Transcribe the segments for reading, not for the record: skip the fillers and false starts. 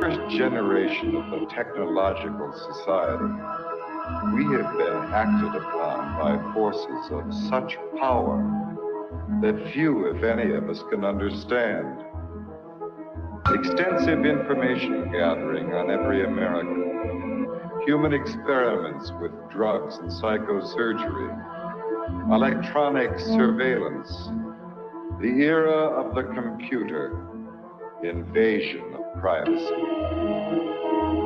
first generation of the technological society, we have been acted upon by forces of such power that few, if any, of us can understand. Extensive information gathering on every American, human experiments with drugs and psychosurgery, electronic surveillance, the era of the computer, invasion of privacy,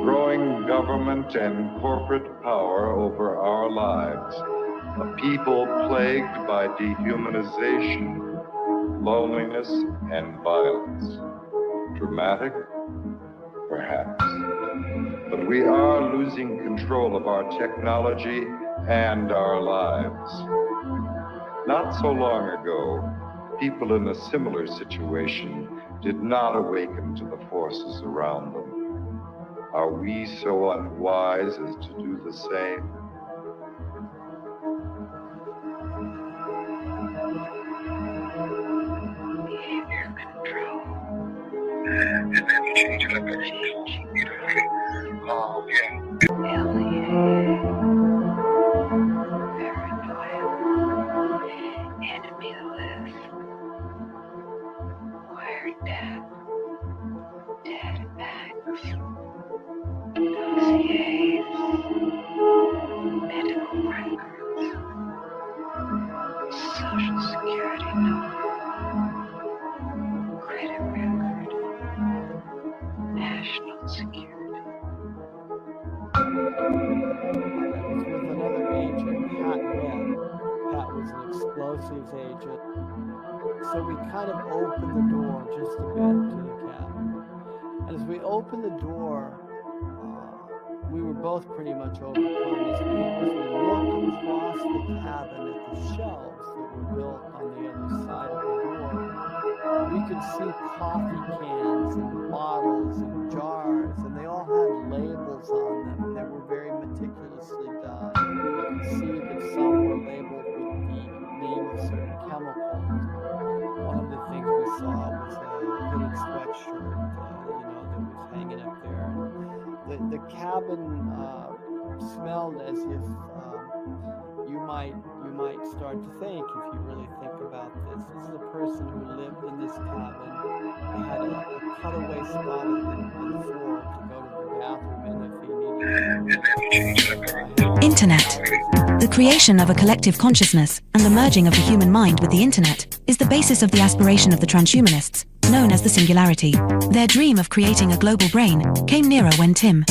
growing government and corporate power over our lives, a people plagued by dehumanization, loneliness, and violence. Dramatic? Perhaps. But we are losing control of our technology and our lives. Not so long ago, people in a similar situation did not awaken to the forces around them. Are we so unwise as to do the same? Behavior control. And then you change it up every Alien. Paranoia. Enemy list. Wiretap. Databanks. Dossiers. Medical records. Social security number. Credit record. National security. With another agent, Pat Webb. Pat was an explosives agent. So we kind of opened the door just a bit to the cabin. And as we opened the door, we were both pretty much overcome as we looked across the cabin at the shelves that were built on the other side of the door. We could see coffee cans and bottles and jars, and they all had labels on them, and they were very meticulously done. You could see that some were labeled with the name of certain chemicals. One of the things we saw was a hooded sweatshirt, that was hanging up there. And the cabin smelled as if you might start to think, if you really think about this. This is a person who lived in this cabin. They had a cutaway spot on the floor to go to the bathroom in if he needed to. Internet. The creation of a collective consciousness and the merging of the human mind with the internet is the basis of the aspiration of the transhumanists, known as the singularity. Their dream of creating a global brain came nearer when Tim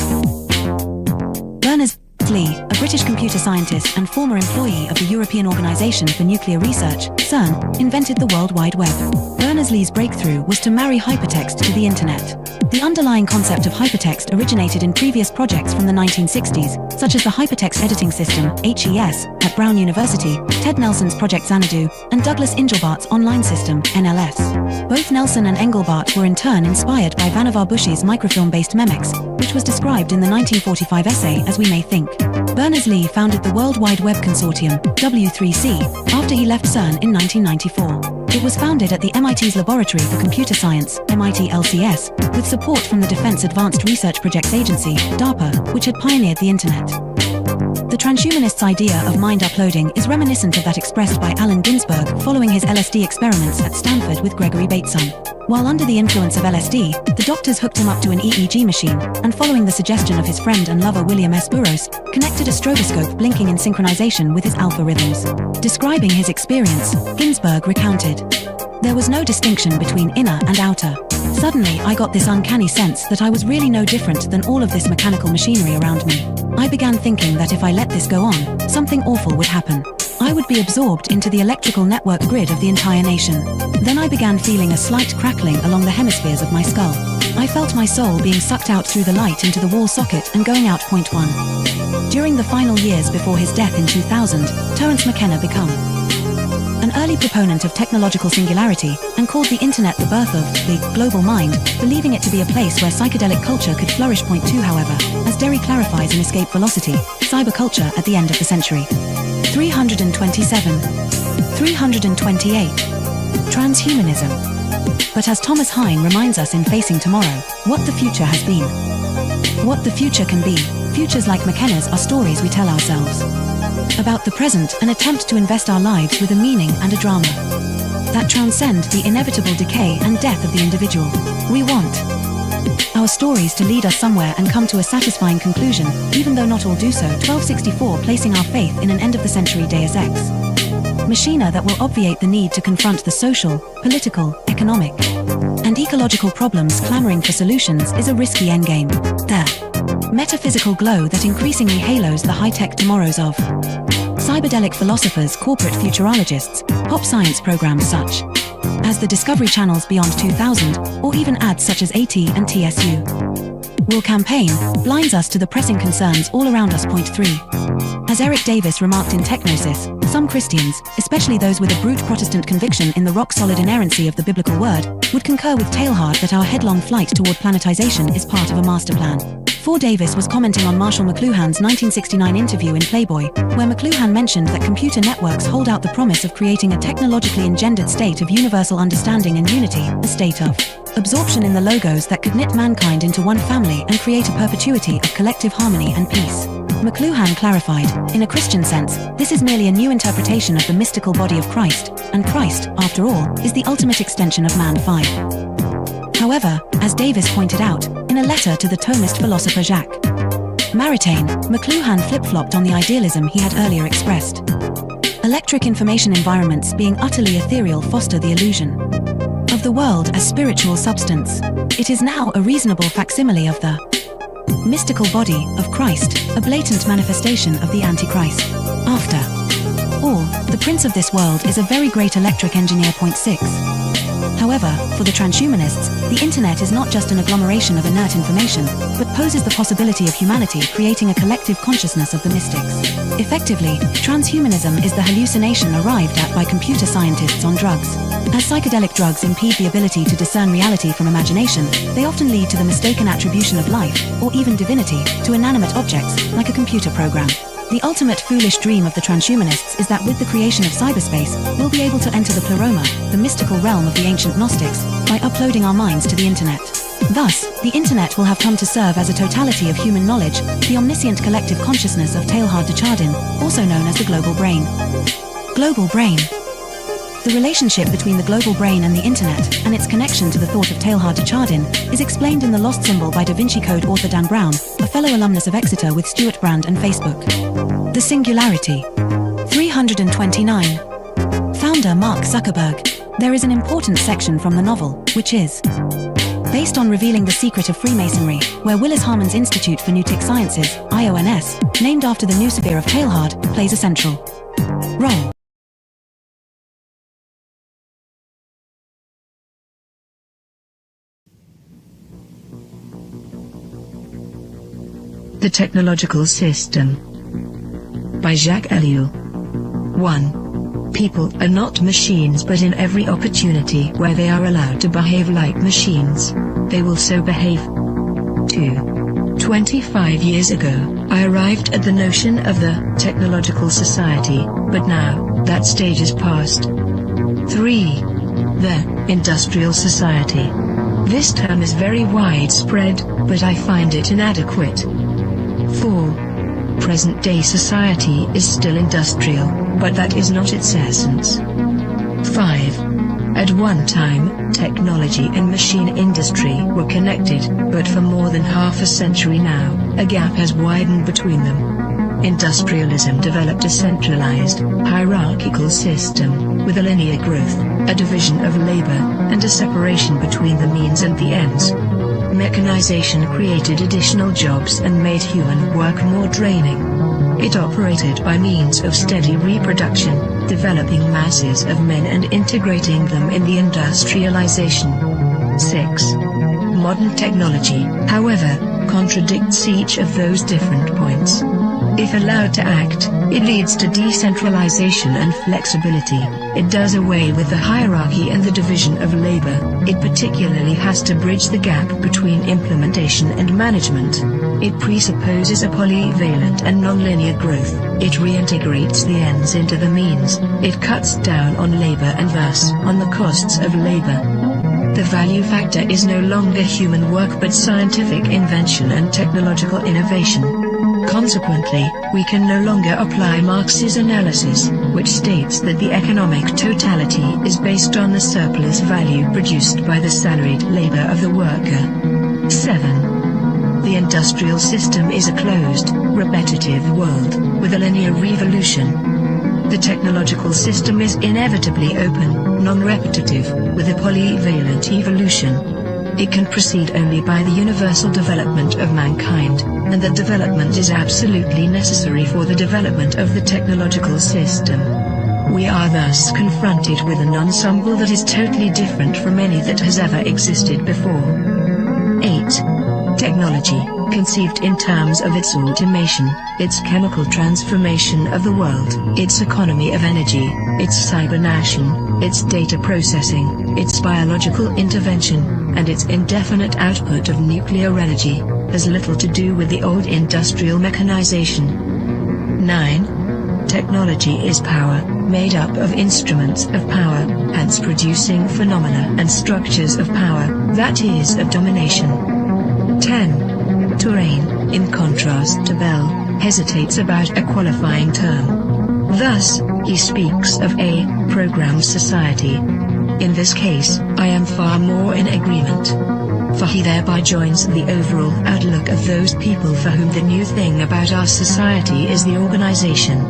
Berners-Lee, a British computer scientist and former employee of the European Organization for Nuclear Research, CERN, invented the World Wide Web. Berners-Lee's breakthrough was to marry hypertext to the internet. The underlying concept of hypertext originated in previous projects from the 1960s, such as the Hypertext Editing System, HES, at Brown University, Ted Nelson's Project Xanadu, and Douglas Engelbart's Online System, NLS. Both Nelson and Engelbart were in turn inspired by Vannevar Bush's microfilm-based Memex, which was described in the 1945 essay As We May Think. Berners-Lee founded the World Wide Web Consortium, W3C, after he left CERN in 1994. It was founded at the MIT's Laboratory for Computer Science, MIT LCS, with support from the Defense Advanced Research Projects Agency, DARPA, which had pioneered the Internet. The transhumanists' idea of mind uploading is reminiscent of that expressed by Allen Ginsberg following his LSD experiments at Stanford with Gregory Bateson. While under the influence of LSD, the doctors hooked him up to an EEG machine, and following the suggestion of his friend and lover William S. Burroughs, connected a stroboscope blinking in synchronization with his alpha rhythms. Describing his experience, Ginsberg recounted, "There was no distinction between inner and outer. Suddenly, I got this uncanny sense that I was really no different than all of this mechanical machinery around me. I began thinking that if I let this go on, something awful would happen. I would be absorbed into the electrical network grid of the entire nation. Then I began feeling a slight crackling along the hemispheres of my skull. I felt my soul being sucked out through the light into the wall socket and going out. Point 1. During the final years before his death in 2000, Terence McKenna became an early proponent of technological singularity and called the internet the birth of the global mind, believing it to be a place where psychedelic culture could flourish. Point 2, however, as Derry clarifies in Escape Velocity, cyberculture at the end of the century. 327. 328. Transhumanism. But as Thomas Hein reminds us in Facing Tomorrow, what the future has been. What the future can be, futures like McKenna's are stories we tell ourselves. About the present, an attempt to invest our lives with a meaning and a drama that transcend the inevitable decay and death of the individual. We want our stories to lead us somewhere and come to a satisfying conclusion, even though not all do so. 1264 placing our faith in an end-of-the-century Deus Ex Machina that will obviate the need to confront the social, political, economic, and ecological problems clamoring for solutions is a risky endgame. The metaphysical glow that increasingly halos the high-tech tomorrows of cyberdelic philosophers, corporate futurologists, pop science programs such as the Discovery Channel's Beyond 2000, or even ads such as AT and TSU will campaign, blinds us to the pressing concerns all around us. Point 3. As Eric Davis remarked in Technosis, some Christians, especially those with a brute Protestant conviction in the rock-solid inerrancy of the biblical word, would concur with Teilhard that our headlong flight toward planetization is part of a master plan. 4. Davis was commenting on Marshall McLuhan's 1969 interview in Playboy, where McLuhan mentioned that computer networks hold out the promise of creating a technologically engendered state of universal understanding and unity, a state of absorption in the logos that could knit mankind into one family and create a perpetuity of collective harmony and peace. McLuhan clarified, in a Christian sense, this is merely a new interpretation of the mystical body of Christ, and Christ, after all, is the ultimate extension of man. 5. However, as Davis pointed out, in a letter to the Thomist philosopher Jacques Maritain, McLuhan flip-flopped on the idealism he had earlier expressed. Electric information environments being utterly ethereal foster the illusion of the world as spiritual substance. It is now a reasonable facsimile of the mystical body of Christ, a blatant manifestation of the Antichrist. After all, the prince of this world is a very great electric engineer. Point 6. However, for the transhumanists, the internet is not just an agglomeration of inert information, but poses the possibility of humanity creating a collective consciousness of the mystics. Effectively, transhumanism is the hallucination arrived at by computer scientists on drugs. As psychedelic drugs impede the ability to discern reality from imagination, they often lead to the mistaken attribution of life, or even divinity, to inanimate objects, like a computer program. The ultimate foolish dream of the transhumanists is that with the creation of cyberspace, we'll be able to enter the pleroma, the mystical realm of the ancient Gnostics, by uploading our minds to the internet. Thus, the internet will have come to serve as a totality of human knowledge, the omniscient collective consciousness of Teilhard de Chardin, also known as the global brain. Global brain. The relationship between the global brain and the internet, and its connection to the thought of Teilhard de Chardin, is explained in The Lost Symbol by Da Vinci Code author Dan Brown, a fellow alumnus of Exeter with Stuart Brand and Facebook. The Singularity. 329. Founder Mark Zuckerberg. There is an important section from the novel, which is based on revealing the secret of Freemasonry, where Willis Harman's Institute for Newtic Sciences, IONS, named after the noosphere of Teilhard, plays a central role. The Technological System by Jacques Ellul. 1. People are not machines, but in every opportunity where they are allowed to behave like machines, they will so behave. 2. 25 years ago, I arrived at the notion of the technological society, but now, that stage is past. 3. The industrial society. This term is very widespread, but I find it inadequate. 4. Present-day society is still industrial, but that is not its essence. 5. At one time, technology and machine industry were connected, but for more than half a century now, a gap has widened between them. Industrialism developed a centralized, hierarchical system, with a linear growth, a division of labor, and a separation between the means and the ends. Mechanization created additional jobs and made human work more draining. It operated by means of steady reproduction, developing masses of men and integrating them in the industrialization. 6. Modern technology, however, contradicts each of those different points. If allowed to act, it leads to decentralization and flexibility. It does away with the hierarchy and the division of labor. It particularly has to bridge the gap between implementation and management. It presupposes a polyvalent and nonlinear growth. It reintegrates the ends into the means. It cuts down on labor and thus on the costs of labor. The value factor is no longer human work but scientific invention and technological innovation. Consequently, we can no longer apply Marx's analysis, which states that the economic totality is based on the surplus value produced by the salaried labor of the worker. 7. The industrial system is a closed, repetitive world, with a linear revolution. The technological system is inevitably open, non-repetitive, with a polyvalent evolution. It can proceed only by the universal development of mankind, and that development is absolutely necessary for the development of the technological system. We are thus confronted with an ensemble that is totally different from any that has ever existed before. 8. Technology, conceived in terms of its automation, its chemical transformation of the world, its economy of energy, its cybernation, its data processing, its biological intervention, and its indefinite output of nuclear energy, has little to do with the old industrial mechanization. 9. Technology is power, made up of instruments of power, hence producing phenomena and structures of power, that is of domination. 10. Touraine, in contrast to Bell, hesitates about a qualifying term. Thus, he speaks of a programmed society. In this case, I am far more in agreement. For he thereby joins the overall outlook of those people for whom the new thing about our society is the organization.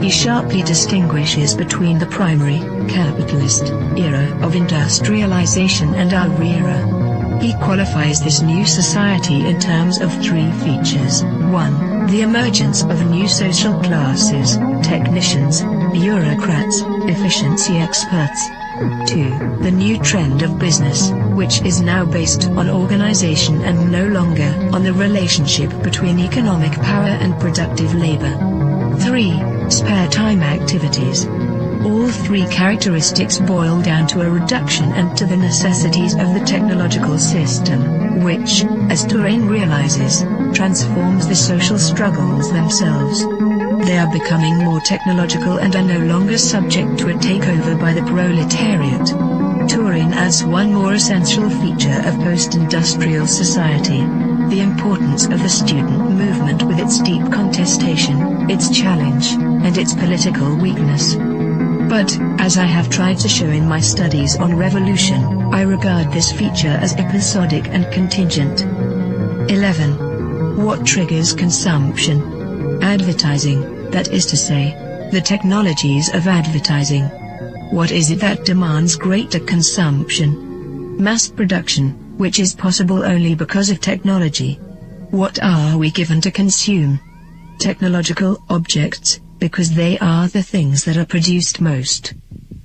He sharply distinguishes between the primary, capitalist, era of industrialization and our era. He qualifies this new society in terms of 3 features. 1. The emergence of new social classes, technicians, bureaucrats, efficiency experts. 2. The new trend of business, which is now based on organization and no longer on the relationship between economic power and productive labor. 3. Spare time activities. All 3 characteristics boil down to a reduction and to the necessities of the technological system, which, as Touraine realizes, transforms the social struggles themselves. They are becoming more technological and are no longer subject to a takeover by the proletariat. Touraine adds one more essential feature of post-industrial society: the importance of the student movement with its deep contestation, its challenge, and its political weakness. But, as I have tried to show in my studies on revolution, I regard this feature as episodic and contingent. 11. What triggers consumption? Advertising, that is to say, the technologies of advertising. What is it that demands greater consumption? Mass production, which is possible only because of technology. What are we given to consume? Technological objects, because they are the things that are produced most.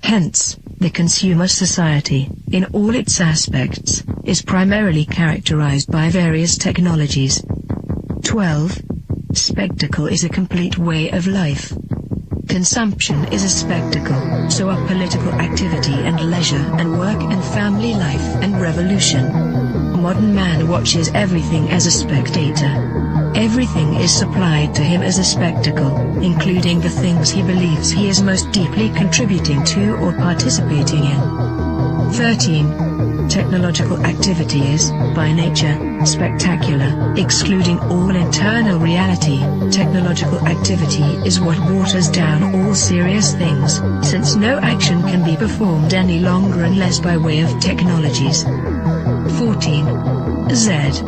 Hence, the consumer society, in all its aspects, is primarily characterized by various technologies. 12. Spectacle is a complete way of life. Consumption is a spectacle, so are political activity and leisure and work and family life and revolution. Modern man watches everything as a spectator. Everything is supplied to him as a spectacle, including the things he believes he is most deeply contributing to or participating in. 13. Technological activity is, by nature, spectacular, excluding all internal reality. Technological activity is what waters down all serious things, since no action can be performed any longer unless by way of technologies. 14. Z.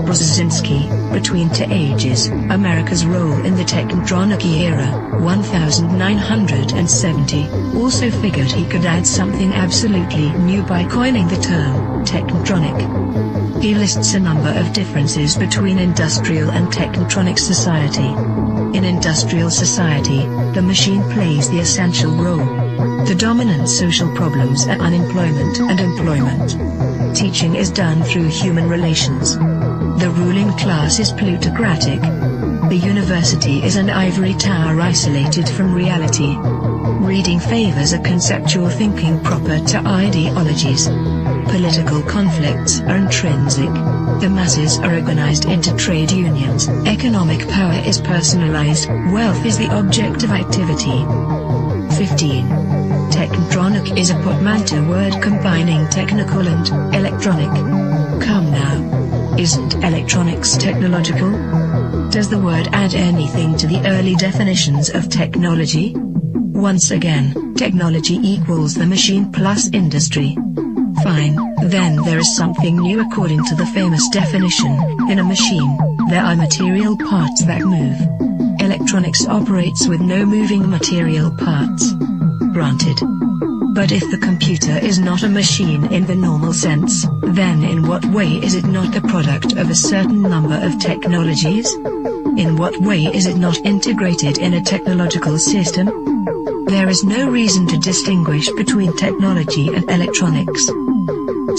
Brzezinski, Between Two Ages, America's Role in the Technotronic Era, 1970, also figured he could add something absolutely new by coining the term, technotronic. He lists a number of differences between industrial and technotronic society. In industrial society, the machine plays the essential role. The dominant social problems are unemployment and employment. Teaching is done through human relations. The ruling class is plutocratic. The university is an ivory tower isolated from reality. Reading favors a conceptual thinking proper to ideologies. Political conflicts are intrinsic. The masses are organized into trade unions. Economic power is personalized. Wealth is the object of activity. 15. Techtronic is a portmanteau word combining technical and electronic. Come now. Isn't electronics technological? Does the word add anything to the early definitions of technology? Once again, technology equals the machine plus industry. Fine, then there is something new according to the famous definition. In a machine, there are material parts that move. Electronics operates with no moving material parts. Granted. But if the computer is not a machine in the normal sense, then in what way is it not the product of a certain number of technologies? In what way is it not integrated in a technological system? There is no reason to distinguish between technology and electronics.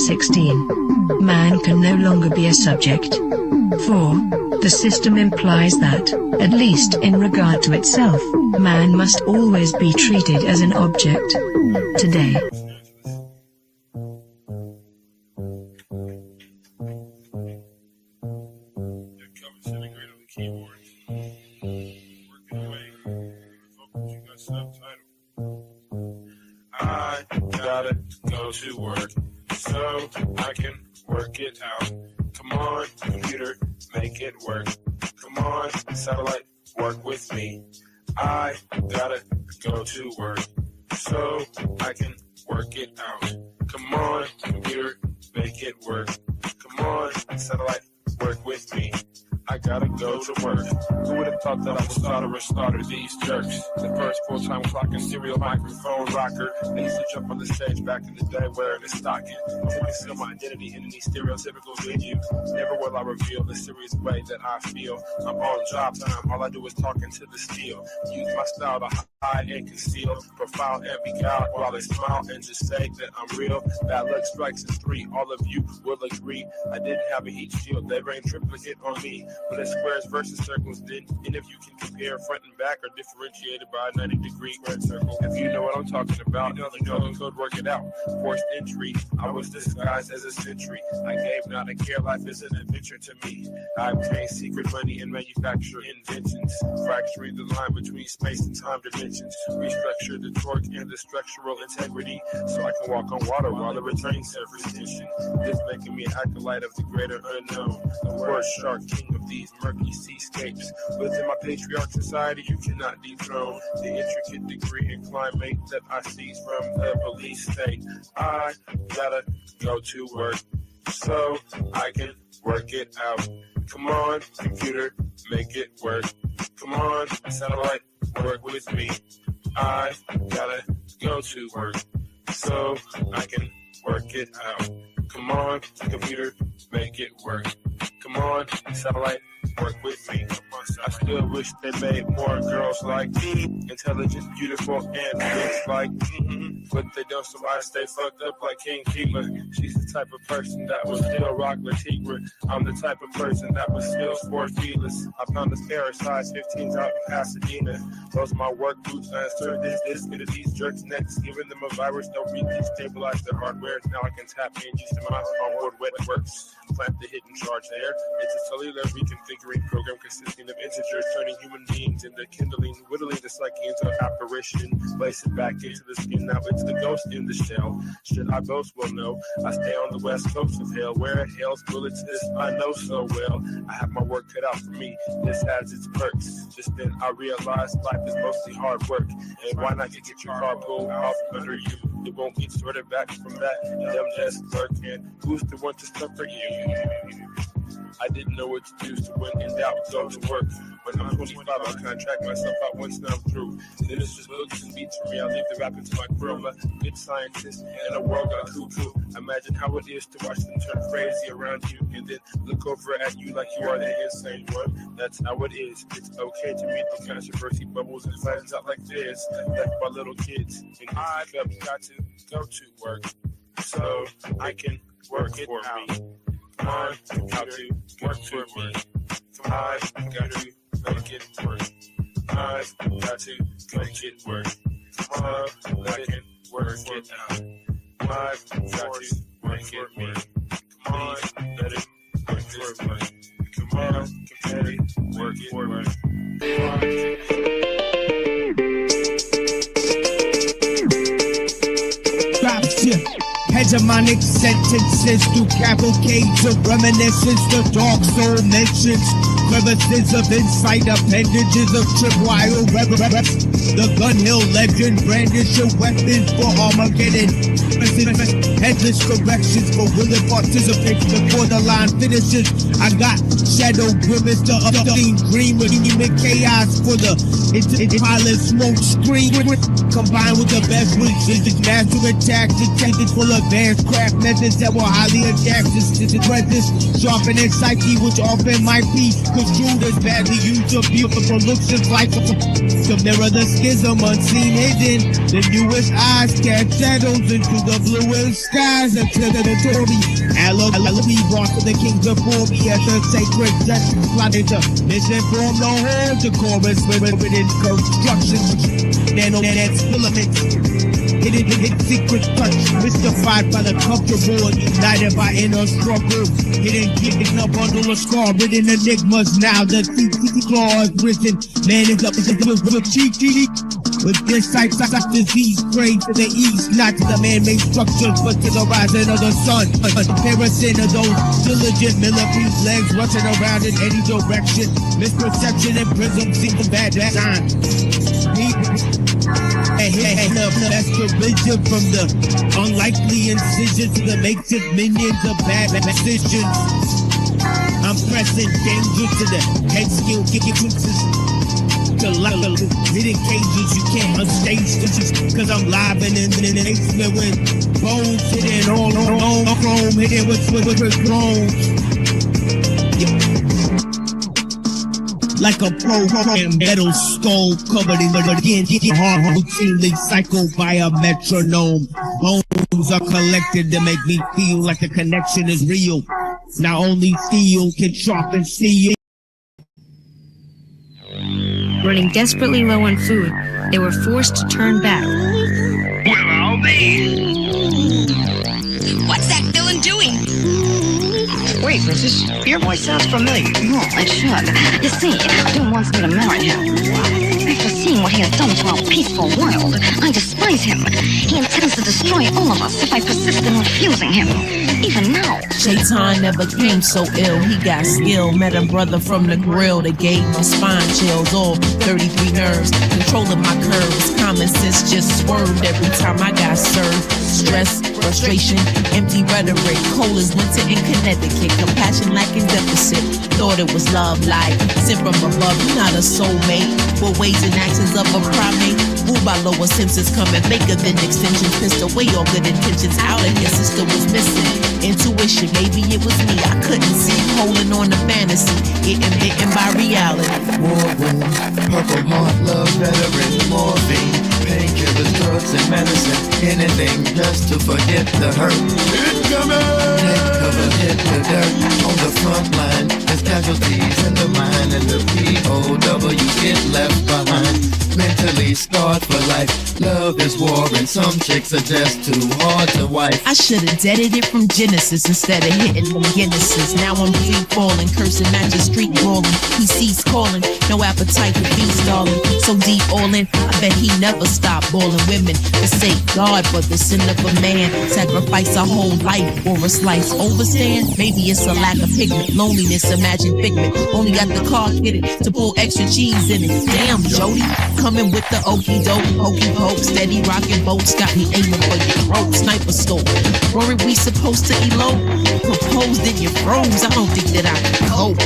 16. Man can no longer be a subject. 4. The system implies that, at least in regard to itself, man must always be treated as an object. Today. I gotta go to work so I can work it out. Come on, computer, make it work. Come on, satellite, work with me. I gotta go to work so I can work it out. Come on, computer, make it work. Come on, satellite, work with me. I gotta go to work. Who would have thought that I would slaughter these jerks? The first full-time clock and serial microphone rocker. I used to jump on the stage back in the day wearing a stocking. To conceal my identity in any stereotypical venue. Never will I reveal the serious way that I feel. I'm on job time, all I do is talking to the steel. Use my style to hide and conceal. Profile and beguile while they smile and just say that I'm real. Bad luck strikes in 3, all of you will agree. I didn't have a heat shield, they rained triplicate on me. When it's squares versus circles, then any of you can compare front and back are differentiated by a 90-degree red circle. If you know what I'm talking about, you know the code, work it out. Forced entry, I was disguised as a sentry. I gave not a care, life is an adventure to me. I obtained secret money and manufacture inventions. Fracturing the line between space and time dimensions. Restructure the torque and the structural integrity. So I can walk on water while it retains surface tension. This making me an acolyte of the greater unknown. The word shark, king of these murky seascapes. Within my patriarch society, you cannot dethrone the intricate degree and climate that I seize from the police state. I gotta go to work so I can work it out. Come on, computer, make it work. Come on, satellite, work with me. I gotta go to work so I can work it out. Come on, computer, make it work. Come on, satellite, work with me. I still wish they made more girls like me, intelligent, beautiful, and looks like me. But they don't, so I stay fucked up like King Keeler. She's the type of person that will still rock the Tigre. I'm the type of person that will still sport feelers. I found this pair of size 15s out in Pasadena. Those are my work boots. I insert this into these jerks' necks, giving them a virus. They'll destabilize their hardware. Now I can tap in just to my onboard wet works. Plant the hidden charge there. It's a cellular reconfiguring program consisting of integers, turning human beings into kindling, whittling the psyche into an apparition, place it back into the skin. Now it's the ghost in the shell. Should I boast? Well, no. I stay on the west coast of hell, where hell's bullets this I know so well. I have my work cut out for me. This has its perks. Just then I realized life is mostly hard work. And why not get your car pulled off under you? It won't get sorted back from that dumb desk clerk. And who's the one to suffer you? I didn't know what to do, so when in doubt, go to work. When I'm 25, I'll contract myself out once now I'm through. Then it's just books and beats for me. I leave the rapping to my crew. I'm a good scientist in a world got cuckoo. Imagine how it is to watch them turn crazy around you and then look over at you like you are the insane one. That's how it is. It's okay to meet the controversy bubbles and flattens out like this. Like my little kids. And I've got to go to work so I can work it out. Come on, how to work for me. Come on, got to make it work. I've got to make it work. Come on, I can work it out. I've got to make it work. Come on, let it work this way. Come on, let it work it work. Come on. Demonic sentences through cavalcades of reminiscence. The dark soul mentions crevices of insight, appendages of tripwire reverence. The Gun Hill legend brandish your weapons for Armageddon. Headless corrections for willing participants before the line finishes. I got shadow grimace, the obscene dream with human chaos for the pilot smoke screen. Combined with the best wishes, master attacks, intended full advanced craft methods that were highly adapted to the presence, sharpening psyche, which often might be construed as badly used or beautiful looks of life. To mirror the schism, unseen, hidden, the newest eyes cast shadows into the bluest skies until the notoriety. Allegory brought to the kings of me as a sacred justice plotted to misinform the whole to chorus within construction. Nanonet filaments, hidden secret touch, mystified by the comfortable, united by inner struggle. Hidden a bundle of scar-ridden enigmas. Now the claw is risen. Man is up with cheek. With this sight, disease praying to the east, not to the man-made structures, but to the rising of the sun. A comparison of those diligent millipedes, legs rushing around in any direction. Misperception and prism seem a bad sign. And the best vision from the unlikely incision to the makeshift minions of bad decisions. I'm pressing danger to the head skill, kicking fixes. Hidden cages you can't unstage this, cause I'm live and in the basement with bones hidden all chrome, hidden with thrones. Like a program metal skull covered in the hard routinely cycled by a metronome. Bones are collected to make me feel like the connection is real. Now only steel can sharpen steel. Running desperately low on food, they were forced to turn back. Where are they? What's that villain doing? Wait, Princess, your voice sounds familiar. No, it should. You see, Doom wants me to marry him. After seeing what he has done to our peaceful world, I despise him. He intends to destroy all of us if I persist in refusing him. Even now. Shaitan never came so ill. He got skill. Met a brother from the grill that gave me spine chills. All 33 nerves, controlling my curves. Common sense just swerved every time I got served. Stress, frustration, empty rhetoric. Cold as winter in Connecticut. Compassion lacking deficit. Thought it was love like sent from above. You're not a soulmate. But ways and actions of a primate. Moved by lower senses, coming faker than extensions. Pissed away all good intentions. Out of his sister was missing. Intuition, maybe it was me. I couldn't see. Holding on to fantasy. Getting bitten by reality. War wounds, purple heart, love, veteran, morphine. Painkillers, drugs, and medicine. Anything just to forget the hurt. Incoming! Take cover, hit the dirt. On the front line, there's casualties in the mind. And the POWs get left behind. Mentally scarred for life. Love is war and some chicks are just too hard to wife. I should've deaded it from Genesis instead of hitting them Guinnesses. Now I'm free falling, cursing at your street brawling. He ceased calling, no appetite for feast, darling. So deep all in, I bet he never stopped balling women. To sake God for the sin of a man. Sacrifice a whole life for a slice. Overstand? Maybe it's a lack of pigment. Loneliness, imagine figment. Only got the car kitted to pull extra cheese in it. Damn, Jody. Coming with the okie doke, hokey poke, steady rocking boats, got me aiming for your throat, sniper scope. Weren't we supposed to elope? Proposed and you froze, I don't think that I can cope.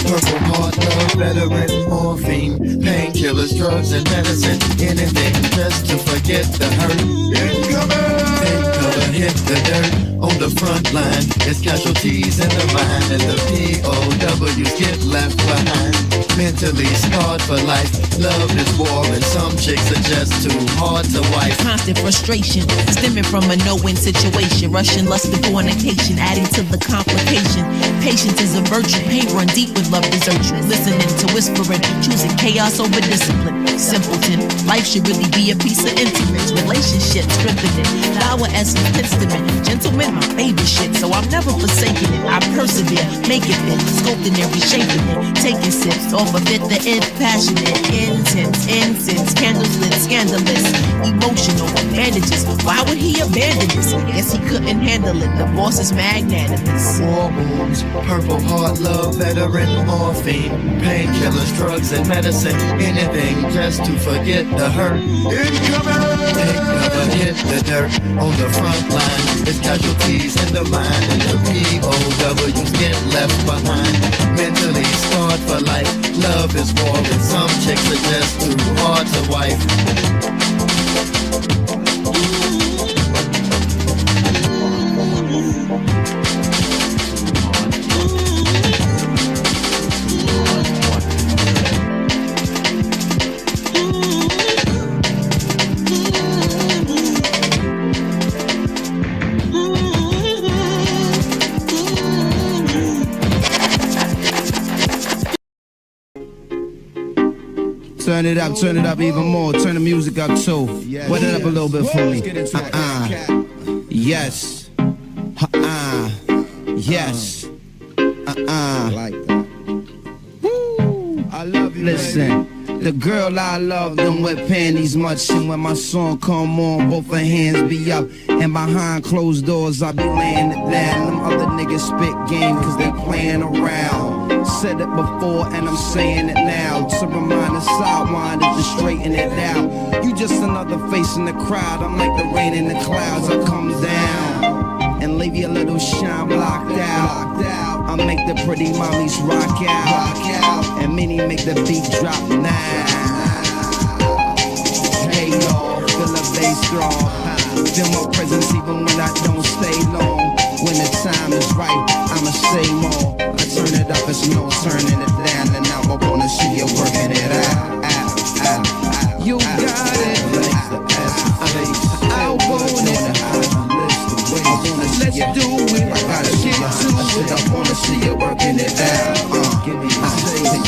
Purple heart, love, veteran, morphine, painkillers, drugs, and medicine. Anything just to forget the hurt. Incoming! Take cover, hit the dirt. On the front line, there's casualties in the mind, and the POWs get left behind. Mentally scarred for life. Love is war and some chicks are just too hard to wife. Constant frustration, stemming from a no-win situation. Russian lust and fornication, adding to the complication. Patience is a virtue, pain run deep with love desert you. Listening to whispering, choosing chaos over discipline. Simpleton, life should really be a piece of intimates. Relationships, strengthening, flower essence, instrument. Gentlemen, my favorite shit, so I'm never forsaking it. I persevere, make it fit, sculpting and reshaping it. Taking sips, Overfit the passionate, intense, incense, candles lit, scandalous, emotional, bandages. Why would he abandon this? Guess he couldn't handle it. The boss is magnanimous. War wounds, purple heart, love, veteran, morphine, painkillers, drugs, and medicine. Anything just to forget the hurt. Incoming! Take cover, hit the dirt on the front line. It's casualties in the mind, and the POWs get left behind. Mentally scarred for life. Love is war, and some chicks are just too hard to wife. Turn it up even more. Turn the music up too. Wet it up a little bit for me. Yes. Yes. Like that. I love you. Listen. The girl I love don't wear panties much, and when my song come on, both her hands be up, and behind closed doors I be laying it down. Them other niggas spit game cause they playing around. Said it before and I'm saying it now. To remind the sidewinders to straighten it out. You just another face in the crowd. I'm like the rain in the clouds. I come down and leave your little shine blocked out. I make the pretty mommies rock out. And many make the beat drop now. Hey y'all, feel the bass strong. Feel my presence even when I don't stay long. When the time is right, I'ma say more. I turn it up, it's no turning it down. And now I wanna see you working it out. You got it. I want it. Let's do it. I gotta get to it. I wanna see you working it out.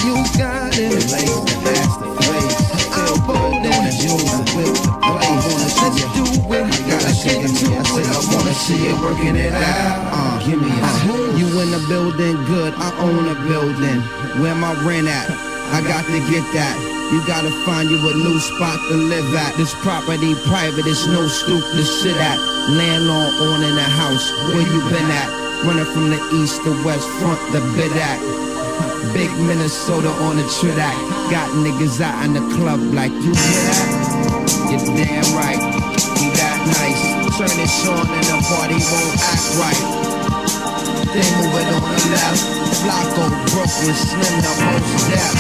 You got it. I want it. Let's do it. I gotta get to it. I wanna see you working it out. Give me a you in the building, good. I own a building. Where my rent at? I got to get that. You gotta find you a new spot to live at. This property private, it's no stoop to sit at. Landlord owning a house, where you been at? Running from the east to west, front the bid at. Big Minnesota on the track. Got niggas out in the club like you hear that? You're damn right, we that nice. Turn this on and the party won't act right. They move it on the left. Flacco, Brooklyn, Slim, the most depth.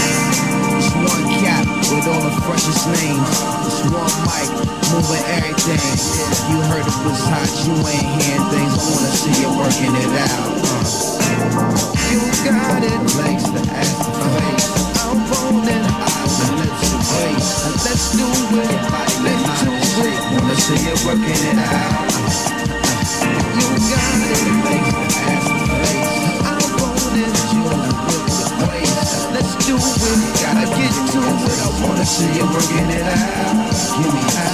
It's one cap with all the freshest names. It's one mic, moving everything. You heard it was hot, you ain't hearing things. I wanna see you working it out. You got it, legs to ass to face. I'm rolling, eyes and lips to face. Let's do it, let's do it. Wanna see you working it out. You got it, legs to ass to face. I'm rolling, you in the lips to face. Let's do it, gotta get to it. I wanna see you working it out. Give me out.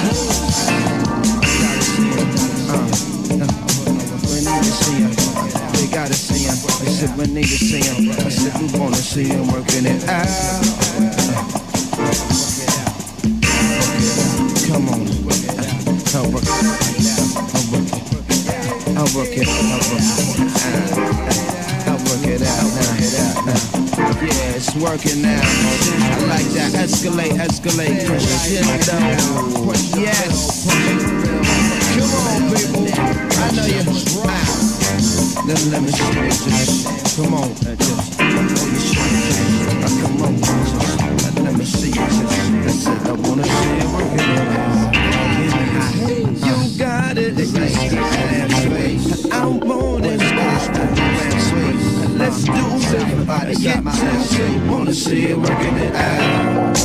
Gotta see it. We need to see him. We gotta see him. I said we need to see him. I said we wanna see him working it out. Come on. I'll work it. I'll work it. I'll work it out now. Yeah, it's working now. I like that. Escalate, crescendo. Yes. Come on, people. I know you. Let me show you just. Come on. Come on. Let me see you just. That's it. I wanna see you working it out. You got it. I want it. Let's do it. Everybody get to it. Wanna see it working it out.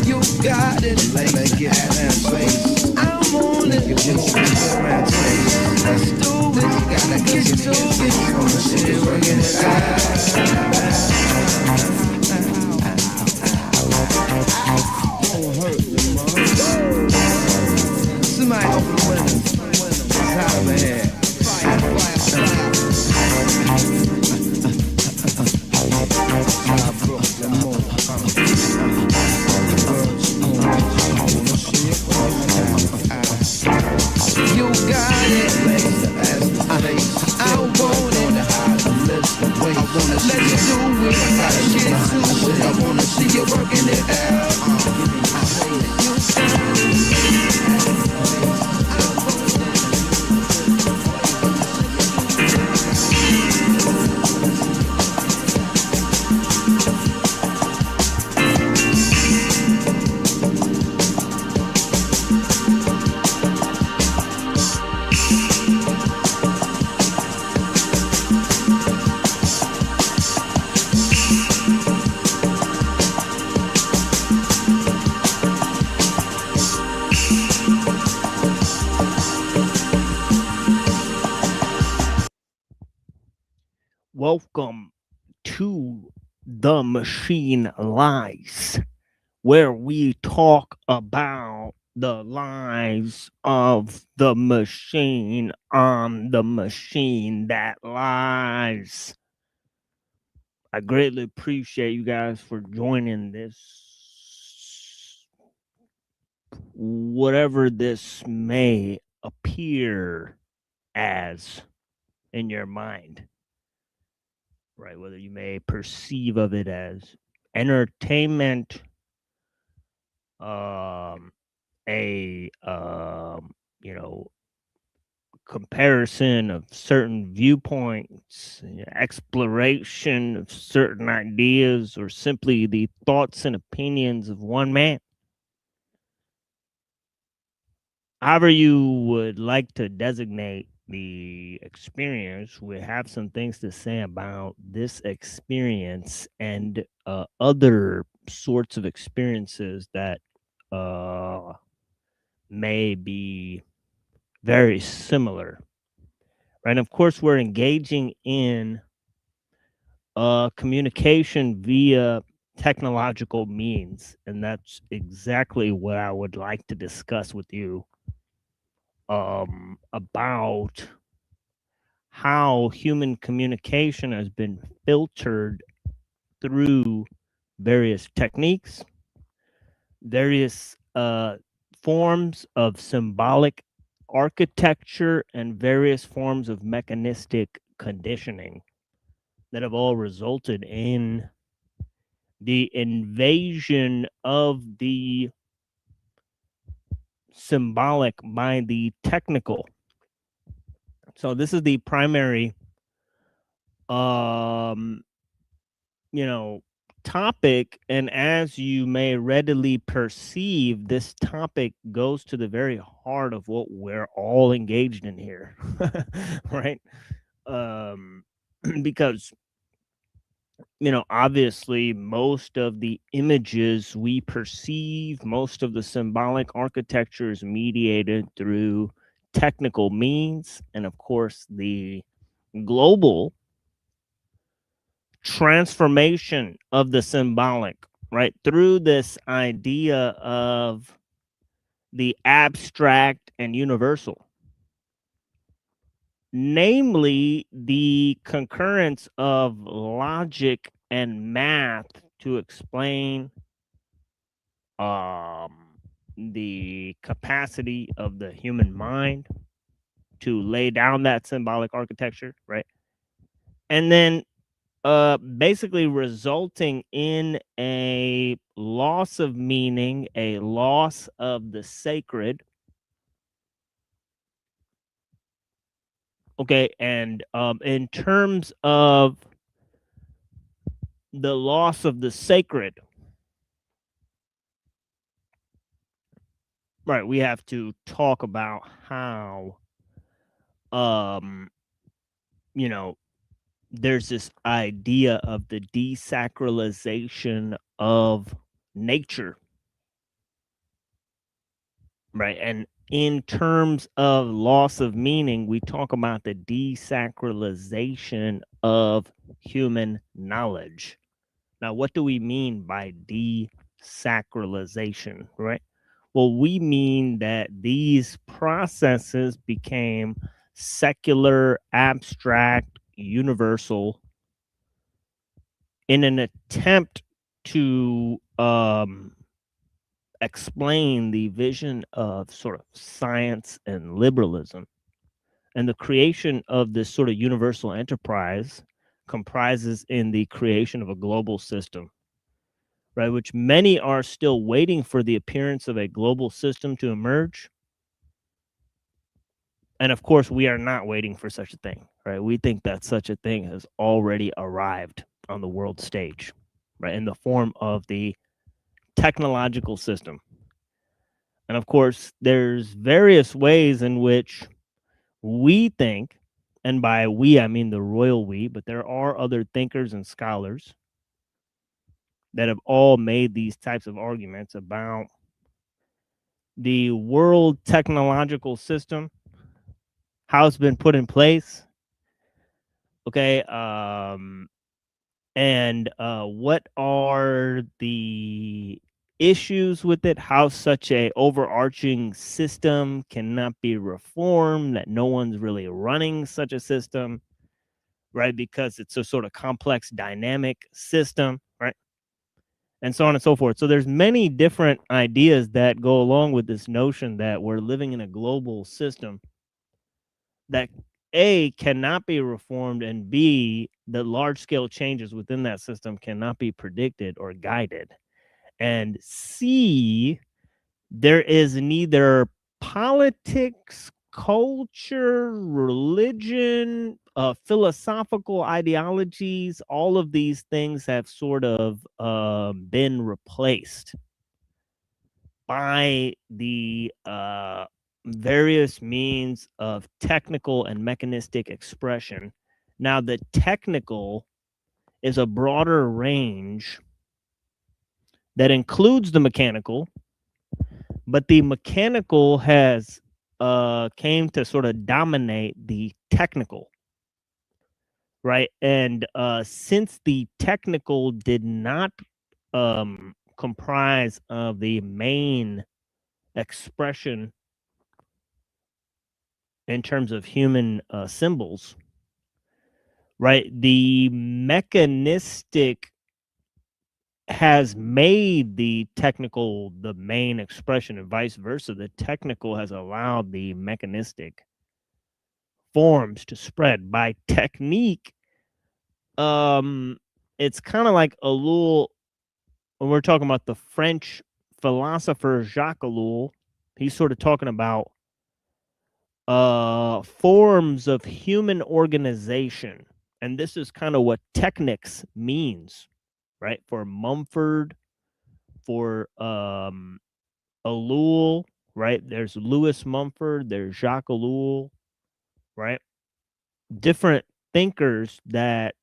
You got it. Let's get that face. I want it. Let's do it. Gotta get to it. Wanna see it working it out. Don't hurt me, man. Somebody open the window. It's hot over here. Fire. I broke the moon. do it. I gotta get to it. I wanna see you working it out. Welcome to The Machine Lies, where we talk about the lies of the machine on the machine that lies. I greatly appreciate you guys for joining this, whatever this may appear as in your mind. Right, whether you may perceive of it as entertainment, comparison of certain viewpoints, exploration of certain ideas, or simply the thoughts and opinions of one man. However you would like to designate the experience, we have some things to say about this experience and other sorts of experiences that may be very similar. Right? Of course, we're engaging in communication via technological means, and that's exactly what I would like to discuss with you about how human communication has been filtered through various techniques, various forms of symbolic architecture, and various forms of mechanistic conditioning that have all resulted in the invasion of the symbolic by the technical. So this is the primary topic, and as you may readily perceive, this topic goes to the very heart of what we're all engaged in here. Right? Because obviously most of the images we perceive, most of the symbolic architecture is mediated through technical means, and of course the global transformation of the symbolic, right, through this idea of the abstract and universal, namely the concurrence of logic and math to explain the capacity of the human mind to lay down that symbolic architecture, right? And then basically resulting in a loss of meaning, a loss of the sacred. Okay, and in terms of the loss of the sacred, right, we have to talk about how, there's this idea of the desacralization of nature, right? And in terms of loss of meaning, we talk about the desacralization of human knowledge. Now, what do we mean by desacralization, right? Well, we mean that these processes became secular, abstract, universal in an attempt to explain the vision of sort of science and liberalism, and the creation of this sort of universal enterprise comprises in the creation of a global system, right? Which many are still waiting for the appearance of a global system to emerge. And of course, we are not waiting for such a thing, right? We think that such a thing has already arrived on the world stage, right? In the form of the technological system. And of course, there's various ways in which we think, and by we, I mean the royal we, but there are other thinkers and scholars that have all made these types of arguments about the world technological system, how it's been put in place, okay, and what are the issues with it, how such a overarching system cannot be reformed, that no one's really running such a system, right? Because it's a sort of complex dynamic system, right? And so on and so forth. So there's many different ideas that go along with this notion that we're living in a global system that A, cannot be reformed, and B, the large scale changes within that system cannot be predicted or guided. And C, there is neither politics, culture, religion, philosophical ideologies. All of these things have sort of been replaced by the various means of technical and mechanistic expression. Now, the technical is a broader range that includes the mechanical, but the mechanical has came to sort of dominate the technical, right? And since the technical did not comprise of the main expression in terms of human symbols, right? The mechanistic has made the technical the main expression and vice versa. The technical has allowed the mechanistic forms to spread. By technique, it's kind of like Ellul. When we're talking about the French philosopher Jacques Ellul, he's sort of talking about forms of human organization. And this is kind of what technics means, right? For Mumford, for Ellul, right? There's Louis Mumford, there's Jacques Ellul, right? Different thinkers that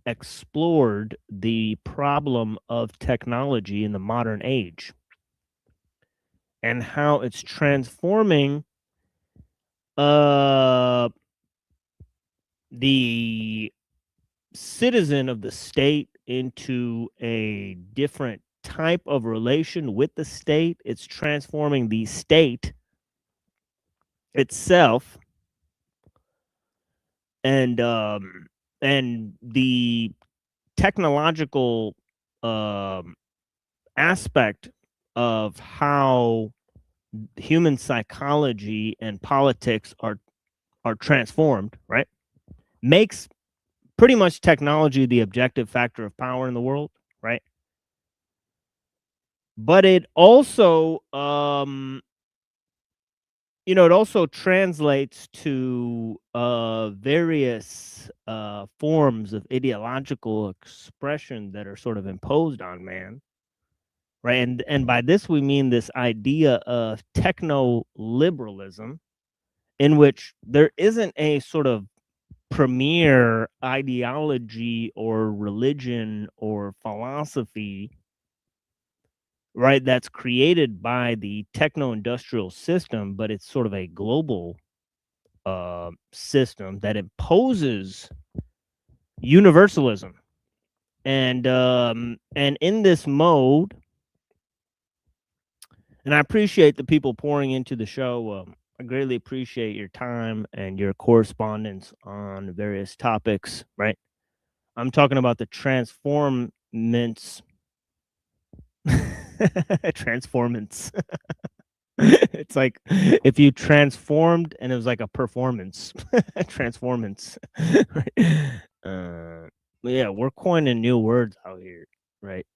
explored the problem of technology in the modern age and how it's transforming the citizen of the state into a different type of relation with the state. It's transforming the state itself, and the technological aspect of how human psychology and politics are transformed, right? Makes pretty much technology the objective factor of power in the world, right? But it also it also translates to various forms of ideological expression that are sort of imposed on man, right? And by this we mean this idea of techno-liberalism, in which there isn't a sort of premier ideology or religion or philosophy, right, that's created by the techno-industrial system, but it's sort of a global system that imposes universalism. And in this mode, and I appreciate the people pouring into the show. I greatly appreciate your time and your correspondence on various topics, right? I'm talking about the transformance. Transformance. It's like if you transformed and it was like a performance, transformance. Right? Yeah, we're coining new words out here, right?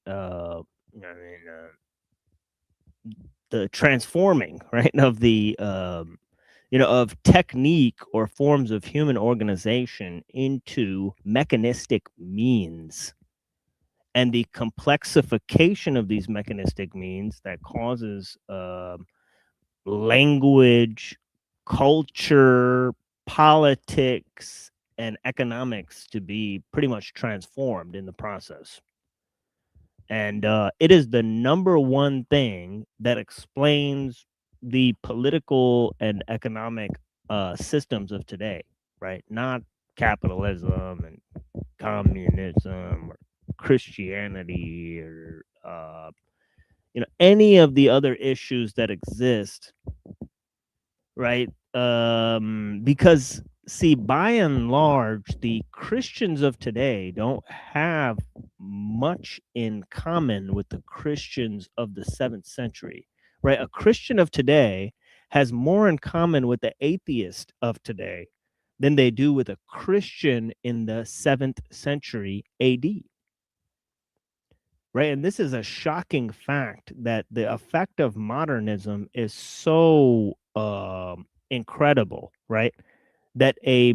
The transforming, right, of the of technique or forms of human organization into mechanistic means, and the complexification of these mechanistic means that causes language, culture, politics, and economics to be pretty much transformed in the process. And it is the number one thing that explains the political and economic systems of today, right? Not capitalism and communism or Christianity or any of the other issues that exist, right? Because see, by and large, the Christians of today don't have much in common with the Christians of the 7th century, right? A Christian of today has more in common with the atheist of today than they do with a Christian in the 7th century AD. Right. And this is a shocking fact that the effect of modernism is so incredible, right? That a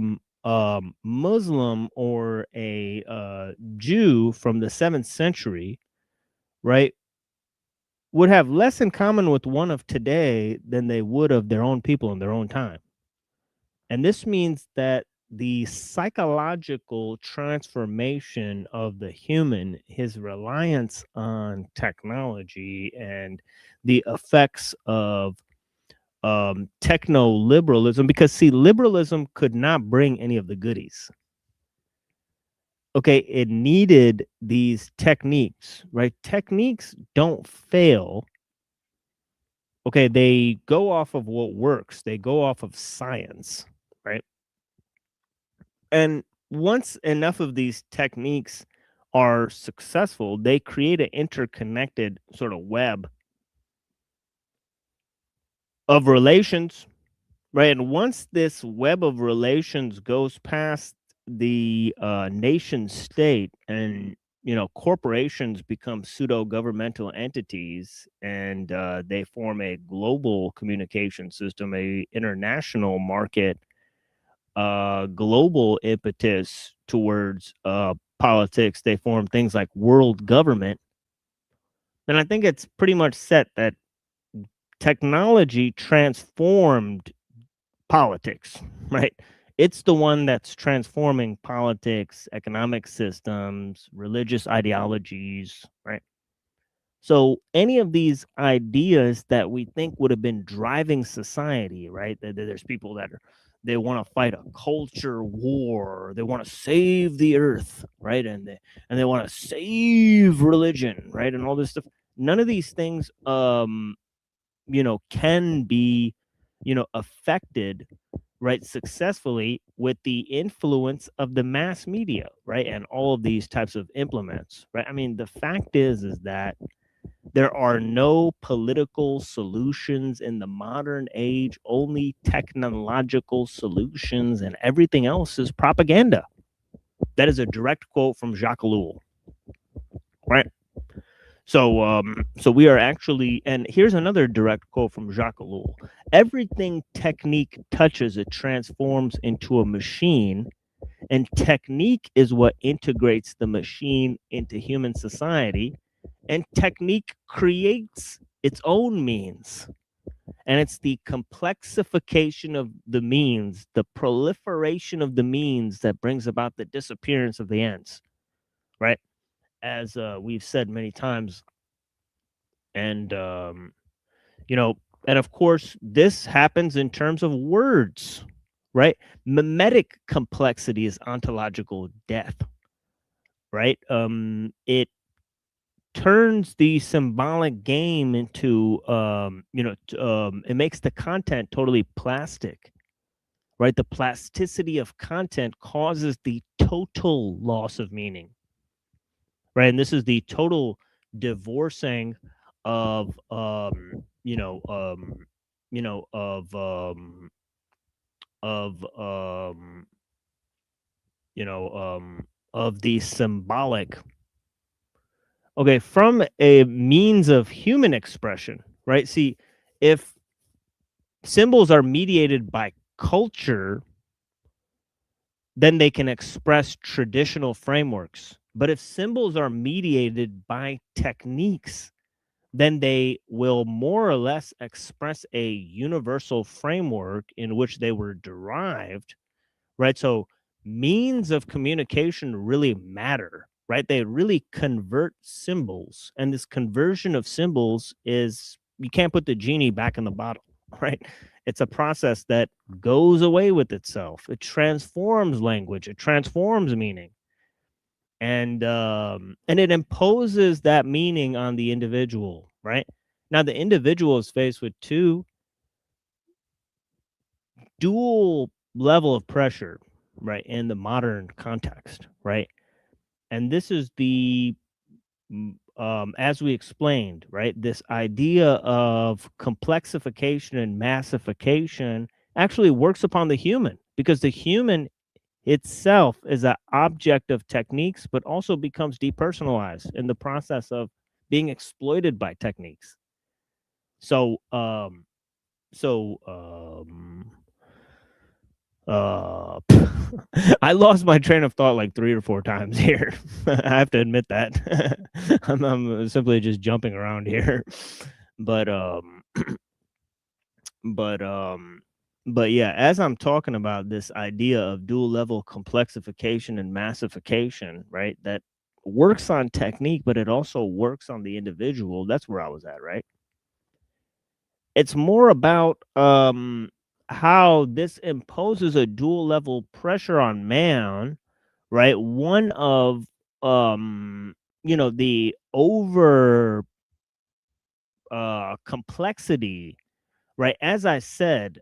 Muslim or a Jew from the 7th century, right, would have less in common with one of today than they would of their own people in their own time. And this means that the psychological transformation of the human, his reliance on technology, and the effects of techno-liberalism, because see, liberalism could not bring any of the goodies. Okay, it needed these techniques, right? Techniques don't fail. Okay, they go off of what works. They go off of science, right? And once enough of these techniques are successful, they create an interconnected sort of web of relations, right? And once this web of relations goes past the nation state, and corporations become pseudo governmental entities, and they form a global communication system, a international market, global impetus towards politics. They form things like world government. And I think it's pretty much set that technology transformed politics, right? It's the one that's transforming politics, economic systems, religious ideologies, right? So any of these ideas that we think would have been driving society, right? There's people that they want to fight a culture war, they want to save the earth, right? And they want to save religion, right? And all this stuff. None of these things can be affected, right, successfully with the influence of the mass media, right? And all of these types of implements, right? I mean, the fact is that there are no political solutions in the modern age, only technological solutions, and everything else is propaganda. That is a direct quote from Jacques Ellul, right? So we are actually, and here's another direct quote from Jacques Ellul: everything technique touches, it transforms into a machine, and technique is what integrates the machine into human society, and technique creates its own means. And it's the complexification of the means, the proliferation of the means, that brings about the disappearance of the ends, right? As we've said many times. And, and of course, this happens in terms of words, right? Mimetic complexity is ontological death, right? It turns the symbolic game into, it makes the content totally plastic, right? The plasticity of content causes the total loss of meaning, right? And this is the total divorcing of, you know, of you know, of the symbolic. Okay, from a means of human expression, right? See, if symbols are mediated by culture, then they can express traditional frameworks. But if symbols are mediated by techniques, then they will more or less express a universal framework in which they were derived, right? So means of communication really matter, right? They really convert symbols. And this conversion of symbols is, you can't put the genie back in the bottle, right? It's a process that goes away with itself. It transforms language, it transforms meaning. And it imposes that meaning on the individual, right? Now the individual is faced with two dual level of pressure, right, in the modern context, right? And this is the as we explained, right, this idea of complexification and massification actually works upon the human, because the human itself is an object of techniques, but also becomes depersonalized in the process of being exploited by techniques. So I lost my train of thought like 3 or 4 times here. I have to admit that. I'm simply just jumping around here. But but yeah, as I'm talking about this idea of dual level complexification and massification, right? That works on technique, but it also works on the individual. That's where I was at, right? It's more about how this imposes a dual level pressure on man, right? One of the over complexity, right? As I said,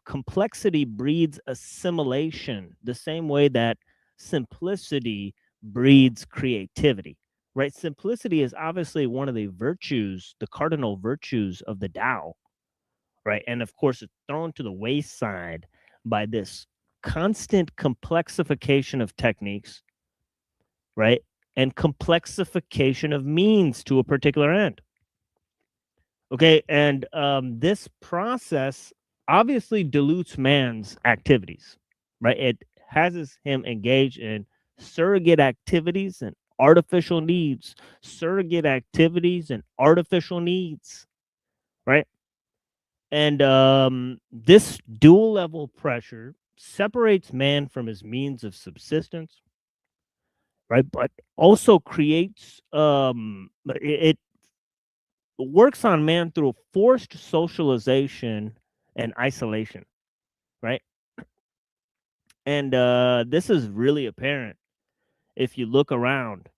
complexity breeds assimilation the same way that simplicity breeds creativity, right? Simplicity is obviously one of the virtues, the cardinal virtues of the Tao, right? And of course, it's thrown to the wayside by this constant complexification of techniques, right? And complexification of means to a particular end. Okay, and this process obviously dilutes man's activities, right? It has him engage in surrogate activities and artificial needs, right? And this dual level pressure separates man from his means of subsistence, right? But also creates it works on man through forced socialization and isolation, right? And this is really apparent if you look around.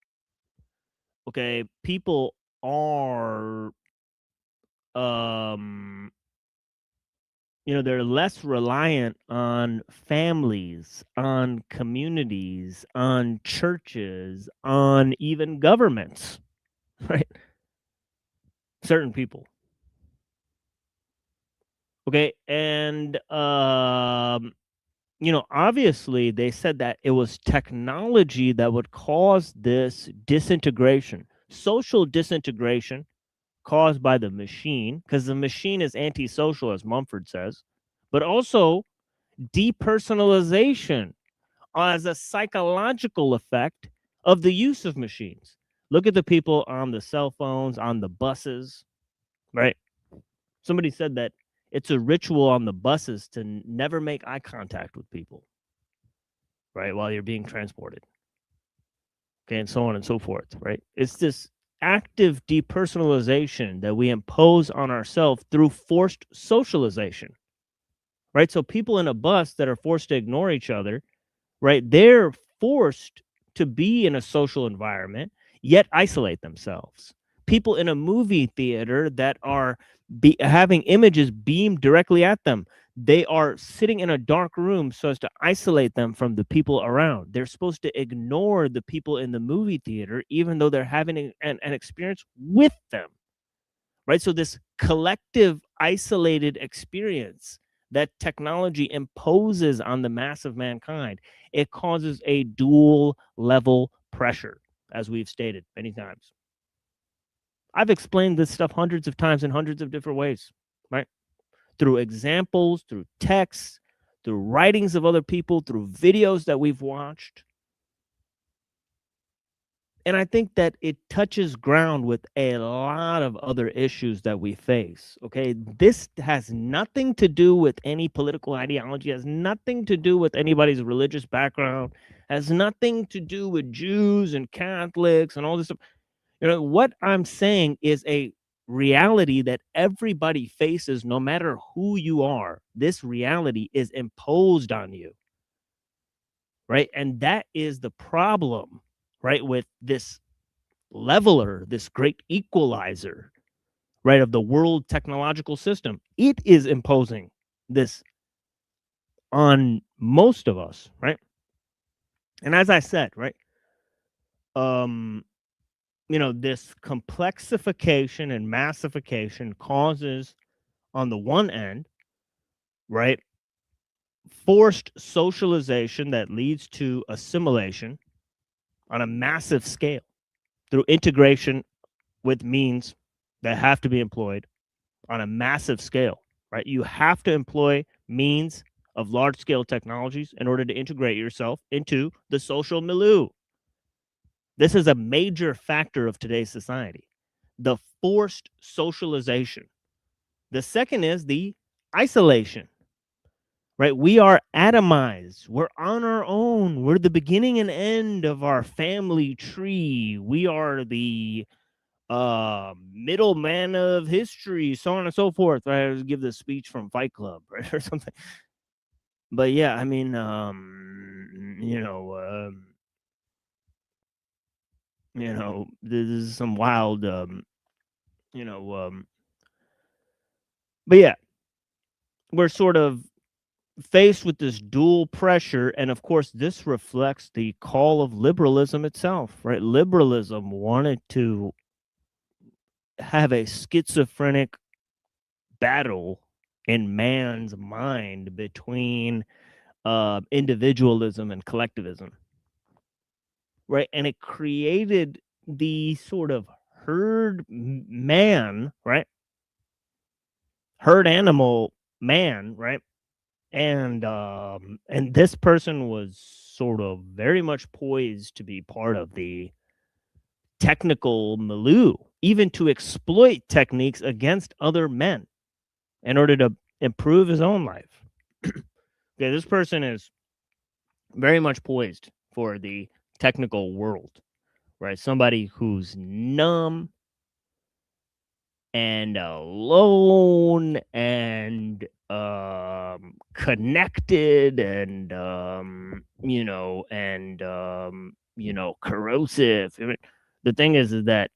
Okay, people are they're less reliant on families, on communities, on churches, on even governments, right? Certain people. Okay, and obviously they said that it was technology that would cause this disintegration, social disintegration caused by the machine, because the machine is antisocial, as Mumford says, but also depersonalization as a psychological effect of the use of machines. Look at the people on the cell phones, on the buses, right? Somebody said that it's a ritual on the buses to never make eye contact with people, right, while you're being transported. Okay, and so on and so forth, right? It's this active depersonalization that we impose on ourselves through forced socialization, right? So people in a bus that are forced to ignore each other, right, they're forced to be in a social environment, yet isolate themselves. People in a movie theater that are having images beamed directly at them, they are sitting in a dark room so as to isolate them from the people around. They're supposed to ignore the people in the movie theater, even though they're having an experience with them. right? So this collective isolated experience that technology imposes on the mass of mankind, it causes a dual level pressure, as we've stated many times. I've explained this stuff hundreds of times in hundreds of different ways, right? Through examples, through texts, through writings of other people, through videos that we've watched. And I think that it touches ground with a lot of other issues that we face. Okay. This has nothing to do with any political ideology, has nothing to do with anybody's religious background, has nothing to do with Jews and Catholics and all this stuff. You know, what I'm saying is a reality that everybody faces, no matter who you are. This reality is imposed on you. Right. And that is the problem, right, with this leveler, this great equalizer, right, of the world technological system. It is imposing this on most of us, right? And as I said, right, you know, this complexification and massification causes, on the one end, right, forced socialization that leads to assimilation on a massive scale through integration with means that have to be employed on a massive scale, right? You have to employ means of large-scale technologies in order to integrate yourself into the social milieu. This is a major factor of today's society, the forced socialization. The second is the isolation, right? We are atomized. We're on our own. We're the beginning and end of our family tree. We are the middleman of history, so on and so forth. Right? I give this speech from Fight Club, right, or something. But yeah, I mean, this is some wild, but yeah, we're sort of faced with this dual pressure, and of course, this reflects the call of liberalism itself, right? Liberalism wanted to have a schizophrenic battle in man's mind between individualism and collectivism, right? And it created the sort of herd man, right? Herd animal man, right? And this person was sort of very much poised to be part of the technical milieu, even to exploit techniques against other men in order to improve his own life. Okay, this person is very much poised for the technical world, right? Somebody who's numb and alone and connected and corrosive. I mean, the thing is that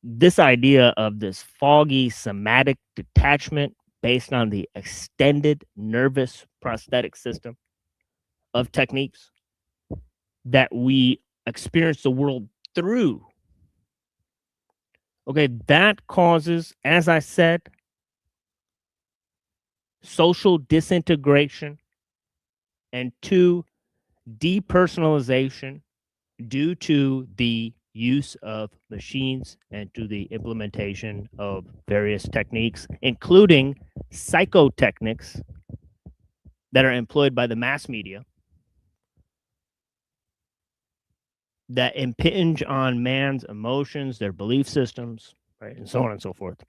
this idea of this foggy somatic detachment based on the extended nervous prosthetic system of techniques that we experience the world through. Okay, that causes, as I said, social disintegration, and 2, depersonalization due to the use of machines and to the implementation of various techniques, including psychotechnics that are employed by the mass media that impinge on man's emotions, their belief systems, right, and so on and so forth.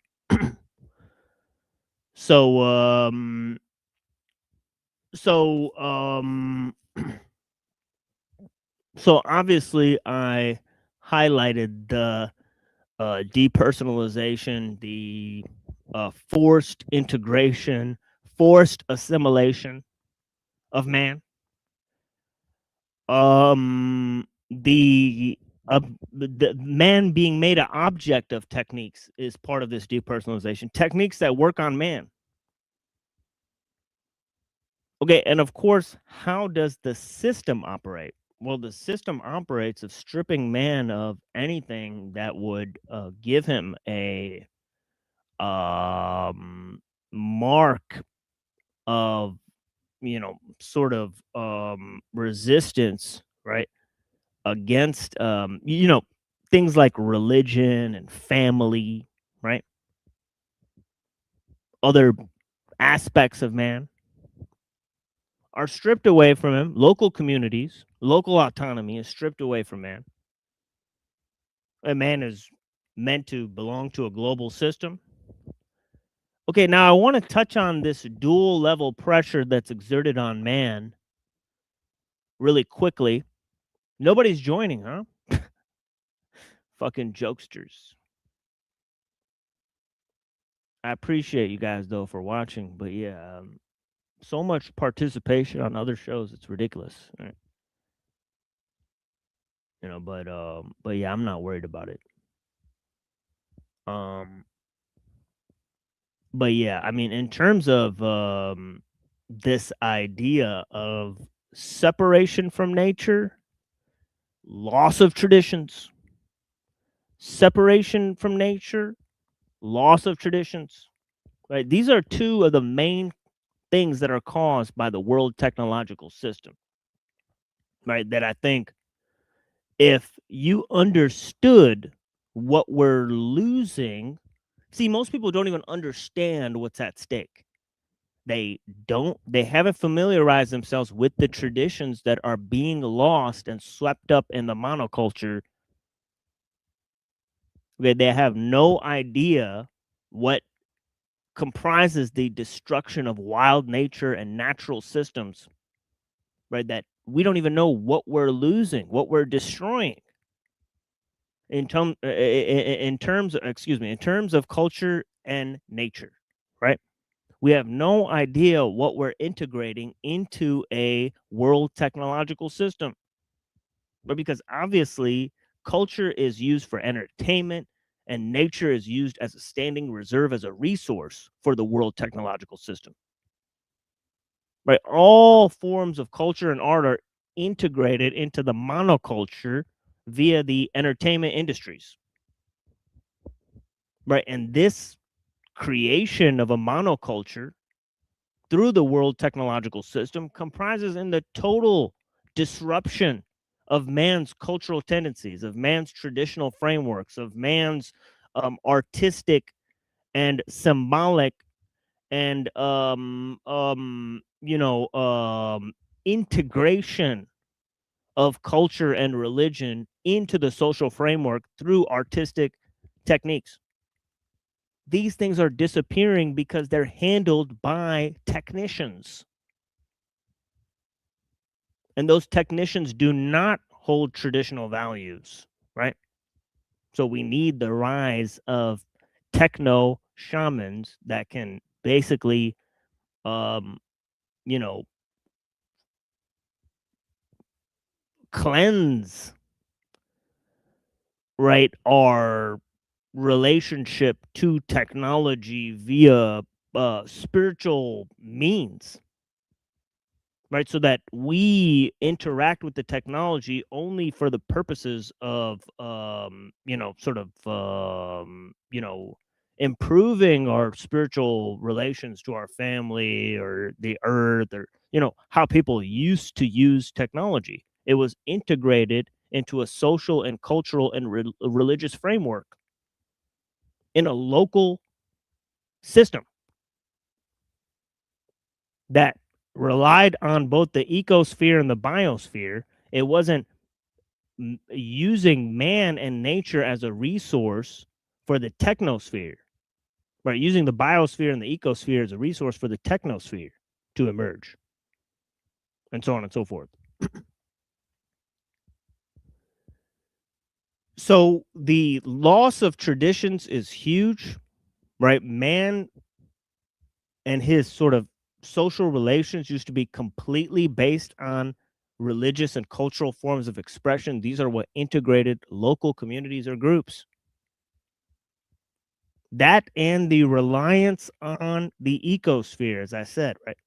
So obviously I highlighted the depersonalization, the forced integration, forced assimilation of man. The man being made an object of techniques is part of this depersonalization. Techniques that work on man. Okay, and of course, how does the system operate? Well, the system operates of stripping man of anything that would give him a mark of, sort of resistance, right, against things like religion and family, right, other aspects of man are stripped away from him. Local communities, local autonomy is stripped away from man. And man is meant to belong to a global system. Okay, now I want to touch on this dual level pressure that's exerted on man really quickly. Nobody's joining, huh? Fucking jokesters. I appreciate you guys, though, for watching. But yeah, so much participation on other shows, it's ridiculous. Right? But yeah, I'm not worried about it. But yeah, I mean, in terms of this idea of separation from nature, loss of traditions, separation from nature, loss of traditions, right? These are two of the main things that are caused by the world technological system, right? That I think if you understood what we're losing, see, most people don't even understand what's at stake. They haven't familiarized themselves with the traditions that are being lost and swept up in the monoculture. They have no idea what comprises the destruction of wild nature and natural systems, right? That we don't even know what we're losing, what we're destroying in terms of culture and nature, right? We have no idea what we're integrating into a world technological system. But because obviously culture is used for entertainment and nature is used as a standing reserve, as a resource for the world technological system. Right? All forms of culture and art are integrated into the monoculture via the entertainment industries. Right? And this creation of a monoculture through the world technological system comprises in the total disruption of man's cultural tendencies, of man's traditional frameworks, of man's artistic and symbolic and integration of culture and religion into the social framework through artistic techniques. These things are disappearing because they're handled by technicians. And those technicians do not hold traditional values, right? So we need the rise of techno shamans that can basically, cleanse, right, our relationship to technology via spiritual means, right? So that we interact with the technology only for the purposes of, improving our spiritual relations to our family or the earth, or, how people used to use technology. It was integrated into a social and cultural and religious framework in a local system that relied on both the ecosphere and the biosphere. It wasn't using man and nature as a resource for the technosphere, right? Using the biosphere and the ecosphere as a resource for the technosphere to emerge, and so on and so forth. So the loss of traditions is huge, right? Man and his sort of social relations used to be completely based on religious and cultural forms of expression. These are what integrated local communities or groups. That and the reliance on the ecosphere, as I said, right?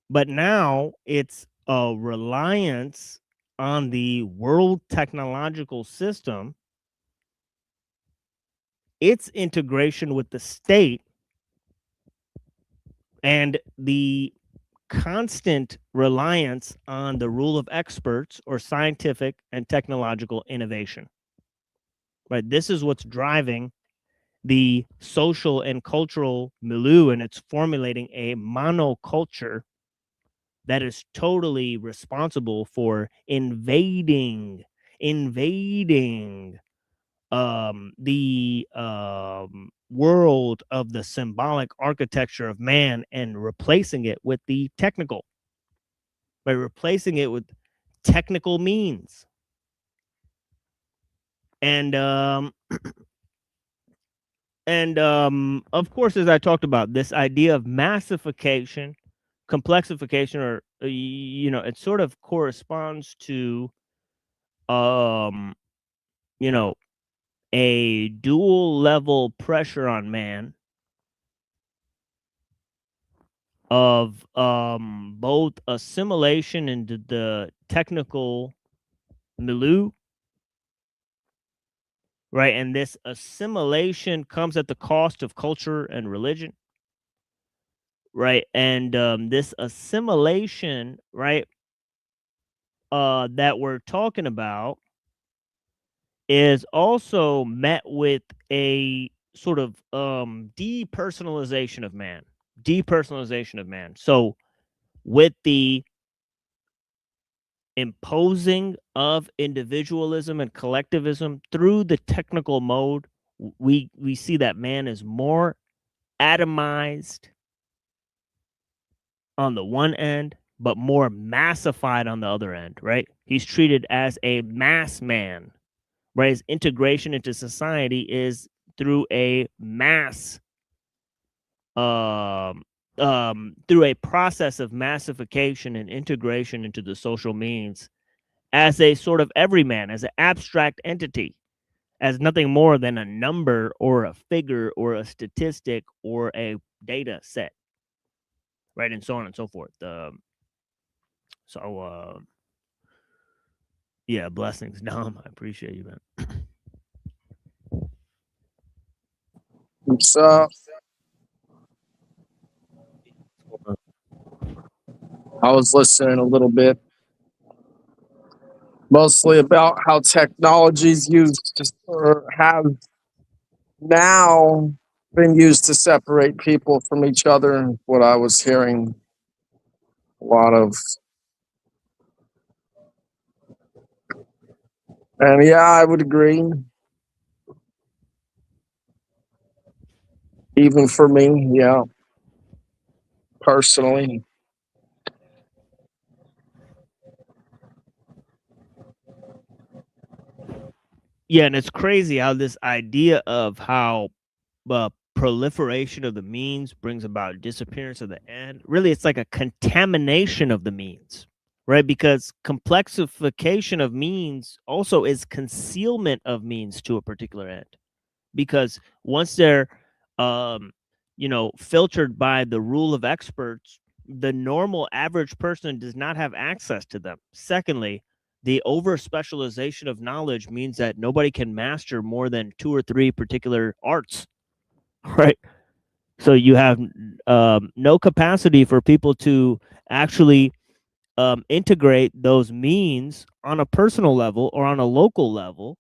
But now it's a reliance on the world technological system, its integration with the state, and the constant reliance on the rule of experts or scientific and technological innovation. Right? This is what's driving the social and cultural milieu, and it's formulating a monoculture that is totally responsible for invading the world of the symbolic architecture of man and replacing it with the technical, by replacing it with technical means. And of course, as I talked about, this idea of massification, complexification, or it sort of corresponds to a dual level pressure on man of both assimilation into the technical milieu, right? And this assimilation comes at the cost of culture and religion, right? And this assimilation, right, that we're talking about is also met with a sort of depersonalization of man. So with the imposing of individualism and collectivism through the technical mode, we see that man is more atomized on the one end, but more massified on the other end, right? He's treated as a mass man, right? His integration into society is through a mass, through a process of massification and integration into the social means as a sort of everyman, as an abstract entity, as nothing more than a number or a figure or a statistic or a data set, right? And so on and so forth. Yeah, blessings, Dom. I appreciate you, man. What's up? I was listening a little bit, mostly about how technology's used to, or have now been used to separate people from each other. What I was hearing a lot of. And yeah, I would agree. Even for me, yeah, personally. Yeah, and it's crazy how this idea of how proliferation of the means brings about disappearance of the end. Really, it's like a contamination of the means, right? Because complexification of means also is concealment of means to a particular end. Because once they're, filtered by the rule of experts, the normal average person does not have access to them. Secondly, the over specialization of knowledge means that nobody can master more than 2 or 3 particular arts, right? So you have no capacity for people to actually integrate those means on a personal level or on a local level,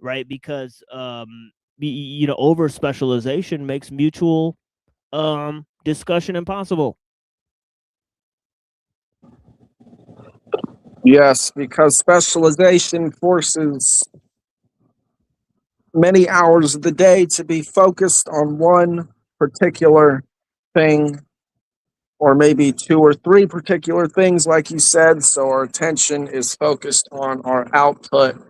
right? Because over specialization makes mutual discussion impossible. Yes, because specialization forces many hours of the day to be focused on one particular thing, or maybe 2 or 3 particular things, like you said. So our attention is focused on our output.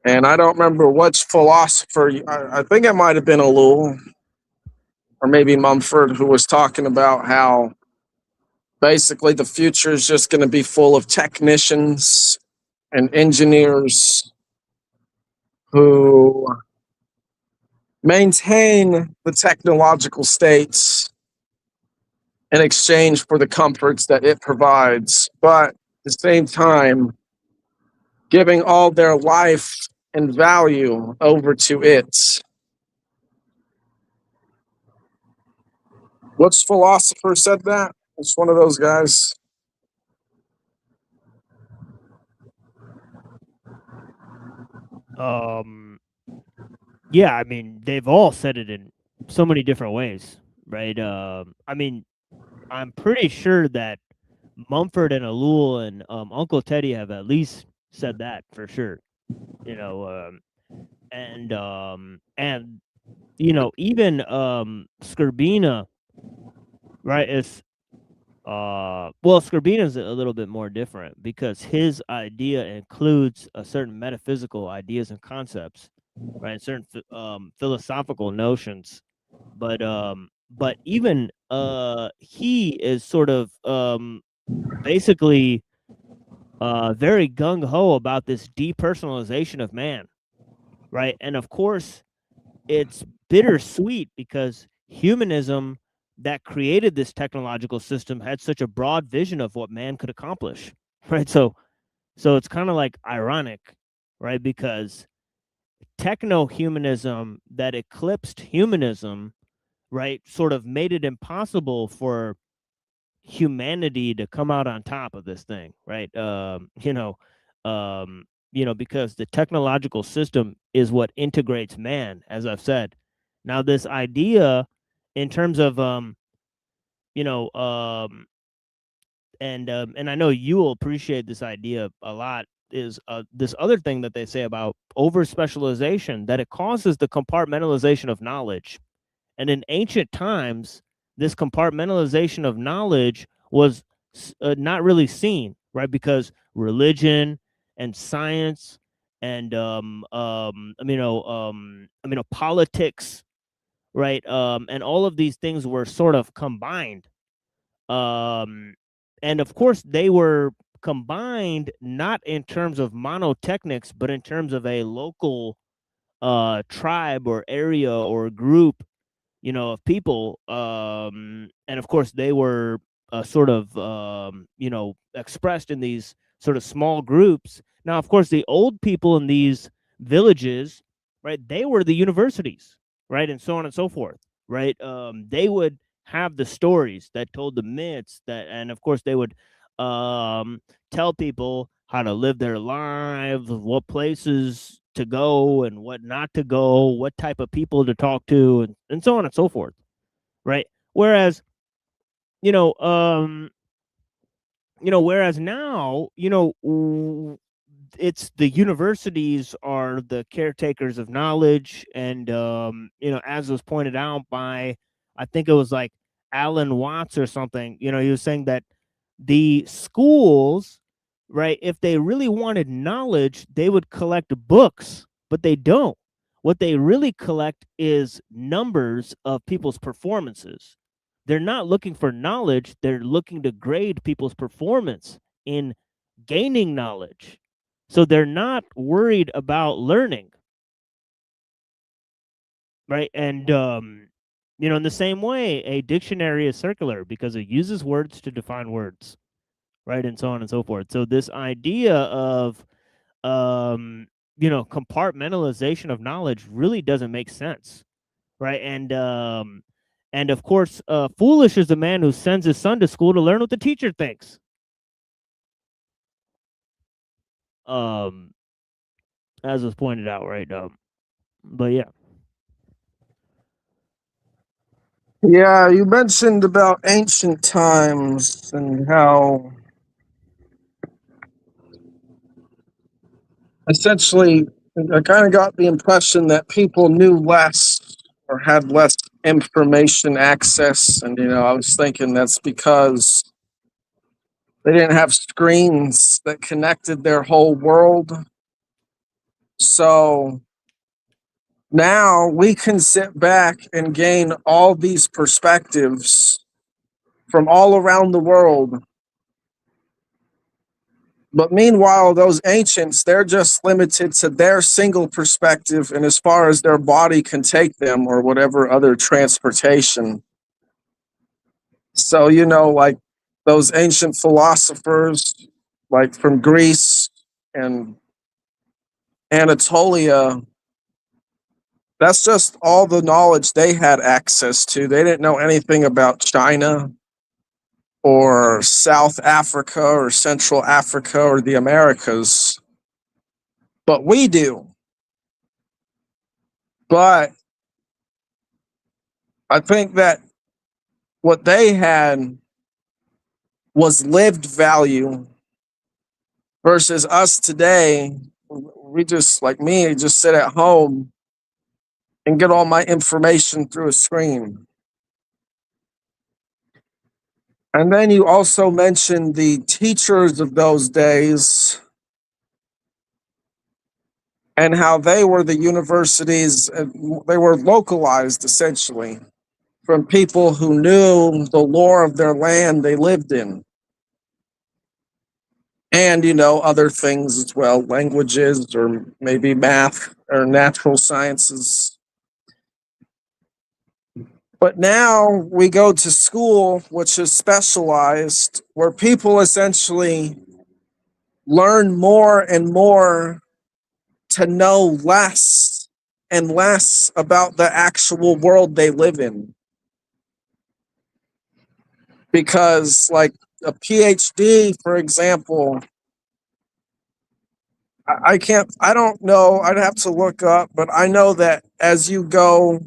And I don't remember which philosopher, I think it might have been ellul or maybe Mumford, who was talking about how basically the future is just going to be full of technicians and engineers who maintain the technological states in exchange for the comforts that it provides. But the same time giving all their life and value over to it. Which philosopher said that? It's one of those guys. Yeah, I mean, they've all said it in so many different ways, right? I mean, I'm pretty sure that Mumford and Ellul and Uncle Teddy have at least said that for sure. You know, and you know, even Skrbina, right? Is well, Skrbina is a little bit more different because his idea includes a certain metaphysical ideas and concepts, right? Certain philosophical notions, but even he is sort of basically very gung ho about this depersonalization of man, right? And of course, it's bittersweet because humanism that created this technological system had such a broad vision of what man could accomplish, right? So it's kind of like ironic, right? Because techno-humanism that eclipsed humanism, right, sort of made it impossible for humanity to come out on top of this thing, right? Because the technological system is what integrates man, as I've said. Now, this idea, in terms of, and I know you will appreciate this idea a lot, is this other thing that they say about over specialization, that it causes the compartmentalization of knowledge. And in ancient times, this compartmentalization of knowledge was not really seen, right? Because religion and science and politics, right? And all of these things were sort of combined. And of course, they were combined not in terms of monotechnics, but in terms of a local tribe or area or group, of people. And of course, they were sort of, expressed in these sort of small groups. Now, of course, the old people in these villages, right, they were the universities, right, and so on and so forth, right? They would have the stories that told the myths and of course, they would tell people how to live their lives, what places to go and what not to go, what type of people to talk to, and so on and so forth, right? Whereas, whereas now, it's the universities are the caretakers of knowledge, and as was pointed out by, I think it was like Alan Watts or something, he was saying that the schools, right, if they really wanted knowledge, they would collect books, but they don't. What they really collect is numbers of people's performances. They're not looking for knowledge, they're looking to grade people's performance in gaining knowledge. So they're not worried about learning, right? And in the same way, a dictionary is circular because it uses words to define words, right, and so on and so forth. So this idea of compartmentalization of knowledge really doesn't make sense, right? And of course, foolish is the man who sends his son to school to learn what the teacher thinks. As was pointed out, right? But yeah. Yeah, you mentioned about ancient times and how essentially I kind of got the impression that people knew less or had less information access. And, I was thinking that's because they didn't have screens that connected their whole world. So now we can sit back and gain all these perspectives from all around the world. But meanwhile, those ancients, they're just limited to their single perspective and as far as their body can take them or whatever other transportation. So, like those ancient philosophers, like from Greece and Anatolia, that's just all the knowledge they had access to. They didn't know anything about China or South Africa or Central Africa or the Americas, but we do. But I think that what they had was lived value versus us today. We just, like me, just sit at home and get all my information through a screen. And then you also mentioned the teachers of those days and how they were the universities, they were localized essentially from people who knew the lore of their land they lived in. And, you know, other things as well, languages or maybe math or natural sciences. But now we go to school, which is specialized, where people essentially learn more and more to know less and less about the actual world they live in. Because, like, a PhD, for example, I don't know, I'd have to look up, but I know that as you go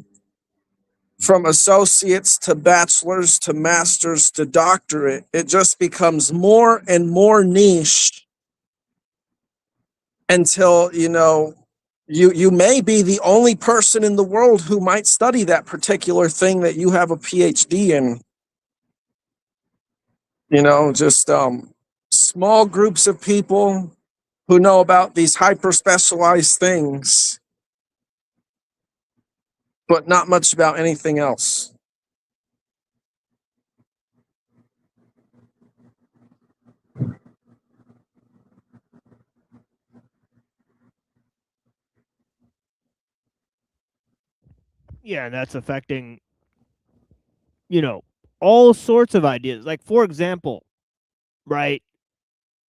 from associates to bachelors to masters to doctorate, it just becomes more and more niche until, you know, you may be the only person in the world who might study that particular thing that you have a PhD in. You know, just small groups of people who know about these hyper specialized things, but not much about anything else. Yeah, and that's affecting, you know, all sorts of ideas. Like, for example, right,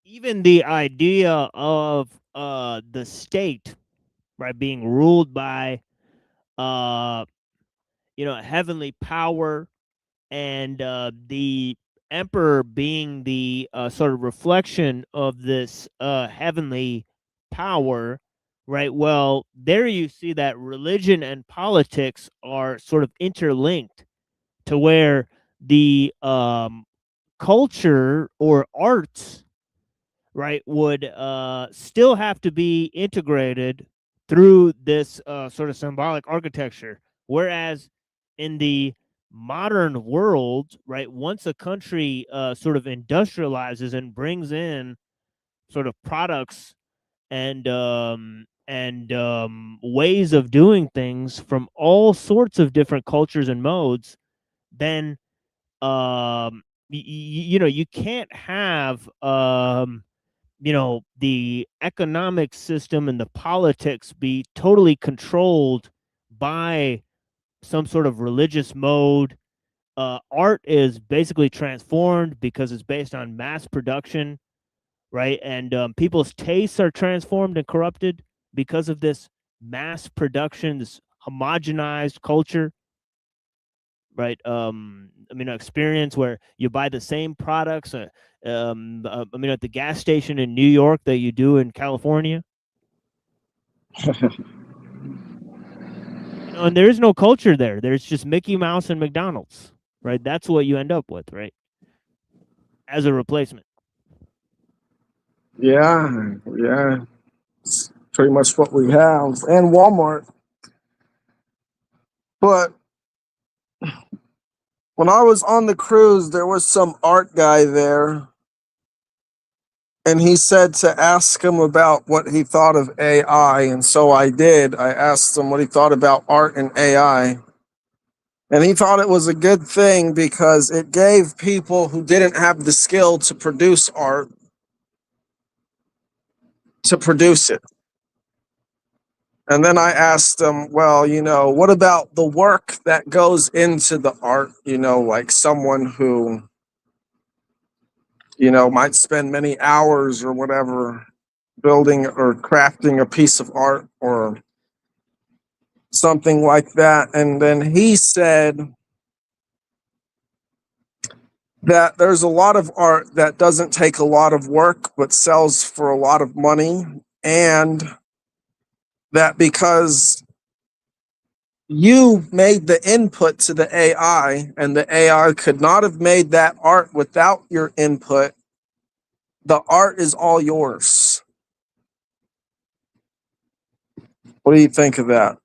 even the idea of the state, right, being ruled by you know, heavenly power, and the emperor being the sort of reflection of this heavenly power, right? Well, there you see that religion and politics are sort of interlinked, to where the culture or arts, right, would still have to be integrated through this sort of symbolic architecture. Whereas in the modern world, right, once a country sort of industrializes and brings in sort of products and ways of doing things from all sorts of different cultures and modes, then you know, you can't have you know, the economic system and the politics be totally controlled by some sort of religious mode. Art is basically transformed because it's based on mass production, right? And people's tastes are transformed and corrupted because of this mass production, this homogenized culture, right? I mean, an experience where you buy the same products, I mean, at the gas station in New York that you do in California. You know, and there is no culture there. There's just Mickey Mouse and McDonald's, right? That's what you end up with, right? As a replacement. Yeah, yeah. It's pretty much what we have. And Walmart. But when I was on the cruise, there was some art guy there. And he said to ask him about what he thought of AI. And so I did. I asked him what he thought about art and AI. And he thought it was a good thing because it gave people who didn't have the skill to produce art to produce it. And then I asked him, well, you know, what about the work that goes into the art? You know, like someone who might spend many hours or whatever building or crafting a piece of art or something like that. And then he said that there's a lot of art that doesn't take a lot of work but sells for a lot of money, and that because you made the input to the AI and the AI could not have made that art without your input, the art is all yours. What do you think of that?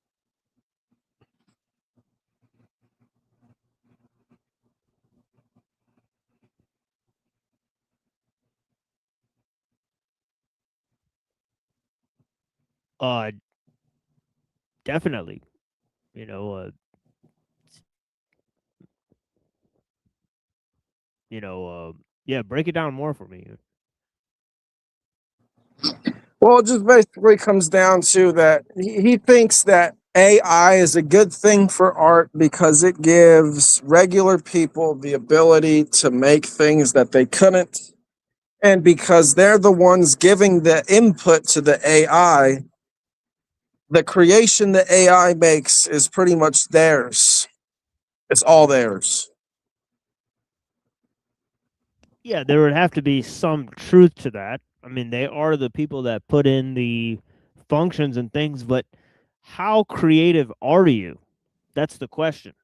Uh, definitely. You know, uh, yeah, break it down more for me. Well, it just basically comes down to that he thinks that AI is a good thing for art because it gives regular people the ability to make things that they couldn't. And because they're the ones giving the input to the AI, the creation the AI makes is pretty much theirs. It's all theirs. Yeah, there would have to be some truth to that. I mean, they are the people that put in the functions and things, but how creative are you? That's the question,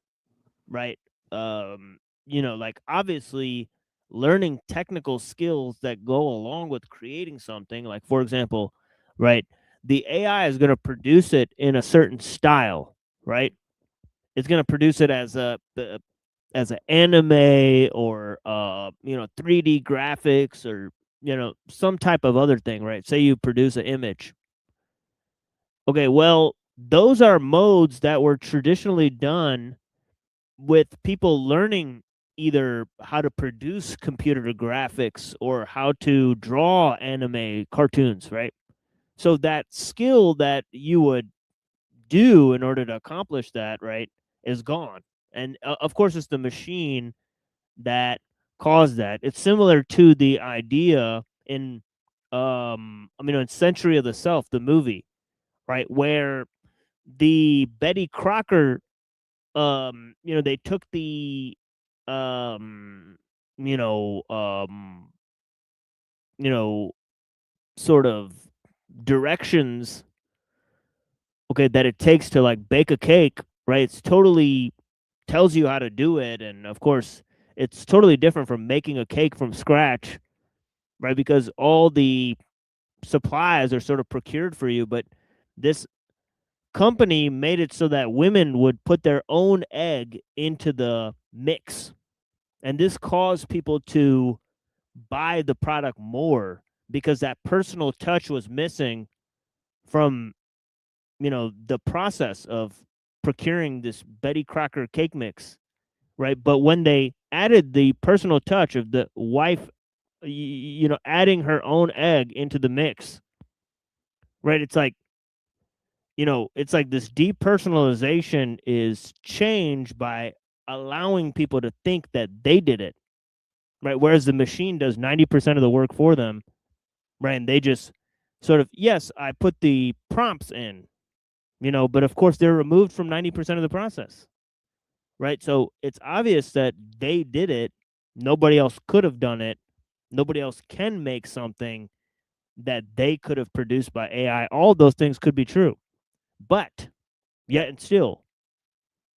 right? Like obviously learning technical skills that go along with creating something, like for example, right? The AI is going to produce it in a certain style, right? It's going to produce it as an anime or 3D graphics or some type of other thing, right? Say you produce an image. Okay, well, those are modes that were traditionally done with people learning either how to produce computer graphics or how to draw anime cartoons, right? So that skill that you would do in order to accomplish that, right, is gone. And of course, it's the machine that caused that. It's similar to the idea in in Century of the Self, the movie, right, where the Betty Crocker they took the um you know um you know sort of directions, okay, that it takes to like bake a cake, right? It's totally tells you how to do it, and of course it's totally different from making a cake from scratch, right? Because all the supplies are sort of procured for you, but this company made it so that women would put their own egg into the mix, and this caused people to buy the product more because that personal touch was missing from the process of procuring this Betty Crocker cake mix, right? But when they added the personal touch of the wife adding her own egg into the mix, right, it's like this depersonalization is changed by allowing people to think that they did it, right? Whereas the machine does 90% of the work for them, right? And they just sort of, yes, I put the prompts in, but of course they're removed from 90% of the process, right? So it's obvious that they did it. Nobody else could have done it. Nobody else can make something that they could have produced by AI. All those things could be true. But yet and still,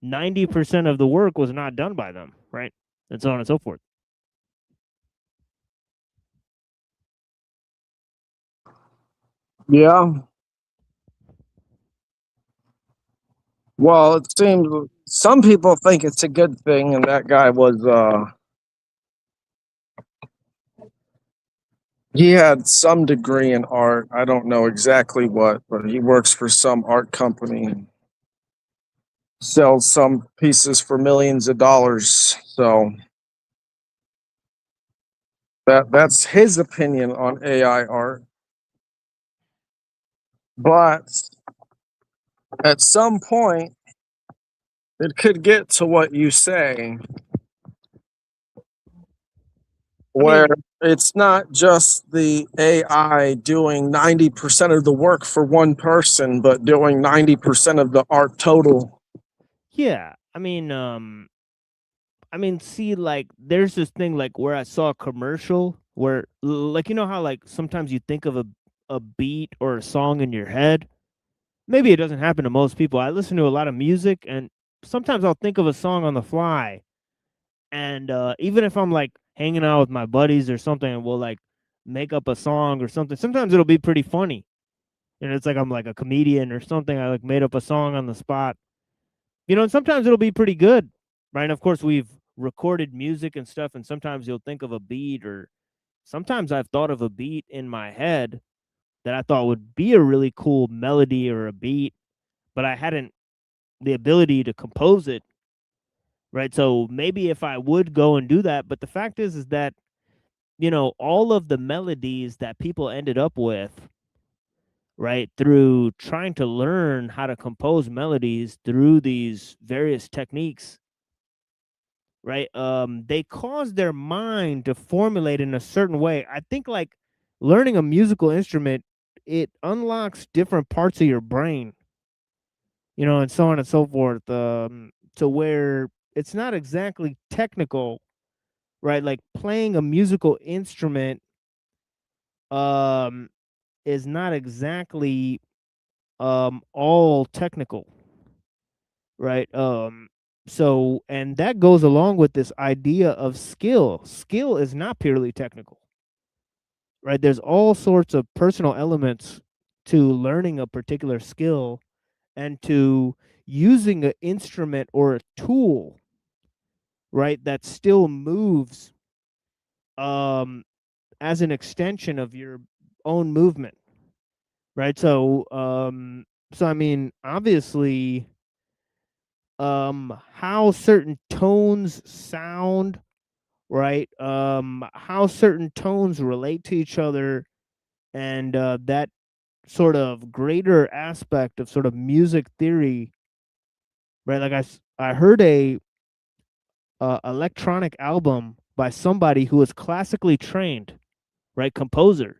90% of the work was not done by them, right? And so on and so forth. Yeah. Well, it seems some people think it's a good thing, and that guy was he had some degree in art. I don't know exactly what, but he works for some art company, sells some pieces for millions of dollars. So that's his opinion on AI art. But at some point, it could get to what you say, where it's not just the AI doing 90% of the work for one person, but doing 90% of the art total. Yeah, see, like, there's this thing, like, where I saw a commercial where, like, you know how, like, sometimes you think of a beat or a song in your head? Maybe it doesn't happen to most people. I listen to a lot of music, and sometimes I'll think of a song on the fly. And even if I'm, like, hanging out with my buddies or something, and we'll, like, make up a song or something, sometimes it'll be pretty funny. And it's like I'm, like, a comedian or something. I, like, made up a song on the spot. And sometimes it'll be pretty good, right? And of course, we've recorded music and stuff, and sometimes you'll think of a beat, or sometimes I've thought of a beat in my head that I thought would be a really cool melody or a beat, but I hadn't the ability to compose it, right? So maybe if I would go and do that, but the fact is that, all of the melodies that people ended up with, right, through trying to learn how to compose melodies through these various techniques, right, they cause their mind to formulate in a certain way. I think, like, learning a musical instrument, it unlocks different parts of your brain, and so on and so forth, to where it's not exactly technical, right? Like, playing a musical instrument um is not exactly all technical, right? So, and that goes along with this idea of skill. Skill is not purely technical, right? There's all sorts of personal elements to learning a particular skill and to using an instrument or a tool, right, that still moves um as an extension of your own movement, right? So obviously, how certain tones sound, right? How certain tones relate to each other, and that sort of greater aspect of sort of music theory, right? Like, I heard a electronic album by somebody who was classically trained, right, composer,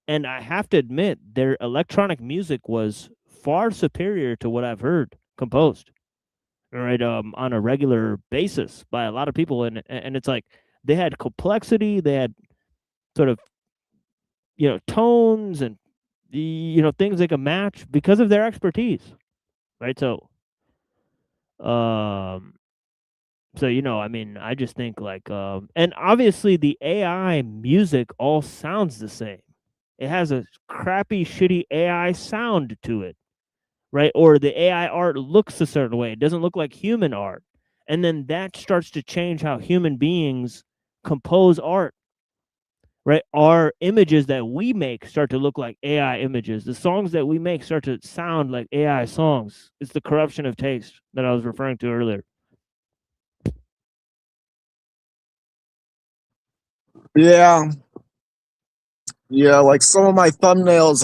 and I have to admit their electronic music was far superior to what I've heard composed, right, on a regular basis by a lot of people, and it's like they had complexity, they had sort of tones and things they could match because of their expertise, right? Um, I just think, like, and obviously the AI music all sounds the same. It has a crappy, shitty AI sound to it, right? Or the AI art looks a certain way. It doesn't look like human art. And then that starts to change how human beings compose art, right? Our images that we make start to look like AI images. The songs that we make start to sound like AI songs. It's the corruption of taste that I was referring to earlier. Yeah. Yeah, like some of my thumbnails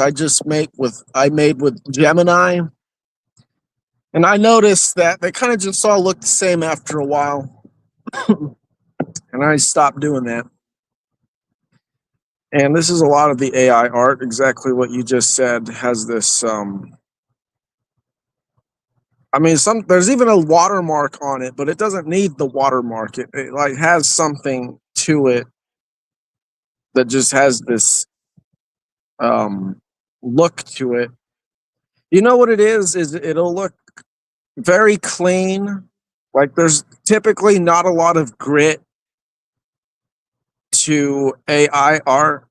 I made with Gemini. And I noticed that they kind of just all look the same after a while. And I stopped doing that. And this is a lot of the AI art, exactly what you just said, has this there's even a watermark on it, but it doesn't need the watermark. It like has something to it that just has this look to it. You know what it is it'll look very clean. Like, there's typically not a lot of grit to AI art.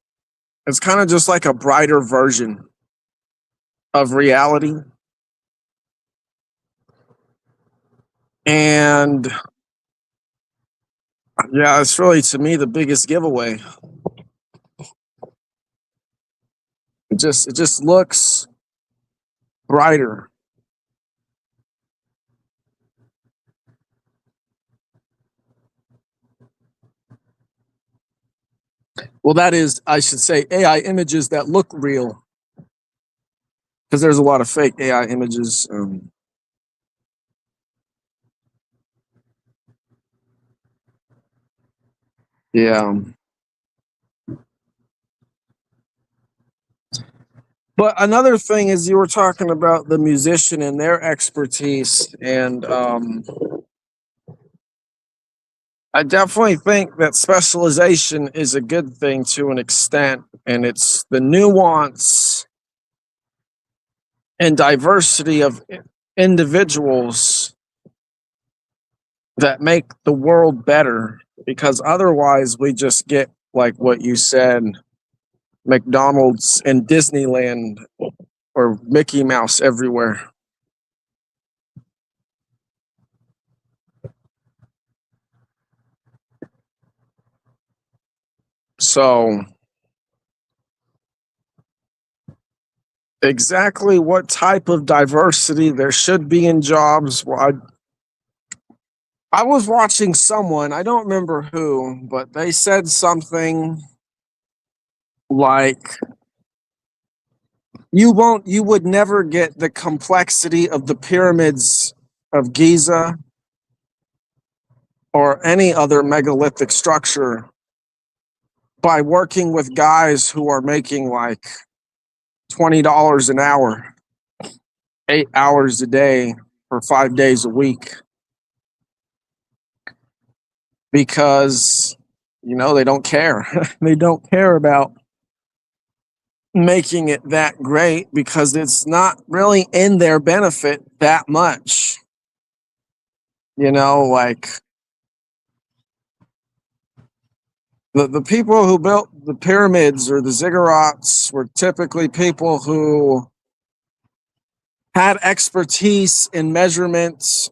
It's kind of just like a brighter version of reality. And yeah, it's really, to me, the biggest giveaway. It just looks brighter. Well, that is, I should say, AI images that look real, because there's a lot of fake AI images. Yeah. But another thing is you were talking about the musician and their expertise, and I definitely think that specialization is a good thing to an extent, and it's the nuance and diversity of individuals that make the world better, because otherwise we just get like what you said, McDonald's and Disneyland or Mickey Mouse everywhere. So exactly what type of diversity there should be in jobs. Well, I was watching someone, I don't remember who, but they said something like you would never get the complexity of the pyramids of Giza or any other megalithic structure by working with guys who are making like $20 an hour, 8 hours a day for 5 days a week. Because, you know, they don't care. They don't care about making it that great because it's not really in their benefit that much. You know, like the people who built the pyramids or the ziggurats were typically people who had expertise in measurements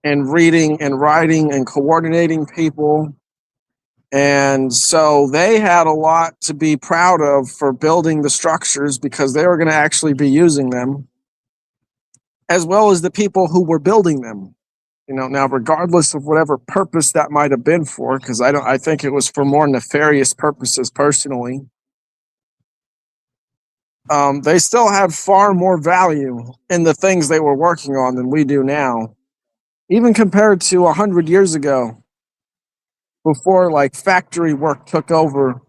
and reading and writing and coordinating people. And so they had a lot to be proud of for building the structures because they were going to actually be using them, as well as the people who were building them. You know, now regardless of whatever purpose that might have been for, because I think it was for more nefarious purposes personally. They still had far more value in the things they were working on than we do now, even compared to 100 years ago, before like factory work took over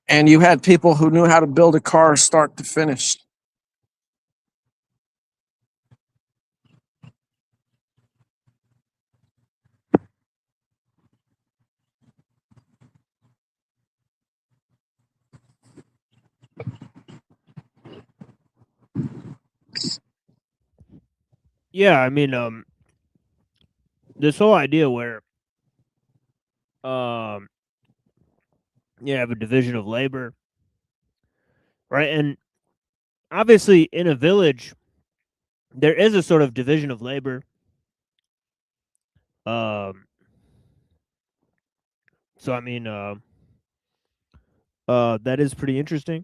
and you had people who knew how to build a car start to finish. Yeah, I mean, this whole idea where you have a division of labor, right? And obviously in a village there is a sort of division of labor. So I mean, that is pretty interesting.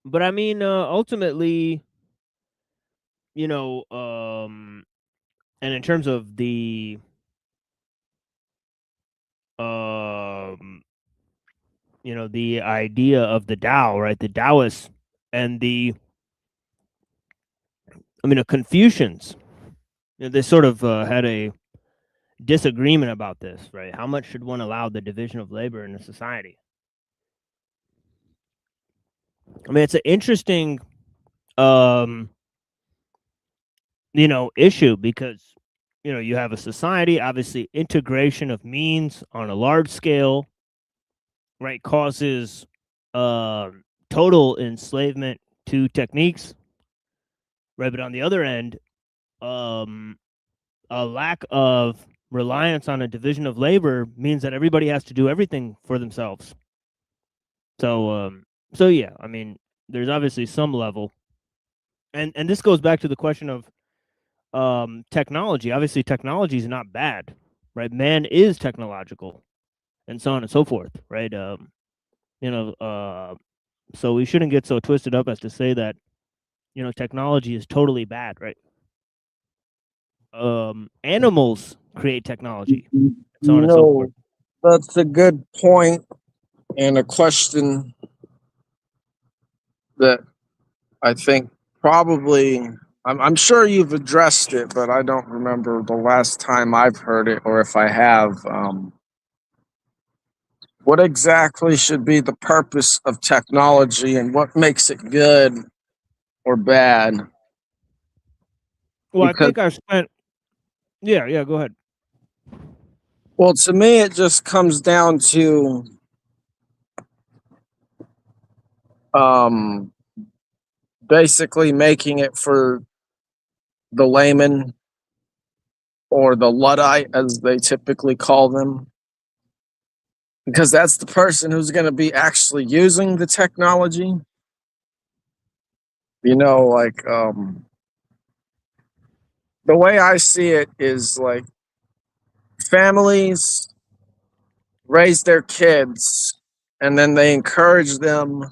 But I mean, ultimately, you know, and in terms of the you know, the idea of the Tao, right? The Taoists and the, I mean, the Confucians, you know, they sort of had a disagreement about this, right? How much should one allow the division of labor in a society? I mean, it's an interesting, you know, issue because, you know, you have a society, obviously integration of means on a large scale, right, causes total enslavement to techniques, right? But on the other end, a lack of reliance on a division of labor means that everybody has to do everything for themselves. So, so yeah, I mean, there's obviously some level, and this goes back to the question of technology. Obviously, technology is not bad, right? Man is technological, and so on and so forth, right? You know, so we shouldn't get so twisted up as to say that, you know, technology is totally bad, right? Animals create technology, so on and so forth. That's a good point and a question that I think probably, I'm sure you've addressed it, but I don't remember the last time I've heard it, or if I have. what exactly should be the purpose of technology and what makes it good or bad? Well, Because, I think I spent. Yeah, go ahead. well, to me, it just comes down to um, basically making it for the layman or the Luddite, as they typically call them, because that's the person who's going to be actually using the technology. You know, like the way I see it is like families raise their kids and then they encourage them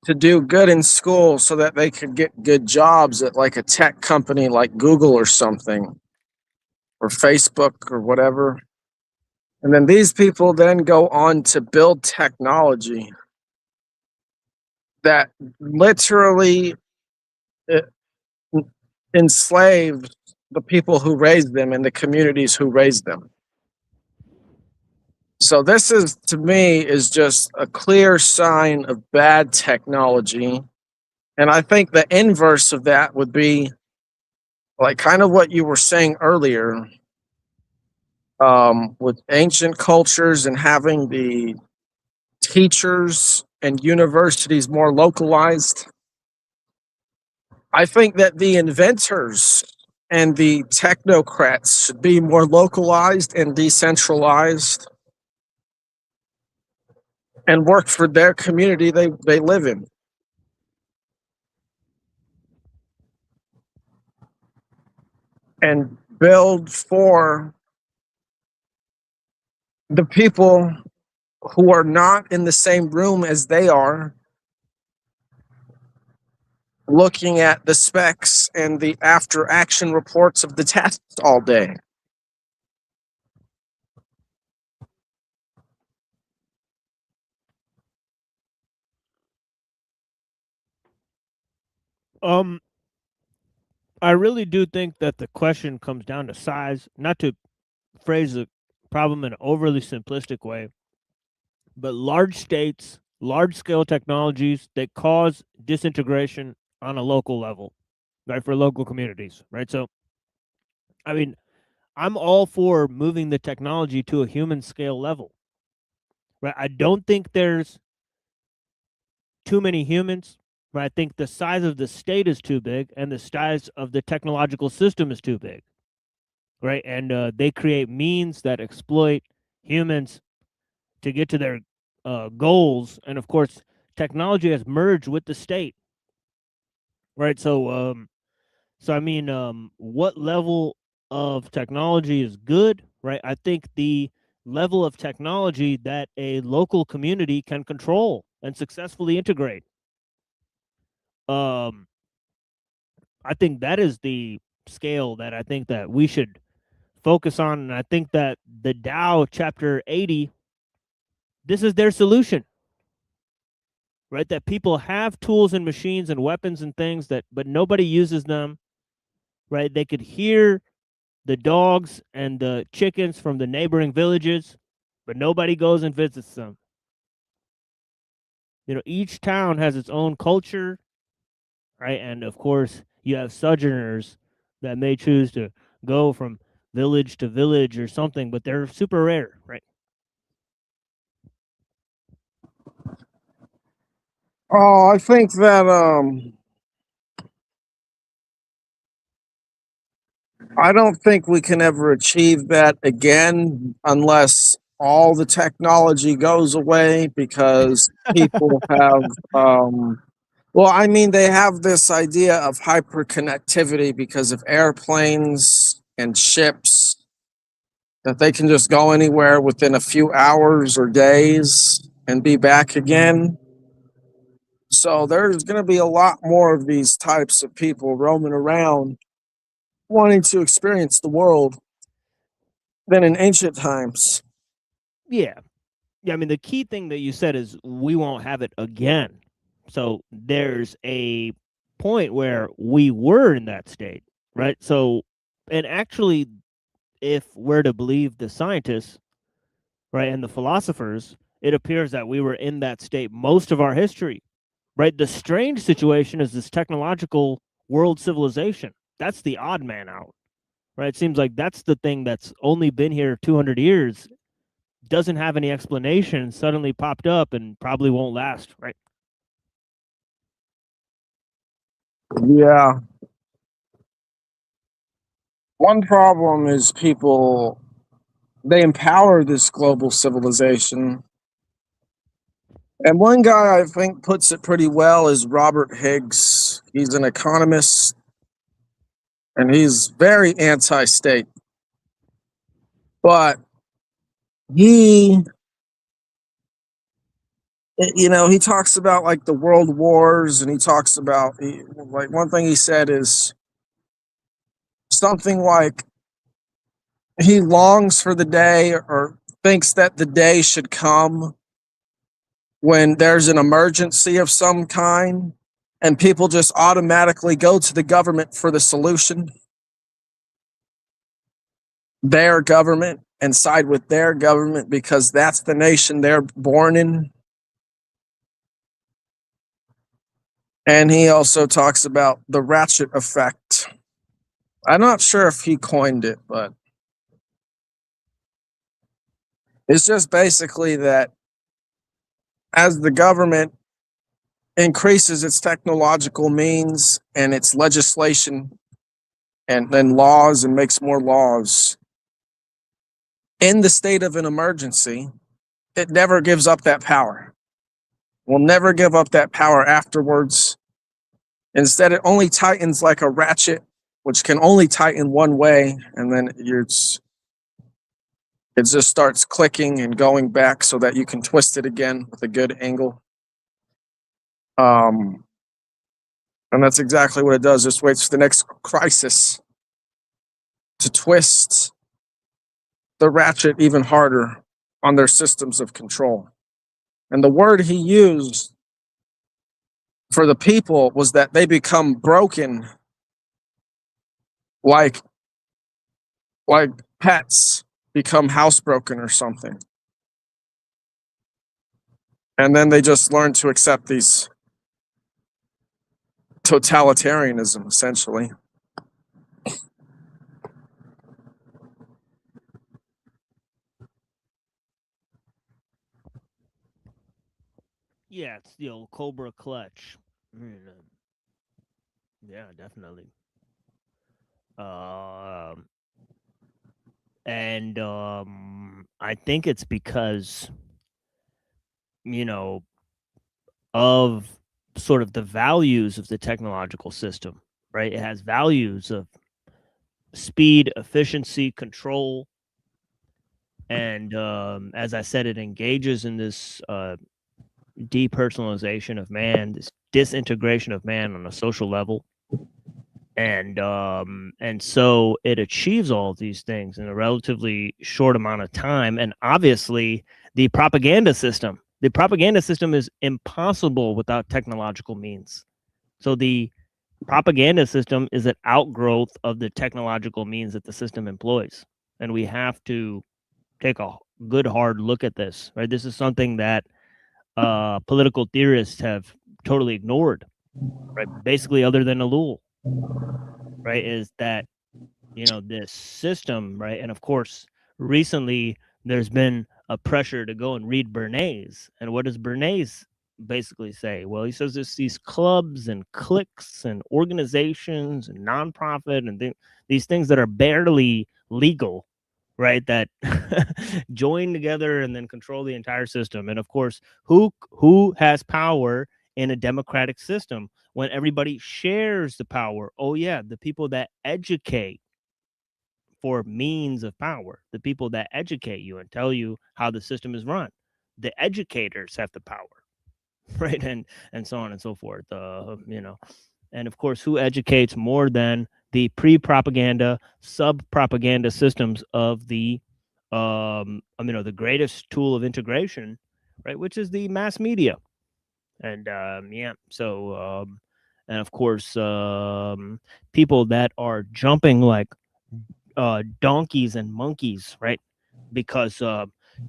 to do good in school so that they could get good jobs at like a tech company like Google or something, or Facebook or whatever. And then these people then go on to build technology that literally uh, enslaved the people who raised them and the communities who raised them. So this is, to me, is just a clear sign of bad technology. And I think the inverse of that would be like kind of what you were saying earlier, with ancient cultures and having the teachers and universities more localized. I think that the inventors and the technocrats should be more localized and decentralized and work for their community they live in. And build for the people who are not in the same room as they are, looking at the specs and the after action reports of the tests all day. I really do think that the question comes down to size, not to phrase the problem in an overly simplistic way, but large states, large scale technologies that cause disintegration on a local level, right, for local communities, right? So, I mean, I'm all for moving the technology to a human scale level, right? I don't think there's too many humans, right? I think the size of the state is too big and the size of the technological system is too big, right? And they create means that exploit humans to get to their goals. And of course, technology has merged with the state, right? So I mean, what level of technology is good, right? I think the level of technology that a local community can control and successfully integrate. I think that is the scale that I think that we should focus on, and I think that the Tao chapter 80, this is their solution, right? That people have tools and machines and weapons and things that, but nobody uses them, right? They could hear the dogs and the chickens from the neighboring villages, but nobody goes and visits them. You know, each town has its own culture, right? And of course, you have sojourners that may choose to go from village to village or something, but they're super rare, right? Oh, I think that I don't think we can ever achieve that again unless all the technology goes away, because people have well, I mean, they have this idea of hyperconnectivity because of airplanes and ships, that they can just go anywhere within a few hours or days and be back again. So there's going to be a lot more of these types of people roaming around wanting to experience the world than in ancient times. Yeah. Yeah, I mean, the key thing that you said is we won't have it again. So there's a point where we were in that state, right? So, and actually, if we're to believe the scientists, right, and the philosophers, it appears that we were in that state most of our history, right? The strange situation is this technological world civilization. That's the odd man out, right? It seems like that's the thing that's only been here 200 years, doesn't have any explanation, suddenly popped up and probably won't last, right? Yeah. One problem is people, they empower this global civilization. And one guy I think puts it pretty well is Robert Higgs. He's an economist and he's very anti-state. But he, you know, he talks about like the world wars, and he talks about, like, one thing he said is something like he longs for the day, or thinks that the day should come when there's an emergency of some kind and people just automatically go to the government for the solution, their government, and side with their government because that's the nation they're born in. And he also talks about the ratchet effect. I'm not sure if he coined it, but it's just basically that as the government increases its technological means and its legislation and then laws and makes more laws, in the state of an emergency, it never gives up that power. Will never give up that power afterwards. Instead, it only tightens like a ratchet, which can only tighten one way, and then it just starts clicking and going back so that you can twist it again with a good angle. And that's exactly what it does. Just waits for the next crisis to twist the ratchet even harder on their systems of control. And the word he used for the people was that they become broken like pets become housebroken or something. And then they just learn to accept these totalitarianism, essentially. Yeah, it's the old Cobra clutch. Yeah, definitely. And I think it's because, you know, of sort of the values of the technological system, right? It has values of speed, efficiency, control. And as I said, it engages in this depersonalization of man, this disintegration of man on a social level. And so it achieves all of these things in a relatively short amount of time. And obviously, the propaganda system is impossible without technological means. So the propaganda system is an outgrowth of the technological means that the system employs. And we have to take a good hard look at this, right? This is something that political theorists have totally ignored, right? Basically, other than ellul, right? Is that, you know, this system, right? And of course, recently there's been a pressure to go and read Bernays. And what does Bernays basically say? Well, he says there's these clubs and cliques and organizations and nonprofit and these things that are barely legal, right? That join together and then control the entire system. And of course, who has power in a democratic system when everybody shares the power? Oh yeah, the people that educate for means of power, the people that educate you and tell you how the system is run. The educators have the power, right? And so on and so forth. You know, and of course, who educates more than the pre-propaganda, sub-propaganda systems of the, you know, the greatest tool of integration, right? Which is the mass media. And yeah, so and of course, people that are jumping like donkeys and monkeys, right? Because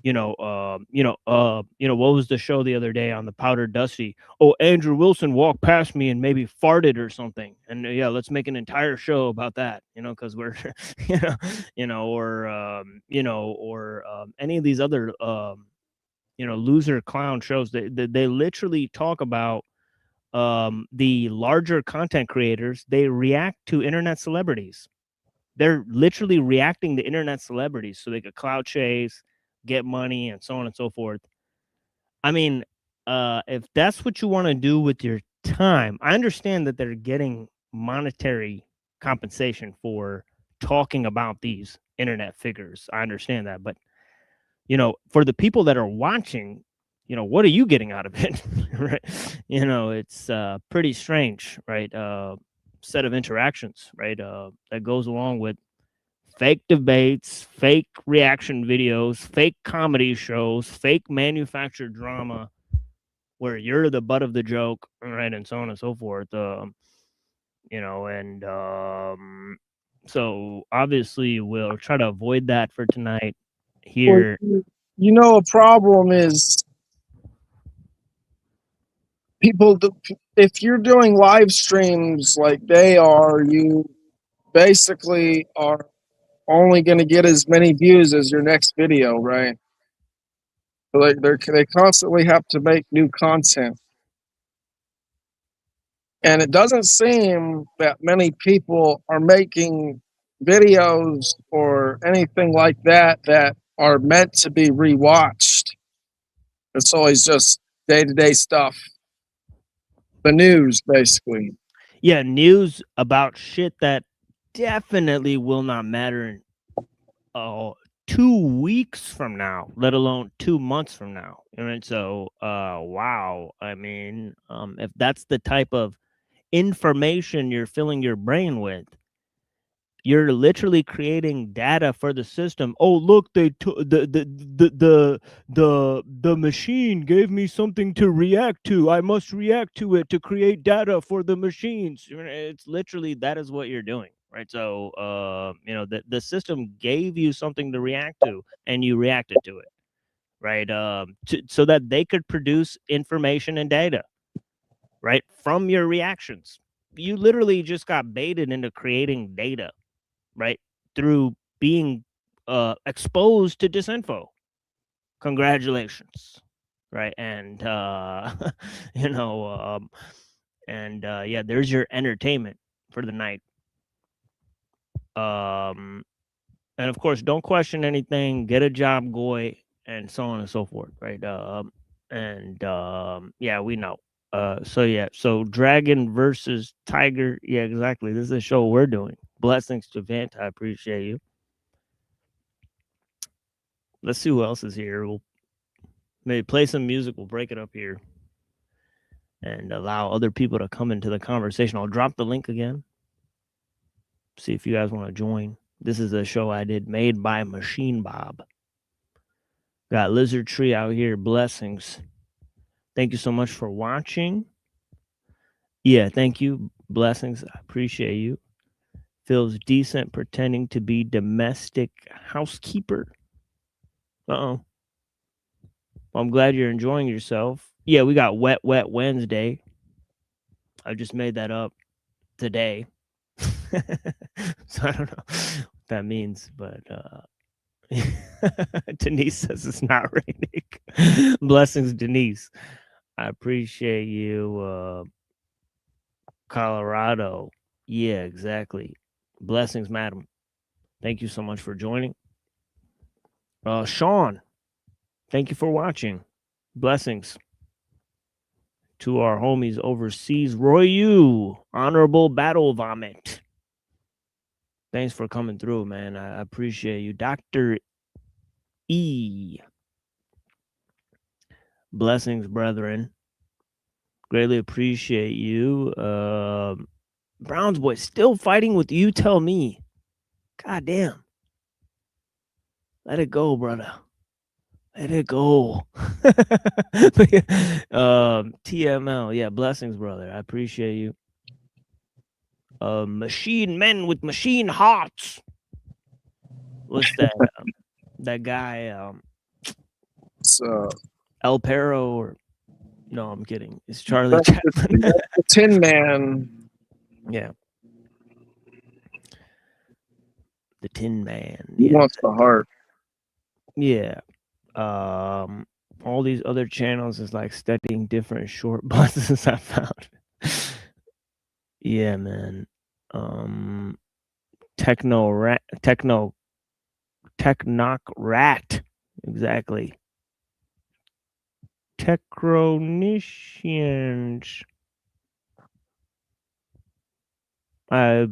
what was the show the other day on the Powder Dusty? Oh, Andrew Wilson walked past me and maybe farted or something. And yeah, let's make an entire show about that, because we're, or any of these other, loser clown shows. They literally talk about the larger content creators. They react to internet celebrities. They're literally reacting to internet celebrities so they could clout chase, get money, and so on and so forth. I mean, if that's what you want to do with your time, I understand that they're getting monetary compensation for talking about these internet figures. I understand that, but for the people that are watching, what are you getting out of it? Right? It's pretty strange, right? Set of interactions, right? That goes along with fake debates, fake reaction videos, fake comedy shows, fake manufactured drama where you're the butt of the joke, right? And so on and so forth. So obviously we'll try to avoid that for tonight here. A problem is people, if you're doing live streams like they are, you basically are only going to get as many views as your next video, right? Like they constantly have to make new content. And it doesn't seem that many people are making videos or anything like that that are meant to be rewatched. It's always just day-to-day stuff. The news, basically. Yeah, news about shit that definitely will not matter in 2 weeks from now, let alone 2 months from now. And so, wow. I mean, if that's the type of information you're filling your brain with, you're literally creating data for the system. Oh, look, the machine gave me something to react to. I must react to it to create data for the machines. It's literally, that is what you're doing, right? So, the system gave you something to react to, and you reacted to it, right? So that they could produce information and data, right, from your reactions. You literally just got baited into creating data, right, through being exposed to disinfo. Congratulations, right? And there's your entertainment for the night. And of course, don't question anything. Get a job, goy, and so on and so forth, right? We know. So Dragon versus Tiger. Yeah, exactly. This is a show we're doing. Blessings to Vant. I appreciate you. Let's see who else is here. We'll maybe play some music. We'll break it up here and allow other people to come into the conversation. I'll drop the link again. See if you guys want to join. This is a show I did, made by Machine Bob. Got Lizard Tree out here. Blessings. Thank you so much for watching. Yeah, thank you. Blessings. I appreciate you. Feels decent pretending to be domestic housekeeper. Uh-oh. Well, I'm glad you're enjoying yourself. Yeah, we got Wet Wednesday. I just made that up today. So I don't know what that means, but Denise says it's not raining. Blessings, Denise. I appreciate you. Colorado. Yeah, exactly. Blessings, madam. Thank you so much for joining. Sean, thank you for watching. Blessings to our homies overseas. Roy Yu, Honorable Battle Vomit. Thanks for coming through, man. I appreciate you. Dr. E. Blessings, brethren. Greatly appreciate you. Browns boy still fighting with you. Tell me. God damn. Let it go, brother. Let it go. TML. Yeah, blessings, brother. I appreciate you. Machine men with machine hearts. What's that? That guy, It's El Perro, or no, I'm kidding. It's Charlie that's Chaplin. the Tin Man. Yeah. The Tin Man. He Yeah. wants the heart. Yeah. All these other channels is like studying different short buses I found. Yeah, man. Technoc Rat. Exactly. Techronicians. I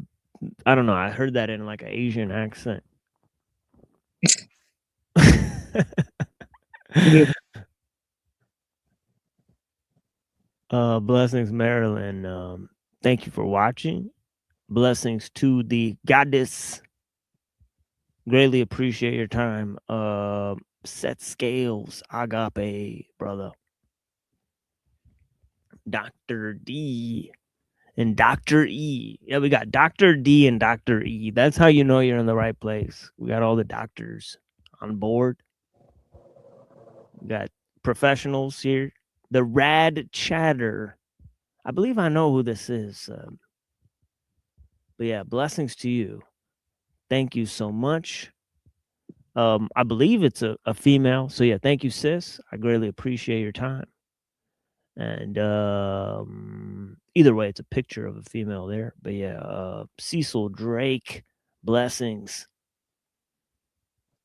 don't know. I heard that in like an Asian accent. Blessings, Marilyn. Thank you for watching. Blessings to the goddess. Greatly appreciate your time. Set scales, agape, brother. Dr. D and Dr. E. Yeah, we got Dr. D and Dr. E. That's how you know you're in the right place. We got all the doctors on board. We got professionals here. The Rad Chatter. I believe I know who this is. But yeah, blessings to you. Thank you so much. I believe it's a female. So yeah, thank you, sis. I greatly appreciate your time. And either way, it's a picture of a female there. But yeah, Cecil Drake, blessings.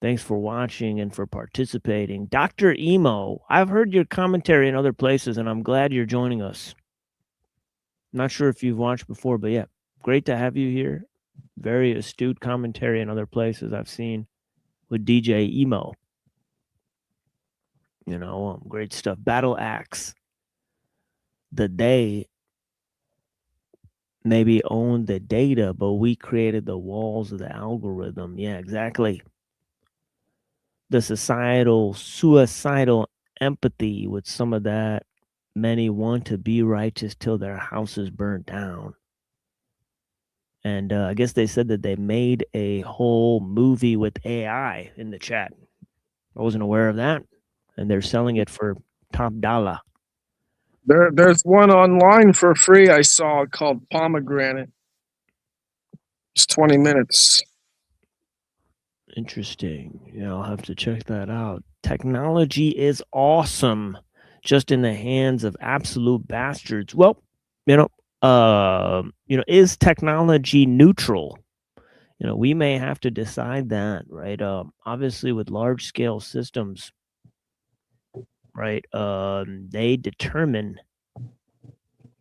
Thanks for watching and for participating. Dr. Emo, I've heard your commentary in other places, and I'm glad you're joining us. Not sure if you've watched before, but yeah, great to have you here. Very astute commentary in other places I've seen with DJ Emo. You know, great stuff. Battle Axe. They maybe owned the data, but we created the walls of the algorithm. Yeah, exactly. The societal, suicidal empathy with some of that. Many want to be righteous till their house is burnt down. And I guess they said that they made a whole movie with AI in the chat. I wasn't aware of that. And they're selling it for top dollar. There's one online for free I saw called Pomegranate. It's 20 minutes. Interesting. Yeah, I'll have to check that out. Technology is awesome, just in the hands of absolute bastards. Well, is technology neutral? We may have to decide that, right? Obviously, with large scale systems, right? They determine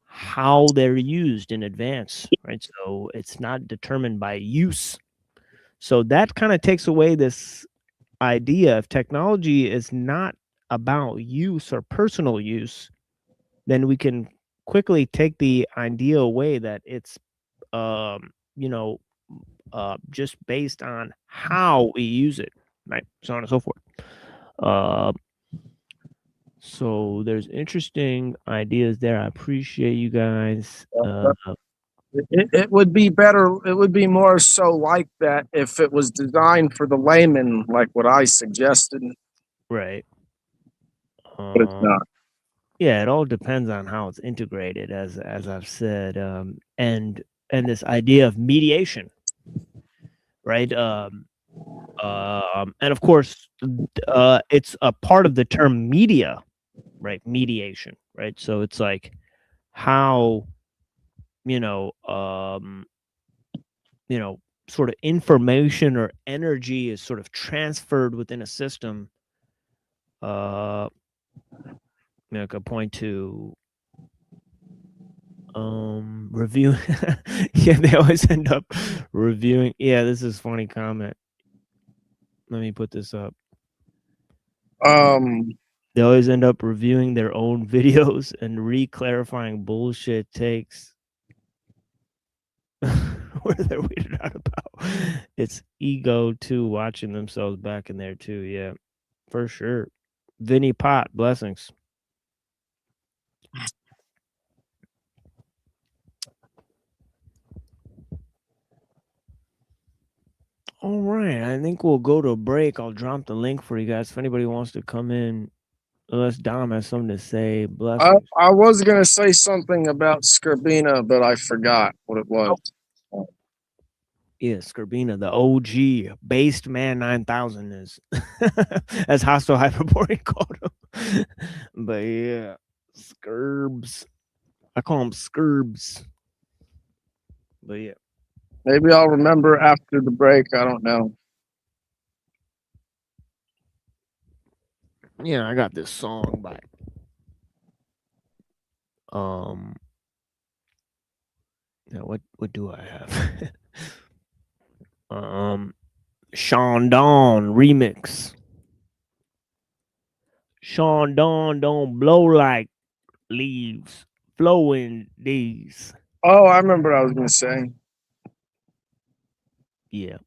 how they're used in advance, right? So it's not determined by use. So that kind of takes away this idea. If technology is not about use or personal use, then we can quickly take the idea away that it's, just based on how we use it, right? So on and so forth. So there's interesting ideas there. I appreciate you guys. It would be better. It would be more so like that if it was designed for the layman, like what I suggested. Right. But it's not. Yeah, it all depends on how it's integrated, as I've said, and this idea of mediation, right? And of course, it's a part of the term media, right? Mediation, right? So it's like how sort of information or energy is sort of transferred within a system. I could point to review. Yeah, they always end up reviewing. Yeah, this is a funny comment. Let me put this up. They always end up reviewing their own videos and re-clarifying bullshit takes where they're weirded out about. It's ego too, watching themselves back in there too. Yeah, for sure. Vinny Pot, blessings. All right, I think we'll go to a break. I'll drop the link for you guys if anybody wants to come in unless Dom has something to say. Blessings. I was gonna say something about skrbina, but I forgot what it was. Yeah, Skrbina, the OG based man 9000 is as hostile hyperborean called him. But yeah, Skurbs. I call them Skurbs. But yeah. Maybe I'll remember after the break. I don't know. Yeah, I got this song by yeah, what do I have? Sean Dawn remix. Sean Dawn don't blow like leaves flowing these. Oh, I remember what I was gonna say. Yeah.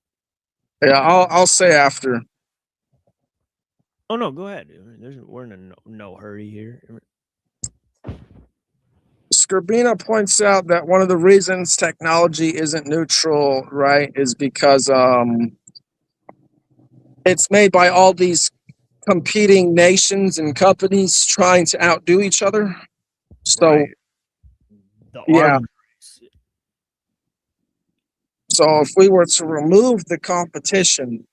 Yeah, I'll say after. Oh no, go ahead. We're in no hurry here. Skrbina points out that one of the reasons technology isn't neutral, right, is because it's made by all these competing nations and companies trying to outdo each other. So, right. yeah. So if we were to remove the competition,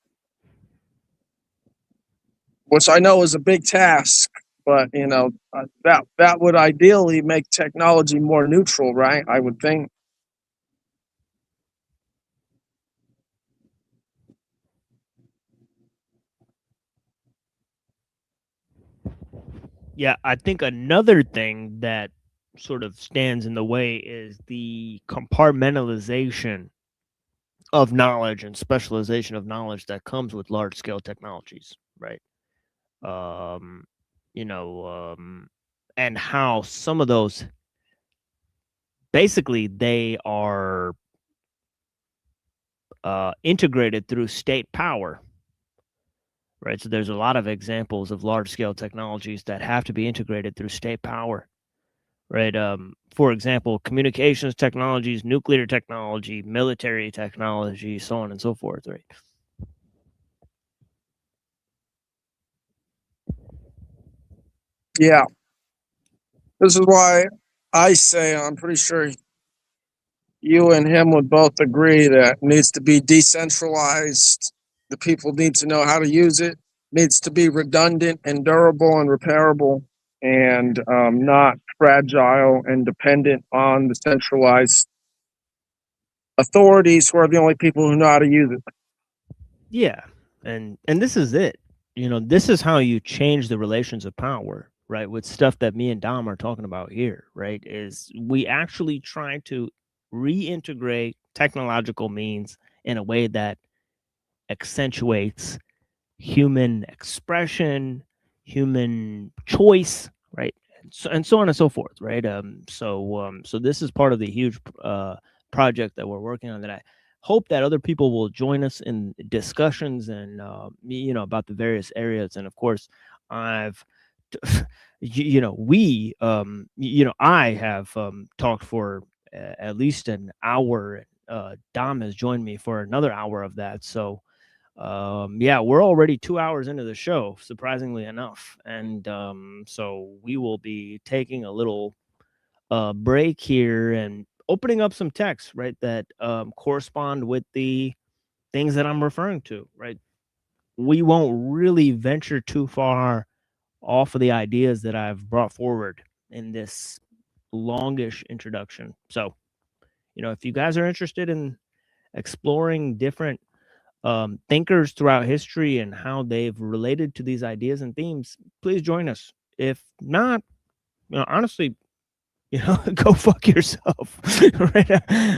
which I know is a big task, but you know that would ideally make technology more neutral, right? I would think. Yeah, I think another thing that sort of stands in the way is the compartmentalization of knowledge and specialization of knowledge that comes with large scale technologies, right? You know, and how some of those basically they are integrated through state power, right? So there's a lot of examples of large scale technologies that have to be integrated through state power, right? For example, communications technologies, nuclear technology, military technology, so on and so forth, right? Yeah. This is why I say I'm pretty sure you and him would both agree that it needs to be decentralized. The people need to know how to use it. Needs to be redundant and durable and repairable, and not fragile and dependent on the centralized authorities who are the only people who know how to use it. Yeah, and this is it. You know, this is how you change the relations of power, right? With stuff that me and Dom are talking about here, right? Is we actually try to reintegrate technological means in a way that accentuates human expression, human choice, right? And so on and so forth, right? So this is part of the huge project that we're working on that I hope that other people will join us in discussions and you know, about the various areas. And of course, I've you know, we you know, I have talked for at least an hour. Dom has joined me for another hour of that. So yeah, we're already 2 hours into the show, surprisingly enough. And so we will be taking a little break here and opening up some texts, right, that correspond with the things that I'm referring to, right? We won't really venture too far off of the ideas that I've brought forward in this longish introduction. So, you know, if you guys are interested in exploring different thinkers throughout history and how they've related to these ideas and themes, please join us. If not, you know, honestly, you know, go fuck yourself, right?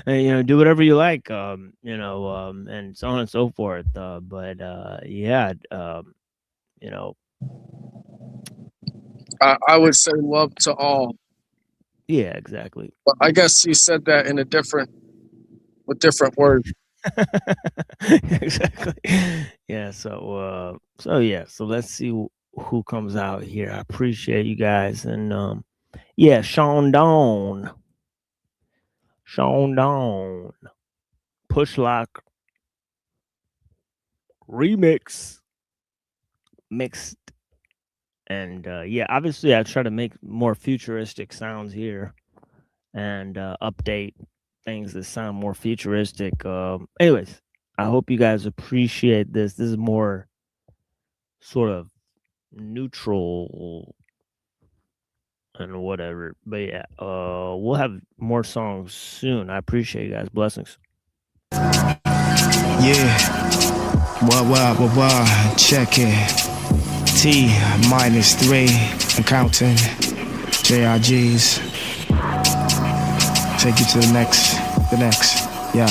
You know, do whatever you like, you know, and so on and so forth. But yeah, you know, I would say love to all. yeah, exactly. But I guess you said that in with different words. Exactly. Yeah. So yeah. So let's see who comes out here. I appreciate you guys, and yeah, Sean Dawn, Push Lock remix, mixed And yeah, obviously I try to make more futuristic sounds here and update things that sound more futuristic. Anyways, I hope you guys appreciate this. This is more sort of neutral and whatever. But yeah, we'll have more songs soon. I appreciate you guys. Blessings. Yeah. What, check it. T-3, I'm counting. JRGs. Take you to the next, yeah.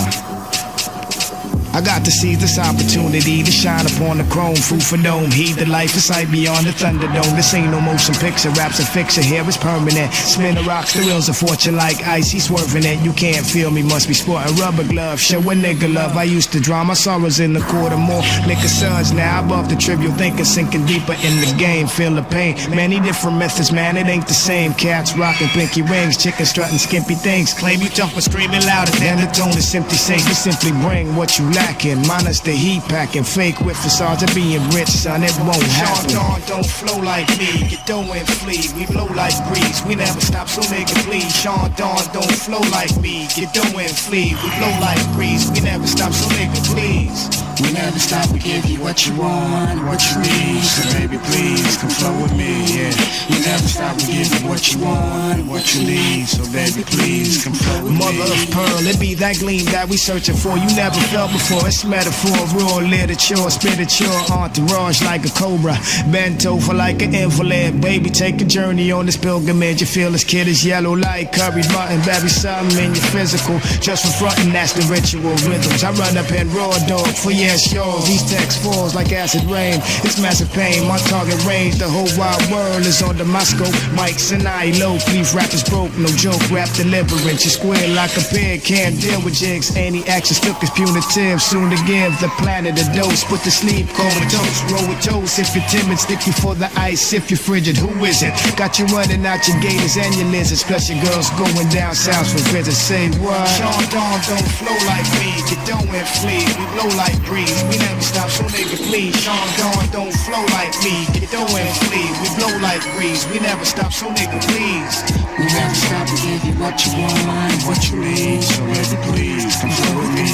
I got to seize this opportunity to shine upon the chrome, food for dome. Heed the life of sight beyond the Thunderdome. This ain't no motion picture, rap's a fixture, here it's permanent. Spin the rocks, the wheels of fortune like ice, he's swerving it. You can't feel me, must be sporting rubber gloves. Show a nigga love, I used to drown my sorrows in the quarter more. Liquor suds now above the trivial thinking, sinking deeper in the game, feel the pain. Many different methods, man, it ain't the same. Cats rocking pinky rings, chickens strutting skimpy things. Claim you tough but screaming louder than the tone is simply safe. You simply bring what you lack. Minus the heat packing, fake with facades of being rich, son, it won't happen. Sean don't flow like me, get dough and flee. We blow like breeze, we never stop, so nigga please. Sean Dawn don't flow like me, get dough and flee. We blow like breeze, we never stop, so nigga please. We never stop, we give you what you want, what you need. So baby please, come flow with me, yeah. We never stop, we give you what you want, what you need. So baby please, come flow with me. Mother of pearl, it be that gleam that we searching for. You never felt before, it's metaphor, raw literature, spiritual entourage like a cobra. Bent over like an invalid, baby take a journey on this pilgrimage. You feel this kid is yellow like curry mutton, baby something in your physical. Just for frontin', that's the ritual rhythms. I run up and raw dog for yes yours. These texts falls like acid rain, it's massive pain. My target range, the whole wide world is under my scope. Mics and I low, please rappers broke, no joke. Rap deliverance, you square like a pig, can't deal with jigs. Any actions took is punitive. Soon to give the planet a dose, put the sleep comatose. Roll with toast if you're timid, stick you for the ice if you're frigid. Who is it? Got you running out your gators and your lizards. Plus your girls going down south for visits. Say what? Sean Dawn don't flow like me, get dough and flee. We blow like breeze, we never stop, so nigga please. Sean Dawn don't flow like me, get dough and flee. We blow like breeze, we never stop, so nigga please. We never stop, we give you what you want, what you need. So baby please, come flow with me.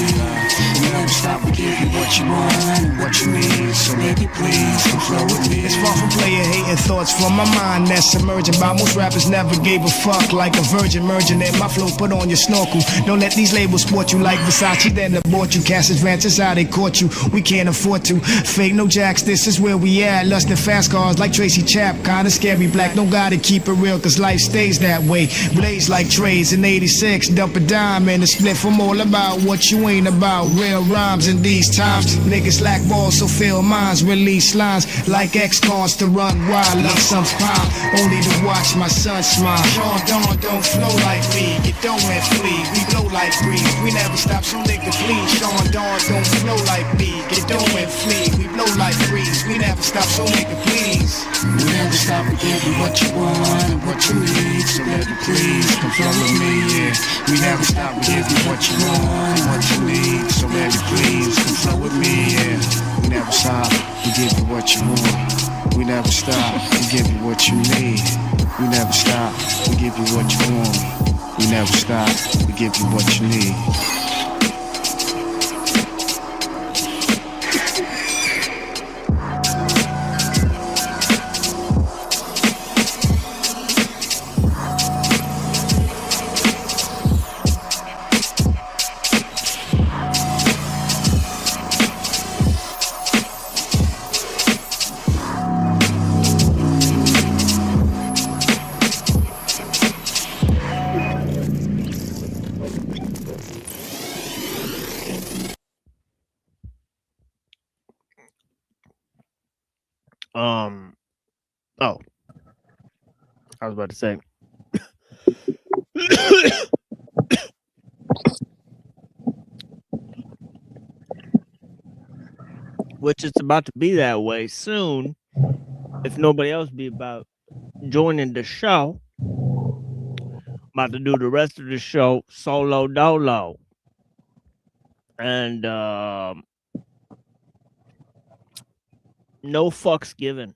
We never stop, we give you what you want, what you need. So baby please, come flow with me. It's far from player hating thoughts from my mind that's emerging. By most rappers never gave a fuck, like a virgin merging in my flow. Put on your snorkel, don't let these labels sport you like Versace. Then abort you, cast advances how they caught you. We can't afford to fake no jacks, this is where we at. Lust and fast cars like Tracy Chap, kinda scary black. Don't gotta keep it real, cause life stays that way. Blaze like trades in 86, dump a dime and a split from all about what you ain't about. Real rhymes in these times, niggas lack balls, so fill minds. Release lines like X-Cons to run wild like some pop, only to watch my son smile. Sean Dawn don't flow like me, get dough and flee. We blow like breeze, we never stop, so nigga please. Sean Dawn don't flow like me, get dough and flee. We blow like breeze, we never stop, so nigga please. We never stop, we give you what you want, what you need. So baby please, come flow with me, yeah. We never stop, we give you what you want, what you need. So baby please, come flow with me, yeah. We never stop, we give you what you want. We never stop, we give you what you need. We never stop, we give you what you want. We never stop, we give you what you need. Oh, I was about to say. Which it's about to be that way soon, if nobody else be about joining the show. About to do the rest of the show solo dolo. And no fucks given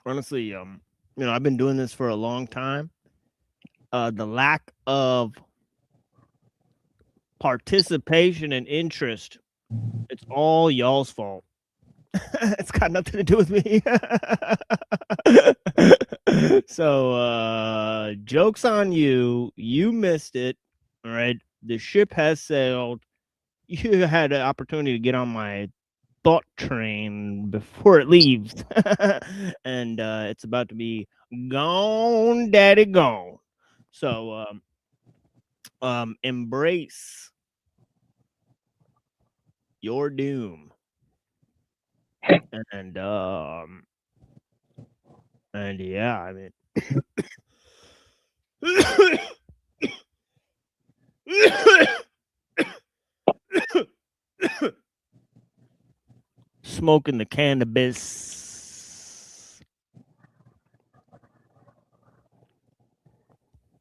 honestly, I've been doing this for a long time. The lack of participation and interest, it's all y'all's fault. It's got nothing to do with me. So, joke's on you. You missed it. All right. The ship has sailed. You had an opportunity to get on my thought train before it leaves. And it's about to be gone, daddy, gone. So, embrace your doom. And yeah, I mean, smoking the cannabis.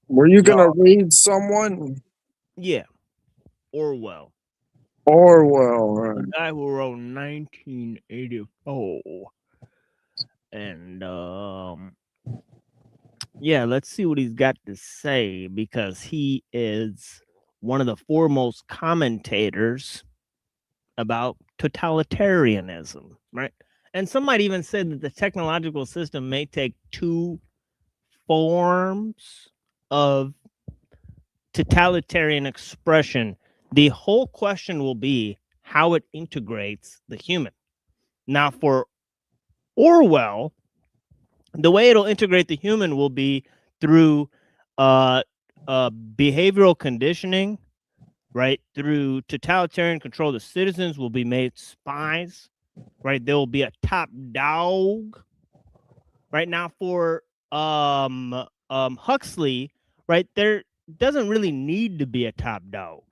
Were you gonna read someone? Yeah, Orwell. Orwell, The guy who wrote 1984. And yeah, let's see what he's got to say, because he is one of the foremost commentators about totalitarianism, right? And some might even say that the technological system may take two forms of totalitarian expression. The whole question will be how it integrates the human. Now, for Orwell, the way it'll integrate the human will be through behavioral conditioning, right? Through totalitarian control, the citizens will be made spies, right? There will be a top dog. Right now, for Huxley, right, there doesn't really need to be a top dog,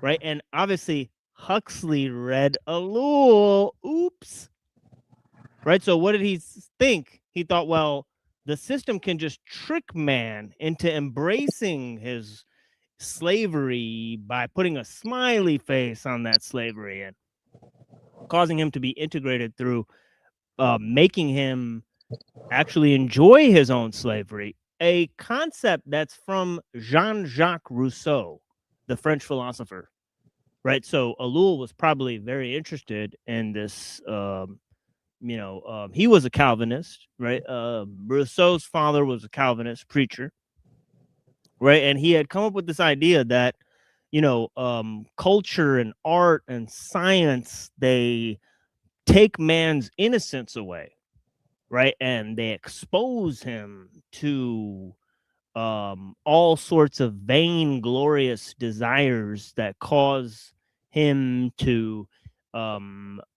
right? And obviously, Huxley read Ellul. Oops. Right. So what did he think? He thought, well, the system can just trick man into embracing his slavery by putting a smiley face on that slavery and causing him to be integrated through making him actually enjoy his own slavery. A concept that's from Jean-Jacques Rousseau, the French philosopher. Right. So Ellul was probably very interested in this. He was a Calvinist, right? Rousseau's father was a Calvinist preacher, right? And he had come up with this idea that, culture and art and science, they take man's innocence away, right? And they expose him to all sorts of vainglorious desires that cause him to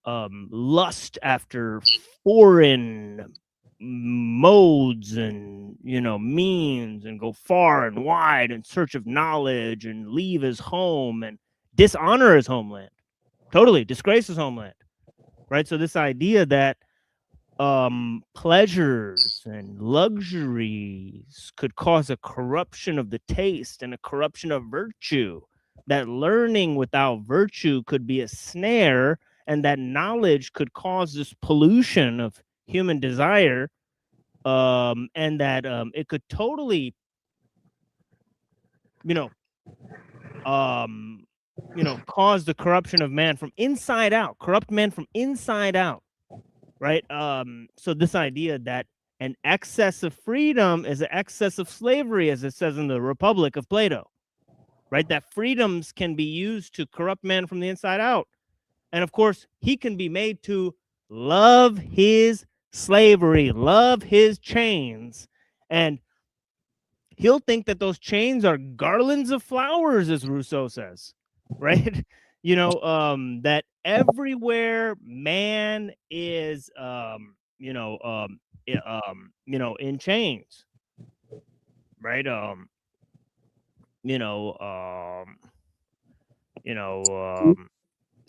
lust after foreign modes and means, and go far and wide in search of knowledge, and leave his home and dishonor his homeland, totally disgrace his homeland, right? So this idea that pleasures and luxuries could cause a corruption of the taste and a corruption of virtue, that learning without virtue could be a snare, and that knowledge could cause this pollution of human desire, and that it could totally, cause the corruption of man from inside out, corrupt man from inside out, right? So this idea that an excess of freedom is an excess of slavery, as it says in the Republic of Plato, right? That freedoms can be used to corrupt man from the inside out. And of course, he can be made to love his slavery, love his chains. And he'll think that those chains are garlands of flowers, as Rousseau says, right? That everywhere man is, in chains, right?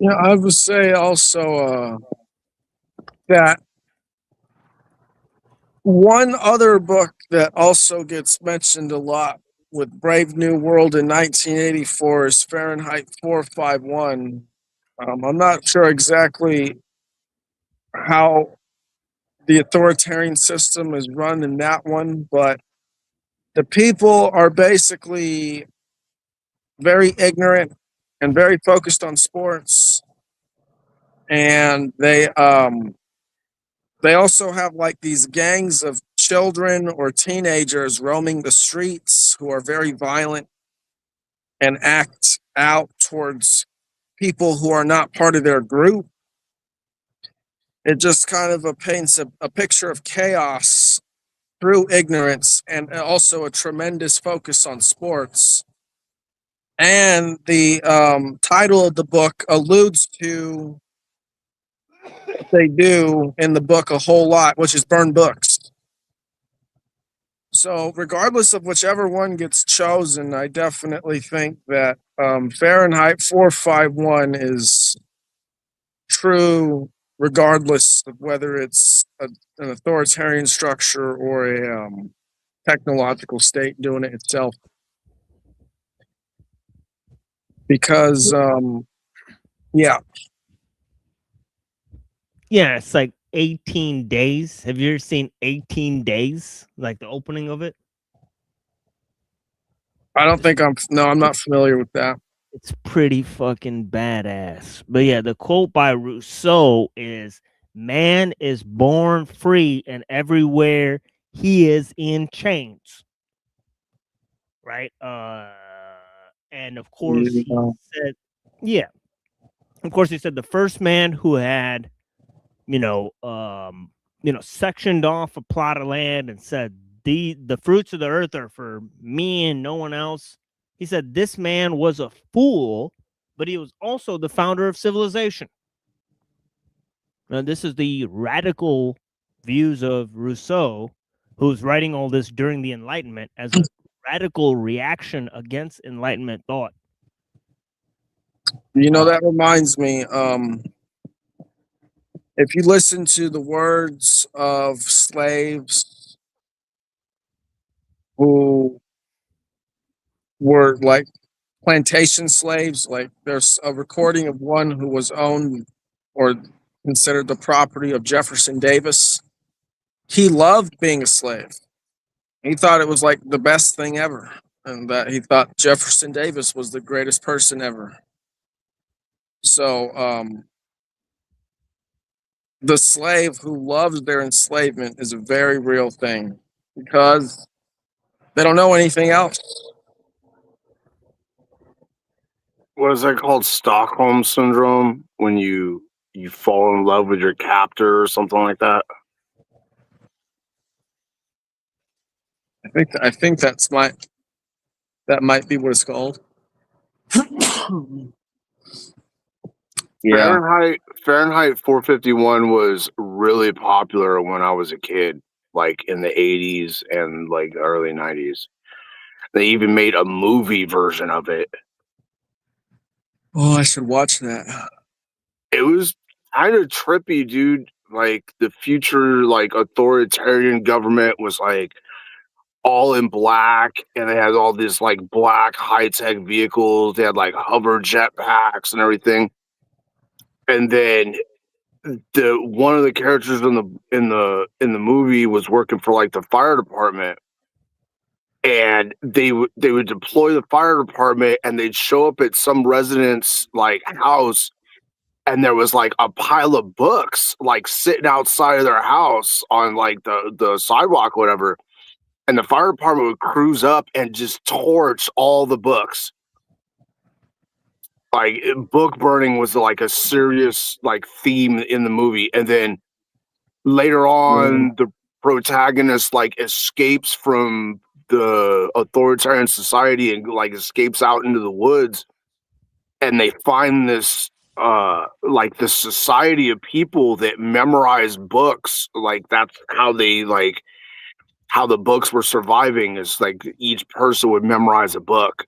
Yeah, I would say also that one other book that also gets mentioned a lot with Brave New World in 1984 is Fahrenheit 451. I'm not sure exactly how the authoritarian system is run in that one, but the people are basically very ignorant and very focused on sports, and they also have like these gangs of children or teenagers roaming the streets who are very violent and act out towards people who are not part of their group. It just kind of paints a picture of chaos through ignorance, and also a tremendous focus on sports. And the title of the book alludes to what they do in the book a whole lot, which is burn books. So regardless of whichever one gets chosen, I definitely think that Fahrenheit 451 is true, regardless of whether it's an authoritarian structure or a technological state doing it itself. Because, yeah. Yeah, it's like 18 Days. Have you ever seen 18 Days? Like the opening of it? I don't think I'm not familiar with that. It's pretty fucking badass. But yeah, the quote by Rousseau is, "Man is born free, and everywhere he is in chains." Right? And of course he said, yeah. Of course he said the first man who had, sectioned off a plot of land and said, the fruits of the earth are for me and no one else. He said this man was a fool, but he was also the founder of civilization. Now, this is the radical views of Rousseau, who's writing all this during the Enlightenment as a radical reaction against Enlightenment thought. That reminds me, if you listen to the words of slaves who were like plantation slaves, like there's a recording of one who was owned or considered the property of Jefferson Davis. He loved being a slave. He thought it was like the best thing ever, and that he thought Jefferson Davis was the greatest person ever. So the slave who loves their enslavement is a very real thing because they don't know anything else. What is that called? Stockholm syndrome, when you fall in love with your captor or something like that? I think that might be what it's called. Yeah. Fahrenheit 451 was really popular when I was a kid, like in the 80s and like early 90s. They even made a movie version of it. Oh, I should watch that. It was kind of trippy, dude. Like the future, like authoritarian government was like all in black, and they had all these like black high-tech vehicles. They had like hover jetpacks and everything. And then one of the characters in the movie was working for like the fire department, and they would deploy the fire department, and they'd show up at some resident's like house, and there was like a pile of books like sitting outside of their house on like the sidewalk or whatever, and the fire department would cruise up and just torch all the books. Like book burning was like a serious like theme in the movie. And then later on, the protagonist like escapes from the authoritarian society and like escapes out into the woods, and they find this like the society of people that memorize books. Like that's how they like how the books were surviving, is like each person would memorize a book.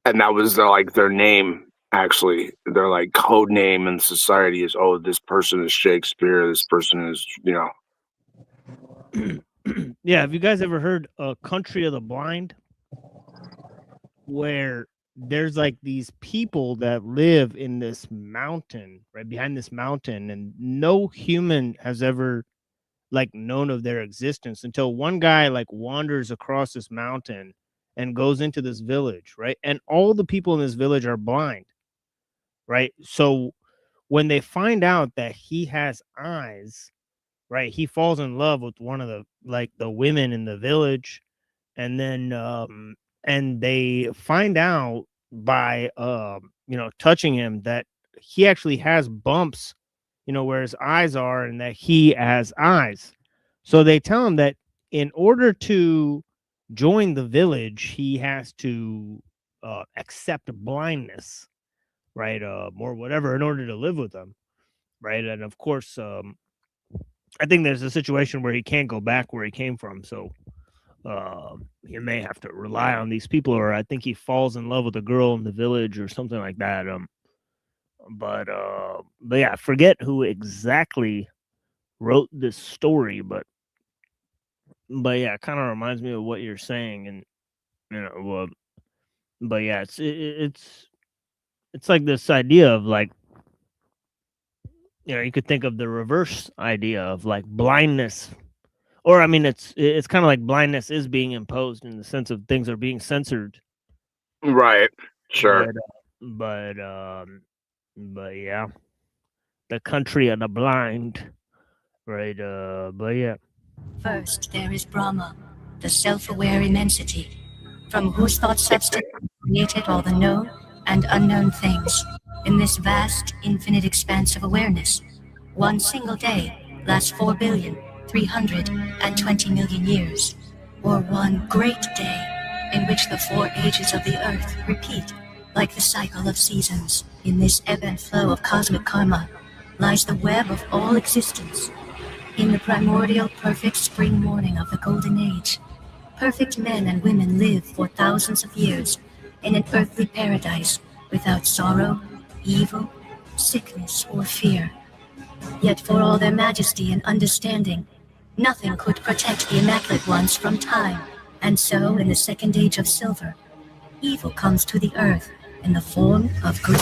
And that was their name, actually. Their like code name in society is, oh, this person is Shakespeare, this person is, Yeah, have you guys ever heard Country of the Blind? Where there's like these people that live in this mountain, right behind this mountain, and no human has ever like known of their existence until one guy like wanders across this mountain and goes into this village, right? And all the people in this village are blind, right? So when they find out that he has eyes, right, he falls in love with one of the women in the village, and then and they find out by touching him that he actually has bumps, where his eyes are, and that he has eyes. So they tell him that in order to join the village, he has to accept blindness, right, or whatever, in order to live with them, right? And of course, I think there's a situation where he can't go back where he came from, so he may have to rely on these people, or I think he falls in love with a girl in the village or something like that. But yeah, I forget who exactly wrote this story, but yeah, it kind of reminds me of what you're saying, and but yeah, it's like this idea of like, you could think of the reverse idea of like blindness. Or I mean, it's kind of like blindness is being imposed in the sense of things are being censored. Right. Sure. But yeah, the country of the blind, right? But yeah. First, there is Brahma, the self-aware immensity, from whose thought substance created all the known and unknown things. In this vast, infinite expanse of awareness, one single day lasts 4,320,000,000 years, or one great day in which the 4 ages of the earth repeat like the cycle of seasons. In this ebb and flow of cosmic karma lies the web of all existence. In the primordial perfect spring morning of the golden age, perfect men and women live for thousands of years in an earthly paradise without sorrow, evil, sickness, or fear. Yet for all their majesty and understanding, nothing could protect the immaculate ones from time. And so, in the second age of silver, evil comes to the earth in the form of greed.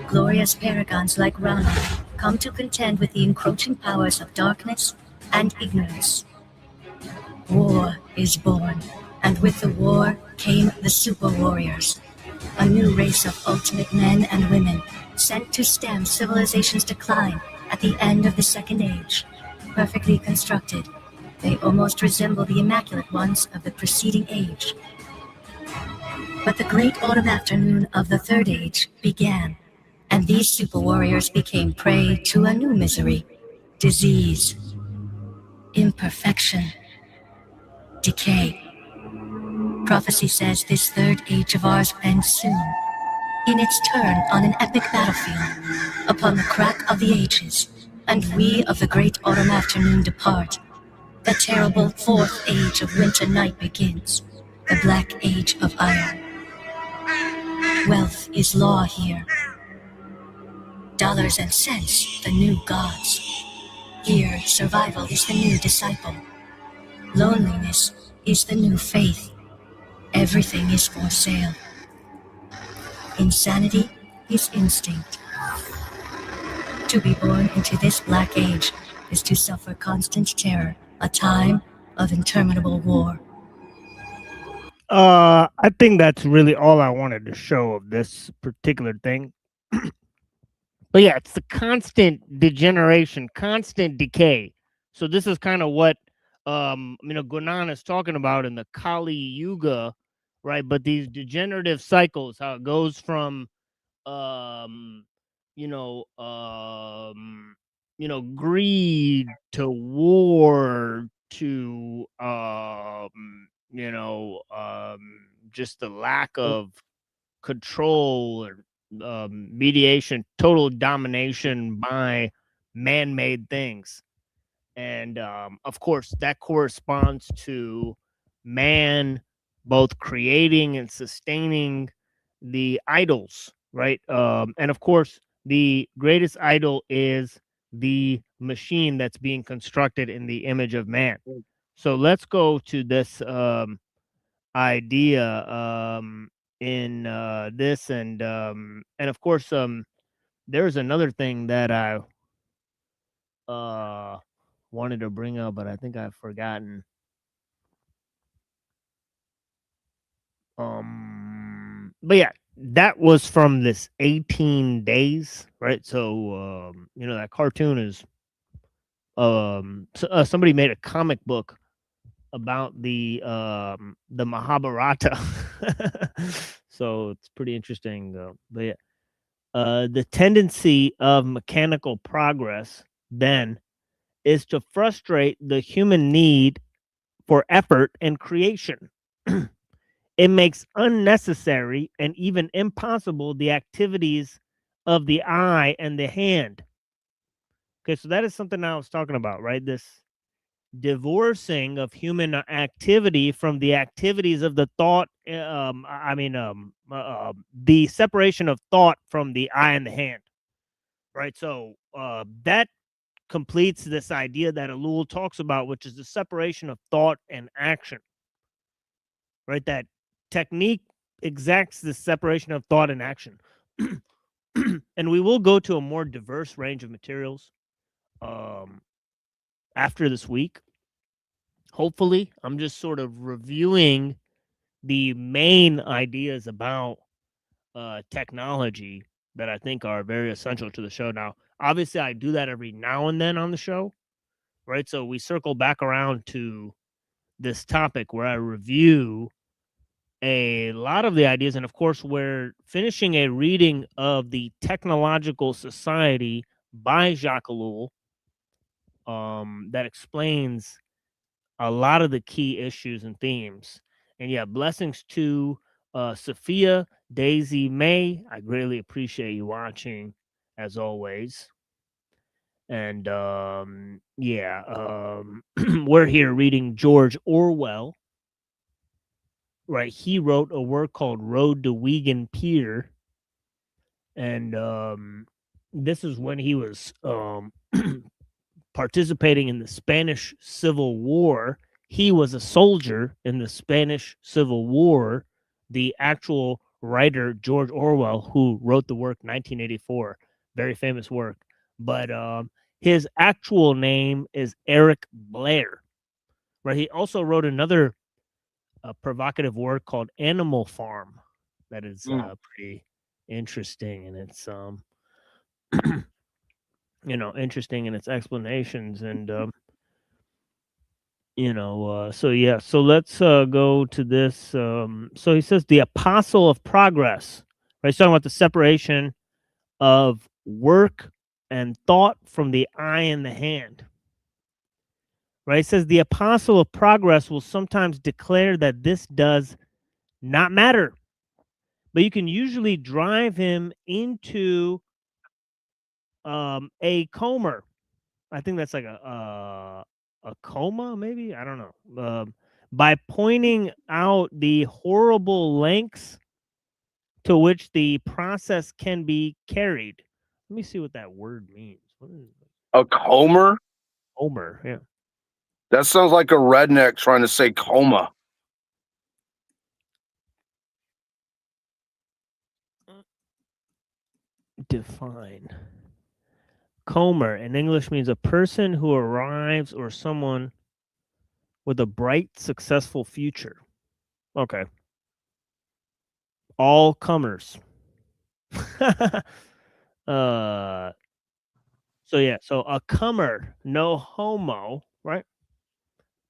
Glorious paragons like Rama come to contend with the encroaching powers of darkness and ignorance. War is born, and with the war came the super warriors, a new race of ultimate men and women sent to stem civilization's decline at the end of the second age. Perfectly constructed, they almost resemble the immaculate ones of the preceding age. But the great autumn afternoon of the third age began, and these super warriors became prey to a new misery: disease, imperfection, decay. Prophecy says this third age of ours ends soon, in its turn on an epic battlefield, upon the crack of the ages, and we of the great autumn afternoon depart. The terrible fourth age of winter night begins, the black age of iron. Wealth is law here. Dollars and cents, the new gods. Here, survival is the new disciple. Loneliness is the new faith. Everything is for sale. Insanity is instinct. To be born into this black age is to suffer constant terror, a time of interminable war. I think that's really all I wanted to show of this particular thing. But yeah, it's the constant degeneration, constant decay. So this is kind of what Gunan is talking about in the Kali Yuga, right? But these degenerative cycles, how it goes from greed to war to just the lack of control or mediation, total domination by man-made things. And of course, that corresponds to man both creating and sustaining the idols, right? And of course, the greatest idol is the machine that's being constructed in the image of man. So let's go to this idea in this, and of course there's another thing that I wanted to bring up, but I think I've forgotten. But yeah, that was from this 18 days, right? So you know, that cartoon is somebody made a comic book about the Mahabharata. So it's pretty interesting. But yeah, the tendency of mechanical progress then is to frustrate the human need for effort and creation. It makes unnecessary and even impossible the activities of the eye and the hand. Okay, so that is something I was talking about, right? This divorcing of human activity from the activities of the thought. The separation of thought from the eye and the hand, right? So that completes this idea that Ellul talks about, which is the separation of thought and action, right? That technique exacts the separation of thought and action. And we will go to a more diverse range of materials after this week. Hopefully, I'm just sort of reviewing the main ideas about technology that I think are very essential to the show. Now, obviously, I do that every now and then on the show, right? So we circle back around to this topic where I review a lot of the ideas. And of course, we're finishing a reading of the Technological Society by Jacques Ellul that explains a lot of the key issues and themes. And yeah, blessings to Sophia, Daisy, May. I greatly appreciate you watching, as always. And we're here reading George Orwell. Right, he wrote a work called Road to Wigan Pier, and this is when he was participating in the Spanish Civil War. He was a soldier in the Spanish Civil War. The actual writer, George Orwell, who wrote the work 1984, very famous work, but his actual name is Eric Blair. Right, he also wrote another a provocative work called Animal Farm that is pretty interesting, and it's interesting in its explanations, and so yeah, so let's go to this. So he says the apostle of progress, right? He's talking about the separation of work and thought from the eye and the hand. Right? It says the apostle of progress will sometimes declare that this does not matter, but you can usually drive him into a coma. I think that's like a coma, maybe, I don't know. By pointing out the horrible lengths to which the process can be carried. Let me see what that word means. What is it? A comer? Homer, yeah. That sounds like a redneck trying to say coma. Define. Comer in English means a person who arrives or someone with a bright, successful future. Okay. All comers. So yeah, so a comer, no homo, right?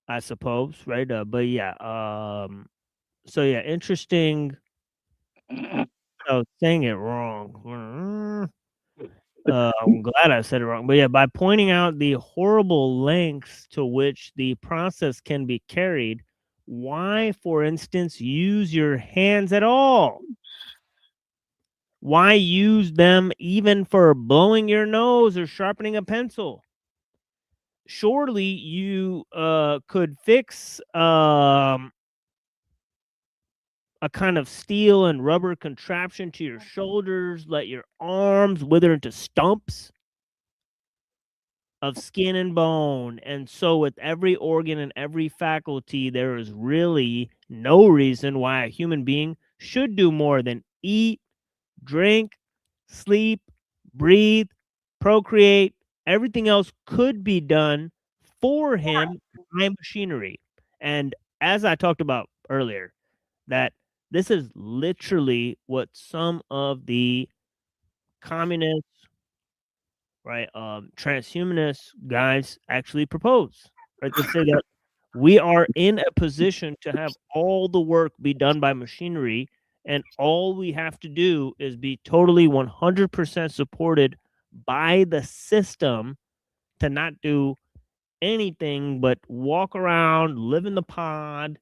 I suppose, right? But yeah, so yeah, interesting. Oh, saying it wrong. I'm glad I said it wrong. But yeah, by pointing out the horrible lengths to which the process can be carried, why, for instance, use your hands at all? Why use them even for blowing your nose or sharpening a pencil? Surely you could fix a kind of steel and rubber contraption to your shoulders, let your arms wither into stumps. of skin and bone. And so with every organ and every faculty, there is really no reason why a human being should do more than eat, drink, sleep, breathe, procreate. Everything else could be done for him by machinery. And as I talked about earlier, that this is literally what some of the communists, right, transhumanist guys actually propose. Right, they say that we are in a position to have all the work be done by machinery, and all we have to do is be totally 100% supported by the system to not do anything but walk around, live in the pod,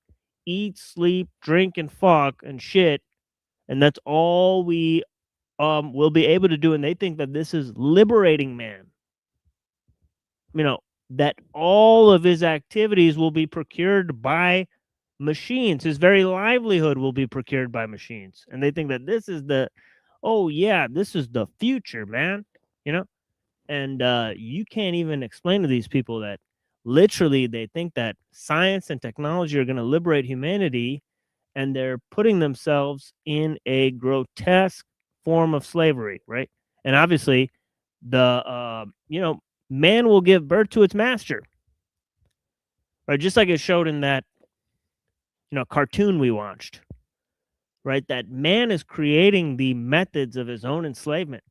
eat, sleep, drink, and fuck and shit, and that's all we will be able to do. And they think that this is liberating man. You know, that all of his activities will be procured by machines. His very livelihood will be procured by machines. And they think that this is the, oh yeah, this is the future, man. You know? And you can't even explain to these people that literally they think that science and technology are going to liberate humanity, and they're putting themselves in a grotesque form of slavery, right? And obviously, the man will give birth to its master, right? Just like it showed in that cartoon we watched, right? That man is creating the methods of his own enslavement.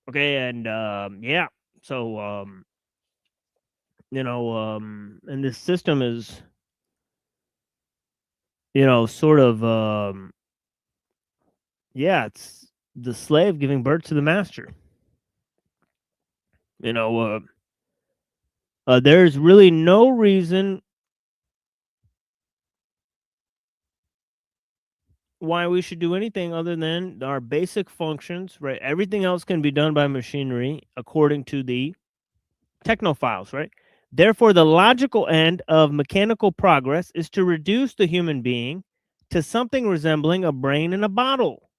Okay, and yeah, so and this system is sort of yeah, it's the slave giving birth to the master. There's really no reason why we should do anything other than our basic functions, right? Everything else can be done by machinery according to the technophiles, right? Therefore, the logical end of mechanical progress is to reduce the human being to something resembling a brain in a bottle.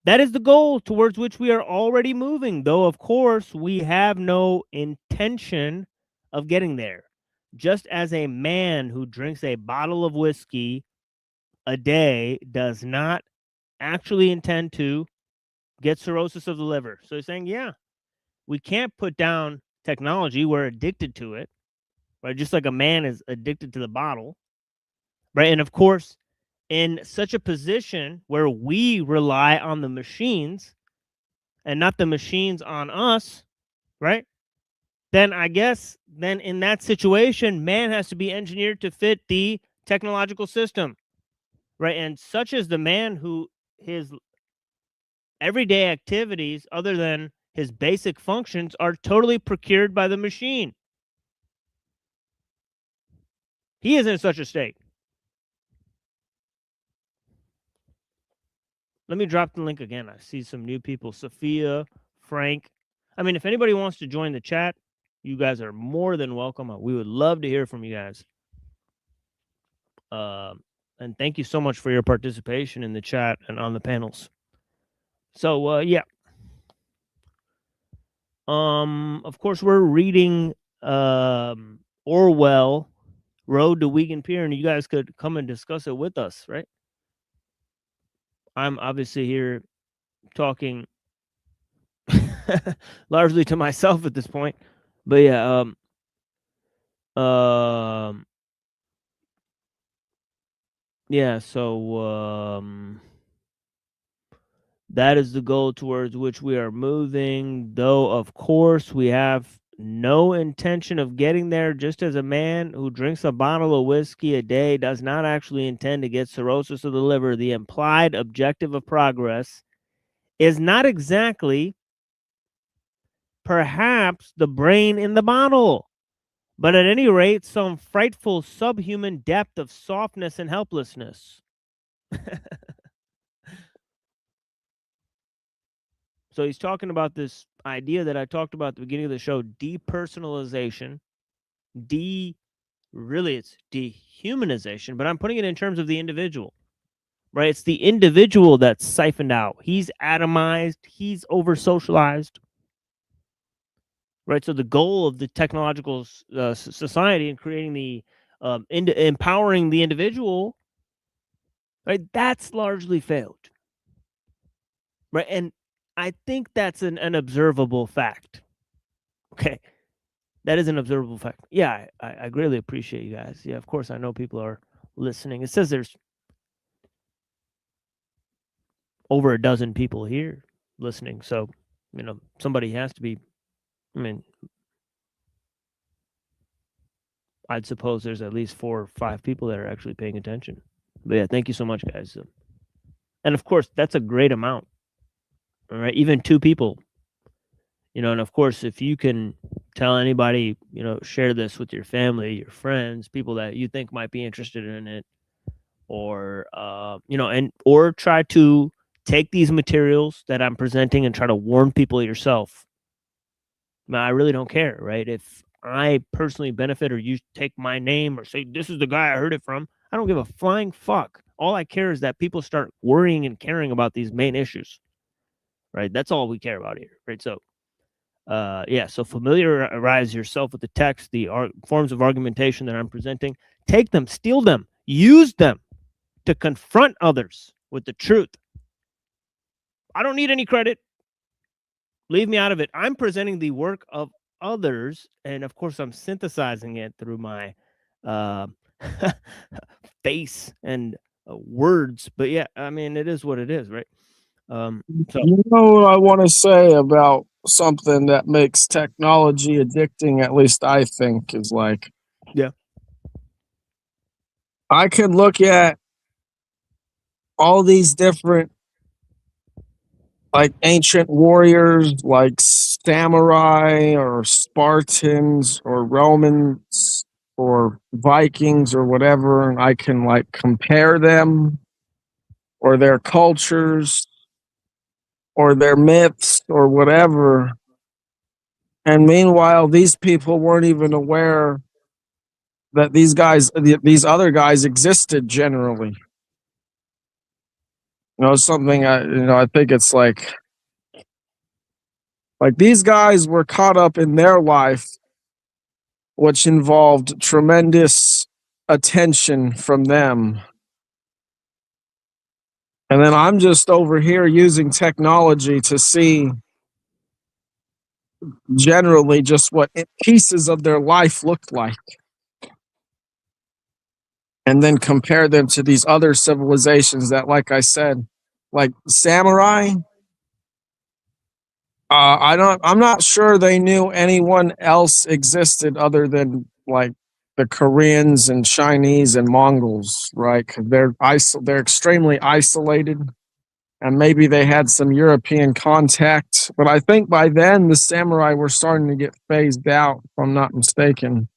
That is the goal towards which we are already moving, though, of course, we have no intention of getting there. Just as a man who drinks a bottle of whiskey a day does not actually intend to get cirrhosis of the liver. So he's saying, yeah, we can't put down technology. We're addicted to it, right? Just like a man is addicted to the bottle, right? And of course, in such a position where we rely on the machines and not the machines on us, right? Then I guess then in that situation, man has to be engineered to fit the technological system, right? And such is the man who his everyday activities, other than his basic functions, are totally procured by the machine. He is in such a state. Let me drop the link again. I see some new people. Sophia, Frank. I mean, if anybody wants to join the chat, you guys are more than welcome. We would love to hear from you guys. And thank you so much for your participation in the chat and on the panels. So, yeah. Of course, we're reading Orwell, Road to Wigan Pier, and you guys could come and discuss it with us, right? I'm obviously here talking largely to myself at this point, but yeah, yeah, so that is the goal towards which we are moving, though of course we have no intention of getting there. Just as a man who drinks a bottle of whiskey a day does not actually intend to get cirrhosis of the liver, the implied objective of progress is not exactly perhaps the brain in the bottle, but at any rate some frightful subhuman depth of softness and helplessness. So he's talking about this idea that I talked about at the beginning of the show, depersonalization. Really, it's dehumanization, but I'm putting it in terms of the individual, right? It's the individual that's siphoned out. He's atomized. He's over-socialized. right? So the goal of the technological society and creating the empowering the individual, right? That's largely failed, right? And I think that's an observable fact. Okay, that is an observable fact. Yeah, I greatly appreciate you guys. Yeah, of course, I know people are listening. It says there's over a dozen people here listening, so somebody has to be. I mean, I'd suppose there's at least 4 or 5 people that are actually paying attention. But yeah, thank you so much, guys. And of course, that's a great amount. All right, even 2 people. And of course, if you can tell anybody, share this with your family, your friends, people that you think might be interested in it, or or try to take these materials that I'm presenting and try to warn people yourself. I really don't care, right? If I personally benefit, or you take my name or say this is the guy I heard it from, I don't give a flying fuck. All I care is that people start worrying and caring about these main issues, right? That's all we care about here, right? So so familiarize yourself with the text, the forms of argumentation that I'm presenting. Take them, steal them, use them to confront others with the truth. I don't need any credit. Leave me out of it. I'm presenting the work of others, and of course, I'm synthesizing it through my face and words. But yeah, I mean, it is what it is, right? So what I want to say about something that makes technology addicting, at least I think, is like, I could look at all these different like ancient warriors, like samurai or Spartans or Romans or Vikings or whatever, and I can like compare them or their cultures or their myths or whatever. And meanwhile, these people weren't even aware that these other guys existed generally. Something I think it's like these guys were caught up in their life, which involved tremendous attention from them. And then I'm just over here using technology to see generally just what pieces of their life looked like, and then compare them to these other civilizations that, like I said, like samurai. I'm not sure they knew anyone else existed other than like the Koreans and Chinese and Mongols, right? 'Cause they're extremely isolated, and maybe they had some European contact. But I think by then the samurai were starting to get phased out, if I'm not mistaken.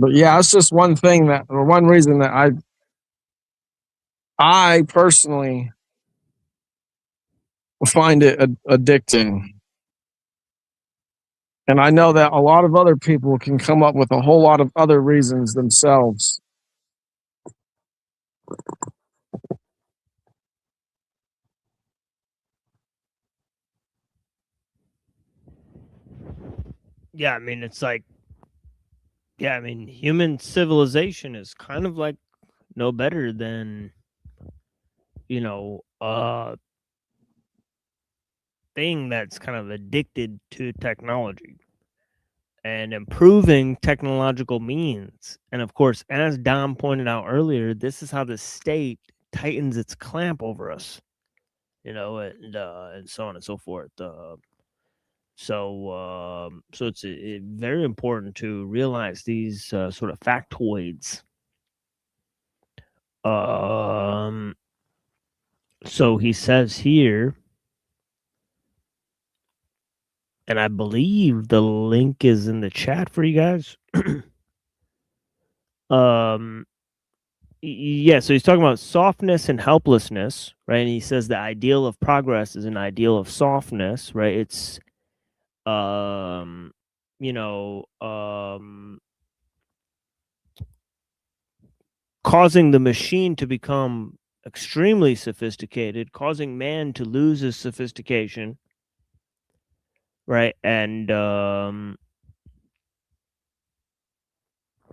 But yeah, it's just one reason that I personally find it addicting. And I know that a lot of other people can come up with a whole lot of other reasons themselves. Yeah, I mean, it's like, human civilization is kind of like no better than, thing that's kind of addicted to technology and improving technological means. And of course, as Dom pointed out earlier, this is how the state tightens its clamp over us, and so on and so forth. So it's very important to realize these sort of factoids. So he says here, and I believe the link is in the chat for you guys. Yeah, so he's talking about softness and helplessness, right? And he says the ideal of progress is an ideal of softness, right? It's causing the machine to become extremely sophisticated, causing man to lose his sophistication, right? And so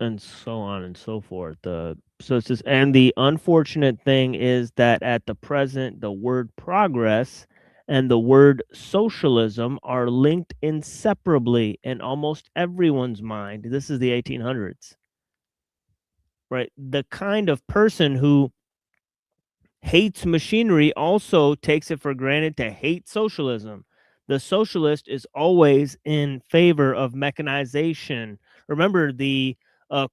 on and so forth. So it says, and the unfortunate thing is that at the present, the word progress and the word socialism are linked inseparably in almost everyone's mind. This is the 1800s, right? The kind of person who hates machinery also takes it for granted to hate socialism. The socialist is always in favor of mechanization. Remember the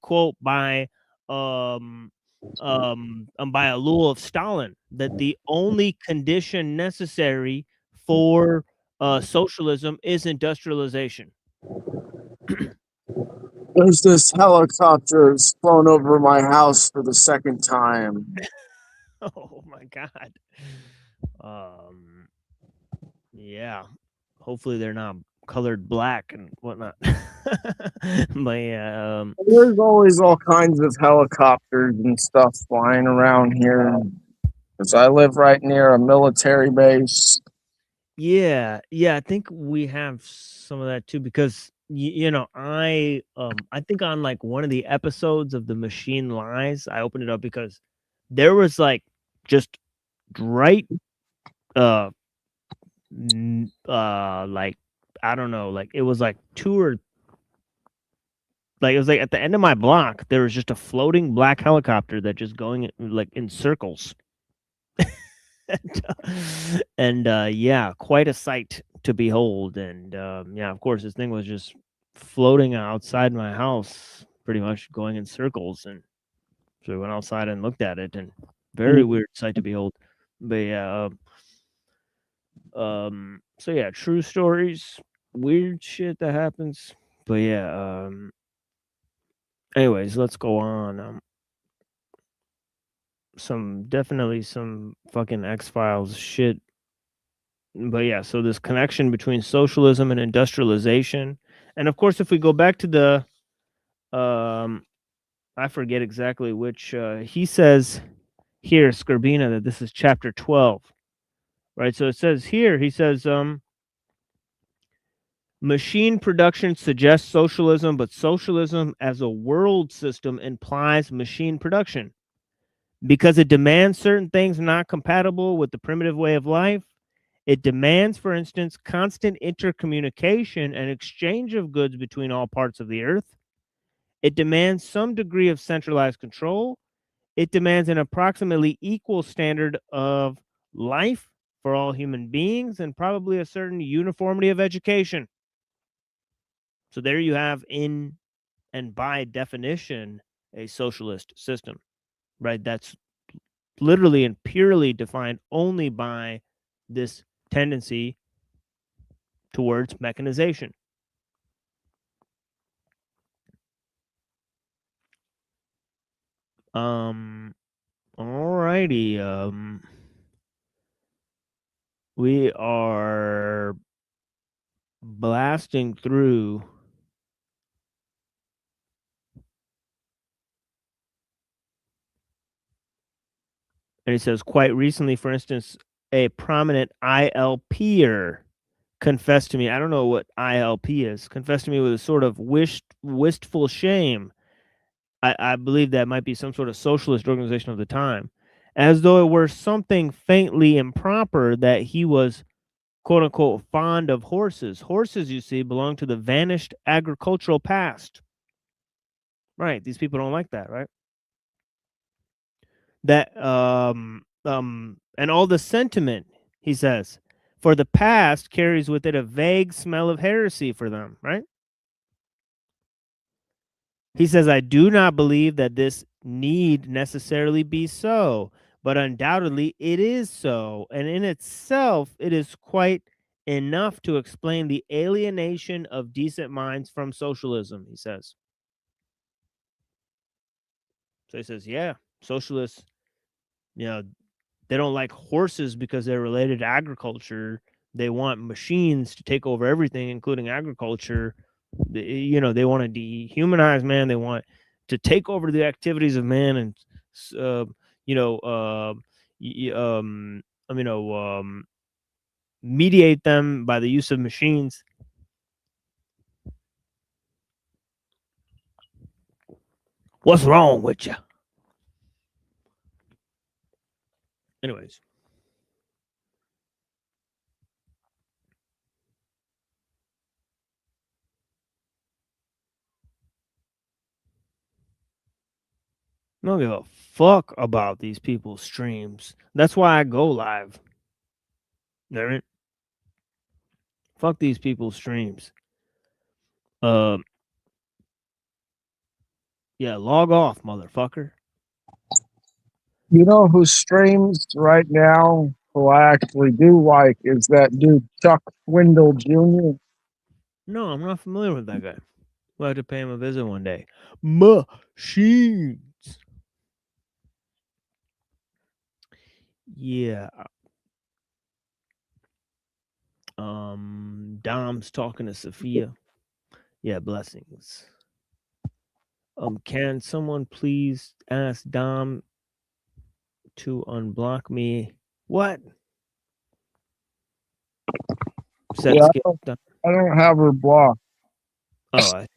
quote by ellul of Stalin, that the only condition necessary for socialism is industrialization. There's this helicopter that's flown over my house for the second time. Oh my God. Yeah. Hopefully they're not colored black and whatnot. But yeah, There's always all kinds of helicopters and stuff flying around here. Because I live right near a military base. yeah, I think we have some of that too, because I think on like one of the episodes of the Machine Lies, I opened it up because there was like just right like I don't know, like it was like it was like at the end of my block there was just a floating black helicopter that just going like in circles. And yeah, quite a sight to behold. And yeah, of course, this thing was just floating outside my house, pretty much going in circles. And so we went outside and looked at it, and very weird sight to behold. But yeah, so yeah, true stories, weird shit that happens. But yeah, anyways, let's go on. Definitely some fucking X-Files shit. But yeah, so this connection between socialism and industrialization. And of course, if we go back to the I forget exactly which he says here, Skrbina, that this is chapter 12. Right? So it says here, he says machine production suggests socialism, but socialism as a world system implies machine production. Because it demands certain things not compatible with the primitive way of life. It demands, for instance, constant intercommunication and exchange of goods between all parts of the earth. It demands some degree of centralized control. It demands an approximately equal standard of life for all human beings and probably a certain uniformity of education. So there you have, in and by definition, a socialist system, right? That's literally and purely defined only by this tendency towards mechanization. Alrighty. We are blasting through and he says, quite recently, for instance, a prominent ILPer confessed to me. I don't know what ILP is. Confessed to me with a sort of wistful shame. I believe that might be some sort of socialist organization of the time, as though it were something faintly improper that he was, quote unquote, fond of horses. Horses, you see, belong to the vanished agricultural past. Right. These people don't like that, right? That and all the sentiment, he says, for the past carries with it a vague smell of heresy for them, right? He says, I do not believe that this need necessarily be so, but undoubtedly it is so, and in itself it is quite enough to explain the alienation of decent minds from socialism, he says. So he says, yeah, socialists, they don't like horses because they're related to agriculture. They want machines to take over everything, including agriculture. They want to dehumanize man. They want to take over the activities of man and, mediate them by the use of machines. What's wrong with you? Anyways. I don't give a fuck about these people's streams. That's why I go live. All right? Fuck these people's streams. Yeah, log off, motherfucker. You know who streams right now, who I actually do like, is that dude Chuck Swindle Jr. No, I'm not familiar with that guy. We'll have to pay him a visit one day. Machines. Yeah. Dom's talking to Sophia. Yeah, blessings. Can someone please ask Dom to unblock me? What? Yeah, I don't have her blocked. Oh, I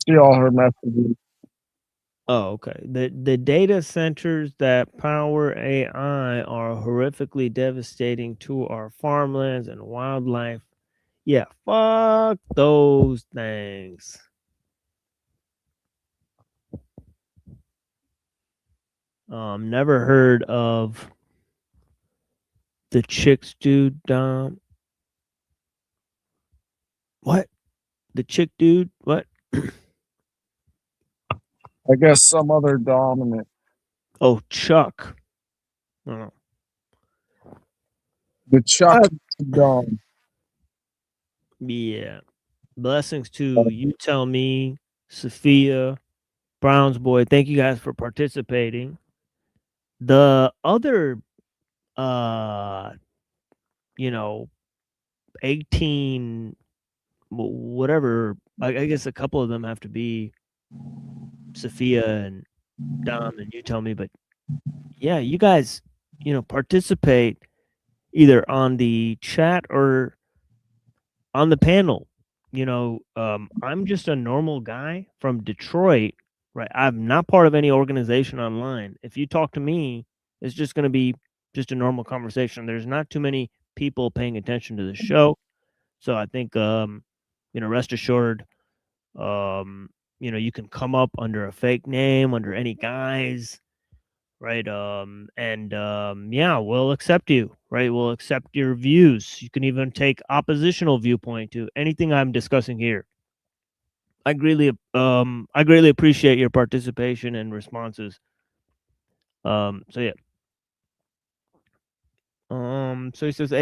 see all her messages. Oh, okay. The data centers that power AI are horrifically devastating to our farmlands and wildlife. Yeah, fuck those things. Never heard of the chicks dude, Dom. What? The chick dude? What? I guess some other dominant. Oh, Chuck. Oh. The Chuck Dom. Yeah. Blessings to You Tell Me, Sophia, Browns Boy. Thank you guys for participating. The other 18 whatever, I guess a couple of them have to be Sophia and Dom and You Tell Me, but yeah, you guys, participate either on the chat or on the panel. I'm just a normal guy from Detroit, right? I'm not part of any organization online. If you talk to me, it's just going to be just a normal conversation. There's not too many people paying attention to the show. So I think, rest assured, you can come up under a fake name, under any guise, right? Yeah, we'll accept you, right? We'll accept your views. You can even take oppositional viewpoint to anything I'm discussing here. I greatly appreciate your participation and responses. So yeah. So he says,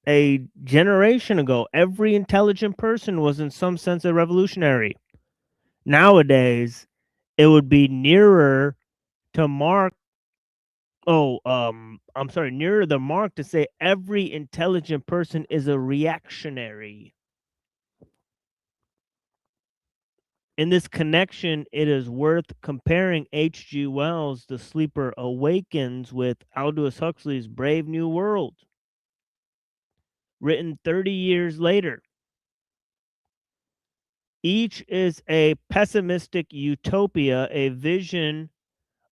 a generation ago, every intelligent person was in some sense a revolutionary. Nowadays, it would be nearer to mark. Nearer the mark to say every intelligent person is a reactionary. In this connection, it is worth comparing H.G. Wells' The Sleeper Awakens with Aldous Huxley's Brave New World, written 30 years later. Each is a pessimistic utopia, a vision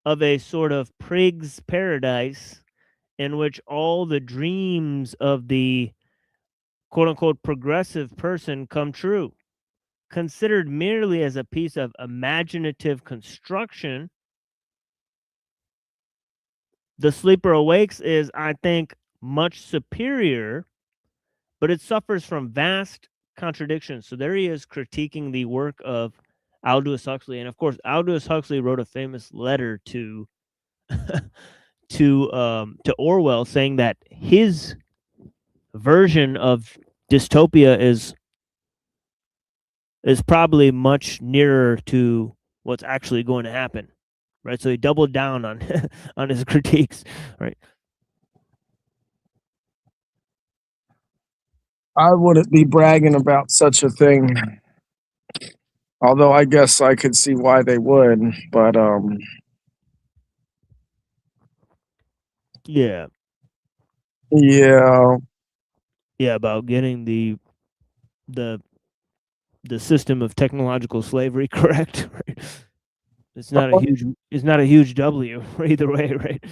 of a sort of prig's paradise in which all the dreams of the quote-unquote progressive person come true. Considered merely as a piece of imaginative construction, The Sleeper Awakes is, I think, much superior, but it suffers from vast contradictions. So there he is critiquing the work of Aldous Huxley. And of course, Aldous Huxley wrote a famous letter to to Orwell saying that his version of dystopia is probably much nearer to what's actually going to happen, right? So he doubled down on on his critiques, right? I wouldn't be bragging about such a thing. Although I guess I could see why they would, but yeah. Yeah. Yeah, about getting the system of technological slavery correct, right? It's not a huge W either way, right?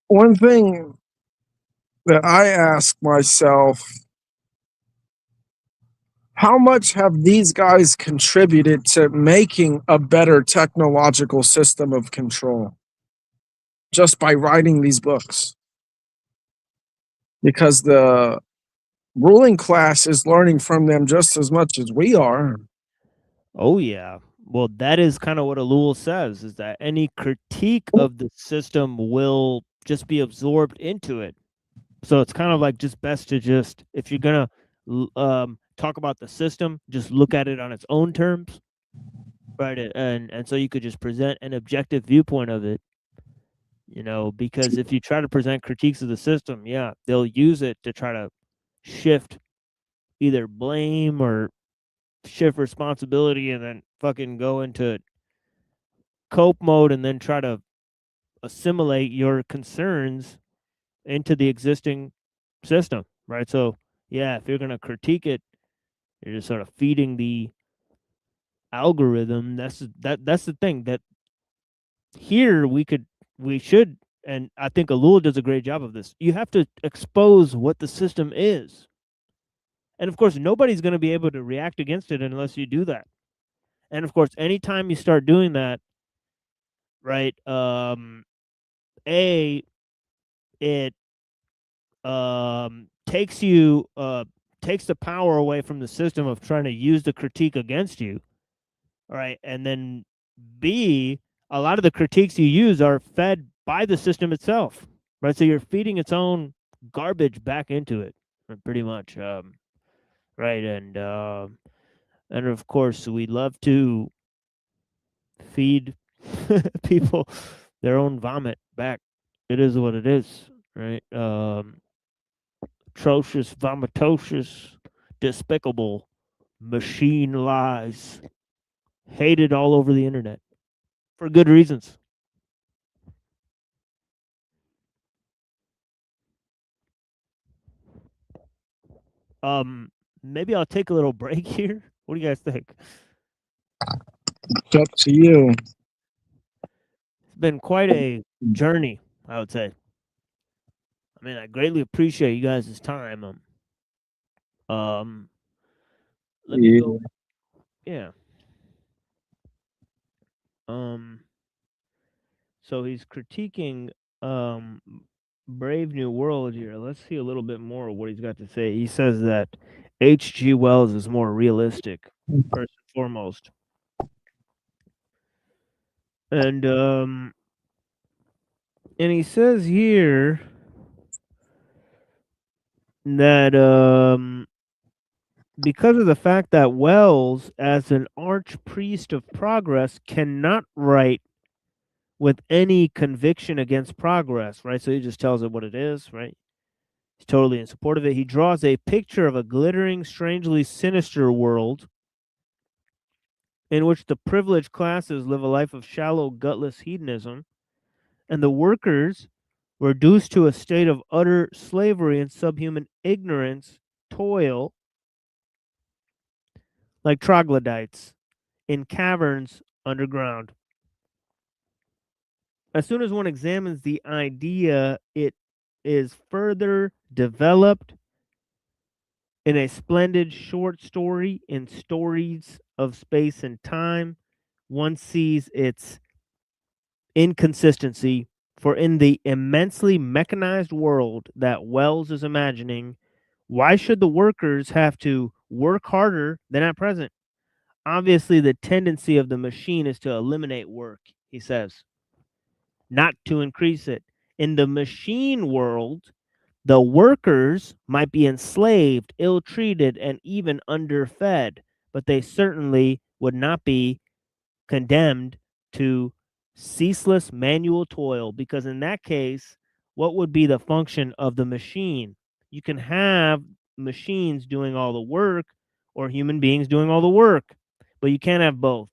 One thing that I ask myself, how much have these guys contributed to making a better technological system of control just by writing these books? Because the ruling class is learning from them just as much as we are. Oh yeah. Well, that is kind of what ellul says, is that any critique of the system will just be absorbed into it. So it's kind of like just best to just, if you're gonna talk about the system, just look at it on its own terms, right? And so you could just present an objective viewpoint of it, because if you try to present critiques of the system, yeah, they'll use it to try to shift either blame or shift responsibility, and then fucking go into cope mode and then try to assimilate your concerns into the existing system, right? So yeah, if you're going to critique it, you're just sort of feeding the algorithm. That's the thing that here we should, and I think ellul does a great job of this. You have to expose what the system is. And of course, nobody's going to be able to react against it unless you do that. And of course, anytime you start doing that, right, it takes the power away from the system of trying to use the critique against you. All right. And then B, a lot of the critiques you use are fed by the system itself. Right. So you're feeding its own garbage back into it, pretty much. Right. And of course, we love to feed people their own vomit back. It is what it is, right? Atrocious, vomitocious, despicable, machine lies, hated all over the internet for good reasons. Maybe I'll take a little break here. What do you guys think? It's up to you. It's been quite a journey, I would say. I mean, I greatly appreciate you guys' time. Let me go. Yeah. So he's critiquing Brave New World here. Let's see a little bit more of what he's got to say. He says that H.G. Wells is more realistic, first and foremost. And he says here that because of the fact that Wells, as an archpriest of progress, cannot write with any conviction against progress, right? So he just tells it what it is, right? He's totally in support of it. He draws a picture of a glittering, strangely sinister world in which the privileged classes live a life of shallow, gutless hedonism, and the workers, reduced to a state of utter slavery and subhuman ignorance, toil like troglodytes in caverns underground. As soon as one examines the idea, it is further developed in a splendid short story in Stories of Space and Time. One sees its inconsistency, for in the immensely mechanized world that Wells is imagining, why should the workers have to work harder than at present? Obviously, the tendency of the machine is to eliminate work, he says, not to increase it. In the machine world, the workers might be enslaved, ill-treated, and even underfed, but they certainly would not be condemned to ceaseless manual toil, because in that case, what would be the function of the machine? You can have machines doing all the work or human beings doing all the work, but you can't have both,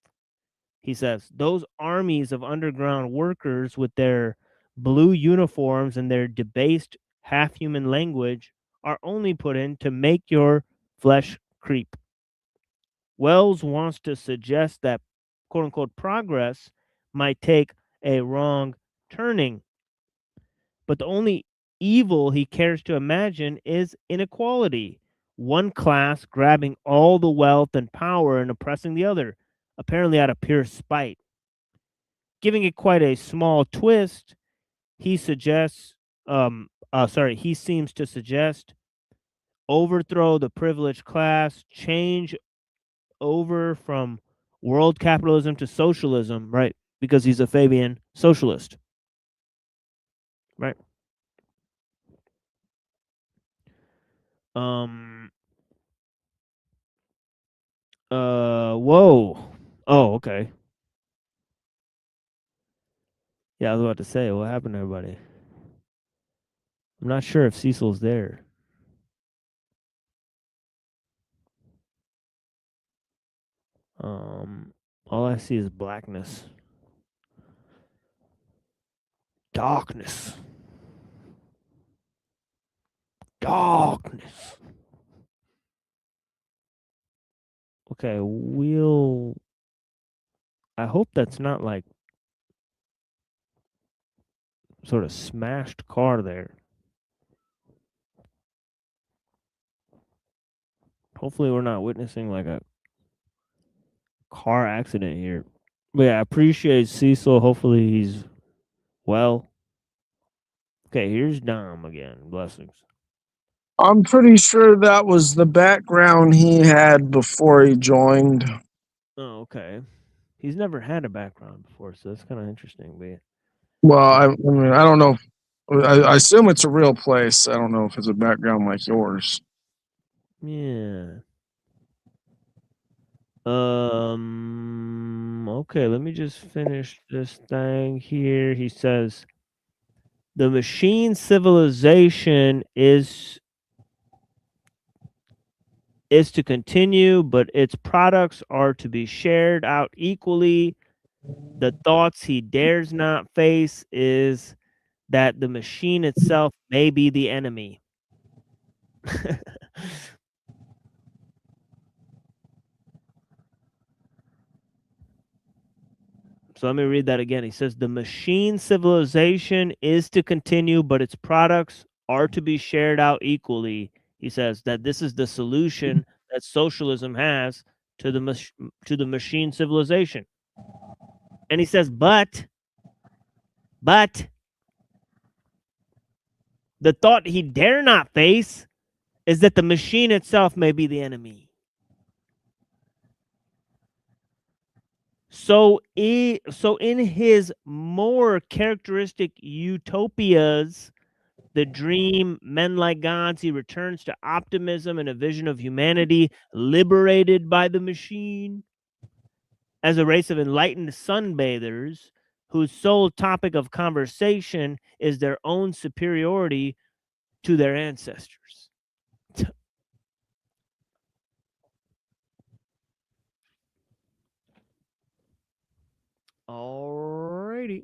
he says. Those armies of underground workers with their blue uniforms and their debased half-human language are only put in to make your flesh creep. Wells wants to suggest that quote unquote progress might take a wrong turning. But the only evil he cares to imagine is inequality. One class grabbing all the wealth and power and oppressing the other, apparently out of pure spite. Giving it quite a small twist, he suggests, he seems to suggest overthrow the privileged class, change over from world capitalism to socialism, right? Because he's a Fabian socialist, right? Whoa. Oh, okay. Yeah, I was about to say, what happened to everybody? I'm not sure if Cecil's there. All I see is blackness. Darkness. Darkness. Okay, I hope that's not like sort of smashed car there. Hopefully we're not witnessing like a car accident here. But yeah, I appreciate Cecil. Hopefully he's well. Okay, here's Dom again. Blessings. I'm pretty sure that was the background he had before he joined. Oh, okay. He's never had a background before, so that's kind of interesting. But well, I mean, I don't know. I assume it's a real place. I don't know if it's a background like yours. yeah. Okay, let me just finish this thing here. He says the machine civilization is to continue, but its products are to be shared out equally. The thoughts he dares not face is that the machine itself may be the enemy. So let me read that again. He says the machine civilization is to continue, but its products are to be shared out equally. He says that this is the solution that socialism has to the machine civilization. And he says, but the thought he dare not face is that the machine itself may be the enemy. So in his more characteristic utopias, the dream, men like gods, he returns to optimism and a vision of humanity liberated by the machine as a race of enlightened sunbathers whose sole topic of conversation is their own superiority to their ancestors. Alrighty.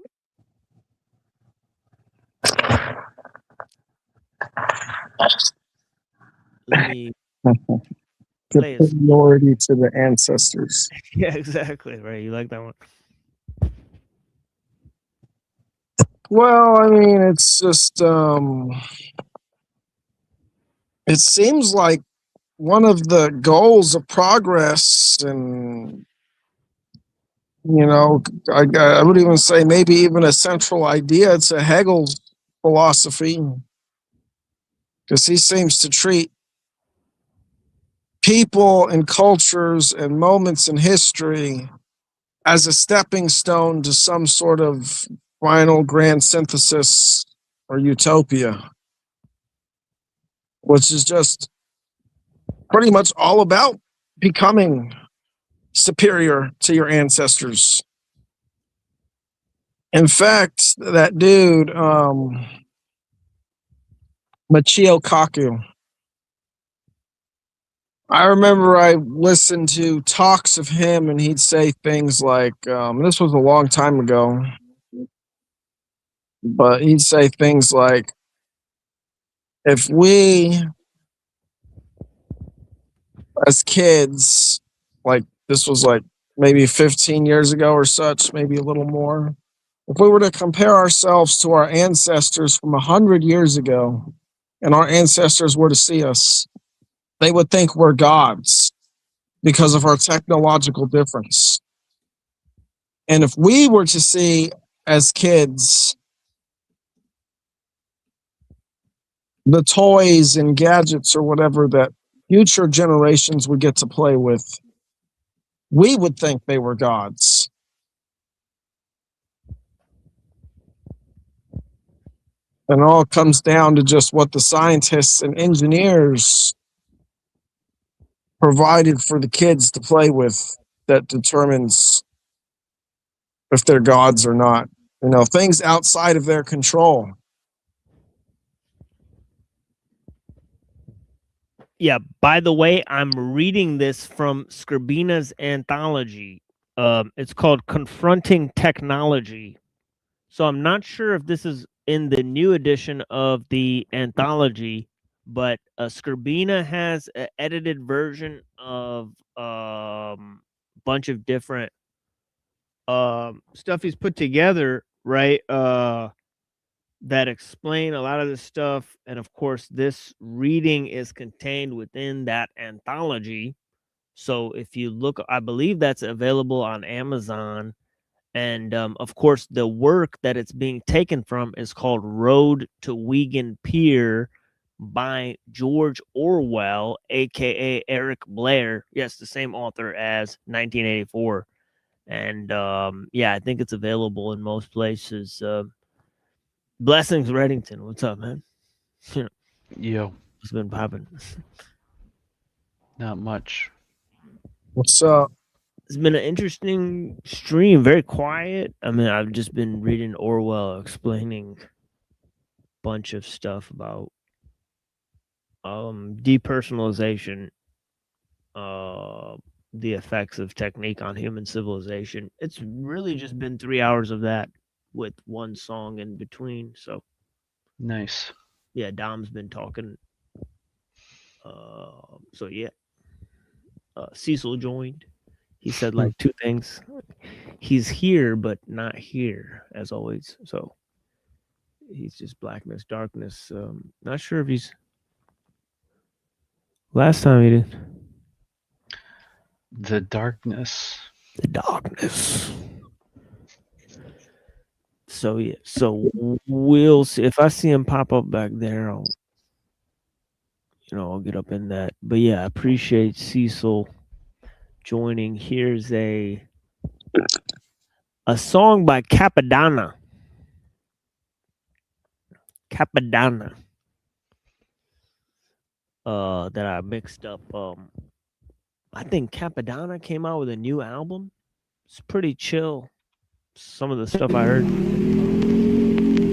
Let me play superiority to the ancestors. Yeah, exactly. Right. You like that one? Well, I mean, it's just it seems like one of the goals of progress, and I would even say maybe even a central idea to Hegel's philosophy, because he seems to treat people and cultures and moments in history as a stepping stone to some sort of final grand synthesis or utopia, which is just pretty much all about becoming superior to your ancestors. In fact, that dude, Michio Kaku, I remember I listened to talks of him, and he'd say things like, this was a long time ago, but he'd say things like, if we, as kids, like this was like maybe 15 years ago or such, maybe a little more. If we were to compare ourselves to our ancestors from 100 years ago, and our ancestors were to see us, they would think we're gods because of our technological difference. And if we were to see as kids the toys and gadgets or whatever that future generations would get to play with, we would think they were gods. And it all comes down to just what the scientists and engineers provided for the kids to play with that determines if they're gods or not. You know, things outside of their control. Yeah, by the way, I'm reading this from Skrbina's anthology. It's called Confronting Technology. So I'm not sure if this is in the new edition of the anthology, but Skrbina has an edited version of a bunch of different stuff he's put together, right? That explain a lot of this stuff. And of course, this reading is contained within that anthology. So if you look, I believe that's available on Amazon. And of course, the work that it's being taken from is called Road to Wigan Pier by George Orwell, a.k.a. Eric Blair. Yes, the same author as 1984. And yeah, I think it's available in most places. Blessings, Reddington. What's up, man? Yo. What's been popping? Not much. What's up? It's been an interesting stream, very quiet. I mean, I've just been reading Orwell explaining a bunch of stuff about depersonalization, the effects of technique on human civilization. It's really just been 3 hours of that with one song in between. So nice. Yeah, Dom's been talking. So yeah, Cecil joined. He said like two things. He's here, but not here, as always. So he's just blackness, darkness. Not sure if he's. Last time he did. The darkness. The darkness. So yeah, so we'll see. If I see him pop up back there, I'll get up in that. But yeah, I appreciate Cecil joining. Here's a song by Capadonna. That I mixed up. I think Capadonna came out with a new album. It's pretty chill. Some of the stuff I heard.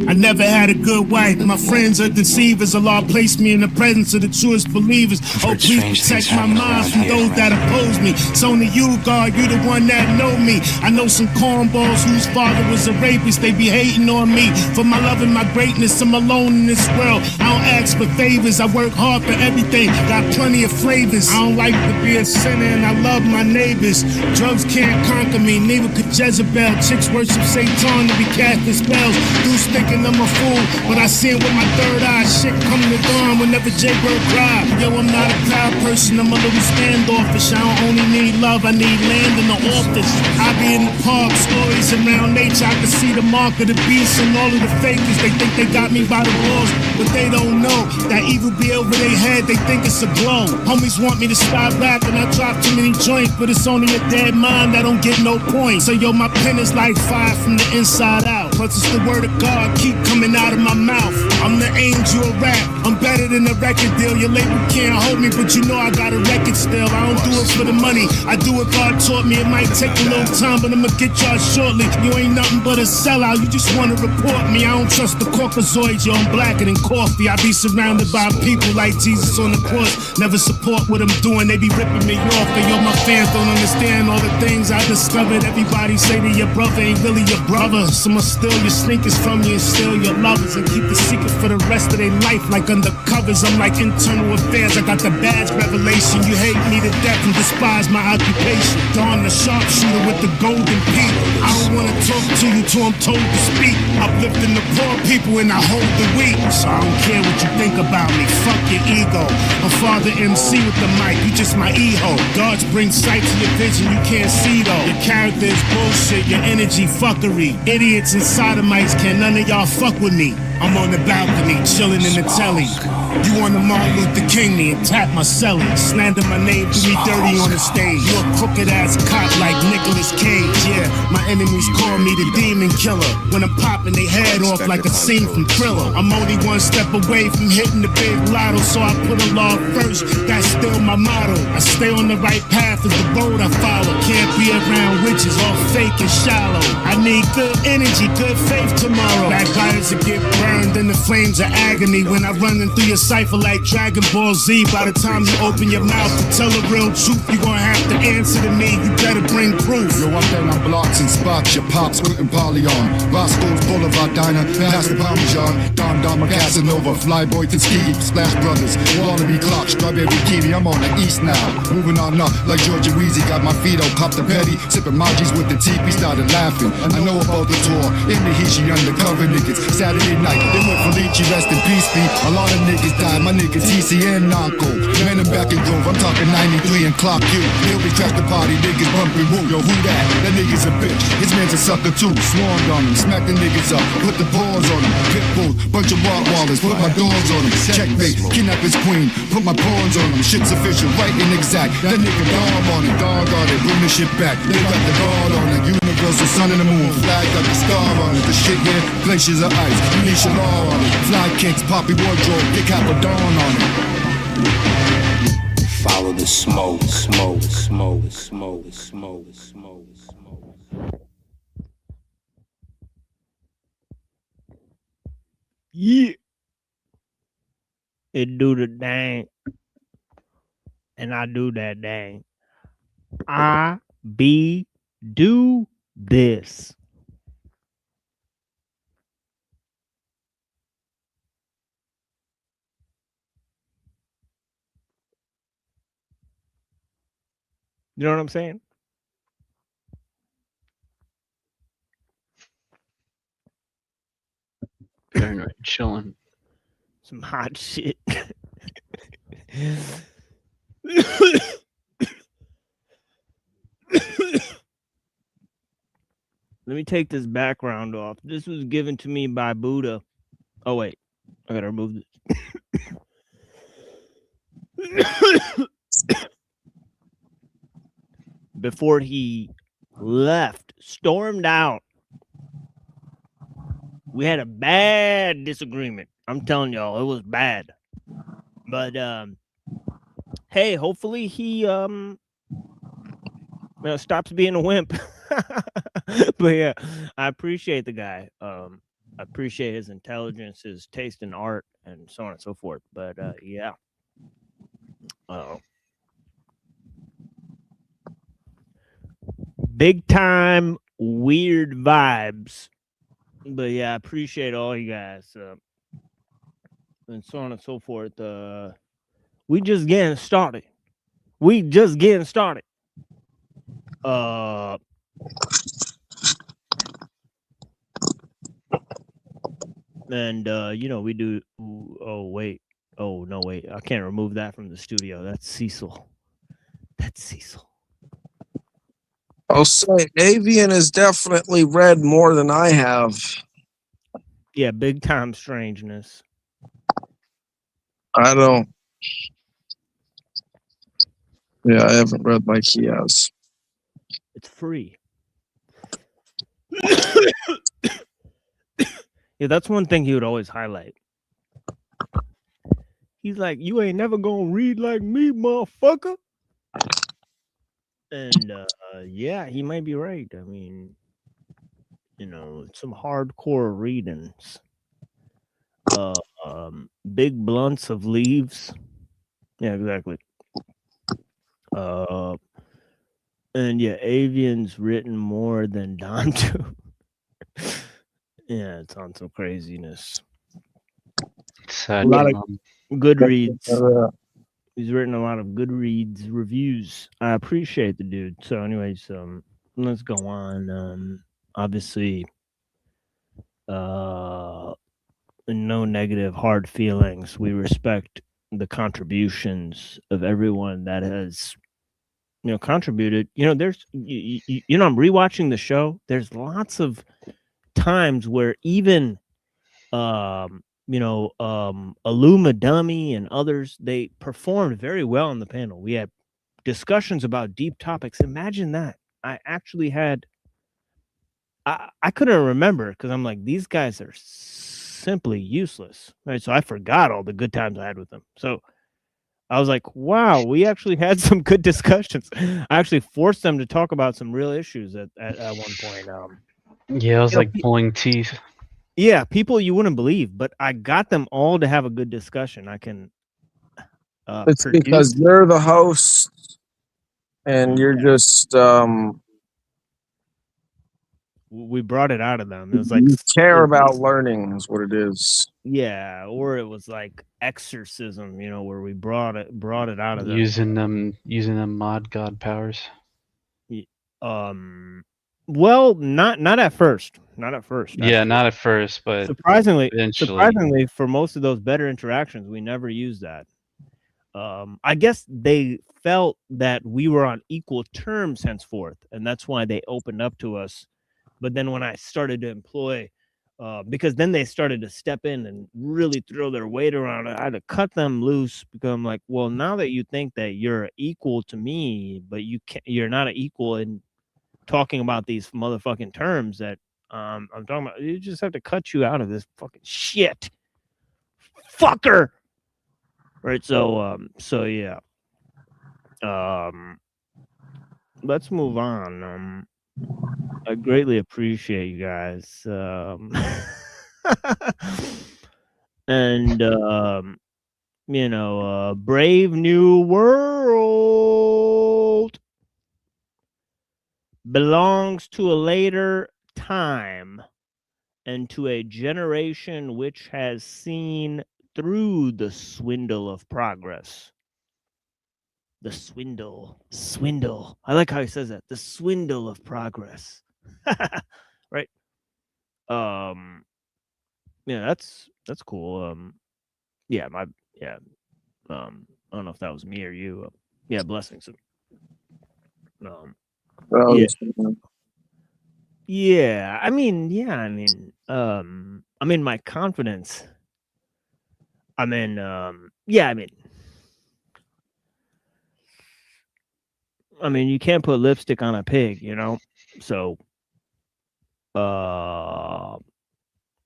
I never had a good wife. My friends are deceivers. Allah placed me in the presence of the truest believers. Oh, please protect my mind from those that oppose me. It's only you, God, you the one that know me. I know some cornballs whose father was a rapist. They be hating on me for my love and my greatness. I'm alone in this world. I don't ask for favors. I work hard for everything. Got plenty of flavors. I don't like to be a sinner and I love my neighbors. Drugs can't conquer me. Neither could Jezebel. Chicks worship Satan to be casting spells. Dudes thinking I'm a fool, but I see it with my third eye. Shit coming to dawn whenever J-Bird cry. Yo, I'm not a proud person, I'm a little standoffish. I don't only need love, I need land in the office. I be in the park, stories around nature. I can see the mark of the beast and all of the fakers. They think they got me by the balls, but they don't know that evil be over their head. They think it's a blow. Homies want me to stop rapping, I drop too many joints, but it's only a dead mind that don't get no points. So yo, my pen is like fire from the inside out. Plus it's the word of God keep coming out of my mouth. I'm the angel of rap. I'm better than a record deal. Your label can't hold me, but you know I got a record still. I don't do it for the money. I do what God taught me. It might take a little time, but I'ma get y'all shortly. You ain't nothing but a sellout. You just wanna report me. I don't trust the Caucasoids. Yo, I'm blacker than coffee. I be surrounded by people like Jesus on the cross. Never support what I'm doing, they be ripping me off. And yo, my fans don't understand all the things I discovered. Everybody say that your brother ain't really your brother. Someone steal your sneakers from you and steal your lovers and keep the secret for the rest of their life like undercovers. I'm like internal affairs, I got the badge revelation. You hate me to death and despise my occupation. Don the sharpshooter with the golden peak. I don't wanna talk to you till I'm told to speak. Uplifting the poor people and I hold the weak. So I don't care what you think about me, fuck your ego. I'm Father MC with the mic, you just my e-ho. Gods bring sight to your vision, you can't see though. Your character is bullshit, your energy fuckery. Idiots and sodomites, can none of y'all fuck with me. I'm on the balcony, chilling in the telly. You on the Martin Luther King me and tap my celly. Slander my name, do me dirty on the stage. You a crooked ass cop like Nicolas Cage. Yeah, my enemies call me the demon killer. When I'm popping they head off like a scene from Thriller. I'm only one step away from hitting the big lotto, so I put a law first, that's still my motto. I stay on the right path as the road I follow. Can't be around witches, all fake and shallow. I need good energy, good faith tomorrow. Backbiters will get burned in the flames of agony. When I run through your cipher like Dragon Ball Z. By the time you open your mouth to tell the real truth, you gonna have to answer to me. You better bring proof. Yo, I'm down on blocks and spots. Your pops waiting Polly on Roscoe's Boulevard Diner, past the Parmesan. Don Dama Casanova, Flyboy to Steve, Splash Brothers, Wallaby Clock, Strawberry Kiwi. I'm on the east now, moving on up like Georgia Wheezy. Got my feet up, cop the petty, sipping Majis with the teepee. Started laughing. I know about the tour. In the heat, she undercover niggas. Saturday night, they went for Lychee, rest in peace, be. A lot of niggas died, my niggas TC and Nonco. Man, I'm back in Grove, I'm talking 93 and Clock U. He'll be trash the party, niggas bumping woo. Yo, who that? That nigga's a bitch. His man's a sucker too. Swarmed on him, smack the niggas up, put the paws on him. Pitbull, bunch of Rottweilers, put my dogs on him. Checkmate, kidnap his queen, put my pawns on him. Shit's official, right and exact. That nigga dog on it, dog on it, bring the shit back. They got the guard on it, universal sun and the moon. Flag got the star on it, the shit here, glaciers of ice. Nisha law on it, fly kicks, poppy wardrobe, Dick Dawn on it. Follow the smoke, smoke, smoke, smoke, smoke, smoke, smoke. Yeah. It do the dang. And I do that dang. I be do this. You know what I'm saying? Paranoid chilling. Some hot shit. Let me take this background off. This was given to me by Buddha. Oh, wait. I gotta remove this. Before he left, stormed out. We had a bad disagreement. I'm telling y'all, it was bad. But hey, hopefully he stops being a wimp. But yeah, I appreciate the guy. I appreciate his intelligence, his taste in art, and so on and so forth. But yeah. Big time weird vibes. But yeah, I appreciate all you guys. And so on and so forth. We just getting started. And you know, we do. Oh wait. Oh no, wait. I can't remove that from the studio. That's Cecil. I'll say Avian has definitely read more than I have. Yeah, big time strangeness. I don't. Yeah, I haven't read like he has. It's free. Yeah, that's one thing he would always highlight. He's like, you ain't never gonna read like me, motherfucker. And yeah, he might be right. I mean, you know, some hardcore readings. Big blunts of leaves. Yeah, exactly. And yeah, avian's written more than Dantu. Yeah, it's on some craziness. Sad A lot of mom. Goodreads. He's written a lot of Goodreads reviews. I appreciate the dude. So, anyways, let's go on. Obviously, no negative hard feelings. We respect the contributions of everyone that has, contributed. There's, I'm rewatching the show. There's lots of times where even, Dummy and others, they performed very well on the panel. We had discussions about deep topics. Imagine that. I actually had, I couldn't remember because I'm like, these guys are simply useless, right? So I forgot all the good times I had with them. So I was like, wow, we actually had some good discussions. I actually forced them to talk about some real issues at one point. Yeah, it was like pulling teeth. Yeah, people you wouldn't believe, but I got them all to have a good discussion. I can It's because you're the host and you're just we brought it out of them. It was like you care about learning is what it is. Yeah, or it was like exorcism, where we brought it out of them. Using them mod god powers. Well, not at first. Not at first. Yeah, actually. not at first, but surprisingly, eventually. for most of those better interactions, we never used that. I guess they felt that we were on equal terms henceforth, and that's why they opened up to us. But then when I started to employ, because then they started to step in and really throw their weight around, I had to cut them loose because I'm like, well, now that you think that you're equal to me, but you're not an equal in talking about these motherfucking terms that I'm talking about, you just have to cut you out of this fucking shit, fucker. Right, so yeah. Let's move on. I greatly appreciate you guys. And Brave New World belongs to a later time and to a generation which has seen through the swindle of progress. The swindle. I like how he says that. The swindle of progress. Right? Yeah, that's cool. I don't know if that was me or you. Yeah, blessings. Yeah. I mean, my confidence. You can't put lipstick on a pig, so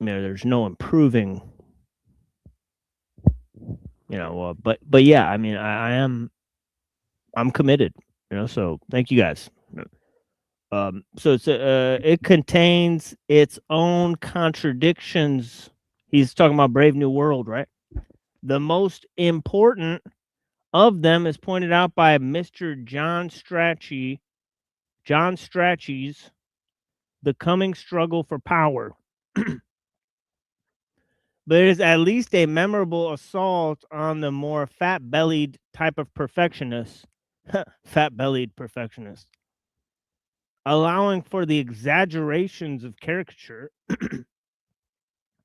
there's no improving, but yeah, I'm committed, so thank you guys. So it's it contains its own contradictions. He's talking about Brave New World, right? The most important of them is pointed out by Mr. John Strachey's The Coming Struggle for Power. But it is at least a memorable assault on the more fat-bellied type of perfectionist. Fat-bellied perfectionist. Allowing for the exaggerations of caricature.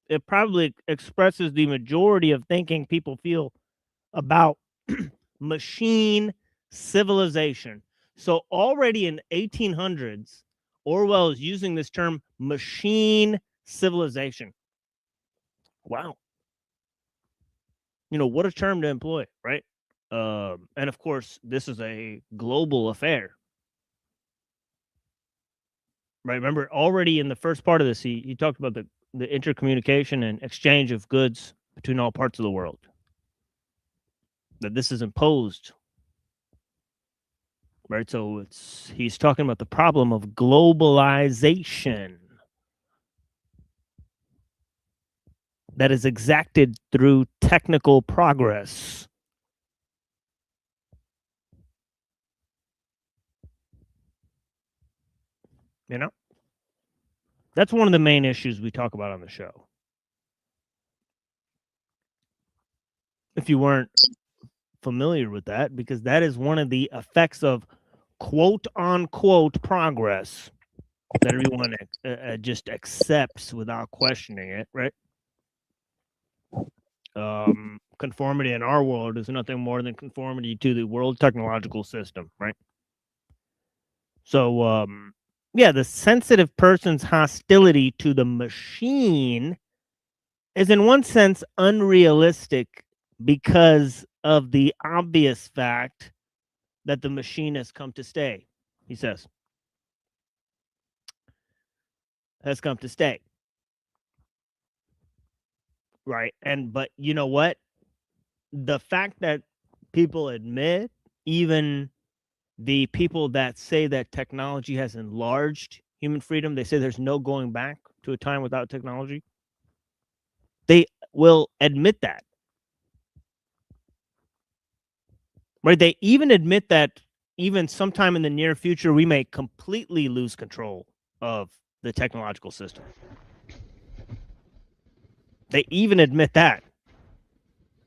It probably expresses the majority of thinking people feel about machine civilization. So already in 1800s, Orwell is using this term machine civilization. Wow. What a term to employ, right? And of course, this is a global affair. Right? Remember, already in the first part of this, he talked about the intercommunication and exchange of goods between all parts of the world. That this is imposed. Right? So he's talking about the problem of globalization. that is exacted through technical progress. You know? That's one of the main issues we talk about on the show. If you weren't familiar with that, because that is one of the effects of quote unquote progress that everyone just accepts without questioning it, right? Conformity in our world is nothing more than conformity to the world technological system, right? So, yeah, the sensitive person's hostility to the machine is in one sense unrealistic because of the obvious fact that the machine has come to stay, he says. Has come to stay. Right. But you know what? The fact that people admit, even the people that say that technology has enlarged human freedom, they say there's no going back to a time without technology. They will admit that. Right? They even admit that even sometime in the near future, we may completely lose control of the technological system. They even admit that.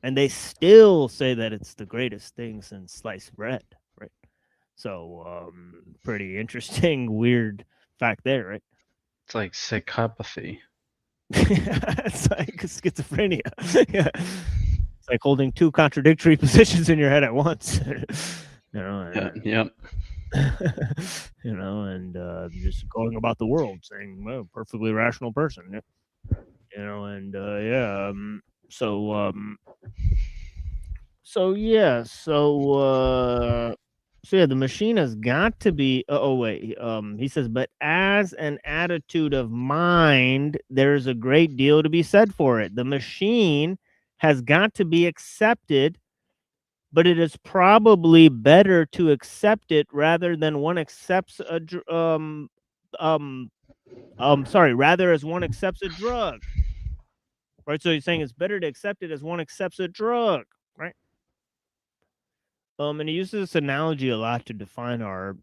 And they still say that it's the greatest thing since sliced bread, right? So, pretty interesting, weird fact there, right? It's like psychopathy. It's like schizophrenia. Yeah. It's like holding two contradictory positions in your head at once. You know, and, yep. You know, and just going about the world saying, well, perfectly rational person. Yeah. You know, and yeah. So yeah. So yeah, the machine has got to be. He says, but as an attitude of mind, there is a great deal to be said for it. The machine has got to be accepted, but it is probably better to accept it rather than one accepts a rather as one accepts a drug. Right? So he's saying it's better to accept it as one accepts a drug, right? And he uses this analogy a lot to define our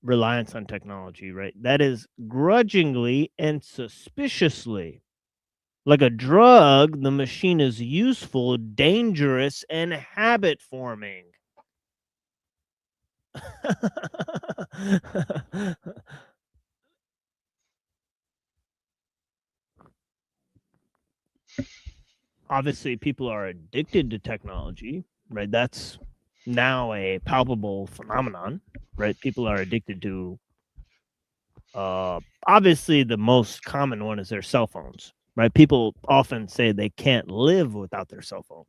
reliance on technology, right? That is grudgingly and suspiciously. Like a drug, the machine is useful, dangerous, and habit forming. Obviously, people are addicted to technology, right? That's now a palpable phenomenon, right? People are addicted to, obviously, the most common one is their cell phones, right? People often say they can't live without their cell phone,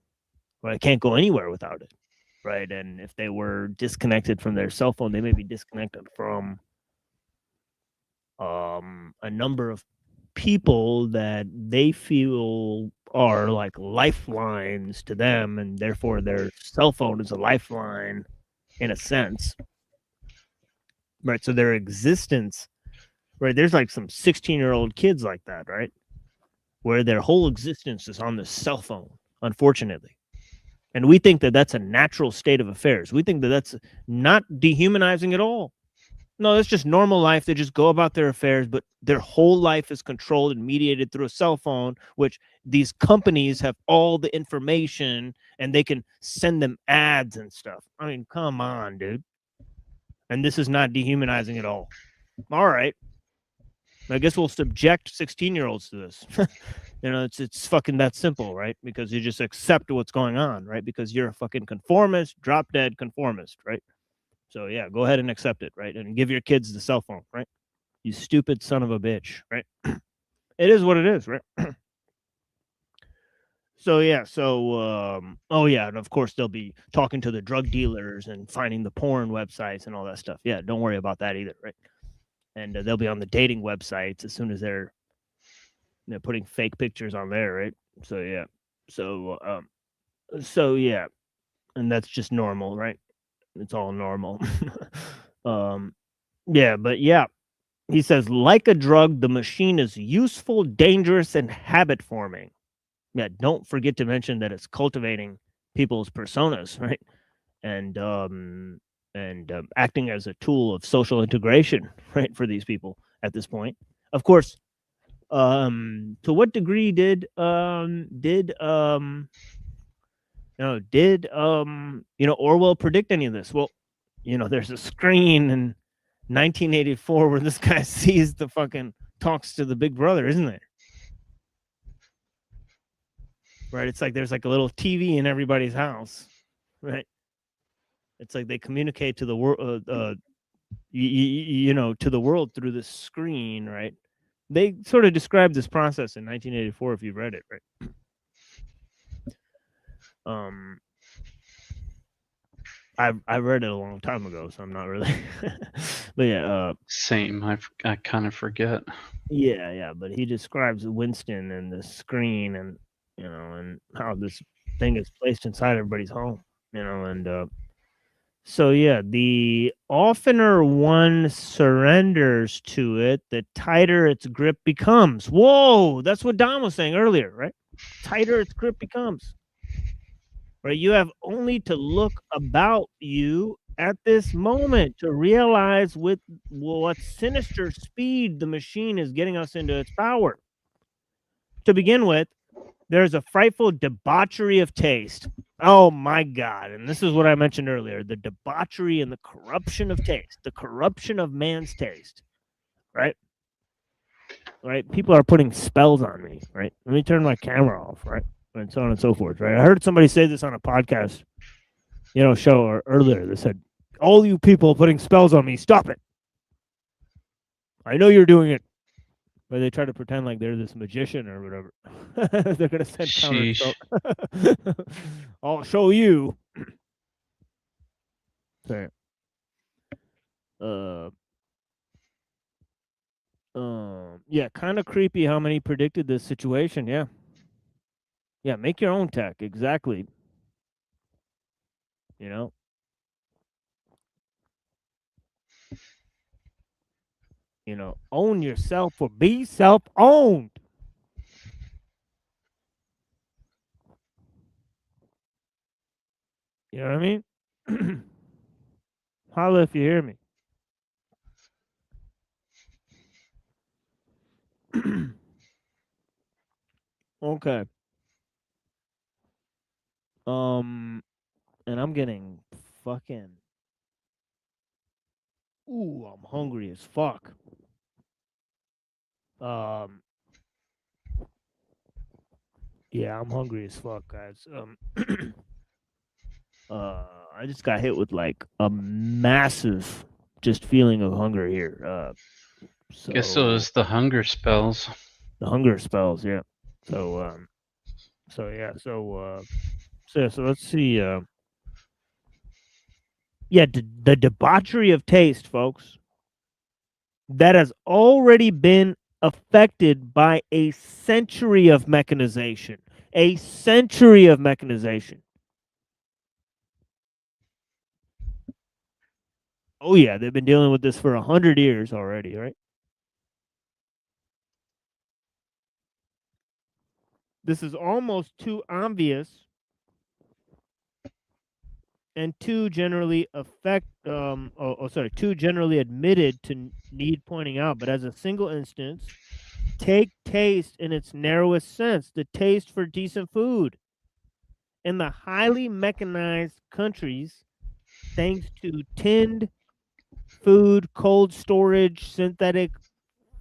right? Can't go anywhere without it, right? And if they were disconnected from their cell phone, they may be disconnected from a number of people that they feel are like lifelines to them, and therefore their cell phone is a lifeline in a sense, right? So their existence, right? There's like some 16-year-old kids like that, right? Where their whole existence is on the cell phone, unfortunately. And we think that that's a natural state of affairs. We think that that's not dehumanizing at all. No, that's just normal life. They just go about their affairs, but their whole life is controlled and mediated through a cell phone, which these companies have all the information and they can send them ads and stuff. I mean, come on, dude. And this is not dehumanizing at all. All right. I guess we'll subject 16-year-olds to this. You know, it's fucking that simple, right? Because you just accept what's going on, right? Because you're a fucking conformist, drop dead conformist, right? So yeah, go ahead and accept it, right? And give your kids the cell phone, right? You stupid son of a bitch, right? It is what it is, right? So yeah, oh yeah, and of course they'll be talking to the drug dealers and finding the porn websites and all that stuff. Yeah, don't worry about that either, right? And they'll be on the dating websites as soon as they're putting fake pictures on there, right? So yeah, so yeah, and that's just normal, right? It's all normal. Yeah, but yeah, he says, like a drug, the machine is useful, dangerous, and habit forming. Yeah, don't forget to mention that it's cultivating people's personas, right? And acting as a tool of social integration, right, for these people at this point. Of course, to what degree did Orwell predict any of this? Well, there's a screen in 1984 where this guy sees the fucking talks to the big brother, isn't there? Right? It's like there's like a little TV in everybody's house, right? It's like they communicate to the world, to the world through the screen, right? They sort of described this process in 1984 if you've read it, right? I read it a long time ago, so I'm not really. But yeah, same. I kind of forget. Yeah, but he describes Winston and the screen, and and how this thing is placed inside everybody's home, and so yeah, the oftener one surrenders to it, the tighter its grip becomes. Whoa, that's what Don was saying earlier, right? Tighter its grip becomes. Right, you have only to look about you at this moment to realize with what sinister speed the machine is getting us into its power. To begin with, there's a frightful debauchery of taste. Oh my God. And this is what I mentioned earlier, the debauchery and the corruption of taste, the corruption of man's taste, right? Right? People are putting spells on me, right? Let me turn my camera off, right? And so on and so forth, right? I heard somebody say this on a podcast, show earlier. They said, all you people putting spells on me, stop it. I know you're doing it. But they try to pretend like they're this magician or whatever. They're going to send counter spells. I'll show you. Sorry. Yeah, kind of creepy how many predicted this situation. Yeah. Yeah, make your own tech. Exactly. Own yourself or be self-owned. You know what I mean? Holla if you hear me. Okay. And I'm getting fucking. Ooh, I'm hungry as fuck. Yeah, I'm hungry as fuck, guys. I just got hit with like a massive just feeling of hunger here. Guess it was the hunger spells. The hunger spells, yeah. So let's see. Yeah, the debauchery of taste, folks, that has already been affected by a century of mechanization. A century of mechanization. Oh yeah, they've been dealing with this for 100 years already, right? This is almost too obvious and too generally too generally admitted to need pointing out. But as a single instance, take taste in its narrowest sense, the taste for decent food. In the highly mechanized countries, thanks to tinned food, cold storage, synthetic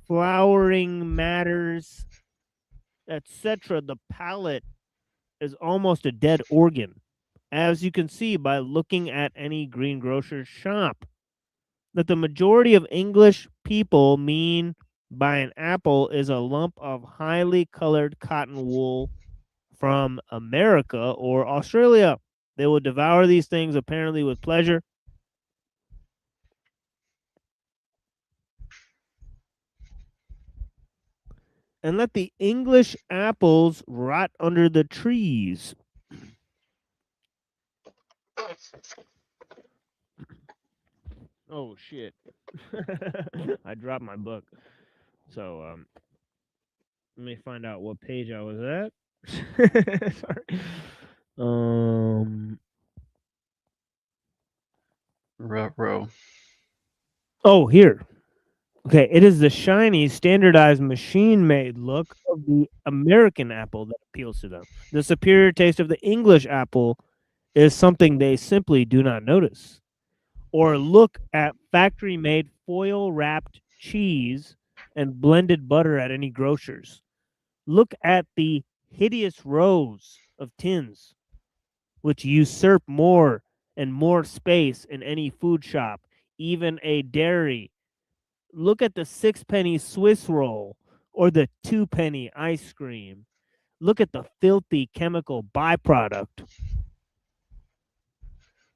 flowering matters, etc., the palate is almost a dead organ, as you can see by looking at any greengrocer's shop. That the majority of English people mean by an apple is a lump of highly colored cotton wool from America or Australia. They will devour these things apparently with pleasure. And let the English apples rot under the trees. Oh shit. I dropped my book. So let me find out what page I was at. Sorry. Row. Oh, here. Okay, it is the shiny, standardized, machine-made look of the American apple that appeals to them. The superior taste of the English apple is something they simply do not notice. Or look at factory-made foil-wrapped cheese and blended butter at any grocer's. Look at the hideous rows of tins, which usurp more and more space in any food shop, even a dairy. Look at the 6-penny Swiss roll or the 2-penny ice cream. Look at the filthy chemical byproduct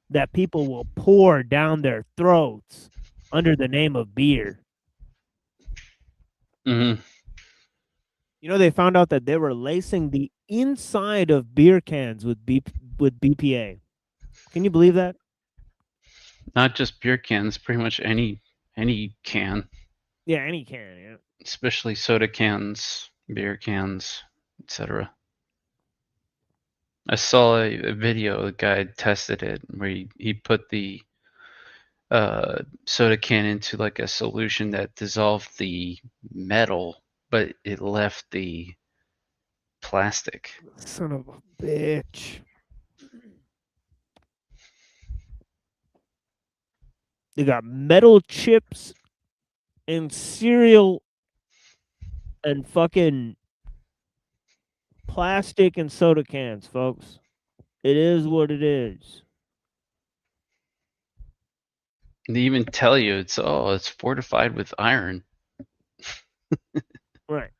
that people will pour down their throats under the name of beer. Mm-hmm. You know, they found out that they were lacing the inside of beer cans with BPA. Can you believe that? Not just beer cans, pretty much any can. Yeah, any can, yeah. Especially soda cans, beer cans, etc. I saw a video, the guy tested it, where he put the soda can into like a solution that dissolved the metal, but it left the plastic. Son of a bitch. They got metal chips and cereal and fucking plastic and soda cans, folks. It is what it is. They even tell you it's fortified with iron. Right.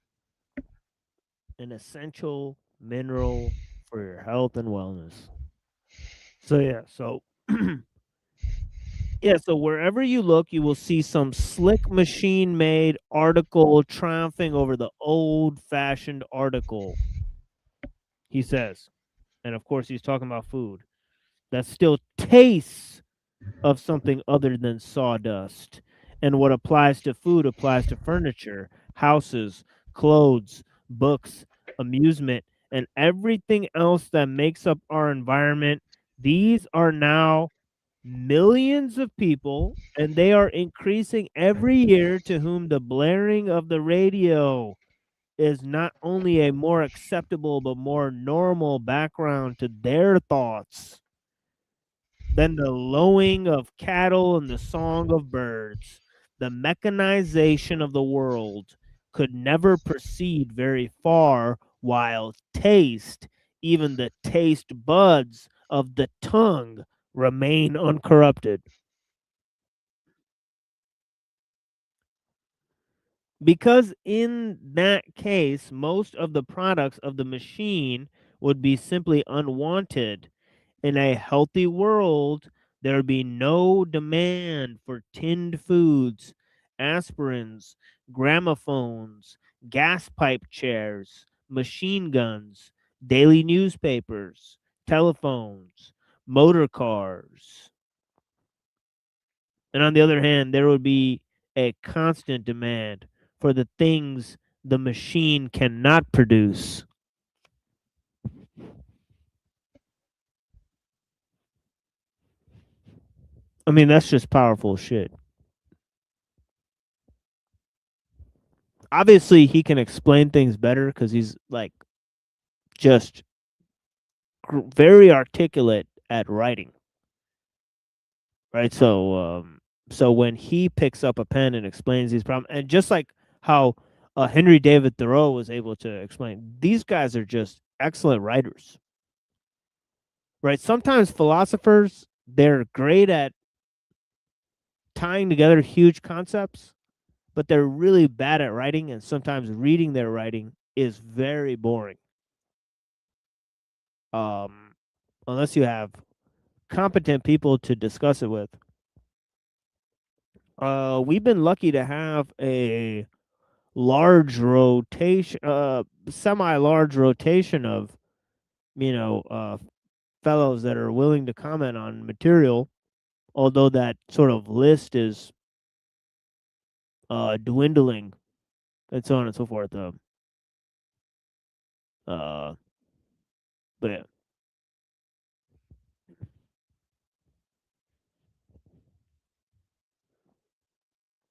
An essential mineral for your health and wellness. So yeah, so yeah, so wherever you look, you will see some slick machine-made article triumphing over the old-fashioned article. He says, and of course he's talking about food that still tastes of something other than sawdust. And what applies to food applies to furniture, houses, clothes, books, amusement, and everything else that makes up our environment. These are now millions of people, and they are increasing every year, to whom the blaring of the radio is not only a more acceptable but more normal background to their thoughts than the lowing of cattle and the song of birds. The mechanization of the world could never proceed very far, while taste, even the taste buds of the tongue, remain uncorrupted. Because in that case, most of the products of the machine would be simply unwanted. In a healthy world, there would be no demand for tinned foods, aspirins, gramophones, gas pipe chairs, machine guns, daily newspapers, telephones, motor cars. And on the other hand, there would be a constant demand for the things the machine cannot produce. I mean, that's just powerful shit. Obviously, he can explain things better because he's like just very articulate at writing. Right? So when he picks up a pen and explains these problems, and just like how Henry David Thoreau was able to explain, these guys are just excellent writers. Right? Sometimes philosophers, they're great at tying together huge concepts, but they're really bad at writing, and sometimes reading their writing is very boring. Unless you have competent people to discuss it with. We've been lucky to have a large rotation, semi-large rotation of, fellows that are willing to comment on material, although that sort of list is dwindling, and so on and so forth. But yeah.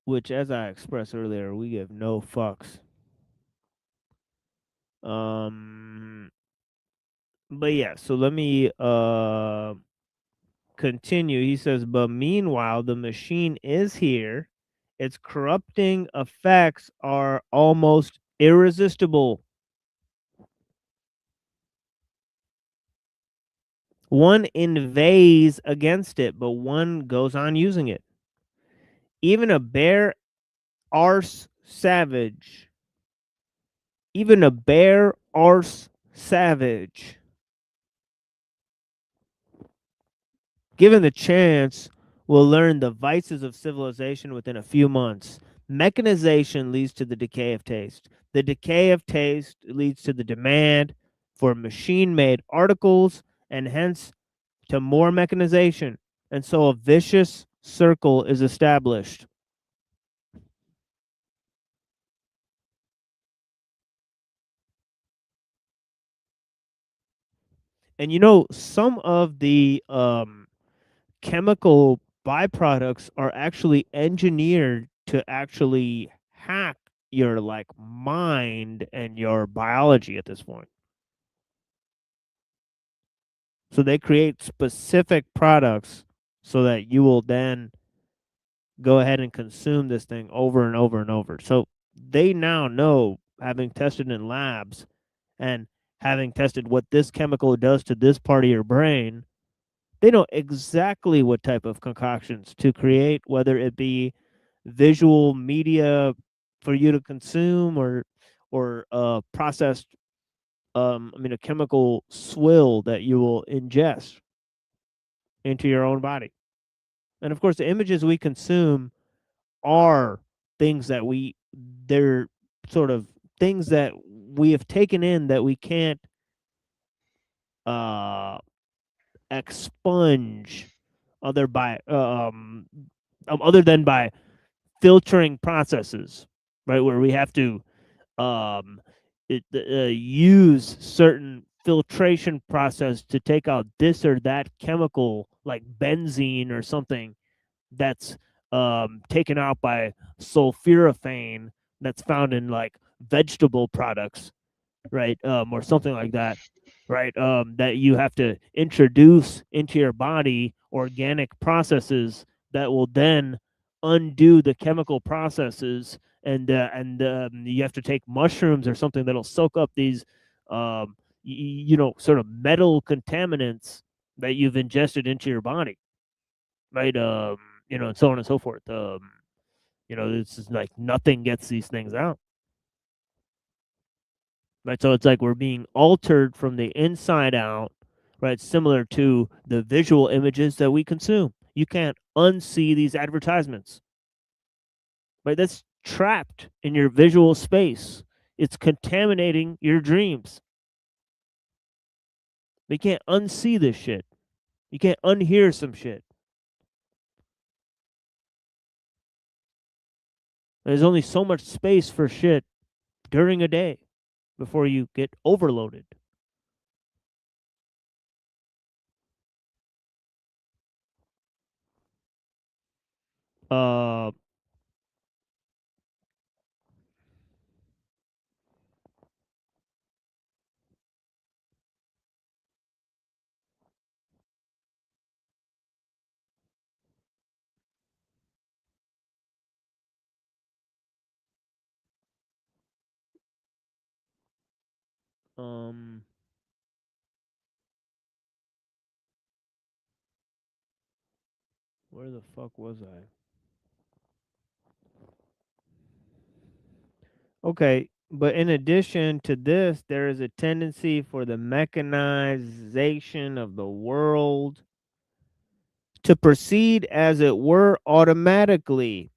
Which, as I expressed earlier, we give no fucks. But yeah, so let me continue. He says, but meanwhile, the machine is here. Its corrupting effects are almost irresistible. One inveighs against it, but one goes on using it. Even a bare arse savage. Even a bare arse savage, given the chance, will learn the vices of civilization within a few months. Mechanization leads to the decay of taste. The decay of taste leads to the demand for machine-made articles, and hence to more mechanization. And so a vicious circle is established. And you know, some of the chemical byproducts are actually engineered to actually hack your like mind and your biology at this point. So they create specific products so that you will then go ahead and consume this thing over and over and over. So they now know, having tested in labs and having tested what this chemical does to this part of your brain, they know exactly what type of concoctions to create, whether it be visual media for you to consume or processed a chemical swill that you will ingest into your own body. And of course, the images we consume are things that they're sort of things that we have taken in that we can't expunge other than by filtering processes, right? Where we have to use certain filtration process to take out this or that chemical, like benzene or something that's taken out by sulforaphane that's found in like vegetable products, right? Or something like that, right? That you have to introduce into your body organic processes that will then undo the chemical processes, and you have to take mushrooms or something that'll soak up these, sort of metal contaminants that you've ingested into your body, right? And so on and so forth. This is like nothing gets these things out. Right, so it's like we're being altered from the inside out, right? Similar to the visual images that we consume. You can't unsee these advertisements, right? That's trapped in your visual space. It's contaminating your dreams. You can't unsee this shit. You can't unhear some shit. There's only so much space for shit during a day before you get overloaded. Where the fuck was I? Okay, but in addition to this, there is a tendency for the mechanization of the world to proceed as it were automatically,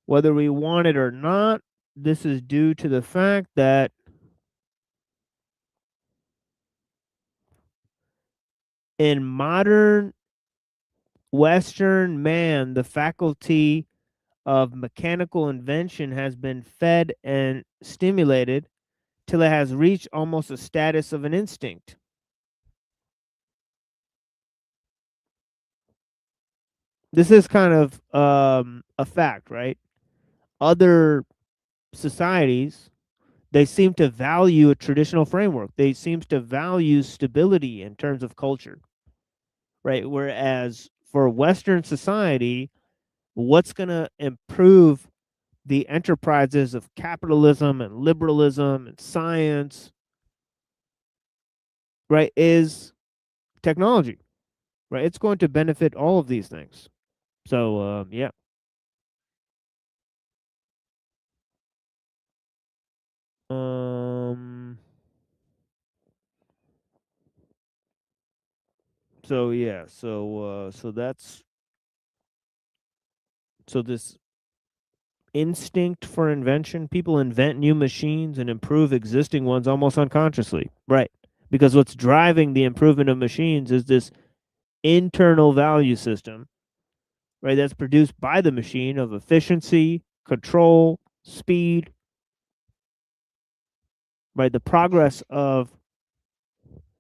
whether we want it or not. This is due to the fact that in modern Western man, the faculty of mechanical invention has been fed and stimulated till it has reached almost a status of an instinct. this is kind of a fact, right? Other societies, they seem to value a traditional framework. They seem to value stability in terms of culture, right? Whereas for Western society, what's going to improve the enterprises of capitalism and liberalism and science, right, is technology, right? It's going to benefit all of these things. So, yeah. So yeah, so that's so this instinct for invention, people invent new machines and improve existing ones almost unconsciously, right? Because what's driving the improvement of machines is this internal value system, right? That's produced by the machine of efficiency, control, speed, right? The progress of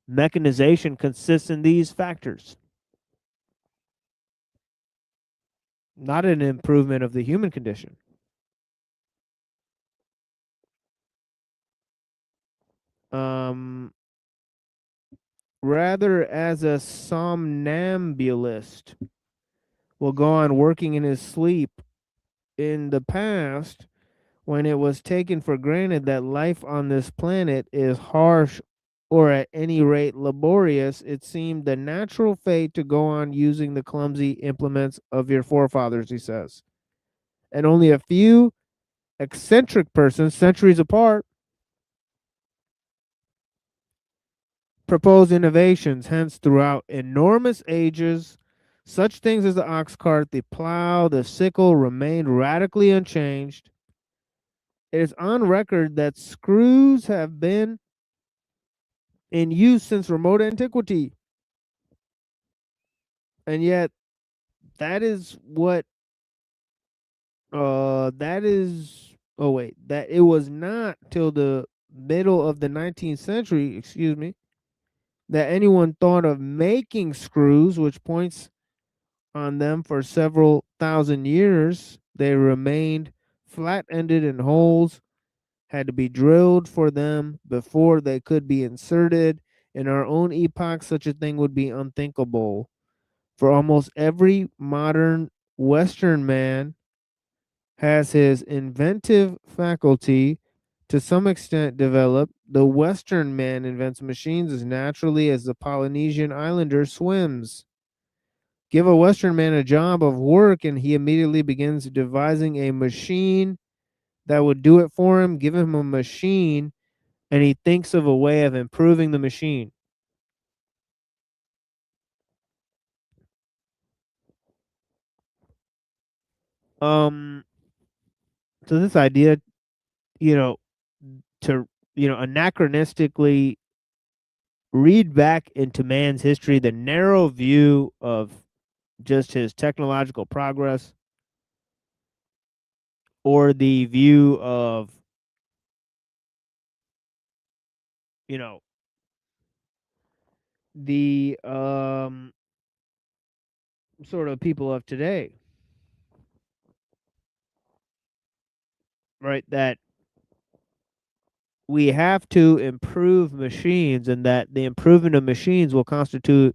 mechanization consists in these factors, not an improvement of the human condition. Rather as a somnambulist will go on working in his sleep. In the past, when it was taken for granted that life on this planet is harsh or at any rate laborious, it seemed the natural fate to go on using the clumsy implements of your forefathers, he says. And only a few eccentric persons, centuries apart, propose innovations. Hence, throughout enormous ages, such things as the ox cart, the plow, the sickle remained radically unchanged. It is on record that screws have been in use since remote antiquity. And yet, that is what, that it was not till the middle of the 19th century, that anyone thought of making screws, which points on them for several thousand years. They remained flat-ended and holes had to be drilled for them before they could be inserted. In our own epoch, such a thing would be unthinkable. For almost every modern Western man has his inventive faculty to some extent developed. The Western man invents machines as naturally as the Polynesian islander swims. Give a Western man a job of work and he immediately begins devising a machine that would do it for him. Give him a machine and he thinks of a way of improving the machine. So this idea, to, anachronistically read back into man's history the narrow view of just his technological progress, or the view of, the sort of people of today, right? That we have to improve machines, and that the improvement of machines will constitute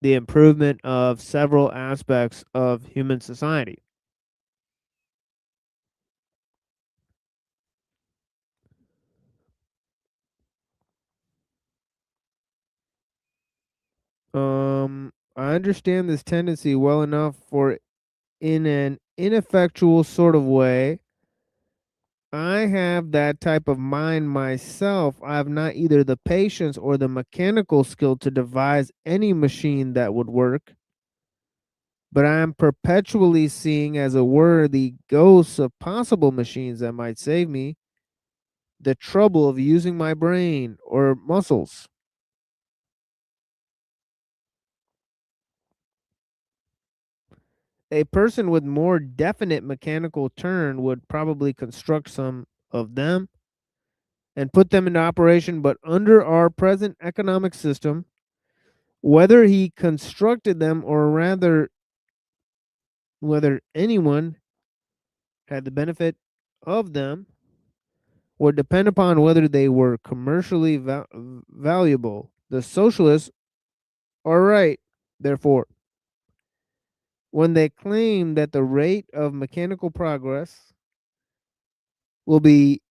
the improvement of several aspects of human society. I understand this tendency well enough for, in an ineffectual sort of way, I have that type of mind myself. I have not either the patience or the mechanical skill to devise any machine that would work, but I am perpetually seeing, as it were, the ghosts of possible machines that might save me the trouble of using my brain or muscles. A person with more definite mechanical turn would probably construct some of them and put them into operation, but under our present economic system, whether he constructed them or rather whether anyone had the benefit of them would depend upon whether they were commercially valuable. The socialists are right, therefore, when they claim that the rate of mechanical progress will be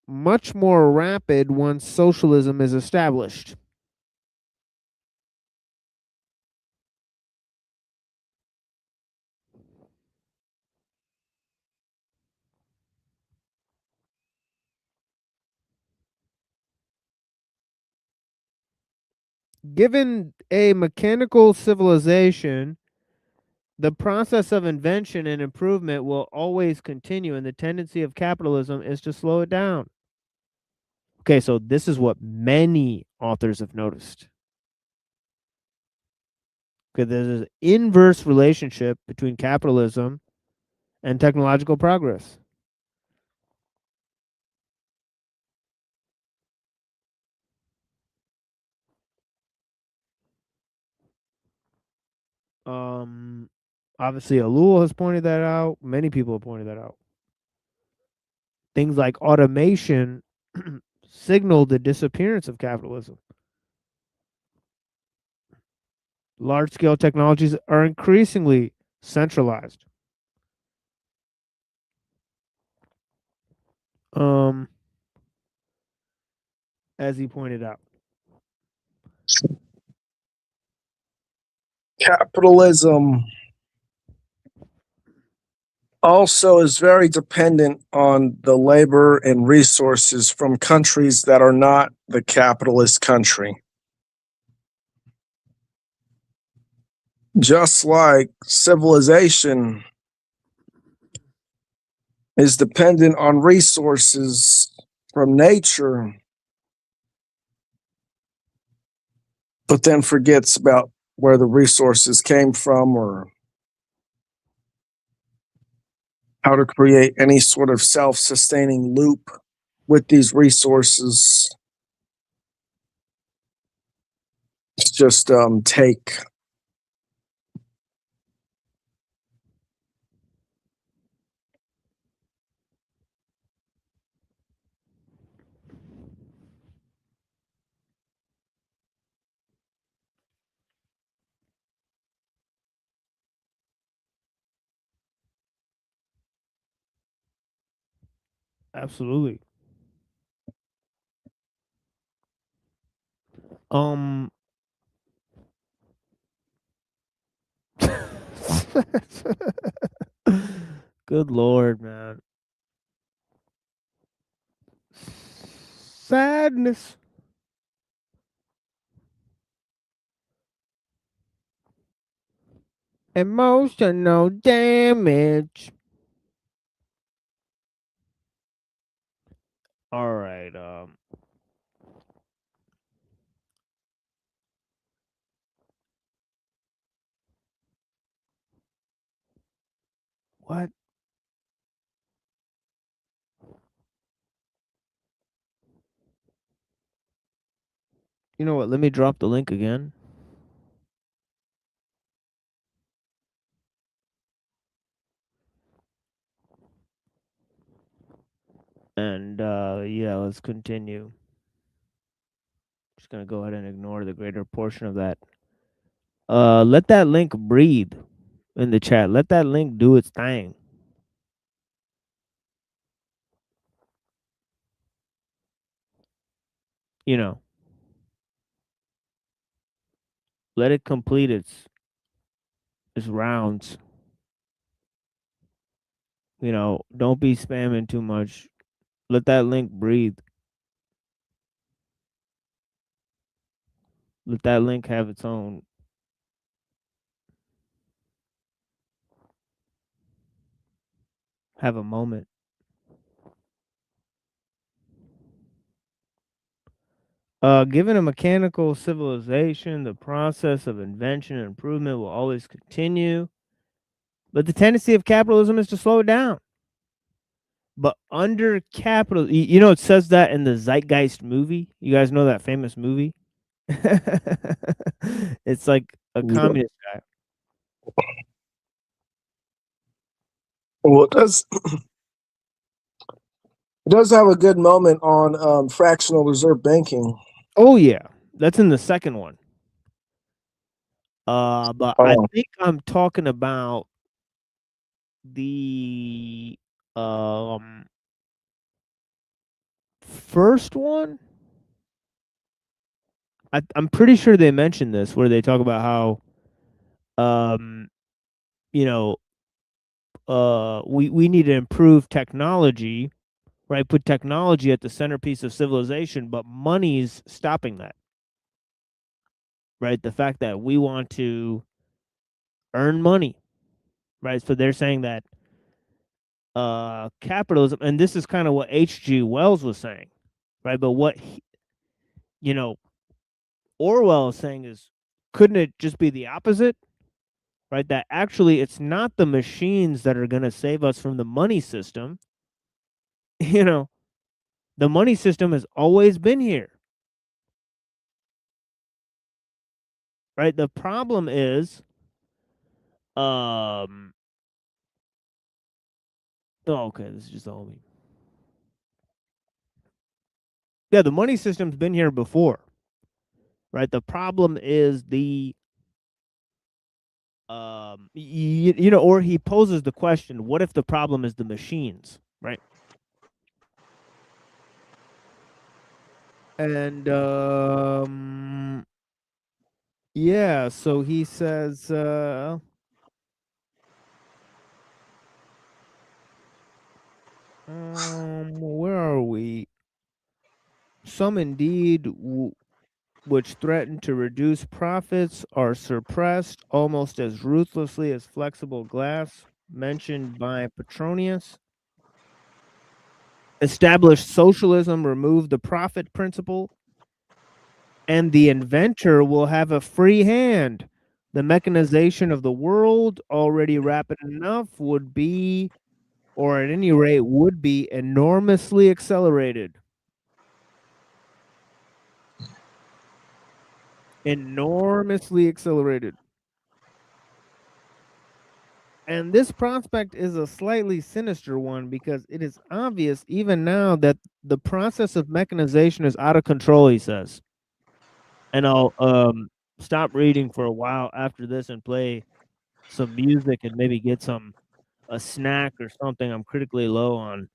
much more rapid once socialism is established. Given a mechanical civilization, the process of invention and improvement will always continue, and the tendency of capitalism is to slow it down. Okay, so this is what many authors have noticed. Okay, there's an inverse relationship between capitalism and technological progress. Obviously, ellul has pointed that out. Many people have pointed that out. Things like automation signal the disappearance of capitalism. Large-scale technologies are increasingly centralized. As he pointed out. Capitalism also is very dependent on the labor and resources from countries that are not the capitalist country. Just like civilization is dependent on resources from nature, but then forgets about where the resources came from or how to create any sort of self-sustaining loop with these resources. It's just take. Absolutely. Good Lord, man. Sadness. Emotional damage. All right. What? You know what? Let me drop the link again. And yeah, let's continue. Just gonna go ahead and ignore the greater portion of that. Let that link breathe in the chat. Let that link do its thing. You know, let it complete its rounds. You know, don't be spamming too much. Let that link breathe. Let that link have its own. Have a moment. Given a mechanical civilization, the process of invention and improvement will always continue. But the tendency of capitalism is to slow it down. But under capital, you know, it says that in the Zeitgeist movie. You guys know that famous movie? It's like a communist guy. Well, it does have a good moment on fractional reserve banking. Oh yeah, that's in the second one. But I think I'm talking about the first one. I'm pretty sure they mentioned this where they talk about how you know we need to improve technology, right? Put technology at the centerpiece of civilization, but money's stopping that. Right? The fact that we want to earn money, right? So they're saying that capitalism, and this is kind of what H.G. Wells was saying, right? But what Orwell is saying is, couldn't it just be the opposite, right? That actually it's not the machines that are going to save us from the money system. The money system has always been here, right? The problem is, oh, okay, this is just all me. Yeah, the money system's been here before, right? The problem is or he poses the question, what if the problem is the machines, right? And yeah, so he says where are we? Some indeed which threaten to reduce profits are suppressed almost as ruthlessly as flexible glass, mentioned by Petronius. Established socialism, remove the profit principle, and the inventor will have a free hand. The mechanization of the world, already rapid enough, would be, or at any rate would be, enormously accelerated. Enormously accelerated. And this prospect is a slightly sinister one because it is obvious even now that the process of mechanization is out of control, he says. And I'll stop reading for a while after this and play some music and maybe get a snack or something. I'm critically low on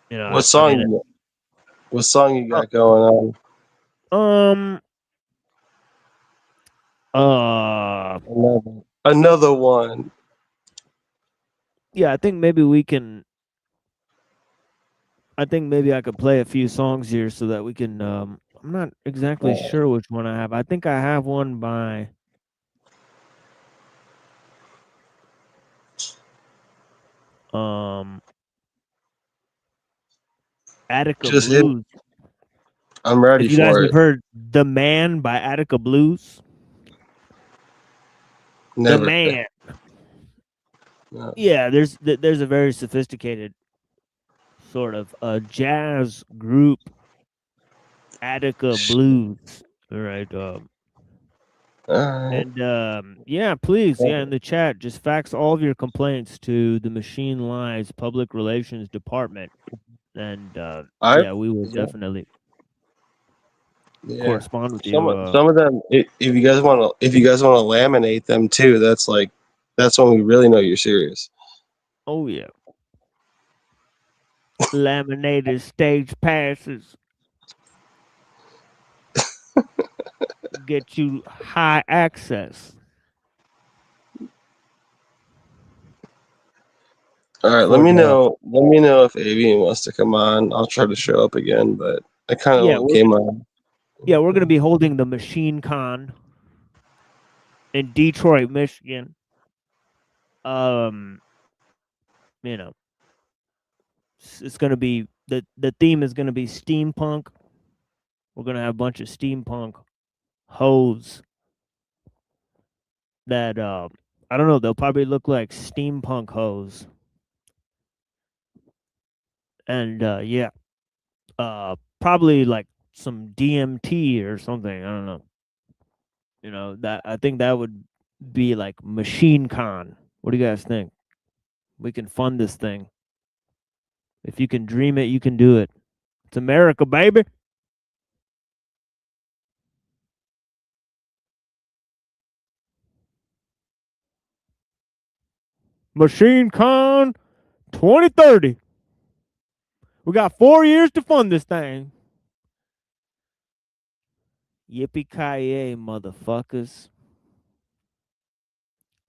What song you got going on? Another one. Yeah, I think maybe we can. I think maybe I could play a few songs here so that we can. I'm not exactly sure which one I have. I think I have one by. Attica Blues. I'm ready if you guys for have it. heard "The Man" by Attica Blues. Never. The Man. No. Yeah, there's a very sophisticated sort of jazz group, Attica Blues. All right. And yeah, please, in the chat, just fax all of your complaints to the Machine Lies Public Relations Department, and yeah, we will definitely correspond with you. Some of them, if you guys want to laminate them too, that's when we really know you're serious. Oh yeah, laminated stage passes. Get you high access. All right, let me know if Avian wants to come on. I'll try to show up again, but I kind of came on. Yeah, we're going to be holding the Machine Con in Detroit, Michigan. It's going to be the theme is going to be steampunk. We're going to have a bunch of steampunk hoes that I don't know, they'll probably look like steampunk hoes. And yeah. Probably like some DMT or something. I don't know. That I think that would be like Machine Con. What do you guys think? We can fund this thing. If you can dream it, you can do it. It's America, baby. Machine Con 2030. We got 4 years to fund this thing. Yippee-ki-yay, motherfuckers.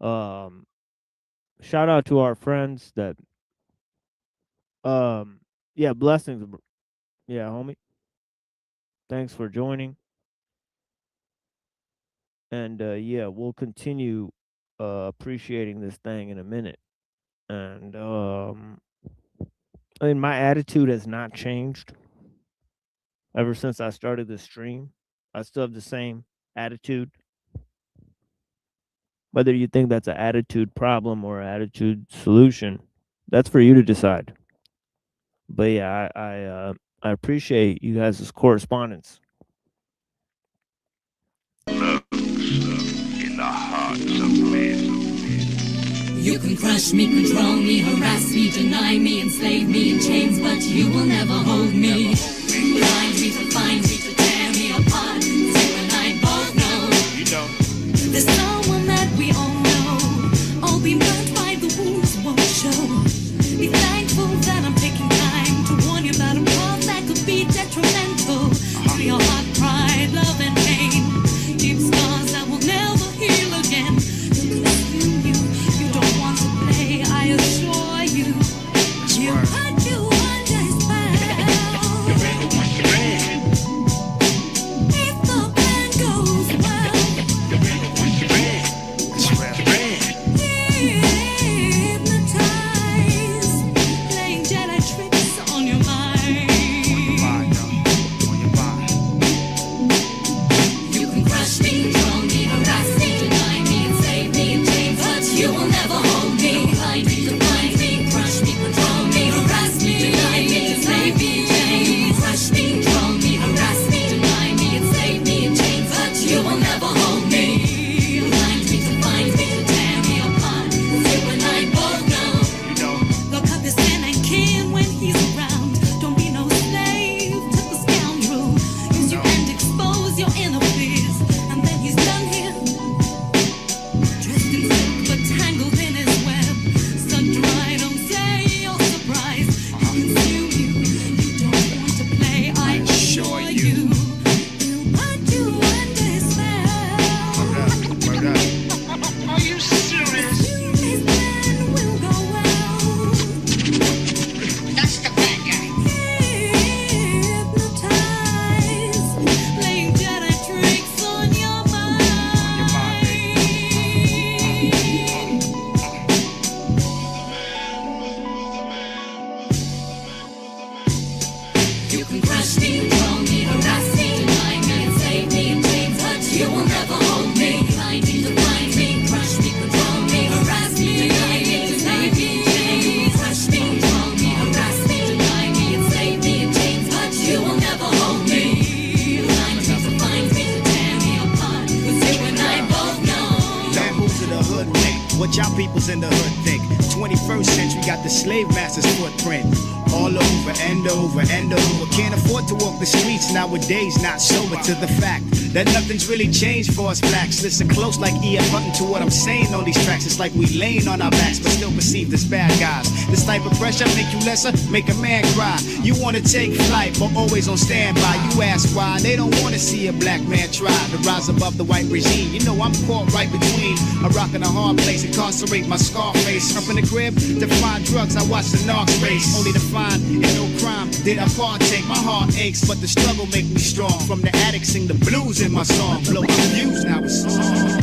Shout out to our friends that yeah, blessings. Yeah, homie. Thanks for joining. And yeah, we'll continue appreciating this thing in a minute. And I mean, my attitude has not changed ever since I started this stream. I still have the same attitude. Whether you think that's an attitude problem or an attitude solution, that's for you to decide. But yeah, I appreciate you guys' correspondence. In the hearts of men. You can crush me, control me, harass me, deny me, enslave me in chains, but you will never hold me. Blind me to find me, to tear me apart. You and I both know. There's someone that we all know. All be burnt by the wounds won't show. Be thankful that I'm taking time to warn you about a path that could be detrimental to your heart, pride, love, and pain. Deep scars that will never heal again. You don't want to play, I assure you. You hurt you under spell. If the plan goes well, hypnotize, playing Jedi tricks on your mind. You can crush me, control me, harass me, deny me, enslave me in chains, but you will never hold me. Blind me, define me, crush me, control me, harass me, deny me, enslave me in chains. Crush me, control me, harass me, deny me, enslave me in chains, but you will never hold me. Blind me, define me, to tear me apart. You and I both know. Look up his man and kin when he's around. Don't be no slave to the scoundrel. Use you and expose your inner fears, and then he's done here. Dressed in silk but tangled in his web. Sun dry, don't say you're surprised. He'll consume you. You don't want to play, I assure you. He'll put you under his spell. Are you serious? His plan will go well. That's the bad guy. Hypnotize, playing Jedi tricks on your mind. You can crush me, control me, harass me, deny me, enslave me in chains, but you will never hold me. Blind me, define me, crush me, control me, harass me, deny me, enslave me in chains. Crush me, control me, harass me, deny me, enslave me in chains, but you will never hold me. Blind me, define me, to tear me apart, 'cause you and I both know. Bamboos of the hood make what y'all peoples in the hood think. 21st century got the slave master's footprint. All over and over and over. Can't afford to walk the streets nowadays, not sober to the fact that nothing's really changed for us blacks. Listen close like ear button to what I'm saying on these tracks. It's like we laying on our backs but still perceived as bad guys. This type of pressure make you lesser, make a man cry. You wanna take flight but always on standby. You ask why, they don't wanna see a black man try to rise above the white regime. You know I'm caught right between a rock and a hard place. Incarcerate my scar face. Up in the crib to find drugs, I watch the narcs race. Only to find in no crime did I partake. My heart aches but the struggle make me strong. From the attic sing the blues in my song. Blow my fuse, now it's on.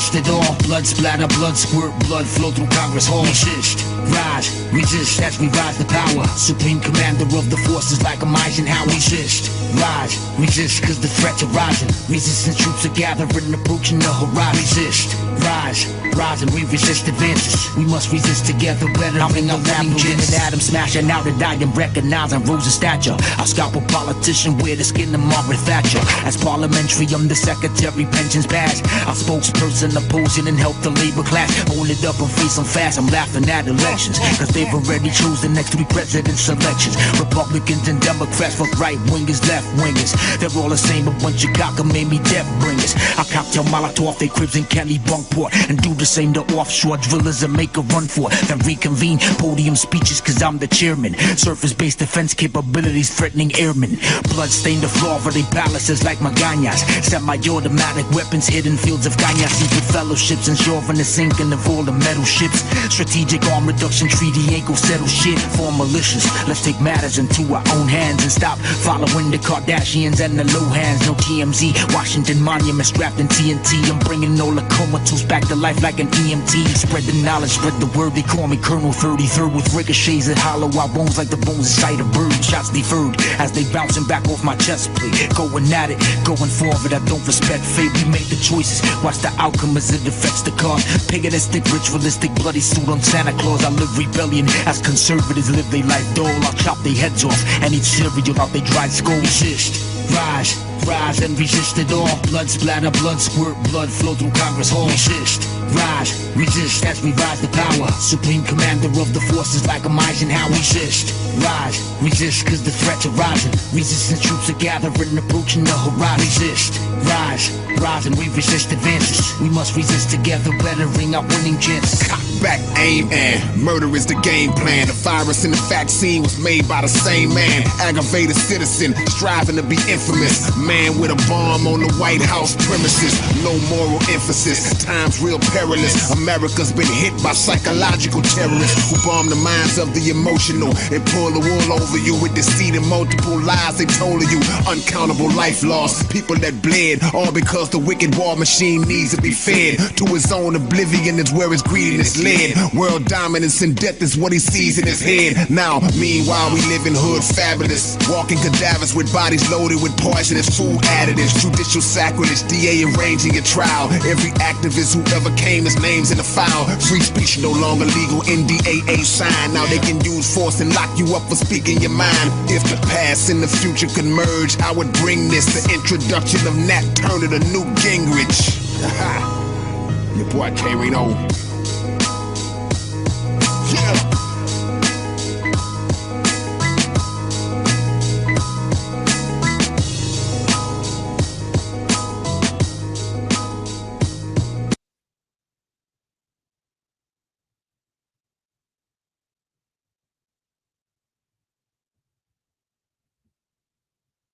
resist it all. Blood splatter, blood squirt, blood flow through Congress Hall. Resist, rise, resist as we rise to power. Supreme commander of the forces like a Eisenhower. Resist, rise, resist cause the threats are rising. Resistance troops are gathering, approaching the horizon. Resist, rise, and we resist advances. We must resist together, better bring up that and Adam smashing out the dying, recognizing rules of stature. I'll scalp a politician with the skin of Margaret Thatcher. As parliamentary, I'm the secretary, pensions pass. Our spokesperson opposing and help the labor class. Hold it up and face them fast. I'm laughing at elections, cause they've already chose the next 3 president's elections. Republicans and Democrats, fuck right wingers, left wingers. They're all the same, a bunch of cockamamie death bringers. I cocktail Molotov, they cribs in Kelly Bunkport, and do the same to offshore drillers and make a run for it. Then reconvene podium speeches cause I'm the chairman. Surface-based defense capabilities threatening airmen. Blood stained the floor of the palaces like Magañas. Semi-automatic weapons hidden fields of cañas. Secret fellowships ensuring the sinking of all the metal ships. Strategic arm reduction treaty ain't gon' settle shit for militias. Let's take matters into our own hands and stop following the Kardashians and the Lohans. No TMZ, Washington Monument strapped in TNT. I'm bringing all the comatose back to life like an EMT. Spread the knowledge, spread the word. They call me Colonel 33rd with ricochets that hollow our bones like the bones inside a bird. Shots deferred as they bouncing back off my chest plate. Going at it, going forward. I don't respect fate. We make the choices. Watch the outcome as it affects the cause. Paganistic, ritualistic, bloody suit on Santa Claus. I live rebellion as conservatives live their life dole. I'll chop their heads off and eat cereal out they dry skull. Resist, rise and resist it all. Blood splatter, blood squirt, blood flow through Congress Hall. Resist, rise, resist as we rise to power. Supreme commander of the forces like a Eisenhower. Resist, rise, resist cause the threats are rising. Resistance troops are gathering, approaching the horizon. Resist, rise and we resist advances. We must resist together, bettering our winning chances. Cock back, aim, and murder is the game plan. The virus in the vaccine was made by the same man. Aggravated citizen, striving to be infamous. Man with a bomb on the White House premises. No moral emphasis, times real perilous. America's been hit by psychological terrorists who bomb the minds of the emotional and pull the wool over you with deceit and multiple lies they told you. Uncountable life loss, people that bled, all because the wicked war machine needs to be fed. To his own oblivion is where his greediness led. World dominance and death is what he sees in his head. Now, meanwhile, we live in hood fabulous, walking cadavers with bodies loaded with poisonous food additives. Judicial sacrilege, DA arranging a trial. Every activist who ever came, his name's in the file. Free speech no longer legal, NDAA sign. Now they can use force and lock you up for speaking your mind. If the past and the future could merge, I would bring this, the introduction of Nat Turner, the new Gingrich. Your boy K-Reno. Yeah.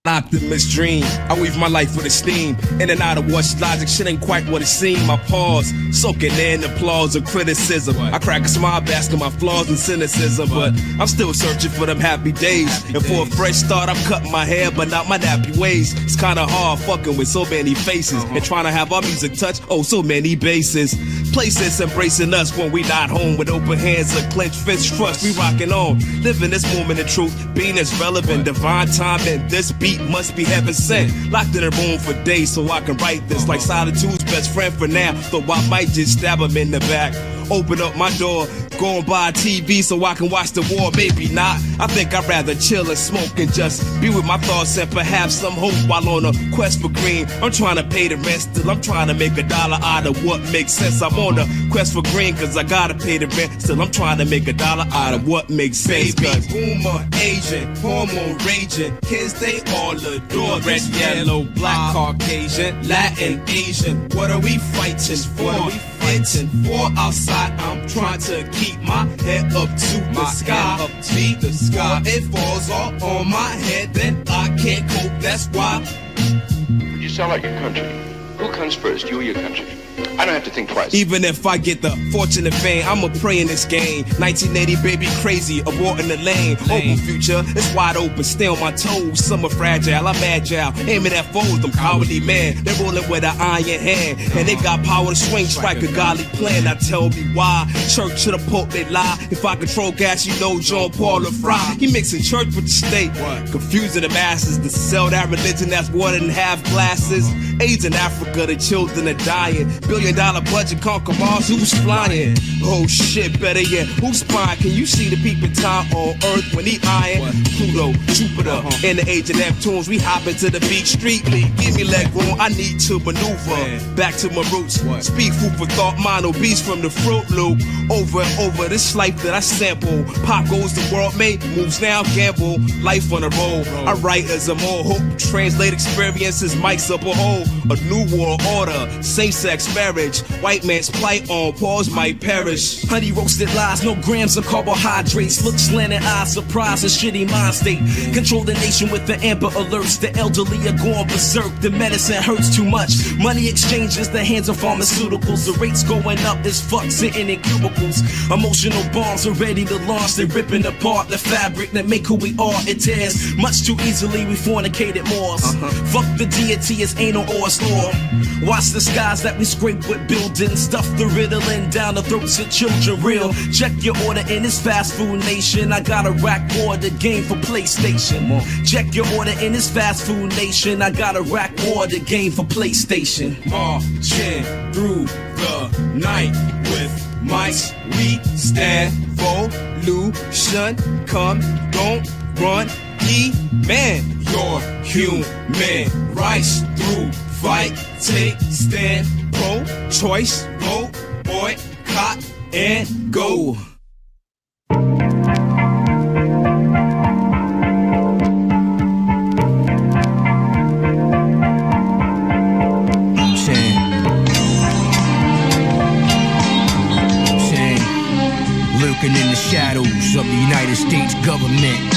Optimist dream, I weave my life with esteem. In and out of what's logic, shit ain't quite what it seemed. My pause, soaking in applause or criticism. I crack a smile, basking my flaws and cynicism. But I'm still searching for them happy days. And for a fresh start, I'm cutting my hair, but not my nappy ways. It's kinda hard fucking with so many faces and trying to have our music touch, oh so many bases. Places embracing us when we not home with open hands and clenched fists. Trust we rocking on, living this moment of truth, being as relevant, divine time, and this beat must be heaven sent. Locked in a room for days so I can write this like Solitude's best friend for now. Though I might just stab him in the back. Open up my door, go and buy a TV so I can watch the war. Maybe not. I think I'd rather chill and smoke and just be with my thoughts and perhaps some hope while on a quest for green. I'm trying to pay the rent, still I'm trying to make $1 out of what makes sense. I'm on a quest for green cause I gotta pay the rent. Still I'm trying to make $1 out of what makes sense. Baby boomer, Asian, hormone raging, kids they all adore. Red, yellow, black, Caucasian, Latin, Asian. What are we fighting for? Fighting for outside. I'm trying to keep my head up to the sky. Up to the sky. It falls all on my head, then I can't cope. That's why. You sound like your country. Who comes first, you or your country? I don't have to think twice. Even if I get the fortunate fame, I'ma pray in this game. 1980 baby crazy, aborting the lane. Open future, it's wide open, stay on my toes. Some are fragile, I'm agile, aiming at foes, them cowardly men. They're rolling with an iron hand, and they got power to swing, strike a godly plan. Now tell me why, church to the pope they lie. If I control gas, you know John Paul or Fry. He mixing church with the state, confusing the masses to sell that religion that's water and half glasses. AIDS in Africa, the children are dying. $1 billion budget, conquer Mars, who's flying? Oh shit, better yet, who's spying? Can you see the people time on Earth when he iron? Pluto, Jupiter, in the age of Neptunes, we hop into the beach street league. Give me leg room, I need to maneuver. Back to my roots, speak food for thought, mind obese from the Fruit Loop. Over and over, this life that I sample. Pop goes the world mate, moves now, gamble. Life on the road, I write as a more hope. Translate experiences, mics up a hole. A new world order, same-sex marriage. White man's plight on pause might perish. Honey roasted lies, no grams of carbohydrates. Look slanted eyes, surprise, a shitty mind state. Control the nation with the amber alerts. The elderly are going berserk, the medicine hurts too much. Money exchanges, the hands of pharmaceuticals. The rates going up as fuck, sitting in cubicles. Emotional bombs are ready to launch. They're ripping apart the fabric that make who we are. It tears much too easily, we fornicated Moors. Fuck the deity, it's anal or it's law. Watch the skies that we scrape with buildings. Stuff the riddling down the throats of children real. Check your order in this fast food nation. I got a rack order game for PlayStation. Check your order in this fast food nation. I got a rack order game for PlayStation. Marching through the night with mics, we stand evolution. Come, don't run, man. You're human rights through fight, take stand, pro-choice, vote, boycott, and go. Lurking in the shadows of the United States government.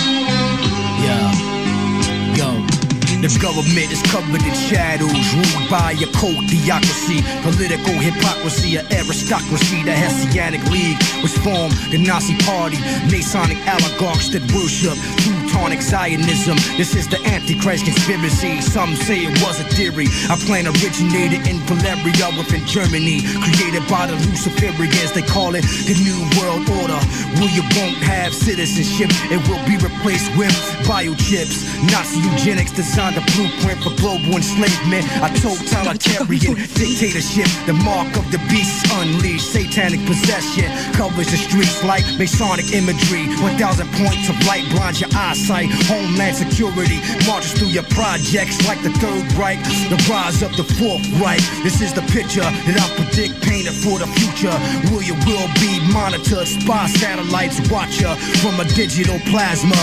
The government is covered in shadows, ruled by a cold theocracy, political hypocrisy, an aristocracy. The Hessianic League was formed, the Nazi Party, Masonic oligarchs that worship Teutonic Zionism. This is the Antichrist conspiracy. Some say it was a theory. Our plan originated in Valeria within Germany, created by the Luciferians. They call it the New World Order, where you won't have citizenship. It will be replaced with biochips. Nazi eugenics designed the blueprint for global enslavement. A totalitarian dictatorship. The mark of the beast is unleashed. Satanic possession covers the streets like Masonic imagery. 1,000 points of light blind your eyesight. Homeland security marches through your projects like the Third Reich. The rise of the Fourth Reich. This is the picture that I predict painted for the future. Where you will be monitored. Spy satellites watch you from a digital plasma.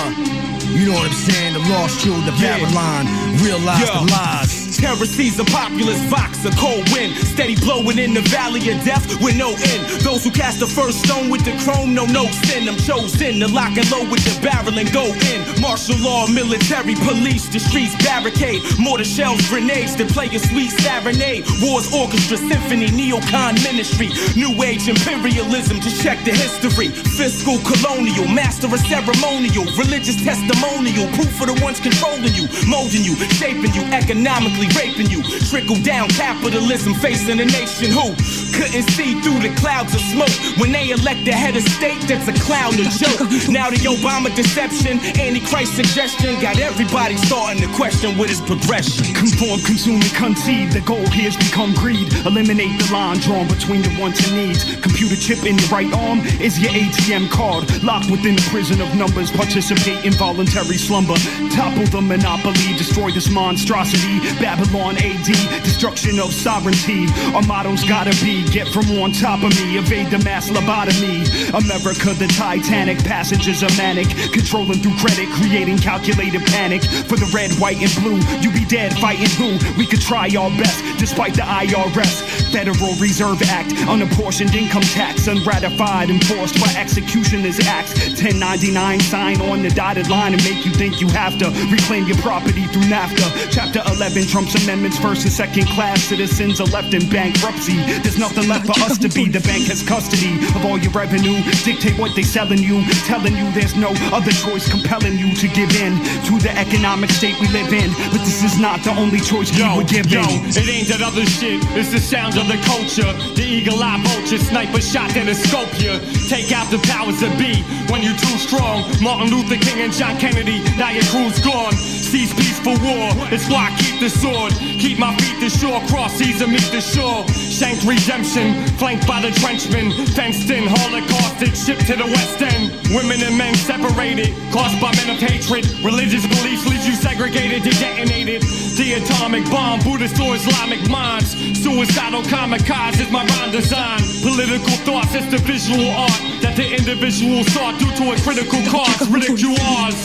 You know what I'm saying? The lost children of Babylon realize the lies. Terror sees the populace, Vox, a cold wind, steady blowing in the valley of death with no end. Those who cast the first stone with the chrome know no sin. I'm chosen to lock and load with the barrel and go in. Martial law, military, police, the streets barricade. Mortar shells, grenades that play a sweet serenade. War's orchestra, symphony, neocon ministry. New age imperialism, just check the history. Fiscal, colonial, master of ceremonial, religious testimonial, proof for the ones controlling you, molding you, shaping you, economically raping you. Trickle down capitalism facing a nation who couldn't see through the clouds of smoke when they elect the head of state that's a clown or joke. Now the Obama deception, Antichrist suggestion got everybody starting to question what is progression. Conform, consume, and conceive. The goal here's become greed. Eliminate the line drawn between the wants and needs. Computer chip in your right arm is your ATM card. Locked within the prison of numbers. Participate in voluntary slumber. Topple the monopoly. Destroy this monstrosity. Babylon AD. Destruction of sovereignty. Our motto's gotta be get from on top of me. Evade the mass lobotomy. America the Titanic. Passengers are manic. Controlling through credit. Creating calculated panic. For the red, white, and blue. You be dead fighting who? We could try our best. Despite the IRS. Federal Reserve Act. Unapportioned income tax. Unratified. Enforced by executioners acts. 1099 sign on the dotted line and make you think you have to reclaim your property through NAFTA. Chapter 11 trumps First Amendment's first and second class citizens are left in bankruptcy. There's nothing left for us to be. The bank has custody of all your revenue. Dictate what they selling you, telling you there's no other choice, compelling you to give in to the economic state we live in. But this is not the only choice we were given. It ain't that other shit, it's the sound of the culture. The eagle-eye vulture, sniper shot that'll scope you. Take out the powers that be when you're too strong. Martin Luther King and John Kennedy, now your crew's gone. Cease peace for war, that's why I keep the sword. Keep my feet to shore, cross seas and meet the shore. Shanked redemption, flanked by the trenchmen. Fenced in, holocausted, shipped to the west end. Women and men separated, caused by men of hatred. Religious beliefs leave you segregated, you detonated. The atomic bomb, Buddhist or Islamic minds. Suicidal kamikazes, my rhyme design. Political thoughts, it's the visual art that the individual sought due to a critical cause. Ridicule ours,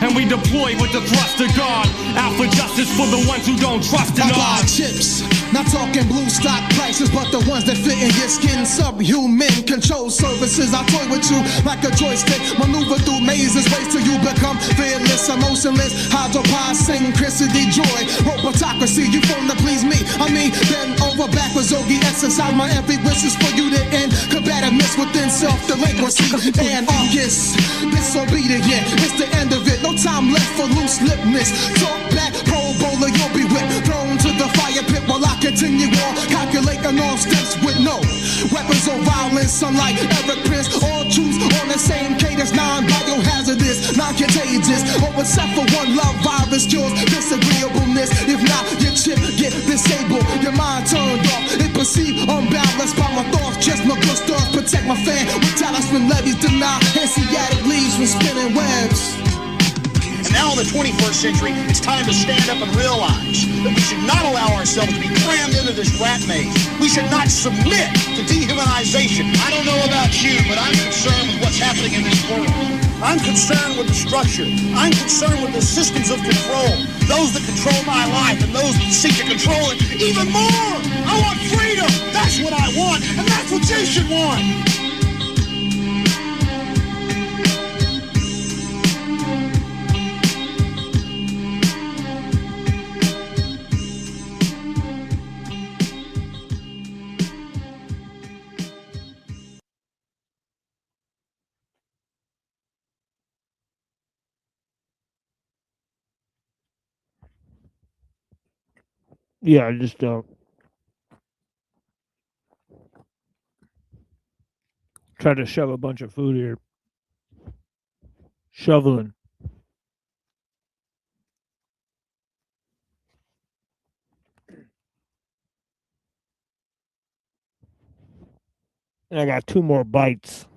and we deploy with the thrust of God. Out for justice for the ones who don't trust in I buy ours. chips, not talking blue stock prices, but the ones that fit in your skin. Subhuman control services, I toy with you like a joystick. Maneuver through mazes, ways till you become fearless, emotionless. Hydropod, synchronicity, joy, robotocracy. You phone to please me. I mean, bend over backwards, Yogi. Exercise my every wish is for you to end combativeness within self-delinquency and August. Disobedient, it's the end of it. No time left for loose lipness. Talk back, pro bowler, you'll be whipped. Thrown to the fire pit while I continue on. Calculating all steps with no weapons of violence. Sunlight, Eric Prince, all troops on the same cadence. Non-biohazardous, non-contagious. Or except for one love virus cures disagreeableness. If not, your chip get disabled. Your mind turned off. It perceived unbalanced by my thoughts. Just my good stuff. Protect my fan with talisman levies. Deny Hanseatic leaves from spinning webs. And now in the 21st century, it's time to stand up and realize that we should not allow ourselves to be crammed into this rat maze. We should not submit to dehumanization. I don't know about you, but I'm concerned with what's happening in this world. I'm concerned with the structure. I'm concerned with the systems of control. Those that control my life and those that seek to control it even more. I want freedom. That's what I want, and that's what you should want. Yeah, I just try to shove a bunch of food here. Shoveling. And I got 2 more bites.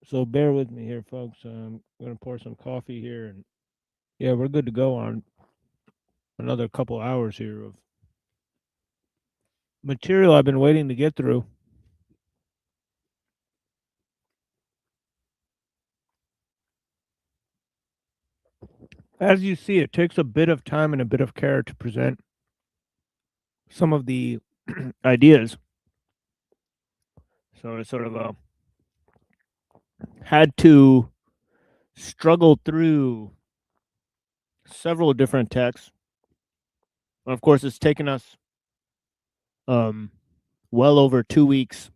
So bear with me here, folks. I'm going to pour some coffee here. And yeah, we're good to go on another couple hours here of material I've been waiting to get through. As you see, it takes a bit of time and a bit of care to present some of the ideas. So I sort of had to struggle through several different texts. Of course, it's taken us well over 2 weeks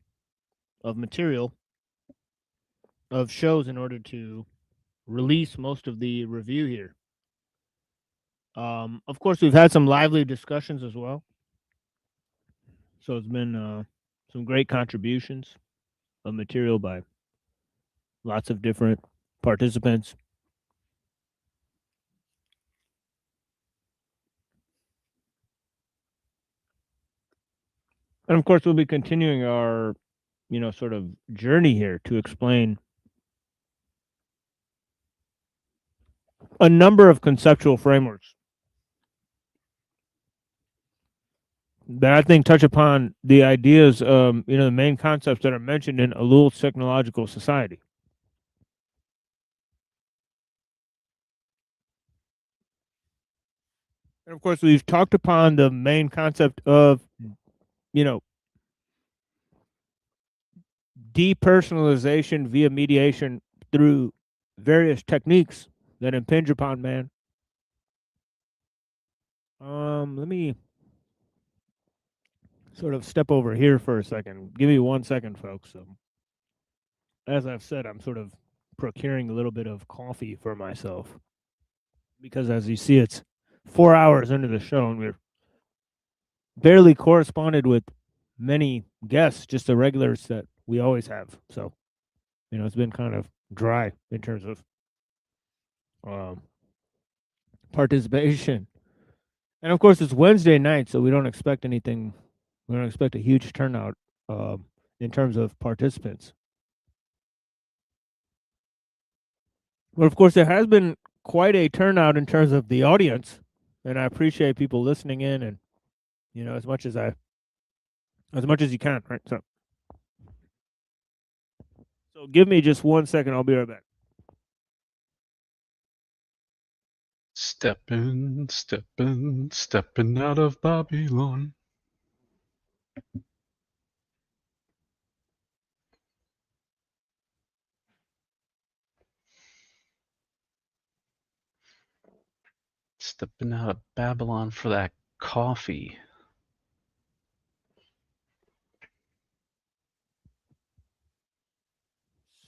of material of shows in order to release most of the review here. Of course, we've had some lively discussions as well. So it's been some great contributions of material by lots of different participants. And of course, we'll be continuing our, sort of journey here to explain a number of conceptual frameworks that I think touch upon the ideas, the main concepts that are mentioned in Ellul's Technological Society. And of course, we've talked upon the main concept of, depersonalization via mediation through various techniques that impinge upon man. Let me sort of step over here for a second. Give me 1 second, folks. As I've said, I'm sort of procuring a little bit of coffee for myself because, as you see, it's 4 hours into the show, and we're barely corresponded with many guests, just the regulars that we always have. So, it's been kind of dry in terms of participation. And of course, it's Wednesday night, so we don't expect anything. We don't expect a huge turnout in terms of participants. But of course, there has been quite a turnout in terms of the audience, and I appreciate people listening in, and as much as you can, right? So give me just 1 second. I'll be right back. Stepping out of Babylon. Stepping out of Babylon for that coffee.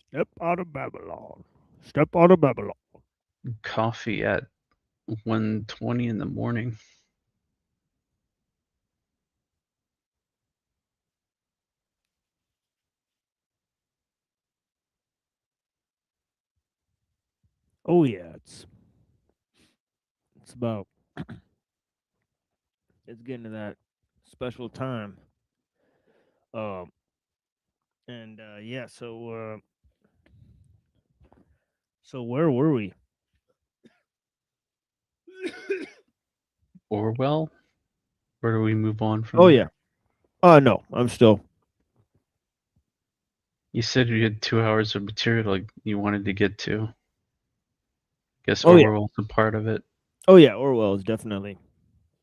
Step out of Babylon. Step out of Babylon. Coffee at 1:20 in the morning. Oh yeah, it's about it's getting to that special time. And yeah, so where were we? Orwell? Where do we move on from? Oh yeah. No, I'm still. You said you had 2 hours of material you wanted to get to. Guess Oh, yeah. Orwell's a part of it. Oh yeah, Orwell is definitely,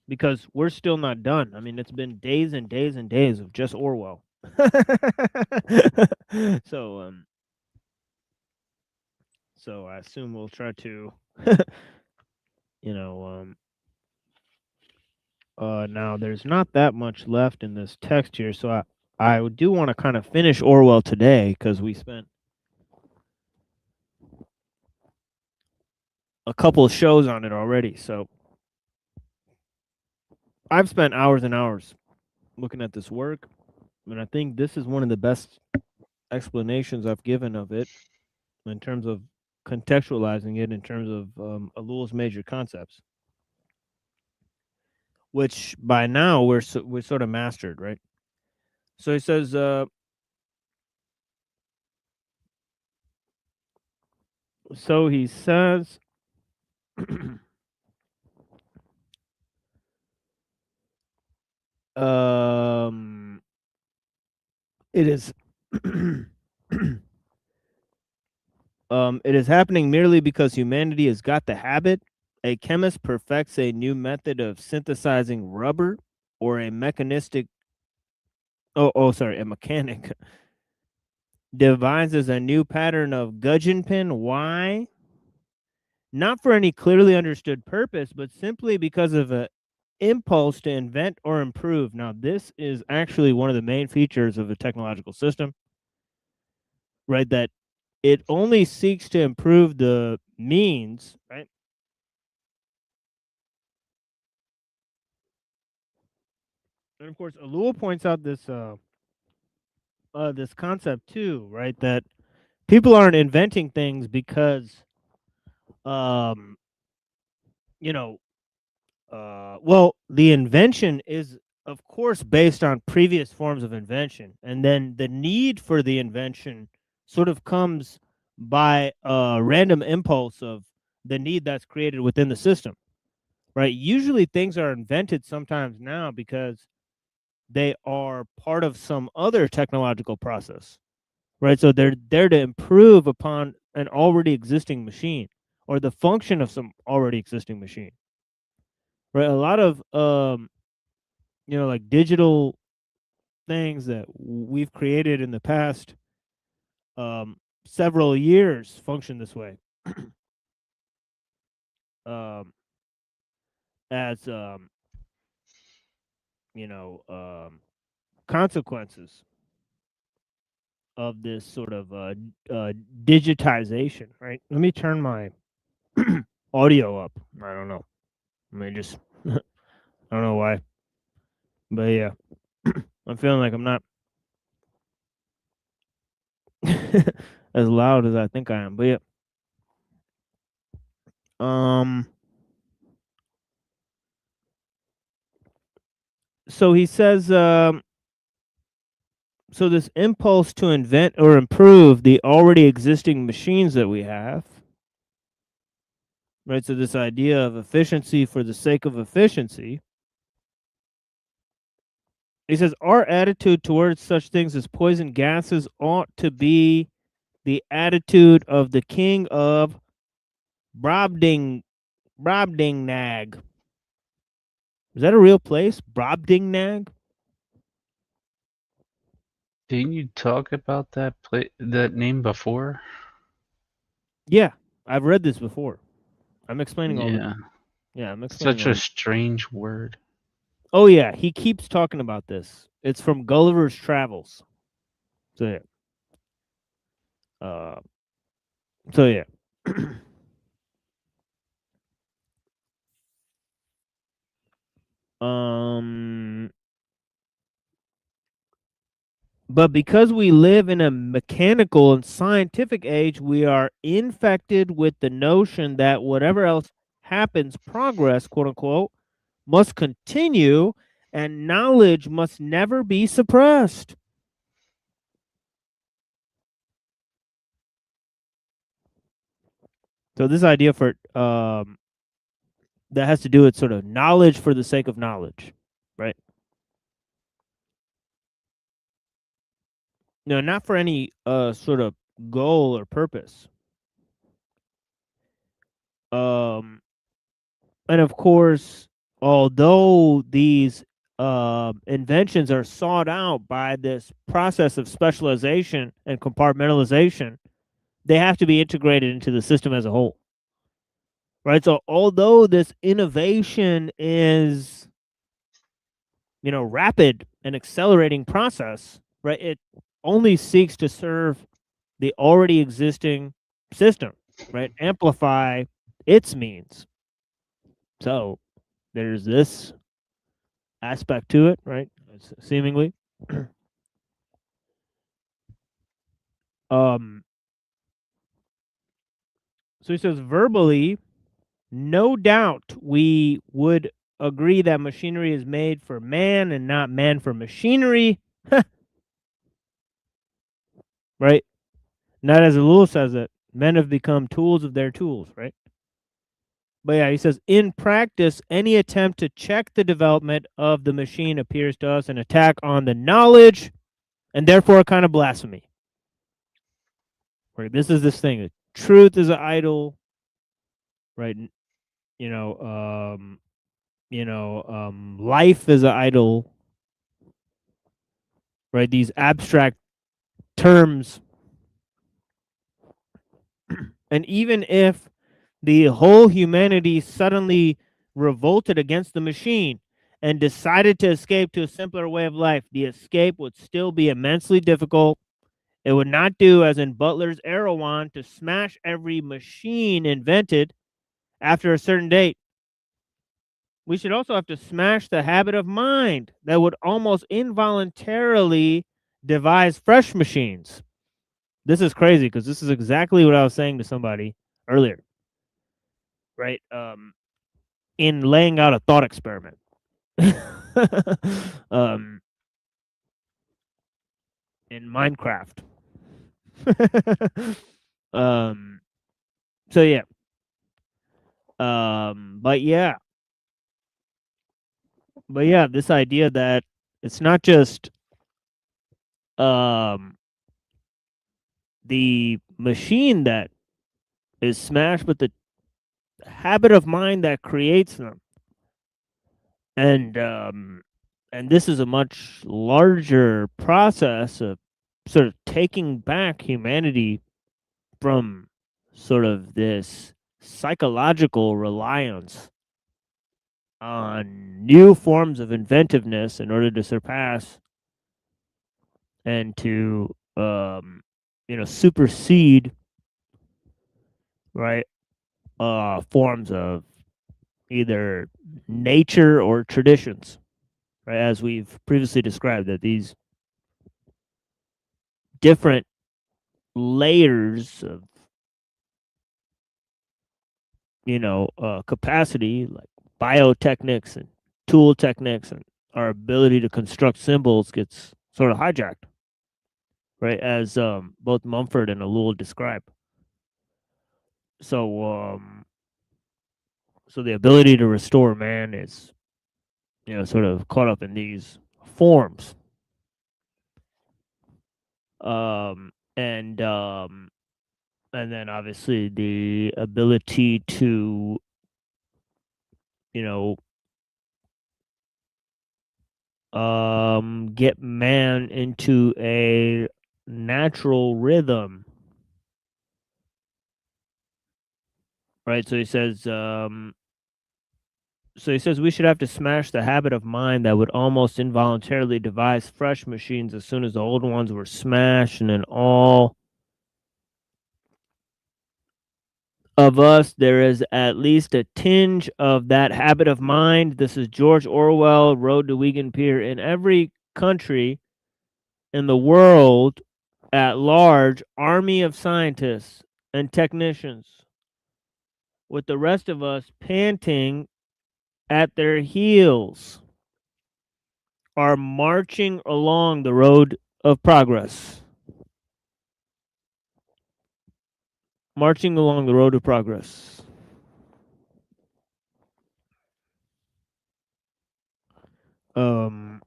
because we're still not done. I mean, it's been days and days and days of just Orwell. So so I assume we'll try to now there's not that much left in this text here, so I do want to kind of finish Orwell today because we spent a couple of shows on it already. So I've spent hours and hours looking at this work, and I think this is one of the best explanations I've given of it in terms of contextualizing it in terms of Ellul's major concepts, which by now we're sort of mastered, right? So he says, it is it is happening merely because humanity has got the habit. A chemist perfects a new method of synthesizing rubber, or a mechanic devises a new pattern of gudgeon pin. Why? Not for any clearly understood purpose, but simply because of an impulse to invent or improve. Now, this is actually one of the main features of a technological system, right? That it only seeks to improve the means, right? And of course, Ellul points out this this concept too, right? That people aren't inventing things because, well, the invention is, of course, based on previous forms of invention, and then the need for the invention sort of comes by a random impulse of the need that's created within the system, right? Usually, things are invented sometimes now because they are part of some other technological process, right? So they're there to improve upon an already existing machine or the function of some already existing machine, right? A lot of like digital things that we've created in the past several years function this way. As consequences of this sort of digitization, right? Let me turn my audio up. I don't know. I mean, just I don't know why, but yeah, I'm feeling like I'm not as loud as I think I am. But yeah, so he says, so this impulse to invent or improve the already existing machines that we have, right? So this idea of efficiency for the sake of efficiency. He says, our attitude towards such things as poison gases ought to be the attitude of the king of Brobdingnag. Is that a real place? Brobdingnag? Didn't you talk about that that name before? Yeah, I've read this before. I'm explaining all Yeah. the. Yeah, I'm explaining. Such all a the- strange word. Oh yeah, he keeps talking about this. It's from Gulliver's Travels. So yeah. So yeah. But because we live in a mechanical and scientific age, we are infected with the notion that whatever else happens, progress, quote unquote, must continue and knowledge must never be suppressed. So this idea for that has to do with sort of knowledge for the sake of knowledge, right? No, not for any sort of goal or purpose. And of course, although these inventions are sought out by this process of specialization and compartmentalization, they have to be integrated into the system as a whole. Right? So although this innovation is, rapid and accelerating process, right? It only seeks to serve the already existing system, right? Amplify its means. So there's this aspect to it, right? Seemingly. So he says verbally, no doubt we would agree that machinery is made for man and not man for machinery. Right? Not as Ellul says it. Men have become tools of their tools, right? But yeah, he says, in practice, any attempt to check the development of the machine appears to us an attack on the knowledge and therefore a kind of blasphemy. Right? This is this thing. Truth is an idol, right? Life is an idol, right? These abstract terms. And even if the whole humanity suddenly revolted against the machine and decided to escape to a simpler way of life, the escape would still be immensely difficult. It would not do, as in Butler's Erewhon, to smash every machine invented after a certain date. We should also have to smash the habit of mind that would almost involuntarily devise fresh machines. This is crazy because this is exactly what I was saying to somebody earlier, right? In laying out a thought experiment. In Minecraft. So yeah. But yeah, this idea that it's not just the machine that is smashed, but the habit of mind that creates them. And this is a much larger process of sort of taking back humanity from sort of this psychological reliance on new forms of inventiveness in order to surpass and to supersede, right, forms of either nature or traditions, right, as we've previously described, that these different layers of capacity, like biotechnics and tool techniques, and our ability to construct symbols gets sort of hijacked, right? As both Mumford and Ellul describe. So, so the ability to restore man is, sort of caught up in these forms, and then obviously the ability to, get man into a natural rhythm, right? So he says we should have to smash the habit of mind that would almost involuntarily devise fresh machines as soon as the old ones were smashed, and then all of us, there is at least a tinge of that habit of mind. This is George Orwell, Road to Wigan Pier. In every country in the world at large, army of scientists and technicians, with the rest of us panting at their heels, are marching along the road of progress. Marching along the road of progress. With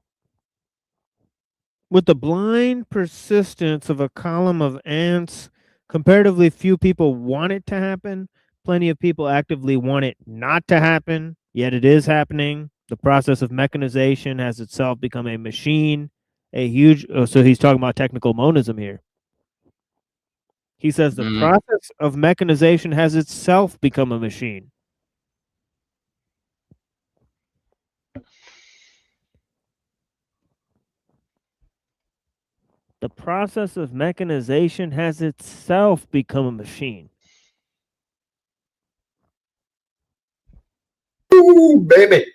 the blind persistence of a column of ants, comparatively few people want it to happen. Plenty of people actively want it not to happen, yet it is happening. The process of mechanization has itself become a machine, a huge. So he's talking about technical monism here. He says the process of mechanization has itself become a machine. The process of mechanization has itself become a machine. Ooh, baby.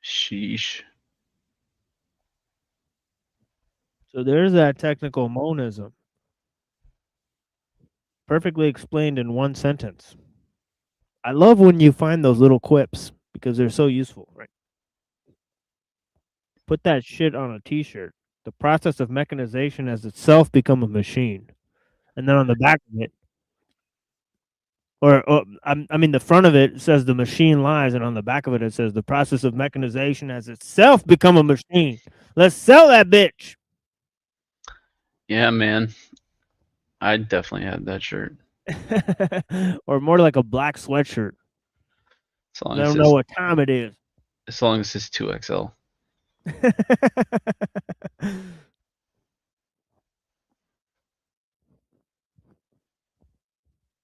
Sheesh. So there's that technical monism. Perfectly explained in one sentence. I love when you find those little quips because they're so useful, right? Put that shit on a t-shirt. The process of mechanization has itself become a machine. And then on the back of it, I mean, the front of it says the machine lies, and on the back of it, it says the process of mechanization has itself become a machine. Let's sell that bitch. Yeah, man. I definitely had that shirt. Or more like a black sweatshirt. I don't know what time it is. As long as it's 2XL.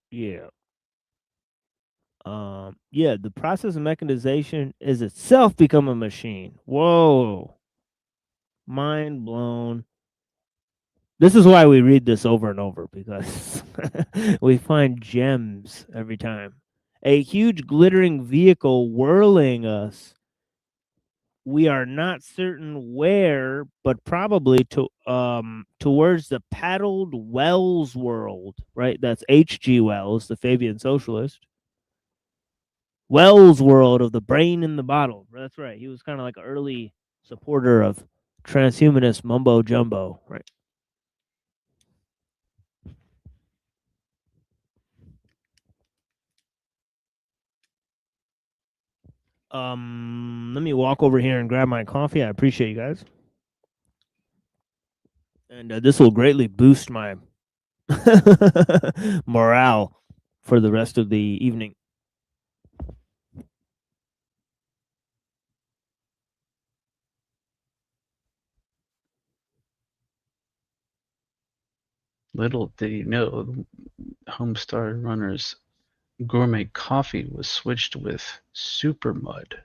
Yeah. Yeah, the process of mechanization is itself become a machine. Whoa. Mind blown. This is why we read this over and over, because we find gems every time. A huge glittering vehicle whirling us. We are not certain where, but probably towards the paddled Wells world, right? That's H.G. Wells, the Fabian socialist. Wells world of the brain in the bottle. That's right. He was kind of like an early supporter of transhumanist mumbo jumbo, right? Let me walk over here and grab my coffee. I appreciate you guys. And this will greatly boost my morale for the rest of the evening. Little did he know, Homestar Runner's gourmet coffee was switched with super mud.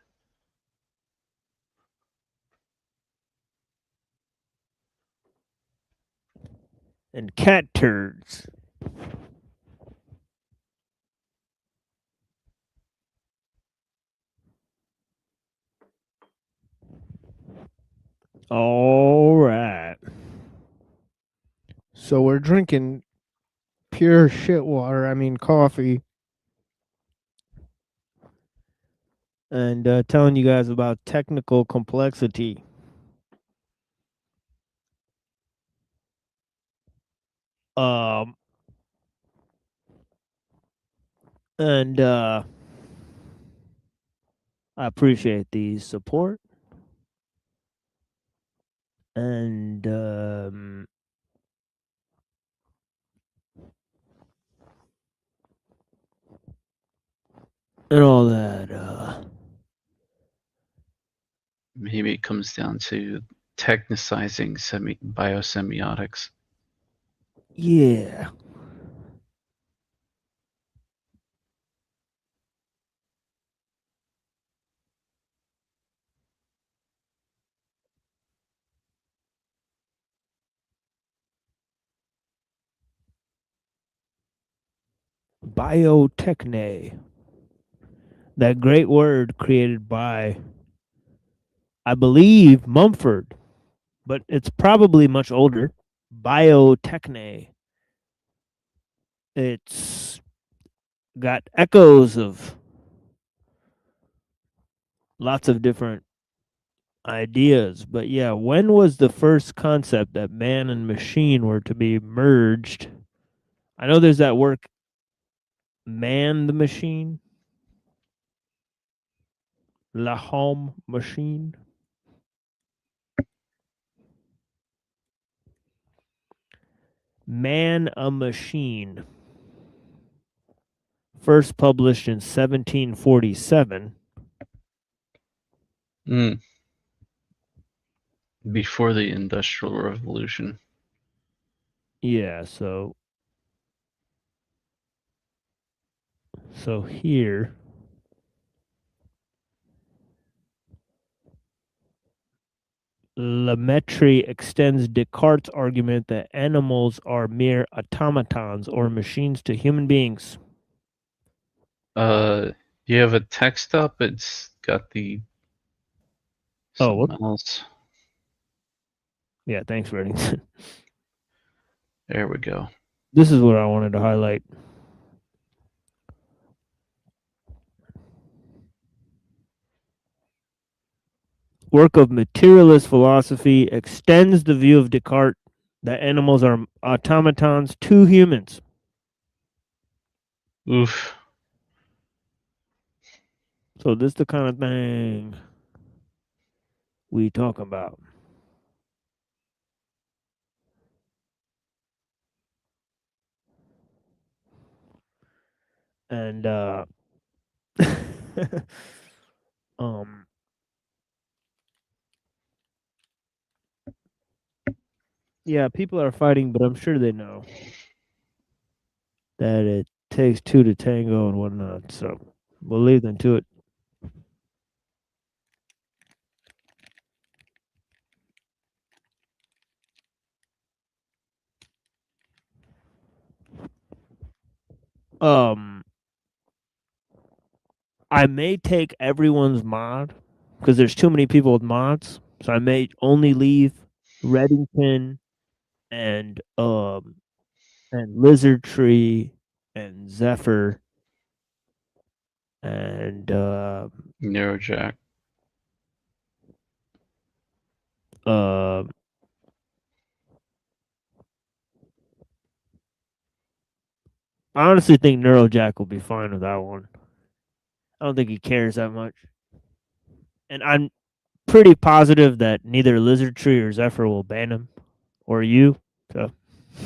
And cat turds. All right. So we're drinking pure shit water. I mean, coffee. And telling you guys about technical complexity. And I appreciate the support. And all that. Maybe it comes down to technicizing biosemiotics. Yeah. Biotechne. That great word created by, I believe, Mumford, but it's probably much older. Biotechne. It's got echoes of lots of different ideas. But yeah, when was the first concept that man and machine were to be merged? I know there's that work, Man the Machine, La Homme Machine. Man a Machine. First published in 1747. Before the Industrial Revolution. Yeah, so here Lemaitre extends Descartes' argument that animals are mere automatons or machines to human beings. You have a text up, it's got the something else. Yeah, thanks, Redding. There we go. This is what I wanted to highlight. Work of materialist philosophy extends the view of Descartes that animals are automatons to humans. Oof. So this is the kind of thing we talk about. And yeah, people are fighting, but I'm sure they know that it takes two to tango and whatnot. So we'll leave them to it. I may take everyone's mod because there's too many people with mods. So I may only leave Reddington and Lizard Tree and Zephyr and Neurojack. I honestly think Neurojack will be fine with that one. I don't think he cares that much. And I'm pretty positive that neither Lizard Tree or Zephyr will ban him. Or you. So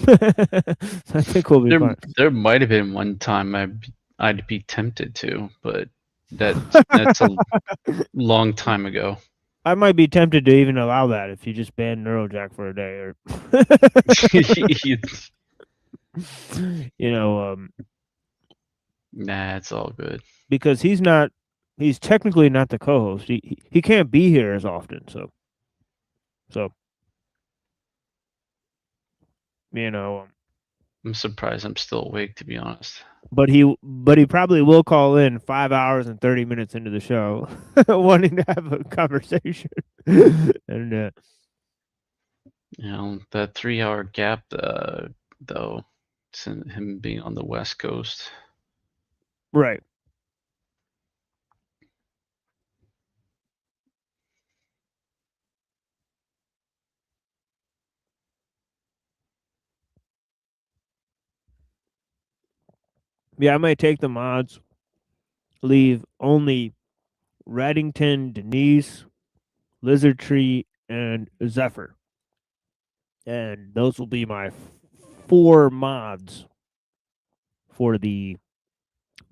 I think we'll be fine. There might have been one time I'd be tempted to, but that's a long time ago. I might be tempted to even allow that if you just ban Neurojack for a day. Or You know, Nah, it's all good. because he's technically not the co-host. He can't be here as often, so you know, I'm surprised I'm still awake, to be honest. but he probably will call in 5 hours and 30 minutes into the show wanting to have a conversation. And You know, that 3-hour gap, though, him being on the West Coast. right. Yeah, I might take the mods, leave only Reddington, Denise, Lizard Tree, and Zephyr. And those will be my 4 mods for the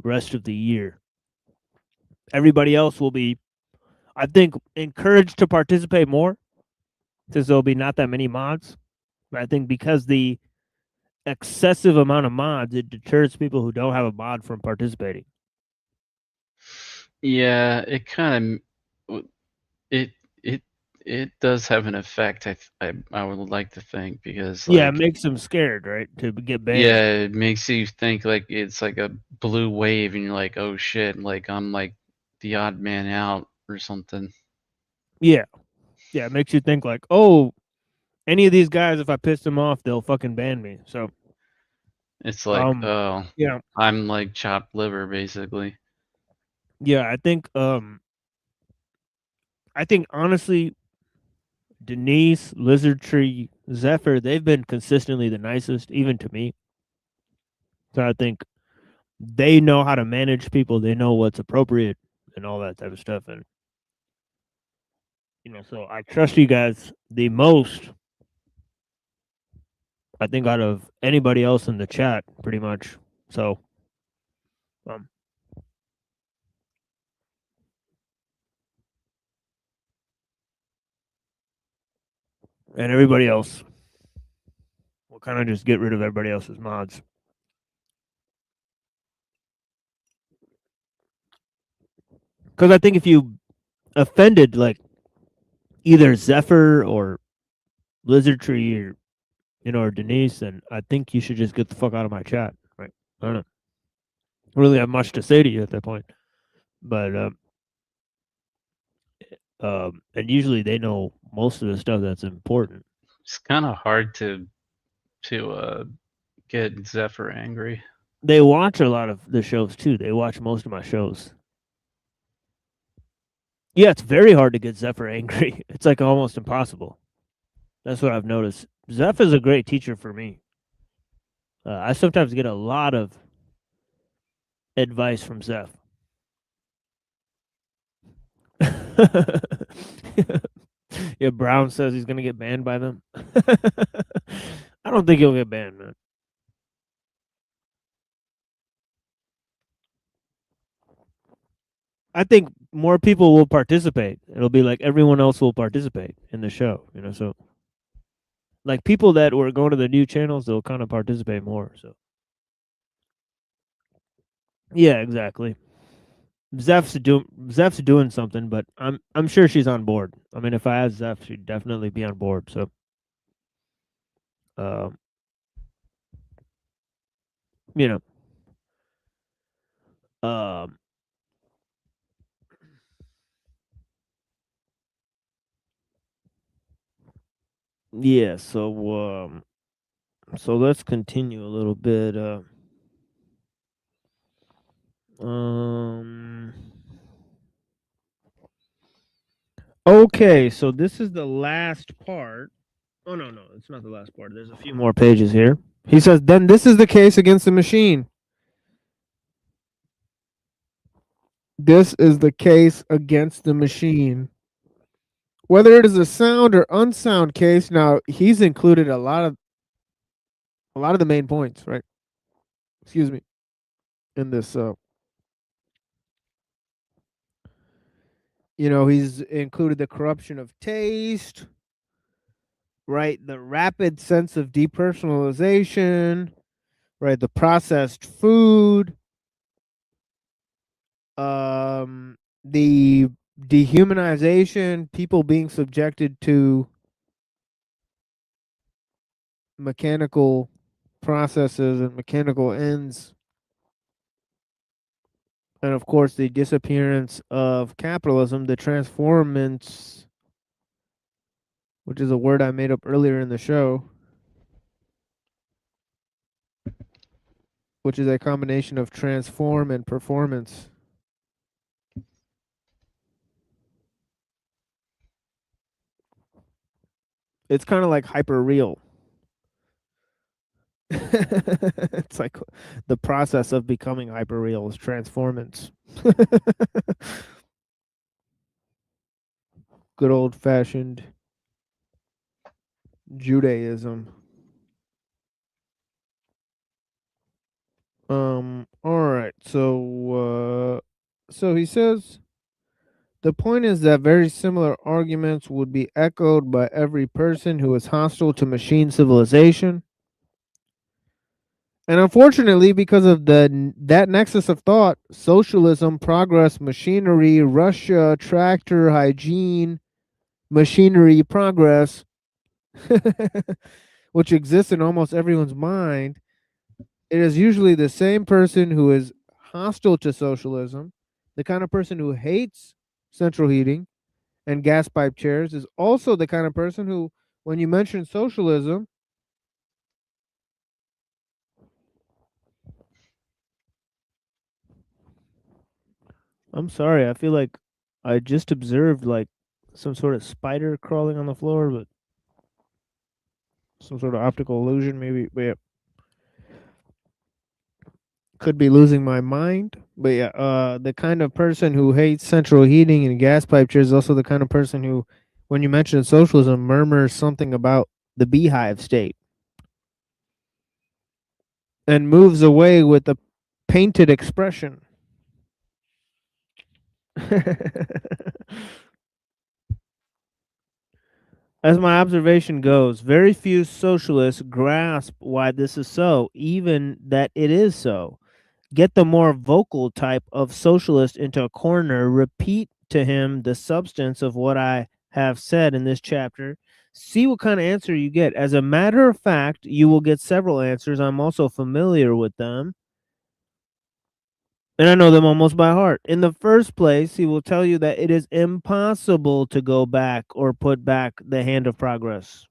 rest of the year. Everybody else will be, I think, encouraged to participate more, since there'll be not that many mods. But I think because the excessive amount of mods, it deters people who don't have a mod from participating. Yeah, it kind of it does have an effect. I would like to think, because Yeah, it like, makes them scared, right, to get banned. yeah, it makes you think like it's like a blue wave, and you're like, oh shit, like I'm like the odd man out or something. Yeah, it makes you think like, oh, any of these guys, if I piss them off, they'll fucking ban me. So It's like, oh, yeah, I'm like chopped liver, basically. yeah, I think honestly, Denise, Lizard Tree, Zephyr, they've been consistently the nicest, even to me. So I think they know how to manage people. They know what's appropriate and all that type of stuff. And so I trust you guys the most, I think, out of anybody else in the chat, pretty much. So, and everybody else, we'll kind of just get rid of everybody else's mods. Because I think if you offended like either Zephyr or Lizard Tree or or Denise, then I think you should just get the fuck out of my chat. Right? I don't really have much to say to you at that point. But and usually they know most of the stuff that's important. It's kind of hard to get Zephyr angry. They watch a lot of the shows too. They watch most of my shows. Yeah, it's very hard to get Zephyr angry. It's like almost impossible. That's what I've noticed. Zeph is a great teacher for me. I sometimes get a lot of advice from Zeph. Yeah, Brown says he's gonna get banned by them. I don't think he'll get banned, man. I think more people will participate. It'll be like everyone else will participate in the show, so like people that were going to the new channels, they'll kind of participate more. So yeah, exactly. Zeph's doing something, but I'm sure she's on board. I mean, if I asked Zeph, she'd definitely be on board. So, yeah. So let's continue a little bit. Okay, so this is the last part. Oh no, it's not the last part. There's a few more pages here. He says, then this is the case against the machine. This is the case against the machine. Whether it is a sound or unsound case, now he's included a lot of the main points, right? Excuse me. In this he's included the corruption of taste, right? The rapid sense of depersonalization, right? The processed food, the dehumanization, people being subjected to mechanical processes and mechanical ends, and of course the disappearance of capitalism, the transformance, which is a word I made up earlier in the show, which is a combination of transform and performance. It's kind of like hyper real. It's like the process of becoming hyper real is transformance. Good old fashioned Judaism. All right. So he says the point is that very similar arguments would be echoed by every person who is hostile to machine civilization. And unfortunately, because of that nexus of thought, socialism, progress, machinery, Russia, tractor, hygiene, machinery, progress, which exists in almost everyone's mind, it is usually the same person who is hostile to socialism, the kind of person who hates central heating and gas pipe chairs, is also the kind of person who, when you mention socialism, I'm sorry, I feel like I just observed like some sort of spider crawling on the floor, but some sort of optical illusion, maybe. But yeah, could be losing my mind. But yeah, the kind of person who hates central heating and gas pipe chairs is also the kind of person who, when you mention socialism, murmurs something about the beehive state and moves away with a painted expression. As my observation goes, very few socialists grasp why this is so, even that it is so. Get the more vocal type of socialist into a corner, repeat to him the substance of what I have said in this chapter, see what kind of answer you get. As a matter of fact, you will get several answers. I'm also familiar with them, and I know them almost by heart. In the first place, he will tell you that it is impossible to go back or put back the hand of progress.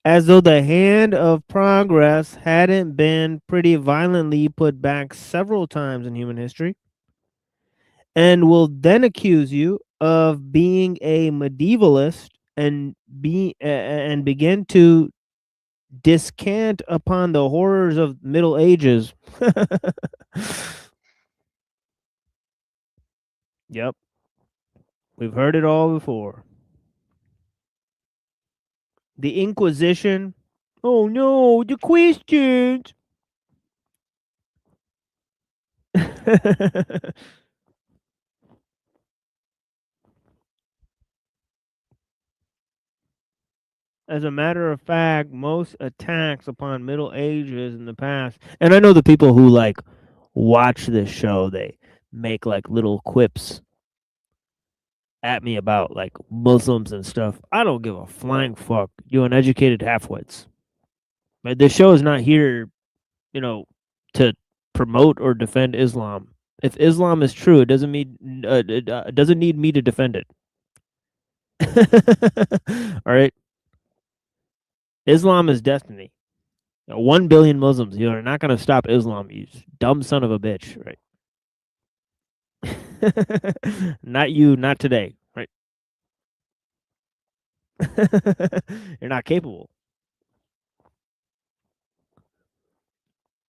As though the hand of progress hadn't been pretty violently put back several times in human history, and will then accuse you of being a medievalist and begin to descant upon the horrors of Middle Ages. Yep. We've heard it all before. The Inquisition. Oh no, the questions. As a matter of fact, most attacks upon Middle Ages in the past, and I know the people who like watch this show, they make like little quips at me about like Muslims and stuff. I don't give a flying fuck. You uneducated halfwits. But this show is not here, to promote or defend Islam. If Islam is true, it doesn't doesn't need me to defend it. All right. Islam is destiny. 1 billion Muslims, you're not going to stop Islam, you dumb son of a bitch, right? Not you, not today, right? You're not capable.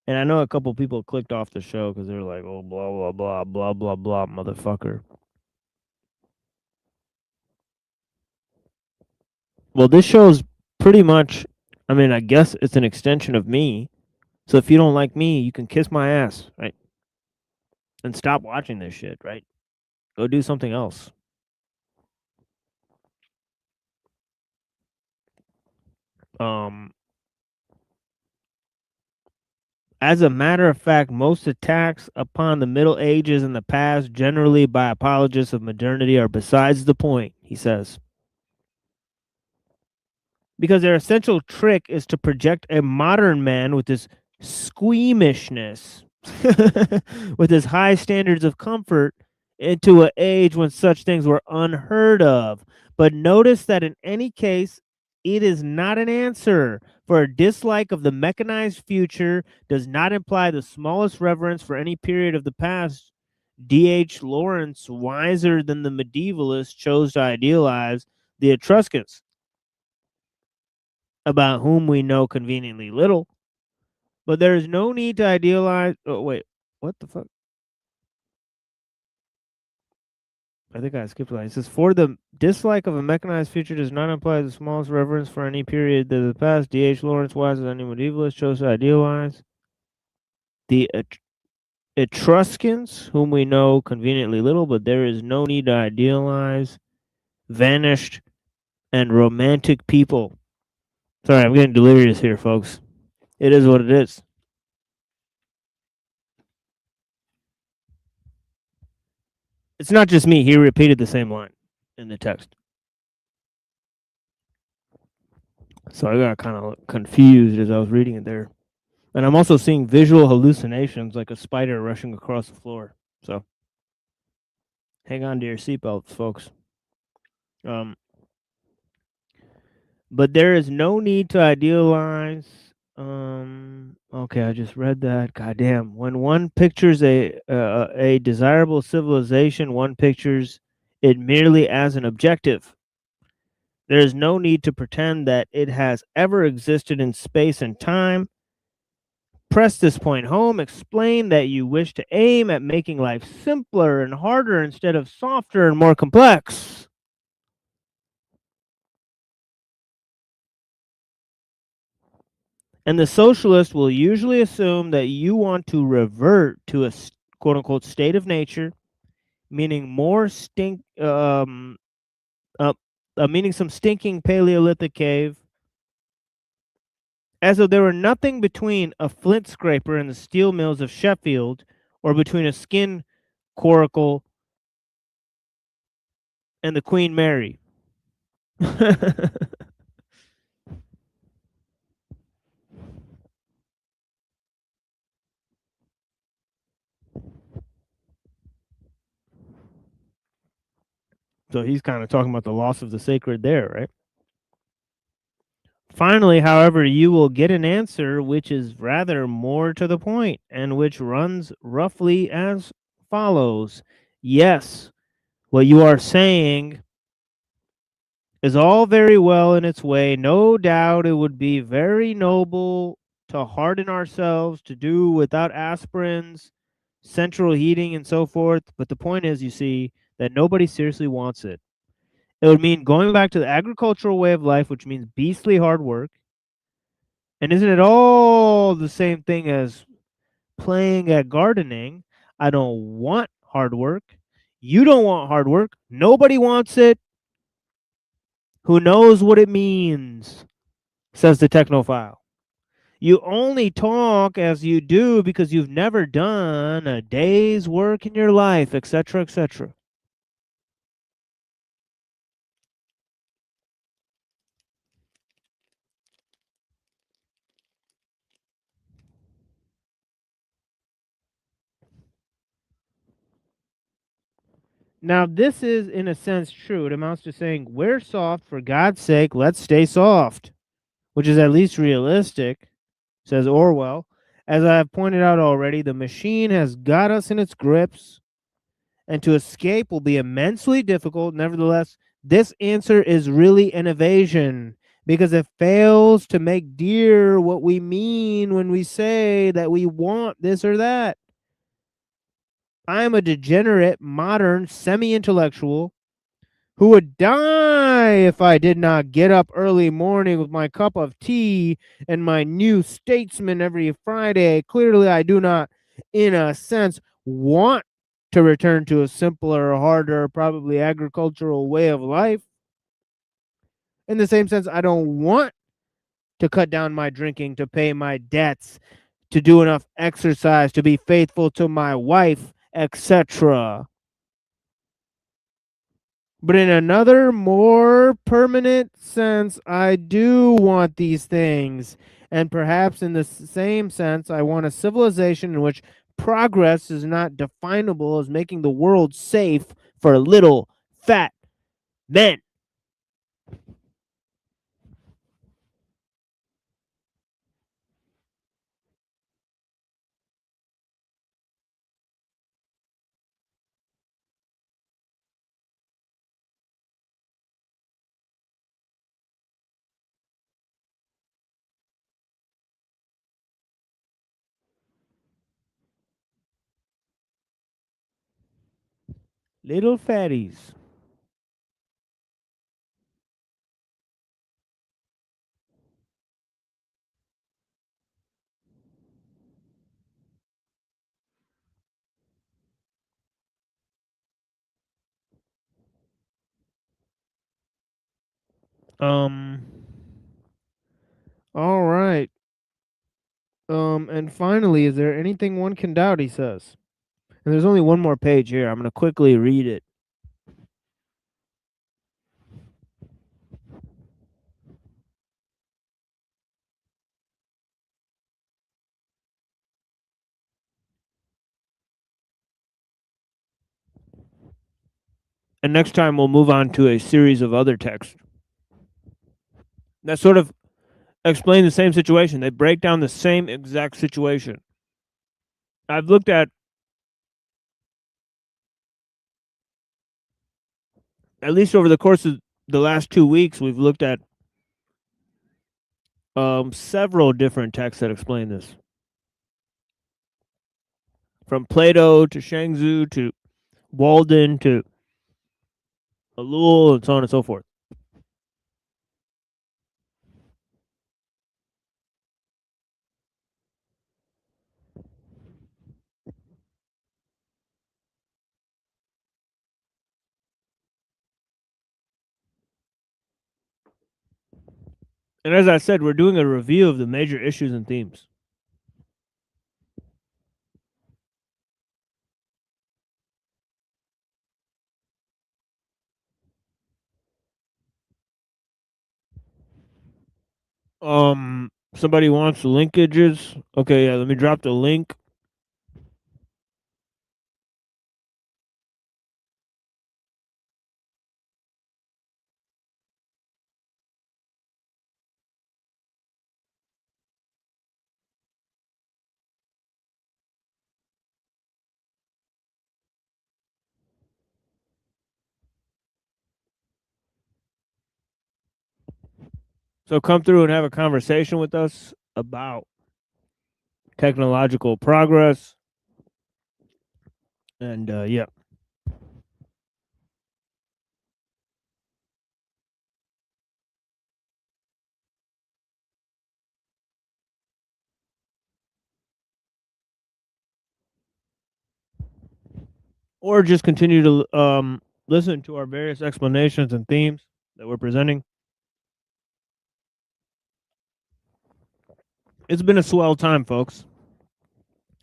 And I know a couple people clicked off the show because they're like, oh, blah, blah, blah, blah, blah, blah, motherfucker. Well, this show's pretty much, I mean, I guess it's an extension of me. So if you don't like me, you can kiss my ass, right? And stop watching this shit, right? Go do something else. As a matter of fact, most attacks upon the Middle Ages in the past, generally by apologists of modernity, are besides the point, he says. Because their essential trick is to project a modern man with this squeamishness, with his high standards of comfort, into an age when such things were unheard of. But notice that in any case, it is not an answer, for a dislike of the mechanized future does not imply the smallest reverence for any period of the past. D.H. Lawrence, wiser than the medievalists, chose to idealize the Etruscans, about whom we know conveniently little. But there is no need to idealize. Oh, wait. What the fuck? I think I skipped a line. It says, for the dislike of a mechanized future does not imply the smallest reverence for any period of the past. D.H. Lawrence, wiser than any medievalist, chose to idealize the Etruscans, whom we know conveniently little, but there is no need to idealize vanished and romantic people. Sorry, I'm getting delirious here, folks. It is what it is. It's not just me. He repeated the same line in the text. So I got kind of confused as I was reading it there. And I'm also seeing visual hallucinations like a spider rushing across the floor. So hang on to your seatbelts, folks. But there is no need to idealize. Okay, I just read that. Goddamn. When one pictures a desirable civilization, one pictures it merely as an objective. There is no need to pretend that it has ever existed in space and time. Press this point home. Explain that you wish to aim at making life simpler and harder instead of softer and more complex. And the socialist will usually assume that you want to revert to a quote-unquote state of nature, meaning meaning some stinking Paleolithic cave, as though there were nothing between a flint scraper and the steel mills of Sheffield, or between a skin coracle and the Queen Mary. So he's kind of talking about the loss of the sacred there, right? Finally, however, you will get an answer which is rather more to the point and which runs roughly as follows. Yes, what you are saying is all very well in its way. No doubt it would be very noble to harden ourselves, to do without aspirins, central heating, and so forth. But the point is, you see, that nobody seriously wants it. It would mean going back to the agricultural way of life, which means beastly hard work. And isn't it all the same thing as playing at gardening? I don't want hard work. You don't want hard work. Nobody wants it. Who knows what it means, says the technophile. You only talk as you do because you've never done a day's work in your life, etc., etc. Now, this is, in a sense, true. It amounts to saying, we're soft, for God's sake, let's stay soft, which is at least realistic, says Orwell. As I have pointed out already, the machine has got us in its grips, and to escape will be immensely difficult. Nevertheless, this answer is really an evasion, because it fails to make dear what we mean when we say that we want this or that. I am a degenerate, modern, semi-intellectual who would die if I did not get up early morning with my cup of tea and my New Statesman every Friday. Clearly, I do not, in a sense, want to return to a simpler, harder, probably agricultural way of life. In the same sense, I don't want to cut down my drinking to pay my debts, to do enough exercise, to be faithful to my wife, etc. But in another, more permanent sense, I do want these things. And perhaps in the same sense, I want a civilization in which progress is not definable as making the world safe for little, fat men. Little fatties. All right. And finally, is there anything one can doubt, he says. And there's only one more page here. I'm going to quickly read it. And next time we'll move on to a series of other texts that sort of explain the same situation. They break down the same exact situation. I've looked at least over the course of the last 2 weeks, we've looked at several different texts that explain this. From Plato to Shangzu to Walden to Ellul and so on and so forth. And as I said, we're doing a review of the major issues and themes. Somebody wants linkages. Okay, yeah, let me drop the link. So come through and have a conversation with us about technological progress. And yeah. Or just continue to listen to our various explanations and themes that we're presenting. It's been a swell time, folks.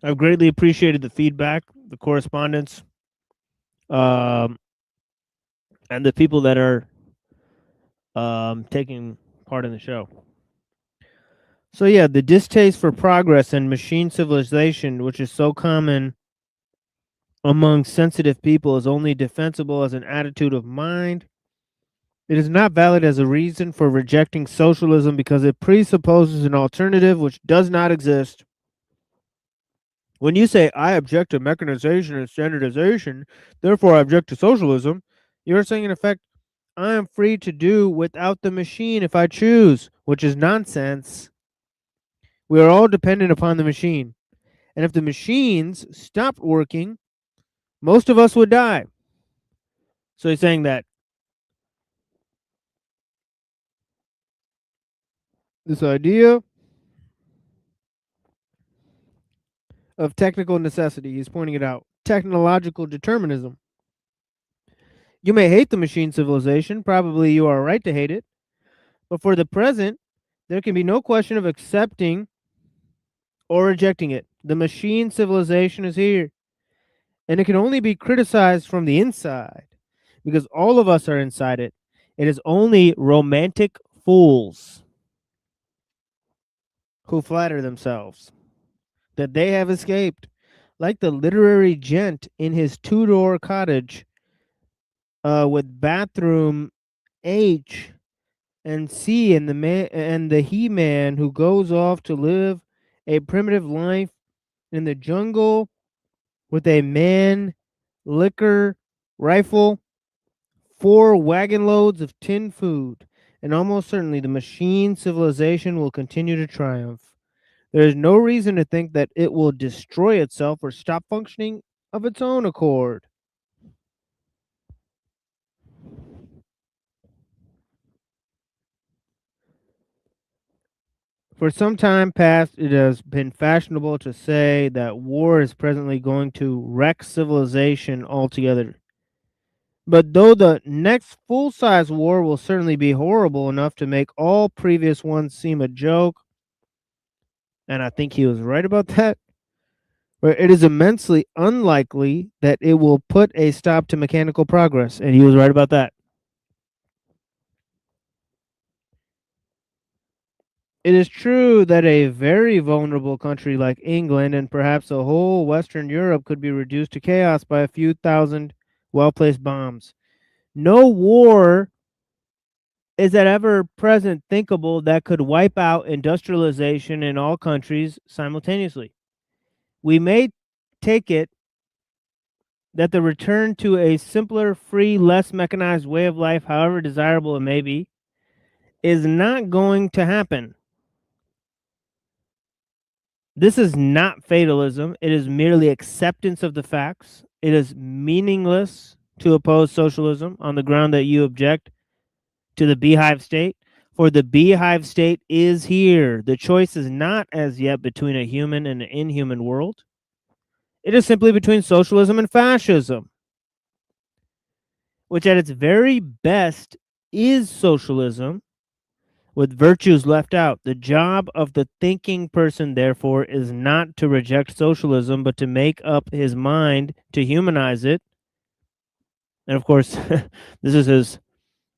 I've greatly appreciated the feedback, the correspondence, and the people that are taking part in the show. So yeah, the distaste for progress and machine civilization, which is so common among sensitive people, is only defensible as an attitude of mind. It is not valid as a reason for rejecting socialism because it presupposes an alternative which does not exist. When you say, I object to mechanization and standardization, therefore I object to socialism, you're saying, in effect, I am free to do without the machine if I choose, which is nonsense. We are all dependent upon the machine. And if the machines stopped working, most of us would die. So he's saying that this idea of technical necessity, he's pointing it out, technological determinism. You may hate the machine civilization, probably you are right to hate it, but for the present, there can be no question of accepting or rejecting it. The machine civilization is here, and it can only be criticized from the inside because all of us are inside it. It is only romantic fools who flatter themselves that they have escaped, like the literary gent in his two-door cottage with bathroom H and C, and the He-Man who goes off to live a primitive life in the jungle with a man liquor rifle, 4 wagon loads of tin food, and almost certainly the machine civilization will continue to triumph. There is no reason to think that it will destroy itself or stop functioning of its own accord. For some time past, it has been fashionable to say that war is presently going to wreck civilization altogether. But though the next full-size war will certainly be horrible enough to make all previous ones seem a joke, and I think he was right about that, but it is immensely unlikely that it will put a stop to mechanical progress, and he was right about that. It is true that a very vulnerable country like England and perhaps the whole Western Europe could be reduced to chaos by a few thousand well-placed bombs. No war is at ever present thinkable that could wipe out industrialization in all countries simultaneously. We may take it that the return to a simpler, free, less mechanized way of life, however desirable it may be, is not going to happen. This is not fatalism. It is merely acceptance of the facts. It is meaningless to oppose socialism on the ground that you object to the beehive state, for the beehive state is here. The choice is not as yet between a human and an inhuman world. It is simply between socialism and fascism, which at its very best is socialism, with virtues left out. The job of the thinking person, therefore, is not to reject socialism, but to make up his mind to humanize it. And of course, this is his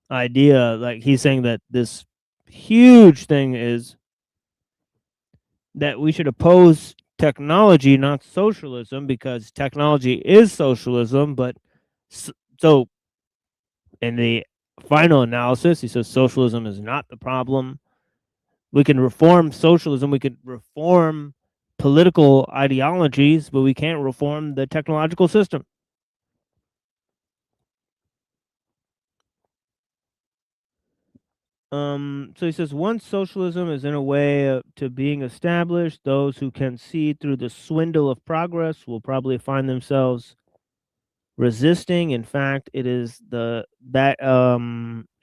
idea. Like, he's saying that this huge thing is that we should oppose technology, not socialism, because technology is socialism. But so in the final analysis, he says socialism is not the problem. We can reform socialism, we can reform political ideologies, but we can't reform the technological system. So he says, once socialism is in a way to being established, those who can see through the swindle of progress will probably find themselves resisting. In fact, it is it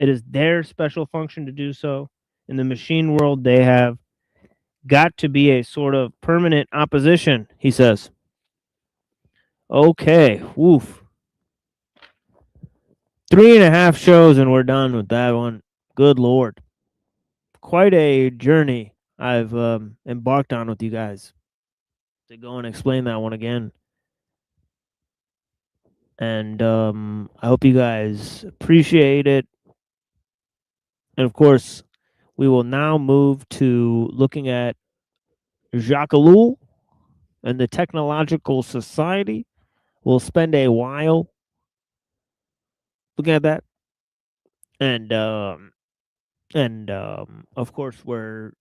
is their special function to do so. In the machine world, they have got to be a sort of permanent opposition, he says. Okay, woof. 3.5 shows and we're done with that one. Good Lord. Quite a journey I've embarked on with you guys to go and explain that one again. And I hope you guys appreciate it. And of course, we will now move to looking at Jacques Ellul and the Technological Society. We'll spend a while looking at that. And of course, we're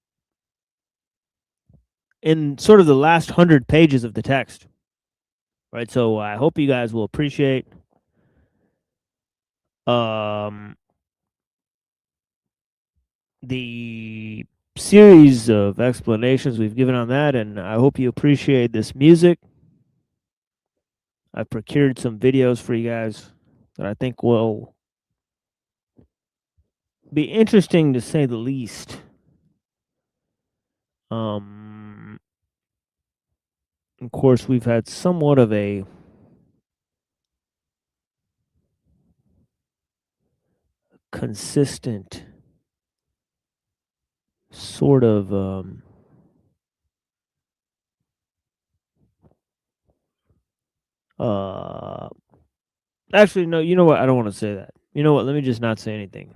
in sort of the last 100 pages of the text, right? So I hope you guys will appreciate the series of explanations we've given on that, and I hope you appreciate this music. I've procured some videos for you guys that I think will be interesting to say the least. Of course, we've had somewhat of a consistent sort of Actually, no, you know what? I don't want to say that. You know what? Let me just not say anything.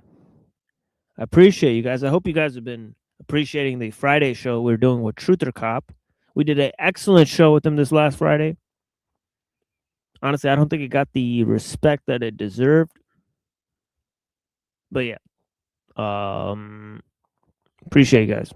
I appreciate you guys. I hope you guys have been appreciating the Friday show we're doing with Truther Cop. We did an excellent show with him this last Friday. Honestly, I don't think it got the respect that it deserved. But yeah. Appreciate you guys.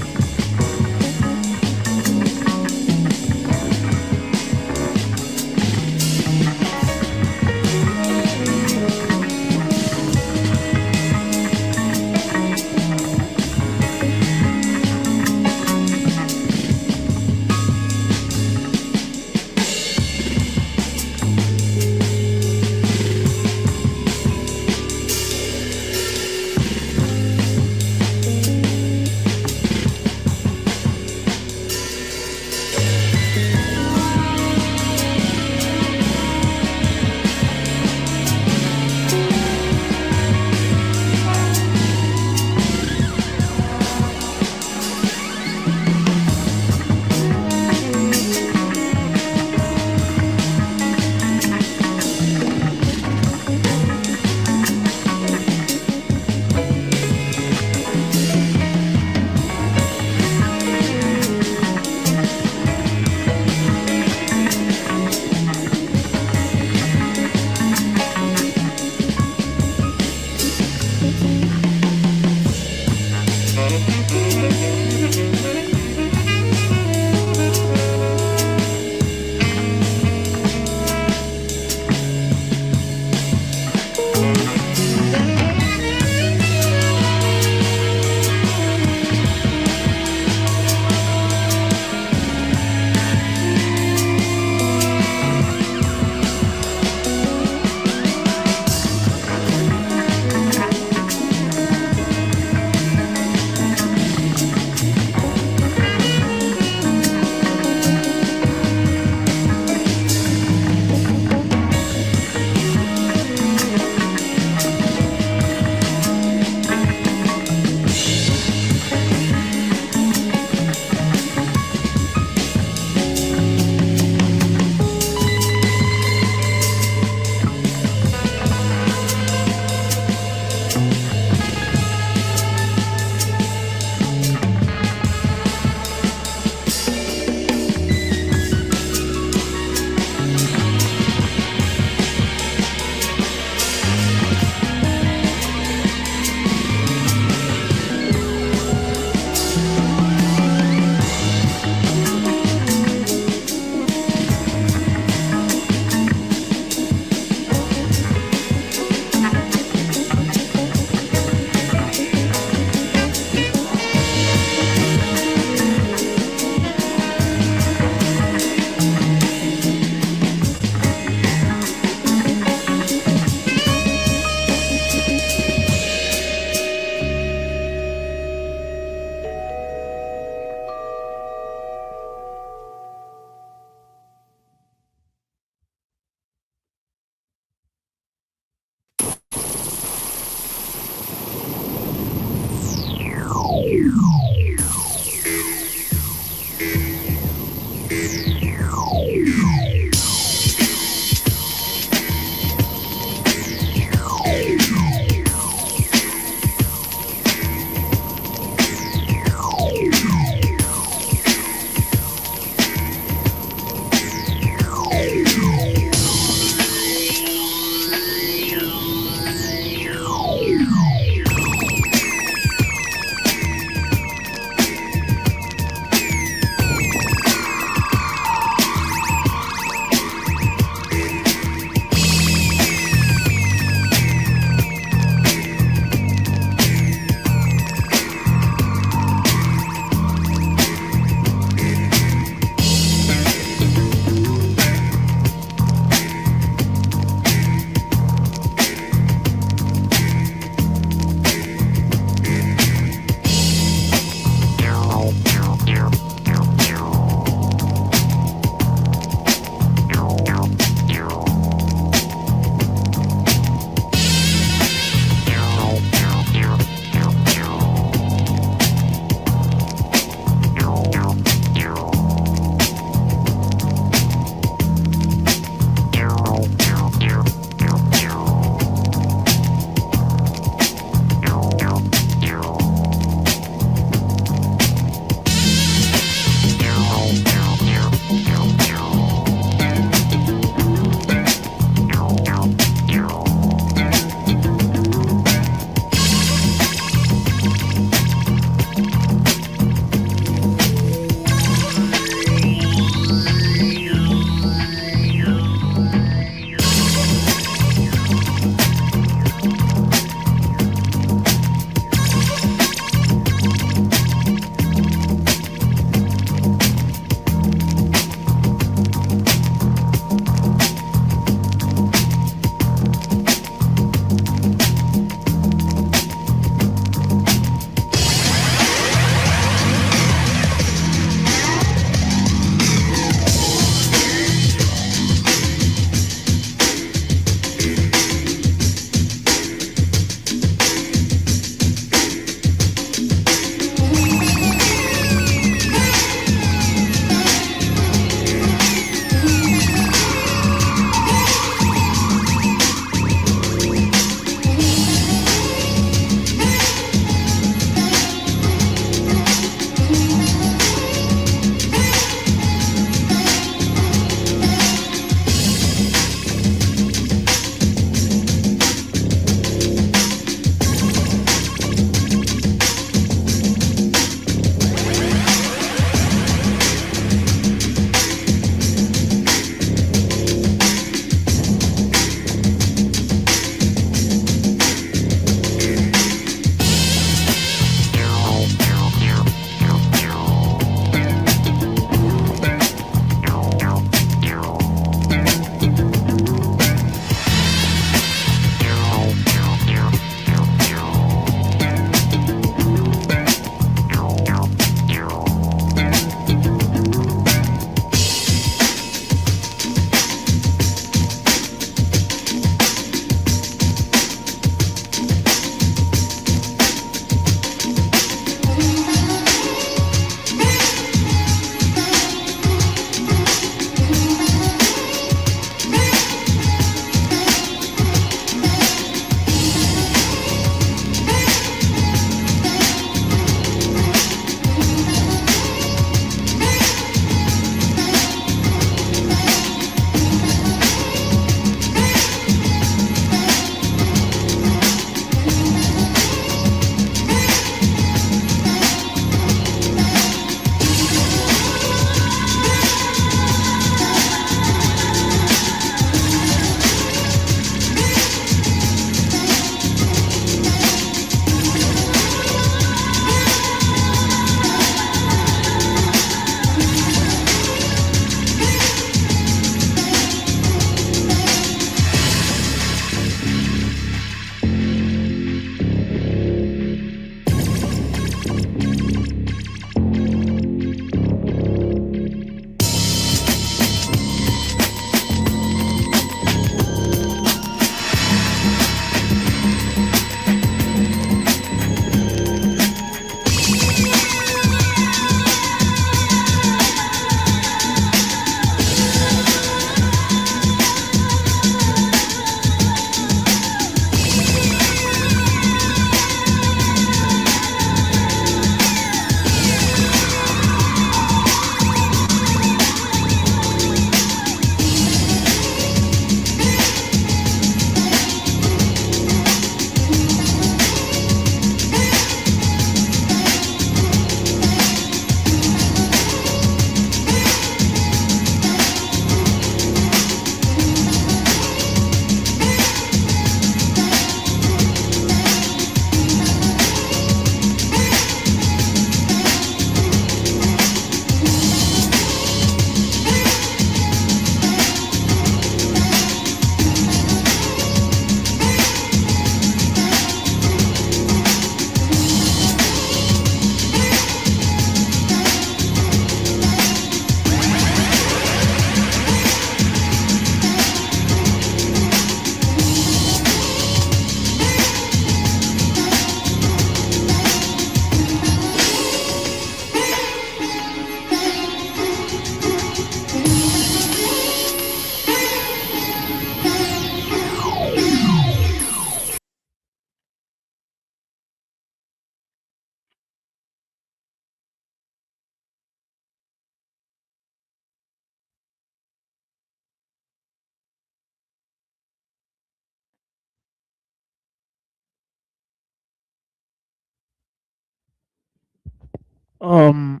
Um.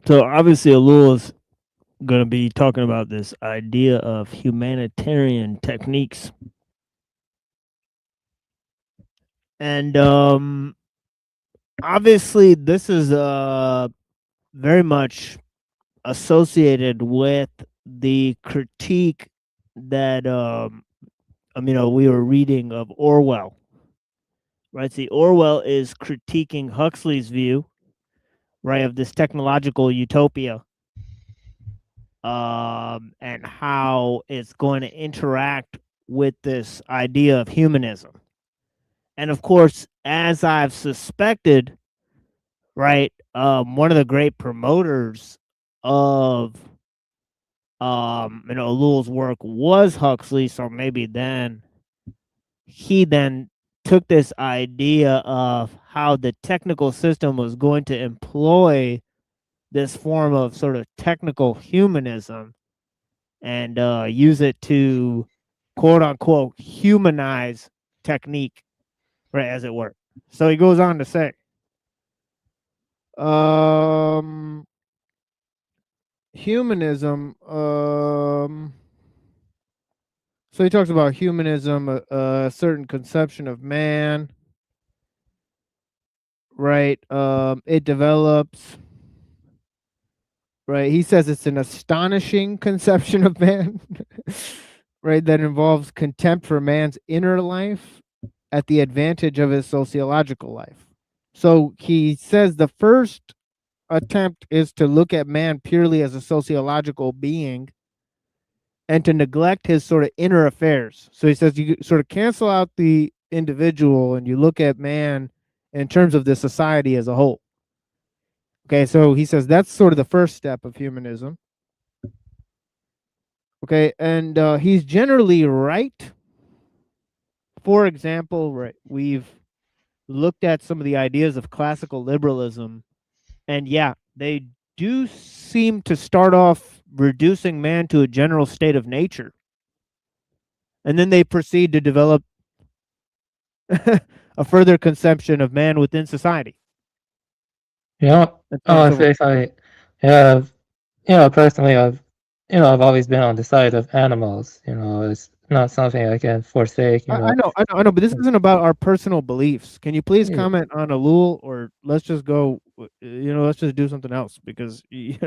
So obviously, Ellul is going to be talking about this idea of humanitarian techniques, and obviously, this is very much associated with the critique that we were reading of Orwell. Right. See, Orwell is critiquing Huxley's view, right, of this technological utopia, and how it's going to interact with this idea of humanism. And of course, as I've suspected, right, one of the great promoters of Ellul's work was Huxley, so maybe then he then took this idea of how the technical system was going to employ this form of sort of technical humanism and use it to quote unquote humanize technique, right, as it were. So he goes on to say, humanism, so he talks about humanism, a certain conception of man, right? It develops, right? He says it's an astonishing conception of man, right? That involves contempt for man's inner life at the advantage of his sociological life. So he says the first attempt is to look at man purely as a sociological being and to neglect his sort of inner affairs. So he says you sort of cancel out the individual and you look at man in terms of the society as a whole. Okay, so he says that's sort of the first step of humanism. Okay, and he's generally right. For example, right, we've looked at some of the ideas of classical liberalism, and yeah, they do seem to start off reducing man to a general state of nature. And then they proceed to develop a further conception of man within society. Yeah. If I have, personally, I've always been on the side of animals. It's not something I can forsake. I know, but this isn't about our personal beliefs. Can you please comment on Ellul, or let's just go, let's just do something else, because we're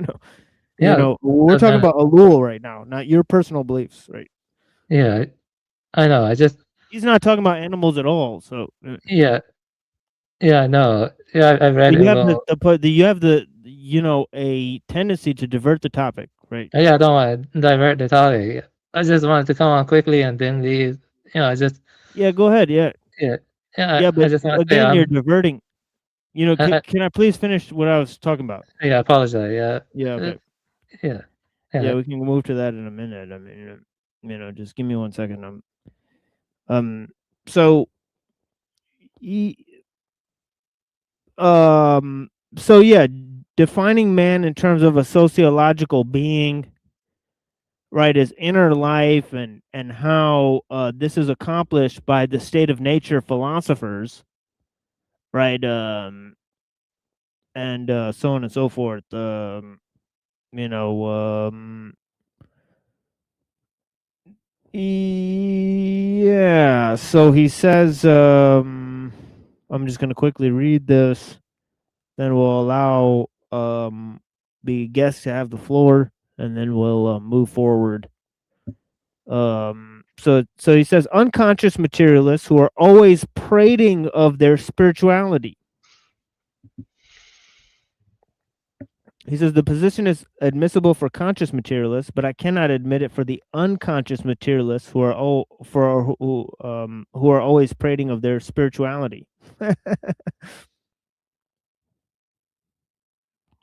talking about Ellul right now, not your personal beliefs, right? Yeah, I know. He's not talking about animals at all. So yeah, no, I've read you have Ellul. you have a tendency to divert the topic, right? Yeah, I don't want to divert the topic. I just wanted to come on quickly and then leave. Yeah, go ahead. Yeah. Yeah, But I just want to say again, you're diverting. I- Can I please finish what I was talking about? Yeah, I apologize. Yeah. Yeah. Okay. Yeah. We can move to that in a minute. I mean, just give me 1 second. So yeah, defining man in terms of a sociological being, right, is inner life, and how this is accomplished by the state of nature philosophers, right, and so on and so forth. Yeah, so he says, I'm just going to quickly read this, then we'll allow the guests to have the floor, and then we'll move forward. So he says, unconscious materialists who are always prating of their spirituality. He says the position is admissible for conscious materialists, but I cannot admit it for the unconscious materialists who are always prating of their spirituality.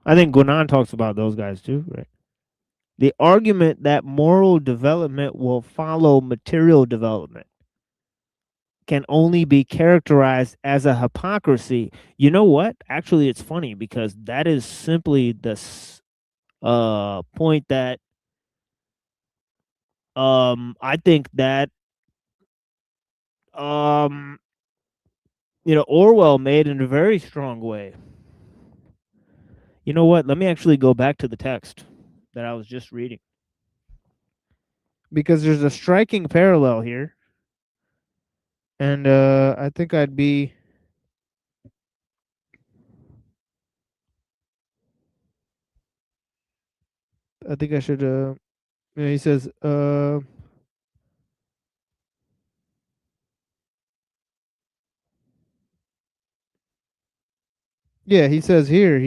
I think Gunan talks about those guys too, right? The argument that moral development will follow material development can only be characterized as a hypocrisy. You know what? Actually, it's funny, because that is simply the point that I think that you know, Orwell made in a very strong way. You know what? Let me actually go back to the text that I was just reading, because there's a striking parallel here. And I think I think I should he says yeah, he says here,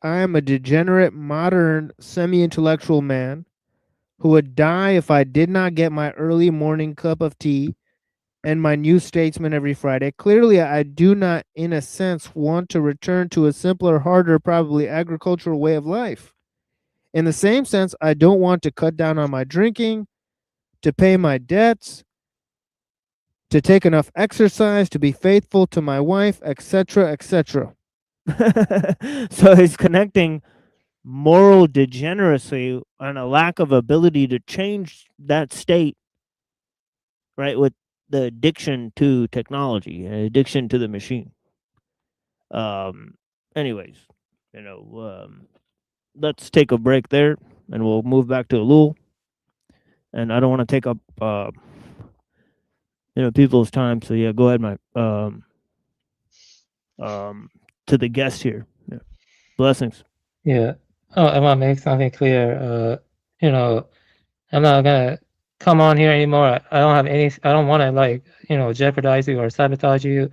I am a degenerate, modern, semi-intellectual man who would die if I did not get my early morning cup of tea and my New Statesman every Friday. Clearly, I do not, in a sense, want to return to a simpler, harder, probably agricultural way of life. In the same sense, I don't want to cut down on my drinking, to pay my debts, to take enough exercise, to be faithful to my wife, etc., etc. So he's connecting moral degeneracy and a lack of ability to change that state, right, with the addiction to technology, addiction to the machine. Anyways, you know, let's take a break there, and we'll move back to ellul. And I don't want to take up, you know, people's time. So yeah, go ahead, my to the guest here. Yeah. Blessings. Yeah. Oh, I want to make something clear. You know, I'm not gonna come on here anymore. I don't have any. I don't want to, like, you know, jeopardize you or sabotage you.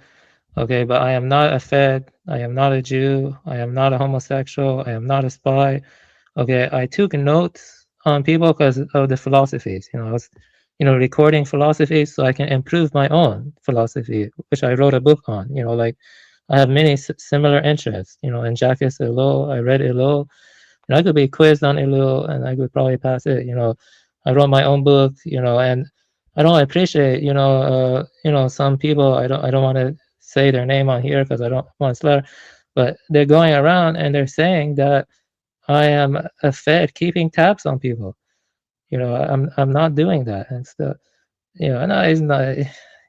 Okay, but I am not a Fed. I am not a Jew. I am not a homosexual. I am not a spy. Okay, I took notes on people because of the philosophies. You know, I was, you know, recording philosophies so I can improve my own philosophy, which I wrote a book on. You know, like, I have many similar interests. You know, in Jacques Ellul, I read Ellul, and I could be quizzed on ellul, and I could probably pass it. You know, I wrote my own book. You know, and I don't appreciate. You know, some people. I don't want to say their name on here because I don't want to slur, but they're going around and they're saying that I am a Fed keeping tabs on people. You know, I'm not doing that, and so, you know, no, it's not.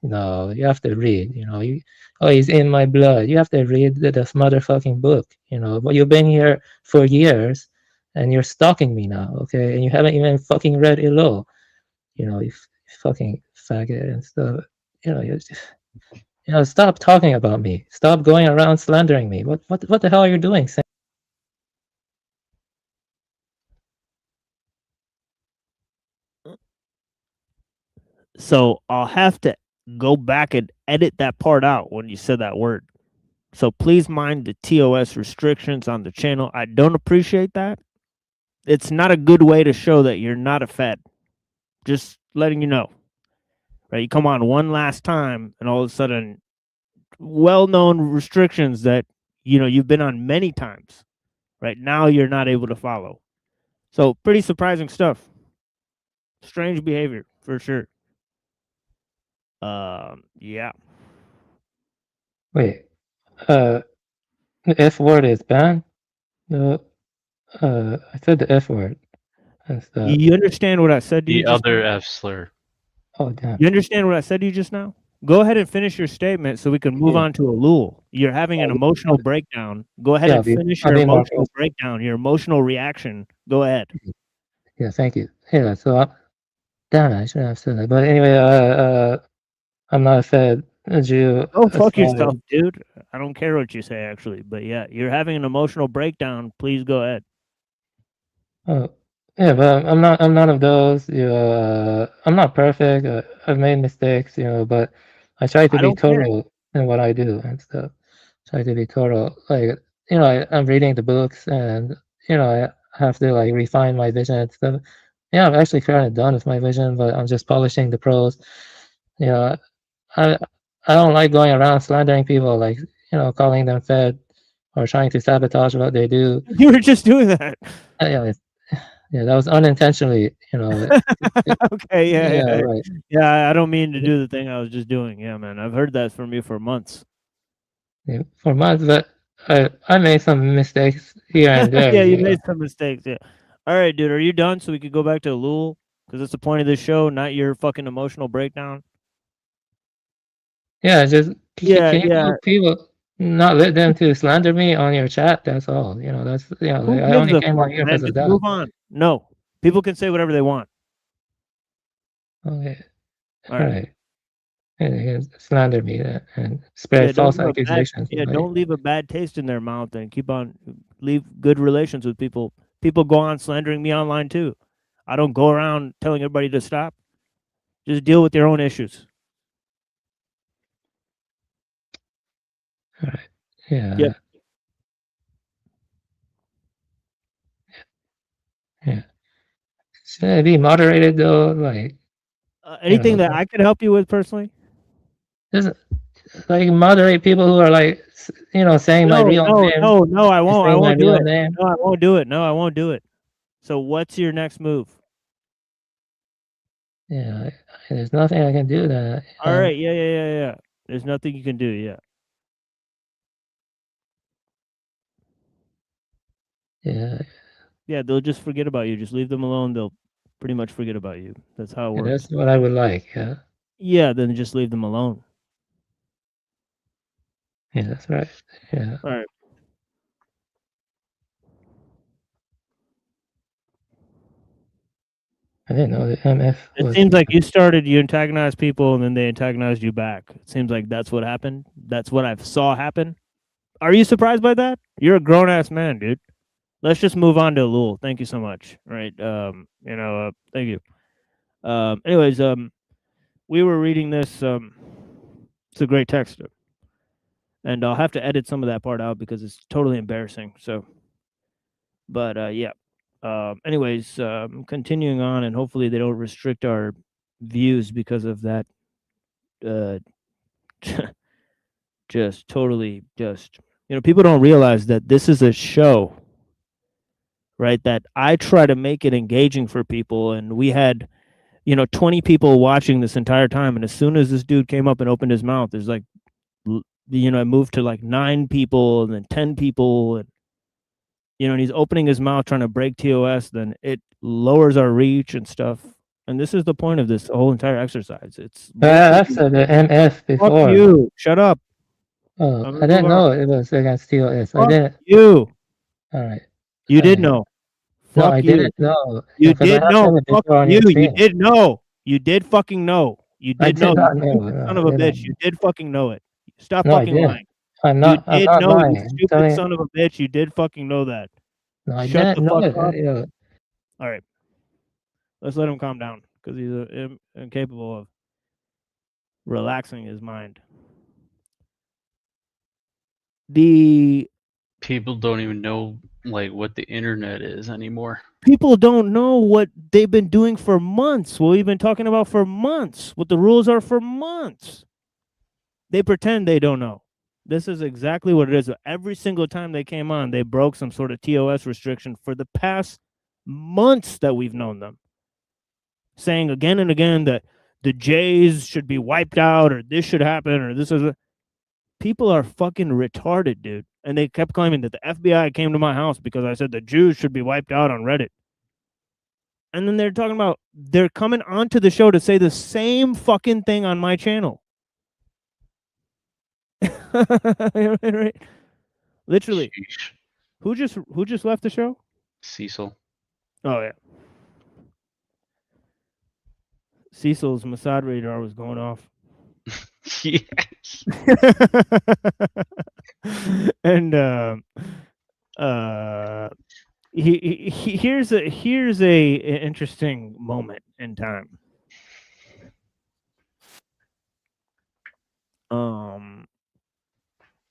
You know, you have to read. You know, oh, he's in my blood. You have to read this motherfucking book. You know, but you've been here for years, and you're stalking me now, okay? And you haven't even fucking read ellul. You know, you fucking faggot and stuff. You know, you know, stop talking about me. Stop going around slandering me. What the hell are you doing? So I'll have to go back and edit that part out when you said that word. So please mind the TOS restrictions on the channel. I don't appreciate that. It's not a good way to show that you're not a Fed. Just letting you know. Right? You come on one last time, and all of a sudden, well-known restrictions that, you know, you've been on many times. Right now, you're not able to follow. So pretty surprising stuff. Strange behavior for sure. Yeah. Wait, the F word is banned? No, I said the F word. You understand what I said to you The just other now? F slur. Oh, damn. You understand what I said to you just now? Go ahead and finish your statement so we can move on to ellul. You're having an emotional breakdown. Go ahead and finish your emotional breakdown, your emotional reaction. Go ahead. Yeah, thank you. Yeah, so damn it, I shouldn't have said that. But anyway, I'm not a Fed, a Jew. Go fuck yourself, dude. I don't care what you say, actually. But yeah, you're having an emotional breakdown. Please go ahead. Oh, yeah, but I'm not none of those. You know, I'm not perfect. I've made mistakes, you know, but I try to be total in what I do and stuff. Try to be total. Like, you know, I'm reading the books, and, you know, I have to, like, refine my vision and stuff. Yeah, I'm actually kind of done with my vision, but I'm just polishing the prose. You know, I don't like going around slandering people, like, you know, calling them Fed or trying to sabotage what they do. You were just doing that. Yeah, that was unintentionally, you know. Okay, yeah, right. Yeah, I don't mean to do the thing I was just doing. Yeah, man, I've heard that from you for months. Yeah, for months, but I made some mistakes here and there. Yeah, you made some mistakes. Yeah. All right, dude, are you done so we could go back to ellul? Because that's the point of this show, not your fucking emotional breakdown. Yeah, just, Can you help people not let them to slander me on your chat? That's all. You know, that's Who like, I gives only a came fuck, on here man? because of Just that. move on. No, people can say whatever they want. Okay. All All right. right. And slander me and spread false accusations. Like, Don't leave a bad taste in their mouth and leave good relations with people. People go on slandering me online too. I don't go around telling everybody to stop. Just deal with your own issues. all right. Yeah. Yeah. Yeah. Should I be moderated though? Like Anything that I could help you with personally? Just like moderate people who are like, you know, saying my real name. No, I won't. I saying my won't do real it. name. No, I won't do it. No, I won't do it. So what's your next move? Yeah, there's nothing I can do then. All right. Yeah. There's nothing you can do. Yeah. Yeah. Yeah, they'll just forget about you. Just leave them alone. They'll pretty much forget about you. That's how it works. That's what I would like. Yeah. Yeah, then just leave them alone. Yeah, that's right. Yeah. All right. I didn't know the MF It was. seems like you antagonized people, and then they antagonized you back. It seems like that's what happened. That's what I saw happen. Are you surprised by that? You're a grown ass man, dude. Let's just move on to ellul. Thank you so much. Right. Thank you. Anyways, we were reading this. It's a great text, and I'll have to edit some of that part out because it's totally embarrassing. So, but yeah. Anyways, continuing on, and hopefully they don't restrict our views because of that. Just totally, people don't realize that this is a show, right? That I try to make it engaging for people, and we had, 20 people watching this entire time, and as soon as this dude came up and opened his mouth, there's like, it moved to like 9 people, and then 10 people, and and he's opening his mouth trying to break TOS, then it lowers our reach and stuff. And this is the point of this whole entire exercise. It's I've said the MF before. Fuck you. Shut up. Oh, I didn't know it was against TOS. I didn't. You. All right. You did know. No, Fuck I didn't know. You because I did have know. said it Fuck before on you. your You stream. did know. You did fucking know. You I did know. did not You know. stupid son of a bitch. You did fucking know it. Stop No, I fucking didn't. lying. I'm not. You did I'm not know, lying. you I'm stupid telling- son of a bitch. You did fucking know that. No, I Shut didn't the know fuck it. up. Yeah. All right. Let's let him calm down because he's incapable of relaxing his mind. The People don't even know like what the internet is anymore. people don't know what they've been doing for months. What we've been talking about for months. What the rules are for months. They pretend they don't know. This is exactly what it is. Every single time they came on, they broke some sort of TOS restriction for the past months that we've known them. Saying again and again that the Jays should be wiped out, or this should happen, or this is. People are fucking retarded, dude. And they kept claiming that the FBI came to my house because I said the Jews should be wiped out on Reddit. And then they're talking about they're coming onto the show to say the same fucking thing on my channel. Right? Literally. Who just left the show? Cecil. Oh yeah. Cecil's Mossad radar was going off. Yes. And here's a interesting moment in time.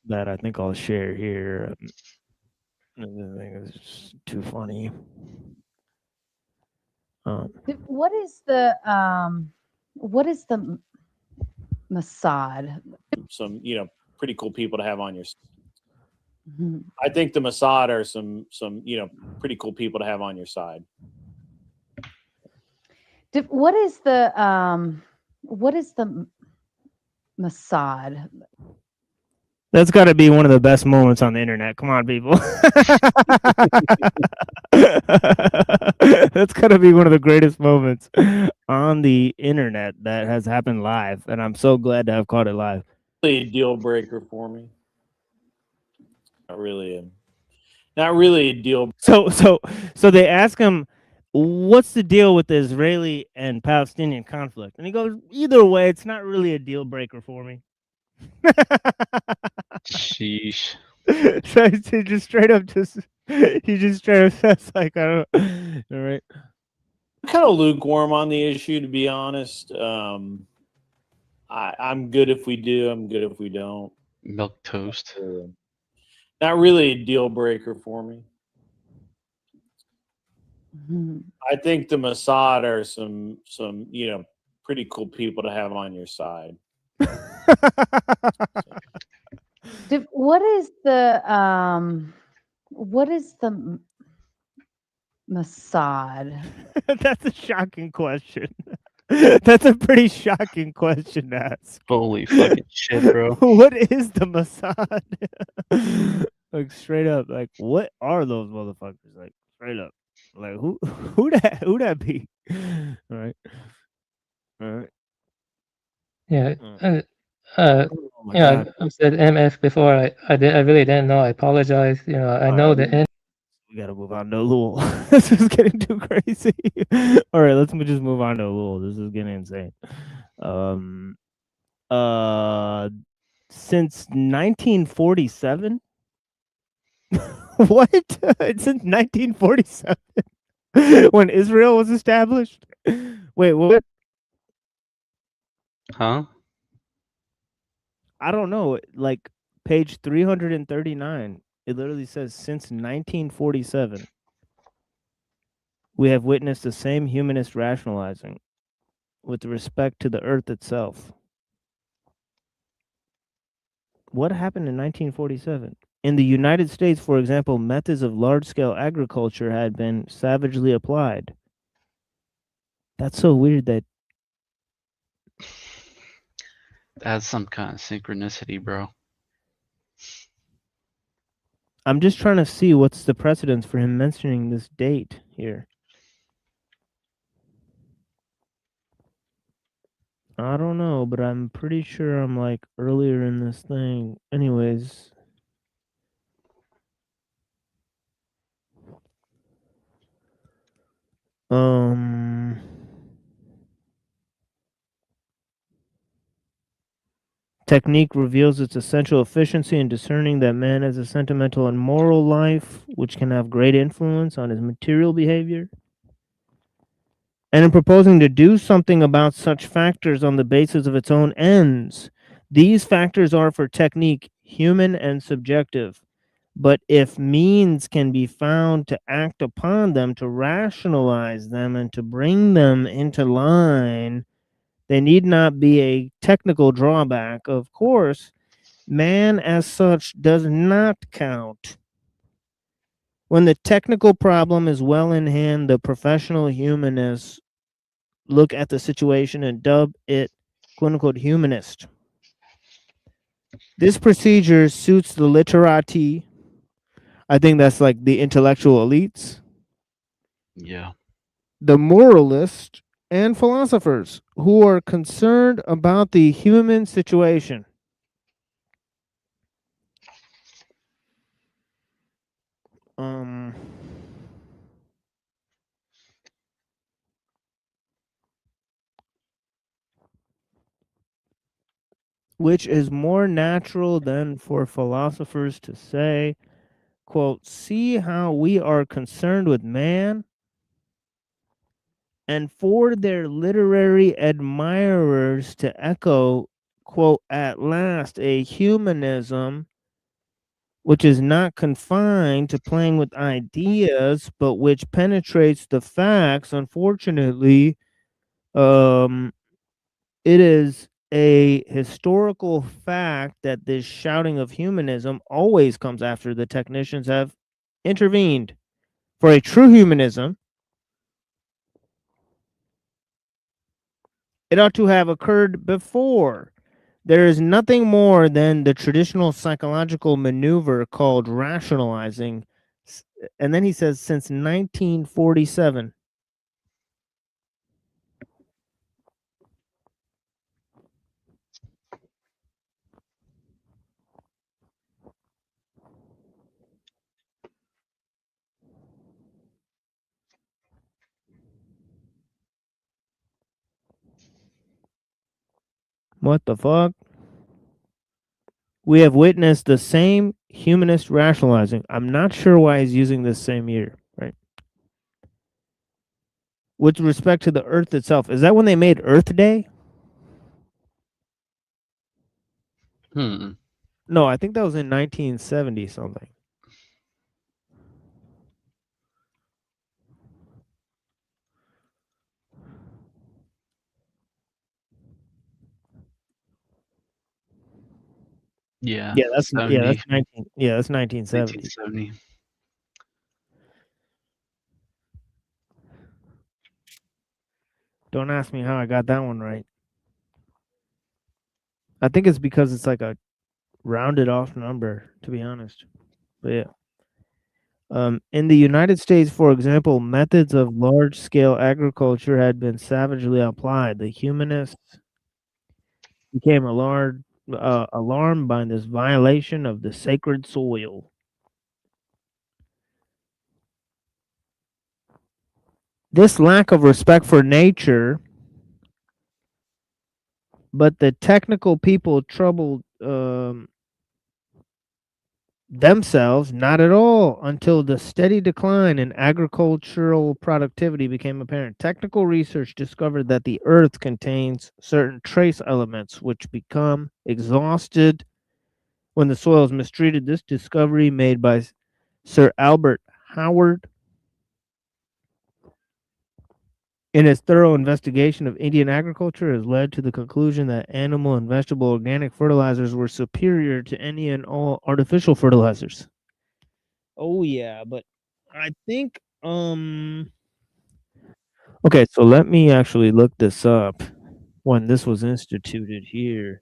That I think I'll share here. I think it's too funny. What is the Mossad? Some pretty cool people to have on your. I think the Mossad are some pretty cool people to have on your side. What is the Mossad? That's got to be one of the best moments on the internet. Come on, people. That's got to be one of the greatest moments on the internet that has happened live, and I'm so glad to have caught it live. a deal breaker for me. Not really a deal. So they ask him, what's the deal with the Israeli and Palestinian conflict? And he goes, either way, it's not really a deal breaker for me. Sheesh. So he just straight up says like, I don't. All right. I'm kind of lukewarm on the issue, to be honest. I'm good if we do. I'm good if we don't. Milk toast. Not really a deal breaker for me. I think the Mossad are some pretty cool people to have on your side. What is the Mossad? That's a shocking question. That's a pretty shocking question to ask. Holy fucking shit, bro. What is the Mossad? Like straight up, like what are those motherfuckers? Like straight up, like who that be? All right. Yeah. Oh my God. I've said MF before. I really didn't know. I apologize. I know the end. We gotta move on to ellul. This is getting too crazy. All right, let's just move on to ellul. This is getting insane. Since 1947. What? Since 1947, when Israel was established. Wait, what? Huh? I don't know. Like page 339, it literally says since 1947, we have witnessed the same humanist rationalizing with respect to the earth itself. What happened in 1947? In the United States, for example, methods of large-scale agriculture had been savagely applied. That's so weird that That's some kind of synchronicity, bro. I'm just trying to see what's the precedence for him mentioning this date here. I don't know, but I'm pretty sure I'm like earlier in this thing. Anyways. Technique reveals its essential efficiency in discerning that man has a sentimental and moral life, which can have great influence on his material behavior. And in proposing to do something about such factors on the basis of its own ends, these factors are for technique human and subjective. But if means can be found to act upon them, to rationalize them, and to bring them into line, they need not be a technical drawback. Of course, man as such does not count. When the technical problem is well in hand, the professional humanists look at the situation and dub it quote-unquote humanist. This procedure suits the literati. I think that's like the intellectual elites. Yeah. The moralists and philosophers who are concerned about the human situation. Which is more natural than for philosophers to say, quote, see how we are concerned with man, and for their literary admirers to echo, quote, at last a humanism which is not confined to playing with ideas, but which penetrates the facts. Unfortunately, it is a historical fact that this shouting of humanism always comes after the technicians have intervened. For a true humanism, it ought to have occurred before. There is nothing more than the traditional psychological maneuver called rationalizing. And then he says, since 1947. What the fuck? We have witnessed the same humanist rationalizing. I'm not sure why he's using this same year, right? With respect to the Earth itself, is that when they made Earth Day? No, I think that was in 1970 something. Yeah. That's 1970. 1970. Don't ask me how I got that one right. I think it's because it's like a rounded off number, to be honest. But yeah. In the United States, for example, methods of large-scale agriculture had been savagely applied. The humanists became alarmed by this violation of the sacred soil. This lack of respect for nature, but the technical people troubled themselves not at all until the steady decline in agricultural productivity became apparent. Technical research discovered that the earth contains certain trace elements which become exhausted when the soil is mistreated. This discovery made by Sir Albert Howard in his thorough investigation of Indian agriculture has led to the conclusion that animal and vegetable organic fertilizers were superior to any and all artificial fertilizers. Oh yeah, but I think okay, so let me actually look this up when this was instituted here.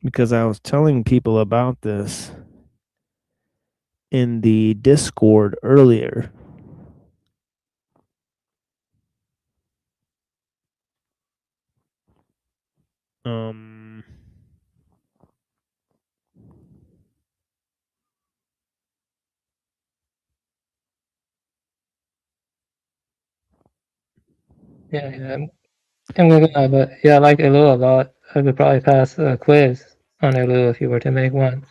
Because I was telling people about this in the Discord earlier. Yeah. I'm gonna, but yeah, I like ellul a lot. I could probably pass a quiz on ellul if you were to make one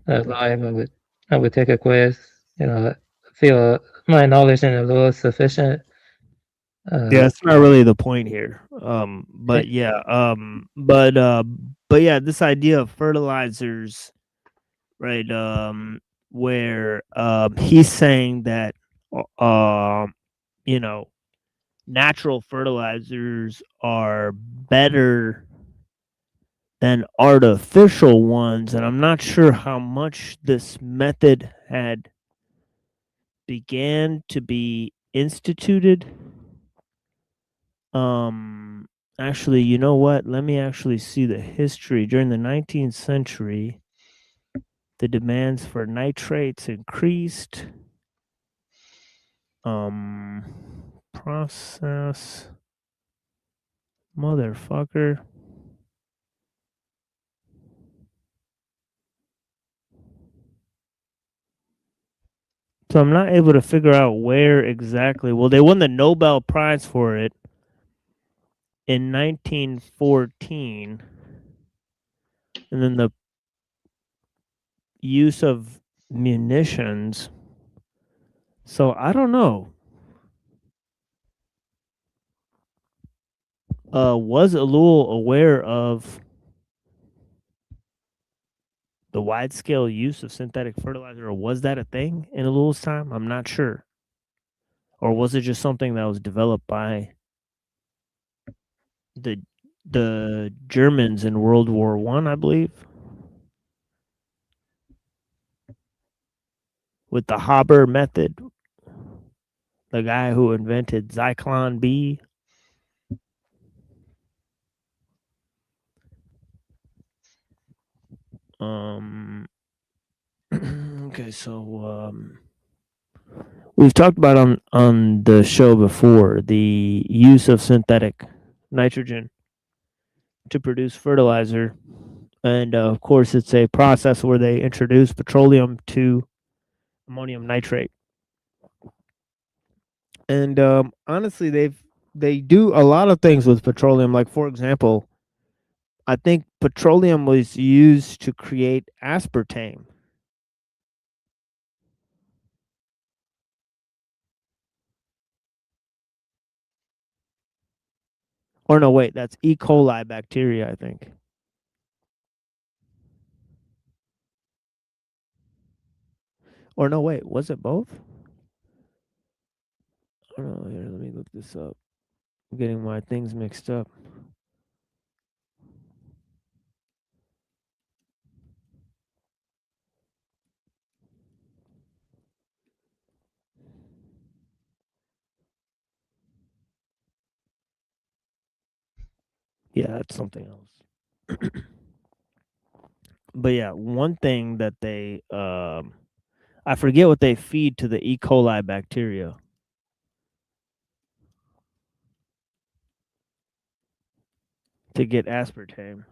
live. I would take a quiz. You know, I feel my knowledge in ellul is sufficient. Yeah, that's not really the point here. But yeah, but yeah, this idea of fertilizers, right? Where he's saying that you know, natural fertilizers are better than artificial ones, and I'm not sure how much this method had began to be instituted. Actually, you know what? Let me actually see the history. During the 19th century, the demands for nitrates increased. Process. Motherfucker. So I'm not able to figure out where exactly. Well, they won the Nobel Prize for it in 1914. And then the use of munitions. So I don't know. Was ellul aware of the wide-scale use of synthetic fertilizer, or was that a thing in ellul's time? I'm not sure. Or was it just something that was developed by the Germans in World War I believe? With the Haber method, the guy who invented Zyklon B. Okay, so we've talked about on the show before the use of synthetic nitrogen to produce fertilizer, and of course it's a process where they introduce petroleum to ammonium nitrate. And honestly, they do a lot of things with petroleum. Like, for example, I think petroleum was used to create aspartame. Or no, wait, that's E. coli bacteria, I think. Or no, wait, was it both? Oh no, here, let me look this up. I'm getting my things mixed up. Yeah, that's something else. But yeah, one thing that they I forget what they feed to the E. coli bacteria. To get aspartame.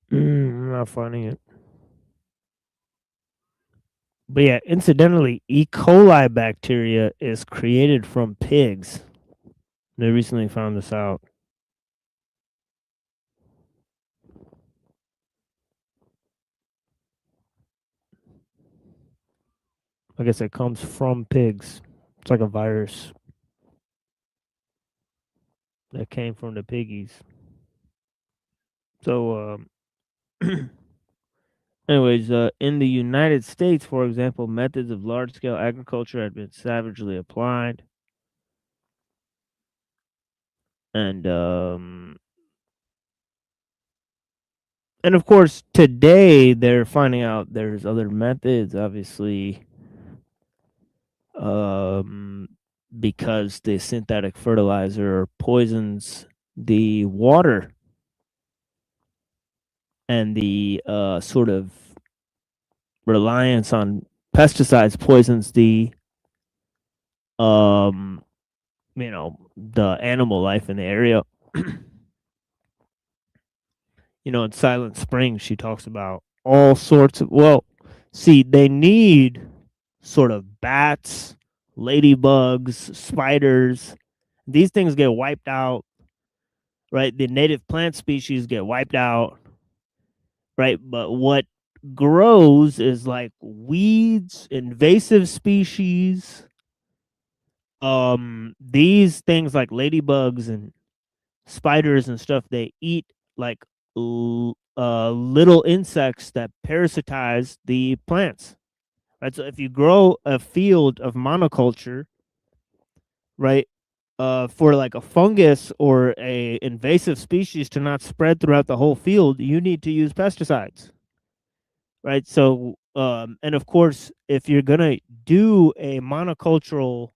I'm not finding it. But yeah, incidentally, E. coli bacteria is created from pigs. They recently found this out. I guess it comes from pigs. It's like a virus that came from the piggies. So, anyways, in the United States, for example, methods of large-scale agriculture had been savagely applied. And of course, today they're finding out there's other methods, obviously, because the synthetic fertilizer poisons the water, and the sort of reliance on pesticides poisons the the animal life in the area. In Silent Spring, she talks about all sorts of, they need sort of bats, ladybugs, spiders. These things get wiped out, right? The native plant species get wiped out, right? But what grows is like weeds, invasive species. These things like ladybugs and spiders and stuff, they eat like little insects that parasitize the plants, right? So if you grow a field of monoculture, right, for like a fungus or a invasive species to not spread throughout the whole field, you need to use pesticides, right? So, and of course, if you're gonna do a monocultural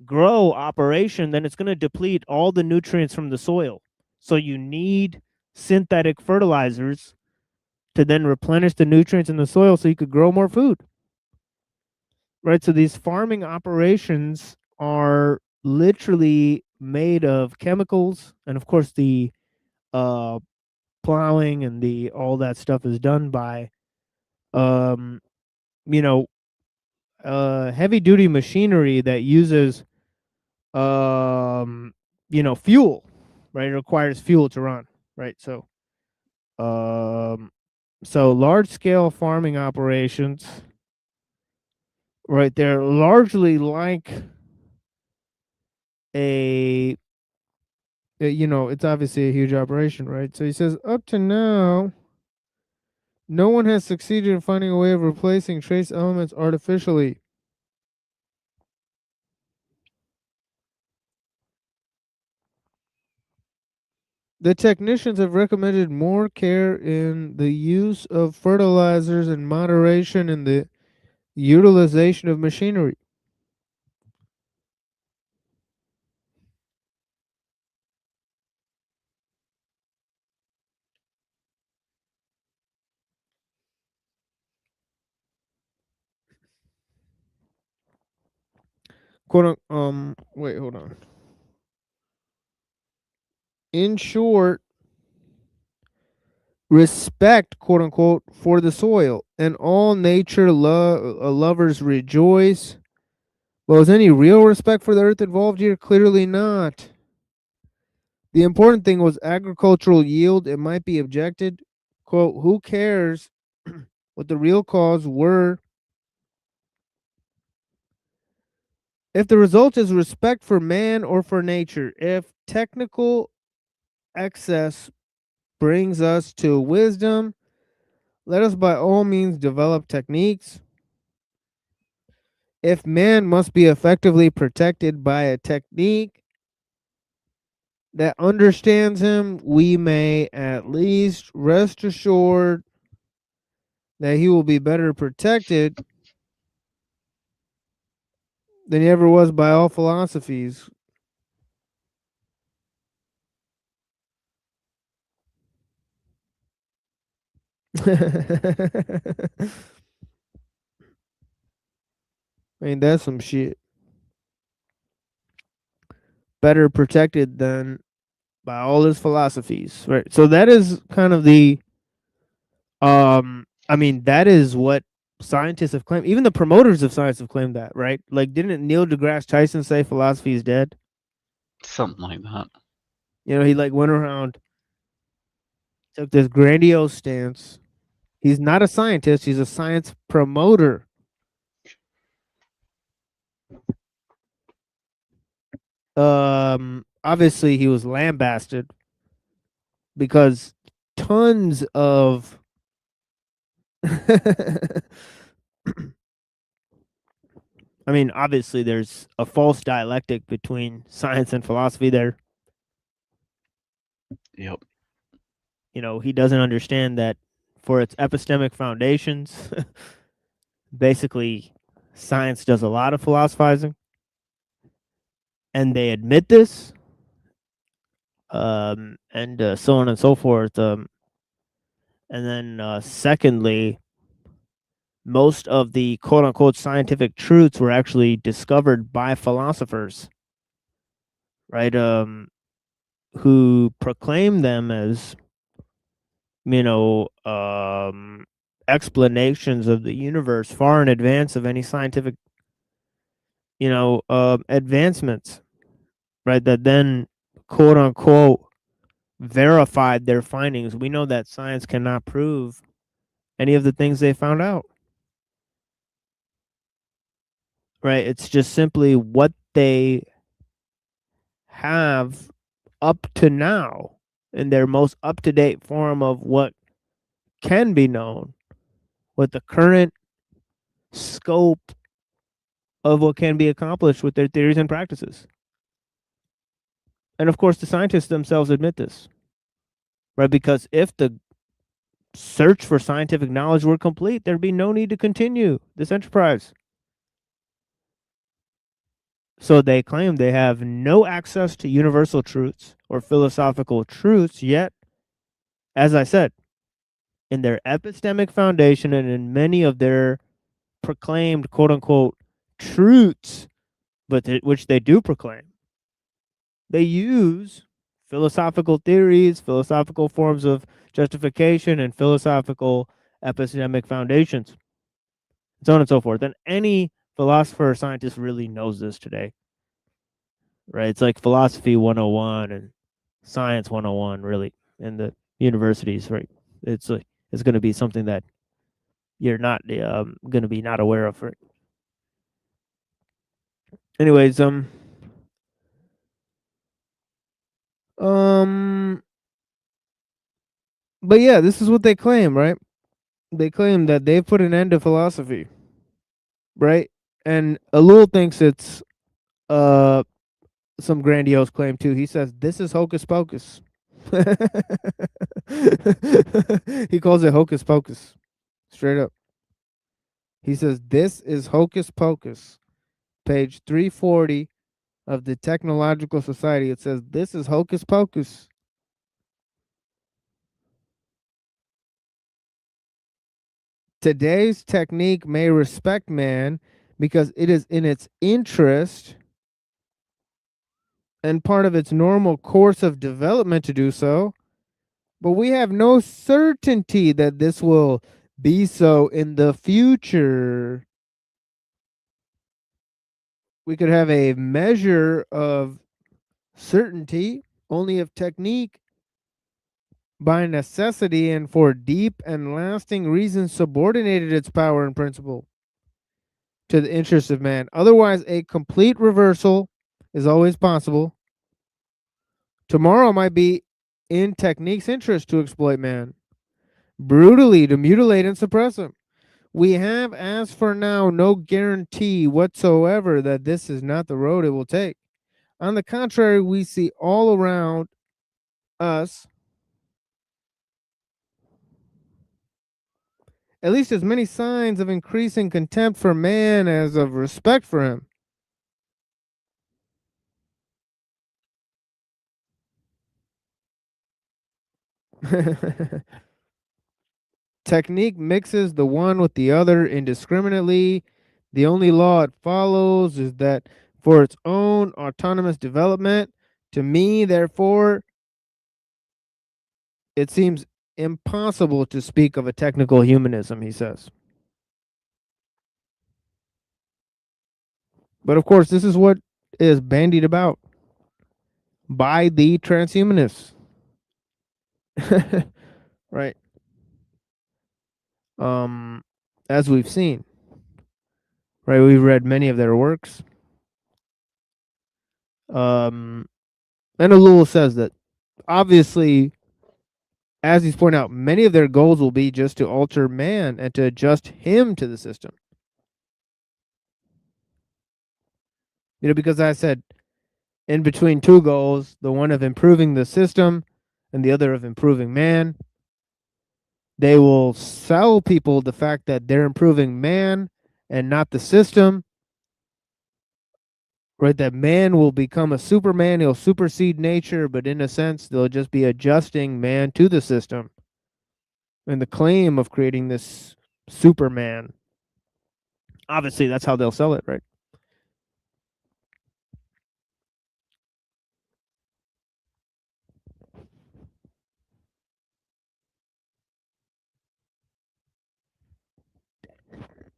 grow operation, then it's going to deplete all the nutrients from the soil. So you need synthetic fertilizers to then replenish the nutrients in the soil so you could grow more food. Right? So these farming operations are literally made of chemicals, and of course the plowing and the all that stuff is done by heavy duty machinery that uses fuel, right? It requires fuel to run, right? So large scale farming operations, right? They're largely like it's obviously a huge operation, right? So he says, up to now, no one has succeeded in finding a way of replacing trace elements artificially. The technicians have recommended more care in the use of fertilizers and moderation in the utilization of machinery. Wait, hold on. In short, respect, quote unquote, for the soil, and all nature lovers rejoice. Well, is any real respect for the earth involved here? Clearly not. The important thing was agricultural yield. It might be objected, quote, who cares what the real cause were if the result is respect for man or for nature? If technical excess brings us to wisdom, let us by all means develop techniques. If man must be effectively protected by a technique that understands him, we may at least rest assured that he will be better protected than he ever was by all philosophies. Ain't that some shit? Better protected than by all his philosophies, right? So that is kind of the I mean, that is what scientists have claimed. Even the promoters of science have claimed that, right? Like, didn't Neil deGrasse Tyson say philosophy is dead? Something like that. You know, he like went around, took this grandiose stance. He's not a scientist, he's a science promoter. Obviously he was lambasted because tons of I mean, obviously there's a false dialectic between science and philosophy there. Yep. You know, he doesn't understand that for its epistemic foundations, basically science does a lot of philosophizing. And they admit this. And so on and so forth. And then secondly, most of the quote unquote scientific truths were actually discovered by philosophers, right? Who proclaim them as, you know, explanations of the universe far in advance of any scientific, you know, advancements, right? That then quote unquote verified their findings. We know that science cannot prove any of the things they found out. Right? It's just simply what they have up to now in their most up-to-date form of what can be known with the current scope of what can be accomplished with their theories and practices. And of course, the scientists themselves admit this, right? Because if the search for scientific knowledge were complete, there'd be no need to continue this enterprise. So they claim they have no access to universal truths or philosophical truths, yet, as I said, in their epistemic foundation and in many of their proclaimed quote-unquote truths, but which they do proclaim, they use philosophical theories, philosophical forms of justification, and philosophical epistemic foundations, so on and so forth. And any philosopher or scientist really knows this today, right? It's like philosophy 101 and science 101, really, in the universities, right? It's going to be something that you're not going to be not aware of, right? Anyways, but yeah, this is what they claim, right? They claim that they've put an end to philosophy, right? And Ellul thinks it's some grandiose claim too. He says this is hocus pocus. He calls it hocus pocus, straight up. He says this is hocus pocus. Page 340 of the Technological Society. It says this is hocus pocus. Today's technique may respect man because it is in its interest and part of its normal course of development to do so, but we have no certainty that this will be so in the future. We could have a measure of certainty only if technique by necessity and for deep and lasting reasons subordinated its power and principle to the interests of man. Otherwise, a complete reversal is always possible. Tomorrow might be in technique's interest to exploit man, brutally to mutilate and suppress him. We have, as for now, no guarantee whatsoever that this is not the road it will take. On the contrary, we see all around us at least as many signs of increasing contempt for man as of respect for him. Technique mixes the one with the other indiscriminately. The only law it follows is that for its own autonomous development, to me, therefore, it seems impossible to speak of a technical humanism, he says. But of course, this is what is bandied about by the transhumanists. Right. As we've seen. Right, we've read many of their works. And ellul says that obviously, as he's pointed out, many of their goals will be just to alter man and to adjust him to the system. You know, because I said, in between two goals, the one of improving the system and the other of improving man, they will sell people the fact that they're improving man and not the system. Right, that man will become a superman, he'll supersede nature, but in a sense, they'll just be adjusting man to the system. And the claim of creating this superman. Obviously, that's how they'll sell it, right?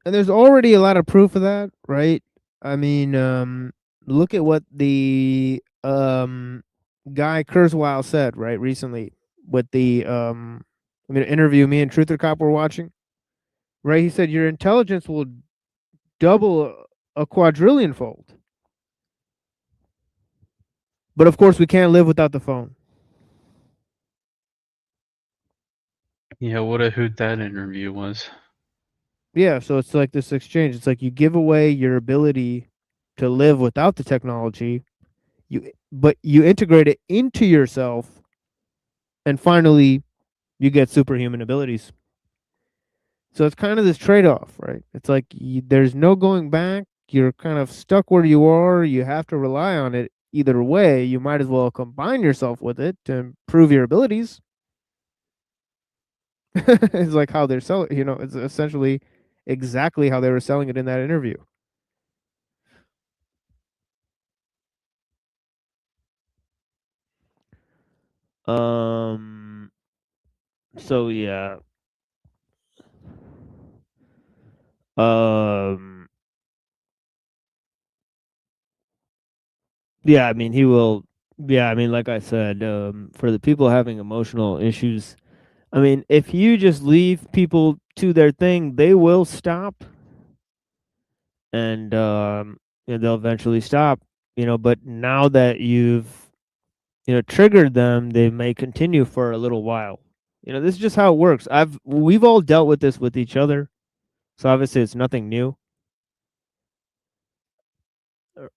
And there's already a lot of proof of that, right? I mean, look at what the guy Kurzweil said, right, recently with the interview me and Truther Cop were watching. Right, he said your intelligence will double a quadrillion fold. But of course, we can't live without the phone. Yeah, what a hoot that interview was. Yeah, so it's like this exchange. It's like you give away your ability to live without the technology, but you integrate it into yourself, and finally, you get superhuman abilities. So it's kind of this trade-off, right? It's like there's no going back. You're kind of stuck where you are. You have to rely on it. Either way, you might as well combine yourself with it to improve your abilities. It's like how they're selling, it's essentially exactly how they were selling it in that interview. So yeah. Yeah, I mean, he will. Yeah, I mean, like I said, for the people having emotional issues, I mean, if you just leave people to their thing, they will stop, and they'll eventually stop. But now that you've triggered them, they may continue for a little while. This is just how it works. We've all dealt with this with each other, so obviously it's nothing new,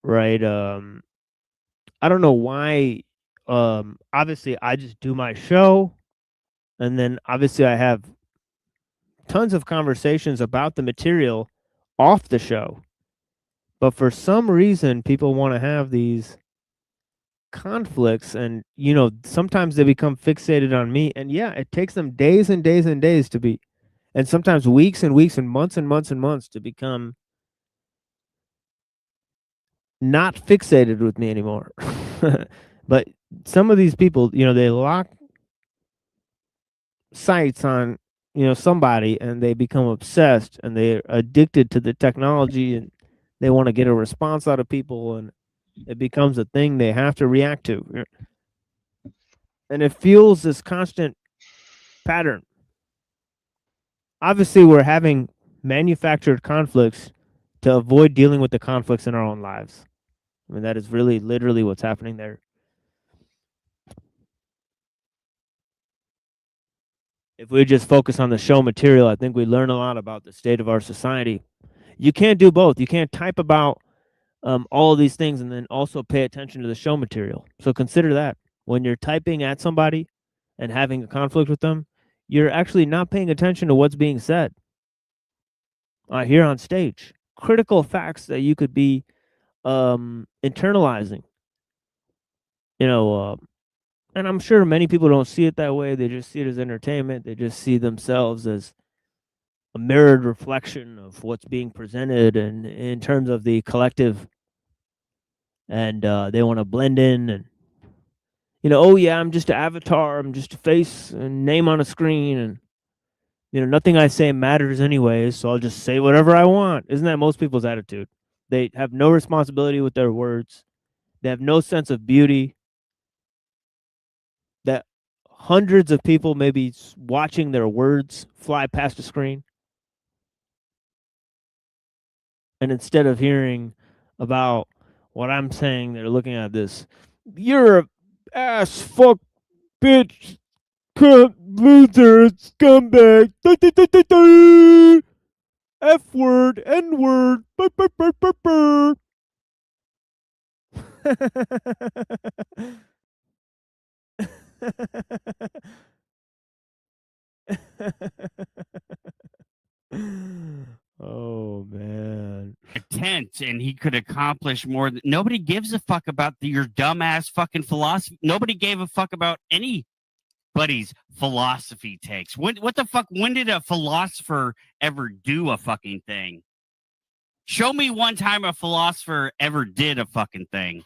right? I don't know why. Obviously, I just do my show, and then obviously I have tons of conversations about the material off the show. But for some reason, people want to have these conflicts, and sometimes they become fixated on me. And yeah, it takes them days and days and days to be, and sometimes weeks and weeks and months and months and months to become not fixated with me anymore. But some of these people, they lock sights on, somebody, and they become obsessed, and they're addicted to the technology, and they want to get a response out of people, and it becomes a thing they have to react to. And it fuels this constant pattern. Obviously, we're having manufactured conflicts to avoid dealing with the conflicts in our own lives. I mean, that is really literally what's happening there. If we just focus on the show material, I think we learn a lot about the state of our society. You can't do both. You can't type about all of these things and then also pay attention to the show material. So consider that. When you're typing at somebody and having a conflict with them, you're actually not paying attention to what's being said here on stage. Critical facts that you could be internalizing. And I'm sure many people don't see it that way. They just see it as entertainment. They just see themselves as a mirrored reflection of what's being presented and in terms of the collective. And they want to blend in and, oh yeah, I'm just an avatar. I'm just a face and name on a screen. And, nothing I say matters anyways. So I'll just say whatever I want. Isn't that most people's attitude? They have no responsibility with their words. They have no sense of beauty. That hundreds of people may be watching their words fly past a screen. And instead of hearing about what I'm saying, they're looking at this. You're a ass, fuck, bitch, cunt, loser, scumbag, F word, N word, Oh man. A tent, and he could accomplish more. Nobody gives a fuck about your dumbass fucking philosophy. Nobody gave a fuck about anybody's philosophy takes. What the fuck? When did a philosopher ever do a fucking thing? Show me one time a philosopher ever did a fucking thing.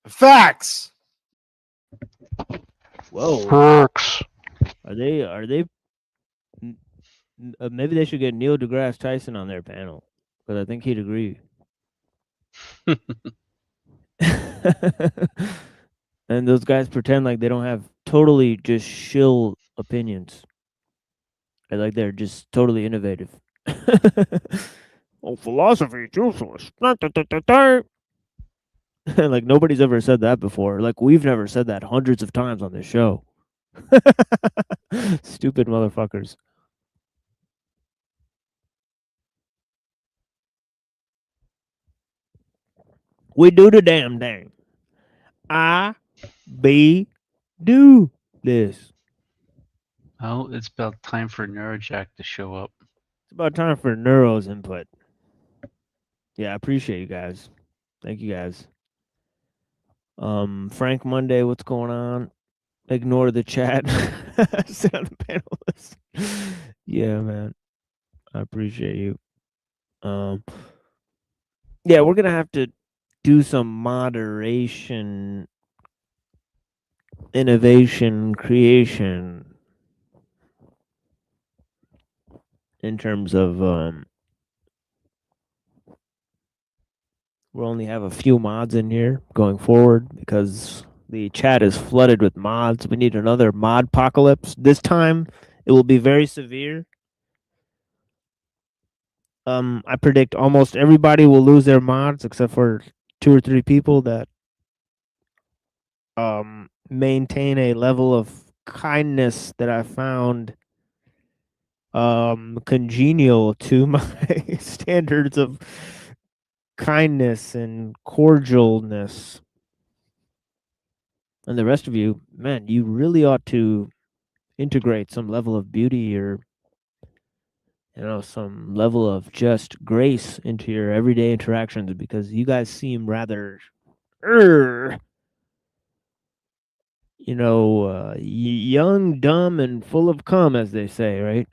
Facts. Whoa. Facts. Are they? Maybe they should get Neil deGrasse Tyson on their panel, because I think he'd agree. And those guys pretend like they don't have totally just shill opinions. And like they're just totally innovative. Oh, philosophy is useless. Like nobody's ever said that before. Like we've never said that hundreds of times on this show. Stupid motherfuckers. We do the damn thing. Do this. Oh, it's about time for Neurojack to show up. It's about time for Neuro's input. Yeah, I appreciate you guys. Thank you guys. Frank Monday, what's going on? Ignore the chat. Sit on the panel list. Yeah, man. I appreciate you. Yeah, we're gonna have to do some moderation, innovation, creation in terms of we'll only have a few mods in here going forward because the chat is flooded with mods. We need another mod apocalypse. This time it will be very severe. I predict almost everybody will lose their mods except for 2 or 3 people that maintain a level of kindness that I found congenial to my standards of kindness and cordialness. And the rest of you, man, you really ought to integrate some level of beauty or some level of just grace into your everyday interactions, because you guys seem rather young, dumb, and full of cum, as they say, right?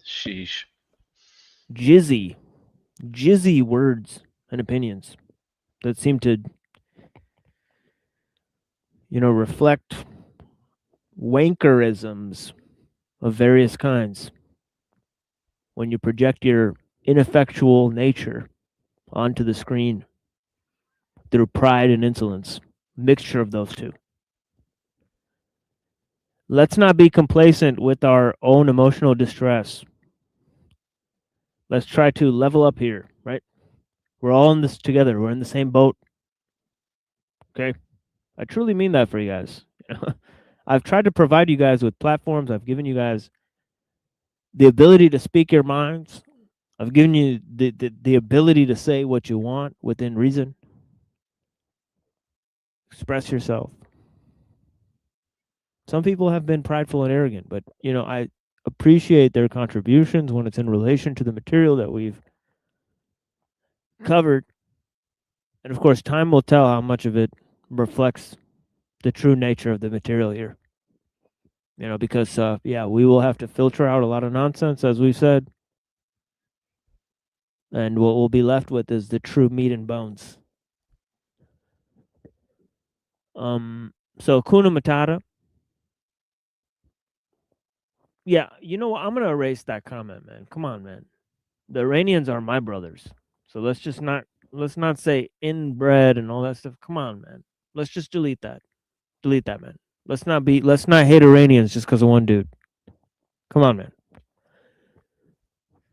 Sheesh. Jizzy words and opinions that seem to reflect wankerisms of various kinds when you project your ineffectual nature onto the screen through pride and insolence, mixture of those two. Let's not be complacent with our own emotional distress. Let's try to level up here, right? We're all in this together. We're in the same boat. Okay? I truly mean that for you guys. I've tried to provide you guys with platforms. I've given you guys the ability to speak your minds. I've given you the ability to say what you want within reason. Express yourself. Some people have been prideful and arrogant, but I appreciate their contributions when it's in relation to the material that we've covered. And of course, time will tell how much of it reflects the true nature of the material here. Because we will have to filter out a lot of nonsense, as we said. And what we'll be left with is the true meat and bones. So Kuna Matata. Yeah, you know what? I'm gonna erase that comment, man. Come on, man. The Iranians are my brothers. So let's not say inbred and all that stuff. Come on, man. Let's just delete that. Delete that, man. Let's not hate Iranians just because of one dude. Come on, man.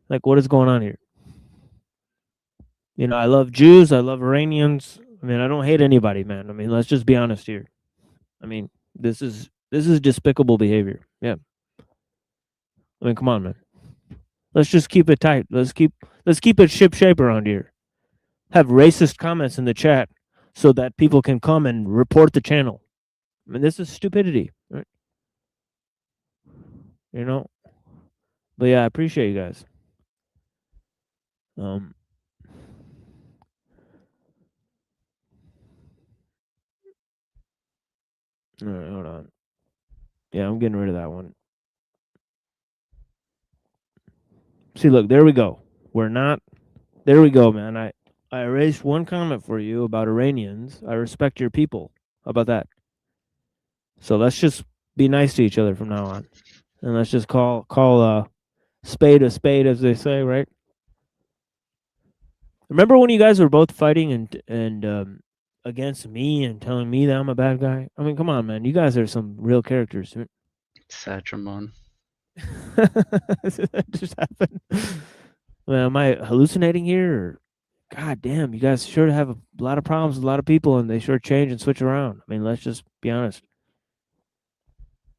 Like, what is going on here? I love Jews. I love Iranians. I don't hate anybody, man. Let's just be honest here. This is despicable behavior. Yeah. Come on, man. Let's just keep it tight. Let's keep it ship shape around here. Have racist comments in the chat so that people can come and report the channel. This is stupidity, right? But yeah, I appreciate you guys. All right, hold on. Yeah, I'm getting rid of that one. See, look, there we go. There we go, man. I erased one comment for you about Iranians. I respect your people. How about that? So let's just be nice to each other from now on. And let's just call spade a spade, as they say, right? Remember when you guys were both fighting and against me and telling me that I'm a bad guy? Come on, man. You guys are some real characters. Satramon. That just happened. Am I hallucinating here? Or, God damn, you guys sure have a lot of problems with a lot of people, and they sure change and switch around. Let's just be honest.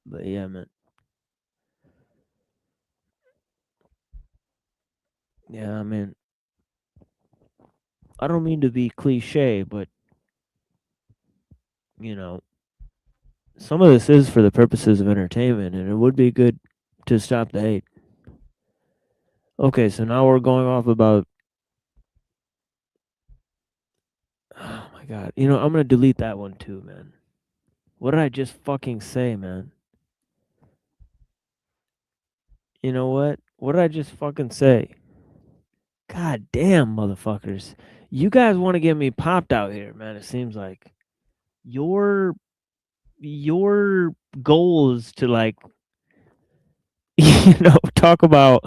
But yeah, man. Yeah, I don't mean to be cliche, but some of this is for the purposes of entertainment, and it would be good to stop the hate. Okay, so now we're going off about... Oh my God. I'm going to delete that one too, man. What did I just fucking say, man? You know what? What did I just fucking say? God damn, motherfuckers. You guys want to get me popped out here, man. It seems like your goal is to talk about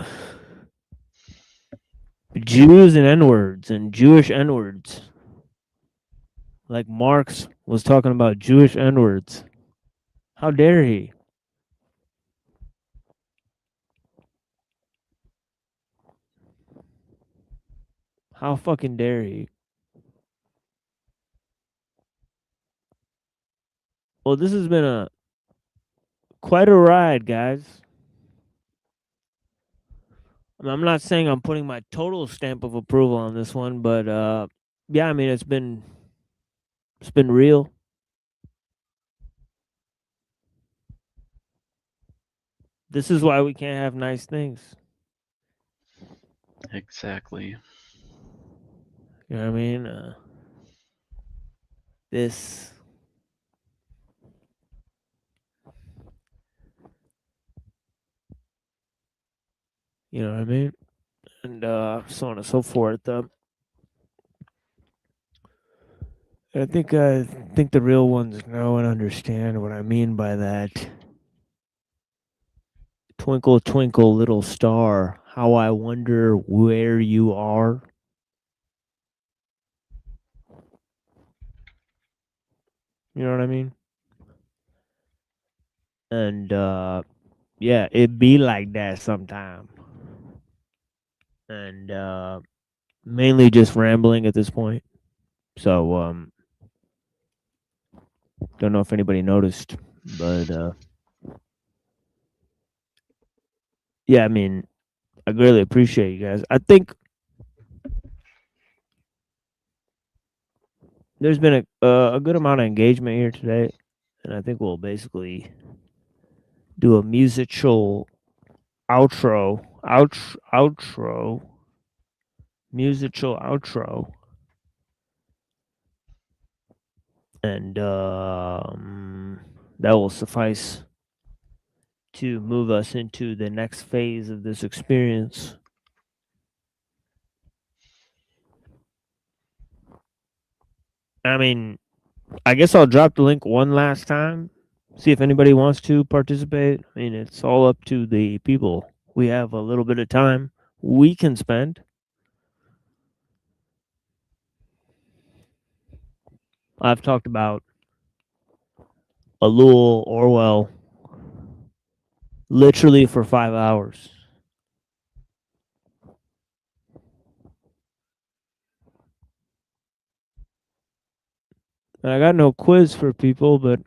Jews and N-words and Jewish N-words. Like Marx was talking about Jewish N-words. How dare he? How fucking dare he? Well, this has been quite a ride, guys. I'm not saying I'm putting my total stamp of approval on this one, but yeah, it's been real. This is why we can't have nice things. Exactly. You know what I mean? This... You know what I mean? And so on and so forth. I think think the real ones know and understand what I mean by that. Twinkle, twinkle, little star, how I wonder where you are. You know what I mean? And yeah, it be like that sometime. And mainly just rambling at this point. So don't know if anybody noticed, but yeah, I mean, I greatly appreciate you guys. I think there's been a good amount of engagement here today, and I think we'll basically do a musical outro, musical outro, and that will suffice to move us into the next phase of this experience. I mean, I guess I'll drop the link one last time, see if anybody wants to participate. I mean, it's all up to the people. We have a little bit of time we can spend. I've talked about Ellul, Orwell, literally for 5 hours. And I got no quiz for people, but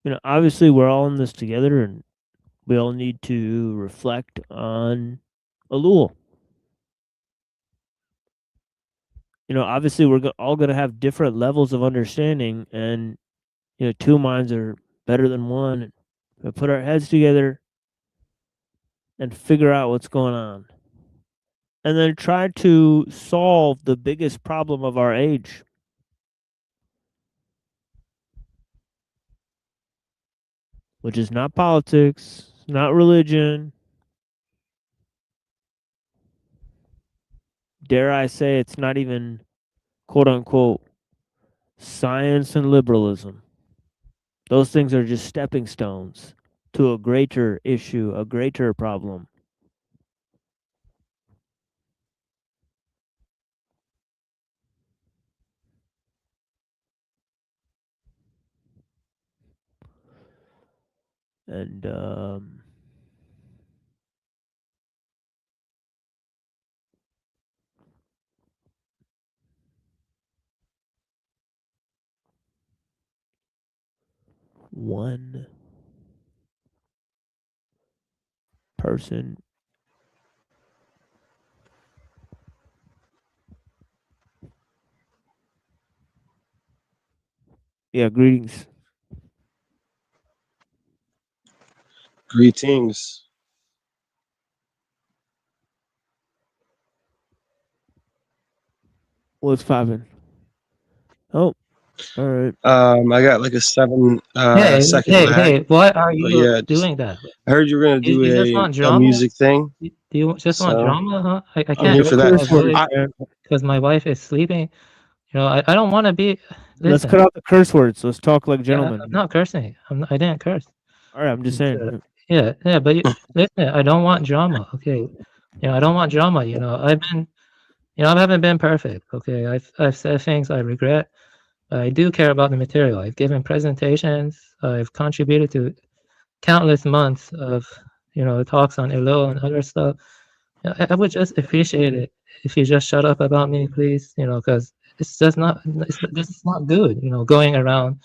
you know, obviously we're all in this together, and we all need to reflect on Ellul. You know, obviously we're all going to have different levels of understanding, and you know, two minds are better than one. We put our heads together and figure out what's going on, and then try to solve the biggest problem of our age. Which is not politics, not religion. Dare I say it's not even, quote unquote, science and liberalism. Those things are just stepping stones to a greater issue, a greater problem. And one person greetings. Greetings. What's poppin'? Oh, all right. I got like a 7 second lag. Hey, why are But you yeah, doing that? I heard you were gonna do You just want a drama? music thing. Do you just want So, drama, huh? I I'm can't here for that. because my wife is sleeping. You know, I don't want to be. Let's Listen, cut out the curse words. Let's talk like gentlemen. I'm not cursing. I didn't curse. All right, I'm just saying. Yeah, but listen, I don't want drama. Okay, you know, I don't want drama. You know, I haven't been perfect. Okay, I've said things I regret. I do care about the material. I've given presentations. I've contributed to countless months of, you know, talks on ellul and other stuff. I would just appreciate it if you just shut up about me, please. You know, because this is not good. You know, going around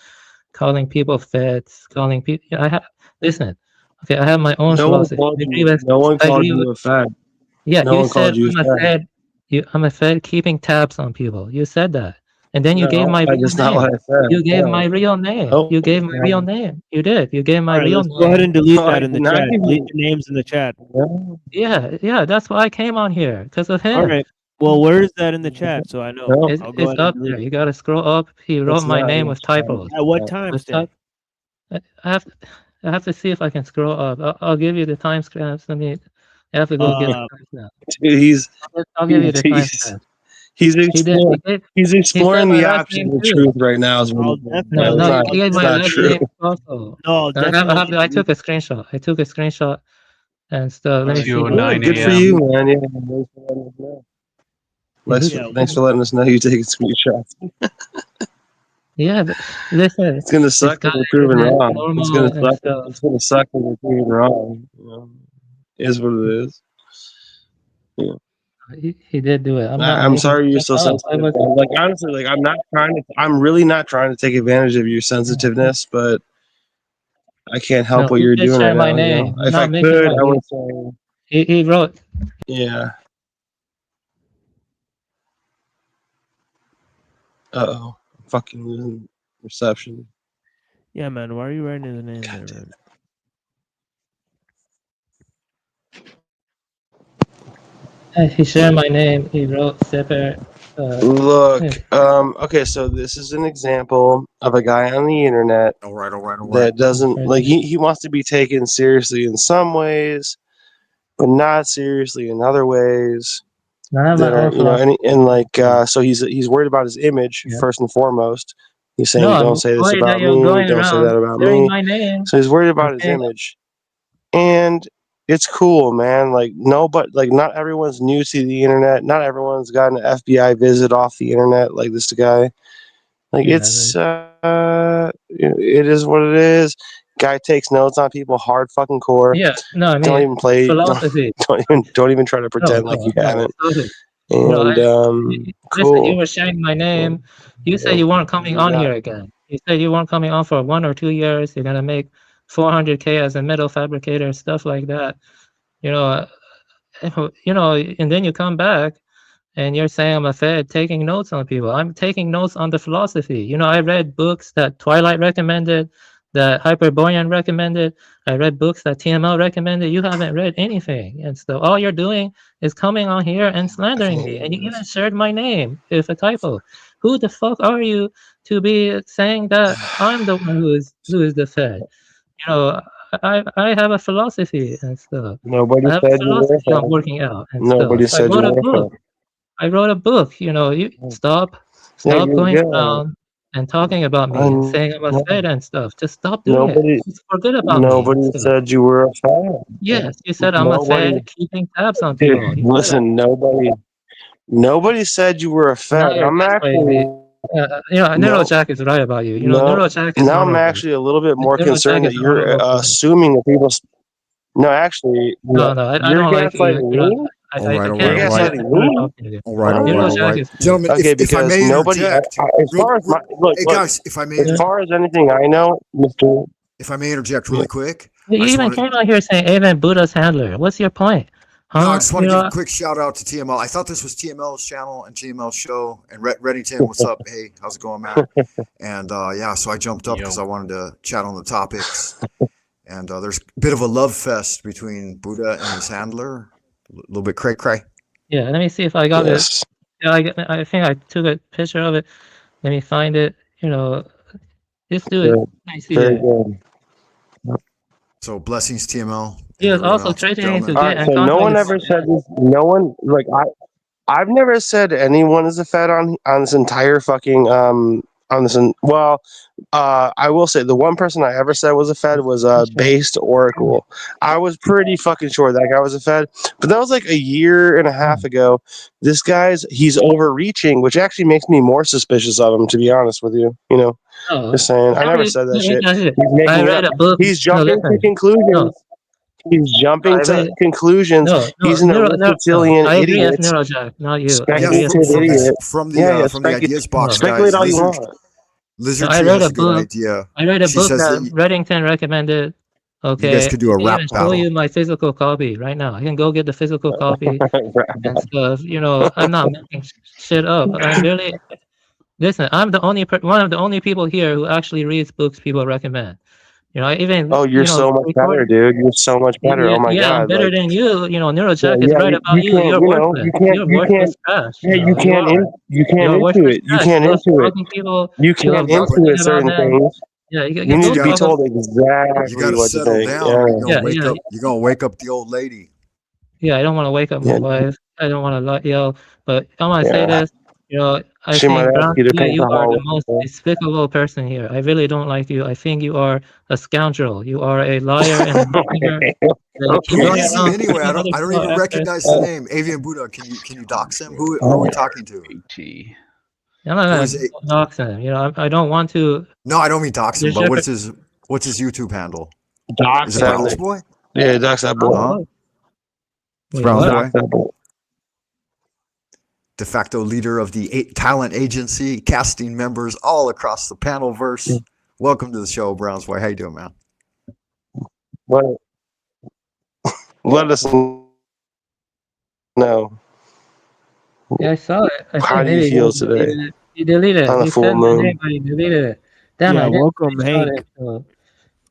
calling people feds, calling people. You know, listen. Okay, I have my own No one philosophy. called you. No one called you a fad. Yeah, No you one said called you a I'm a fad. fed. I'm a fed keeping tabs on people. You said that. And then you gave No, my real that's not name. what I said. You gave No. my real name. No, You gave my real name. You did. You gave my All right, real let's name. go ahead and delete No, that I in the did not chat. give Delete you- the names in the chat. Yeah, that's why I came on here, because of him. All right. Well, where is that in the chat so I know? No. It's, I'll go it's ahead up and delete there. it. You got to scroll up. He wrote It's my not name in with the chat. typos. At what With timestamp? I have to see if I can scroll up. I'll give you the timestamps. I have to go get the timestamp. Dude, I'll give you the timestamp. He did. He's He said exploring my the last options name of too. truth right now. Is what No, that's he gave my not last true. name also. No, definitely. I took a screenshot. I took a screenshot and stuff. Let me see. Two what- 9 Good for a.m. you, man. Yeah, thanks for letting us know you take screenshots. Yeah, but listen. It's gonna suck guy when we're proven isn't wrong. It's normal gonna and suck. stuff. It's gonna suck when we're proven wrong. You know, it is what it is. Yeah. He did do it. I'm not. I'm making sorry you're stuff so up. I sensitive. was. Like honestly, like I'm really not trying to take advantage of your sensitiveness, but I can't help No, what he you're did doing share right my now. You name. know, I'm if I not making could, up. I would say, He wrote. yeah. Uh-oh, I'm fucking losing reception. Yeah, man. Why are you writing his name there, man? He shared my name. He wrote separate. Look, okay, so this is an example of a guy on the internet All right. that doesn't like he wants to be taken seriously in some ways, but not seriously in other ways. None of That my are, own you know, philosophy. and like so he's worried about his image Yeah. first and foremost. He's saying, No, I'm "Don't say this worried that about you're me. going Don't say that around about sharing me." my name. So he's worried about his Okay. image, and it's cool, man. Like not everyone's new to the internet. Not everyone's gotten an FBI visit off the internet like this guy. Like Yeah, it's it is what it is. Guy takes notes on people hard fucking core. Yeah, no, I Don't mean even play. philosophy. Don't even try to pretend like you haven't. Stop it. And No, cool. listen, you were sharing my name. You said you weren't coming on here again. You said you weren't coming on for 1 or 2 years. You're gonna make 400K as a metal fabricator, stuff like that. You know, and then you come back and you're saying I'm a fed taking notes on people. I'm taking notes on the philosophy. You know, I read books that Twilight recommended, that Hyperborean recommended. I read books that TML recommended. You haven't read anything. And so all you're doing is coming on here and slandering me. And you even shared my name with a typo. Who the fuck are you to be saying that I'm the one who is the fed? You know, I have a philosophy and stuff. Nobody I have a said you were a philosophy I'm fan. working out and Nobody stuff. I said you wrote a were a book. fan. I wrote a book. You know, you stop Yeah, going yeah. around and talking about me and saying I'm a fed and stuff. Just stop doing Nobody, it. Just forget about me. nobody And stuff. said you were a fan. Yes, you said I'm a Nobody, fed keeping tabs on dude, people. You said that. listen, nobody said you were a Now fed. you're I'm actually, gaslighting me. Neuro Jack is right about you. You know, Neuro Jack is now I'm honorable. actually a little bit more Neuro Jack concerned that is you're honorable person. assuming that people. No, actually, No, I you're don't like you. gaslighting You know, me. I You're can't. gaslighting me. Neuro Jack is Gentlemen, Okay, if I because may nobody. interject, As far as my look, hey look, guys, if I may, as far as anything I know, Mister. if I may interject really quick, You I just even wanted, came out here saying Amen Buddha's handler. What's your point? Huh? no, I just want You to give know, a quick shout out to TML. I thought this was TML's channel and TML's show. And Reddington, what's up? Hey, how's it going, man? And yeah, so I jumped up because I wanted to chat on the topics. And there's a bit of a love fest between Buddha and his handler. A little bit cray-cray. Yeah, let me see if I got it. Yeah, I think I took a picture of it. Let me find it. You know, just do it. I see Very it. good. So blessings, TML. He was also threatening to All get right, in so no contact one with ever said this. No one like I've never said anyone is a fed on this entire fucking on this. Well, I will say the one person I ever said was a fed was Based Oracle. I was pretty fucking sure that guy was a fed, but that was like a year and a half ago. This he's overreaching, which actually makes me more suspicious of him, to be honest with you. You know, just saying. I never said that shit. He's making I read up. a book. He's jumping to conclusions. He's jumping to conclusions. He's an Aristotelian I agree idiot. with Neurojack, not you. Speculative idiot. From the ideas box, Speculate guys. all you want. Lizard I Tree read has a a good book. idea. I read a She book says that that Reddington recommended. Okay, guys could do a I can rap even show battle. you my physical copy right now. I can go get the physical copy and stuff. You know, I'm not making shit up. I'm really listen. I'm the only one of the only people here who actually reads books people recommend. You know, I even Oh, you're so much better, dude. You're so much better. Oh my I'm god, better like than you. You know, Neurojack is yeah, right about you. can't, You're worthless. You're worthless trash. yeah, You know, you can't you're into worthless it. You trash. can't You love into it. stalking people. You You can't love into gossiping it. about Certain them. things. Yeah, You need to be told exactly You gotta what to settle think. down. Yeah. Or you're gonna Yeah, You're gonna wake up the old lady. Yeah, I don't want to wake up my wife. I don't want to yell. But I'm gonna say this. You know, I She might think ask Brown, you to paint you the are hall the with most her. despicable person here. I really don't like you. I think you are a scoundrel. You are a liar and a nigger. Who is he anyway? I don't even recognize the name. Avian Buddha. Can you dox him? Who are we talking to? I'm not Who gonna is it? dox him. You know, I don't want to. No, I don't mean dox him, but what's jeopardize- his YouTube handle? Dox Is it that Browns nigga. Boy? Yeah, dox that boy. Huh? It's Wait, Browns what? Boy. Dox that boy. De facto leader of the talent agency, casting members all across the panel verse. Welcome to the show, Browns Boy. How you doing, man? What? Let us know. Yeah, I saw it. I How think do you maybe feel he today? deleted it. He deleted it. On the He full said my moon. name, but he deleted it. Damn, Yeah, I didn't welcome, screenshot Hank. it. So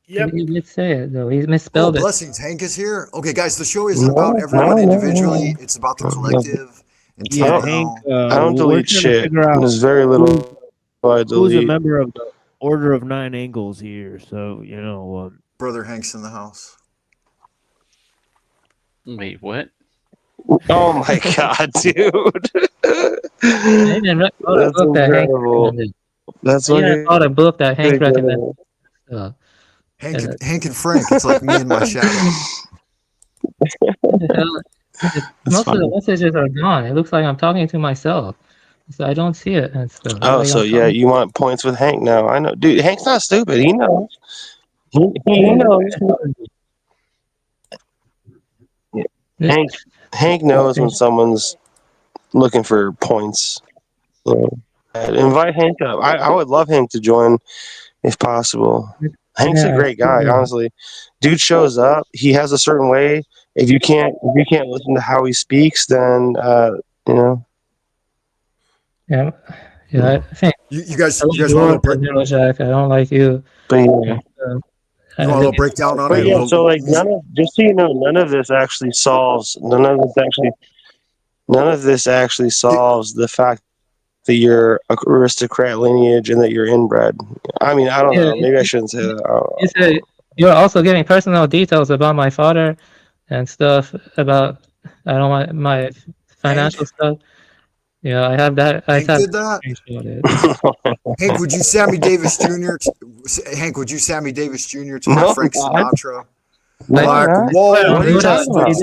Yep. he did say it though. He Oh, misspelled it. blessings. Hank is here. Okay, guys, the show isn't No, about everyone no, no, individually. no. It's about the collective. And Yeah, you Hank. know, I don't We're delete trying to shit. figure out There's very little I who's a delete. member of the Order of Nine Angles here. So you know, Brother Hank's in the house. Wait, what? Oh my god, dude. I even wrote a That's book that Hank incredible. recommended. That's I even fucking bought a book that Hank recommended. incredible. Hank and Frank. It's like me and my shadow. What the hell? Most of the messages are gone. It looks like I'm talking to myself. So I don't see it and stuff. Oh, Like so I'm yeah, talking- you want points with Hank now. I know. Dude, Hank's not stupid. He knows. He knows. Yeah. Hank knows when someone's looking for points. So, invite Hank up. I would love Hank to join if possible. Hank's a great guy, honestly. Dude shows up. He has a certain way. If you can't listen to how he speaks, then you know. Yeah, I think you guys I like want to break? Jack. I don't like you. But yeah. You want a little breakdown on But it? yeah, so like just so you know, none of this actually solves the fact that you're an aristocrat lineage and that you're inbred. I mean, I don't know. Maybe I shouldn't say that. You said you're also giving personal details about my father and stuff about I don't want my financial stuff. Yeah, I have that. Hank did that. Hank, would you Sammy Davis Jr. Hank, would you Sammy Davis Jr. to my Frank Sinatra? Like walls He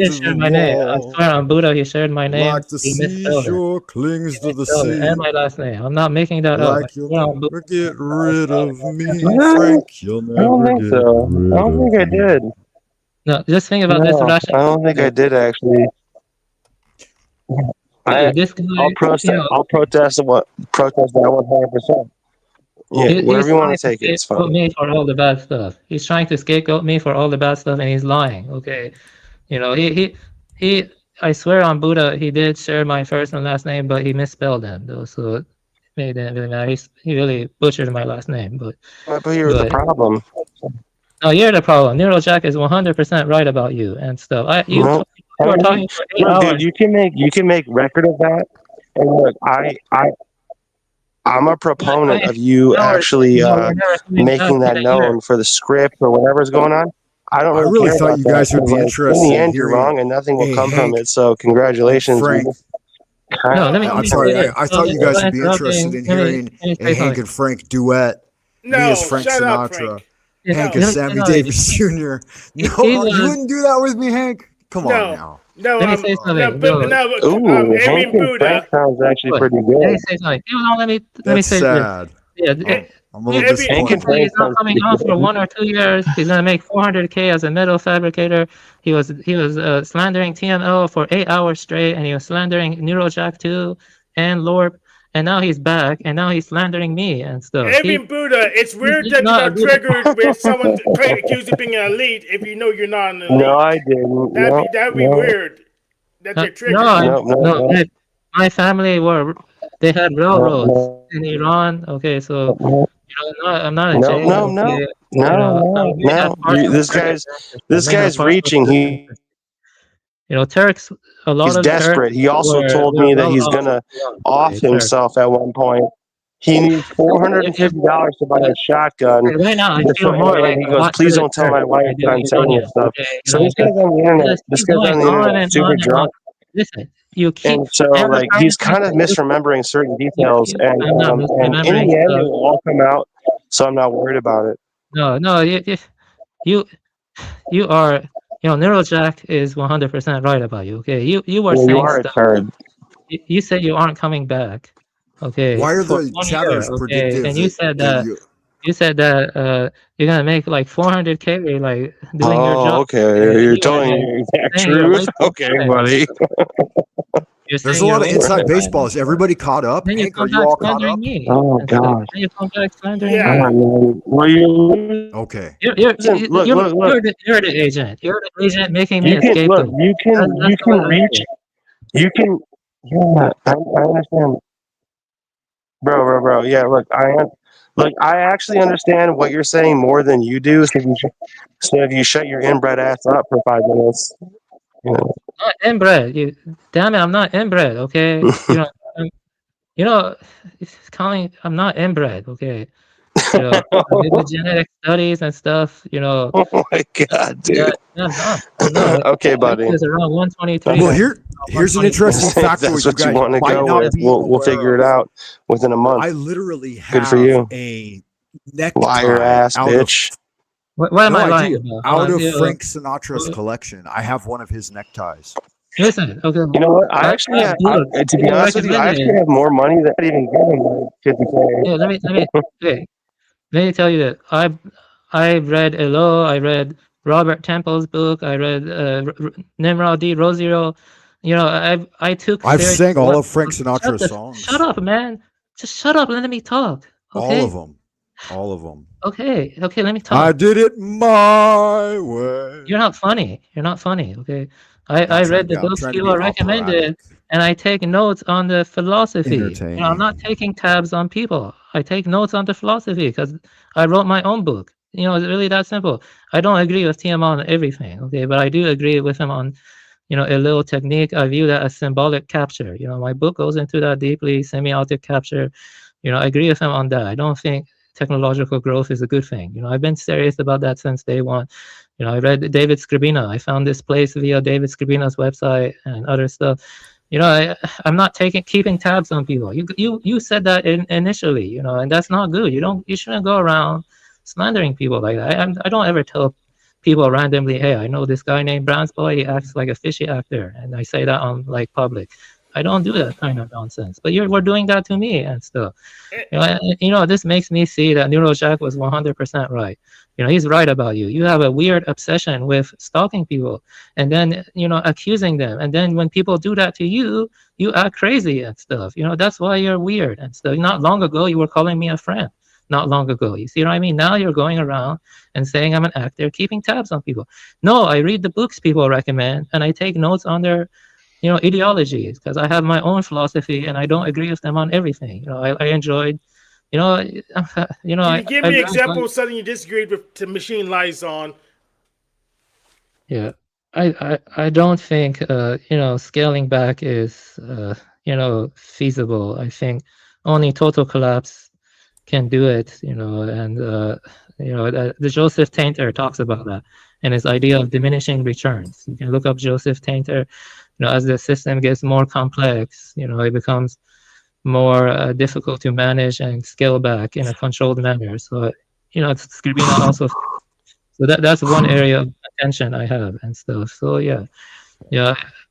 did share my name. I swear on Buddha, he shared my name. Like the He misspelled it. seashore clings to the Misspelled it, sea. and my last name. I'm not making that up. Like you'll never get rid of me, What? Frank. You'll I don't never think get so. rid I don't think I did. No, just think about this No, Russian. I don't think I did actually. This guy, I'll protest. I'll protest that 100%. Yeah, wherever you want to take it, it's scapegoat fine. me for all the bad stuff. He's trying to scapegoat me for all the bad stuff, and he's lying. Okay, you know he. I swear on Buddha, he did share my first and last name, but he misspelled them though, so it didn't really matter. He really butchered my last name, but. But here's the problem. No, you're the problem. Neurojack is 100% right about you and stuff. You are talking for 8 Look, hours. dude, you can make record of that. And look, I'm a proponent of you actually making that known for the script or whatever's going on. I don't really care thought about you guys that, would be because, interested in the in end, you're hearing- wrong, and nothing will Hey, come Hank. from it. So congratulations. Frank. I'm sorry. I thought you guys would be interested in hearing a Hank and Frank duet. Me as Frank shut up, Sinatra. Yeah, Hank let as me Sammy say Davis Jr. No, you wouldn't do that with me, Hank. Come on now. No, Let me say something. Ooh, Hank and Frank sounds actually pretty Let good. me say something. Let me That's say sad. this. Yeah, I'm a little Hank and disappointed. Frank he's not sounds coming pretty on for good. 1 or 2 years. He's gonna make 400K as a metal fabricator. He was slandering TML for 8 hours straight, and he was slandering Neurojack 2 and Lorp, and now he's back, and now he's slandering me and stuff. Evan Buddha, it's weird that you're not triggered when someone accused you of being an elite if you know you're not an elite. No, I didn't. That'd be weird. That they're triggered. No. My family they had railroads in Iran. Okay, so I'm not a J. This guy's reaching. Turks. He's desperate. He also told me that he's gonna off himself at one point. He needs $450 to buy a shotgun. Right now, I feel more like he goes, "Please don't tell my wife that I'm telling you stuff." So this guy's on the internet. This guy's on the internet, super drunk. Listen, you keep And so, like, he's kind of misremembering certain details, and I'm not and in misremembering the end, stuff. it will all come out. So I'm not worried about it. No, you are, Neurojack is 100% right about you. Okay, you were Well, you saying are a stuff. turd. You said you aren't coming back. Okay, Why are for the 1 chatters year. Okay, predictive and you said that you? you're gonna make like 400K like doing your Oh, job. okay. You're telling your exact saying you're truth. wasting Okay, time. buddy. You're There's a saying lot you're of wasting inside time. baseball. Is everybody caught up? Then you Hank, are come you back all caught slandering up? me. Oh and stuff. gosh. Then you come back slandering Yeah. Come on, man. Well, you Okay. You're look. you're the agent. You're the agent making me You a can look. scapegoat. You can That's the way I reach. see it. You can. Yeah, I understand, bro. Yeah, look, I actually understand what you're saying more than you do. So if you shut your inbred ass up for 5 minutes, you know. Not inbred. Damn it, I'm not inbred. Okay, it's calling. I'm not inbred. Okay, I did the genetic studies and stuff. Oh my god, dude. Yeah, I'm not. Okay, I buddy. was around 123. Well, here's an interesting If factoid that's you what you guys want to might go not with, be we'll aware figure it of. out within a month. I literally Good for have you. a Liar necktie ass out bitch. What am no, I I lying do. about? Out of Frank Sinatra's Well, collection. I have one of his neckties. Listen, okay. You know what? I actually have, to be honest with you, I actually have more money than I even give him, like 50K. Yeah, let me tell you that I read ellul. I read Robert Temple's book. I read Nimrod D. Rosiero. I took. I've sang all of Frank Frank Sinatra's songs. Shut up, man! Just shut up. Let me talk. Okay. All of them. All of them. Okay. Let me talk. I did it my way. You're not funny. Okay. I read the books people recommended, and I take notes on the philosophy. I'm not taking tabs on people. I take notes on the philosophy because I wrote my own book. It's really that simple. I don't agree with TM on everything, okay, but I do agree with him on, a little technique. I view that as symbolic capture. My book goes into that deeply, semiotic capture. I agree with him on that. I don't think technological growth is a good thing. I've been serious about that since day one. I read David Skrbina. I found this place via David Skrbina's website and other stuff. I'm not keeping tabs on people. You said that initially, and that's not good. You shouldn't go around slandering people like that. I don't ever tell people randomly, hey, I know this guy named Brown's Boy. He acts like a fishy actor, and I say that on like public. I don't do that kind of nonsense. But we're doing that to me and stuff. This makes me see that Neurojack was 100% right. He's right about you. You have a weird obsession with stalking people and then, accusing them. And then when people do that to you, you act crazy and stuff. That's why you're weird and stuff. Not long ago, you were calling me a friend. Not long ago. You see what I mean? Now you're going around and saying I'm an actor, keeping tabs on people. No, I read the books people recommend and I take notes on their ideologies because I have my own philosophy and I don't agree with them on everything. I enjoyed, Can you give me an example of something you disagreed with to Machine Liaison? Yeah, I don't think scaling back is feasible. I think only total collapse can do it. And the Joseph Tainter talks about that and his idea of diminishing returns. You can look up Joseph Tainter. As the system gets more complex, it becomes more difficult to manage and scale back in a controlled manner. So, Skrbina also. So that's one area of attention I have and stuff. So yeah.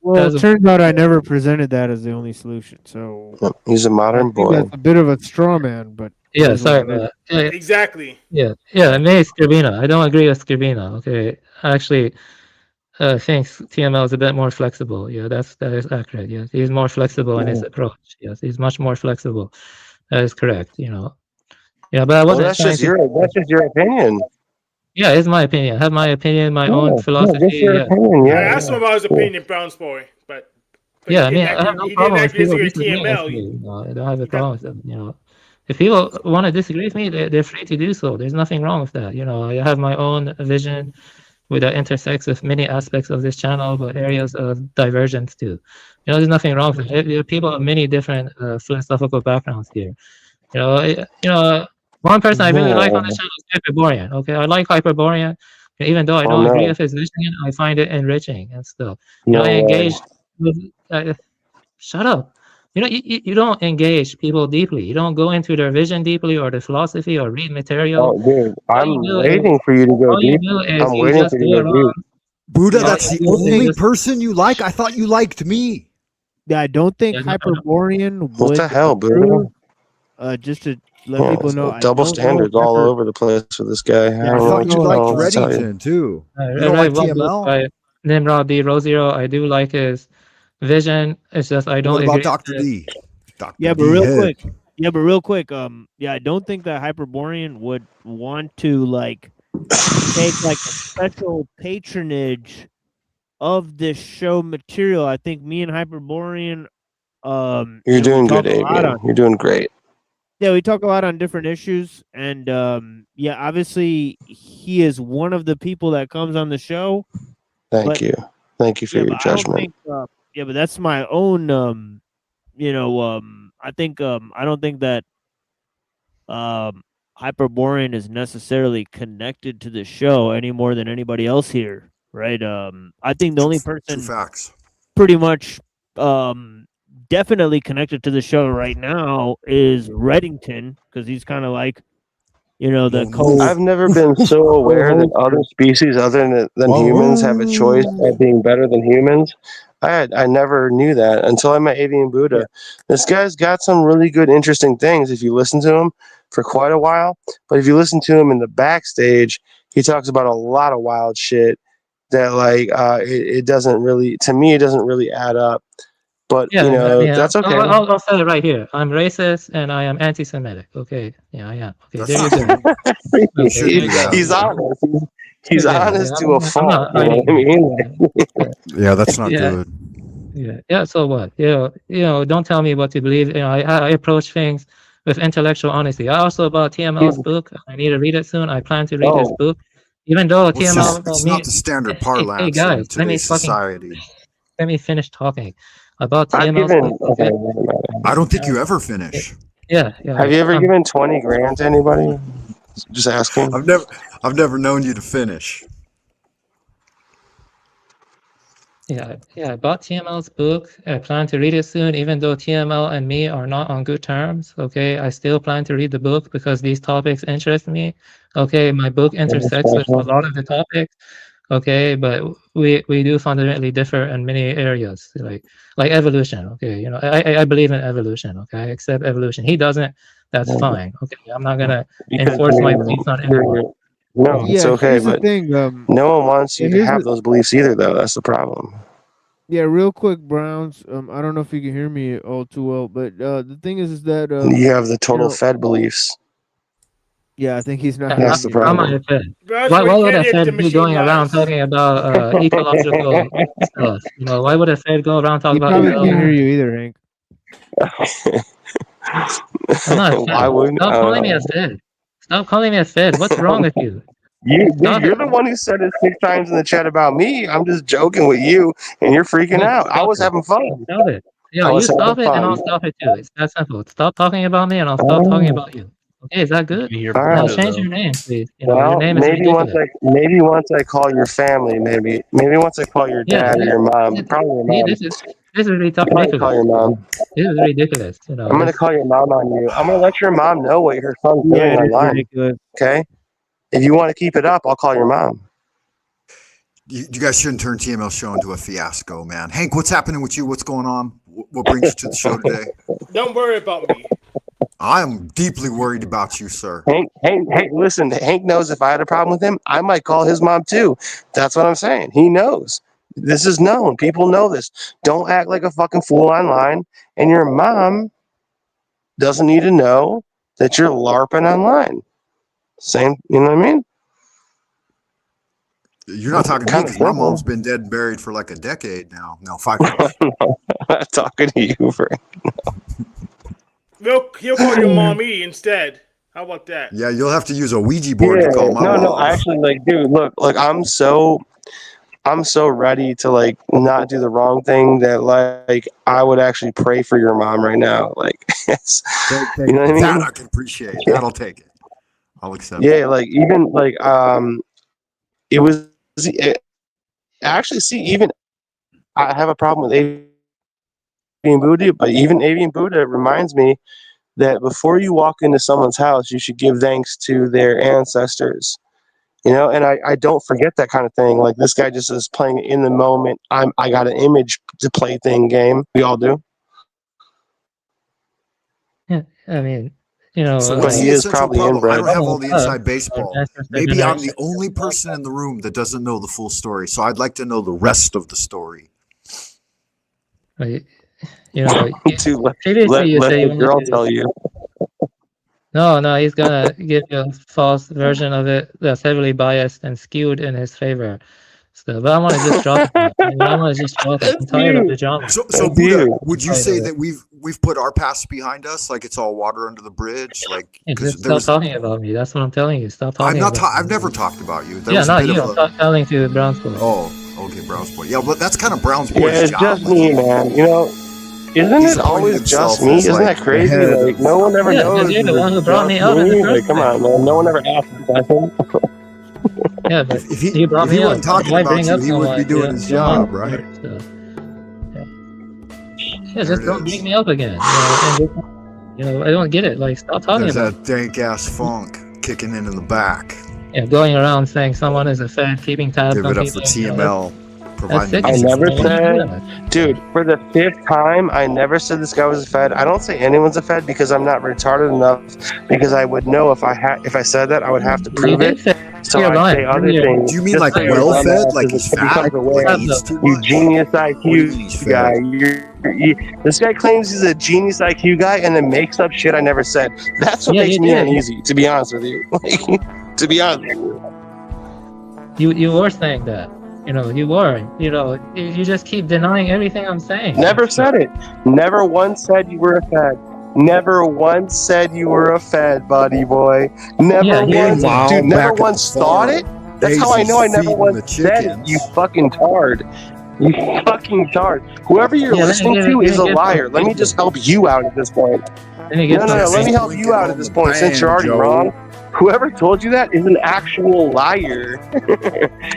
Well, it turns out I never presented that as the only solution. So he's a modern boy. That's a bit of a straw man, but yeah, sorry, man. Exactly. Yeah, maybe Skrbina. I don't agree with Skrbina. Okay, actually. Thanks. TML is a bit more flexible. Yeah, that is accurate. Yes, he's more flexible in his approach. Yes, he's much more flexible. That is correct. Yeah, but I wasn't. That's just your opinion. Yeah, it's my opinion. I have my opinion, my own philosophy. Just your opinion, I asked him about his opinion, Brown's Boy, but yeah, I mean, I have no problem with people disagreeing with TML. I don't have a problem with them. If people want to disagree with me, they're free to do so. There's nothing wrong with that. I have my own vision. That intersects with many aspects of this channel, but areas of divergence too. There's nothing wrong with it. There are people of many different philosophical backgrounds here. One person I really like on the channel is Hyperborean. Okay, I like Hyperborean, even though I don't agree with his vision, I find it enriching and stuff. I engaged with. Shut up. You know, you don't engage people deeply. You don't go into their vision deeply or the philosophy or read material. Oh, dude, All I'm you do waiting is for you to go all you deep. do is I'm you waiting just for you go to go deep. around. Buddha, All that's you the do is only just person you like. I thought you liked me. Yeah, I don't think yeah, no, Hyperborean What the would hell, Buddha? approve. Just to let Yeah, people know, I double don't know if standards all Hyper. over the place with this guy. I Yeah, don't I know don't thought what you know if liked to tell you. Reddington too. I You don't read like one book TML? by Nimrod D. Rosiero. I do like his vision. It's just I What don't about agree Dr. with D? Dr. Yeah, but D real head. quick. Yeah, but real quick. Yeah, I don't think that Hyperborean would want to like take like a special patronage of this show material. I think me and Hyperborean, You're we doing talk good, a lot Avian. on. You're doing great. Yeah, we talk a lot on different issues, and yeah, obviously he is one of the people that comes on the show. Thank But you. Thank you for yeah, your but I don't judgment. think. Yeah, but that's my own. I think. I don't think that Hyperborean is necessarily connected to the show any more than anybody else here, right? I think the only True person facts. pretty much definitely connected to the show right now is Reddington, because he's kind of like, the I've never been so aware that other species other than humans have a choice of being better than humans. I never knew that until I met Avian Buddha. This guy's got some really good, interesting things if you listen to him for quite a while. But if you listen to him in the backstage, he talks about a lot of wild shit that it doesn't really, to me, it doesn't really add up. But Yeah, that's okay. I'll say it right here. I'm racist and I am anti-Semitic. Okay, yeah, I am. Okay, there you go. Okay, there you go. He's honest. He's honest to a I'm fault. not You know hiding what I mean? Yeah, that's not yeah, good. yeah. So what? Don't tell me what to believe. I approach things with intellectual honesty. I also bought TML's book. I need to read it soon. I plan to read his book, even though Well, TML. it's not the standard Hey, parlance guys, in today's society. let me finish talking about I've TML's given. book. Okay? I don't think you ever finish. Yeah. Have you ever given 20 grand to anybody? Just asking. I've never known you to finish. Yeah, I bought TML's book. I plan to read it soon, even though TML and me are not on good terms. Okay, I still plan to read the book because these topics interest me. Okay, my book intersects with a lot of the topics. Okay, but we do fundamentally differ in many areas, like evolution. Okay, I believe in evolution. Okay, I accept evolution. He doesn't. That's fine. Okay, I'm not gonna enforce my beliefs on anyone. No, it's Yeah, okay, here's the but thing. no one wants you to here's have the- those beliefs either, though. That's the problem. Yeah, real quick, Browns. I don't know if you can hear me all too well, but the thing is that You have the total Fed beliefs. Yeah, I think he's not. That's the How am problem. I a Fed? That's Why why would a can't hit the Fed be machine going around lies. talking about ecological stuff? Why would a Fed go around talking He about probably can't hear ecological? you either, Hank. I'm not a Fed. Why wouldn't? Stop calling me a Fed. Stop calling me a Fed. What's wrong with you? You're the one who said it 6 times in the chat about me. I'm just joking with you, and you're freaking out. I was having fun. Stop it. I You was stop having it and I'll fun. stop it too. It's that simple. Stop talking about me and I'll stop talking about you. Okay, is that good? All right. Change your name, please. Your Well, name is maybe ridiculous. once I call your family, maybe once I call your dad or your mom, probably your mom. This is I'll probably call ridiculous. your mom. This is ridiculous. I'm gonna call your mom on you. I'm gonna let your mom know what her son's doing Yeah, it is online. ridiculous. Okay. If you want to keep it up, I'll call your mom. You guys shouldn't turn TML show into a fiasco, man. Hank, what's happening with you? What's going on? What brings you to the show today? Don't worry about me. I am deeply worried about you, sir. Hank, listen, Hank knows if I had a problem with him, I might call his mom too. That's what I'm saying. He knows. This is known. People know this. Don't act like a fucking fool online. And your mom doesn't need to know that you're LARPing online. Same, you know what I mean? You're not talking to me because my mom's been dead and buried for like a decade now. No, 5 years. I'm not talking to you, Frank. He'll call your mommy instead. How about that? Yeah, you'll have to use a Ouija board to call my mom. No, actually, dude, look, I'm so ready to not do the wrong thing that I would actually pray for your mom right now. You know what I mean? That I can appreciate. That'll take it. I'll accept. Yeah, it was actually even I have a problem with Buddha, but even Avian Buddha reminds me that before you walk into someone's house, you should give thanks to their ancestors. You know, and I don't forget that kind of thing. Like this guy just is playing in the moment. I got an image to play thing game. We all do. Yeah, I mean, you know, So But what's he the is essential probably problem? I inbred. don't have all the inside baseball. ancestors Maybe did I'm not- the only person in the room that doesn't know the full story. So I'd like to know the rest of the story. Like, you know, Dude, let previously you say the you wanted girl to- tell you. No, he's gonna give you a false version of it that's heavily biased and skewed in his favor. So, but I want to just drop it. I want to just drop it. I'm tired of the drama. So Buddha, would you say that we've put our past behind us? Like it's all water under the bridge? Like Hey, because just there stop was. talking about me. That's what I'm telling you. Stop I'm talking not. about I've never talked about you. There Yeah, was a not bit you. of I'm telling to Brown's boy. Oh, okay, Brown's boy. Yeah, but that's kind of Brown's Yeah, boy's it's job. just me, man. You know, isn't He's it appointed always himself just me? as, Isn't like, that crazy? the head Like of- no one ever Yeah, knows. because you're the it's one who brought me just up in the me. first Like, come on, man. No one ever asked the question. Yeah, but If he, you brought if he me wasn't up. talking Why about bring you, up he wouldn't be someone doing you his don't job, want? right? So, yeah, just don't bring me up again. You know, I don't get it. Like, stop talking There's about that dank ass funk kicking in the back. it. Yeah, going around saying someone is a Fed, keeping tabs Give on it up people. for you know, TML. that's sick. I music never for me. said, dude, for the 5th time, I never said this guy was a Fed. I don't say anyone's a Fed because I'm not retarded enough. Because I would know if I said that, I would have to prove it. So You're I lying. say other You're- things. Do you mean just like so your well-fed? dumbass Like is he's a fat? type of way. Like he eats too You much? genius What do you mean IQ he's guy. fed? This guy claims he's a genius IQ guy and then makes up shit I never said. That's what Yeah, makes you me did. uneasy, to be honest with you. To be honest with you. You were saying that. You know, you were. You know, you just keep denying everything I'm saying. Never said it. Never once said you were a Fed. Never once said you were a Fed, buddy boy. Never Yeah, once, meanwhile, dude. Never back at once the thought farm, it. That's how I know I never Daisy's once feeding the said it. You fucking tard. You fucking tard. Whoever you're Yeah, let me listening give to it- is a let me give liar. it- Let me just help you out at this point. Let me get No, let some- me help you out at this point since you're already banjo. wrong. Whoever told you that is an actual liar.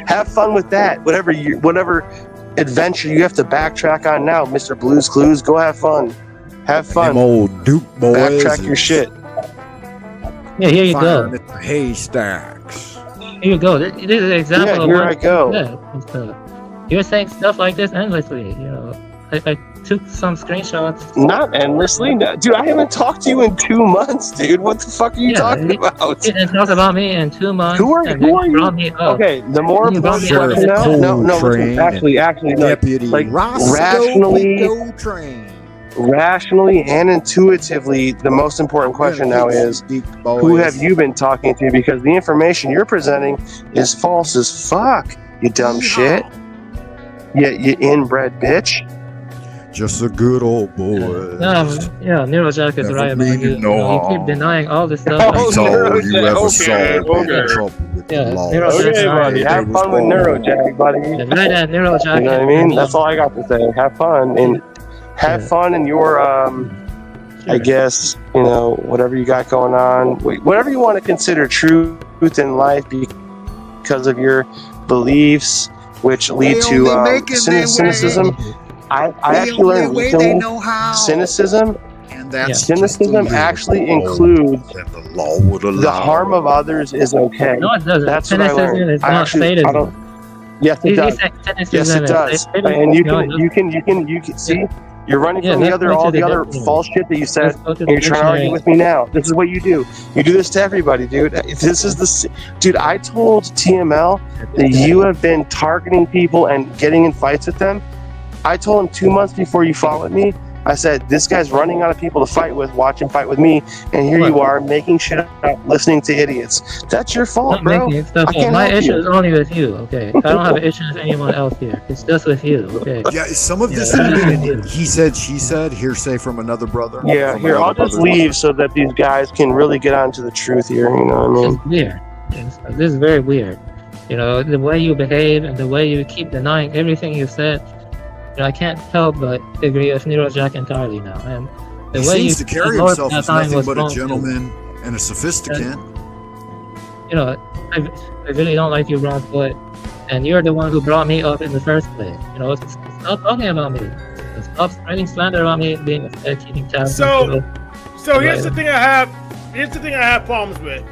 Have fun with that. Whatever adventure you have to backtrack on now, Mr. Blues Clues, go have fun. Have fun. Them old Duke boys. Backtrack your shit. Yeah, here you go. Firing at the haystacks. Here you go. This is an example Yeah, of here what I go. You're saying stuff like this endlessly. You know, I took some screenshots. Not endlessly. No, dude, I haven't talked to you in 2 months, dude. What the fuck are you talking about? You didn't talk about me in 2 months. Who are and then you? brought me up. Okay, the more You brought important me up. question now. No, Coltrane listen, actually, no. Deputy Like Roscoe rationally, Coltrane. rationally and intuitively, the most important question now is, who have you been talking to? Because the information you're presenting is false as fuck, you dumb shit. You inbred bitch. Just a good old boy. Yeah, Neurojack is Never right about mean you. no You harm. keep denying all this stuff. That's all you ever okay, saw. okay. In trouble with Yeah, the law. Neurojack's Okay, right. buddy. Have fun with Neurojack, buddy. Yeah, right at Neurojack. You know what I mean? That's all I got to say. Have fun and have fun in your I guess, you know, whatever you got going on, whatever you want to consider truth in life because of your beliefs, which lead to cynicism. I actually learned recently cynicism. And that's Cynicism actually includes the harm of others is okay. No, it doesn't. That's what I Cynicism learned. is I not actually, I sadism. don't. Yes, it You does. say Yes, cynicism it is does. sadism. And you No, can see. You're running Yeah, from the let's other, go to all the the other dictionary. false shit that you said, Let's go to and the you're trying to argue dictionary. with me now. This is what you do. You do this to everybody, dude. This is dude. I told TML that you have been targeting people and getting in fights with them. I told him 2 months before you followed me. I said, this guy's running out of people to fight with, watch him fight with me, and here you are making shit up, listening to idiots. That's your fault, Not bro. making stuff I up. can't My help issue you. is only with you, okay? I don't have an issue with anyone else here. It's just with you, okay? Yeah, some of this Yeah. has been he said, she said, hearsay from another brother. Yeah, from here, another I'll just brother's leave so that these guys can really get on to the truth here, you know what I mean? It's weird. This is very weird. You know, the way you behave and the way you keep denying everything you said, you know, I can't help but agree with Neurojack entirely now. And the He way seems you to carry ignored himself that as time nothing was but a wrong, too. gentleman and a sophisticate. You know, I really don't like you, Bronze Boy, and you're the one who brought me up in the first place. You know, stop talking about me. Stop spreading slander on me being a fed eating tab. So here's the thing I have. Here's the thing I have problems with.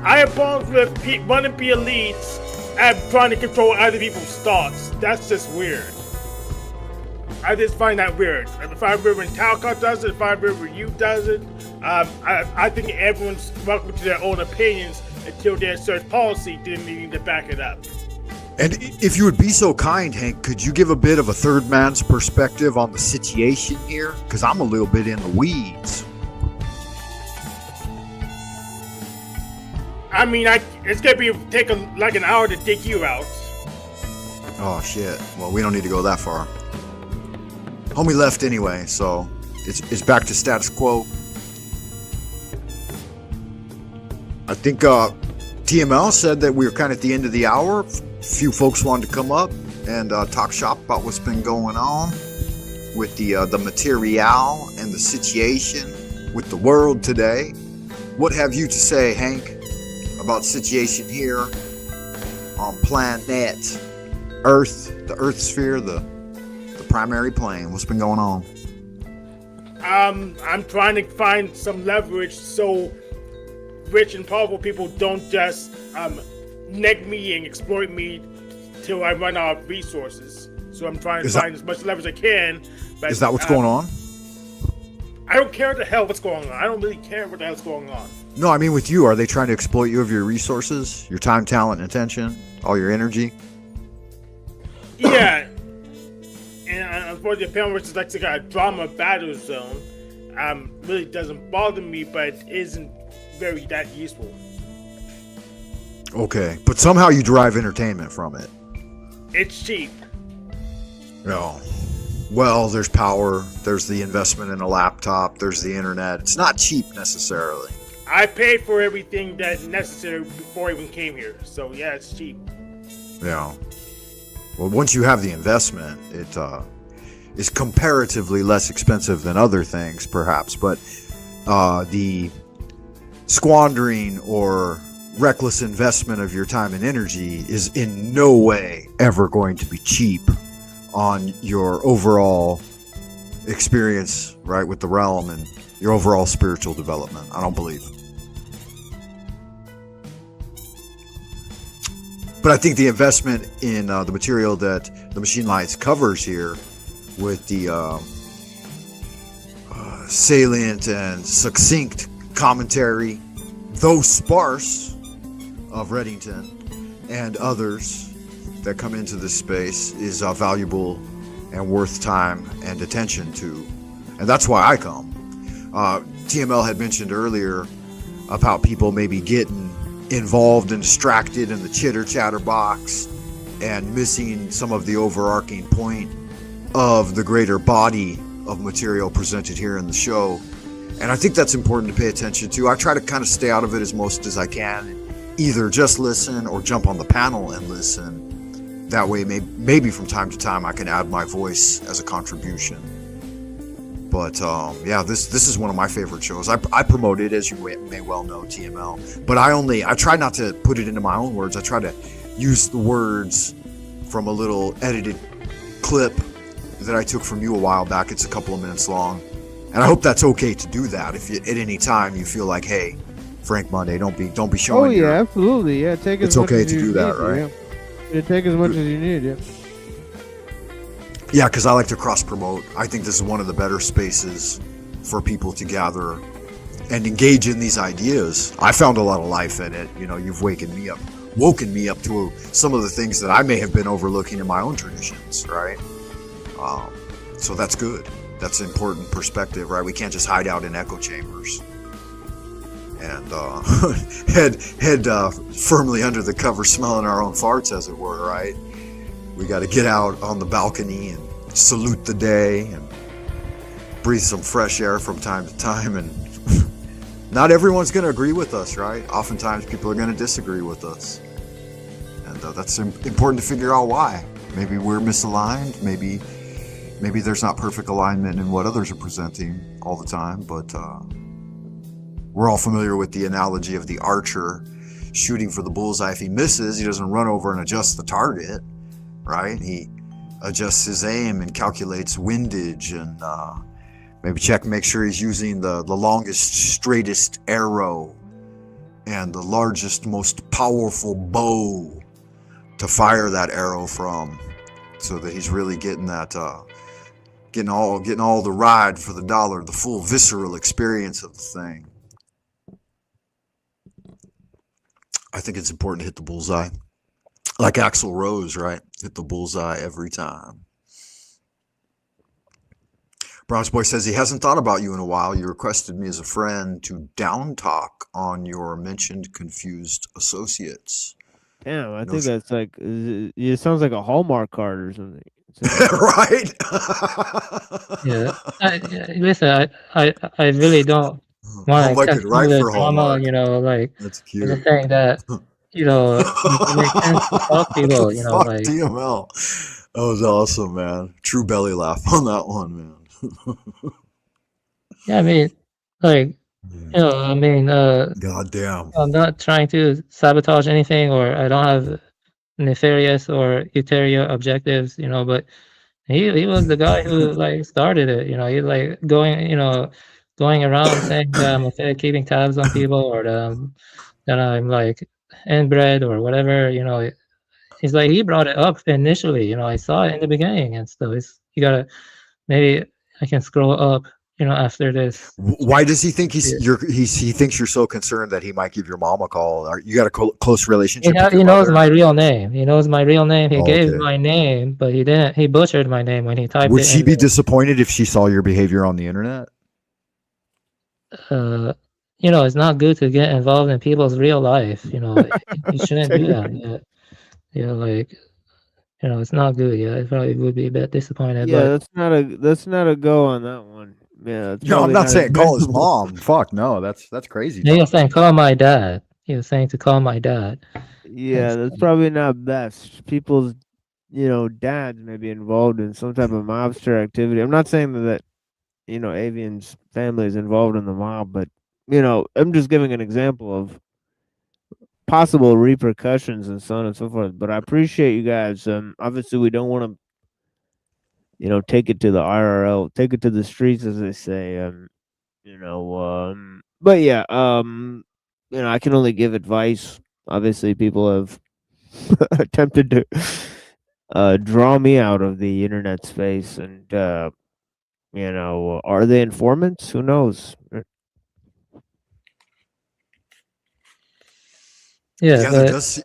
I have problems with wanting to be elites and trying to control other people's thoughts. That's just weird. I just find that weird. If I remember when Talcott does it, if I remember you does it, I think everyone's welcome to their own opinions until their search policy didn't need to back it up. And if you would be so kind, Hank, could you give a bit of a third man's perspective on the situation here? Because I'm a little bit in the weeds. I mean, it's gonna be take like an hour to dig you out. Oh shit! Well, we don't need to go that far. Homie left anyway, so it's back to status quo. I think TML said that we were kind of at the end of the hour. A few folks wanted to come up and talk shop about what's been going on with the material and the situation with the world today. What have you to say, Hank, about the situation here on planet Earth, the Earth sphere, the primary plane? What's been going on? I'm trying to find some leverage so rich and powerful people don't just neg me and exploit me till I run out of resources. So I'm trying to find as much leverage as I can. But, is that what's going on? I don't care what the hell what's going on. I don't really care what the hell's going on. No, I mean with you, are they trying to exploit you of your resources, your time, talent, and attention, all your energy? Yeah. And unfortunately, apparently it's like a drama battle zone. Really doesn't bother me, but isn't very that useful. Okay, but somehow you derive entertainment from it. It's cheap. No. Well, there's power, there's the investment in a laptop, there's the internet. It's not cheap necessarily. I paid for everything that's necessary before I even came here, so yeah, it's cheap. Yeah. Well, once you have the investment, it is comparatively less expensive than other things, perhaps. But the squandering or reckless investment of your time and energy is in no way ever going to be cheap on your overall experience, right, with the realm and your overall spiritual development. I don't believe. But I think the investment in the material that the Machine Lights covers here with the salient and succinct commentary, though sparse, of Reddington and others that come into this space is valuable and worth time and attention to. And that's why I come. TML had mentioned earlier about people maybe getting involved and distracted in the chitter chatter box and missing some of the overarching point of the greater body of material presented here in the show. And I think that's important to pay attention to. I try to kind of stay out of it as most as I can, either just listen or jump on the panel and listen. That way maybe from time to time I can add my voice as a contribution. But yeah, this is one of my favorite shows. I promote it, as you may well know, TML. But I try not to put it into my own words. I try to use the words from a little edited clip that I took from you a while back. It's a couple of minutes long. And I hope that's okay to do that. If you, at any time you feel like, hey, Frank Monday, don't be showing. Oh yeah, absolutely. Yeah, take as it's much okay as to you do that, need, right? Yeah, take as much as you need. Yeah. Yeah, because I like to cross-promote. I think this is one of the better spaces for people to gather and engage in these ideas. I found a lot of life in it. You know, you've woken me up to some of the things that I may have been overlooking in my own traditions, right? So that's good. That's an important perspective, right? We can't just hide out in echo chambers and head firmly under the cover, smelling our own farts, as it were, right? We got to get out on the balcony and salute the day and breathe some fresh air from time to time. And not everyone's going to agree with us, right? Oftentimes people are going to disagree with us. And that's important to figure out why. Maybe we're misaligned. Maybe there's not perfect alignment in what others are presenting all the time. But we're all familiar with the analogy of the archer shooting for the bullseye. If he misses, he doesn't run over and adjust the target. Right? He adjusts his aim and calculates windage and make sure he's using the longest, straightest arrow and the largest, most powerful bow to fire that arrow from, so that he's really getting that getting all the ride for the dollar, the full visceral experience of the thing. I think it's important to hit the bullseye, like Axl Rose, right? Hit the bullseye every time. Bronze Boy says he hasn't thought about you in a while. You requested me as a friend to down talk on your mentioned confused associates. Damn, I think that's like, it sounds like a Hallmark card or something. Right? Listen, I really don't want to Hallmark is right the for drama, Hallmark. you know, like That's the cute. thing that, you know, it makes sense to talk to people, you know, Fuck like DML. That was awesome, man. True belly laugh on that one, man. yeah, I mean, like, you know, I mean, God damn. I'm not trying to sabotage anything, or I don't have nefarious or ulterior objectives, you know, but he was the guy who like started it, you know. He like going around saying that I'm okay keeping tabs on people, or that I'm like inbred or whatever, you know. He's like, he brought it up initially, you know. I saw it in the beginning and stuff. You gotta, maybe I can scroll up, you know, after this. Why does he think he thinks you're so concerned that he might give your mom a call? You got a close relationship with your He knows mother? my real name. He knows my real name. He Oh, gave okay. my name, but he didn't. He butchered my name when he typed Would it she in. be disappointed if she saw your behavior on the internet? You know, it's not good to get involved in people's real life. You know, you shouldn't do that. Yeah, like, you know, it's not good. Yeah, it probably would be a bit disappointed. Yeah, But that's not a go on that one. Yeah, it's No, I'm probably not saying call his advisable. mom. Fuck no, that's crazy. he was saying call my dad. He was saying to call my dad. Yeah, that's probably not best. People's, you know, dads may be involved in some type of mobster activity. I'm not saying that, you know, Avian's family is involved in the mob, but, you know, I'm just giving an example of possible repercussions and so on and so forth. But I appreciate you guys. Obviously, we don't want to, you know, take it to the IRL, take it to the streets, as they say. You know, but yeah, you know, I can only give advice. Obviously, people have attempted to draw me out of the internet space, and you know, are they informants? Who knows? Yeah, there but does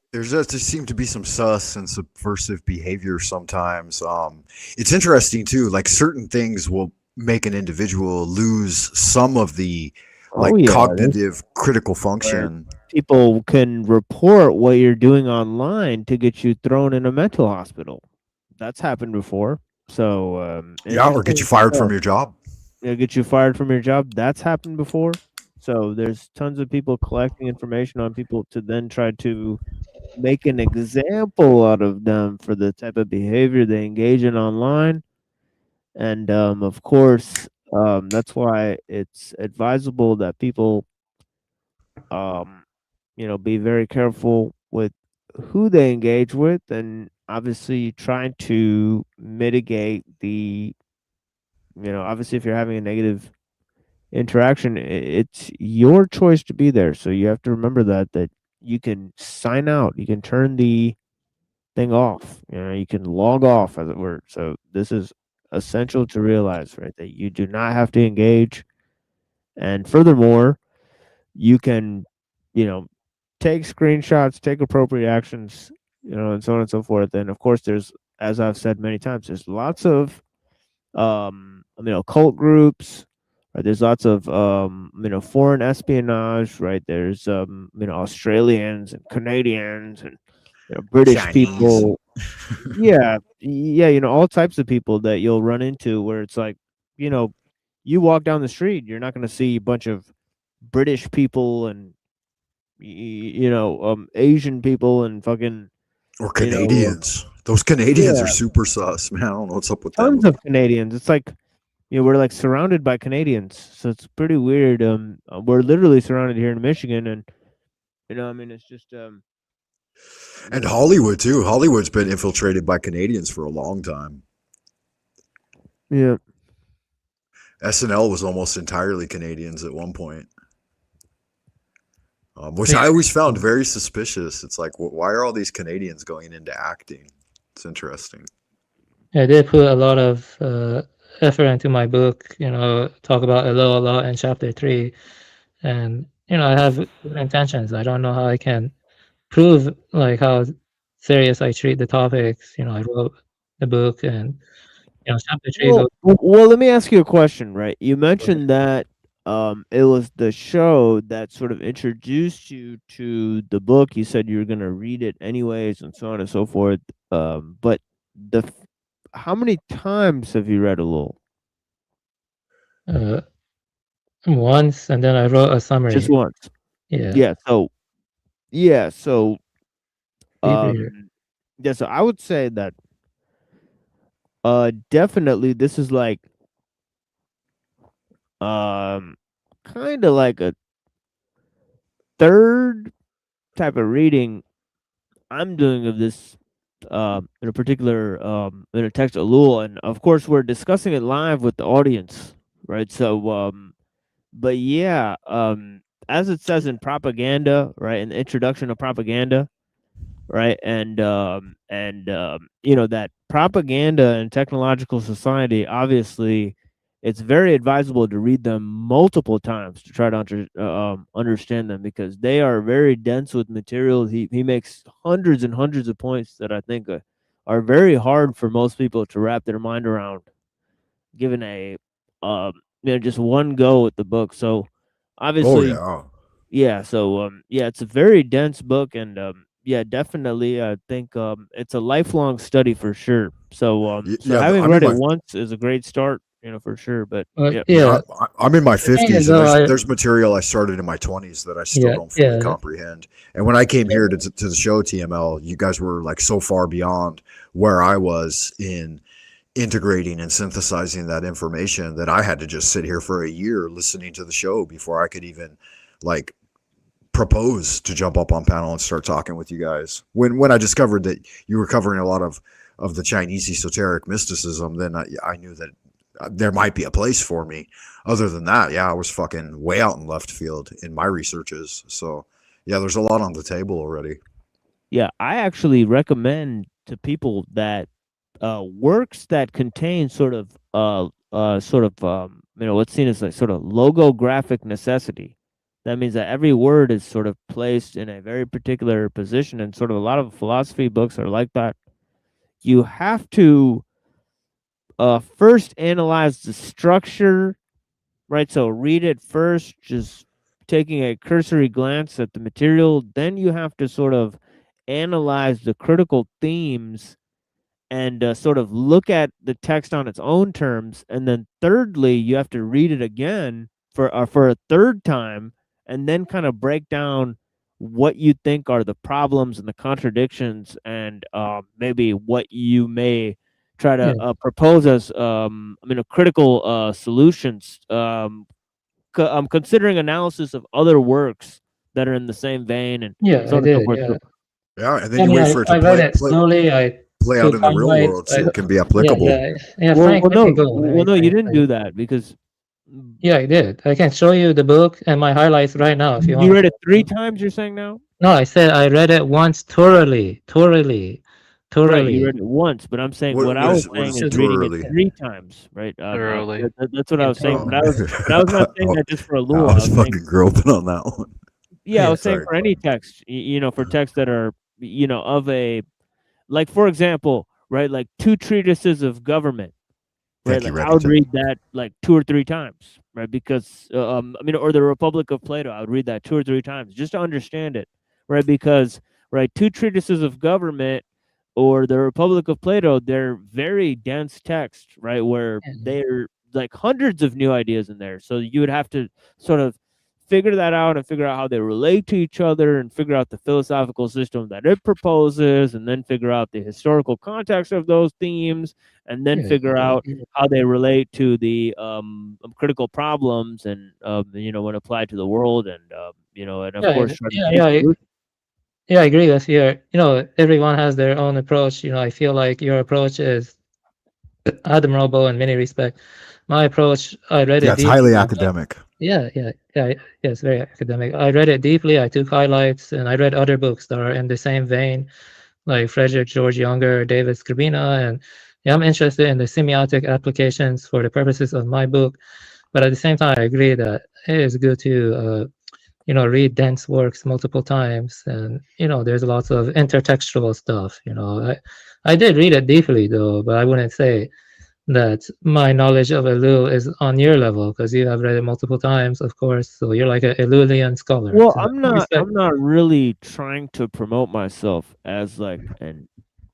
seem to be some sus and subversive behavior sometimes. It's interesting too. Like certain things will make an individual lose some of the like yeah, cognitive critical function. People can report what you're doing online to get you thrown in a mental hospital. That's happened before. So Yeah, or get you fired from your job. Yeah, get you fired from your job. That's happened before. So there's tons of people collecting information on people to then try to make an example out of them for the type of behavior they engage in online. And of course, that's why it's advisable that people, you know, be very careful with who they engage with, and obviously trying to mitigate the, you know, obviously if you're having a negative interaction, it's your choice to be there. So you have to remember that you can sign out, you can turn the thing off, you know, you can log off, as it were. So this is essential to realize, right, that you do not have to engage. And furthermore, you can, you know, take screenshots, take appropriate actions, you know, and so on and so forth. And of course, there's, as I've said many times, there's lots of you know, cult groups, right? There's lots of you know, foreign espionage, right? There's you know, Australians and Canadians and, you know, British Chinese. people. Yeah, you know, all types of people that you'll run into where it's like, you know, you walk down the street, you're not going to see a bunch of British people and you know, Asian people and fucking, Or you know, Canadians. Those Canadians yeah. are super sus, man. I don't know what's up with them. Tons of Canadians. It's like, you know, we're like surrounded by Canadians, so it's pretty weird. We're literally surrounded here in Michigan, and you know, I mean, it's just And Hollywood too. Hollywood's been infiltrated by Canadians for a long time. Yeah. SNL was almost entirely Canadians at one point, which I always found very suspicious. It's like, why are all these Canadians going into acting? It's interesting. I did put a lot of effort into my book, talk about ellul a lot in chapter 3. And, I have good intentions. I don't know how I can prove like how serious I treat the topics. I wrote the book and, chapter 3 goes. Well, let me ask you a question, right? You mentioned that it was the show that sort of introduced you to the book. You said you were going to read it anyways and so on and so forth. But how many times have you read ellul? Once, and then I wrote a summary. Just once. Yeah. So so I would say that definitely this is like kind of like a third type of reading I'm doing of this in a particular in a text ellul, and of course we're discussing it live with the audience, right? So but yeah, as it says in propaganda, right, in the introduction of propaganda, right, and that propaganda in technological society, obviously it's very advisable to read them multiple times to try to understand them, because they are very dense with material. He makes hundreds and hundreds of points that I think are very hard for most people to wrap their mind around, given a just one go at the book. So obviously, so it's a very dense book, and definitely I think it's a lifelong study for sure. So having read it once is a great start, for sure. But I'm in my 50s, and there's material I started in my 20s that I still don't fully comprehend. And when I came here to the show TML, you guys were like so far beyond where I was in integrating and synthesizing that information that I had to just sit here for a year listening to the show before I could even like propose to jump up on panel and start talking with you guys. When I discovered that you were covering a lot of the Chinese esoteric mysticism, then I knew that there might be a place for me. Other than that, I was fucking way out in left field in my researches. So there's a lot on the table already. I actually recommend to people that works that contain sort of what's seen as like sort of logographic necessity. That means that every word is sort of placed in a very particular position, and sort of a lot of philosophy books are like that. You have to first analyze the structure, right? So read it first, just taking a cursory glance at the material. Then you have to sort of analyze the critical themes and sort of look at the text on its own terms. And then thirdly, you have to read it again for a third time, and then kind of break down what you think are the problems and the contradictions, and maybe what you may try to propose as critical solutions, considering analysis of other works that are in the same vein, and so on and so forth. And then you wait for it to play out in the real world so it can be applicable. No, you didn't do that, because I did. I can show you the book and my highlights right now if you want. You read it 3 times, you're saying now? No, I said I read it once thoroughly. Right, you read it once, but I'm saying what I was saying is reading it 3 times, right? Thoroughly. That's what I was saying, but I was not saying that just for a lure. I was fucking groping on that one. I was saying for any text, for texts that are, of a, like, for example, right, like 2 treatises of government, right? Like I would read that like 2 or 3 times, right? Because or the Republic of Plato, I would read that 2 or 3 times just to understand it, right? Because 2 treatises of government or the Republic of Plato, they're very dense text, right? Where they're like hundreds of new ideas in there. So you would have to sort of figure that out and figure out how they relate to each other, and figure out the philosophical system that it proposes, and then figure out the historical context of those themes, and then figure out how they relate to the critical problems, and when applied to the world, and and of course I agree with you. Everyone has their own approach. I feel like your approach is admirable in many respects. My approach, I read Yeah, it it's deeply. highly academic. Yeah, it's very academic. I read it deeply. I took highlights, and I read other books that are in the same vein, like Frederick George Younger, David Skrbina, and yeah, I'm interested in the semiotic applications for the purposes of my book. But at the same time, I agree that it is good to read dense works multiple times, and there's lots of intertextual stuff. I did read it deeply though, but I wouldn't say that my knowledge of ellul is on your level, because you have read it multiple times, of course. So you're like an Ellulian scholar. Well, So I'm not. respect. I'm not really trying to promote myself as like an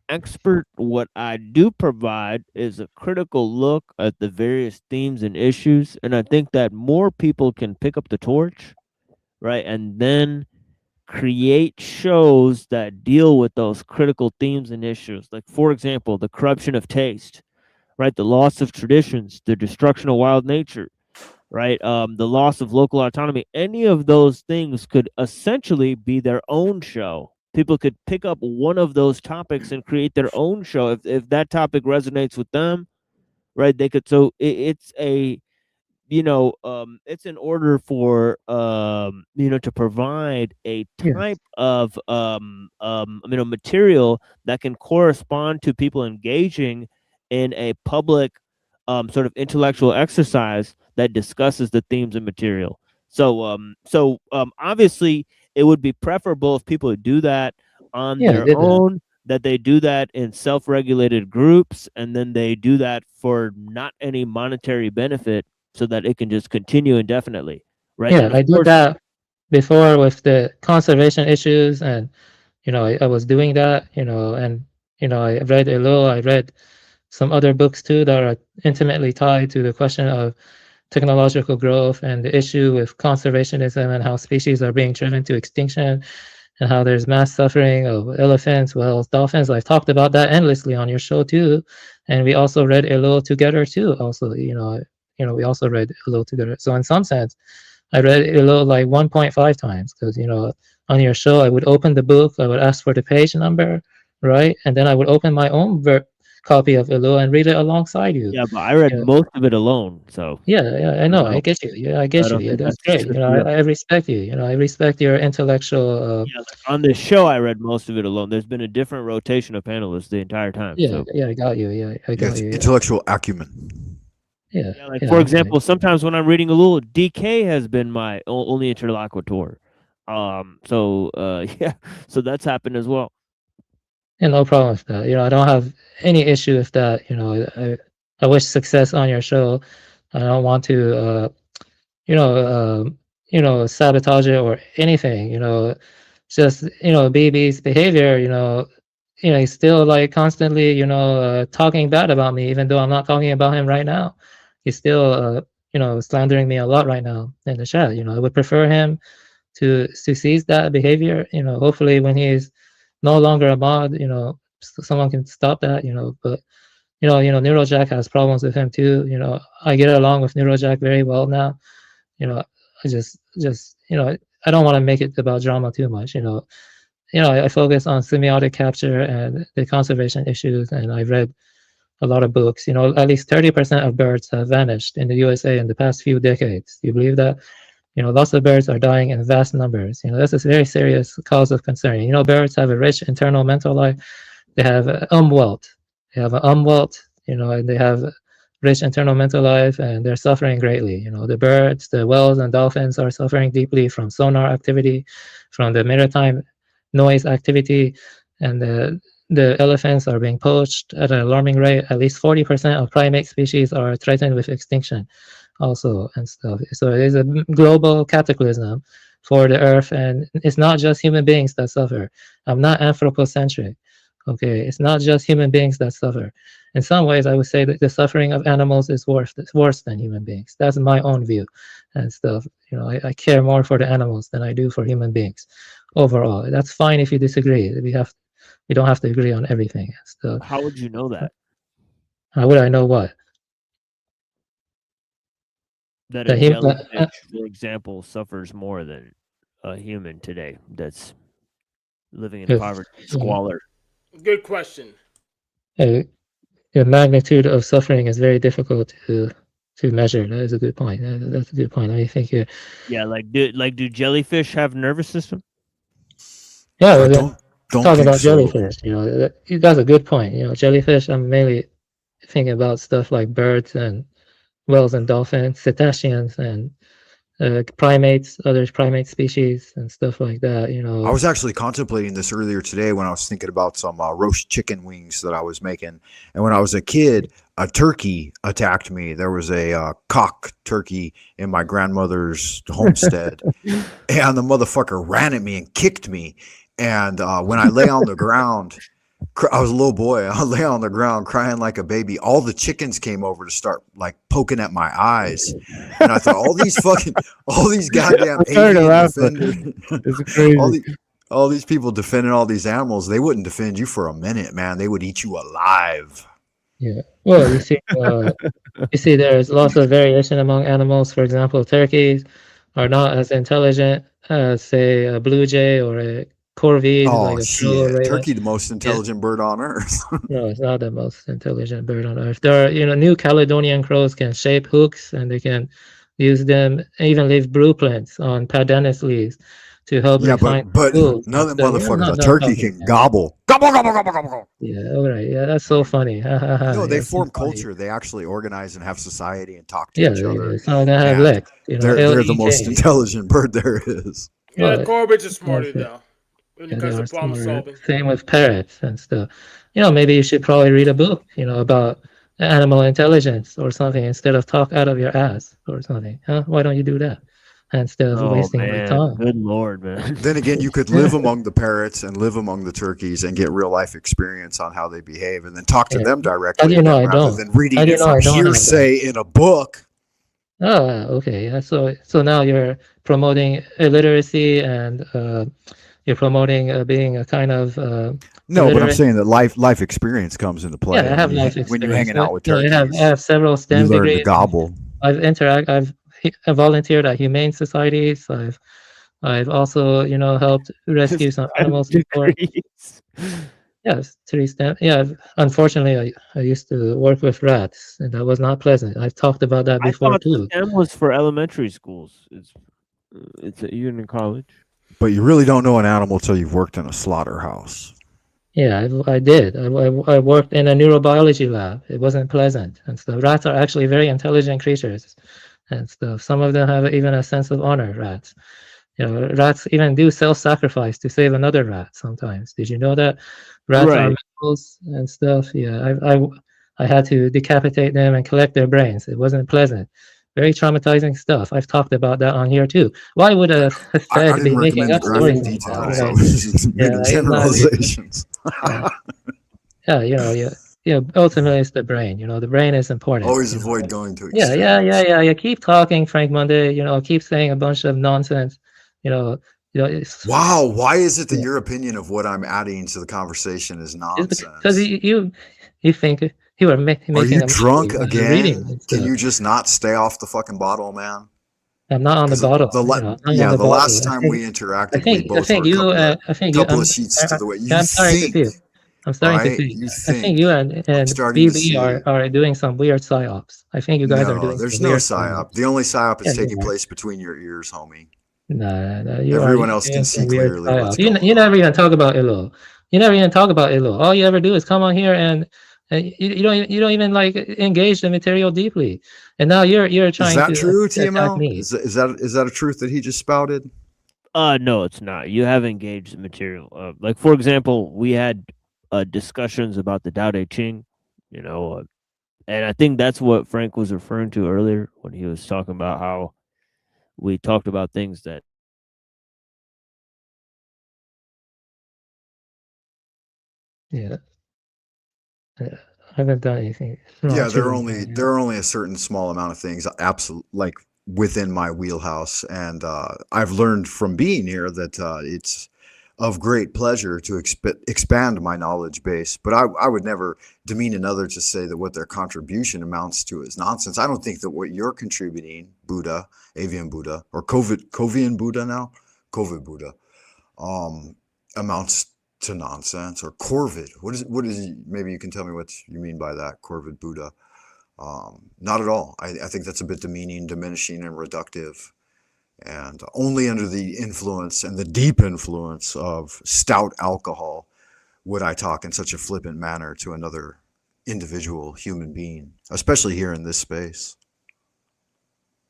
expert. What I do provide is a critical look at the various themes and issues, and I think that more people can pick up the torch, right, and then create shows that deal with those critical themes and issues. Like, for example, the corruption of taste, right, the loss of traditions, the destruction of wild nature, right, the loss of local autonomy. Any of those things could essentially be their own show. People could pick up one of those topics and create their own show if that topic resonates with them, right? They could. So it's a it's in order for to provide a type of material that can correspond to people engaging in a public sort of intellectual exercise that discusses the themes and material. So obviously it would be preferable if people do that on Yeah, I their did that. own, that they do that in self-regulated groups, and then they do that for not any monetary benefit, so that it can just continue indefinitely, right? Yeah, And of I did course, that before with the conservation issues, and I was doing that, and I read Ellul. I read some other books too that are intimately tied to the question of technological growth and the issue with conservationism and how species are being driven to extinction, and how there's mass suffering of elephants, whales, dolphins. I've talked about that endlessly on your show too, and we also read Ellul together too. Also, we also read Ellul together. So in some sense, I read Ellul like 1.5 times, because on your show I would open the book, I would ask for the page number, right, and then I would open my own copy of Ellul and read it alongside you. yeah, but I read most of it alone, so Yeah, I know. I get you. Yeah, I get you. don't Yeah, think that's that's great. true. Yeah. I respect you. I respect your intellectual. Yeah, like on this show, I read most of it alone. There's been a different rotation of panelists the entire time. Yeah, So I got you. Yeah, I got you. Intellectual acumen. Yeah. like for example, sometimes when I'm reading Ellul, DK has been my only interlocutor. Yeah, so that's happened as well. Yeah, no problem with that. I don't have any issue with that. I wish success on your show. I don't want to, sabotage it or anything. Just BB's behavior. He's still like constantly, talking bad about me, even though I'm not talking about him right now. He's still, slandering me a lot right now in the chat. I would prefer him to cease that behavior. Hopefully when he's no longer a mod, someone can stop that. But Neurojack has problems with him too. I get along with Neurojack very well now. I just I don't want to make it about drama too much. I focus on semiotic capture and the conservation issues, and I've read a lot of books. At least 30% of birds have vanished in the USA in the past few decades. Do you believe that? Lots of birds are dying in vast numbers. That's a very serious cause of concern. Birds have a rich internal mental life. They have umwelt. They have an umwelt, and they have rich internal mental life, and they're suffering greatly. The birds, the whales and dolphins are suffering deeply from sonar activity, from the maritime noise activity, and the elephants are being poached at an alarming rate. At least 40% of primate species are threatened with extinction also and stuff. So it is a global cataclysm for the earth, and it's not just human beings that suffer. I'm not anthropocentric. Okay, it's not just human beings that suffer. In some ways, I would say that the suffering of animals is worse than human beings. That's my own view and stuff. I care more for the animals than I do for human beings overall. That's fine if you disagree. We don't have to agree on everything. So how would you know that? How would I know what? That a jellyfish, for example, suffers more than a human today that's living in poverty, squalor. Good question. If the magnitude of suffering is very difficult to measure. That is a good point. That's a good point. I think you. Yeah, do jellyfish have nervous system? Yeah, I we're don't talking think about so. jellyfish. You know, that's a good point. You know, jellyfish. I'm mainly thinking about stuff like birds and whales and dolphins, cetaceans and primates, other primate species and stuff like that. You know, I was actually contemplating this earlier today when I was thinking about some roast chicken wings that I was making. And when I was a kid, a turkey attacked me. There was a cock turkey in my grandmother's homestead, and the motherfucker ran at me and kicked me. And when I lay on the ground, I was a little boy. I lay on the ground crying like a baby. All the chickens came over to start like poking at my eyes, and I thought, all these goddamn avian defenders, all these people defending all these animals, they wouldn't defend you for a minute, man. They would eat you alive. Yeah. Well, you see, there's lots of variation among animals. For example, turkeys are not as intelligent as, say, a blue jay or a corvid, Oh like a crow. shit! Turkey, the most intelligent bird on earth. No, it's not the most intelligent bird on earth. There are, New Caledonian crows can shape hooks, and they can use them, even leave blueprints on pandanus leaves to help refine but food. none of them motherfuckers. A turkey can gobble. Yeah, all right. Yeah, that's so funny. No, they Yeah, form so funny. culture. They actually organize and have society and talk to Yeah, each other. some of them have And legs. they're the most LEK. intelligent bird there is. Yeah, Corbett is smarter though. When Yeah, it they comes are to problem smarter. solving. Same with parrots and stuff. Maybe you should probably read a book, about animal intelligence or something instead of talk out of your ass or something. Huh? Why don't you do that instead of wasting my time? Good lord, man. Then again, you could live among the parrots and live among the turkeys and get real life experience on how they behave, and then talk to them directly. How do you know I rather don't? than reading How do you it know from I don't have hearsay in a book. Oh, okay. Yeah. So now you're promoting illiteracy and you're promoting being a kind of No, but I'm illiterate. saying that life experience comes into play. Yeah, I have when life you, experience. when you're hanging out with I turkeys. have several STEM you learn degrees. to gobble. I've volunteered at humane societies. I've also helped rescue some animals before. Yes, 3 STEM. Yeah, unfortunately, I used to work with rats, and that was not pleasant. I've talked about that I before thought too. STEM was for elementary schools. It's even in college. But you really don't know an animal till you've worked in a slaughterhouse. Yeah, I did. I worked in a neurobiology lab. It wasn't pleasant and stuff. Rats are actually very intelligent creatures and stuff. Some of them have even a sense of honor, rats. Rats even do self-sacrifice to save another rat sometimes. Did you know that? Rats are Right. mammals and stuff. Yeah, I had to decapitate them and collect their brains. It wasn't pleasant. Very traumatizing stuff. I've talked about that on here too. Why would a I Fed be didn't making recommend the up graphic stories? details. I was just making generalizations. Ultimately, it's the brain. The brain is important. Always avoid going to Yeah, extremes. yeah. Keep talking, Frank Monday. Keep saying a bunch of nonsense. Wow, why is it that your opinion of what I'm adding to the conversation is nonsense? Because you think you are making. Are you a drunk movie, again? reading Can stuff. you just not stay off the fucking bottle, man? I'm not on the 'Cause bottle. the la- I'm not yeah, on the the bottle. last I time think- we interacted, I think, we both I think were you. a couple of sheets to the way. You I'm starting to think, see. I'm starting to right? see. You I think you and starting to BB see. are doing some weird psyops. I think you guys are No, doing. there's some no weird psyop. The only psyop is Yeah, you taking are. place between your ears, homie. No, Everyone else can see clearly what's going on. You never even talk about ellul. You never even talk about ellul. All you ever do is come on here and you don't even like engage the material deeply. And now you're Is trying that to true, attack TML? me. Is that a truth that he just spouted? No, it's not. You have engaged the material. Like for example, we had discussions about the Tao Te Ching, and I think that's what Frank was referring to earlier when he was talking about how we talked about things that. Yeah. I haven't done anything. Yeah, there are only a certain small amount of things like within my wheelhouse, and I've learned from being here that it's of great pleasure to expand my knowledge base. But I would never demean another to say that what their contribution amounts to is nonsense. I don't think that what you're contributing, Buddha, Avian Buddha, or Covian Buddha now, COVID Buddha, amounts to nonsense, or Corvid. What is maybe you can tell me what you mean by that, Corvid Buddha. Not at all. I think that's a bit demeaning, diminishing, and reductive. And only under the influence and the deep influence of stout alcohol would I talk in such a flippant manner to another individual human being, especially here in this space.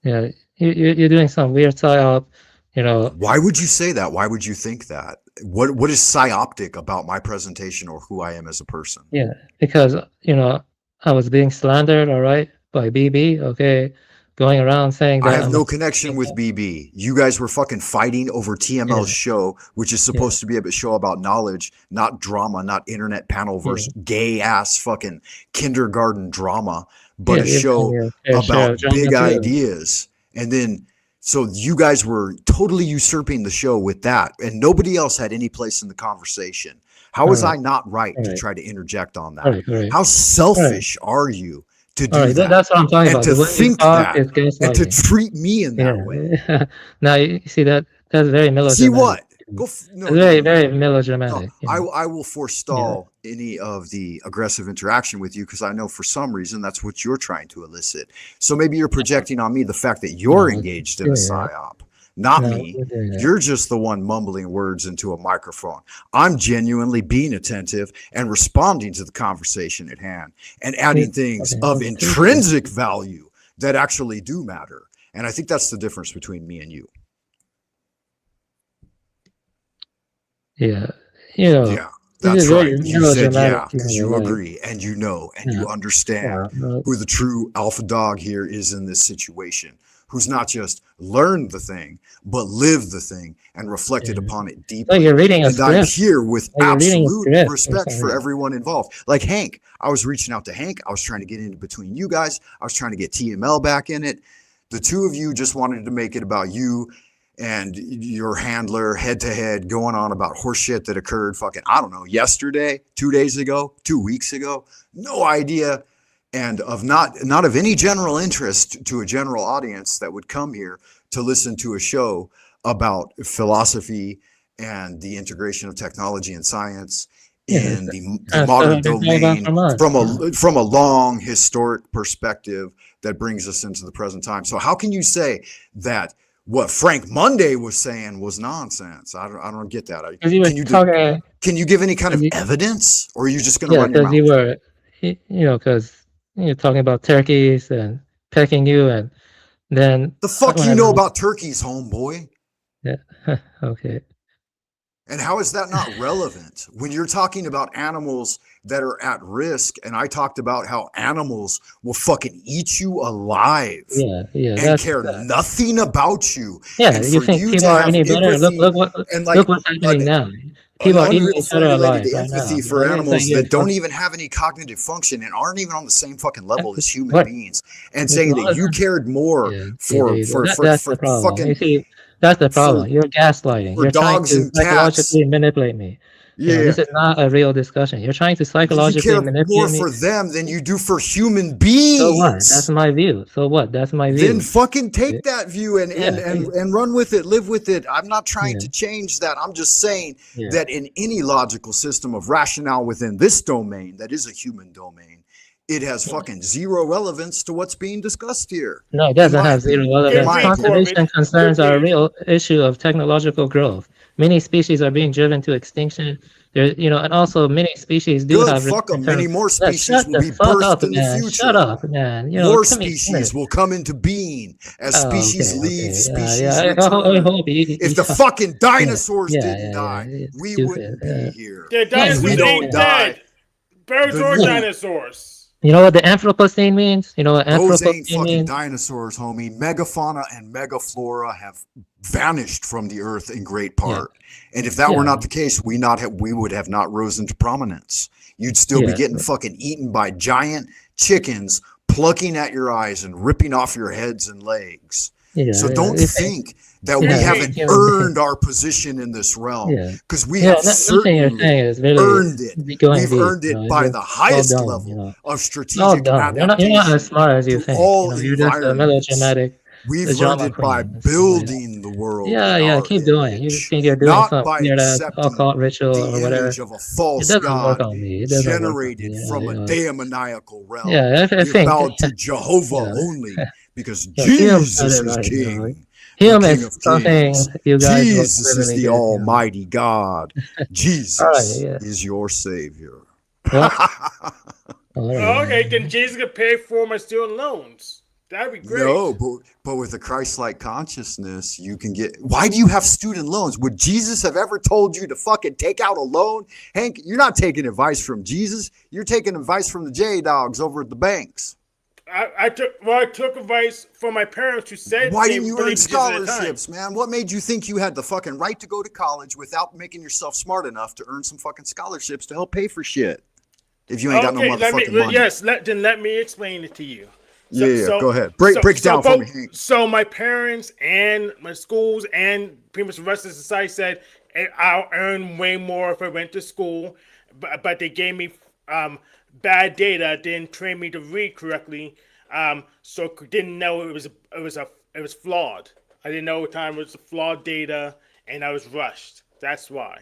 Yeah, you're doing some weird psyop, you know. Why would you say that? Why would you think that? What is psyoptic about my presentation or who I am as a person? Yeah, because, you know, I was being slandered, all right, by BB, okay, going around saying that I have no connection with BB. You guys were fucking fighting over TML's show, which is supposed to be a show about knowledge, not drama, not internet panel versus gay ass fucking kindergarten drama, but a show about big ideas. And then, so you guys were totally usurping the show with that, and nobody else had any place in the conversation. How was I not right to try to interject on that? How selfish are you to do that? That's what I'm talking about. And to think that, and to treat me in that way. Now, you see that's very melodramatic. See what? Very melodramatic. I will forestall any of the aggressive interaction with you because I know for some reason that's what you're trying to elicit. So maybe you're projecting on me the fact that you're engaged in a psyop. Not me. You're just the one mumbling words into a microphone. I'm genuinely being attentive and responding to the conversation at hand and adding things of intrinsic value that actually do matter. And I think that's the difference between me and you. Yeah. You know. Yeah. That's right. You said yeah, because you agree and you know and you understand who the true alpha dog here is in this situation, who's not just learned the thing, but lived the thing and reflected upon it deeply. Like you're reading a script. I'm here with absolute respect for everyone involved. Like Hank, I was reaching out to Hank. I was trying to get in between you guys. I was trying to get TML back in it. The two of you just wanted to make it about you and your handler head to head going on about horse shit that occurred fucking, I don't know, yesterday, 2 days ago, 2 weeks ago. No idea. And of not of any general interest to a general audience that would come here to listen to a show about philosophy and the integration of technology and science in the modern domain from a long historic perspective that brings us into the present time. So how can you say that what Frank Monday was saying was nonsense? I don't get that. Can you give any kind of evidence, or are you just going to run your mouth? You were, you know, because you're talking about turkeys and pecking you, and then the fuck you know about turkeys, homeboy? Yeah. Okay. And how is that not relevant when you're talking about animals that are at risk? And I talked about how animals will fucking eat you alive and care nothing about you. Yeah, you think people are any better? Look what's happening now. People are eating each other alive right now. Empathy for animals that don't even have any cognitive function and aren't even on the same fucking level as human beings, and saying that you cared more for fucking. You see, that's the problem. You're gaslighting. You're trying to psychologically manipulate me. Yeah, this is not a real discussion. You're trying to psychologically manipulate me. You care more for them than you do for human beings. So what? That's my view. So what? That's my view. Then fucking take that view and run with it, live with it. I'm not trying to change that. I'm just saying that in any logical system of rationale within this domain, that is a human domain, it has fucking zero relevance to what's being discussssed here. No, it doesn't have zero relevance. Conservation concerns are a real issue of technological growth. Many species are being driven to extinction. There, you know, and also many species do have. Fuck them. Many more species will be birthed in the future. Shut up, man. You know, more species will come into being as species leave. Species. If the fucking dinosaurs didn't die, we wouldn't be here. The dinosaurs ain't dead. Birds or dinosaurs. You know what the Anthropocene means? You know what Those Anthropocene ain't fucking means? dinosaurs, homie. Megafauna and megaflora have vanished from the earth in great part. And if that were not the case, we would have not risen to prominence. You'd still be getting fucking eaten by giant chickens, plucking at your eyes and ripping off your heads and legs. So don't think that we haven't earned our position in this realm, because we have certainly earned it. We've earned it by the highest level of strategic adaptation. You're not as smart as you think. You're just a melodramatic We've the learned drama it by queen. building the world. Yeah, in yeah, our keep doing. You image, think you're doing not some by weird ass accepting occult ritual the or whatever. image of a It false doesn't work god on me. It doesn't work on generated me. from a Yeah, demoniacal realm. yeah. I We have think bowed to Jehovah yeah. only because Yeah, Hume said Jesus it is right. King, the Hume King is of something Kings. you guys will Jesus is clearly the get. Almighty God. All Jesus right, yeah. is your Savior. Well, all right. Okay, then Jesus could pay for my student loans. That'd be great. No, but with a Christ-like consciousness, you can get. Why do you have student loans? Would Jesus have ever told you to fucking take out a loan? Hank, you're not taking advice from Jesus. You're taking advice from the J-Dogs over at the banks. I took advice from my parents who said Why they didn't you believed earn in Jesus at the time. scholarships, man? What made you think you had the fucking right to go to college without making yourself smart enough to earn some fucking scholarships to help pay for shit? If you ain't got no motherfucking money. Yes, then let me explain it to you. Go ahead. Break it down for me, Hank. So my parents and my schools and pretty much the rest of the society said I'll earn way more if I went to school, but they gave me bad data, didn't train me to read correctly, so didn't know it was flawed. I didn't know at the time it was flawed data, and I was rushed. That's why.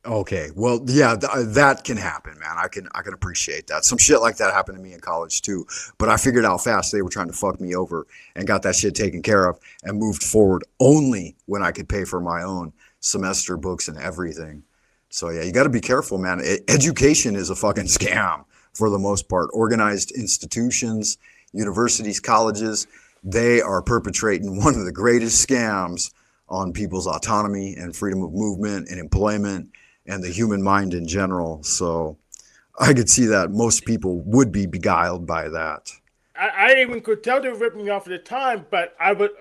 Okay, well, yeah, that can happen, man. I can appreciate that. Some shit like that happened to me in college too, but I figured out fast they were trying to fuck me over and got that shit taken care of and moved forward only when I could pay for my own semester books and everything. So yeah, you got to be careful, man. Education is a fucking scam for the most part. Organized institutions, universities, colleges, they are perpetrating one of the greatest scams on people's autonomy and freedom of movement and employment and the human mind in general. So I could see that most people would be beguiled by that. I even could tell they were ripping me off at the time, but I would,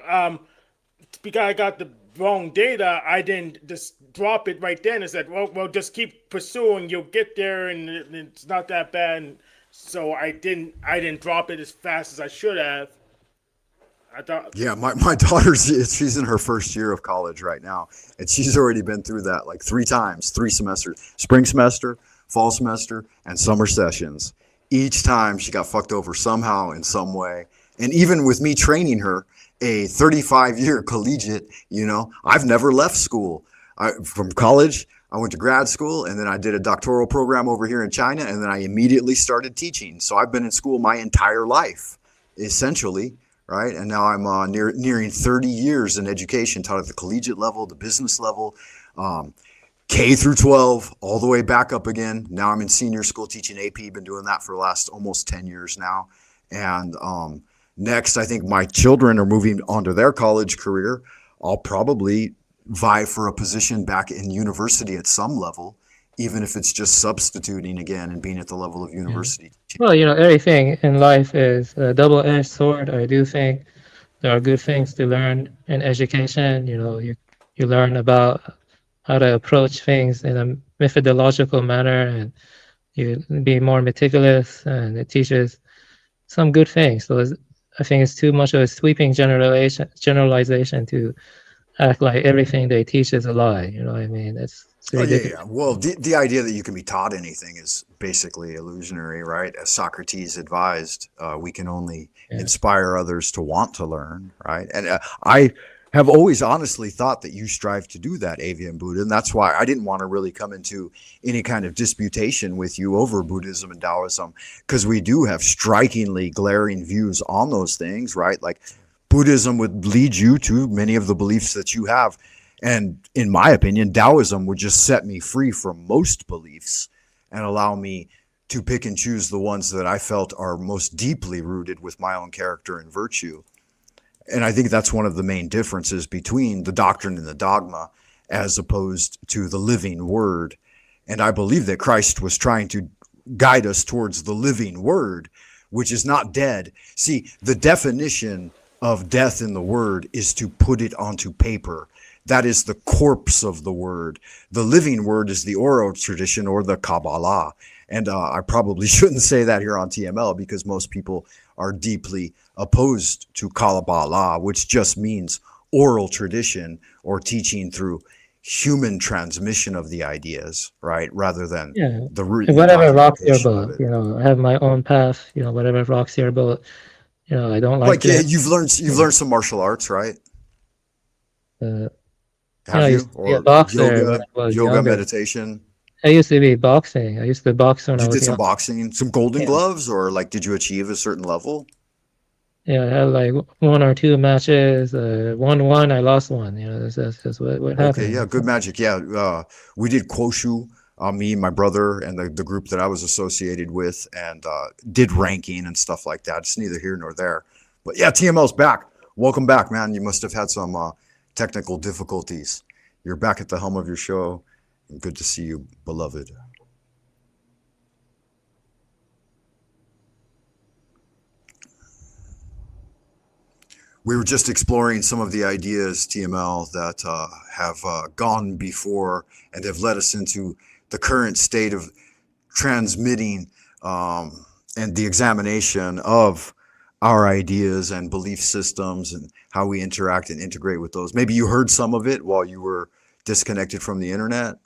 because I got the wrong data, I didn't just drop it right then and said, well, just keep pursuing, you'll get there, and it's not that bad. And so I didn't drop it as fast as I should have. I thought. Yeah, my daughter's, she's in her first year of college right now, and she's already been through that like 3 times, 3 semesters, spring semester, fall semester, and summer sessions. Each time she got fucked over somehow in some way. And even with me training her, a 35-year collegiate, I've never left school. From college, I went to grad school, and then I did a doctoral program over here in China, and then I immediately started teaching. So I've been in school my entire life, essentially. Right, and now I'm nearing 30 years in education, taught at the collegiate level, the business level, K through 12, all the way back up again. Now I'm in senior school teaching AP. Been doing that for the last almost 10 years now. And next, I think my children are moving on to their college career. I'll probably vie for a position back in university at some level, even if it's just substituting again and being at the level of university. Well, everything in life is a double-edged sword. I do think there are good things to learn in education. You learn about how to approach things in a methodological manner, and you be more meticulous, and it teaches some good things. So I think it's too much of a sweeping generalization to act like everything they teach is a lie. You know what I mean? It's ridiculous. Yeah. Well, the idea that you can be taught anything is basically illusionary, right? As Socrates advised, we can only inspire others to want to learn, right? And I have always honestly thought that you strive to do that, Avian Buddha, and that's why I didn't want to really come into any kind of disputation with you over Buddhism and Taoism, because we do have strikingly glaring views on those things, right? Like Buddhism would lead you to many of the beliefs that you have. And in my opinion, Taoism would just set me free from most beliefs and allow me to pick and choose the ones that I felt are most deeply rooted with my own character and virtue. And I think that's one of the main differences between the doctrine and the dogma as opposed to the living word. And I believe that Christ was trying to guide us towards the living word, which is not dead. See, the definition of death in the word is to put it onto paper. That is the corpse of the word. The living word is the oral tradition or the Kabbalah. And I probably shouldn't say that here on TML because most people are deeply opposed to Kabbalah, which just means oral tradition or teaching through human transmission of the ideas, right? Rather than the root. Whatever rocks your boat, I have my own path, whatever rocks your boat. You know, I don't like yeah, to. you've learned some martial arts, right? You Have know, I you? used to be a Or boxer when yoga, I was yoga, younger. meditation? I used to be boxing. I used to box when I You was did some young. boxing, some golden Yeah. gloves, or like did you achieve a certain level? Yeah, I had like 1 or 2 matches. 1-1, I lost 1. You know, that's just what Okay, happened. yeah, good magic. Yeah, we did Koshu, me, my brother, and the group that I was associated with, and did ranking and stuff like that. It's neither here nor there. But yeah, TML's back. Welcome back, man. You must have had some technical difficulties. You're back at the helm of your show, and good to see you, beloved. We were just exploring some of the ideas, TML, that have gone before and have led us into the current state of transmitting and the examination of our ideas and belief systems and how we interact and integrate with those. Maybe you heard some of it while you were disconnected from the internet.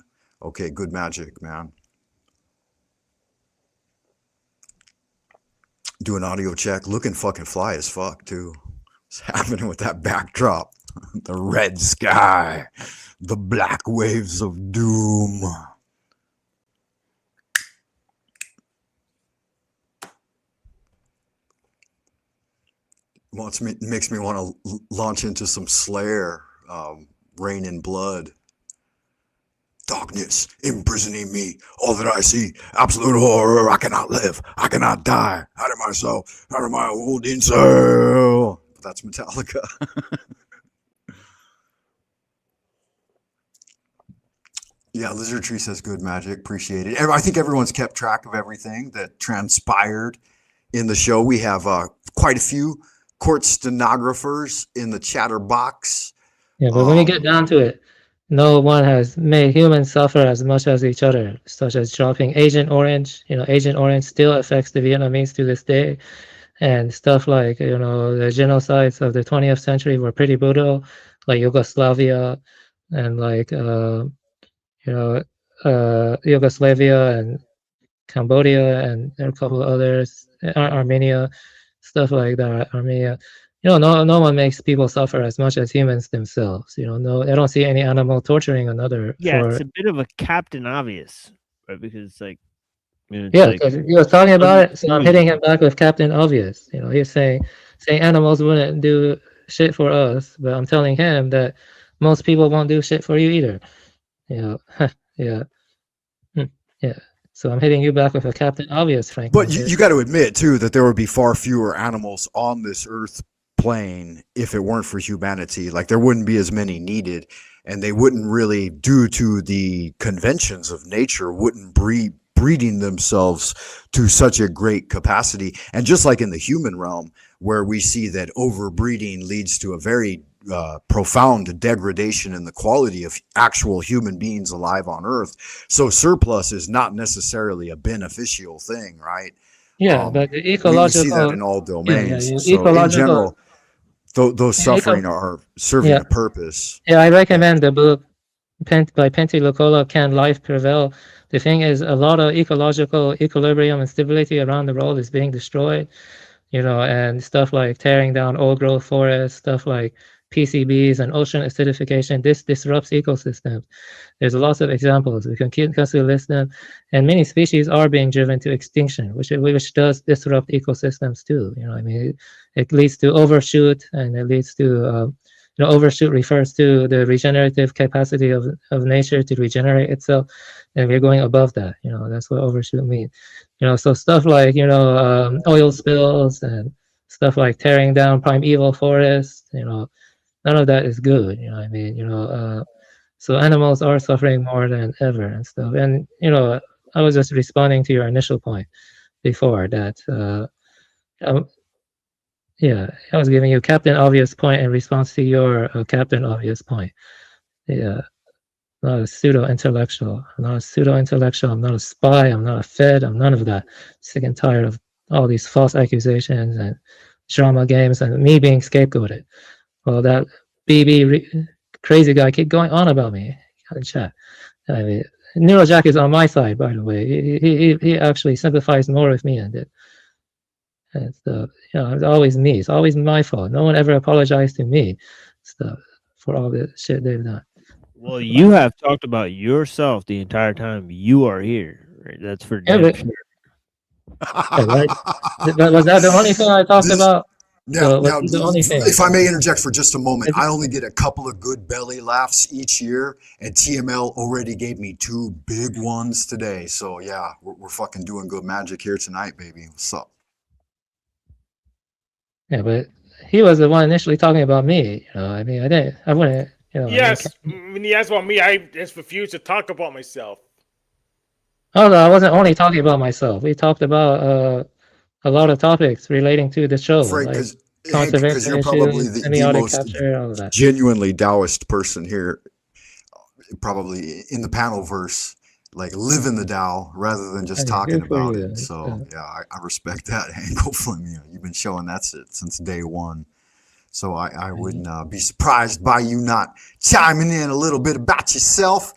Okay, good magic, man. Do an audio check. Looking fucking fly as fuck, too. What's happening with that backdrop? The red sky, the black waves of doom. Well, it makes me want to launch into some Slayer, Rain in Blood. Darkness imprisoning me, all that I see, absolute horror. I cannot live, I cannot die. Out of myself, out of my holding cell. That's Metallica. Yeah, Lizard Tree says good magic. Appreciate it. I think everyone's kept track of everything that transpired in the show. We have quite a few court stenographers in the chatter box. Yeah, but when you get down to it, no one has made humans suffer as much as each other, such as dropping Agent Orange. You know, Agent Orange still affects the Vietnamese to this day. And stuff like, you know, the genocides of the 20th century were pretty brutal, like Yugoslavia and like, you know, Yugoslavia and Cambodia and there are a couple of others, Armenia, stuff like that, Armenia. You know, no one makes people suffer as much as humans themselves. You know, no, I don't see any animal torturing another. Yeah, for, it's a bit of a Captain Obvious, right? Because like, you know, it's yeah, like, because he was talking about it, so I'm hitting him back with Captain Obvious. You know, he's saying animals wouldn't do shit for us, but I'm telling him that most people won't do shit for you either. You know, yeah, yeah. So I'm hitting you back with a Captain Obvious, Frank. But you got to admit too that there would be far fewer animals on this Earth plane if it weren't for humanity. Like there wouldn't be as many needed, and they wouldn't really, due to the conventions of nature, wouldn't breeding themselves to such a great capacity. And just like in the human realm, where we see that overbreeding leads to a very profound degradation in the quality of actual human beings alive on Earth. So surplus is not necessarily a beneficial thing, right? Yeah, but the ecological... We see that in all domains. Yeah, so in general, those suffering are serving a purpose. Yeah, I recommend the book by Pentti Lukola, Can Life Prevail? The thing is, a lot of ecological equilibrium and stability around the world is being destroyed, you know, and stuff like tearing down old growth forests, stuff like PCBs and ocean acidification. This disrupts ecosystems. There's lots of examples. We can constantly list them, and many species are being driven to extinction, which does disrupt ecosystems too. You know, I mean, it leads to overshoot, and it leads to you know, overshoot refers to the regenerative capacity of nature to regenerate itself, and we're going above that. You know, that's what overshoot means. You know, so stuff like, you know, oil spills and stuff like tearing down primeval forests. You know, none of that is good. You know, I mean, you know, so animals are suffering more than ever and stuff. And you know, I was just responding to your initial point before that. Yeah, I was giving you Captain Obvious point in response to your Captain Obvious point. Yeah, I'm not a pseudo-intellectual. I'm not a pseudo-intellectual. I'm not a spy. I'm not a Fed. I'm none of that. Sick and tired of all these false accusations and drama games and me being scapegoated. Well, that BB crazy guy keep going on about me in chat. I mean, Neurojack is on my side, by the way. He actually sympathized more with me and did. and stuff. You know, it's always me. It's always my fault. No one ever apologized to me, stuff, for all the shit they've done. Well, you have talked about yourself the entire time you are here. Right? That's for damn sure. Right? But was that the only thing I talked about? Now, the only thing? if I may interject for just a moment, I only get a couple of good belly laughs each year, and TML already gave me 2 big ones today. So yeah, we're fucking doing good magic here tonight, baby. What's up? Yeah, but he was the one initially talking about me. You know, I mean, I wouldn't. You know, Yes, when he asked about me, I just refused to talk about myself. Oh no, I wasn't only talking about myself. We talked about a lot of topics relating to the show, Frank, like because conservation you're probably issues, the semiotic most capture, all of that. genuinely Taoist person here, probably in the panel verse, like living the Tao rather than just talking about it. So yeah, I respect that angle from you. You've been showing that since day one. So I wouldn't be surprised by you not chiming in a little bit about yourself,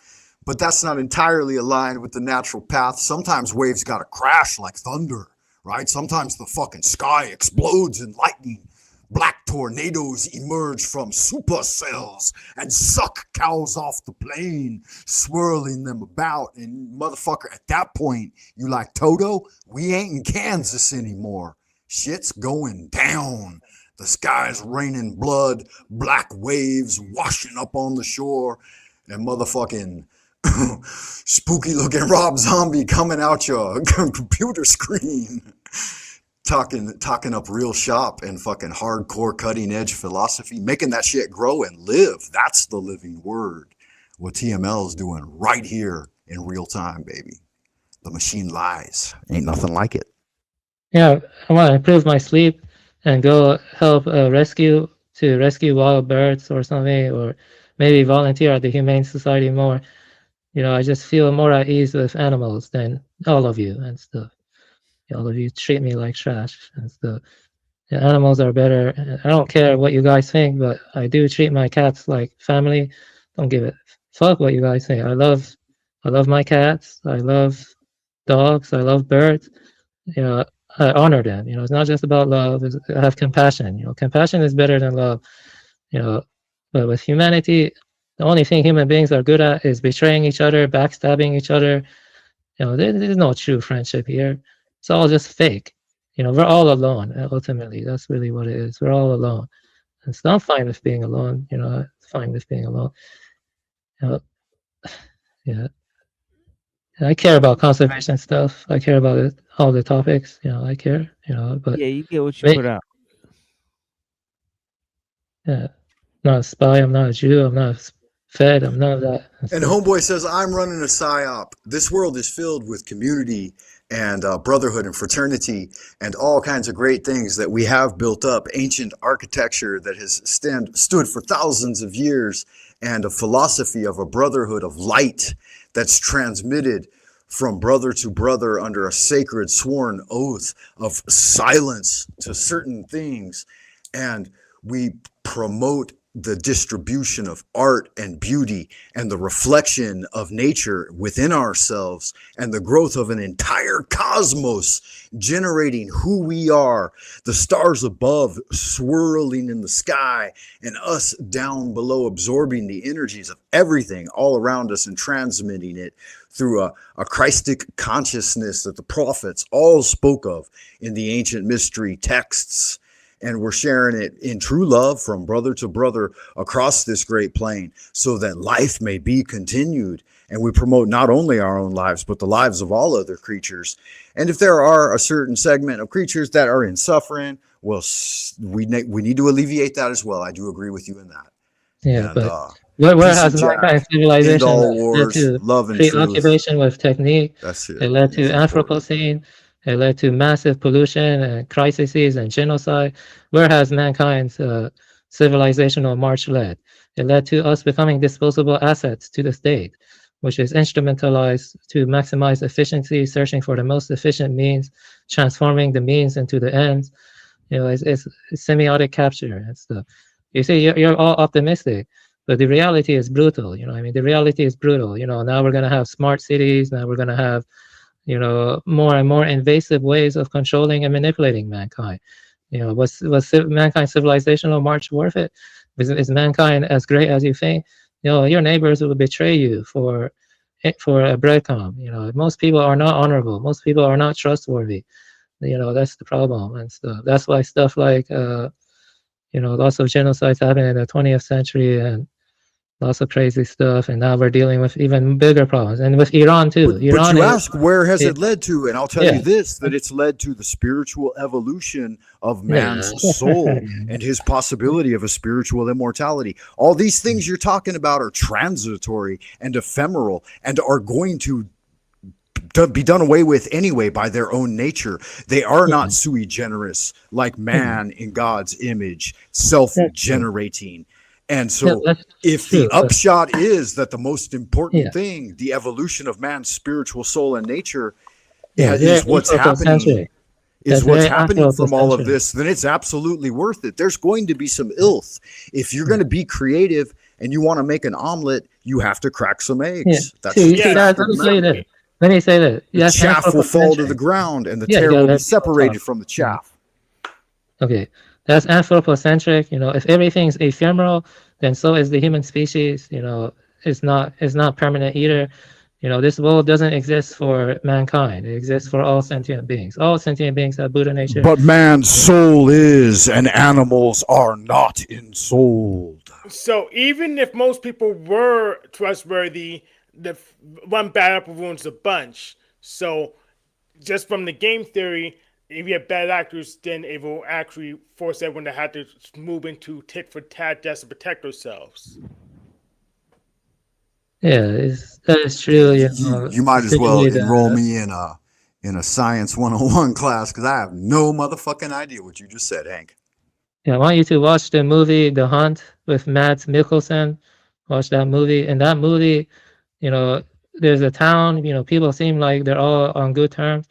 but that's not entirely aligned with the natural path. Sometimes waves got to crash like thunder, right? Sometimes the fucking sky explodes in lightning. Black tornadoes emerge from supercells and suck cows off the plain, swirling them about. And motherfucker, at that point, you like, Toto, we ain't in Kansas anymore. Shit's going down. The sky's raining blood, black waves washing up on the shore, and motherfucking spooky looking Rob Zombie coming out your computer screen, talking up real shop and fucking hardcore cutting edge philosophy, making that shit grow and live. That's the living word. What TML is doing right here in real time, baby. The machine lies. Ain't nothing like it. Yeah, I want to improve my sleep and go help rescue wild birds or something, or maybe volunteer at the Humane Society more. You know, I just feel more at ease with animals than all of you and stuff. All of you treat me like trash and stuff. The animals are better. I don't care what you guys think, but I do treat my cats like family. Don't give a fuck what you guys think. I love my cats. I love dogs. I love birds. You know, I honor them. You know, it's not just about love. I have compassion. You know, compassion is better than love. You know, but with humanity, the only thing human beings are good at is betraying each other, backstabbing each other. You know, there's no true friendship here. It's all just fake. You know, we're all alone. Ultimately, that's really what it is. We're all alone. And so I'm fine with being alone. You know, I'm fine with being alone. You know, yeah. I care about conservation stuff. I care about it, all the topics. You know, I care. You know, but yeah, you get what you put out. Yeah, I'm not a spy. I'm not a Jew. I'm not a Fed. I'm none of that. And Homeboy says, I'm running a psyop. This world is filled with community and brotherhood and fraternity and all kinds of great things that we have built up. Ancient architecture that has stood for thousands of years, and a philosophy of a brotherhood of light that's transmitted from brother to brother under a sacred sworn oath of silence to certain things. And we promote the distribution of art and beauty and the reflection of nature within ourselves and the growth of an entire cosmos generating who we are, the stars above swirling in the sky and us down below absorbing the energies of everything all around us and transmitting it through a Christic consciousness that the prophets all spoke of in the ancient mystery texts. And we're sharing it in true love from brother to brother across this great plain so that life may be continued. And we promote not only our own lives, but the lives of all other creatures. And if there are a certain segment of creatures that are in suffering, well, we need to alleviate that as well. I do agree with you in that. Yeah, and, but where has mankind civilization led to love and preoccupation with technique? That's it. It led to Anthropocene. It led to massive pollution and crises and genocide. Where has mankind's civilizational march led? It led to us becoming disposable assets to the state, which is instrumentalized to maximize efficiency, searching for the most efficient means, transforming the means into the ends. You know, it's semiotic capture and stuff. You see, you're all optimistic, but the reality is brutal. You know, I mean, the reality is brutal. You know, now we're going to have smart cities. Now we're going to have more and more invasive ways of controlling and manipulating mankind. Was mankind's civilizational march worth it? Is mankind as great as you think? Your neighbors will betray you for a breadcrumb. Most people are not honorable. Most people are not trustworthy. That's the problem. And stuff. That's why stuff like lots of genocides happened in the 20th century and lots of crazy stuff, and now we're dealing with even bigger problems, and with Iran too. But Iran you is, ask, where has it led to? And I'll tell Yeah. you this, that it's led to the spiritual evolution of man's soul and his possibility of a spiritual immortality. All these things you're talking about are transitory and ephemeral and are going to be done away with anyway by their own nature. They are not sui generis, like man in God's image, self-generating. And so if the upshot is that the most important thing, the evolution of man's spiritual soul and nature, is what's happening, from all of this, then it's absolutely worth it. There's going to be some ilth. If you're going to be creative and you want to make an omelet, you have to crack some eggs. That's the fact of the matter. Let me say that. The chaff will fall to the ground and the tare will be separated from the chaff. Okay, that's anthropocentric. If everything's ephemeral, then so is the human species. It's not permanent either. This world doesn't exist for mankind. It exists for all sentient beings. All sentient beings have Buddha nature. But man's soul is, and animals are not ensouled. So even if most people were trustworthy, the one bad apple ruins a bunch. So just from the game theory, if you have bad actors, then it will actually force everyone to have to move into tit for tat just to protect themselves. Yeah, that is true. You might as well enroll me in a science 101 class, because I have no motherfucking idea what you just said, Hank. Yeah, I want you to watch the movie The Hunt with Mads Mikkelsen. Watch that movie. In that movie, there's a town, people seem like they're all on good terms,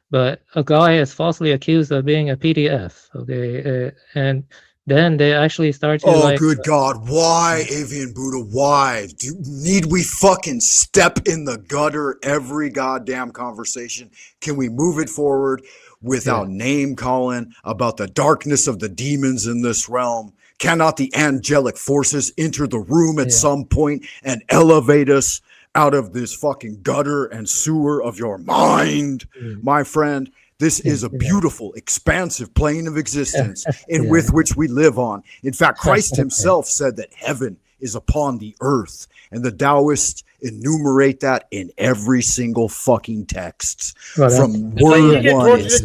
but a guy is falsely accused of being a PDF. Okay, and then they actually start to good God, why, Avian Buddha, why? Need we fucking step in the gutter every goddamn conversation? Can we move it forward without name calling about the darkness of the demons in this realm? Cannot the angelic forces enter the room at some point and elevate us out of this fucking gutter and sewer of your mind, my friend? This is a beautiful, expansive plane of existence with which we live on. In fact, Christ himself said that heaven is upon the earth, and the Taoists enumerate that in every single fucking text. From word one, it's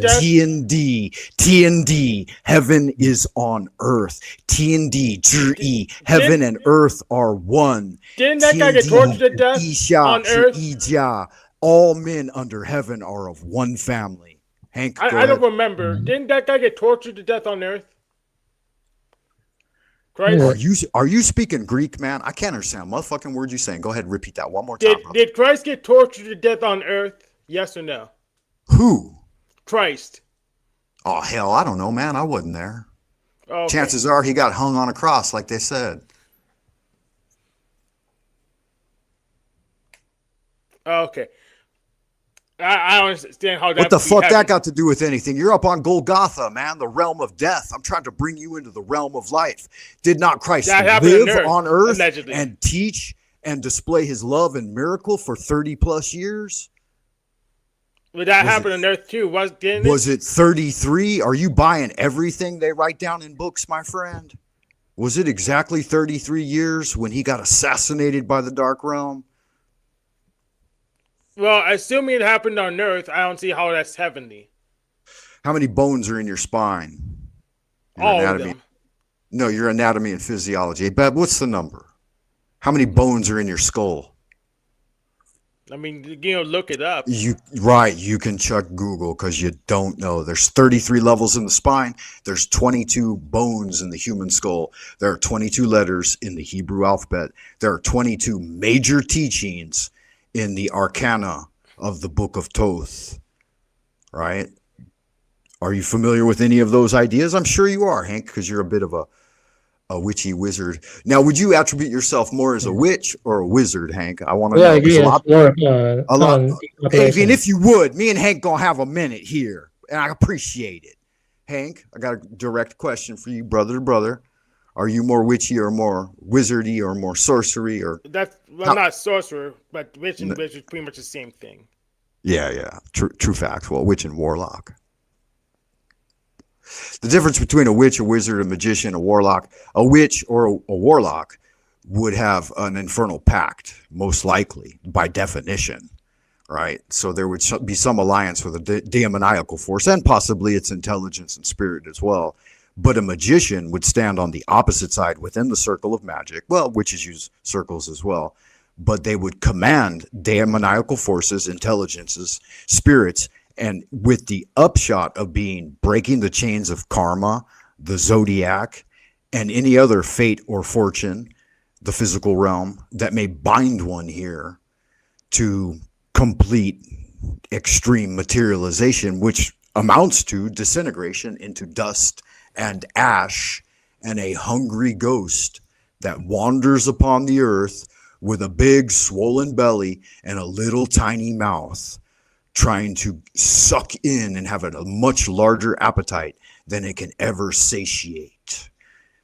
TND, heaven is on earth. TND, heaven and earth are one. Didn't that guy get tortured to death on earth? All men under heaven are of one family. Hank, I don't remember. Didn't that guy get tortured to death on earth? Christ? Are you speaking Greek, man? I can't understand motherfucking words you're saying. Go ahead and repeat that one more time. Did Christ get tortured to death on earth? Yes or no? Who? Christ. Oh, hell, I don't know, man. I wasn't there. Okay. Chances are he got hung on a cross, like they said. Okay. I don't understand how that. What the fuck that got to do with anything? You're up on Golgotha, man, the realm of death. I'm trying to bring you into the realm of life. Did not Christ live on earth allegedly, and teach and display his love and miracle for 30 plus years? But that happened on earth too, didn't it? Was it 33? Are you buying everything they write down in books, my friend? Was it exactly 33 years when he got assassinated by the Dark Realm? Well, assuming it happened on Earth, I don't see how that's heavenly. How many bones are in your spine? All of them. No, your anatomy and physiology. But what's the number? How many bones are in your skull? I mean, look it up. You can check Google because you don't know. There's 33 levels in the spine. There's 22 bones in the human skull. There are 22 letters in the Hebrew alphabet. There are 22 major teachings in the arcana of the Book of Thoth, right? Are you familiar with any of those ideas? I'm sure you are, Hank, because you're a bit of a witchy wizard. Now, would you attribute yourself more as a witch or a wizard, Hank? I want to Yeah, know. I agree. There's It's a lot. on Avian, if you would, me and Hank gonna have a minute here, and I appreciate it. Hank, I got a direct question for you, brother to brother. Are you more witchy or more wizardy or more sorcery or? That's not sorcerer, but witch and wizard is pretty much the same thing. Yeah. True fact. Well, witch and warlock. The difference between a witch, a wizard, a magician, a warlock, a witch or a warlock would have an infernal pact, most likely, by definition, right? So there would be some alliance with a demoniacal force and possibly its intelligence and spirit as well. But a magician would stand on the opposite side within the circle of magic. Well, witches use circles as well. But they would command demoniacal forces, intelligences, spirits, and with the upshot of being breaking the chains of karma, the zodiac, and any other fate or fortune, the physical realm, that may bind one here to complete extreme materialization, which amounts to disintegration into dust and ash and a hungry ghost that wanders upon the earth with a big swollen belly and a little tiny mouth, trying to suck in and have a much larger appetite than it can ever satiate.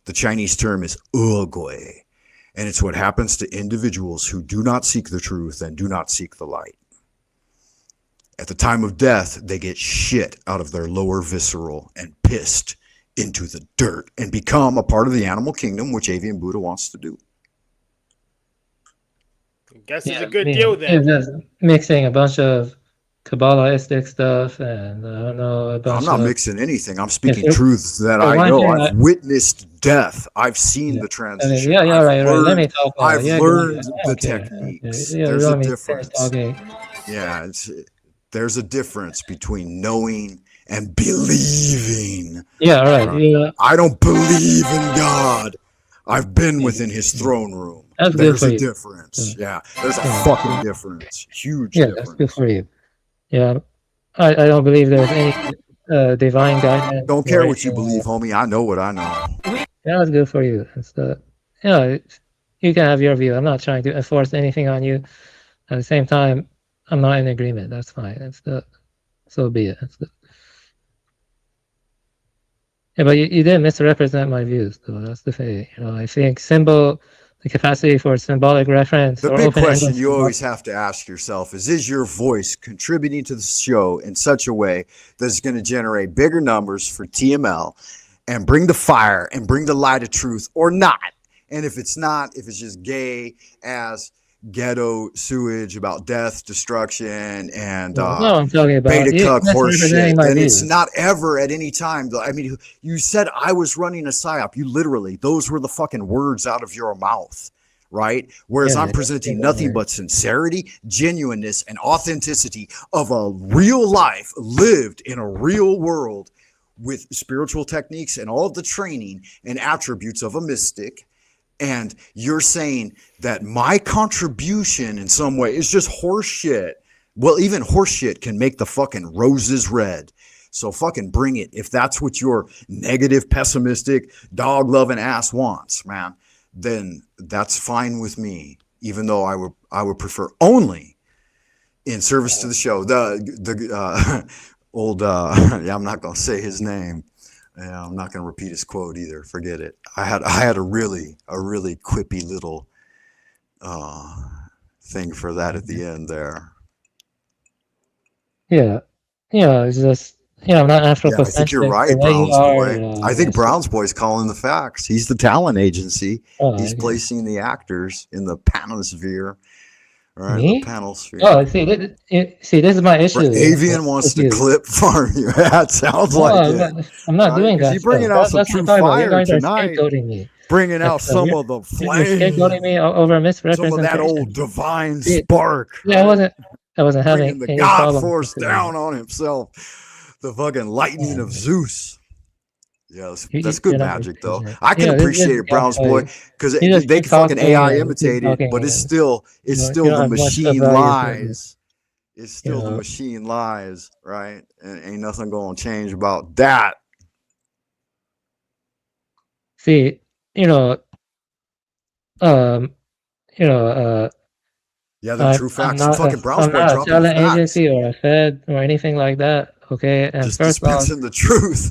The Chinese term is ugui, and it's what happens to individuals who do not seek the truth and do not seek the light. At the time of death, they get shit out of their lower visceral and pissed into the dirt and become a part of the animal kingdom, which Avian Buddha wants to do. I guess it's a good deal then. It's just mixing a bunch of Kabbalistic stuff and I don't know a bunch I'm not of mixing anything. I'm speaking truths that I know. I've witnessed death. I've seen the transition. right. Let me talk. I've learned the techniques. There's a difference. Yeah, there's a difference between knowing and believing. Yeah, right. I don't believe in God. I've been within his throne room. There's a difference. Yeah, there's a fucking difference. Huge difference. That's good for you. Yeah, I don't believe there's any divine guidance. Don't care what you believe, homie. I know what I know. Yeah, that's good for you. It's you can have your view. I'm not trying to enforce anything on you. At the same time, I'm not in agreement. That's fine. So be it. Yeah, but you didn't misrepresent my views, though. That's the thing. I think the capacity for symbolic reference. The big question you always have to ask yourself is your voice contributing to the show in such a way that's going to generate bigger numbers for TML and bring the fire and bring the light of truth or not? And if it's not, if it's just gay ass ghetto sewage about death, destruction, and I'm talking about beta cuck horseshit, and it's not ever at any time. I mean, you said I was running a psyop. You literally, those were the fucking words out of your mouth, right? Whereas I'm presenting nothing but sincerity, genuineness, and authenticity of a real life lived in a real world with spiritual techniques and all of the training and attributes of a mystic. And you're saying that my contribution in some way is just horseshit. Well, even horseshit can make the fucking roses red. So fucking bring it. If that's what your negative, pessimistic, dog-loving ass wants, man, then that's fine with me. Even though I would prefer only in service to the show. The old I'm not gonna say his name. Yeah, I'm not going to repeat his quote either. Forget it. I had a really quippy little thing for that at the end there. Yeah, it's just I'm not anthropocentric. I think you're right, Brown's boy. I think Brown's boy's calling the facts. He's the talent agency. He's placing the actors in the panosphere. Right, me? The panel sphere. Oh, see, this is my issue. Avian wants to clip farm you. That sounds like it. I'm not doing that. You're bringing out some true fire tonight. Me. Bringing out some of the flame. You're scapegoating me over misrepresentation. Some of that old divine spark. Yeah, I wasn't having the any God problem. force down on himself. The fucking lightning of Zeus. Yeah, that's good magic, though. I can appreciate it, Brown's boy, because they can fucking AI imitate it, but it's still the machine lies. It's still the machine lies, right? And ain't nothing going to change about that. See, you know, um, you know, Yeah, they're true I'm facts. And not fucking Brown's I'm boy not a dropping the talent facts. agency or a Fed or anything like that. Okay, and Just first off, dispensing the truth.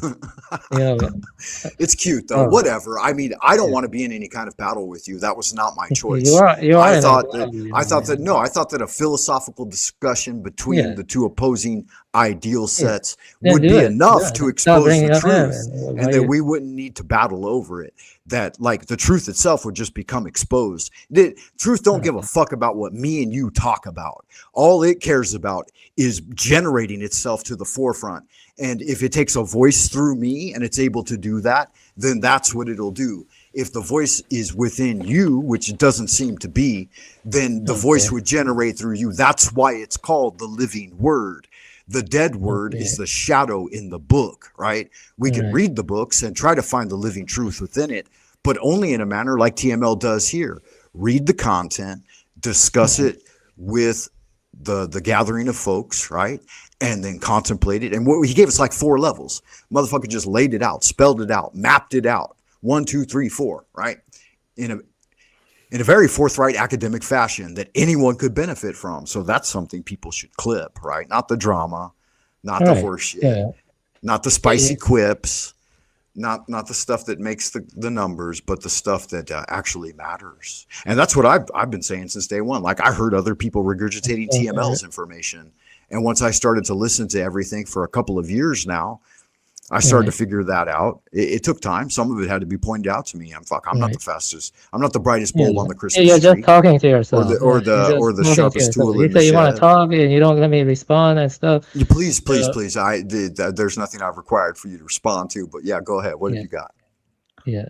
you know, It's cute though. Whatever. I mean, I don't want to be in any kind of battle with you. That was not my choice. you are I in a thought battle, that I thought that a philosophical discussion between Yeah. the two opposing ideal sets Then would do be it. enough Yeah, to stop expose bringing the up him truth, and why and that you- we wouldn't need to battle over it. That like the truth itself would just become exposed. The truth don't give a fuck about what me and you talk about. All it cares about is generating itself to the forefront. And if it takes a voice through me and it's able to do that, then that's what it'll do. If the voice is within you, which it doesn't seem to be, then the voice would generate through you. That's why it's called the living word. The dead word is the shadow in the book, right? We can read the books and try to find the living truth within it, but only in a manner like TML does here. Read the content, discuss it with the gathering of folks, right? And then contemplate it. And what he gave us like 4 levels. Motherfucker just laid it out, spelled it out, mapped it out. 1, 2, 3, 4, right? In a very forthright academic fashion that anyone could benefit from. So that's something people should clip, right? Not the drama, not the horse shit, not the spicy quips, not the stuff that makes the numbers, but the stuff that actually matters. And that's what I've been saying since day one. Like I heard other people regurgitating TML's information. And once I started to listen to everything for a couple of years now, I started to figure that out. It took time. Some of it had to be pointed out to me. I'm not the fastest. I'm not the brightest bulb on the Christmas you're tree. just talking to yourself. Or the sharpest tool in You the say you want to shed. talk and you don't let me respond and stuff. Please. There's nothing I've required for you to respond to. But yeah, go ahead. What have you got? Yeah.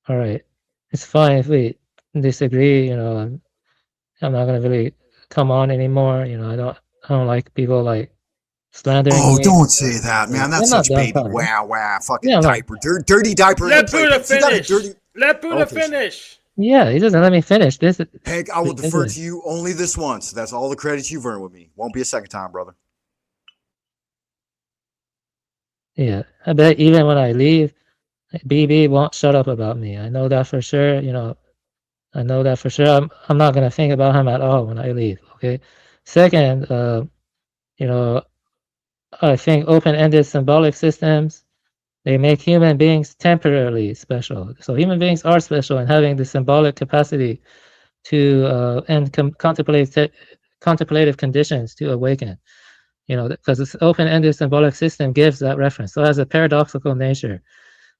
All right. It's fine if we disagree. You know, I'm not gonna really come on anymore. You know, I don't like people like slandering. Oh, me. don't say that, man. That's I'm not such done baby talking. wow, fucking Yeah, I'm not- diaper, dirty diaper. Let in the Buddha playpen. You got a finish. dirty. Let Buddha Okay. finish. Yeah, he doesn't let me finish. This is Hank, I will defer to you only this once. That's all the credit you've earned with me. Won't be a second time, brother. Yeah, I bet even when I leave, BB won't shut up about me. I know that for sure. You know, I know that for sure. I'm not gonna think about him at all when I leave. Okay. Second, you know, I think open-ended symbolic systems, they make human beings temporarily special. So human beings are special in having the symbolic capacity to and contemplative conditions to awaken. You know, because this open-ended symbolic system gives that reference. So it has a paradoxical nature.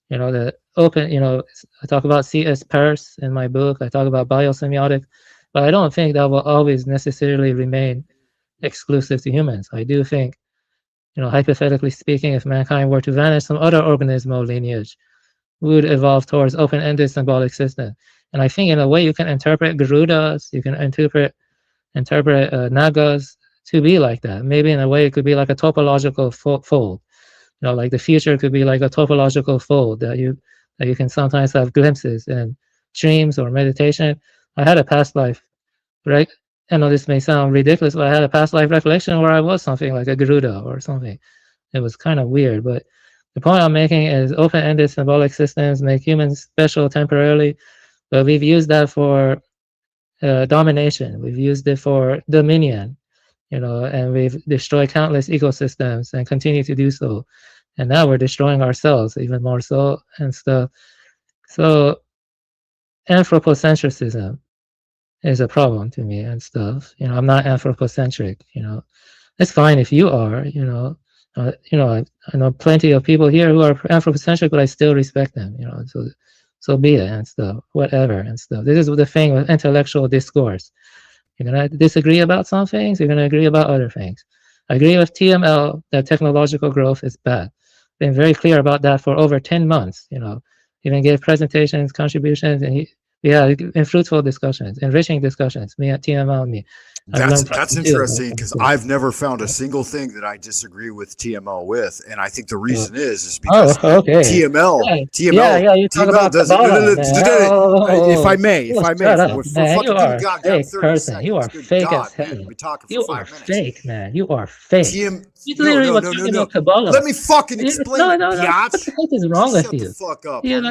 You know, the open, you know, I talk about C.S. Peirce in my book. I talk about biosemiotics, but I don't think that will always necessarily remain exclusive to humans. I do think, you know, hypothetically speaking, if mankind were to vanish, some other organismal lineage would evolve towards open-ended symbolic system. And I think in a way you can interpret Garudas, you can interpret Nagas to be like that. Maybe in a way it could be like a topological fold. You know, like the future could be like a topological fold that you can sometimes have glimpses in dreams or meditation. I had a past life, right? I know this may sound ridiculous, but I had a past life recollection where I was something like a Garuda or something. It was kind of weird, but the point I'm making is open-ended symbolic systems make humans special temporarily, but we've used that for domination. We've used it for dominion, you know, and we've destroyed countless ecosystems and continue to do so. And now we're destroying ourselves even more so and stuff. So anthropocentrism is a problem to me and stuff. You know, I'm not anthropocentric, you know. It's fine if you are, you know. I know plenty of people here who are anthropocentric, but I still respect them, you know. So be it and stuff, whatever and stuff. This is the thing with intellectual discourse. You're gonna disagree about some things, you're gonna agree about other things. I agree with TML that technological growth is bad. Been very clear about that for over 10 months, you know. Even gave presentations, contributions, and in fruitful discussions, enriching discussions, me at TML and me. That's interesting because I've never found a single thing that I disagree with TML with, and I think the reason is because TML does. If I may, for fucking goddamn 30 seconds. You are fake as hell. You are fake, man. You are fake. You literally were talking about Kabbalah. Let me fucking explain. No. What the heck is wrong with you? Shut the fuck up. You know,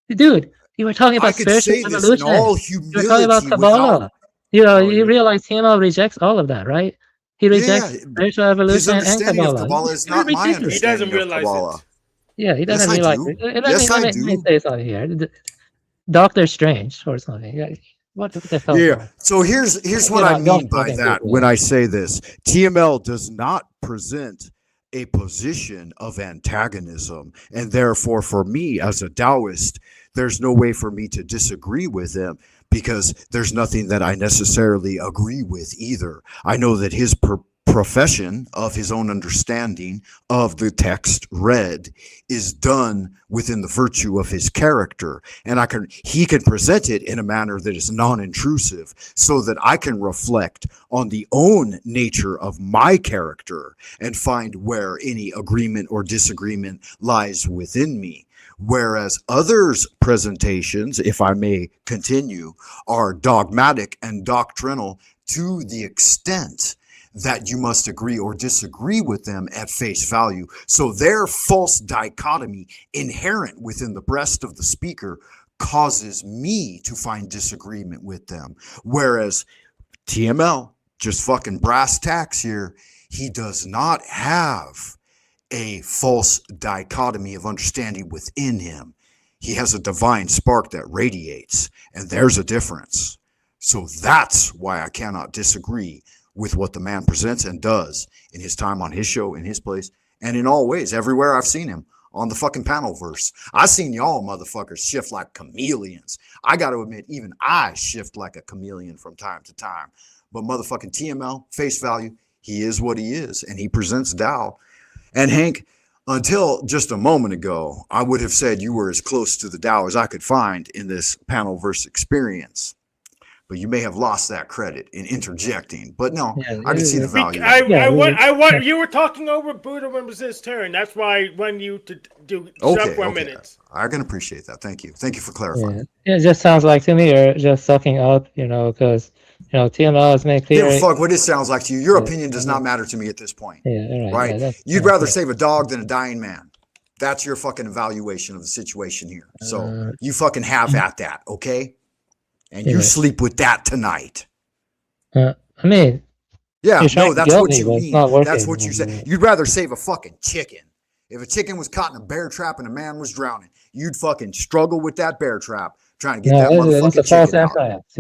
Dude, you were talking I about could spiritual say this in evolution. all You were talking about humility Kabbalah. without. You realize TML rejects all of that, right? He rejects spiritual His evolution and understanding of Kabbalah. Kabbalah is not my understanding He doesn't of realize Kabbalah. it. Yeah, he Yes, doesn't I realize do. it. Yes, I Let me do. say something here. Doctor Strange or something. Yeah, what the hell? Yeah. So here's what I mean by that when I say this. TML does not present a position of antagonism, and therefore for me as a Taoist, there's no way for me to disagree with him because there's nothing that I necessarily agree with either. I know that his profession of his own understanding of the text read is done within the virtue of his character, and he can present it in a manner that is non-intrusive so that I can reflect on the own nature of my character and find where any agreement or disagreement lies within me. Whereas others' presentations, if I may continue, are dogmatic and doctrinal to the extent that you must agree or disagree with them at face value. So their false dichotomy inherent within the breast of the speaker causes me to find disagreement with them. Whereas TML, just fucking brass tacks here, he does not have a false dichotomy of understanding within him. He has a divine spark that radiates, and there's a difference. So that's why I cannot disagree with what the man presents and does in his time on his show, in his place, and in all ways, everywhere I've seen him on the fucking panel verse. I've seen y'all motherfuckers shift like chameleons. I got to admit, even I shift like a chameleon from time to time. But motherfucking TML, face value, he is what he is, and he presents Tao. And Hank, until just a moment ago, I would have said you were as close to the Tao as I could find in this panel verse experience. But you may have lost that credit in interjecting. But no, I can see the value. I want you were talking over Buddha when it was his turn. That's why I want you to do shut for a minute. I can appreciate that. Thank you. Thank you for clarifying. Yeah. It just sounds like to me you're just sucking up, because TML has made clear. Give a fuck what it sounds like to you. Your opinion does not matter to me at this point. Yeah, right? Yeah, You'd rather save a dog than a dying man. That's your fucking evaluation of the situation here. So you fucking have at that, okay? And you sleep with that tonight. I mean, yeah, no, that's what you mean. That's what you said. said. You'd rather save a fucking chicken. If a chicken was caught in a bear trap and a man was drowning, you'd fucking struggle with that bear trap trying to get that motherfucking chicken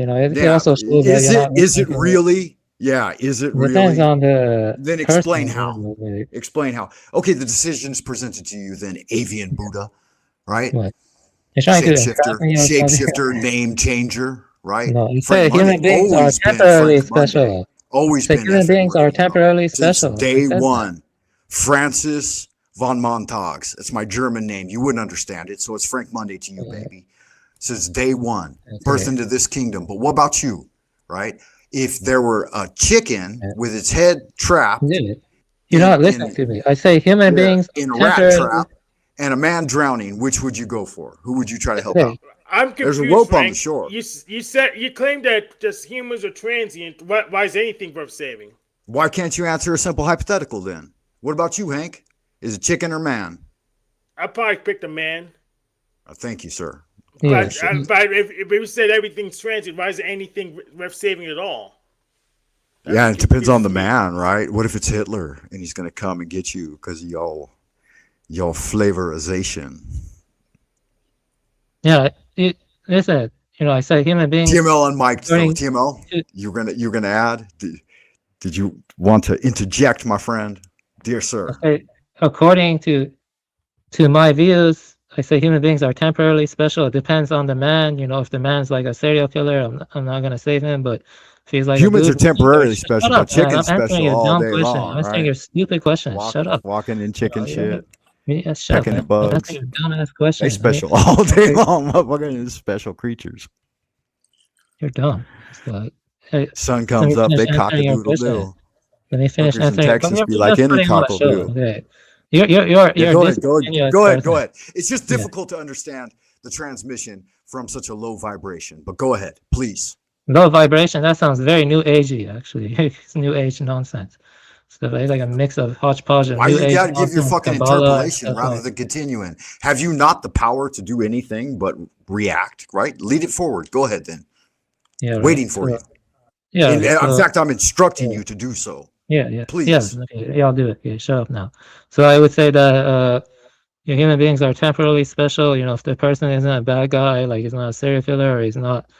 out. Is it really? Yeah, is it really? Depends on the. Then explain how. Explain how. Okay, the decision's presented to you. Then avian Buddha, right? What? Shapeshifter, name changer, right? No, you say human beings are temporarily special. Always been. Human beings are temporarily special. Since day one. Francis von Montags. That's my German name. You wouldn't understand it, so it's Frank Monday to you, baby. Since day one, birth into this kingdom. But what about you, right? If there were a chicken with its head trapped, you're not listening to me. I say human beings in a rat trap and a man drowning. Which would you go for? Who would you try to help out? I'm confused. There's a rope Frank. on the shore. You claim that just humans are transient. Why is anything worth saving? Why can't you answer a simple hypothetical then? What about you, Hank? Is it chicken or man? I'd probably pick the man. Thank you, sir. But if we said everything's transient, why is anything worth saving at all? Yeah, it depends on the man, right? What if it's Hitler and he's going to come and get you because of y'all flavorization? Yeah, listen. I say human beings. TML on mic. TML, you're gonna add. Did you want to interject, my friend, dear sir? Okay. According to my views, I say human beings are temporarily special. It depends on the man. If the man's like a serial killer, I'm not gonna save him. But if he's like humans are temporarily special, but chicken's special all day long. I'm answering your stupid question. Shut up. Walking in chicken shit. Yeah, shut pecking up. at bugs. That's your dumbass question. They special all day long. Motherfucking special creatures. You're dumb. Sun comes up, they cock a doodle doo. Let me finish answering. Texas be like any cockle do. Okay. Go ahead. It's just difficult to understand the transmission from such a low vibration. But go ahead, please. Low vibration. That sounds very new agey, actually. It's new age nonsense. stuff. It's like a mix of hodgepodge and Why new you age gotta give your nonsense, fucking Shambhala, and interpolation stuff rather like than continuing? Have you not the power to do anything but react? Right? Lead it forward. Go ahead then. yeah, right. Waiting for So, you. yeah, In so, fact, I'm instructing yeah. you to do so. Yeah, Please. okay, yeah, I'll do it. Yeah, shut up now. So I would say that human beings are temporarily special. You know, if the person isn't a bad guy, like he's not a serial killer or he's not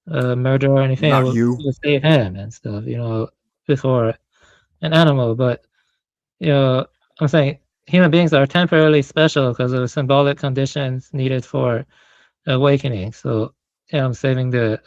a murderer or anything, I Not would you. save him and stuff. You know, before an animal. But you know, I'm saying human beings are temporarily special because of the symbolic conditions needed for awakening. So yeah, I'm saving the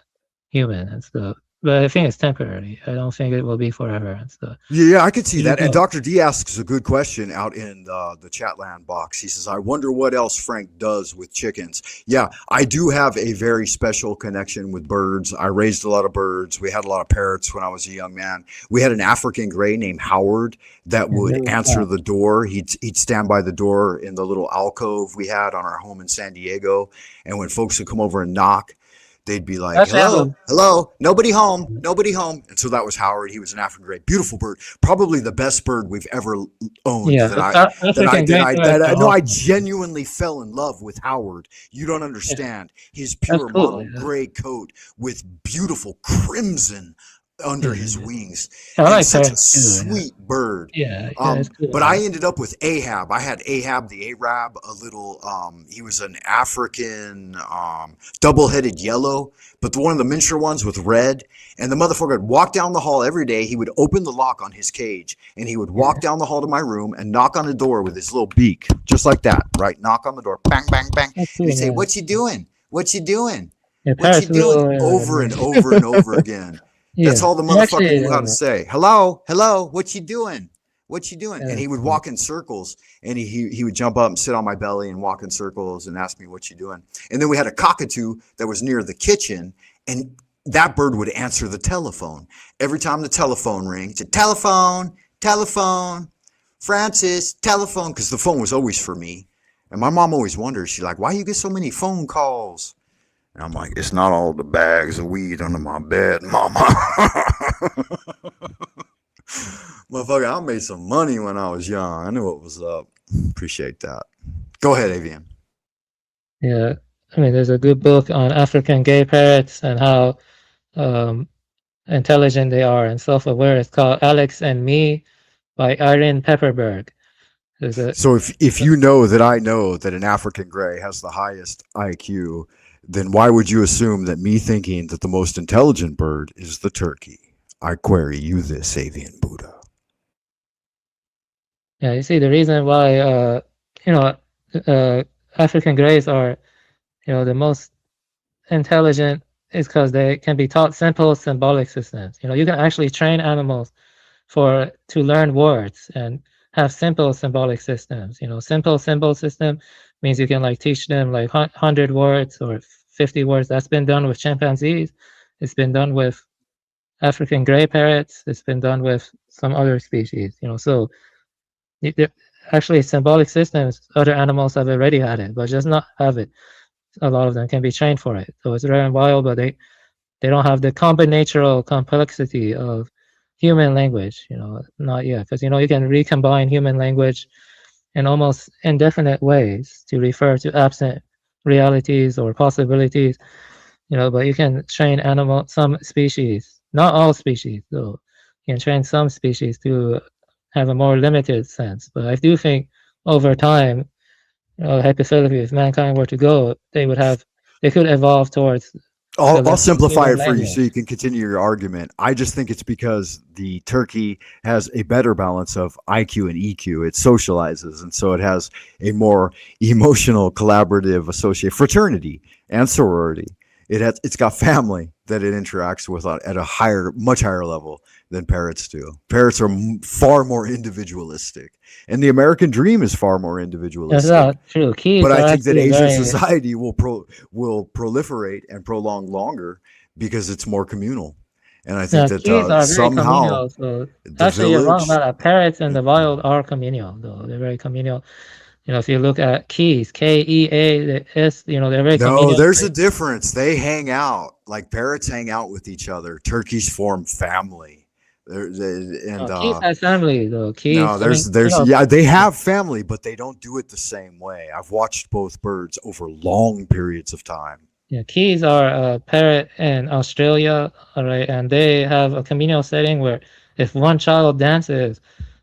human and stuff. But I think it's temporary. I don't think it will be forever and stuff. Yeah, I could see that. And go. Dr. D asks a good question out in the Chatland box. He says, I wonder what else Frank does with chickens. Yeah, I do have a very special connection with birds. I raised a lot of birds. We had a lot of parrots when I was a young man. We had an African gray named Howard that would answer the door. He'd stand by the door in the little alcove we had on our home in San Diego. And when folks would come over and knock, they'd be like, That's hello, Howard. hello, nobody home, nobody home. And so that was Howard. He was an African gray, beautiful bird, probably the best bird we've ever owned. Yeah, I genuinely fell in love with Howard. You don't understand. His pure mono gray coat with beautiful crimson under his wings. I like such a parrots too, sweet bird. Yeah, it's cool. But I ended up with Ahab. I had Ahab the Arab, a little he was an African double-headed yellow, but one of the miniature ones with red. And the motherfucker would walk down the hall every day. He would open the lock on his cage and he would walk down the hall to my room and knock on the door with his little beak, just like that, right? Knock on the door, bang, bang, bang. He'd say, what you doing? What you doing? What you doing? Over and over and over again. That's all the motherfucker knew how to say. Hello, hello, what you doing? What you doing? And he would walk in circles and he would jump up and sit on my belly and walk in circles and ask me, what you doing? And then we had a cockatoo that was near the kitchen and that bird would answer the telephone. Every time the telephone rang, it said, telephone, telephone, Francis, telephone, because the phone was always for me. And my mom always wonders, she's like, why you get so many phone calls? And I'm like, it's not all the bags of weed under my bed, mama. Motherfucker, I made some money when I was young. I knew what was up. Appreciate that. Go ahead, Avian. Yeah, I mean, there's a good book on African gay parrots and how intelligent they are and self-aware. It's called Alex and Me by Irene Pepperberg. So if you know that I know that an African gray has the highest IQ, then why would you assume that me thinking that the most intelligent bird is the turkey? I query you this, Avian Buddha. Yeah, you see, the reason why, African grays are, the most intelligent is because they can be taught simple symbolic systems. You can actually train animals to learn words and have simple symbolic systems. Simple symbol system means you can teach them 100 words or 50 words. That's been done with chimpanzees. It's been done with African gray parrots. It's been done with some other species. So actually symbolic systems, other animals have already had it, but just not have it. A lot of them can be trained for it. So it's rare and wild, but they don't have the combinatorial complexity of human language. Not yet, because you can recombine human language in almost indefinite ways to refer to absent realities or possibilities, but you can train some species, not all species though. You can train some species to have a more limited sense. But I do think over time, hypothetically, if mankind were to go, they could evolve towards. I'll simplify it for you so you can continue your argument. I just think it's because the turkey has a better balance of IQ and EQ. It socializes, and so it has a more emotional, collaborative, associated fraternity and sorority. It's got family that it interacts with at a much higher level than parrots do. Parrots are far more individualistic, and the American dream is far more individualistic. That's not true. But I think that Asian society will proliferate and prolong longer because it's more communal. And I think that somehow so actually you're wrong about that. Parrots in the wild are communal, though. They're very communal. If you look at keys, Keas, they're very communal. No, there's a difference. They hang out like parrots hang out with each other. Turkeys form family. Keys has family though. Keys. No, they have family, but they don't do it the same way. I've watched both birds over long periods of time. Yeah, keys are a parrot in Australia, all right, and they have a communal setting where if one child dances,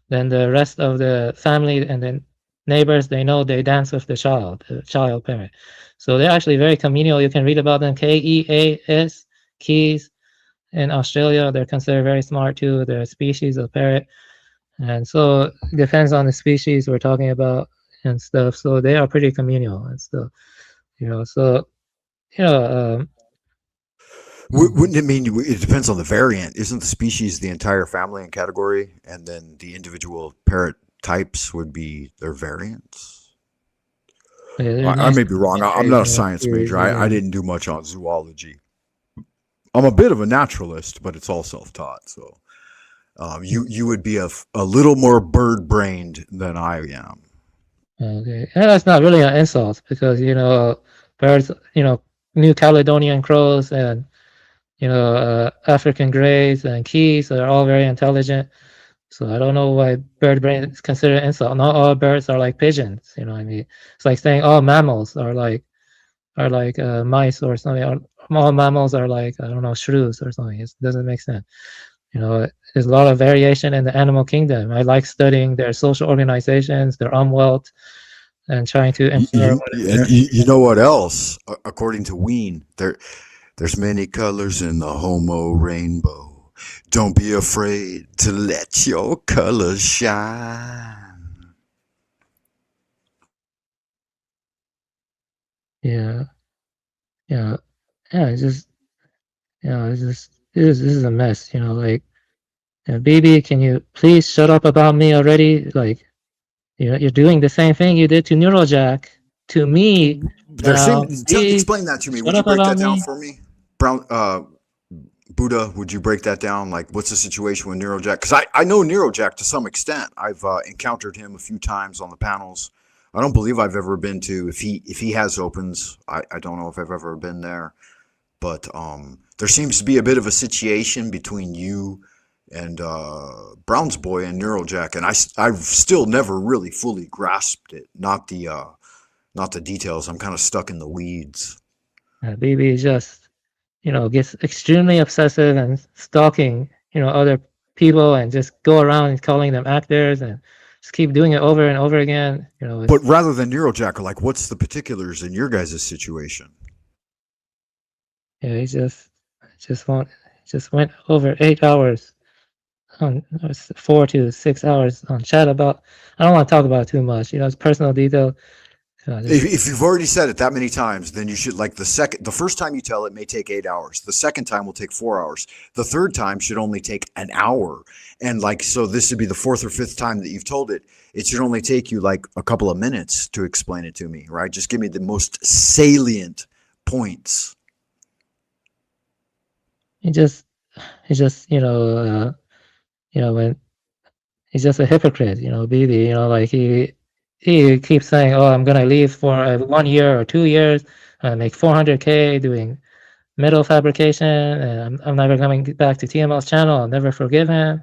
then the rest of the family and then neighbors, they know they dance with the child parrot. So they're actually very communal. You can read about them. Keas, keys. In Australia, they're considered very smart too. They're a species of parrot, and so it depends on the species we're talking about and stuff. So they are pretty communal and stuff, So wouldn't it mean it depends on the variant? Isn't the species the entire family and category, and then the individual parrot types would be their variants? I may be wrong. I'm not a science major. I didn't do much on zoology. I'm a bit of a naturalist, but it's all self-taught. So you would be a little more bird-brained than I am. Okay, and that's not really an insult because birds, New Caledonian crows and African greys and keys are all very intelligent. So I don't know why bird brain is considered an insult. Not all birds are like pigeons. You know what I mean? It's like saying all mammals are like mice or something. Or all mammals are like, I don't know, shrews or something. It doesn't make sense. There's a lot of variation in the animal kingdom. I like studying their social organizations, their umwelt, and trying to infer you know what else? According to Ween, there's many colors in the homo rainbow. Don't be afraid to let your colors shine. Yeah. It's just, this is a mess. Baby, can you please shut up about me already? Like, you're doing the same thing you did to Neurojack to me. Explain that to me. Would you break that down for me, Buddha? Would you break that down? Like, what's the situation with Neurojack? Because I know Neurojack to some extent. I've encountered him a few times on the panels. I don't believe I've ever been to, if he has opens, I don't know if I've ever been there, but there seems to be a bit of a situation between you and Brown's Boy and Neurojack, and I've still never really fully grasped it. Not the details. I'm kind of stuck in the weeds. Baby just, gets extremely obsessive and stalking, other people and just go around calling them actors and just keep doing it over and over again. But rather than Neurojack, like, what's the particulars in your guys' situation? Yeah, he just went over 8 hours, 4 to 6 hours on chat about. I don't want to talk about it too much. It's personal detail. If you've already said it that many times, then you should, like, the first time you tell it may take 8 hours. The second time will take 4 hours. The third time should only take an hour. And so this would be the fourth or fifth time that you've told it. It should only take you like a couple of minutes to explain it to me, right? Just give me the most salient points. He just, when he's just a hypocrite, BB, like he keeps saying, oh, I'm going to leave for 1 year or 2 years, make 400K doing metal fabrication, and I'm never coming back to TML's channel. I'll never forgive him.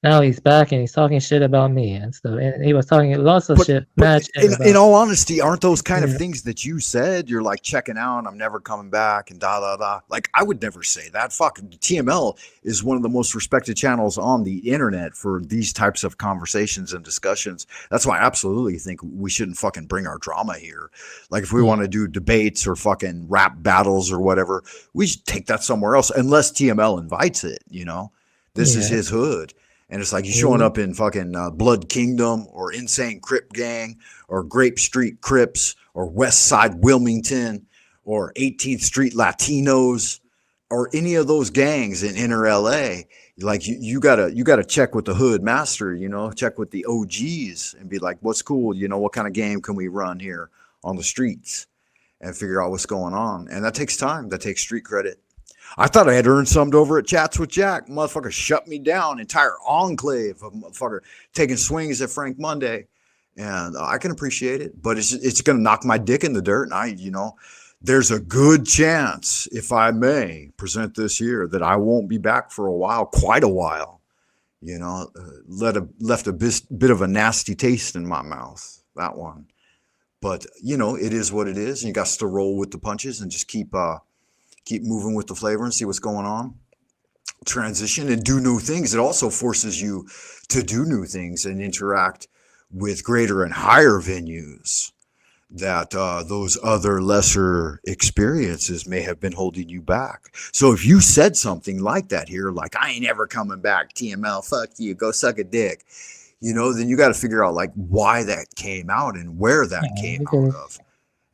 Now he's back and he's talking shit about me and stuff. And he was talking lots of shit. In all honesty, aren't those kind of things that you said? You're like checking out, I'm never coming back, and da da da. Like, I would never say that. Fuck, TML is one of the most respected channels on the internet for these types of conversations and discussions. That's why I absolutely think we shouldn't fucking bring our drama here. Like, if we want to do debates or fucking rap battles or whatever, we should take that somewhere else, unless TML invites it. This is his hood. And it's like you showing up in fucking Blood Kingdom or Insane Crip Gang or Grape Street Crips or West Side Wilmington or 18th Street Latinos or any of those gangs in inner LA. Like you gotta check with the hood master, check with the OGs and be like, what's cool? What kind of game can we run here on the streets and figure out what's going on? And that takes time. That takes street credit. I thought I had earned something over at Chats with Jack. Motherfucker shut me down. Entire enclave of motherfucker taking swings at Frank Monday. And I can appreciate it, but it's going to knock my dick in the dirt. And there's a good chance, if I may present this here, that I won't be back for a while, quite a while. You know, left a bit of a nasty taste in my mouth, that one. But, you know, it is what it is. And you got to roll with the punches and just keep moving with the flavor and see what's going on. Transition and do new things. It also forces you to do new things and interact with greater and higher venues that those other lesser experiences may have been holding you back. So if you said something like that here, like, I ain't ever coming back, TML, fuck you, go suck a dick, you know, then you got to figure out like why that came out and where that came out of,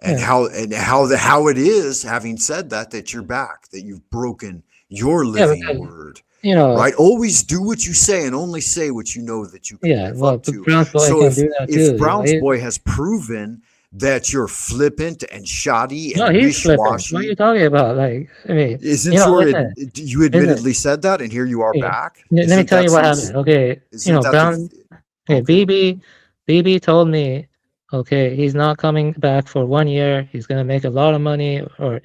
and how it is, having said that you're back, that you've broken your living word. You know, right? Always do what you say and only say what you know that you can live up to. So if Brown's Boy has proven that you're flippant and shoddy and he's flippant. wish-washy. What are you talking about? Like, I mean, isn't you admittedly said that, and here you are back? Let me tell you what happened. Okay, you know, Brown. BB told me, okay, he's not coming back for 1 year. He's gonna make a lot of money, or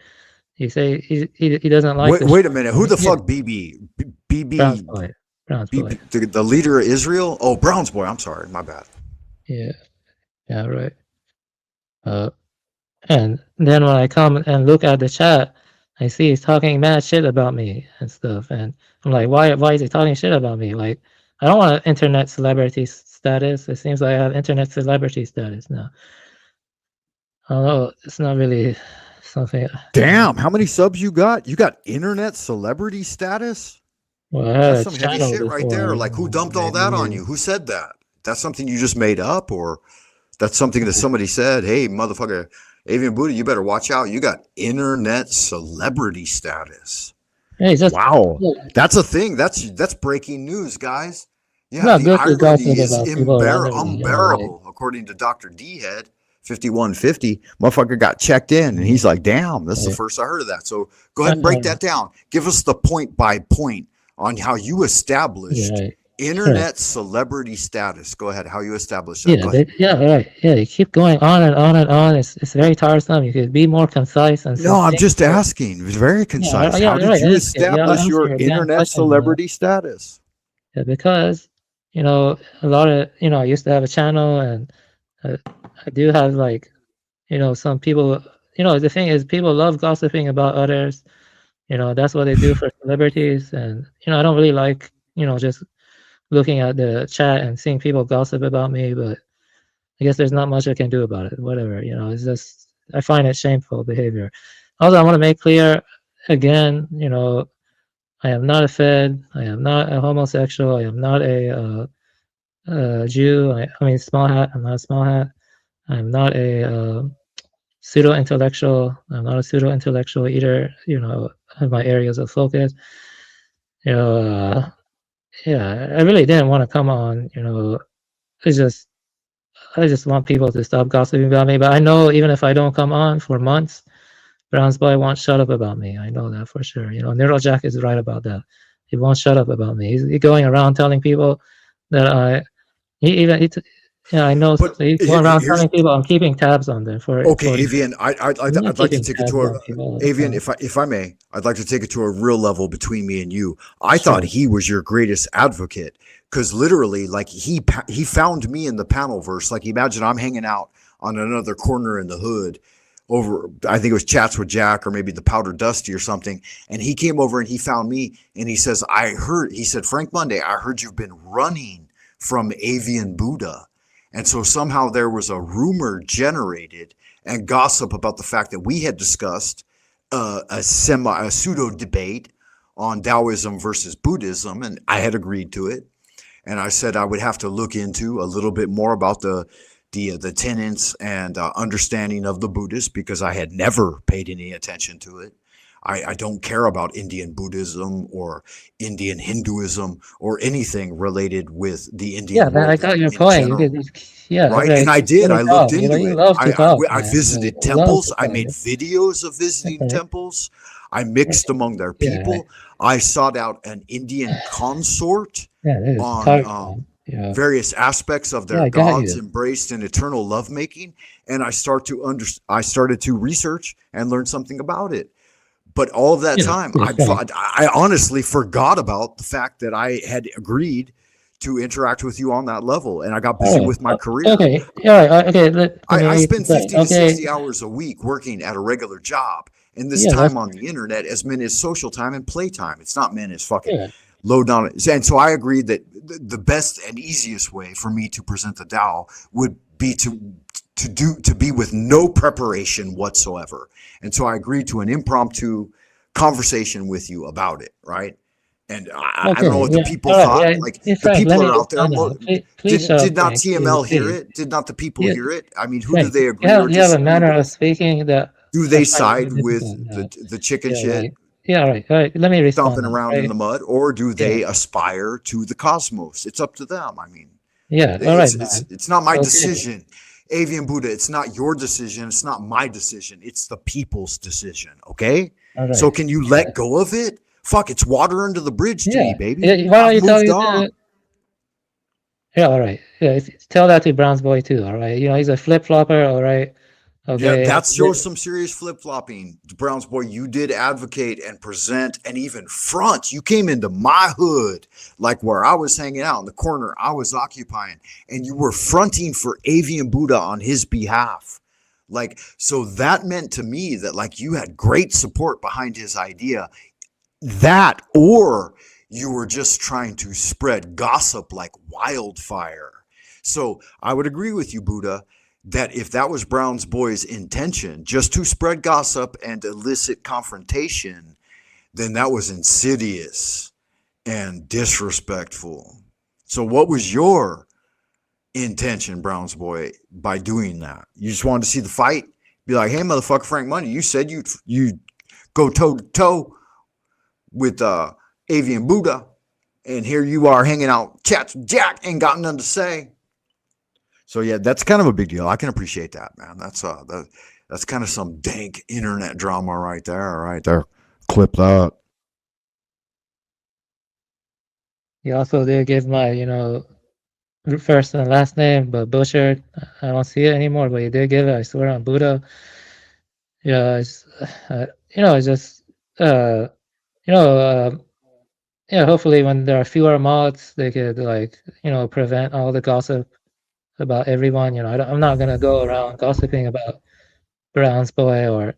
he say he doesn't like. Wait a minute. Who the fuck BB? BB. Brown's Boy. The leader of Israel. Oh, Brown's Boy. I'm sorry, my bad. Yeah, right. And then when I come and look at the chat, I see he's talking mad shit about me and stuff, and I'm like, why is he talking shit about me? Like, I don't want an internet celebrity status. It seems like I have internet celebrity status now. Although it's not really something. Damn, how many subs you got? You got internet celebrity status? Well, I had that's some heavy shit right there. Like, who dumped all that on you? Who said that? That's something you just made up, or that's something that somebody said, hey, motherfucker, Avian Buddha, you better watch out. You got internet celebrity status. Hey, wow. That's a thing. That's breaking news, guys. Yeah, the irony is unbearable, according to Dr. D-Head, 5150. Motherfucker got checked in, and he's like, damn, this is the first I heard of that. So go ahead and break that down. Give us the point by point on how you established internet celebrity status. Go ahead. How you established that. You keep going on and on and on. It's very tiresome. You could be more concise. And no, I'm just asking. It was very concise. How did you establish your internet celebrity status? Yeah, because, you know, a lot of, you know, I used to have a channel, and I do have, like, you know, some people, you know, the thing is, people love gossiping about others. You know, that's what they do for celebrities. And, you know, I don't really like, you know, just looking at the chat and seeing people gossip about me, but I guess there's not much I can do about it. Whatever, you know, it's just, I find it shameful behavior. Also, I want to make clear again, you know, I am not a Fed. I am not a homosexual. I am not a Jew. I mean, small hat. I'm not a small hat. I'm not a pseudo-intellectual. I'm not a pseudo-intellectual either. You know, I have my areas of focus. You know, yeah, I really didn't want to come on. You know, I just want people to stop gossiping about me. But I know even if I don't come on for months, Brown's Boy won't shut up about me. I know that for sure. You know, Nero Jack is right about that. He won't shut up about me. He's going around telling people that I know. He's going around telling people I'm keeping tabs on them for. Okay, Avian, I'd like to take it to Avian, if I may, I'd like to take it to a real level between me and you. I thought he was your greatest advocate, because literally, like, he found me in the panel verse. Like, imagine I'm hanging out on another corner in the hood over, I think it was Chats with Jack or maybe the Powder Dusty or something, and he came over and he found me, and he says, he said, Frank Monday, I heard you've been running from Avian Buddha. And so somehow there was a rumor generated and gossip about the fact that we had discussed a pseudo debate on Taoism versus Buddhism, and I had agreed to it. And I said I would have to look into a little bit more about the tenets and understanding of the Buddhists, because I had never paid any attention to it. I don't care about Indian Buddhism or Indian Hinduism or anything related with the Indian world. I got your point. Right, and I did. I looked into it. I visited temples. I made videos of visiting temples. I mixed among their people. I sought out an Indian consort on various aspects of their gods embraced in eternal lovemaking, and I started to research and learn something about it. But all of that time, I honestly forgot about the fact that I had agreed to interact with you on that level, and I got busy with my career. Okay, all right, okay. I spend 50 to 60 hours a week working at a regular job, and this time on the internet is meant as social time and playtime. It's not meant as fucking load on it. And so I agreed that the best and easiest way for me to present the Tao would be to be with no preparation whatsoever. And so I agreed to an impromptu conversation with you about it, right? And I don't know what the people thought. Like the people are out there. Did not TML hear it? Did not the people hear it? I mean, who do they agree? You have a manner of speaking that. Do they side with the chicken shit? Yeah, all right. Let me respond. Stomping around in the mud, or do they aspire to the cosmos? It's up to them. I mean, all right. It's not my decision. Avian Buddha, it's not your decision. It's not my decision. It's the people's decision. Okay. Right. So can you let go of it? Fuck, it's water under the bridge to me, baby. Yeah, why don't you tell you that? Yeah, all right. Yeah, tell that to Brown's boy too. All right. You know, he's a flip flopper. All right. Okay. Yeah, that shows some serious flip flopping, Brown's boy. You did advocate and present and even front. You came into my hood, like where I was hanging out in the corner I was occupying, and you were fronting for Avian Buddha on his behalf. Like, so that meant to me that like you had great support behind his idea. That, or you were just trying to spread gossip like wildfire. So I would agree with you, Buddha, that if that was Brown's boy's intention, just to spread gossip and elicit confrontation, then that was insidious and disrespectful. So what was your intention, Brown's boy, by doing that? You just wanted to see the fight? Be like, hey, motherfucker, Frank Money, you said you go toe to toe with Avian Buddha, and here you are hanging out, chats with Jack, ain't got nothing to say. So yeah, that's kind of a big deal. I can appreciate that, man. That's kind of some dank internet drama right there. Clip that. You also did give my, first and last name, but butchered. I don't see it anymore, but you did give it. I swear on Buddha. Yeah, it's, it's just, hopefully when there are fewer mods, they could prevent all the gossip about everyone. I'm not gonna go around gossiping about Brown's boy, or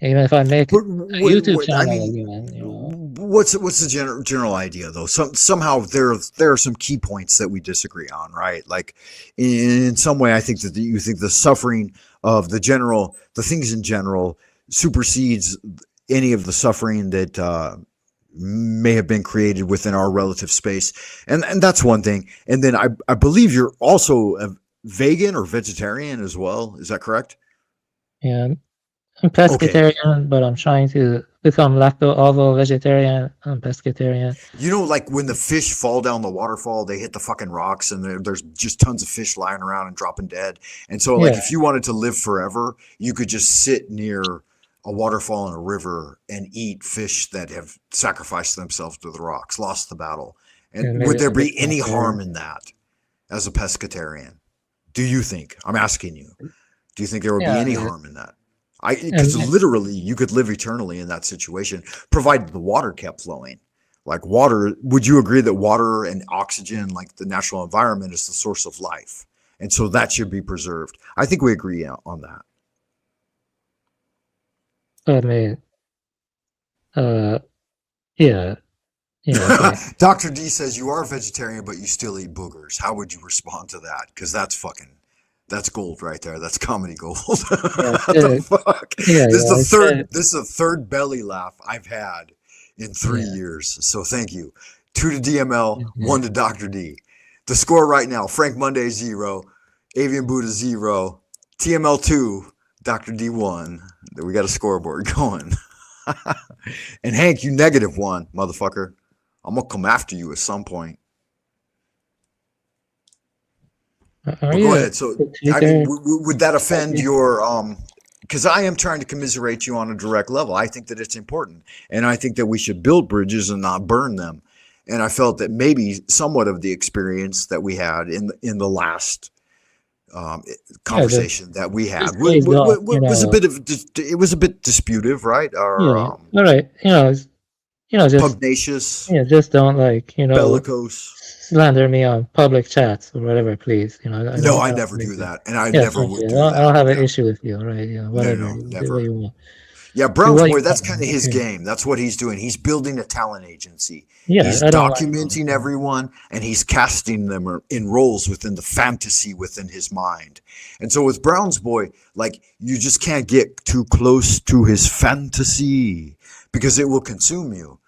even if I make a YouTube channel. What's the general idea though? Somehow there are some key points that we disagree on, right? Like in some way, I think that you think the suffering of the things in general supersedes any of the suffering that may have been created within our relative space, and that's one thing. And then I believe you're also a vegan or vegetarian as well. Is that correct? Yeah, I'm pescatarian, but I'm trying to become lacto-ovo vegetarian. I'm pescatarian. Like when the fish fall down the waterfall, they hit the fucking rocks, and there's just tons of fish lying around and dropping dead. And so, if you wanted to live forever, you could just sit near a waterfall and a river and eat fish that have sacrificed themselves to the rocks, lost the battle. And would there be any harm in that as a pescatarian? Do you think? I'm asking you. Do you think there would be any harm in that? Because literally you could live eternally in that situation, provided the water kept flowing. Like water, would you agree that water and oxygen, like the natural environment, is the source of life? And so that should be preserved. I think we agree on that. I mean, yeah. Dr. D says you are a vegetarian, but you still eat boogers. How would you respond to that? Because that's gold right there. That's comedy gold. What the fuck? This is the third belly laugh I've had in 3 years. So thank you. 2 to DML, 1 to Dr. D. The score right now: Frank Monday 0, Avian Buddha 0, TML 2, Dr. D 1. We got a scoreboard going. And Hank, you -1, motherfucker. I'm gonna come after you at some point. Go ahead. So, I mean, would that offend your? Because I am trying to commiserate you on a direct level. I think that it's important, and I think that we should build bridges and not burn them. And I felt that maybe somewhat of the experience that we had in the last conversation that we had was a bit disputive, right? Or, all right, just pugnacious, just don't like bellicose. slander me on public chats or whatever, please. No, I never do that, and I Yeah, never thank would you. do I that. don't have an issue with you, right? Whatever. No, You do never. what you want. Yeah, Do Brown's what you boy, that's want, kind of his yeah. game. That's what he's doing. He's building a talent agency. Yeah, He's I don't like documenting everyone, and he's casting them in roles within the fantasy within his mind. And so with Brown's boy, like, you just can't get too close to his fantasy because it will consume you.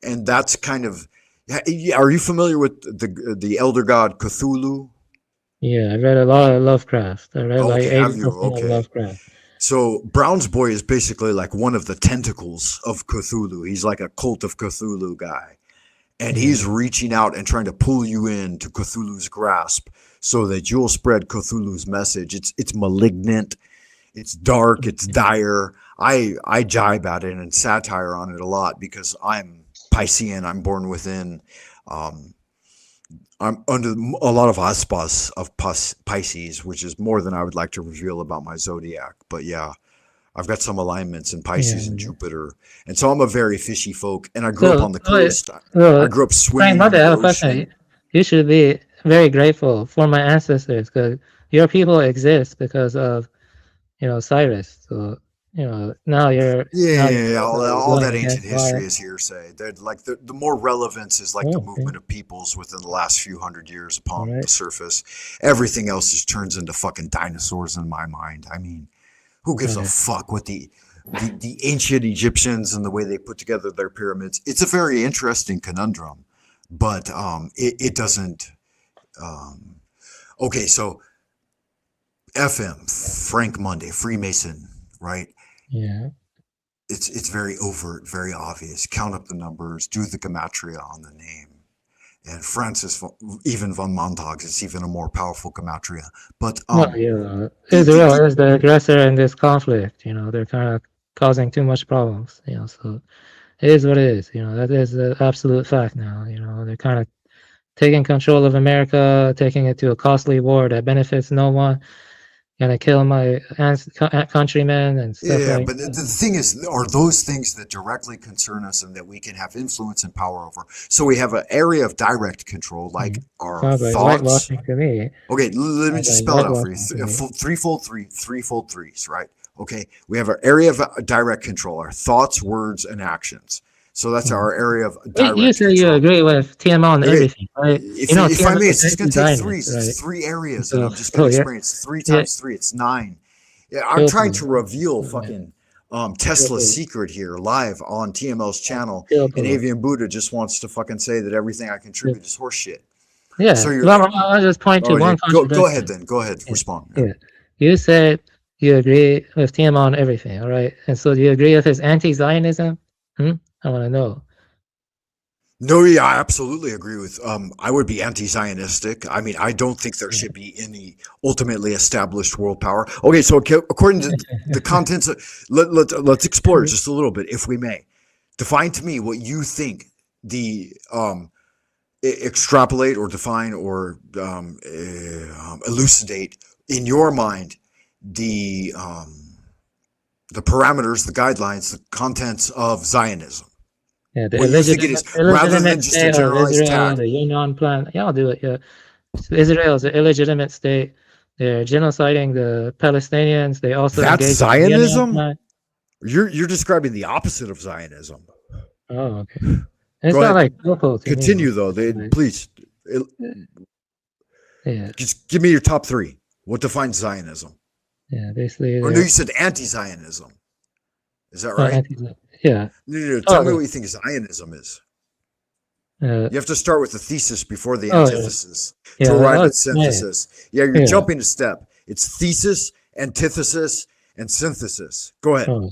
And that's kind of, are you familiar with the elder god Cthulhu? Yeah, I read a lot of Lovecraft. I read like Okay, have 80% you? of Okay. Lovecraft. So Brown's boy is basically like one of the tentacles of Cthulhu. He's like a cult of Cthulhu guy. And he's reaching out and trying to pull you into Cthulhu's grasp so that you'll spread Cthulhu's message. It's malignant, it's dark, it's dire. I jibe at it and satire on it a lot because I'm Piscean, I'm born within. I'm under a lot of aspas of Pisces, which is more than I would like to reveal about my zodiac. But yeah, I've got some alignments in Pisces and Jupiter. And so I'm a very fishy folk. And I grew up on the coast. I grew up swimming Frank, in I have a the question. ocean. You should be very grateful for my ancestors because your people exist because of, Cyrus. So, now you're All that going ancient against history my- is hearsay. They're like the more relevance is like the movement of peoples within the last few hundred years upon the surface. Everything else just turns into fucking dinosaurs in my mind. I mean, who gives a fuck what the ancient Egyptians and the way they put together their pyramids? It's a very interesting conundrum, but it doesn't. Okay, so FM Frank Monday, Freemason, right? Yeah. It's very overt, very obvious. Count up the numbers, do the gematria on the name. And Francis, even von Montague's, it's even a more powerful gematria. But Israel is the aggressor in this conflict. They're kind of causing too much problems. So it is what it is. That is the absolute fact now. They're kind of taking control of America, taking it to a costly war that benefits no one. Gonna kill my countrymen and stuff like but the thing is, are those things that directly concern us and that we can have influence and power over? So we have an area of direct control, like our Sounds like thoughts. whitewashing to me. Okay, let me Sounds just like spell it out for you. whitewashing to me. Threefold threes, right? Okay, we have our area of direct control, our thoughts, words, and actions. So that's our area of direct You say you agree with TMO on everything, right? If I may, it's just going to take Zionist, threes. right? It's three areas So- that I'm just going to yeah. experience. 3 times 3, it's 9. Yeah, I'm trying to reveal fucking Tesla's secret here live on TML's channel. And Avian Buddha just wants to fucking say that everything I contribute is horseshit. Yeah, So I'll just point to one go contradiction. ahead then. Go ahead. Respond. Yeah. You said you agree with TMO on everything, all right? And so do you agree with his anti-Zionism? I want to know. No, yeah, I absolutely agree with. I would be anti-Zionistic. I mean, I don't think there should be any ultimately established world power. Okay, so according to the contents, let's explore it just a little bit, if we may. Define to me what you think the extrapolate or define or elucidate in your mind the parameters, the guidelines, the contents of Zionism. Yeah, the What do you think it is, rather than just a state of generalized Israel, tag? the Union plan. Yeah, I'll do it. Yeah, Israel is an illegitimate state. They're genociding the Palestinians. They also That's engage in the Union Zionism? plan. You're describing the opposite of Zionism. Oh, okay. It's Go not ahead. like local to me. Continue though. Please. Yeah. Just give me your top 3. What defines Zionism? Yeah, basically. Or no, you said anti-Zionism. Is that right? Yeah. No. Tell me what you think Zionism is. You have to start with the thesis before the antithesis to arrive at synthesis. Yeah, you're jumping a step. It's thesis, antithesis, and synthesis. Go ahead. Oh,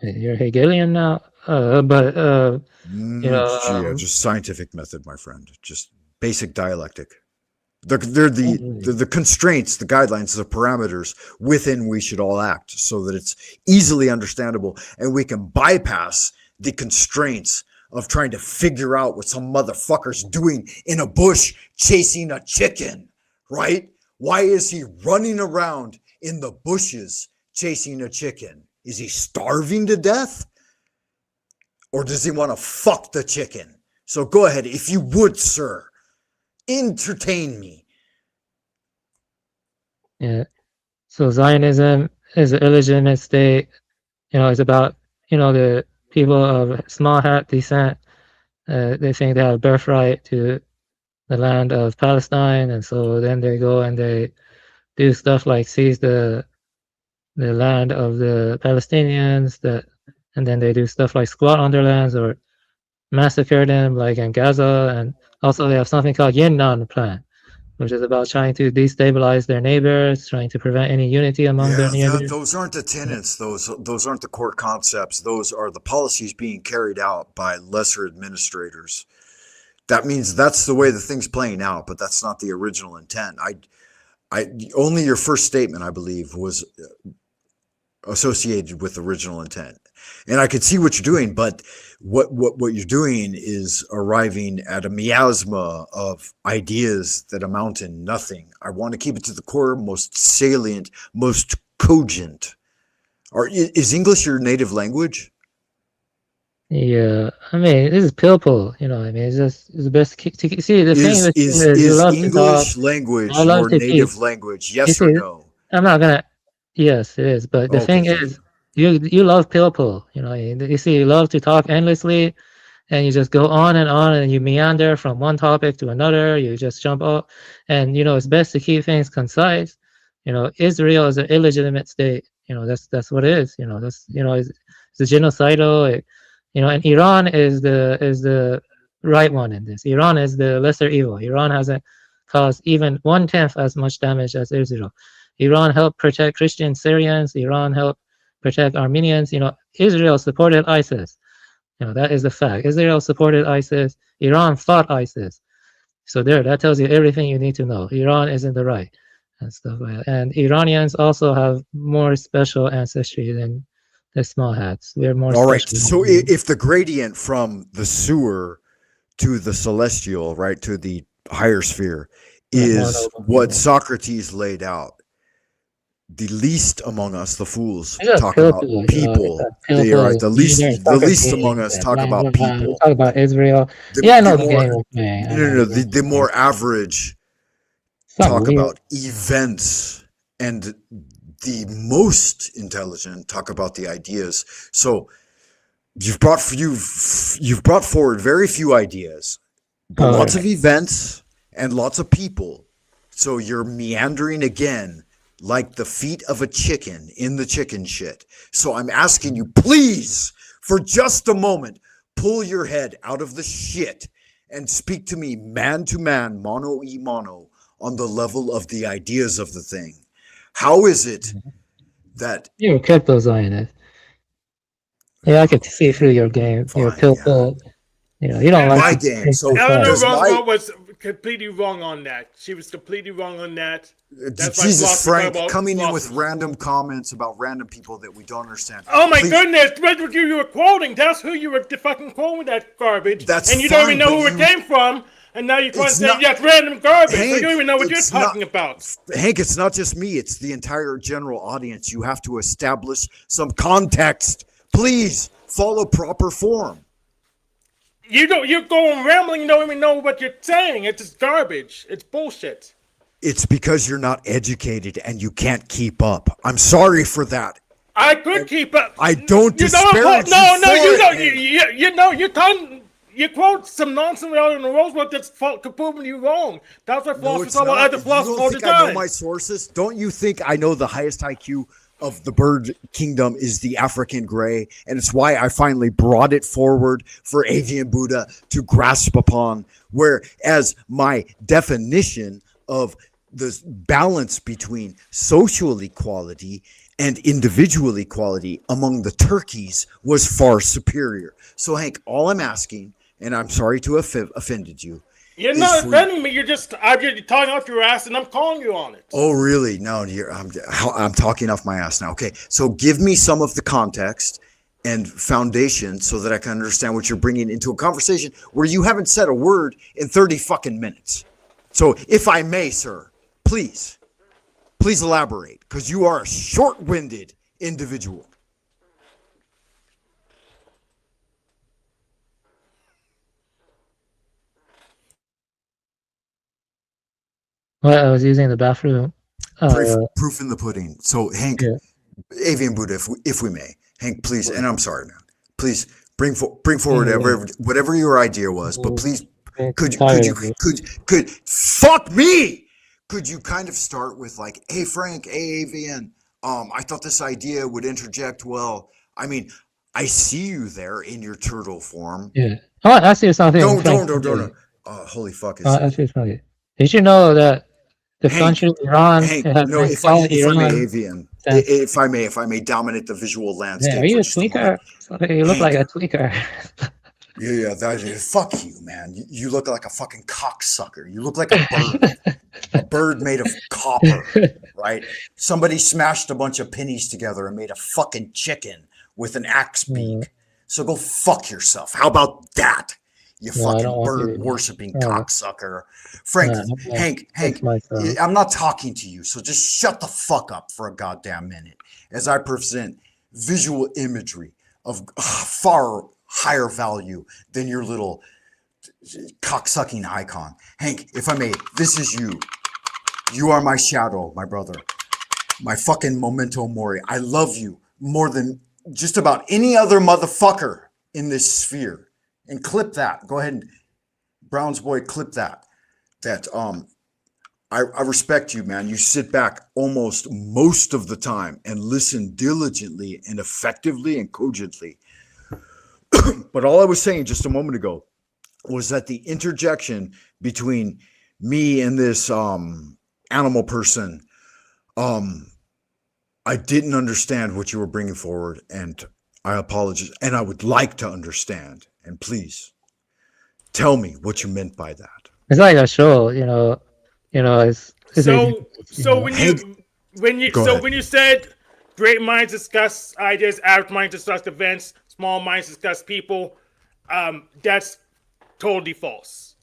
you're Hegelian now, Just scientific method, my friend. Just basic dialectic. They're the constraints, the guidelines, the parameters within we should all act so that it's easily understandable and we can bypass the constraints of trying to figure out what some motherfucker's doing in a bush chasing a chicken, right? Why is he running around in the bushes chasing a chicken? Is he starving to death? Or does he want to fuck the chicken? So go ahead, if you would, sir. Entertain me. Yeah. So Zionism is an illegitimate state. It's about, the people of small hat descent. They think they have a birthright to the land of Palestine, and so then they go and they do stuff like seize the land of the Palestinians, and then they do stuff like squat on their lands or massacre them, like in Gaza. And also they have something called Yinnan Plan, which is about trying to destabilize their neighbors, trying to prevent any unity among their neighbors. Those aren't the tenets. Those aren't the core concepts. Those are the policies being carried out by lesser administrators. That means that's the way the thing's playing out, but that's not the original intent. Only your first statement, I believe, was associated with original intent. And I could see what you're doing, but what you're doing is arriving at a miasma of ideas that amount in nothing. I want to keep it to the core, most salient, most cogent. Is English your native language? Yeah, I mean, this is people, it's the best to see. The thing is English language your native language? Yes or no? I'm not gonna. Yes, it is. But the thing is, you love people. You see, you love to talk endlessly, and you just go on, and you meander from one topic to another. You just jump up, and it's best to keep things concise. Israel is an illegitimate state. That's what it is. It's a genocidal. And Iran is the right one in this. Iran is the lesser evil. Iran hasn't caused even 1/10 as much damage as Israel. Iran helped protect Christian Syrians. Iran helped protect Armenians. Israel supported ISIS. That is a fact. Israel supported ISIS. Iran fought ISIS. So that tells you everything you need to know. Iran is in the right and stuff like that. And Iranians also have more special ancestry than the small hats. We're more all right. special. So if the gradient from the sewer to the celestial, right, to the higher sphere is what Socrates laid out, the least among us, the fools, talk about people. They are the least among us talk about people. Talk about Israel. The more average talk about events, and the most intelligent talk about the ideas. So you've brought forward very few ideas, but lots of events and lots of people. So you're meandering again like the feet of a chicken in the chicken shit. So I'm asking you, please, for just a moment, pull your head out of the shit and speak to me man to man, mano y mano, on the level of the ideas of the thing. How is it that you're a crypto Zionist? Yeah, I can see through your game. You're pill. You don't like my game. So Eleanor Roosevelt was completely wrong on that. She was completely wrong on that. That's Jesus, Frank, coming in with random comments about random people that we don't understand. Oh my goodness, that's what you were quoting. That's who you were fucking quoting that garbage. That's and you don't even know who it came from. And now you're trying to say that's random garbage. Hank, you don't even know what you're talking about. Hank, it's not just me. It's the entire general audience. You have to establish some context. Please follow proper form. You're going rambling. You don't even know what you're saying. It's just garbage. It's bullshit. It's because you're not educated and you can't keep up. I'm sorry for that. I could keep up. I don't disparage you quote some nonsense out in the Roosevelt that's completely you wrong. That's what philosophers talk about other philosophers all the time. I know my sources. Don't you think I know the highest IQ of the bird kingdom is the African gray? And it's why I finally brought it forward for Avian Buddha to grasp upon. Whereas my definition of the balance between social equality and individual equality among the turkeys was far superior. So Hank, all I'm asking, and I'm sorry to have offended you. You're not offending me. I'm just talking off your ass, and I'm calling you on it. Oh, really? No, I'm talking off my ass now. Okay, so give me some of the context and foundation so that I can understand what you're bringing into a conversation where you haven't said a word in 30 fucking minutes. So, if I may, sir, please elaborate, because you are a short-winded individual. Well, I was using the bathroom. Proof in the pudding. So Hank, Avian Buddha, if we may, Hank, please, and I'm sorry, man, please bring forward whatever your idea was, but please, could fuck me? Could you kind of start with like, hey Frank, hey Avian, I thought this idea would interject well. I mean, I see you there in your turtle form. Yeah. Oh, I see something. Don't. Holy fuck! I see something. Did you know that the country Iran has if I may dominate the visual landscape. Yeah, are you a tweaker? You look like a tweaker. Yeah, fuck you, man. You look like a fucking cocksucker. You look like a bird. A bird made of copper, right? Somebody smashed a bunch of pennies together and made a fucking chicken with an axe beak. So go fuck yourself. How about that? You fucking bird worshipping cocksucker. Frank, Hank, I'm not talking to you, so just shut the fuck up for a goddamn minute as I present visual imagery of far higher value than your little cocksucking icon. Hank, if I may, this is you. You are my shadow, my brother. My fucking memento mori. I love you more than just about any other motherfucker in this sphere. And clip that. Go ahead and Brown's boy, clip that. I respect you, man. You sit back almost most of the time and listen diligently and effectively and cogently. But all I was saying just a moment ago was that the interjection between me and this animal person, I didn't understand what you were bringing forward, and I apologize. And I would like to understand. And please tell me what you meant by that. It's like a show, It's when you said great minds discuss ideas, average minds discuss events, small minds discuss people, that's totally false.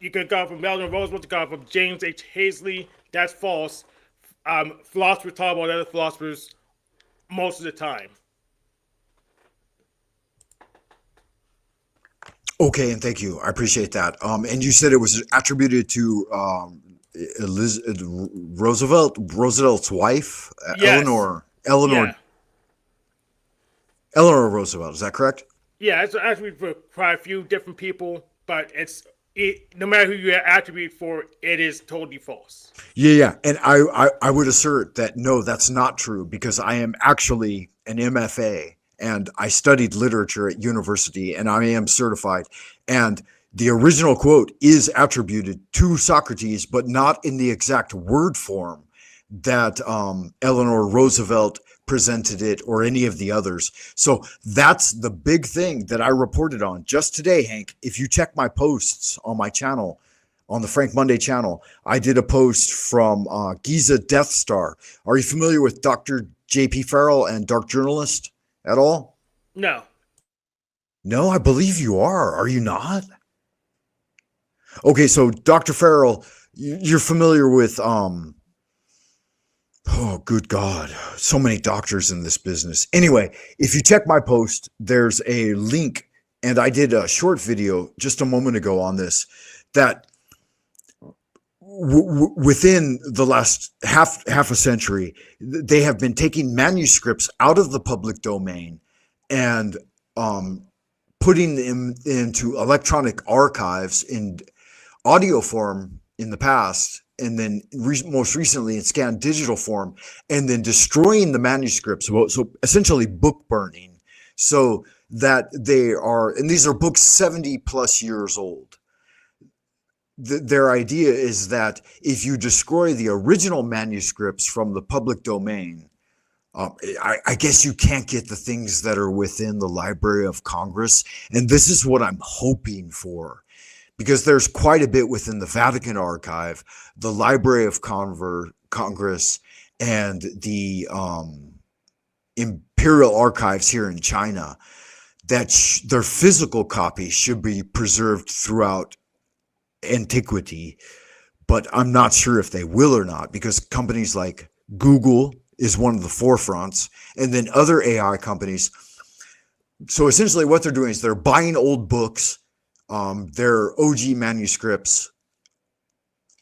You could go from Eleanor Roosevelt to go from James H. Hazley. That's false. Philosophers talk about other philosophers most of the time. Okay, and thank you. I appreciate that. And you said it was attributed to Roosevelt's wife, yes. Eleanor Roosevelt. Is that correct? Yeah, it's attributed for quite a few different people, but no matter who you attribute for, it is totally false. Yeah. And I would assert that no, that's not true, because I am actually an MFA. And I studied literature at university, and I am certified. And the original quote is attributed to Socrates, but not in the exact word form that Eleanor Roosevelt presented it, or any of the others. So that's the big thing that I reported on just today, Hank. If you check my posts on my channel, on the Frank Monday channel, I did a post from Giza Death Star. Are you familiar with Dr. J.P. Farrell and Dark Journalist at all? No. No, I believe you are. Are you not? Okay, so Dr. Farrell, you're familiar with oh, good God, so many doctors in this business. Anyway, if you check my post, there's a link, and I did a short video just a moment ago on this, that within the last half a century, they have been taking manuscripts out of the public domain and putting them into electronic archives in audio form in the past, and then most recently in scanned digital form, and then destroying the manuscripts. So essentially book burning, so that they are, and these are books 70 plus years old. Their idea is that if you destroy the original manuscripts from the public domain, I guess you can't get the things that are within the Library of Congress. And this is what I'm hoping for, because there's quite a bit within the Vatican archive, the Library of Congress, and the Imperial Archives here in China, that their physical copies should be preserved throughout antiquity. But I'm not sure if they will or not, because companies like Google is one of the forefronts, and then other AI companies. So essentially what they're doing is they're buying old books, their OG manuscripts,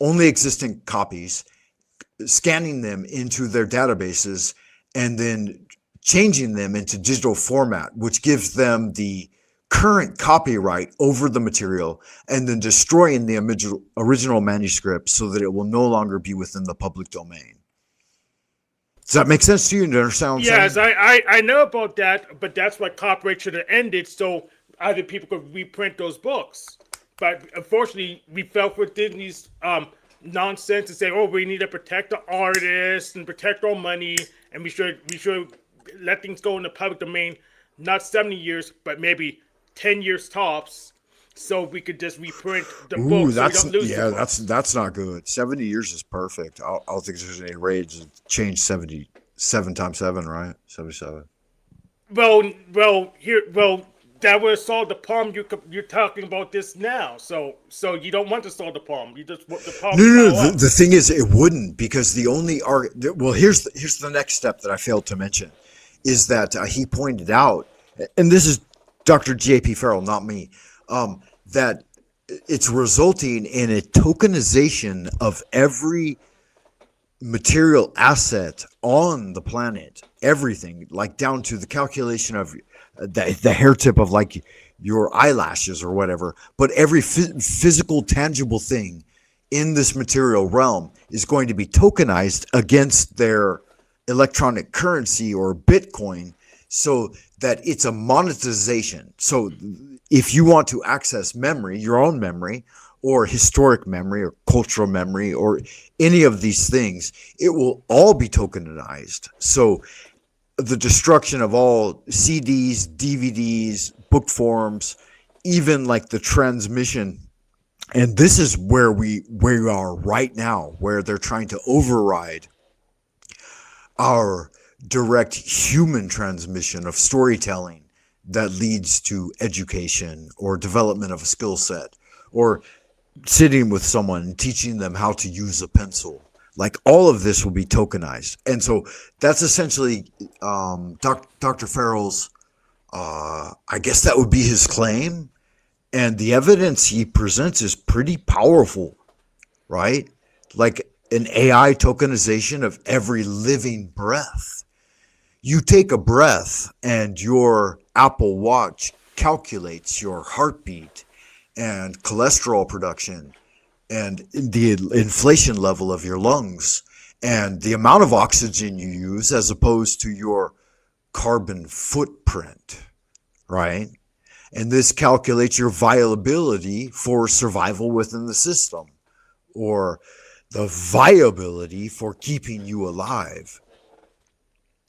only existing copies, scanning them into their databases, and then changing them into digital format, which gives them the current copyright over the material, and then destroying the original manuscript so that it will no longer be within the public domain. Does that make sense to you? Do you understand what I'm saying? Yes, I know about that, but that's why copyright should have ended, so other people could reprint those books. But unfortunately, we fell for Disney's nonsense and say, "Oh, we need to protect the artists and protect our money, and we should let things go in the public domain, not 70 years, but maybe 10 years tops, so we could just reprint the books. That's so we don't lose the books." that's not good. 70 years is perfect. I don't think there's any rage to change 77 times 7, right? 77. Well, that would solve the problem you're talking about this now. So you don't want to solve the problem. You just want the problem. No. The thing is, it wouldn't, because the only well, here's the next step that I failed to mention, is that he pointed out, and this is Dr. J.P. Farrell, not me, that it's resulting in a tokenization of every material asset on the planet, everything, like down to the calculation of the hair tip of like your eyelashes or whatever. But every physical, tangible thing in this material realm is going to be tokenized against their electronic currency or Bitcoin, so that it's a monetization. So if you want to access memory, your own memory, or historic memory, or cultural memory, or any of these things, it will all be tokenized. So the destruction of all CDs, DVDs, book forms, even like the transmission. And this is where we are right now, where they're trying to override our direct human transmission of storytelling that leads to education or development of a skill set, or sitting with someone and teaching them how to use a pencil. Like, all of this will be tokenized. And so that's essentially Dr. Farrell's, I guess that would be his claim. And the evidence he presents is pretty powerful, right? Like an AI tokenization of every living breath. You take a breath and your Apple Watch calculates your heartbeat and cholesterol production and the inflation level of your lungs and the amount of oxygen you use as opposed to your carbon footprint, right? And this calculates your viability for survival within the system, or the viability for keeping you alive.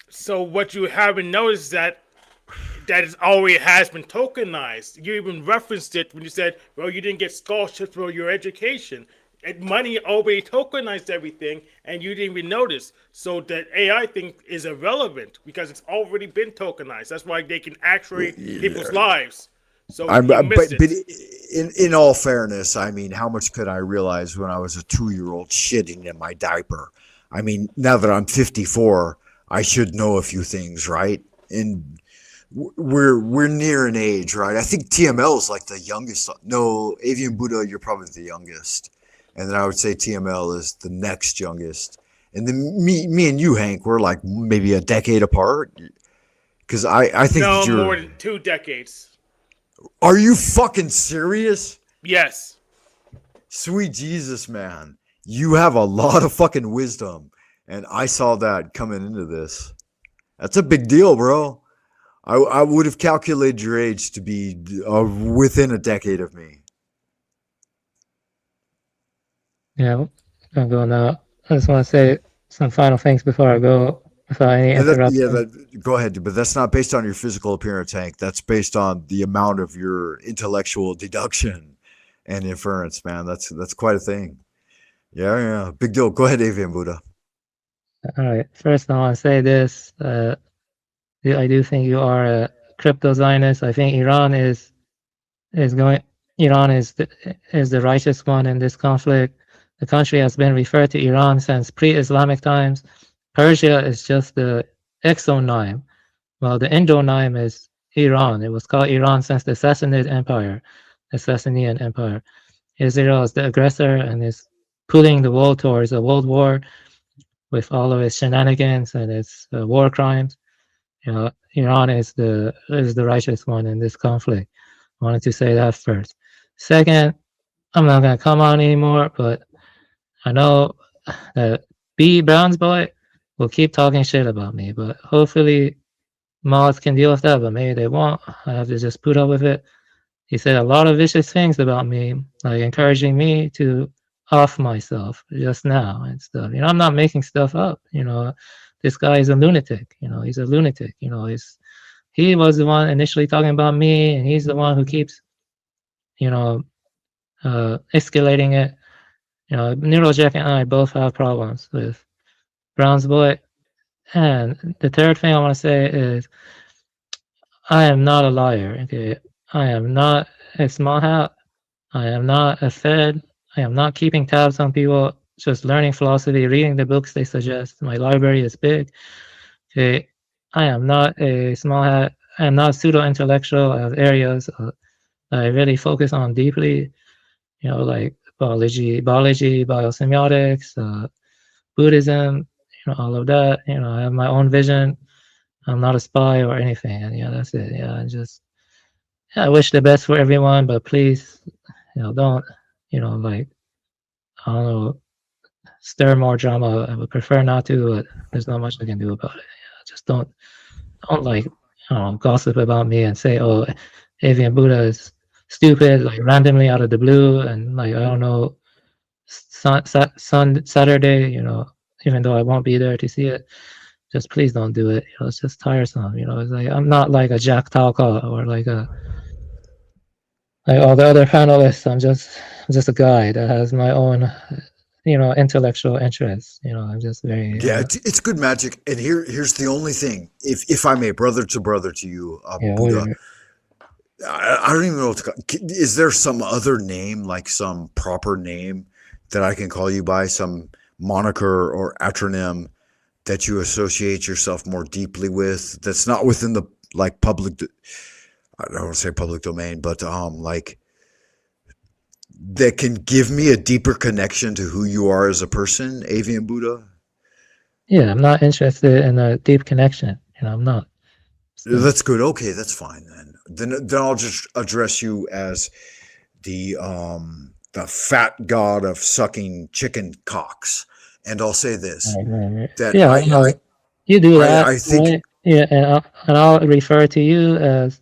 So what you haven't noticed that is already has been tokenized. You even referenced it when you said, well, you didn't get scholarships for your education. And money already tokenized everything, and you didn't even notice. So that AI thing is irrelevant because it's already been tokenized. That's why they can actually people's lives. So but in all fairness, I mean, how much could I realize when I was a 2-year-old shitting in my diaper? I mean, now that I'm 54, I should know a few things, right? And we're near an age, right? I think TML is like the youngest. No, Avian Buddha, you're probably the youngest. And then I would say TML is the next youngest. And then me and you, Hank, we're like maybe a decade apart. Because I think no, you're more than 2 decades. Are you fucking serious? Yes. Sweet Jesus, man. You have a lot of fucking wisdom. And I saw that coming into this. That's a big deal, bro. I would have calculated your age to be within a decade of me. Yeah, I'm going now. I just want to say some final things before I go. Without any interruption. Go ahead, but that's not based on your physical appearance, Hank. That's based on the amount of your intellectual deduction and inference, man. That's quite a thing. Yeah, big deal. Go ahead, Avian Buddha. All right. First, I want to say this. I do think you are a crypto Zionist. I think Iran is the righteous one in this conflict. The country has been referred to Iran since pre-Islamic times. Persia is just the exonyme, while the endonyme is Iran. It was called Iran since the Sassanid Empire, the Sassanian Empire. Israel is the aggressor and is pulling the world towards a world war with all of its shenanigans and its war crimes. Iran is the righteous one in this conflict. I wanted to say that first. Second, I'm not gonna come on anymore, but I know that B Brown's boy will keep talking shit about me, but hopefully mods can deal with that, but maybe they won't. I have to just put up with it. He said a lot of vicious things about me, like encouraging me to off myself just now and stuff. I'm not making stuff up. This guy is a lunatic. He's a lunatic. He was the one initially talking about me, and he's the one who keeps, escalating it. Neurojack and I both have problems with Brown's boy. And the third thing I want to say is, I am not a liar. Okay, I am not a small hat. I am not a fed. I am not keeping tabs on people. Just learning philosophy, reading the books they suggest. My library is big. Okay, I am not a small hat. I am not pseudo-intellectual. I have areas that I really focus on deeply. Like biology, biosemiotics, Buddhism. All of that. I have my own vision. I'm not a spy or anything. And that's it. I wish the best for everyone, but please, don't, like, I don't know, stir more drama. I would prefer not to, but there's not much I can do about it. Just don't like, gossip about me and say, oh, Avian Buddha is stupid, like randomly out of the blue, and like, I don't know, Saturday, even though I won't be there to see it. Just please don't do it. It's just tiresome. It's like, I'm not like a Jack Talca or like all the other panelists. I'm just a guy that has my own, intellectual interests. I'm just very it's good magic. And here's the only thing, if I may, brother to you, Buddha. I don't even know what to call. Is there some other name, like some proper name that I can call you by, some moniker or acronym that you associate yourself more deeply with, that's not within the like public, I don't want to say public domain, but like that can give me a deeper connection to who you are as a person, Avian Buddha? Yeah, I'm not interested in a deep connection. I'm not. So. That's good. Okay, that's fine then. Then I'll just address you as the fat god of sucking chicken cocks. And I'll say this: that you do that. I think, right? Yeah, and I'll refer to you as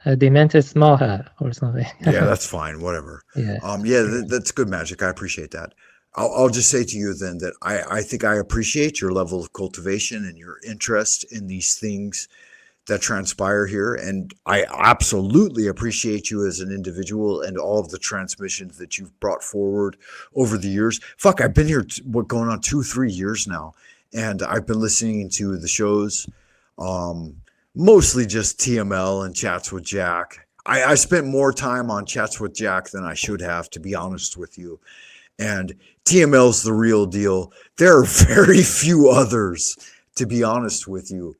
a demented small hat or something. Yeah, that's fine. Whatever. Yeah. That's good magic. I appreciate that. I'll just say to you then that I think I appreciate your level of cultivation and your interest in these things that transpire here, and I absolutely appreciate you as an individual and all of the transmissions that you've brought forward over the years. Fuck, I've been here going on 2-3 years now, and I've been listening to the shows, mostly just TML and Chats with Jack. I spent more time on Chats with Jack than I should have, to be honest with you. And TML's the real deal. There are very few others, to be honest with you,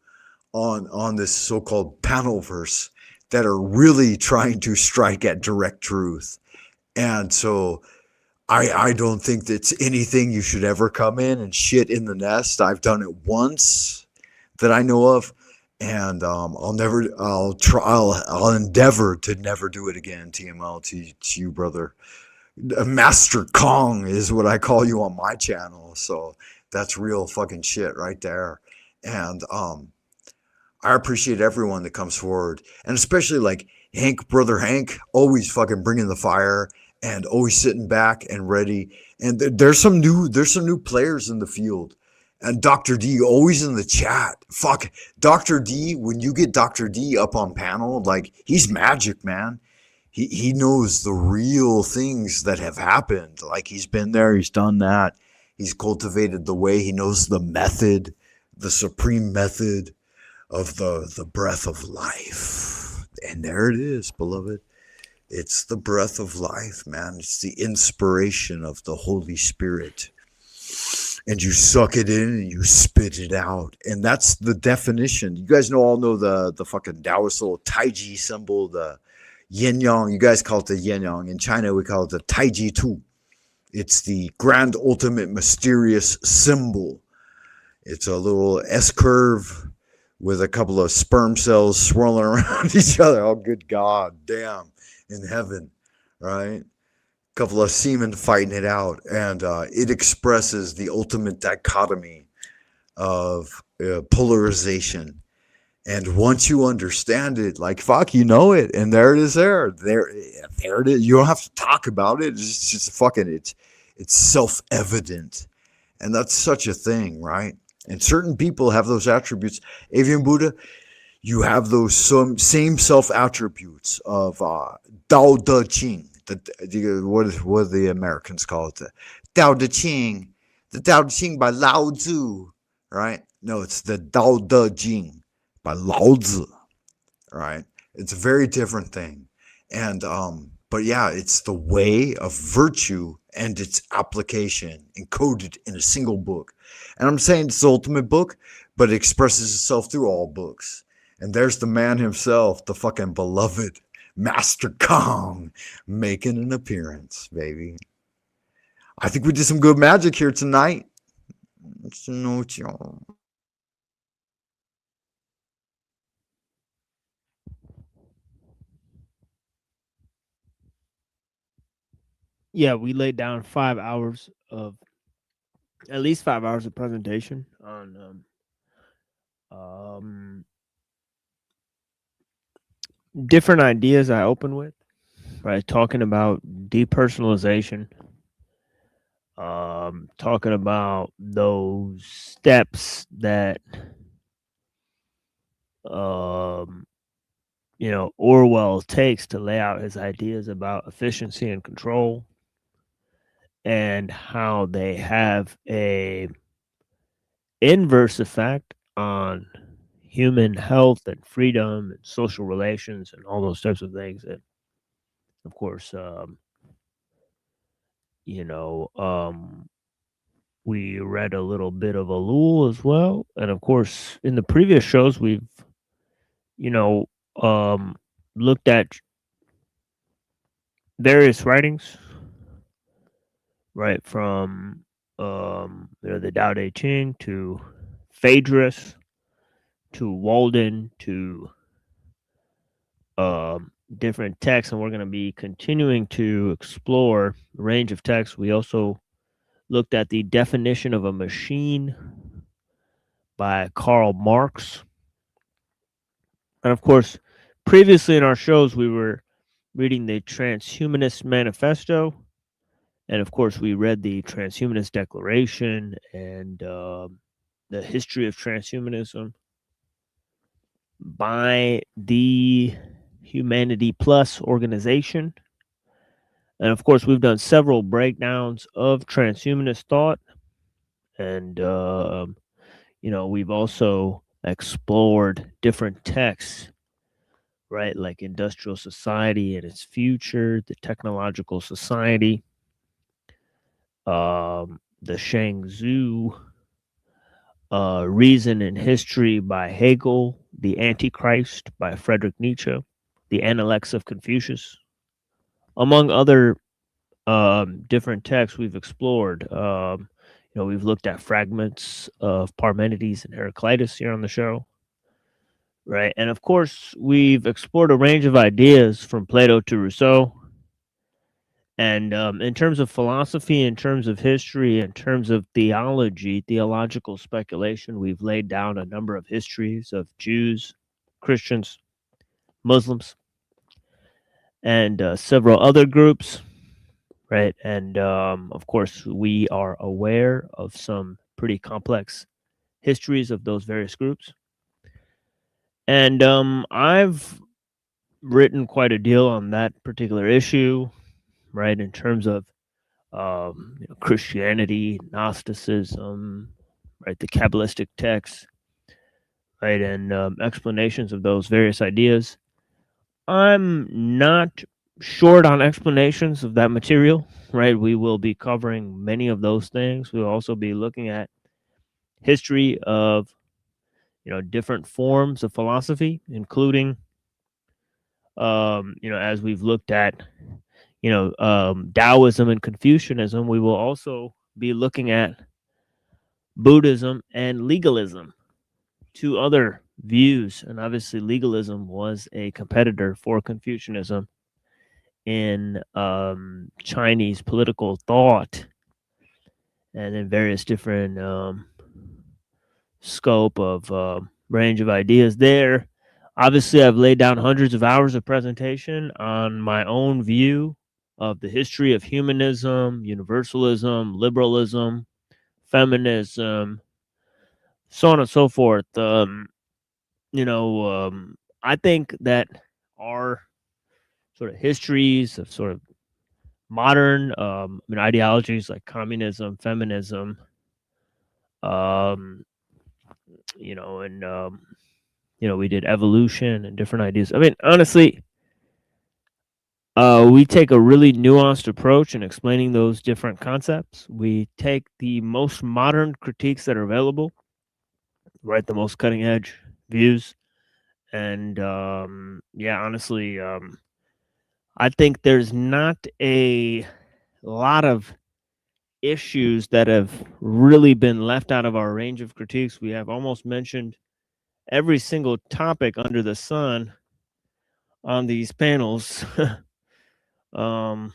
on this so-called panelverse that are really trying to strike at direct truth. And so I don't think that's anything you should ever come in and shit in the nest. I've done it once that I know of, and I'll endeavor to never do it again. TML to you, brother. Master Kong is what I call you on my channel. So that's real fucking shit right there. And I appreciate everyone that comes forward, and especially like Hank, brother Hank, always fucking bringing the fire and always sitting back and ready. And there's some new players in the field, and Dr. D always in the chat. Fuck, Dr. D, when you get Dr. D up on panel, like, he's magic, man. He knows the real things that have happened. Like, he's been there, he's done that. He's cultivated the way. He knows the method, the supreme method of the breath of life. And there it is, beloved. It's the breath of life, man. It's the inspiration of the Holy Spirit. And you suck it in and you spit it out. And that's the definition. You guys all know the fucking Taoist little Taiji symbol, the yin yang. You guys call it the yin yang. In China, we call it the Taiji Tu. It's the grand ultimate mysterious symbol. It's a little S curve with a couple of sperm cells swirling around each other. Oh, good God, damn, in heaven, right? Couple of semen fighting it out, and it expresses the ultimate dichotomy of polarization. And once you understand it, like fuck, you know it, and there it is. There it is. You don't have to talk about it. It's just fucking. It's self-evident, and that's such a thing, right? And certain people have those attributes. Avian Buddha, you have those same self-attributes of Dao De Ching. What do the Americans call it? The Dao De Ching. The Dao De Ching by Lao Tzu, right? No, it's the Dao De Jing by Lao Tzu, right? It's a very different thing. And but yeah, it's the way of virtue and its application encoded in a single book. And I'm saying it's the ultimate book, but it expresses itself through all books. And there's the man himself, the fucking beloved Master Kong, making an appearance, baby. I think we did some good magic here tonight. Yeah, we laid down 5 hours of, at least 5 hours of presentation on different ideas I opened with, right? Talking about depersonalization, talking about those steps that, Orwell takes to lay out his ideas about efficiency and control, and how they have a inverse effect on human health and freedom and social relations and all those types of things. And of course, we read a little bit of ellul as well. And of course, in the previous shows, we've, looked at various writings, right, from the Tao Te Ching to Phaedrus to Walden to different texts, and we're going to be continuing to explore a range of texts. We also looked at the definition of a machine by Karl Marx. And of course, previously in our shows, we were reading the Transhumanist Manifesto. And of course, we read the Transhumanist Declaration and the history of transhumanism by the Humanity Plus organization. And of course, we've done several breakdowns of transhumanist thought. And, we've also explored different texts, right? Like Industrial Society and Its Future, the Technological Society, the Shang-Tzu, Reason and History by Hegel, The Antichrist by Friedrich Nietzsche, The Analects of Confucius, among other different texts we've explored. We've looked at fragments of Parmenides and Heraclitus here on the show, right? And of course, we've explored a range of ideas from Plato to Rousseau. And in terms of philosophy, in terms of history, in terms of theology, theological speculation, we've laid down a number of histories of Jews, Christians, Muslims, and several other groups, right? And of course, we are aware of some pretty complex histories of those various groups. And I've written quite a deal on that particular issue, right, in terms of Christianity, Gnosticism, right, the Kabbalistic texts, right, and explanations of those various ideas. I'm not short on explanations of that material, right? We will be covering many of those things. We'll also be looking at history of, different forms of philosophy, including, as we've looked at, Taoism and Confucianism, we will also be looking at Buddhism and legalism, two other views. And obviously, legalism was a competitor for Confucianism in Chinese political thought and in various different scope of range of ideas there. Obviously, I've laid down hundreds of hours of presentation on my own view of the history of humanism, universalism, liberalism, feminism, so on and so forth. I think that our sort of histories of sort of modern ideologies like communism, feminism, we did evolution and different ideas. I mean, honestly, we take a really nuanced approach in explaining those different concepts. We take the most modern critiques that are available, right? The most cutting edge views. And honestly, I think there's not a lot of issues that have really been left out of our range of critiques. We have almost mentioned every single topic under the sun on these panels. And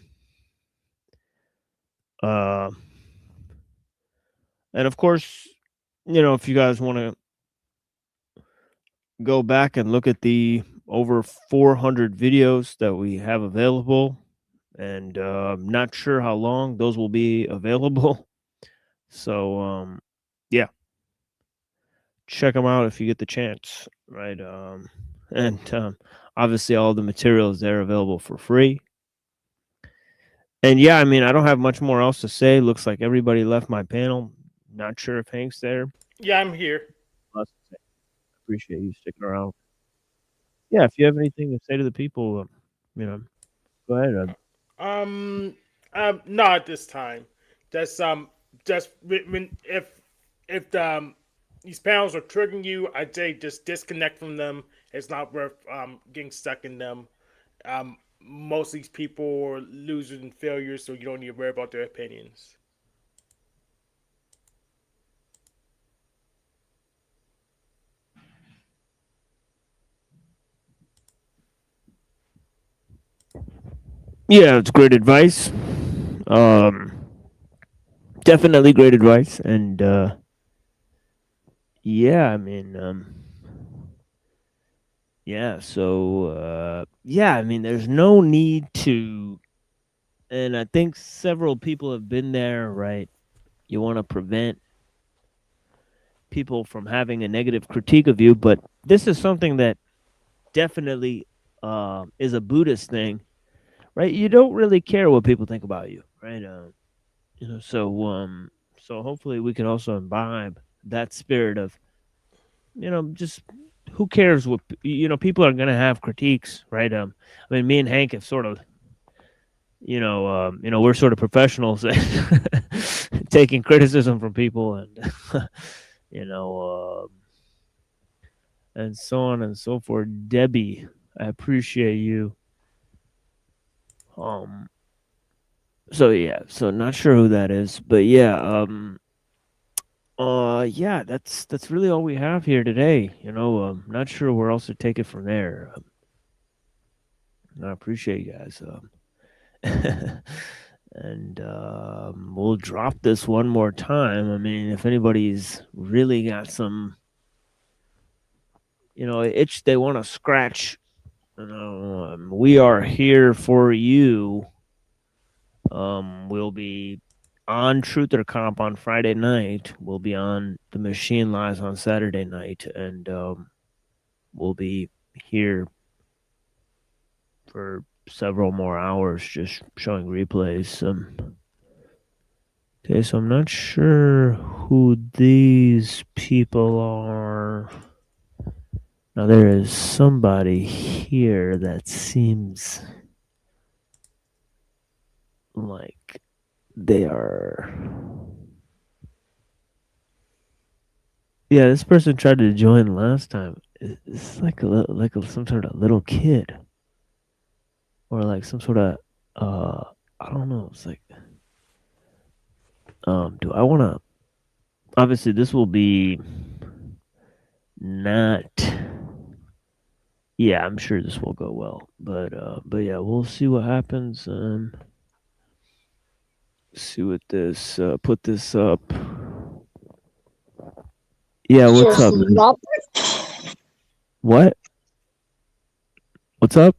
of course, if you guys want to go back and look at the over 400 videos that we have available, and I'm not sure how long those will be available. So, check them out if you get the chance, right? And obviously all the materials there available for free. And I don't have much more else to say. Looks like everybody left my panel. Not sure if Hank's there. Yeah, I'm here. Appreciate you sticking around. Yeah, if you have anything to say to the people, go ahead. Not at this time. Just when if these panels are triggering you, I'd say just disconnect from them. It's not worth getting stuck in them. Most of these people are losers and failures, so you don't need to worry about their opinions. Yeah, it's great advice. Definitely great advice. And there's no need to, and I think several people have been there, right? You want to prevent people from having a negative critique of you, but this is something that definitely is a Buddhist thing, right? You don't really care what people think about you, right? So hopefully we can also imbibe that spirit of, just who cares what, people are going to have critiques, right? Me and Hank have sort of, we're sort of professionals at taking criticism from people and, and so on and so forth. Debbie, I appreciate you. So not sure who that is, but that's really all we have here today. Not sure where else to take it from there. I appreciate you guys. And we'll drop this one more time. If anybody's really got some, itch they want to scratch, we are here for you. We'll be on Truth or Comp on Friday night. We'll be on The Machine Lies on Saturday night, and we'll be here for several more hours just showing replays. Okay, so I'm not sure who these people are. Now there is somebody here that seems like they are. Yeah, this person tried to join last time. It's like some sort of little kid, or like some sort of I don't know. It's like, do I want to? Obviously, this will be not. Yeah, I'm sure this will go well, but yeah, we'll see what happens. See what this. Put this up. Yeah, what's up, man? What? What's up?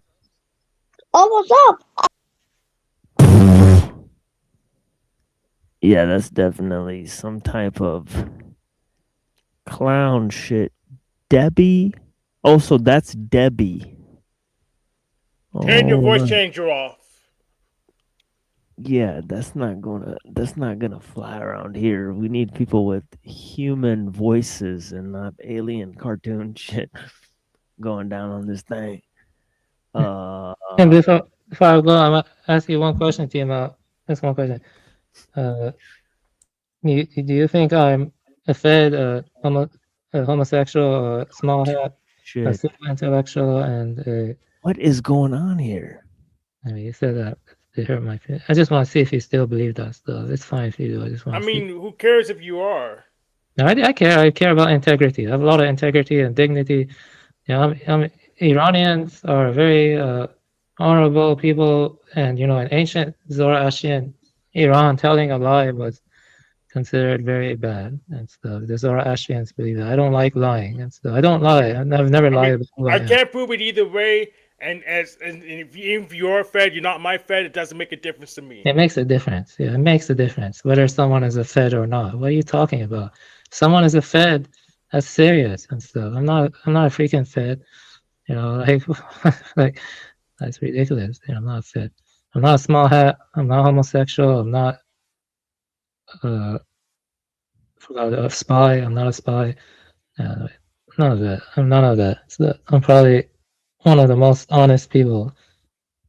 Oh, what's up? Yeah, that's definitely some type of clown shit. Debbie? Oh, so that's Debbie. Turn your voice right. changer off. Yeah, that's not gonna fly around here. We need people with human voices and not alien cartoon shit going down on this thing. And before I go, I'm gonna ask you one question, Timo. Just one question. Do you think I'm a fed, a homosexual, a small hat, a Shit. super intellectual, and What is going on here? I mean, you said that it hurt my feelings. I just want to see if you still believe that stuff. It's fine if you do. I just want I to mean, see. who cares if you are? No, I care. I care about integrity. I have a lot of integrity and dignity. You know, Iranians are very honorable people, and you know, in ancient Zoroastrian Iran, telling a lie was considered very bad and stuff. The Zoroastrians believe that. I don't like lying and stuff. I don't lie. I've never lied about who I I am. can't prove it either way. And if you're fed, you're not my fed. It doesn't make a difference to me. It makes a difference. Yeah, it makes a difference whether someone is a fed or not. What are you talking about? If someone is a fed, that's serious and stuff. I'm not a freaking fed. You know, like that's ridiculous. You know, I'm not a fed. I'm not a small hat. I'm not homosexual. I'm not a spy. I'm not a spy. None of that. I'm none of that. So I'm probably one of the most honest people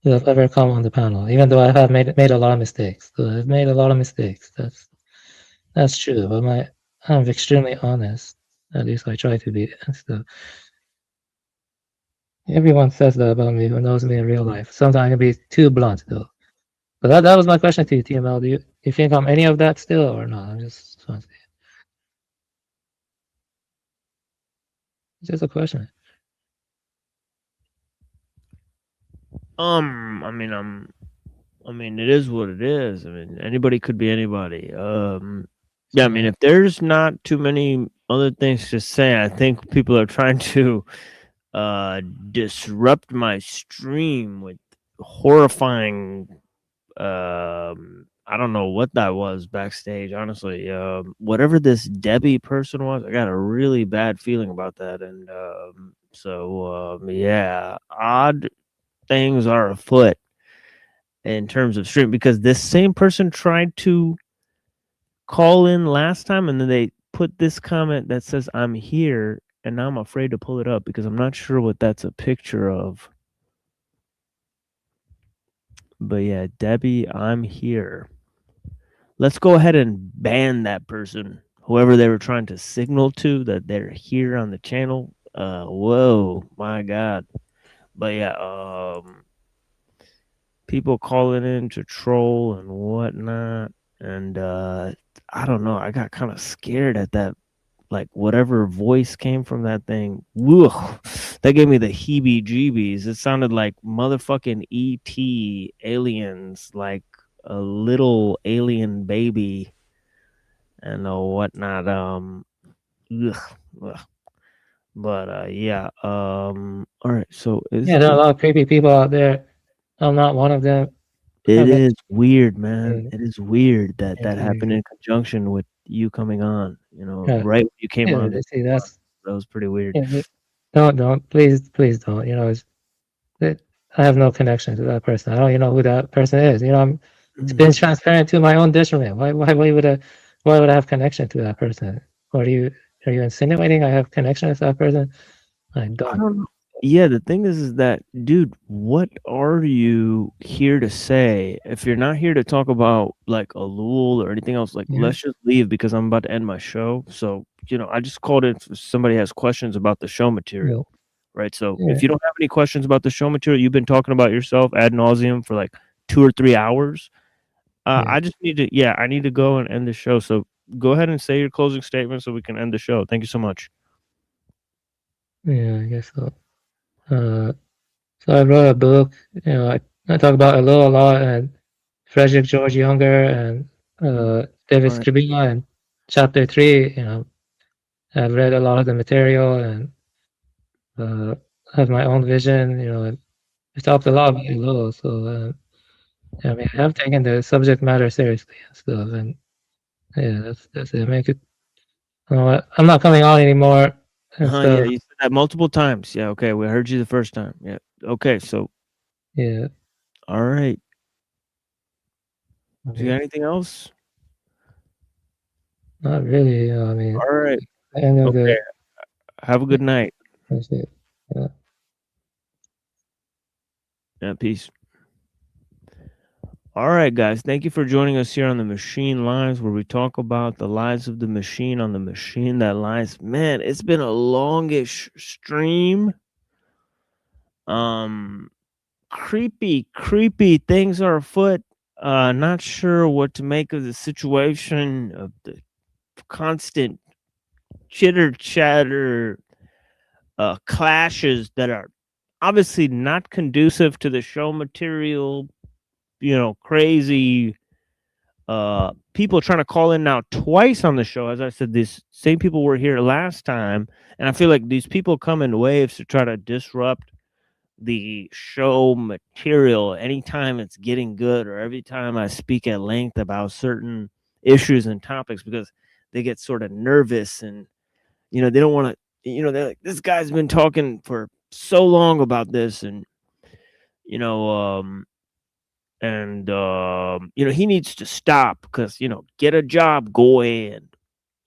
who have ever come on the panel, even though I have made a lot of mistakes. So I've made a lot of mistakes. That's true. But I'm extremely honest. At least I try to be. And stuff. Everyone says that about me who knows me in real life. Sometimes I can be too blunt, though. But that was my question to you, TML. Do you think I'm any of that still or not? I'm just trying to see. It's just a question. I mean, it is what it is. I mean, anybody could be anybody. Yeah, I mean, if there's not too many other things to say, I think people are trying to disrupt my stream with horrifying. I don't know what that was backstage, honestly. Whatever this Debbie person was, I got a really bad feeling about that, and yeah, odd things are afoot in terms of stream, because this same person tried to call in last time and then they put this comment that says I'm here, and now I'm afraid to pull it up because I'm not sure what that's a picture of. But yeah, Debbie, I'm here. Let's go ahead and ban that person, whoever they were trying to signal to that they're here on the channel. Whoa, my God. But yeah, people calling in to troll and whatnot, and I don't know, I got kind of scared at that, like whatever voice came from that thing. Woo, that gave me the heebie-jeebies. It sounded like motherfucking ET aliens, like a little alien baby and whatnot. But yeah, all right, so Yeah, there are a lot of creepy people out there. I'm not one of them. It is weird, man. It is weird that that happened in conjunction with you coming on. You know, Yeah. right when you came Yeah, on. see, that was pretty weird. Don't, please don't. You know, I have no connection to that person. I don't even know who that person is. You know, it's been transparent to my own detriment. Why would I have connection to that person? Or are you insinuating I have connection with that person? I don't know. Yeah, the thing is that, dude, what are you here to say? If you're not here to talk about like ellul or anything else, like let's just leave because I'm about to end my show. So, you know, I just called it if somebody has questions about the show material, right? So if you don't have any questions about the show material, you've been talking about yourself ad nauseum for like 2 or 3 hours. I just need to, I need to go and end the show. So go ahead and say your closing statement so we can end the show. Thank you so much. Yeah, I guess so. So I wrote a book. You know, I talk about ellul a lot, and Frederick George Younger and David Skrbina, and chapter 3. You know, I've read a lot of the material and have my own vision. You know, and I talked a lot about ellul. So I mean, I have taken the subject matter seriously and stuff. And yeah, that's it. Make it. You know what? I'm not coming on anymore. And Yeah, stuff. you said that multiple times. Yeah, okay, we heard you the first time. Yeah, okay, so Yeah. all right. Do you got anything else? Not really. I mean, All right. End of Okay. Have a good night. That's it. Yeah. Yeah, peace. All right, guys. Thank you for joining us here on the Machine Lives, where we talk about the lives of the machine on the machine that lies. Man, it's been a longish stream. Creepy things are afoot. Not sure what to make of the situation of the constant chitter chatter, clashes that are obviously not conducive to the show material. You know, crazy people trying to call in now twice on the show. As I said, these same people were here last time, and I feel like these people come in waves to try to disrupt the show material anytime it's getting good, or every time I speak at length about certain issues and topics, because they get sort of nervous and, you know, they don't want to, you know, they're like, this guy's been talking for so long about this, and, you know, you know, he needs to stop because, you know, get a job, go and,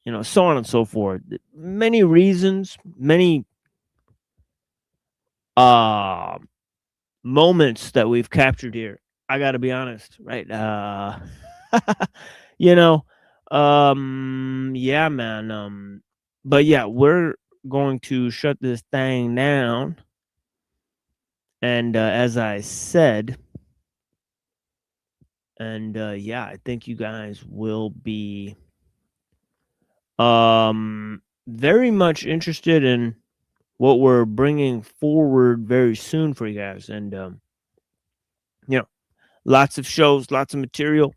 you know, so on and so forth. Many reasons, many moments that we've captured here. I got to be honest, right? You know, yeah, man. But yeah, we're going to shut this thing down. And as I said, and yeah, I think you guys will be very much interested in what we're bringing forward very soon for you guys. And, you know, lots of shows, lots of material.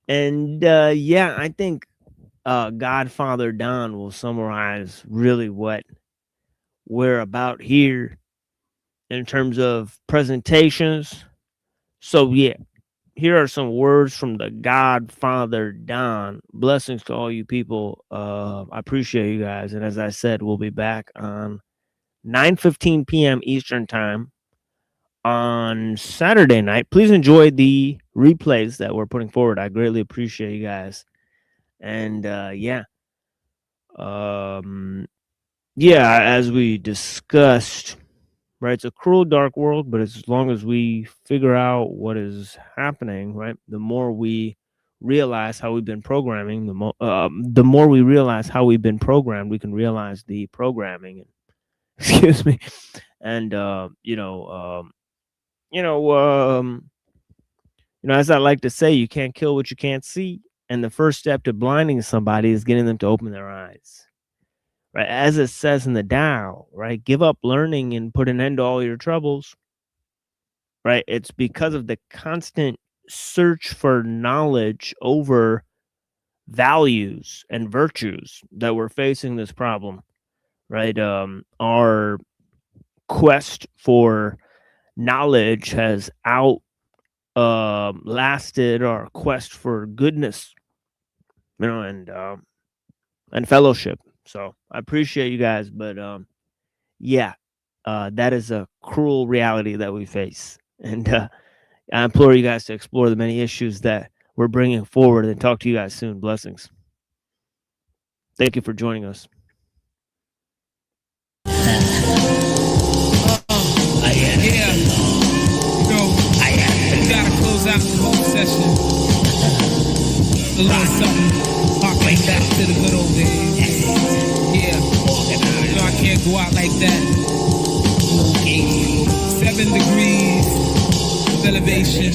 And, yeah, I think Godfather Don will summarize really what we're about here in terms of presentations. So, yeah, here are some words from the Godfather Don. Blessings to all you people. I appreciate you guys. And as I said, we'll be back on 9:15 p.m. Eastern time on Saturday night. Please enjoy the replays that we're putting forward. I greatly appreciate you guys. And yeah. Yeah, as we discussed, right, it's a cruel, dark world, but as long as we figure out what is happening, right, the more we realize how we've been programming, the more we realize how we've been programmed, we can realize the programming. Excuse me. And you know, as I like to say, you can't kill what you can't see, and the first step to blinding somebody is getting them to open their eyes. Right, as it says in the Tao, right? Give up learning and put an end to all your troubles. Right? It's because of the constant search for knowledge over values and virtues that we're facing this problem. Right? Our quest for knowledge has lasted our quest for goodness, you know, and fellowship. So I appreciate you guys, but yeah, that is a cruel reality that we face. And I implore you guys to explore the many issues that we're bringing forward and talk to you guys soon. Blessings. Thank you for joining us. Yeah. You gotta close out the whole session. A little something. Hark like that to the good old days. Yeah. You know I can't go out like that. 7 degrees. of elevation.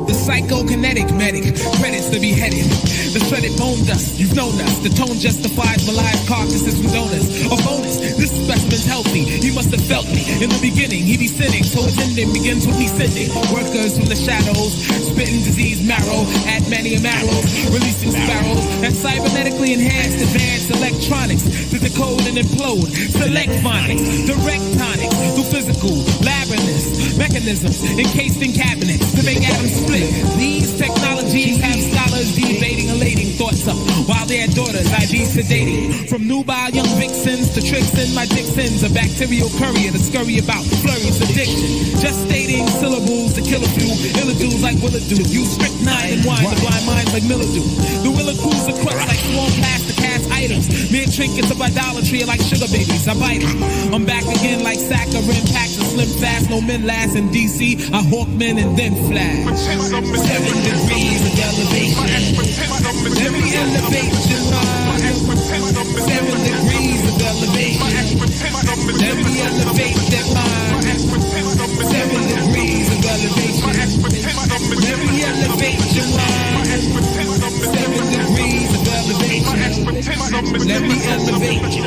The psychokinetic medic, credits to be headed. The shredded bone dust, you've known us. The tone justifies maligned carcasses with donors. A bonus, this specimen's healthy. He must have felt me. In the beginning, he be sinning, so his ending begins with me sending workers from the shadows, spitting disease marrow, at many marrows, releasing sparrows, and cybernetically enhanced advanced electronics to decode and implode. Select phonics, direct tonics, through physical labyrinths, mechanisms encased in cabinets to make atoms split. These technologies have scholars debating, elating thoughts up while their daughters I be sedating. From nubile young vixens to tricks in my Dixons, a bacterial courier to scurry about, flurries addiction. Just stating syllables to kill a few illidules like Willadu. Use strychnine and wine to blind minds like mildew. The Willacoo's are crushed like small plastic cast items. Mere trinkets of idolatry are like sugar babies. I bite them. I'm back again like saccharin packs of slim fast. No men last in DC. I hawk men and then flash. 7 degrees of elevation. Let me elevate your mind. 7 degrees of elevation. Let me elevate that mind. 7 degrees of elevation. Let me elevate your mind. 7 degrees of elevation. Let me elevate you.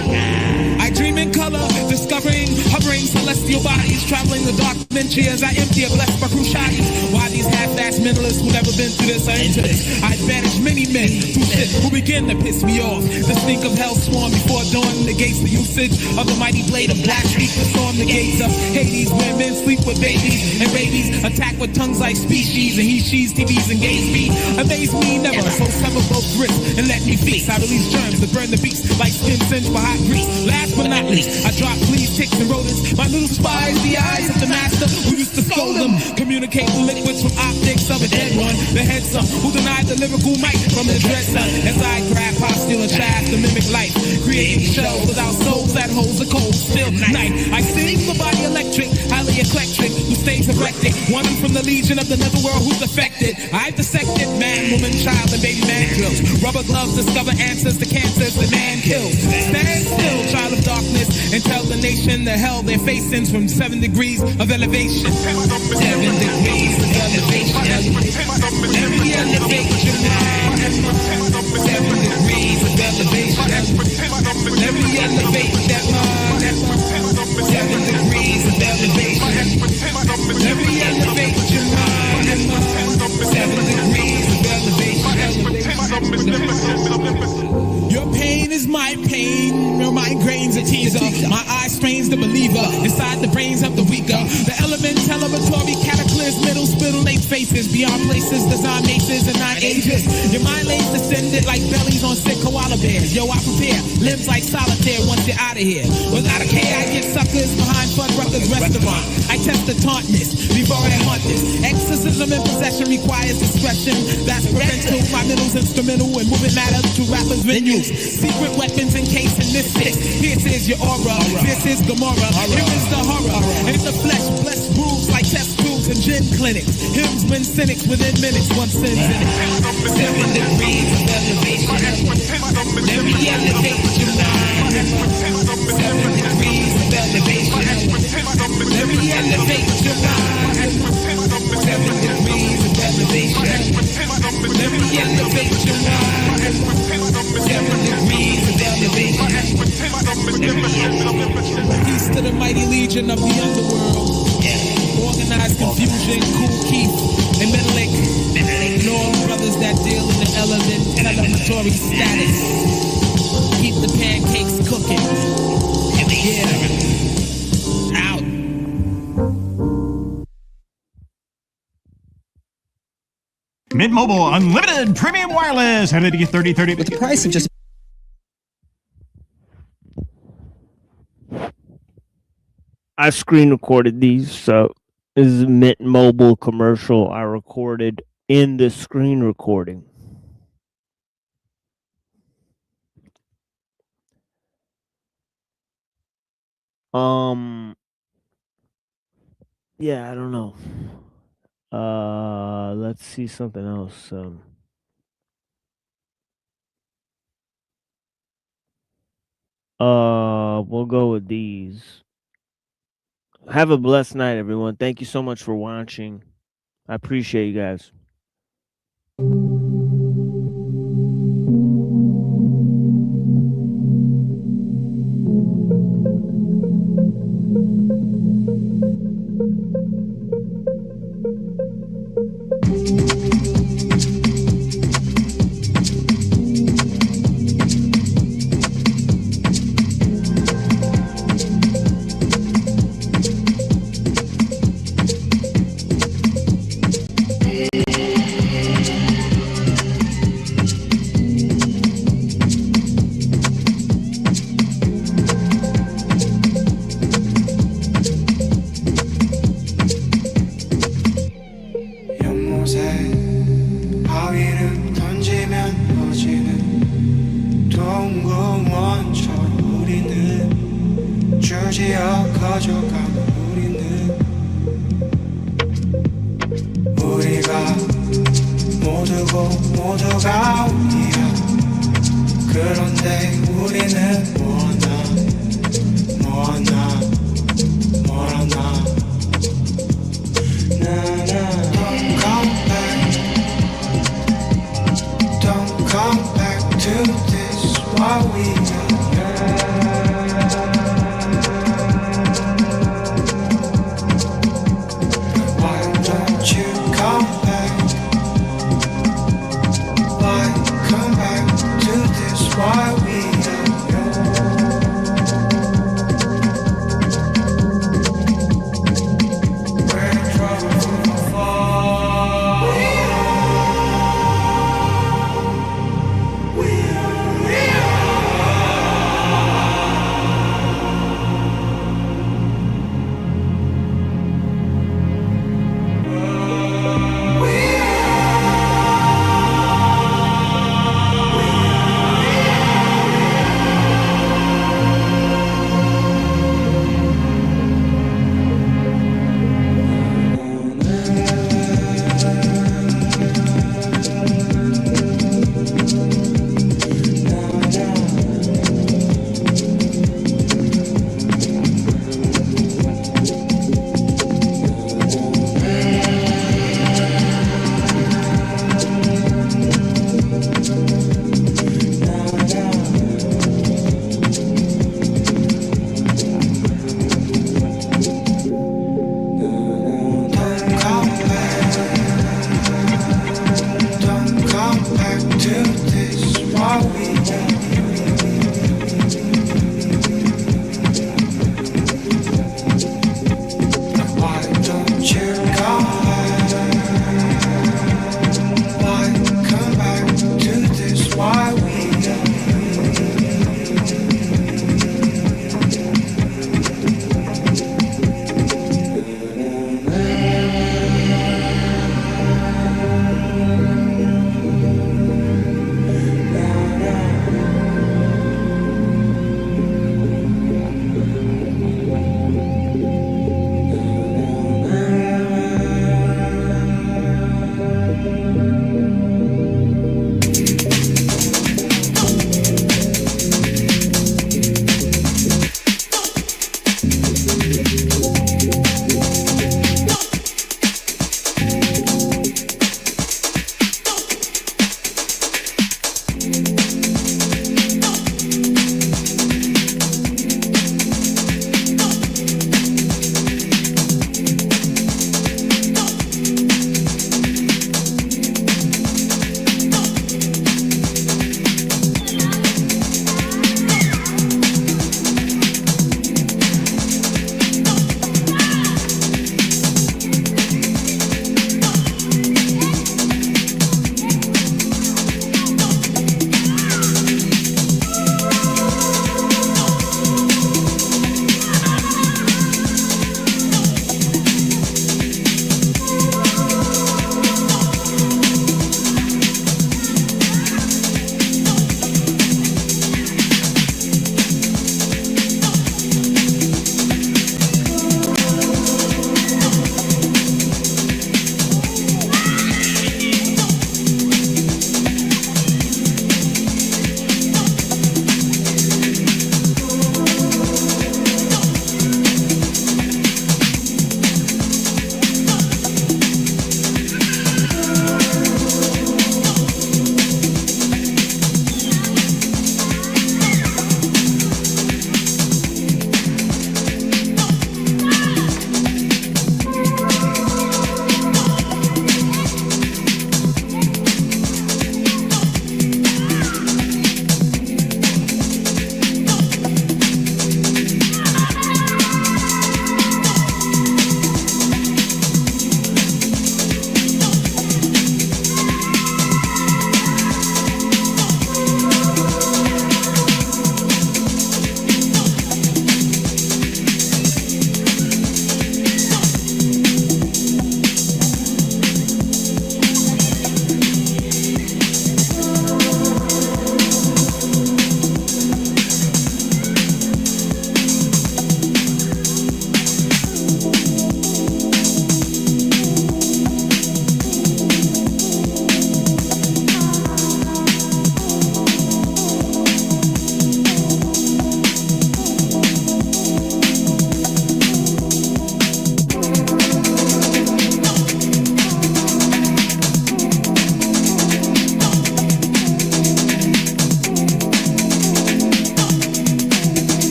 I dream in color, discovering, hovering celestial bodies, traveling the dark dimension as I empty a blessed by cruciates. Why these half-assed mentalists who never been through this are into this? I advantage many men who shit who begin to piss me off. The stink of hell swarm before dawn negates the usage of the mighty blade of black streak to storm the gates of Hades, where men sleep with babies and babies attack with tongues like species and he, she's, TVs and gays be. Amaze me never, so sever both wrists and let me feast. I release germs that burn the beast like skin singed for hot grease. Last but not least, I drop fleas, ticks, and rodents. My little spies, the eyes of the master who used to scold them. Communicate with liquids from optics of a dead one. The head son who denied the lyrical mic from the dread son. As I grab posture and shaft to mimic life, creating shells without souls that holds a cold still night. I sing the body electric, highly eclectic, who stays erected. One from the legion of the netherworld who's affected. I've dissected man, woman, child, and baby man drills. Rubber gloves discover answers to cancers that man kills. Stand still, child of darkness, and tell the nation the hell they're facing from 7 degrees of elevation. 7 degrees of elevation. Let me elevate your mind. 7 degrees of elevation. Let me elevate that mind. 7 degrees of elevation. Let me elevate your mind. 7 degrees of elevation. Your pain is my pain. Your migraine's a teaser. My eye strains the believer. Inside the brains of the weaker. The element elevatory cataclysm. Middle spittle late faces. Beyond places. Design maces and 9 ages. Your mind lays descended like bellies on sick koala bears. Yo, I prepare. Limbs like solitaire once you're out of here. Without a care, I get suckers behind Fuddruckers restaurant. I test the tauntness before I haunt this. Exorcism and possession requires discretion. That's parental. My middle's instrumental and moving matter to rappers' venues. Secret weapons encased in this six. Pierces your aura. This is Gomorrah. Here is the horror. And the flesh blessed bruised like test tubes and gin clinics. Hymns win cynics within minutes. One sins in it. 7 degrees of elevation. Let me elevate your mind. 7 degrees of elevation. Let me elevate your mind. 7 degrees of elevation. Let me elevate your mind. 7 degrees of elevation. Peace to the mighty legion of the underworld. Organized confusion, Cool Keith and Menelik. And all brothers that deal in the element elevatory status. Keep the pancakes cooking. Yeah. Out. Mint Mobile Unlimited Premium Wireless. How did you get 30/30? With the price of just... I screen recorded these, so this is a Mint Mobile commercial I recorded in the screen recording. Yeah, I don't know. Let's see something else. We'll go with these. Have a blessed night, everyone. Thank you so much for watching. I appreciate you guys. 연못에 바위를 던지면 퍼지는 동공원처럼 우리는 주지어 가져가는 우리가 모두고 모두가 우리야. 그런데 우리는 뭐하나 Don't come back to this while we are Why don't you come back? Why come back to this while we are We're trouble from afar. We are.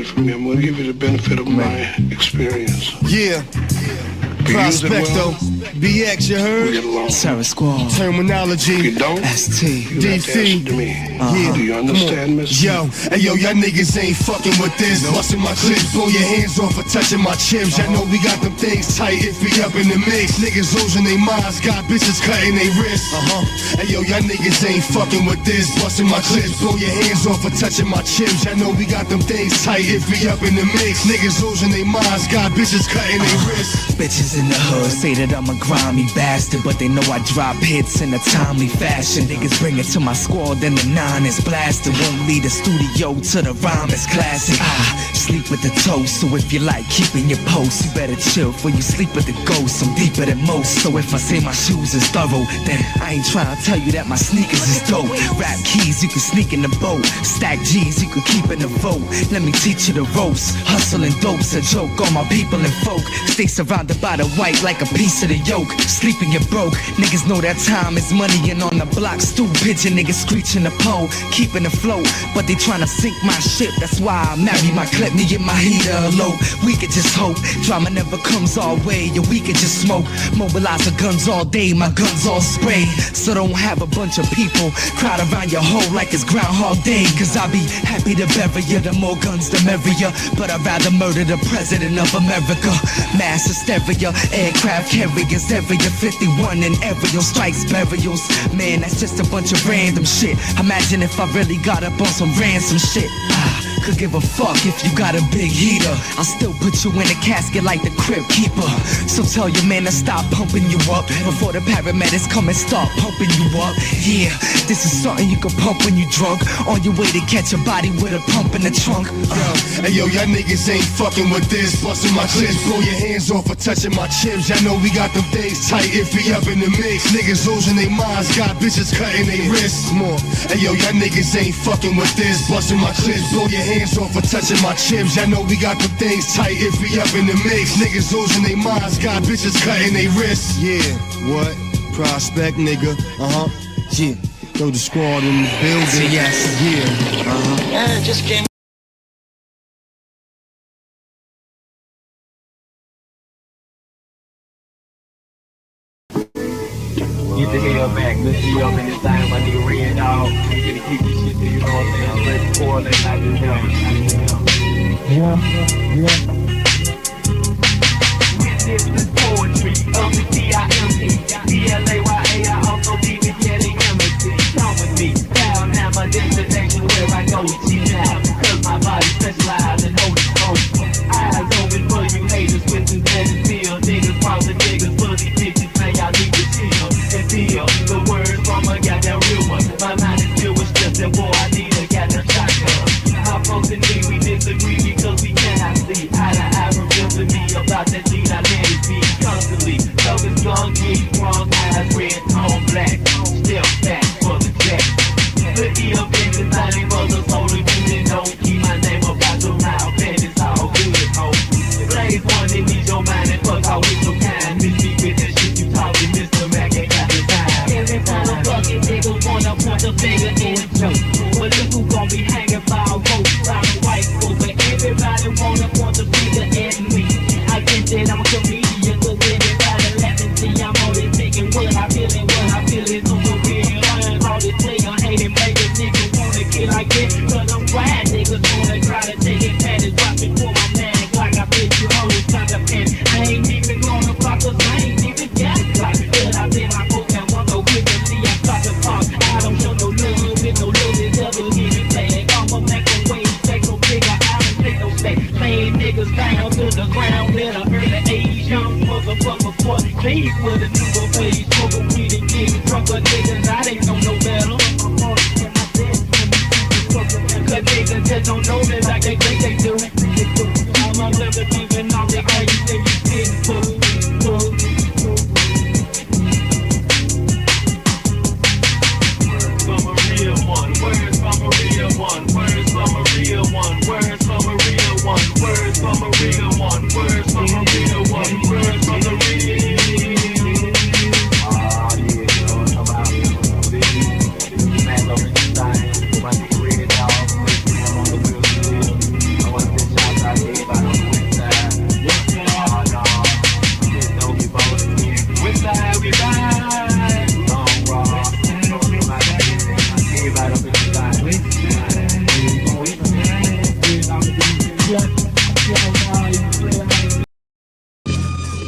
hear from me. I'm going to give you the benefit of my experience. Yeah. You use it Prospecto, well, BX, you heard? get along. Terror Squad. Terminology. If you don't, ST. you have to answer to me. Yeah. Do you understand, mister? Yo, hey yo, y'all niggas ain't fucking with this. Busting my clips, blow your hands off for touching my chips. Y'all know we got them things tight if we up in the mix. Niggas losing their minds, got bitches cutting their wrists. Hey yo, y'all niggas ain't fucking with this. Busting my clips, blow your hands off for touching my chips. Y'all know we got them things tight if we up in the mix. Niggas losing their minds, got bitches cutting their wrists. Bitches in the hood say that I'm a grimy bastard, but they know I drop hits in a timely fashion. Niggas bring it to my squad, then the 9 is blasted. Won't lead the studio to the rhyme is classic. Sleep with the toast, so if you like keeping your post, you better chill before you sleep with the ghost. I'm deeper than most, so if I say my shoes is thorough, then I ain't trying to tell you that my sneakers is dope. Rap keys you can sneak in the boat, stack G's you can keep in the vote. Let me teach you the ropes, hustle and dope's a joke. All my people and folk stay surrounded by the white like a piece of the yoke. Sleeping you're broke, niggas know that time is money. And on the block, stool pigeon niggas screeching the pole, keeping the flow, but they tryna sink my ship. That's why I marry my clip, me and my heater low. We could just hope drama never comes our way, and we could just smoke. Mobilize the guns all day, my guns all spray. So don't have a bunch of people crowd around your hole like it's Groundhog Day. Cause I'll be happy to bury you, the more guns the merrier. But I'd rather murder the president of America. Mass hysteria, aircraft carriers, area 51 and aerial strikes, burials. Man, that's just a bunch of random shit. Imagine if I really got up on some ransom shit. Could give a fuck if you got a big heater. I'll still put you in a casket like the Crypt Keeper. So tell your man to stop pumping you up before the paramedics come and start pumping you up. Yeah, this is something you can pump when you drunk, on your way to catch a body with a pump in the trunk. Hey yo, y'all niggas ain't fucking with this. Busting my clips, blow your hands off for touching my chips. Y'all know we got them things tight if we up in the mix. Niggas losing their minds, got bitches cutting their wrists. More. Hey yo, y'all niggas ain't fucking with this. Busting my clips, blow your hands off for touching my chips. Y'all know we got them things tight if we up in the mix. Niggas losing their minds, got bitches cutting their wrists. Yeah, what? Prospect, nigga. Yeah. Throw the squad in the building. Yes. Yeah. Yeah, just came. Get the hell back, let's see up in this time, my nigga Red Dog. I'm gonna keep this shit to you know what I'm saying? I'm ready for it, and I just This is poetry of the DIME, DLAYA, I also deep in yeah, they imitate. Come with me, down now my destination where I go, see now. Cause my body specialized in holding close. Eyes open for you haters with this better feel. Niggas probably niggas, fuzzy bitches, man, y'all need to chill and feel the words from a goddamn real one. My mind is filled with stress and boy, I need a goddamn shotgun. How folks and me, we disagree because we cannot see eye to eye, revealing me about that lead I let it be constantly. Love is gone, geek, wrong eyes, red, tone, black. Still back for the jack. Look here up in the 90 brothers, holy music, don't keep my name about your mouth, and it's all good, ho. Blaze one that needs your mind and fuck out with your kind. Miss me with that shit you talking, Mr. Mac ain't got the time. Every time a bucket niggas wanna point the finger in a joke. But look who gon' be hanging by a rope, by the white folk. But everybody wanna point the finger at me. I get that I'm a comedian, cause everybody laughing. See, I'm only thinking what I feel and what I feel is on the real. All this player hating, make a nigga wanna kill like this. Cause I'm wild, niggas wanna try to take it, pat it, drop it for my man. Like I bet you always got the pen. I ain't even gonna block cause I ain't even got it. Like, but I bet my book and wanna whip and see I start to pop. I don't show no love, with no love is ever getting paid. I'm a microwave, take no bigger, I don't take no stay. Laying niggas down to the ground at an early age. Young motherfucker, 40 please with a new face. Smoking weed and getting drunk, but niggas, I ain't know no better. Cause niggas just don't know me like they think they do. I'm a living even off the ice that you didn't pull. From a real one, words from a real one, words from a real one, words from a real one, words from a real one, words from a real one, words from the real. Oh yeah, you know what I'm talking about. Man, over this time, my nigga Red Dog, on the wheel.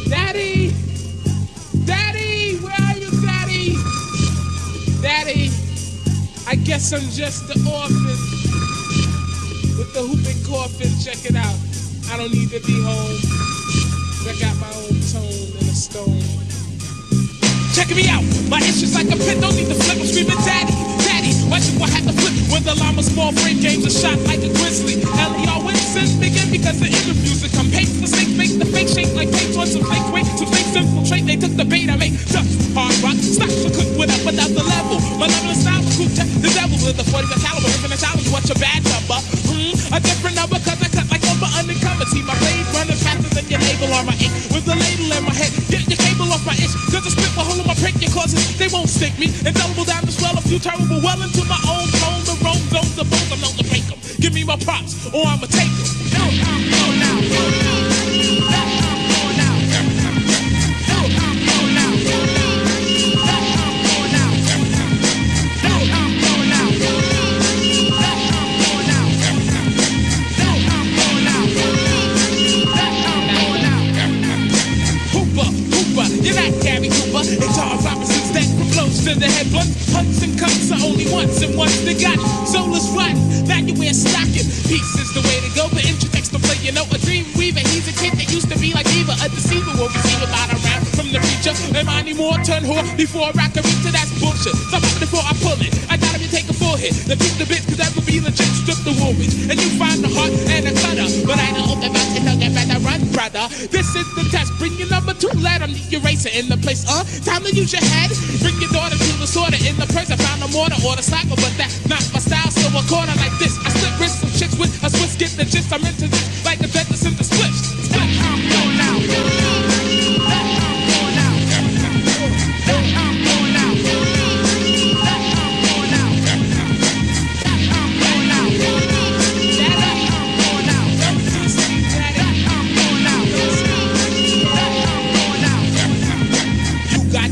Daddy! Daddy! Where are you, Daddy? Daddy, I guess I'm just the orphan with the whooping coffin. Check it out. I don't need to be home. I got my own tone and a stone. Check me out. My issues like a pit. Don't need to flip. I'm screaming, Daddy, Daddy. Why should I have to flip when the llama small frame games are shot like a grizzly? L.E.R. Winston begin because the interviews that come paint mistakes make the fake shape like paint on some fake weight. Some fake infiltrate. They took the bait I make just hard rock. Stop to cook without the level. My level is style recruit the devil with the 40 caliber. Infinite challenge. What's your bad number? A different number cause I cut like over undercover. See my blade running faster than your navel on my ink. With the ladle in my head. Get your cable off my itch. Cause I spit a hole in my prick. Your causes they won't stick me. And double down the swell. A few terrible well into my own zone. The roam zone. The bones I'm known to break them. Give me my props or I'ma take them. No, now. You're not Gary Cooper, it's all Robinson's deck from blows to the head blunt. Hunts and cuts are only once, and once they got it. Soulless rotten, now you wear stocking. Peace is the way to go, but introducts to play, you know, a dream weaver. He's a kid that used to be like Eva, a deceiver will receive about a rap from the preacher. Am I anymore? Turn whore before I can reach to that's bullshit. Stop before I pull it. I gotta be take a full hit. The beat the bit, cause that would be legit. Strip the woolage, and you find the heart and a cutter. But I don't open mouth and don't get better run, brother. This is the test. Bring your number 2, let him the eraser in the place. Time to use your head. Bring your daughter to the sorter in the press. I found a mortar or the cycle, but that's not my style. So a corner like this. I slip wrists some chicks with a Swiss, get the gist. I'm into this like a dentist in the splits. Split.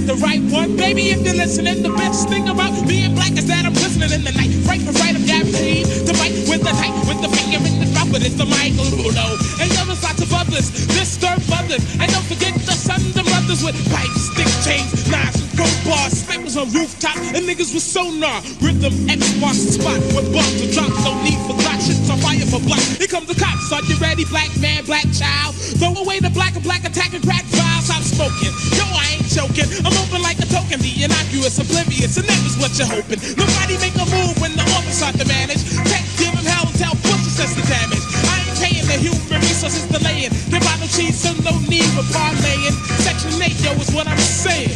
The right one, baby, if you're listening. The best thing about being black is that I'm listening in the night. Right for right, I'm guaranteed to bite with the tight, with the finger in the mouth, but it's the Michael Rulo. And there's lots of others, disturb others. And don't forget the sons and brothers with pipes, stick chains, knives, and crowbars. Snipers on rooftop, and niggas with sonar. Rhythm X marks the spot where bombs are dropped. No need for clock, shit's on fire for block. Here comes the cops, are you ready, black man, black child? Throw away the black and black attacking crack files. I'm smoking, yo, I ain't joking. I'm open like a token, the innocuous, oblivious, and that is what you're hoping. Nobody make a move when the office start to manage. Take, give him hell and tell Bush assess the damage. I ain't paying the human resources delaying. Give out no cheese, so no need for parlaying. Section 8, yo, is what I'm saying.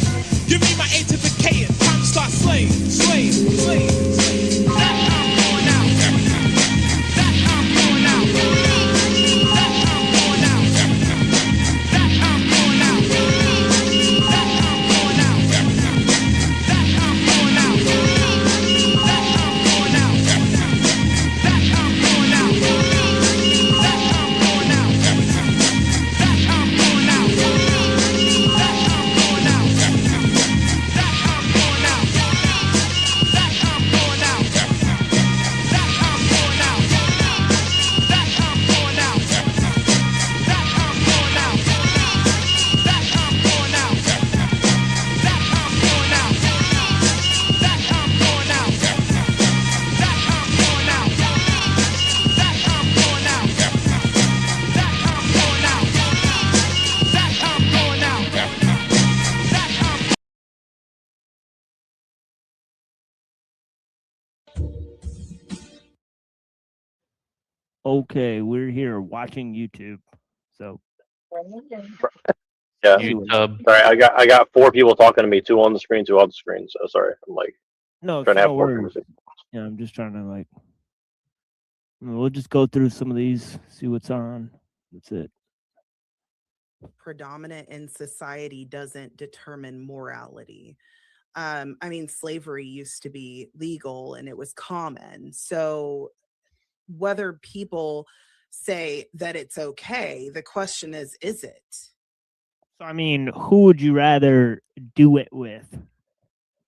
Give me my A to the K and time to start slaying, slaying, slaying, slaying. Okay, we're here watching YouTube. So Yeah. YouTube. Sorry, I got 4 people talking to me, 2 on the screen, 2 off the screen. So sorry. I'm like no, trying to have no 4 worries. conversations. Yeah, I'm just trying to like. We'll just go through some of these, see what's on. That's it. Predominant in society doesn't determine morality. I mean, slavery used to be legal and it was common. So whether people say that it's okay, the question is it? So, I mean, who would you rather do it with?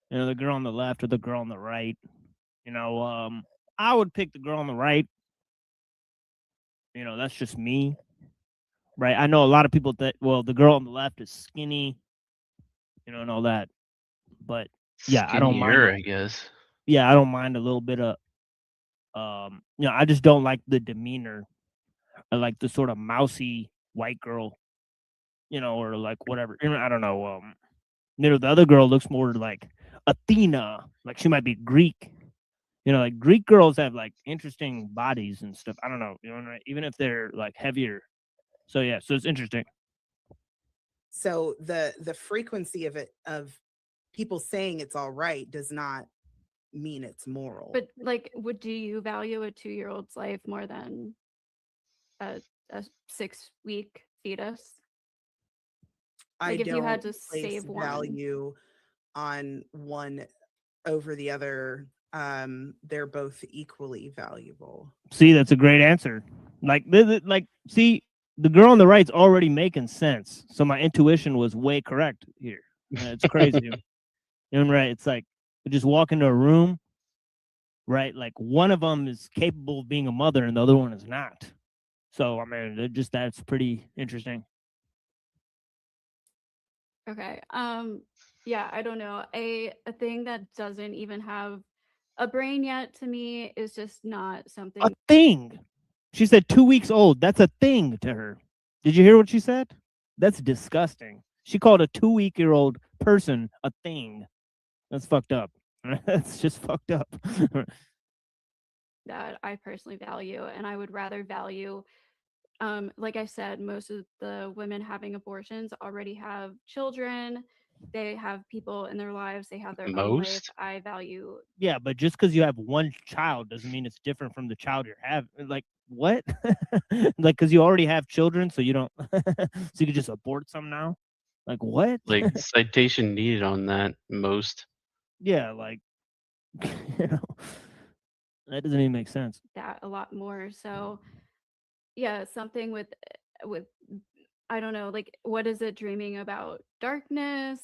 You know, the girl on the left or the girl on the right? You know, I would pick the girl on the right. You know, that's just me. right? I know a lot of people that, well, the girl on the left is skinny, you know, and all that. But yeah, I don't mind. Skinnier, I guess. Yeah, I don't mind a little bit of, you know, I just don't like the demeanor. I like the sort of mousy white girl, you know, or like whatever. You know, I don't know. You know, the other girl looks more like Athena, like she might be Greek. You know, like Greek girls have like interesting bodies and stuff. I don't know, you know, right? Even if they're like heavier. So yeah, so it's interesting. So the frequency of it, of people saying it's all right, does not mean it's moral. But like, do you value a 2-year-old's life more than a 6-week fetus? I Like, if don't you had to place save one. value on one over the other. They're both equally valuable. See, that's a great answer. Like, see, the girl on the right's already making sense. So my intuition was way correct here. It's crazy. You know, right? It's like you just walk into a room, right? Like one of them is capable of being a mother and the other one is not. So I mean, that's pretty interesting. Okay. Yeah, I don't know. A thing that doesn't even have a brain yet to me is just not something. A thing. She said 2 weeks old. That's a thing to her. Did you hear what she said? That's disgusting. She called a 2-week-old person a thing. That's fucked up. That's just fucked up. That I personally value, and I would rather value, like I said, most of the women having abortions already have children. They have people in their lives. They have their own life. Most? I value. Yeah, but just because you have one child doesn't mean it's different from the child you have. Like, what? Like, because you already have children, so you don't, so you can just abort some now? Like, what? Like, citation needed on that, most. Yeah, like, you know, that doesn't even make sense. That a lot more. So yeah, something with I don't know, like, what is it dreaming about darkness?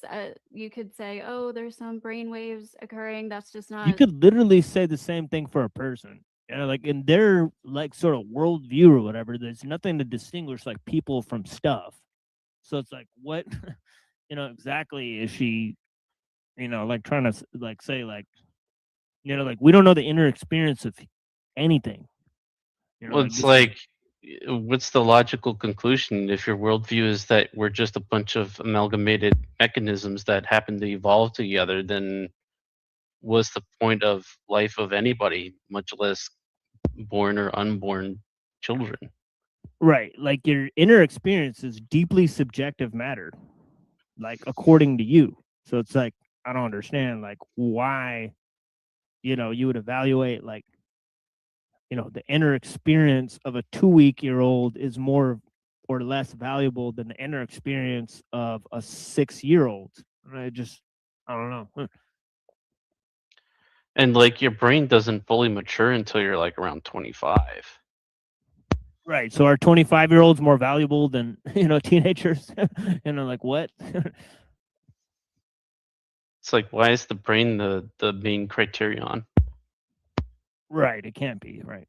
You could say, oh, there's some brain waves occurring. That's just not. You could literally say the same thing for a person. You know, like in their like sort of worldview or whatever, there's nothing to distinguish like people from stuff. So it's like, what, you know, exactly is she, you know, like trying to like say like, you know, like we don't know the inner experience of anything. You know, Well, like, it's this is- like, what's the logical conclusion if your worldview is that we're just a bunch of amalgamated mechanisms that happen to evolve together? Then what's the point of life of anybody, much less born or unborn children? Right. Like your inner experience is deeply subjective matter, like according to you. So it's like, I don't understand like why, you know, you would evaluate like, you know, the inner experience of a 2-week-old is more or less valuable than the inner experience of a 6-year-old. I don't know. And like your brain doesn't fully mature until you're like around 25. Right. So are 25-year-olds more valuable than, you know, teenagers? You know, like what? It's like, why is the brain the main criterion? Right. It can't be. Right.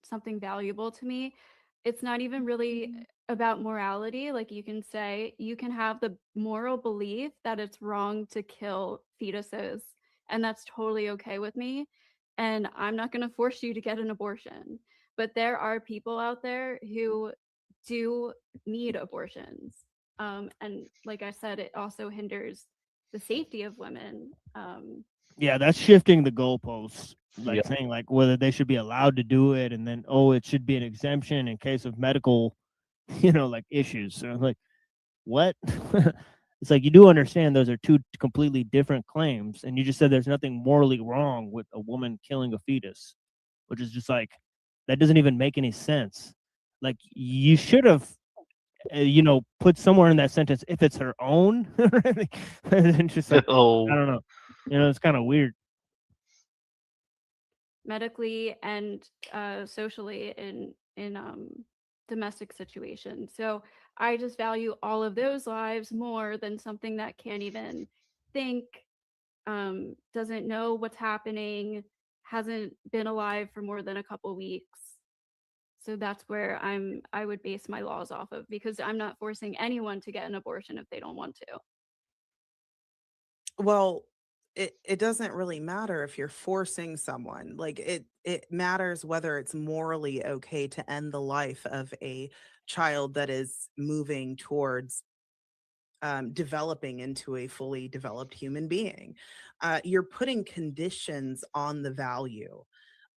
Something valuable to me. It's not even really about morality. Like, you can say, you can have the moral belief that it's wrong to kill fetuses, and that's totally okay with me. And I'm not going to force you to get an abortion. But there are people out there who do need abortions. And like I said, it also hinders the safety of women. Yeah, that's shifting the goalposts. Like Yep. saying like whether they should be allowed to do it, and then it should be an exemption in case of medical, you know, like issues. So like, what? It's like you do understand those are two completely different claims, and you just said there's nothing morally wrong with a woman killing a fetus, which is just like that doesn't even make any sense. Like you should have, you know, put somewhere in that sentence if it's her own. And just like, Oh. I don't know, you know, it's kind of weird. Medically and socially in domestic situations. So I just value all of those lives more than something that can't even think, doesn't know what's happening, hasn't been alive for more than a couple weeks. So that's where I would base my laws off of, because I'm not forcing anyone to get an abortion if they don't want to. Well, it doesn't really matter if you're forcing someone. Like it matters whether it's morally okay to end the life of a child that is moving towards developing into a fully developed human being. You're putting conditions on the value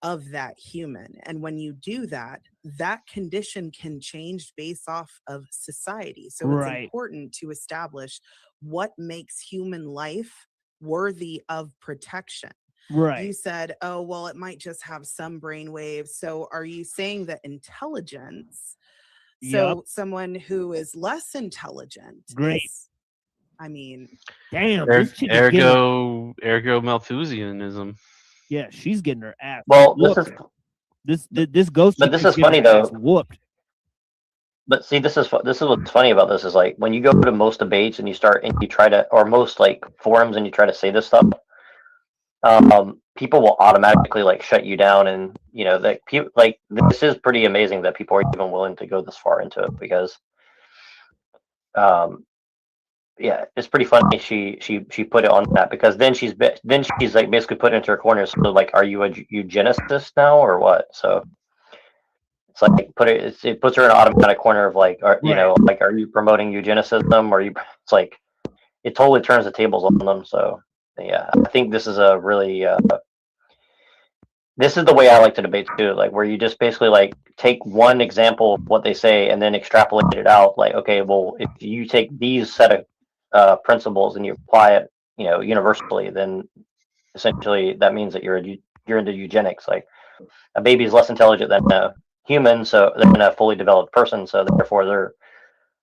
of that human. And when you do that, that condition can change based off of society. So it's Right. important to establish what makes human life worthy of protection. You Right. said, oh, well, it might just have some brain waves. So are you saying that intelligence, Yep. so someone who is less intelligent Great. is, I mean, Damn, this chick is getting her, Ergo Malthusianism. yeah, she's getting her ass Well, this is whooped. This ghost but chick this is is getting funny her ass though. whooped. But see, this is what's funny about this is like when you go to most debates and you try to, or most like forums and you try to say this stuff, people will automatically like shut you down, and you know that people like this is pretty amazing that people are even willing to go this far into it because, yeah, it's pretty funny. She put it on that because then she's like basically put into her corner. So like, are you a eugenicist now or what? So. It's like it puts her in an automatic corner of like, you know, like, are you promoting eugenicism? Or it's like, it totally turns the tables on them. So yeah, I think this is a really, this is the way I like to debate too, like where you just basically like take one example of what they say and then extrapolate it out. Like, okay, well, if you take these set of principles and you apply it, you know, universally, then essentially that means that you're into eugenics. Like a baby is less intelligent than a human, so than a fully developed person, so therefore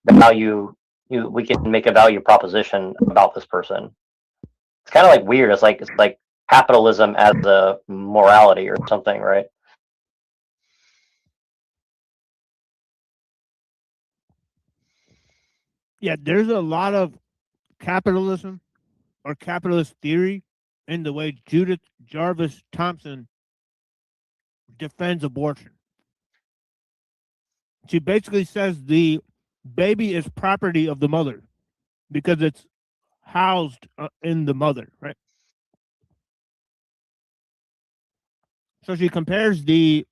we can make a value proposition about this person. It's kind of like weird. It's like capitalism as a morality or something, right? Yeah, there's a lot of capitalism or capitalist theory in the way Judith Jarvis Thompson defends abortion. She basically says the baby is property of the mother because it's housed in the mother, right? So she compares the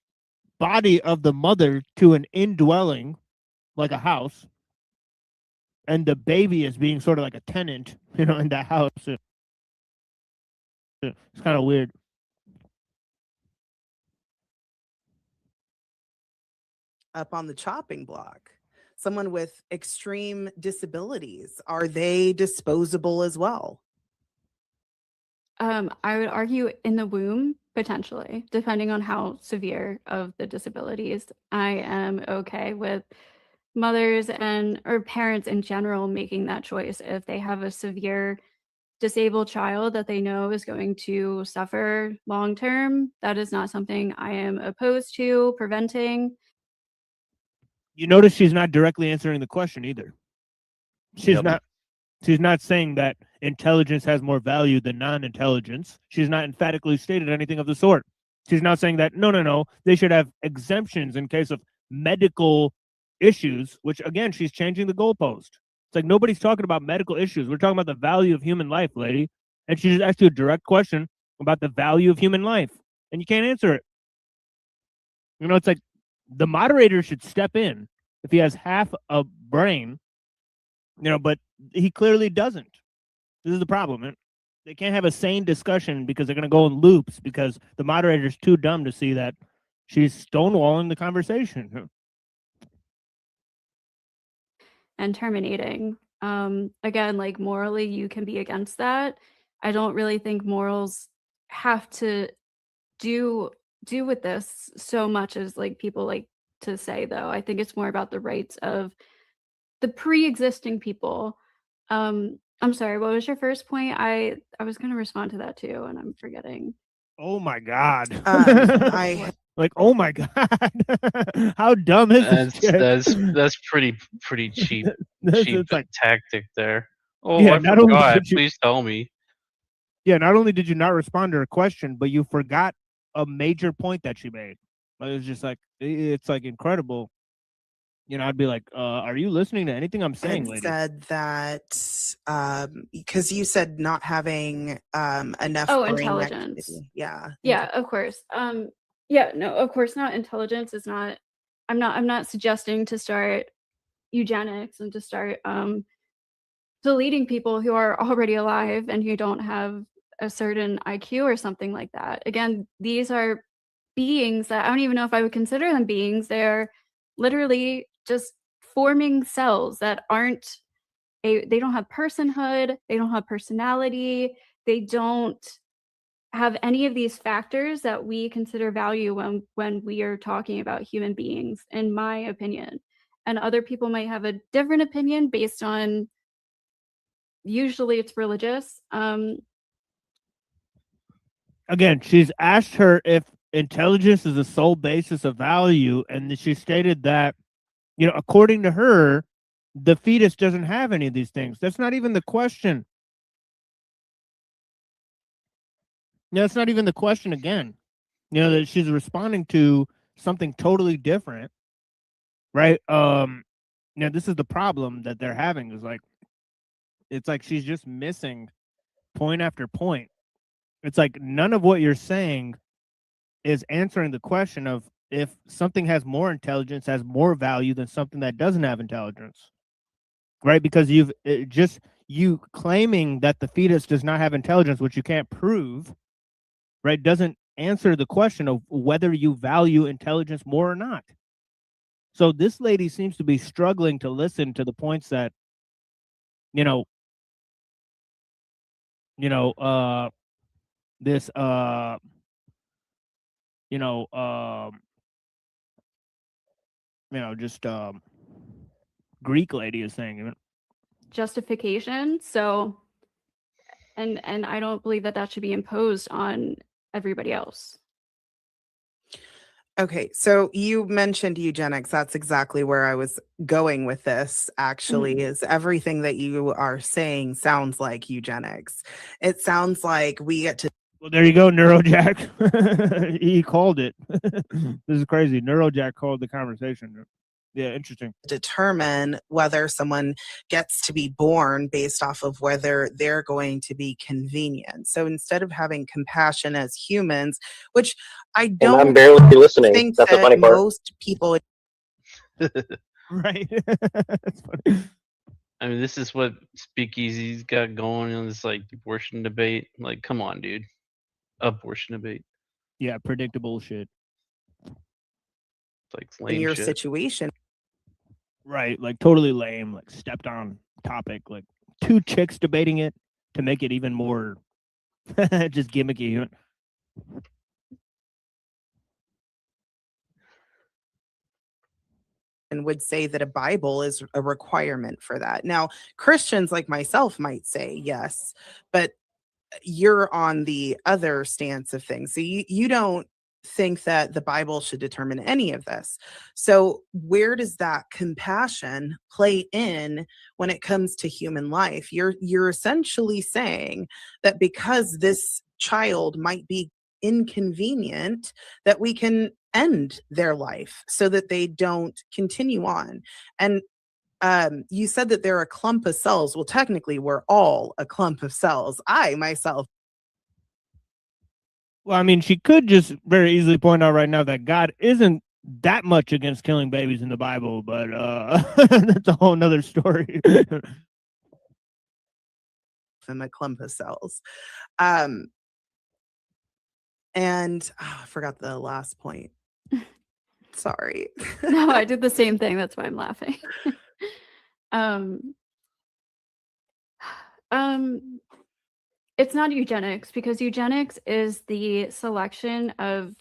body of the mother to an indwelling, like a house, and the baby is being sort of like a tenant, you know, in that house. It's kind of weird. up on the chopping block, someone with extreme disabilities, are they disposable as well? I would argue in the womb, potentially, depending on how severe of the disabilities. I am okay with mothers or parents in general making that choice if they have a severe disabled child that they know is going to suffer long term. That is not something I am opposed to preventing. You notice she's not directly answering the question either. She's not saying that intelligence has more value than non-intelligence. She's not emphatically stated anything of the sort. She's not saying that no, they should have exemptions in case of medical issues, which again, she's changing the goalpost. It's like nobody's talking about medical issues. We're talking about the value of human life, lady. And she just asked you a direct question about the value of human life, and you can't answer it. You know, it's like the moderator should step in if he has half a brain, you know, but he clearly doesn't. This is the problem. They can't have a sane discussion because they're going to go in loops because the moderator's too dumb to see that she's stonewalling the conversation. And terminating. Again, like morally, you can be against that. I don't really think morals have to do with this so much as like people like to say, though. I think it's more about the rights of the pre-existing people. I'm sorry, what was your first point? I was going to respond to that too, and I'm forgetting. Oh my God. Like, oh my God. How dumb is this? That's pretty cheap. Cheap like, tactic there. Oh, yeah, I not only forgot. did you- Please tell me. Yeah, not only did you not respond to her question, but you forgot a major point that she made. It's just like it's like incredible. You know, I'd be like, "Are you listening to anything I'm saying, lady?" Said that because you said not having enough Oh, brain intelligence. activity. Yeah. Yeah, of course. Yeah, no, of course not. Intelligence is not. I'm not suggesting to start eugenics and to start deleting people who are already alive and who don't have a certain IQ or something like that. Again, these are beings that I don't even know if I would consider them beings. They're literally just forming cells that aren't they don't have personhood, they don't have personality, they don't have any of these factors that we consider value when we are talking about human beings, in my opinion. And other people might have a different opinion based on, usually it's religious. Again, she's asked her if intelligence is the sole basis of value, and she stated that, you know, according to her, the fetus doesn't have any of these things. That's not even the question. No, it's not even the question again. You know, that she's responding to something totally different, right? You know, this is the problem that they're having, is like, it's like she's just missing point after point. It's like none of what you're saying is answering the question of if something has more intelligence, has more value than something that doesn't have intelligence, right? Because you claiming that the fetus does not have intelligence, which you can't prove, right, doesn't answer the question of whether you value intelligence more or not. So this lady seems to be struggling to listen to the points that, this just Greek lady is saying. Justification. So, and I don't believe that should be imposed on everybody else. Okay, so you mentioned eugenics. That's exactly where I was going with this, actually, is everything that you are saying sounds like eugenics. It sounds like we get to... Well, there you go, Neurojack. He called it. This is crazy. Neurojack called the conversation. Yeah, interesting. Determine whether someone gets to be born based off of whether they're going to be convenient. So instead of having compassion as humans, which I don't I'm barely listening. think That's the that funny part. most people... Right. That's funny. I mean, this is what Speakeasy's got going on, this like abortion debate. Like, come on, dude. Abortion debate. Yeah, predictable shit. Like in lame your shit. situation. Right, like totally lame, like stepped on topic, like two chicks debating it to make it even more just gimmicky. And would say that a Bible is a requirement for that. Now, Christians like myself might say yes, but you're on the other stance of things. So you don't think that the Bible should determine any of this. So where does that compassion play in when it comes to human life? You're essentially saying that because this child might be inconvenient, that we can end their life so that they don't continue on. And you said that they're a clump of cells. Well, technically, we're all a clump of cells. I myself. Well, I mean, she could just very easily point out right now that God isn't that much against killing babies in the Bible, but that's a whole nother story. I'm a clump of cells. And I forgot the last point. Sorry. No, I did the same thing. That's why I'm laughing. It's not eugenics, because eugenics is the selection of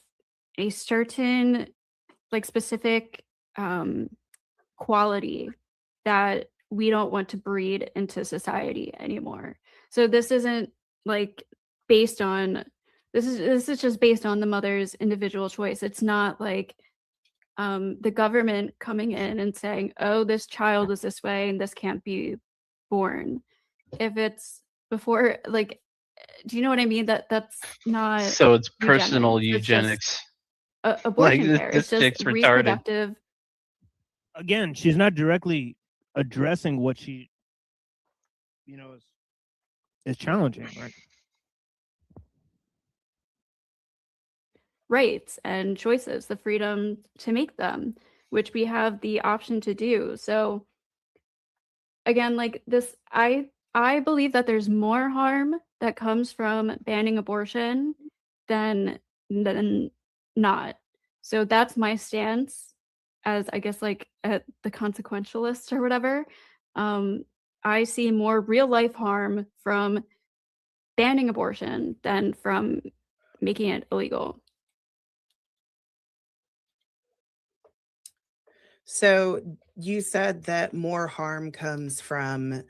a certain, like, specific quality that we don't want to breed into society anymore. So this isn't like based on this is just based on the mother's individual choice. It's not like the government coming in and saying, oh, this child is this way and this can't be born. If it's before, like, do you know what I mean? That's not So it's personal It's just- eugenics. abortion Like, care. this It's just chick's retarded. reproductive. Again, she's not directly addressing what she, is challenging, right? Rights and choices, the freedom to make them, which we have the option to do. So again, like this, I believe that there's more harm that comes from banning abortion than not. So that's my stance as, I guess, like at the consequentialist or whatever. I see more real life harm from banning abortion than from making it illegal. So you said that more harm comes from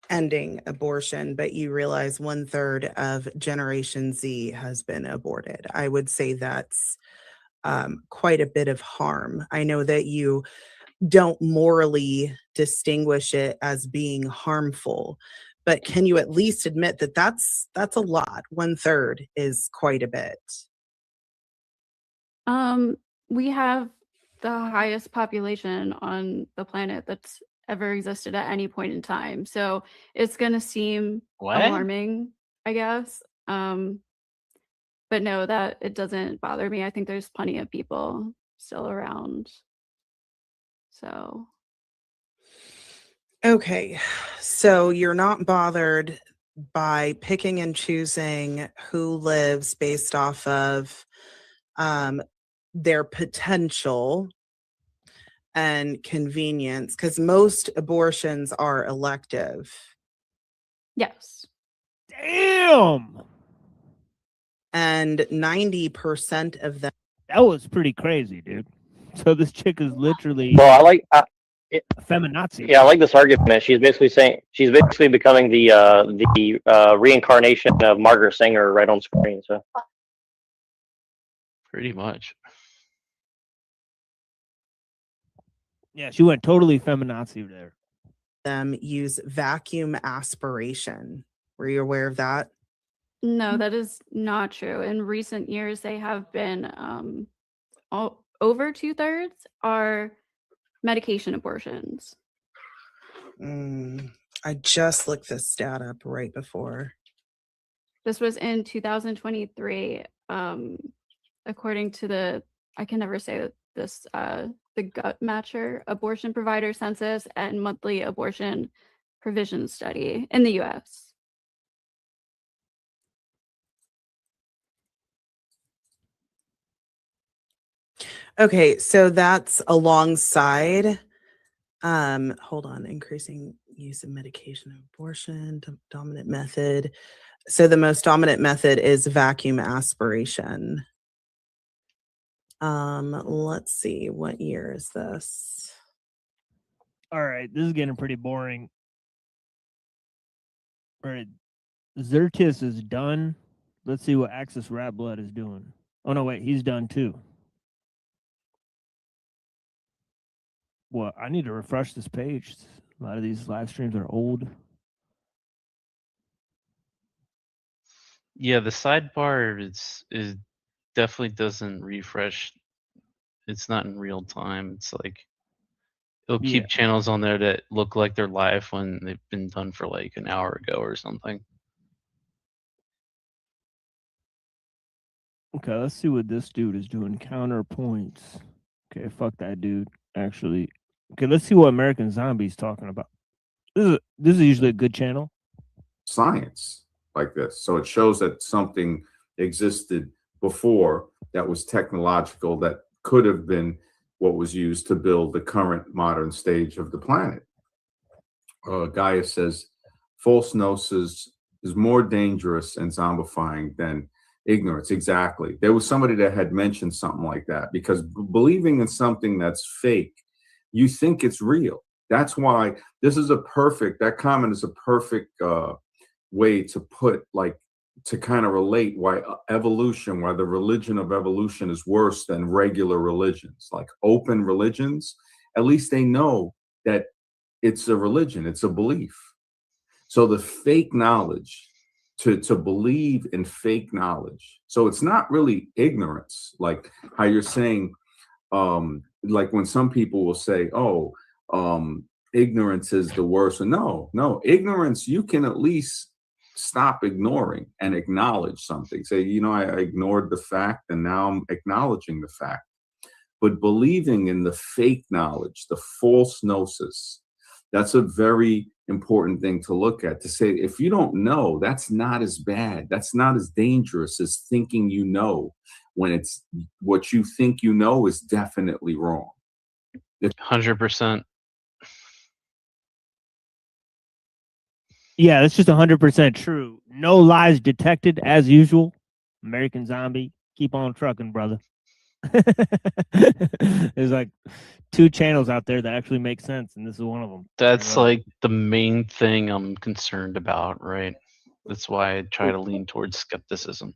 ending abortion, but you realize 1/3 of Generation Z has been aborted. I would say that's quite a bit of harm. I know that you don't morally distinguish it as being harmful, but can you at least admit that that's a lot? 1/3 is quite a bit. We have the highest population on the planet that's ever existed at any point in time. So it's going to seem What? alarming, I guess. But no, that it doesn't bother me. I think there's plenty of people still around. So Okay, so you're not bothered by picking and choosing who lives based off of their potential and convenience, because most abortions are elective. yes. Damn. And 90% of them. That was pretty crazy, dude. So this chick is literally Well, I like a feminazi. Yeah, I like this argument. She's basically saying she's basically becoming the reincarnation of Margaret Sanger right on screen. So Pretty much. Yeah, she went totally feminazi there. Them use vacuum aspiration. Were you aware of that? No, that is not true. In recent years, they have been over 2/3 are medication abortions. I just looked this stat up right before. This was in 2023, according to the, I can never say this, the Gut Matcher Abortion Provider Census and Monthly Abortion Provision Study in the U.S. Okay, so that's alongside, hold on, increasing use of medication and abortion, dominant method. So the most dominant method is vacuum aspiration. Let's see, what year is this? All right, this is getting pretty boring. All right, Xertis is done. Let's see what Axis Rat Blood is doing. Oh no, wait, he's done too. Well, I need to refresh this page. A lot of these live streams are old. Yeah, the sidebar is definitely doesn't refresh. It's not in real time. It's like it'll keep channels on there that look like they're live when they've been done for like an hour ago or something. Okay, let's see what this dude is doing. Counterpoints. Okay, fuck that dude. Actually, okay, let's see what American Zombie's talking about. This is usually a good channel. Science like this, so it shows that something existed before that was technological that could have been what was used to build the current modern stage of the planet. Gaia says false gnosis is more dangerous and zombifying than ignorance. Exactly. There was somebody that had mentioned something like that, because believing in something that's fake, you think it's real. That's why this is that comment is a perfect way to put, like, to kind of relate why evolution, why the religion of evolution is worse than regular religions, like open religions. At least they know that it's a religion, it's a belief. So the fake knowledge to believe in fake knowledge. So it's not really ignorance, like how you're saying, like when some people will say, oh, ignorance is the worst. No, ignorance, you can at least stop ignoring and acknowledge something. Say, you know, I ignored the fact and now I'm acknowledging the fact. But believing in the fake knowledge, the false gnosis, that's a very important thing to look at, to say, if you don't know, that's not as bad. That's not as dangerous as thinking you know, when it's what you think you know is definitely wrong. 100%. Yeah, that's just 100% true. No lies detected as usual. American Zombie, keep on trucking, brother. There's like 2 channels out there that actually make sense, and this is one of them. That's like the main thing I'm concerned about, right? That's why I try to lean towards skepticism.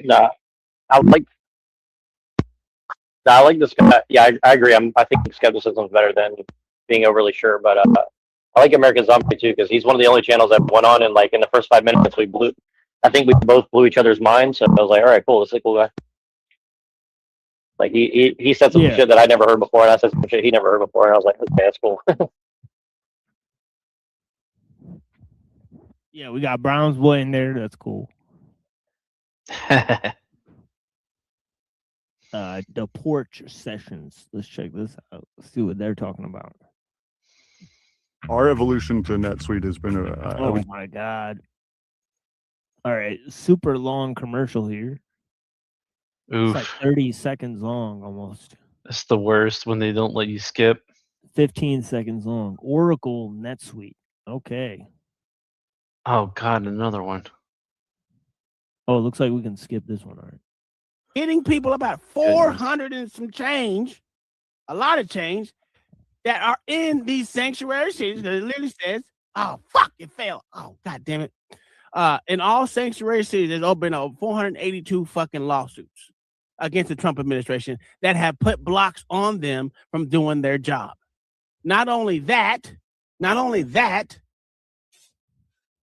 Nah, I like this guy. Yeah, I agree. I think skepticism is better than being overly sure. But I like American Zombie too, because he's one of the only channels that went on, and like in the first 5 minutes I think we both blew each other's minds. So I was like, all right, cool, this is a cool guy. Like he said some shit that I never heard before, and I said some shit he never heard before, and I was like, okay, that's cool. Yeah, we got Brown's boy in there. That's cool. The porch sessions. Let's check this out. Let's see what they're talking about. Our evolution to NetSuite has been oh my god! All right, super long commercial here. Oof. It's like 30 seconds long almost. That's the worst, when they don't let you skip. 15 seconds long. Oracle NetSuite. Okay. Oh god, another one. Oh, it looks like we can skip this one. All right. Hitting people about 400 and some change, a lot of change, that are in these sanctuary cities. That it literally says, oh, fuck, it failed. Oh, god damn it. In all sanctuary cities, there's been 482 fucking lawsuits against the Trump administration that have put blocks on them from doing their job. Not only that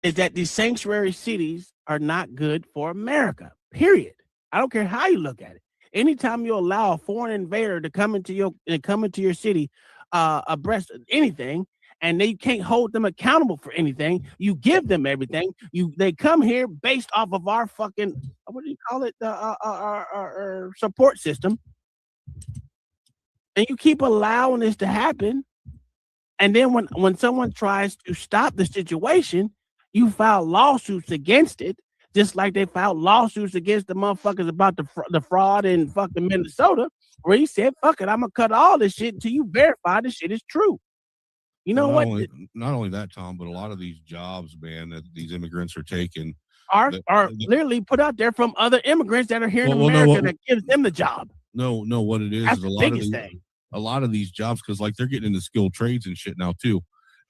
is that these sanctuary cities are not good for America, period. I don't care how you look at it. Anytime you allow a foreign invader to come into your city, abreast of anything, and they can't hold them accountable for anything, you give them everything. They come here based off of our fucking, what do you call it, our support system, and you keep allowing this to happen. And then when someone tries to stop the situation, you file lawsuits against it, just like they filed lawsuits against the motherfuckers about the fraud in fucking Minnesota, where he said, fuck it, I'm gonna cut all this shit until you verify this shit is true. You know what? Not only that, Tom, but a lot of these jobs, man, that these immigrants are taking are literally put out there from other immigrants that are here in America that gives them the job. No, what it is That's is a a lot of these jobs, because like they're getting into skilled trades and shit now too.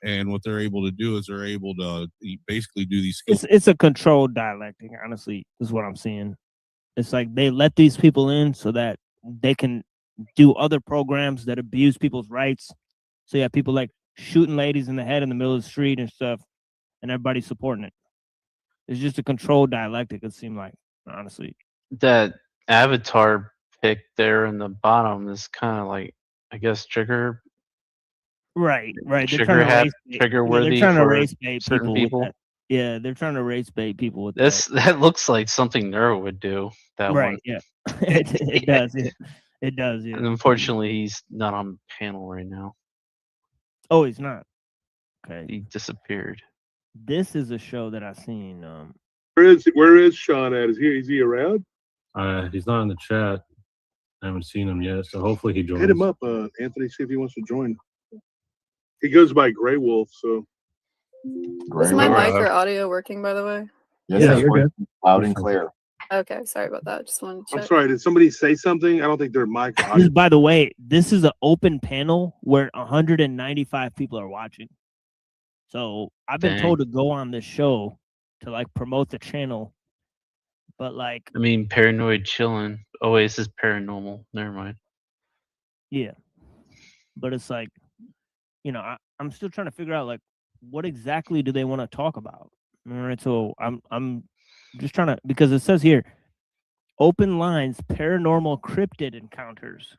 And what they're able to do is they're able to basically do these skills. It's a controlled dialectic, honestly, is what I'm seeing. It's like they let these people in so that they can do other programs that abuse people's rights. So you have people like shooting ladies in the head in the middle of the street and stuff, and everybody's supporting it. It's just a controlled dialectic, it seemed like, honestly. That avatar pic there in the bottom is kind of like, I guess, trigger. Right. They're Trigger worthy. They're trying to for race bait certain people. Yeah, they're trying to race bait people with this. That looks like something Nuero would do. That right, one. Yeah, it does. Yeah. It does. Yeah. And unfortunately, he's not on panel right now. Oh, he's not. Okay. He disappeared. This is a show that I've seen. Where is Sean at? Is he around? He's not in the chat. I haven't seen him yet, so hopefully he joins. Hit him up, Anthony. See if he wants to join. He goes by Grey Wolf, so. Is my mic or audio working, by the way? Yeah, you're good. Loud and clear. Okay, sorry about that. Just wanted to check. I'm sorry. Did somebody say something? I don't think their mic. By the way, this is an open panel where 195 people are watching. So I've been told to go on this show to like promote the channel, but like. I mean, paranoid chillin'. Oasis paranormal. Never mind. Yeah, but it's like, you know, I'm still trying to figure out like what exactly do they want to talk about? All right, so I'm just trying to, because it says here, open lines, paranormal cryptid encounters.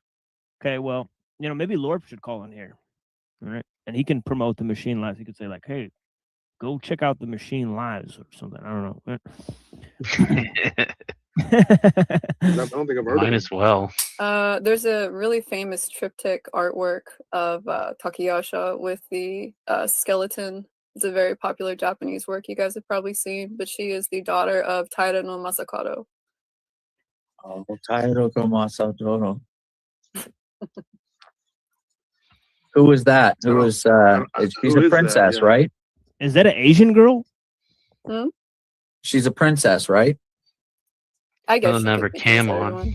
Okay, well, maybe Lorp should call in here. All right, and he can promote the machine lives. He could say like, hey, go check out the machine lives or something. I don't know. I don't think I've heard of Might it. as well. There's a really famous triptych artwork of Takayasha with the skeleton. It's a very popular Japanese work you guys have probably seen, but she is the daughter of Taira no Masakado. Oh, Tairo Masakado. Who was that? Who was she's who a is princess, that? Yeah. right? Is that an Asian girl? Hmm? She's a princess, right? I guess They'll she never could be cam considered on. one.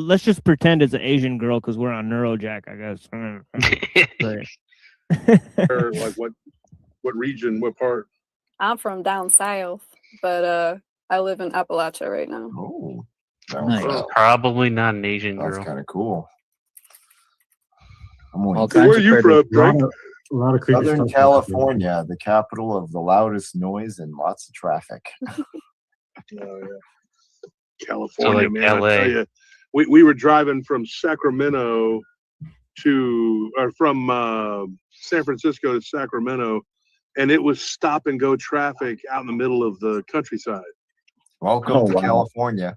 Let's just pretend it's an Asian girl because we're on Neurojack, I guess. Or like what region, what part? I'm from down south, but I live in Appalachia right now. Oh, It's probably not an Asian that's girl. kind of cool. I'm All going kinds Where are of you critters. from, Drake? A lot of creepy Southern stuff. California, the capital of the loudest noise and lots of traffic. Oh, yeah. So California, like man. I LA. tell you, we were driving from Sacramento from San Francisco to Sacramento, and it was stop and go traffic out in the middle of the countryside. Welcome Oh, to wow. California.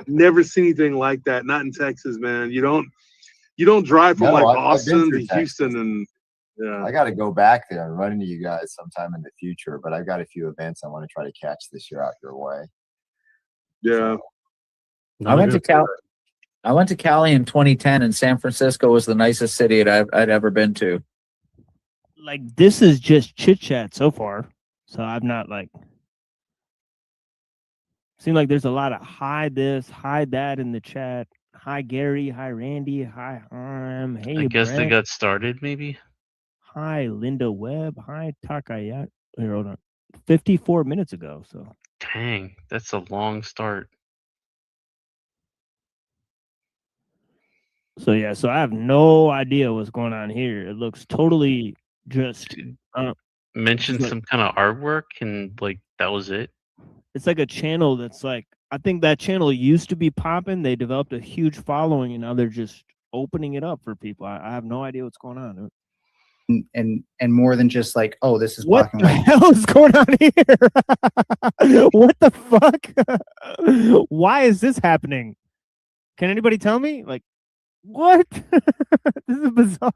Never seen anything like that. Not in Texas, man. You don't drive from No, like I've been Austin through to Texas. Houston, and yeah. I got to go back there and run into you guys sometime in the future, but I've got a few events I want to try to catch this year out your way. Yeah. I went to Cali in 2010, and San Francisco was the nicest city I'd ever been to. Like, this is just chit chat so far, so I'm not like. Seems like there's a lot of hi this, hi that in the chat. Hi Gary, hi Randy, hi Harm, hey I guess they Brent, got started, maybe. hi Linda Webb, hi Takayat. Here, hold on. 54 minutes ago, so. Dang, that's a long start. So yeah, so I have no idea what's going on here. It looks totally just Mentioned just like- some kind of artwork, and like that was it. it's like a channel that's like, I think that channel used to be popping. They developed a huge following, and now they're just opening it up for people. I have no idea what's going on. And more than just like, oh, this is What black and the white. hell is going on here? What the fuck? Why is this happening? Can anybody tell me? Like, what? This is bizarre.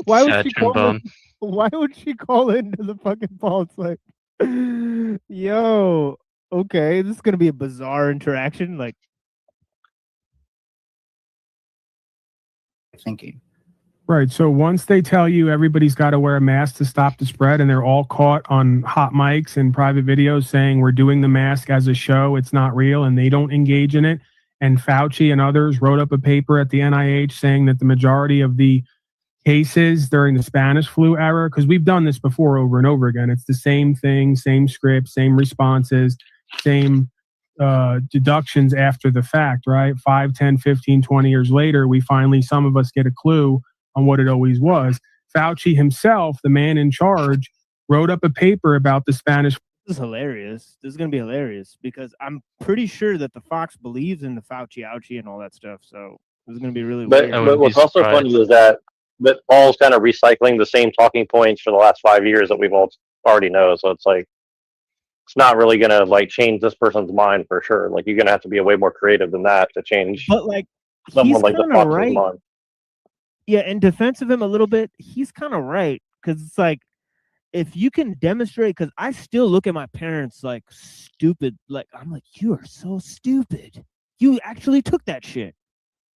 Why would she call in? Why would she call into the fucking ball? It's like, yo, okay, this is gonna be a bizarre interaction. Like, Thinking. Right. So once they tell you everybody's got to wear a mask to stop the spread, and they're all caught on hot mics and private videos saying we're doing the mask as a show, it's not real, and they don't engage in it. And Fauci and others wrote up a paper at the NIH saying that the majority of the cases during the Spanish flu era, because we've done this before over and over again, it's the same thing, same script, same responses, same deductions after the fact, right? 5, 10, 15, 20 years later, we finally, some of us get a clue on what it always was. Fauci himself, the man in charge, wrote up a paper about the Spanish. this is hilarious. This is gonna be hilarious because I'm pretty sure that the Fox believes in the Fauci ouchie and all that stuff. So this is gonna be really weird. But what's also funny is that Paul's kind of recycling the same talking points for the last 5 years that we've all already know. So it's like, it's not really gonna like change this person's mind for sure. Like, you're gonna have to be way more creative than that to change. But like, someone he's like the kinda Fox's right. mind. Yeah, in defense of him a little bit, he's kind of right because it's like, if you can demonstrate, because I still look at my parents like stupid. Like, I'm like, you are so stupid. You actually took that shit.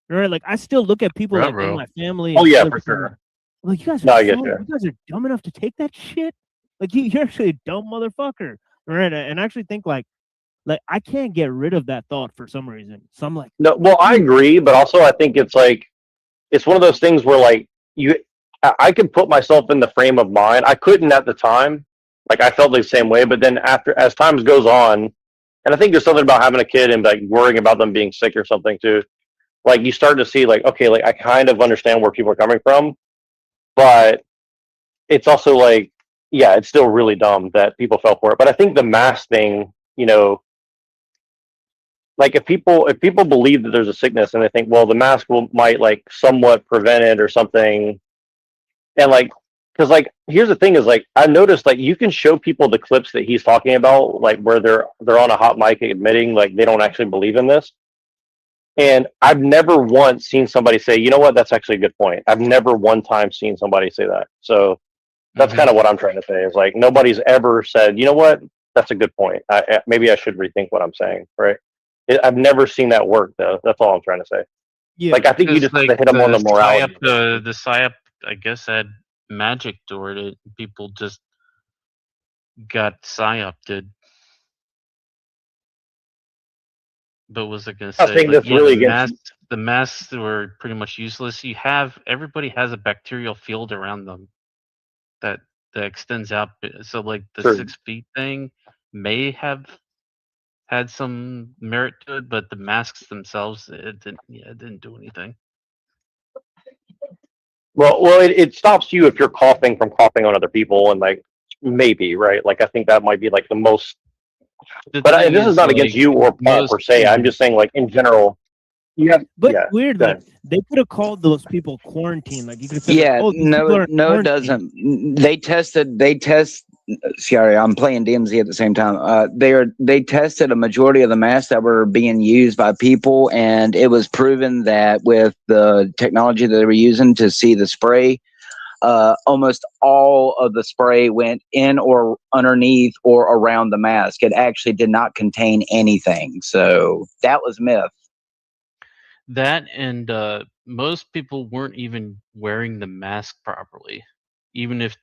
Right? Like, I still look at people like in my family. Oh and yeah, other for people, sure. like, you guys No, are I get so, you. you guys are dumb enough to take that shit. Like, you're actually a dumb motherfucker. Right? And I actually think like I can't get rid of that thought for some reason. So I'm like, No, well, I agree, but also I think it's like, it's one of those things where like I can put myself in the frame of mind. I couldn't at the time. Like, I felt the same way, but then as time goes on, and I think there's something about having a kid and like worrying about them being sick or something too. Like, you start to see like, okay, like I kind of understand where people are coming from, but it's also like, yeah, it's still really dumb that people fell for it. But I think the mask thing, you know, like if people believe that there's a sickness and they think, well, the mask might like somewhat prevent it or something, and like, because like here's the thing is like I noticed like you can show people the clips that he's talking about, like where they're on a hot mic admitting like they don't actually believe in this. And I've never once seen somebody say, you know what, that's actually a good point. I've never one time seen somebody say that. So that's kind of what I'm trying to say is like nobody's ever said, you know what, that's a good point. Maybe I should rethink what I'm saying, right? I've never seen that work though. That's all I'm trying to say. Yeah, like I think you just have to hit them on the morality. The psyop, I guess, had magic toward it. People just got psyopted. But was I going to say? I think that's really the masks were pretty much useless. Everybody has a bacterial field around them that extends out. So like the 6 feet thing may have had some merit to it, but the masks themselves, it didn't do anything. Well, it stops you if you're coughing from coughing on other people, and like maybe right. Like I think that might be like the most. But this is not against you or Paul per se. I'm just saying, like in general. But weird, like they could have called those people quarantine. Like you could say, Yeah, oh, no, it doesn't. They test. Sorry, I'm playing DMZ at the same time. They tested a majority of the masks that were being used by people, and it was proven that with the technology that they were using to see the spray, almost all of the spray went in or underneath or around the mask. It actually did not contain anything. So that was myth. That and most people weren't even wearing the mask properly. Even if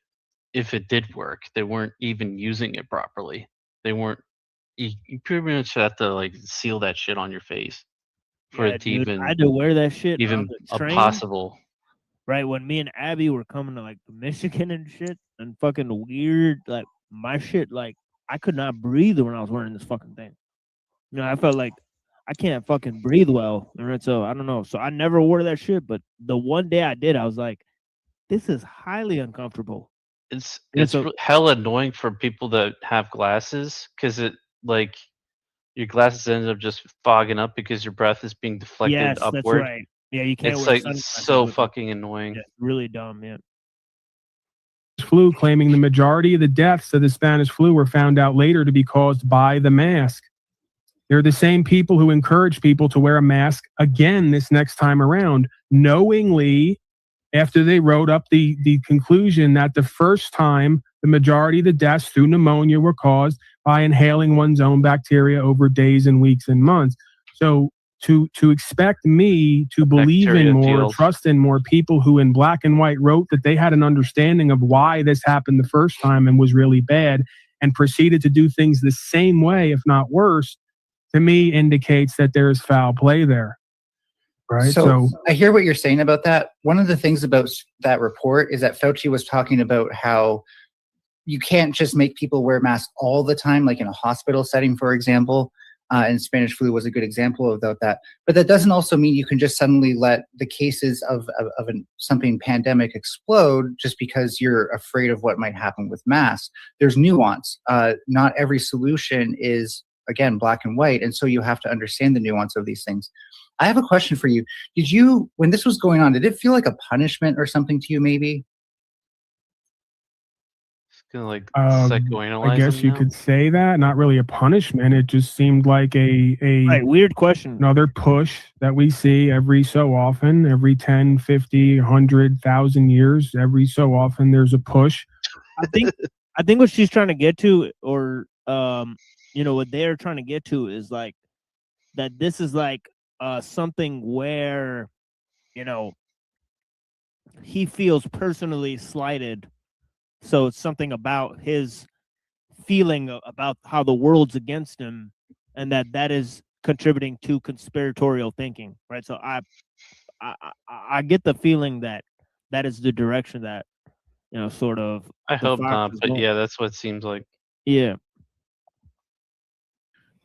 it did work, they weren't even using it properly. They weren't. You pretty much have to like seal that shit on your face for it to even. I had to wear that shit even on the train. possible. Right when me and Abby were coming to like Michigan and shit, and fucking weird, like my shit, like I could not breathe when I was wearing this fucking thing. You know, I felt like I can't fucking breathe well. Right? So I don't know. So I never wore that shit, but the one day I did, I was like, this is highly uncomfortable. It's hella annoying for people that have glasses because it like your glasses end up just fogging up because your breath is being deflected upward. That's right. Yeah, you can't. It's wear like sunglasses so with it. fucking annoying. Yeah, really dumb. Yeah. Flu, claiming the majority of the deaths of the Spanish flu were found out later to be caused by the mask. They're the same people who encourage people to wear a mask again this next time around, knowingly, after they wrote up the conclusion that the first time the majority of the deaths through pneumonia were caused by inhaling one's own bacteria over days and weeks and months. So to expect me to believe in more, trust in more people who in black and white wrote that they had an understanding of why this happened the first time and was really bad and proceeded to do things the same way, if not worse, to me indicates that there's foul play there. Right. So I hear what you're saying about that. One of the things about that report is that Fauci was talking about how you can't just make people wear masks all the time, like in a hospital setting, for example. And Spanish flu was a good example of that. But that doesn't also mean you can just suddenly let the cases of something pandemic explode just because you're afraid of what might happen with masks. There's nuance. Not every solution is, again, black and white. And so you have to understand the nuance of these things. I have a question for you. Did you, when this was going on, did it feel like a punishment or something to you maybe? Kind of like psychoanalyzing. I guess you could say that. Not really a punishment. It just seemed like a weird question. Another push that we see every so often, every 10, 50, 100, 1,000 years, every so often there's a push. I think what she's trying to get to, or what they're trying to get to is like that this is like something where, he feels personally slighted. So it's something about his feeling about how the world's against him, and that is contributing to conspiratorial thinking, right? So I get the feeling that is the direction that sort of. I hope not, but yeah, that's what it seems like. Yeah.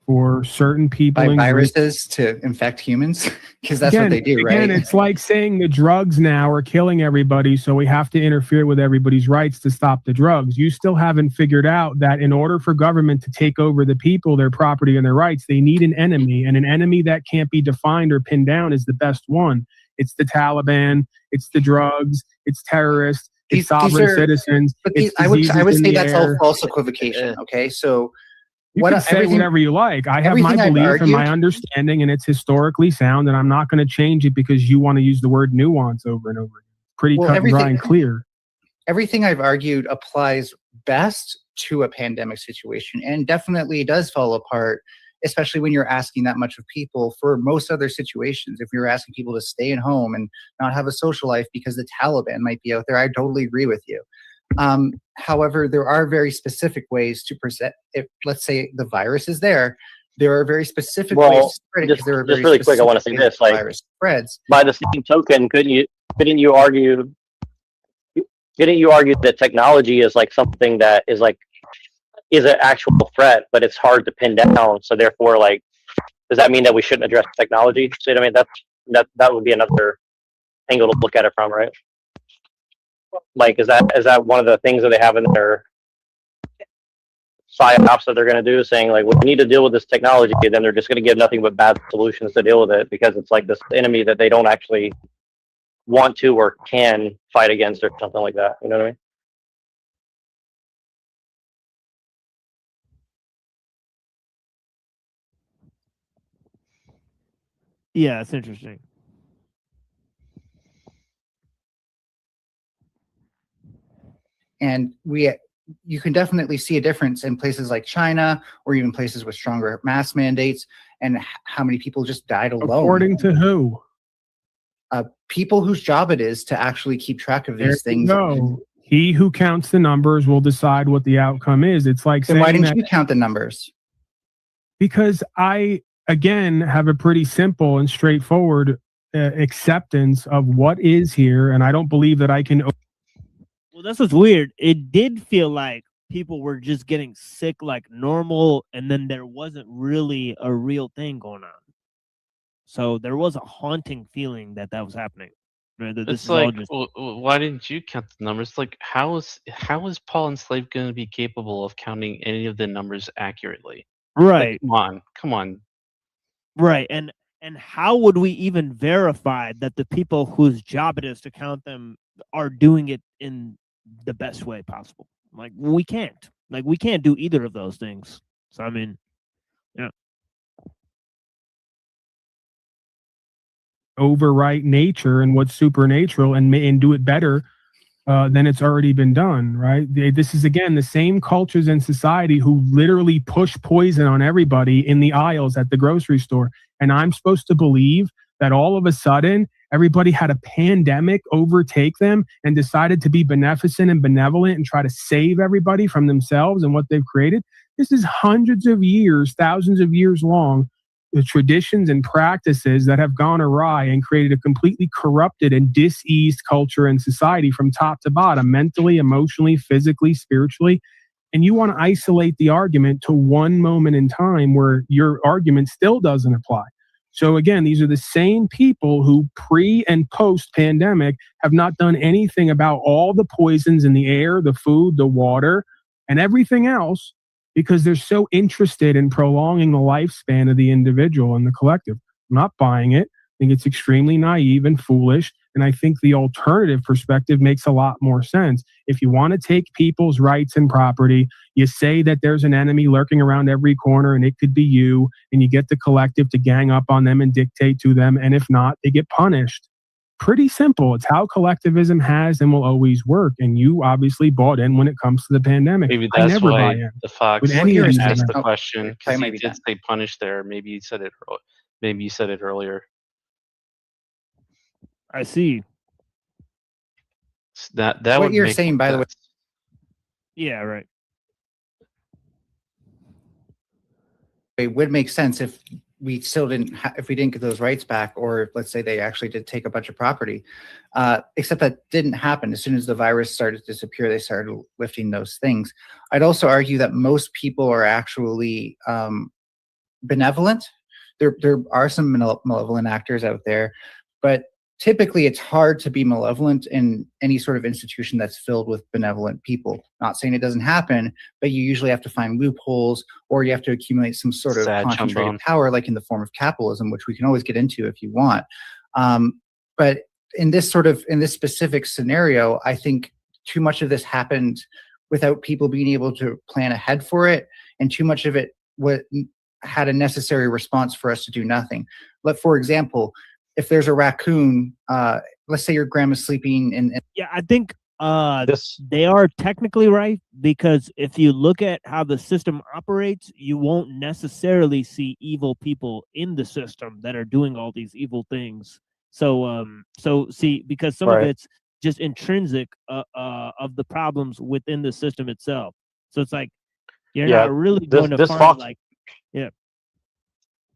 for certain people By in viruses to infect humans, because that's what they do, right? Again, it's like saying the drugs now are killing everybody, so we have to interfere with everybody's rights to stop the drugs. You still haven't figured out that in order for government to take over the people, their property, and their rights, they need an enemy, and an enemy that can't be defined or pinned down is the best one. It's the Taliban, it's the drugs, it's terrorists, it's sovereign citizens. I would say that's all false equivocation. Okay, so you can say whatever you like. I have my belief and my understanding, and it's historically sound, and I'm not going to change it because you want to use the word nuance over and over again. Pretty cut and dry and clear. Everything I've argued applies best to a pandemic situation, and definitely does fall apart, especially when you're asking that much of people for most other situations. If you're asking people to stay at home and not have a social life because the Taliban might be out there, I totally agree with you. However, there are very specific ways to present. If, let's say, the virus is there, there are very specific ways to spread it. Just really quick, I want to say this: like, virus spreads. By the same token, couldn't you argue that technology is like something that is an actual threat, but it's hard to pin down? So therefore, like, does that mean that we shouldn't address technology? So I mean, that would be another angle to look at it from, right? Like, is that one of the things that they have in their psyops that they're going to do, saying like, we need to deal with this technology, and then they're just going to give nothing but bad solutions to deal with it because it's like this enemy that they don't actually want to or can fight against or something like that. You know what I mean? Yeah, it's interesting. And you can definitely see a difference in places like China, or even places with stronger mask mandates, and how many people just died alone. According to who? People whose job it is to actually keep track of these things. No, he who counts the numbers will decide what the outcome is. It's like then saying why didn't you count the numbers? Because I, again, have a pretty simple and straightforward acceptance of what is here, and I don't believe that I can. Well, that's what's weird. It did feel like people were just getting sick like normal, and then there wasn't really a real thing going on. So there was a haunting feeling that was happening. Right? That It's like, why didn't you count the numbers? Like, how is Paul Enslaved going to be capable of counting any of the numbers accurately? Right. Like, come on. Right. And how would we even verify that the people whose job it is to count them are doing it in the best way possible? Like, we can't. Like, we can't do either of those things. So I mean, yeah. Overwrite nature and what's supernatural and do it better than it's already been done, right? This is, again, the same cultures in society who literally push poison on everybody in the aisles at the grocery store. And I'm supposed to believe that all of a sudden everybody had a pandemic overtake them and decided to be beneficent and benevolent and try to save everybody from themselves and what they've created? This is hundreds of years, thousands of years long, the traditions and practices that have gone awry and created a completely corrupted and diseased culture and society from top to bottom, mentally, emotionally, physically, spiritually. And you want to isolate the argument to one moment in time where your argument still doesn't apply. So again, these are the same people who pre and post pandemic have not done anything about all the poisons in the air, the food, the water, and everything else, because they're so interested in prolonging the lifespan of the individual and the collective. I'm not buying it. I think it's extremely naive and foolish. And I think the alternative perspective makes a lot more sense. If you want to take people's rights and property, you say that there's an enemy lurking around every corner and it could be you, and you get the collective to gang up on them and dictate to them. And if not, they get punished. Pretty simple. It's how collectivism has and will always work. And you obviously bought in when it comes to the pandemic. Maybe I that's never buy why in the Fox with any of these asked events. the question, because he did say punish there. Maybe you said it earlier. I see. That What would you're make saying, by the way. Yeah, right. It would make sense if we still didn't if we didn't get those rights back, or let's say they actually did take a bunch of property, except that didn't happen. As soon as the virus started to disappear, they started lifting those things. I'd also argue that most people are actually benevolent. There are some malevolent actors out there, but typically it's hard to be malevolent in any sort of institution that's filled with benevolent people. Not saying it doesn't happen, but you usually have to find loopholes, or you have to accumulate some sort of Sad concentrated chumbone. power, like in the form of capitalism, which we can always get into if you want. But in this specific scenario, I think too much of this happened without people being able to plan ahead for it, and too much of it had a necessary response for us to do nothing. For example, if there's a raccoon, let's say your grandma's sleeping in Yeah, I think they are technically right, because if you look at how the system operates, you won't necessarily see evil people in the system that are doing all these evil things. So see, because some of Right. it's just intrinsic of the problems within the system itself. So it's like you're Yeah, not really this- going to this find Fox- like, yeah.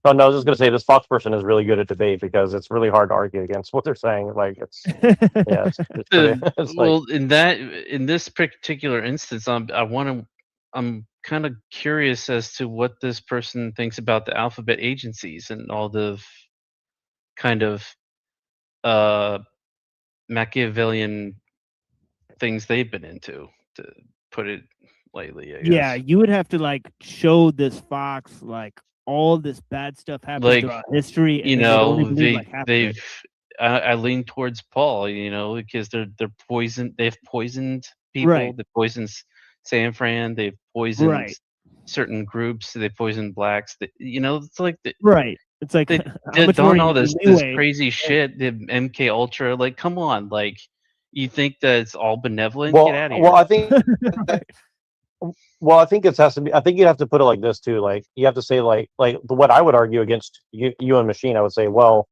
Oh, no, I was just gonna say this Fox person is really good at debate because it's really hard to argue against what they're saying. Like it's yeah, it's pretty, it's like, Well, in this particular instance, I'm kind of curious as to what this person thinks about the alphabet agencies and all the kind of Machiavellian things they've been into, to put it lightly, I guess. Yeah, you would have to like show this Fox like all this bad stuff happened Like, throughout history, and you then they'd only know, believe like half of it. they've I lean towards Paul, you know, because they're poisoned. They've poisoned people. Right. They poisoned San Fran. They've poisoned Right. certain groups. They poisoned blacks. You know, it's like Right. It's like they how much more done all this leeway? crazy shit. The MK Ultra. Like, come on, like, you think that it's all benevolent? well, Get out of here. well, I think. Well, I think it has to be. I think you have to put it like this too. Like you have to say what I would argue against you and Machine. I would say, well,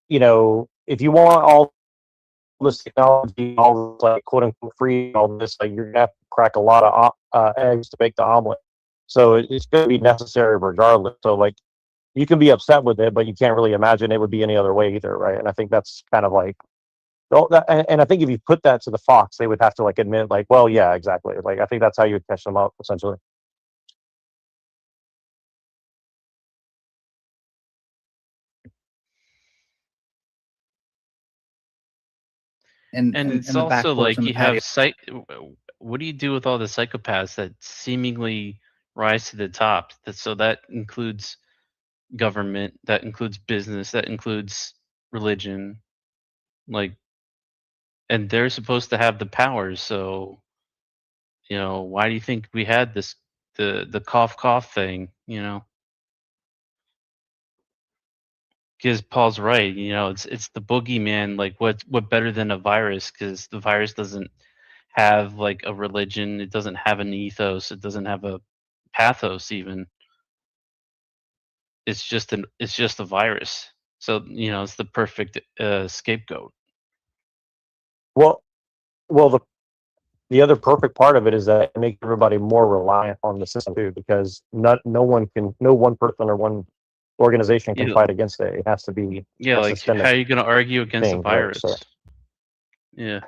you know, if you want all this technology, all this, like quote unquote free, all this, like you're gonna have to crack a lot of eggs to make the omelet. So it's going to be necessary regardless. So like you can be upset with it, but you can't really imagine it would be any other way either, right? And I think that's kind of like. And I think if you put that to the Fox, they would have to like admit, like, well, yeah, exactly. Like, I think that's how you would catch them up, essentially. And it's also like you have what do you do with all the psychopaths that seemingly rise to the top? So that includes government, that includes business, that includes religion, like, and they're supposed to have the powers. So, you know, why do you think we had this the cough thing? You know, because Paul's right. You know, it's the boogeyman. Like, what better than a virus? Because the virus doesn't have like a religion. It doesn't have an ethos. It doesn't have a pathos. Even it's just a virus. So, you know, it's the perfect scapegoat. Well, the other perfect part of it is that it makes everybody more reliant on the system too, because no one person or one organization can Yeah. fight against it. It has to be Yeah, a like systemic how are you going to argue against a thing, right? virus? So- Yeah.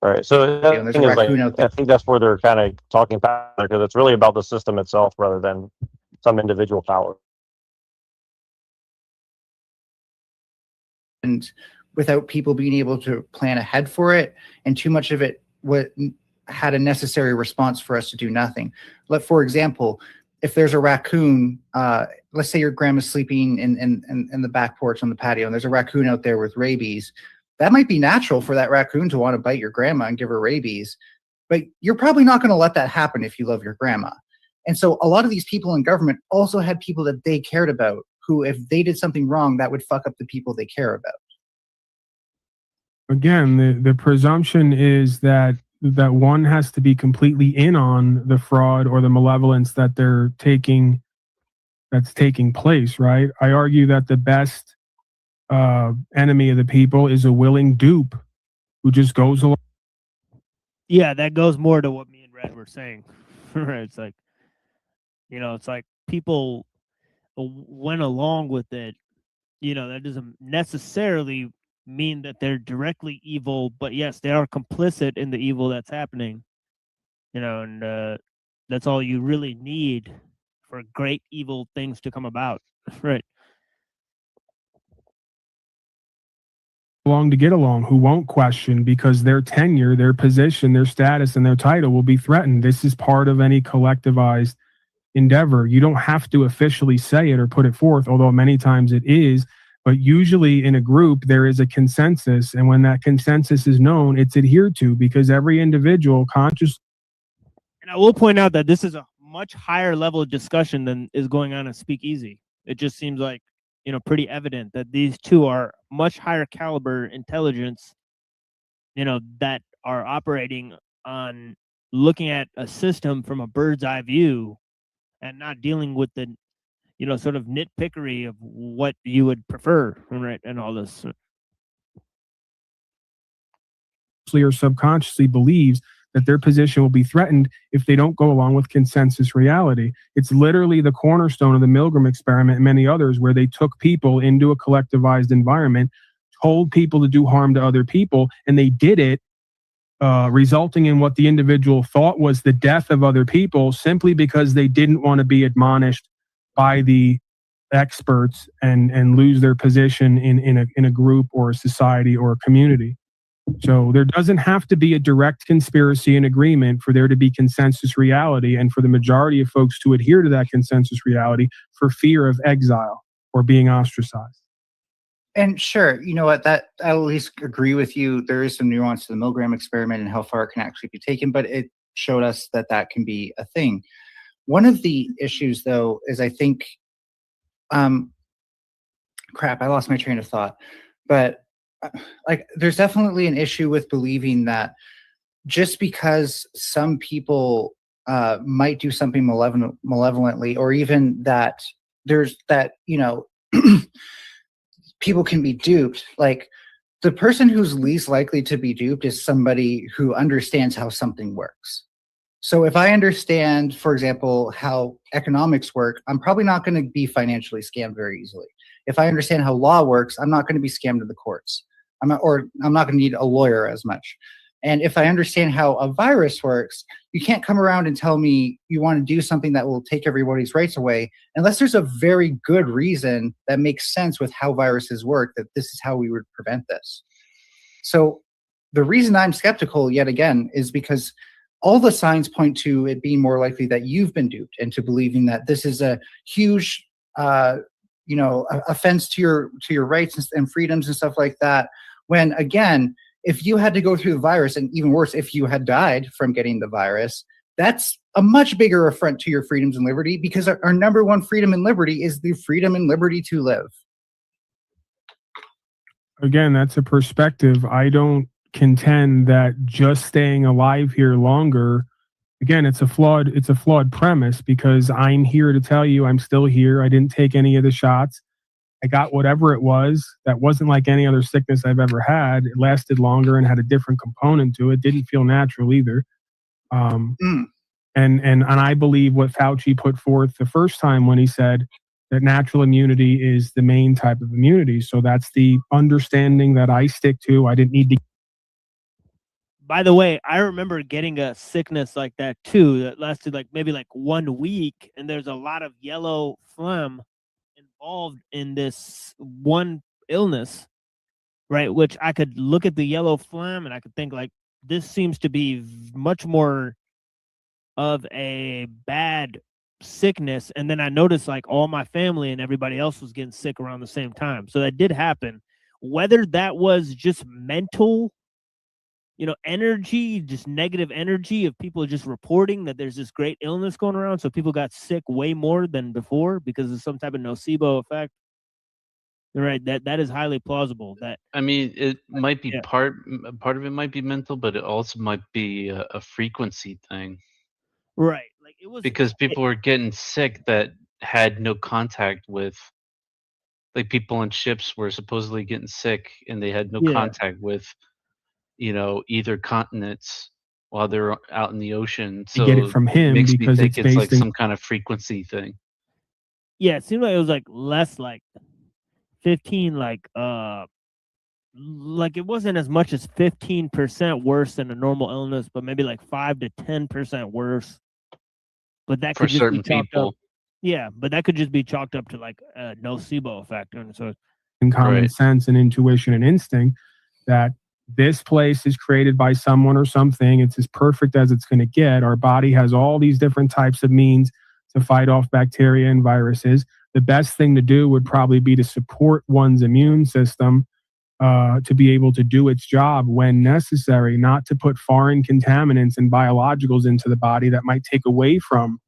Right. So the there's thing a is, like, raccoon out there. I think that's where they're kind of talking about, because it's really about the system itself rather than some individual power. And without people being able to plan ahead for it, and too much of it had a necessary response for us to do nothing. For example, if there's a raccoon, let's say your grandma's sleeping in the back porch on the patio, and there's a raccoon out there with rabies. That might be natural for that raccoon to want to bite your grandma and give her rabies, but you're probably not going to let that happen if you love your grandma. And so a lot of these people in government also had people that they cared about who, if they did something wrong, that would fuck up the people they care about. Again, the presumption is that one has to be completely in on the fraud or the malevolence that that's taking place, right? I argue that the best enemy of the people is a willing dupe who just goes along. Yeah, that goes more to what me and Red were saying. Right? It's like, you know, it's like people went along with it. You know, that doesn't necessarily mean that they're directly evil, but yes, they are complicit in the evil that's happening. and that's all you really need for great evil things to come about. Right. Along to get along, who won't question because their tenure, their position, their status, and their title will be threatened. This is part of any collectivized endeavor. You don't have to officially say it or put it forth, although many times it is. But usually in a group, there is a consensus. And when that consensus is known, it's adhered to because every individual consciously. And I will point out that this is a much higher level of discussion than is going on at Speakeasy. It just seems like, pretty evident that these two are much higher caliber intelligence, that are operating on looking at a system from a bird's eye view and not dealing with the, sort of nitpickery of what you would prefer, right, and all this. Or subconsciously believes that their position will be threatened if they don't go along with consensus reality. It's literally the cornerstone of the Milgram experiment and many others, where they took people into a collectivized environment, told people to do harm to other people, and they did it, resulting in what the individual thought was the death of other people, simply because they didn't want to be admonished by the experts and lose their position in a group or a society or a community. So there doesn't have to be a direct conspiracy and agreement for there to be consensus reality and for the majority of folks to adhere to that consensus reality for fear of exile or being ostracized. And sure, you know what, that I at least agree with you. There is some nuance to the Milgram experiment and how far it can actually be taken, but it showed us that that can be a thing. One of the issues, though, is I think, crap, I lost my train of thought, but there's definitely an issue with believing that just because some people might do something malevolently, or even that there's that, people can be duped. Like, the person who's least likely to be duped is somebody who understands how something works. So if I understand, for example, how economics work, I'm probably not going to be financially scammed very easily. If I understand how law works, I'm not going to be scammed in the courts. I'm not going to need a lawyer as much. And if I understand how a virus works, you can't come around and tell me you want to do something that will take everybody's rights away unless there's a very good reason that makes sense with how viruses work, that this is how we would prevent this. So the reason I'm skeptical, yet again, is because all the signs point to it being more likely that you've been duped and to believing that this is a huge, offense to your rights and freedoms and stuff like that. When, again, if you had to go through the virus, and even worse, if you had died from getting the virus, that's a much bigger affront to your freedoms and liberty, because our number one freedom and liberty is the freedom and liberty to live. Again, that's a perspective. I don't contend that just staying alive here longer, again, it's a flawed premise, because I'm here to tell you I'm still here. I didn't take any of the shots. I got whatever it was. That wasn't like any other sickness I've ever had. It lasted longer and had a different component to it. Didn't feel natural either. And I believe what Fauci put forth the first time when he said that natural immunity is the main type of immunity. So that's the understanding that I stick to. I didn't need to. By the way, I remember getting a sickness like that too, that lasted maybe 1 week, and there's a lot of yellow phlegm involved in this one illness, right? Which I could look at the yellow phlegm and I could think this seems to be much more of a bad sickness. And then I noticed all my family and everybody else was getting sick around the same time. So that did happen. Whether that was just mental, energy, just negative energy of people just reporting that there's this great illness going around, so people got sick way more than before because of some type of nocebo effect. Right, that is highly plausible. That, I mean, it might be part of it might be mental, but it also might be a frequency thing. Right, it was because people were getting sick that had no contact with, people on ships were supposedly getting sick and they had no contact with, either continents while they're out in the ocean. So get it from him makes because me think it's it's based some kind of frequency thing. Yeah, it seemed like it was less 15 like it wasn't as much as 15% worse than a normal illness, but maybe like 5 to 10% worse. But that For could just certain be chalked people. up. Yeah, but that could just be chalked up to like a nocebo effect. And so and common Right. sense and intuition and instinct that this place is created by someone or something. It's as perfect as it's going to get. Our body has all these different types of means to fight off bacteria and viruses. The best thing to do would probably be to support one's immune system to be able to do its job when necessary, not to put foreign contaminants and biologicals into the body that might take away from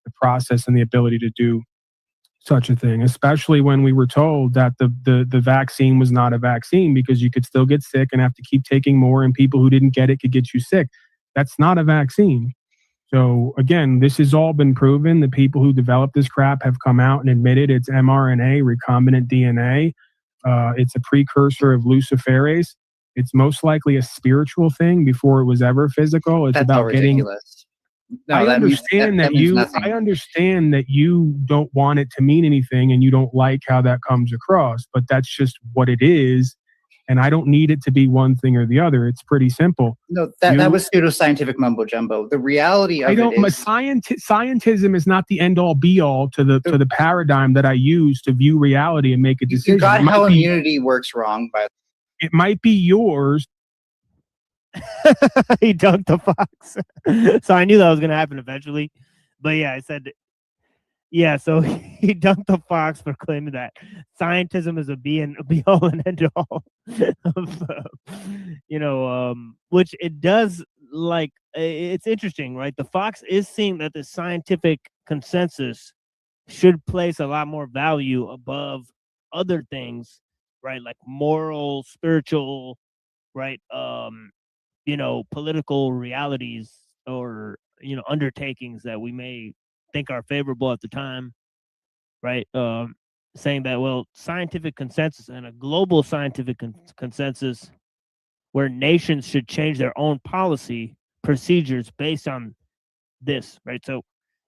the process and the ability to do such a thing, especially when we were told that the vaccine was not a vaccine because you could still get sick and have to keep taking more, and people who didn't get it could get you sick. That's not a vaccine. So again, this has all been proven. The people who developed this crap have come out and admitted it's mRNA, recombinant DNA. It's a precursor of luciferase. It's most likely a spiritual thing before it was ever physical. It's That's all about getting. ridiculous. No, I that means- understand that that means you. nothing. I understand that you don't want it to mean anything, and you don't like how that comes across. But that's just what it is, and I don't need it to be one thing or the other. It's pretty simple. No, that was pseudoscientific mumbo jumbo. The reality of I don't. it is, Scientism is not the end all be all to the paradigm that I use to view reality and make a decision. you got It might how be- immunity works wrong. By It might be yours. he dunked the fox. So I knew that was going to happen eventually. But yeah, I said, yeah, so he dunked the fox for claiming that scientism is a be all and end all. Which it does, like, it's interesting, right? The fox is seeing that the scientific consensus should place a lot more value above other things, right? Like moral, spiritual, right? Political realities or, undertakings that we may think are favorable at the time, right? Saying that, well, scientific consensus and a global scientific consensus where nations should change their own policy procedures based on this, right? So,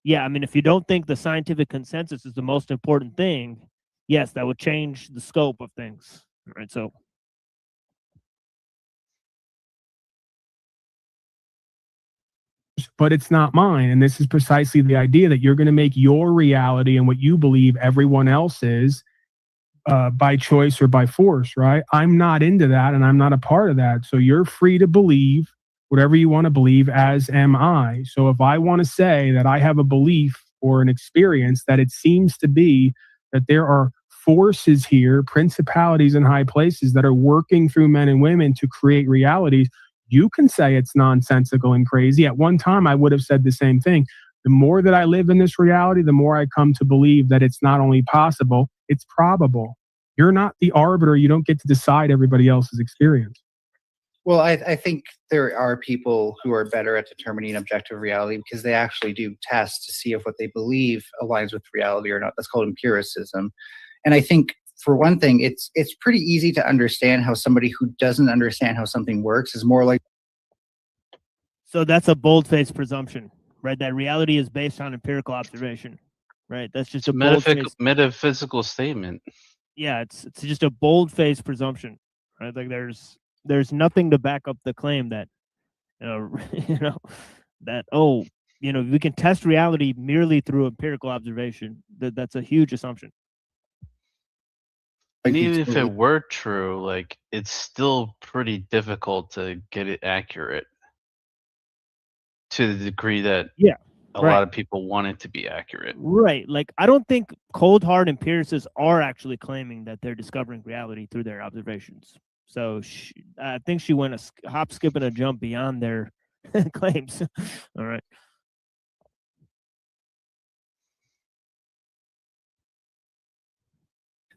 yeah, I mean, if you don't think the scientific consensus is the most important thing, yes, that would change the scope of things, right? So, but it's not mine. And this is precisely the idea that you're going to make your reality and what you believe everyone else is by choice or by force, right? I'm not into that, and I'm not a part of that. So you're free to believe whatever you want to believe, as am I. So if I want to say that I have a belief or an experience that it seems to be that there are forces here, principalities in high places that are working through men and women to create realities, you can say it's nonsensical and crazy. At one time, I would have said the same thing. The more that I live in this reality, the more I come to believe that it's not only possible, it's probable. You're not the arbiter. You don't get to decide everybody else's experience. well, I think there are people who are better at determining objective reality because they actually do tests to see if what they believe aligns with reality or not. That's called empiricism. And I think, for one thing, it's pretty easy to understand how somebody who doesn't understand how something works is more like. So that's a bold-faced presumption, right? That reality is based on empirical observation, right? That's just a bold-faced. Metaphysical statement. Yeah, it's just a bold-faced presumption, right? Like there's nothing to back up the claim that, we can test reality merely through empirical observation. That's a huge assumption. And even if it were true, like, it's still pretty difficult to get it accurate to the degree that a lot of people want it to be accurate. Right. Like, I don't think cold hard empiricists are actually claiming that they're discovering reality through their observations. So I think she went a hop, skip, and a jump beyond their claims. All right.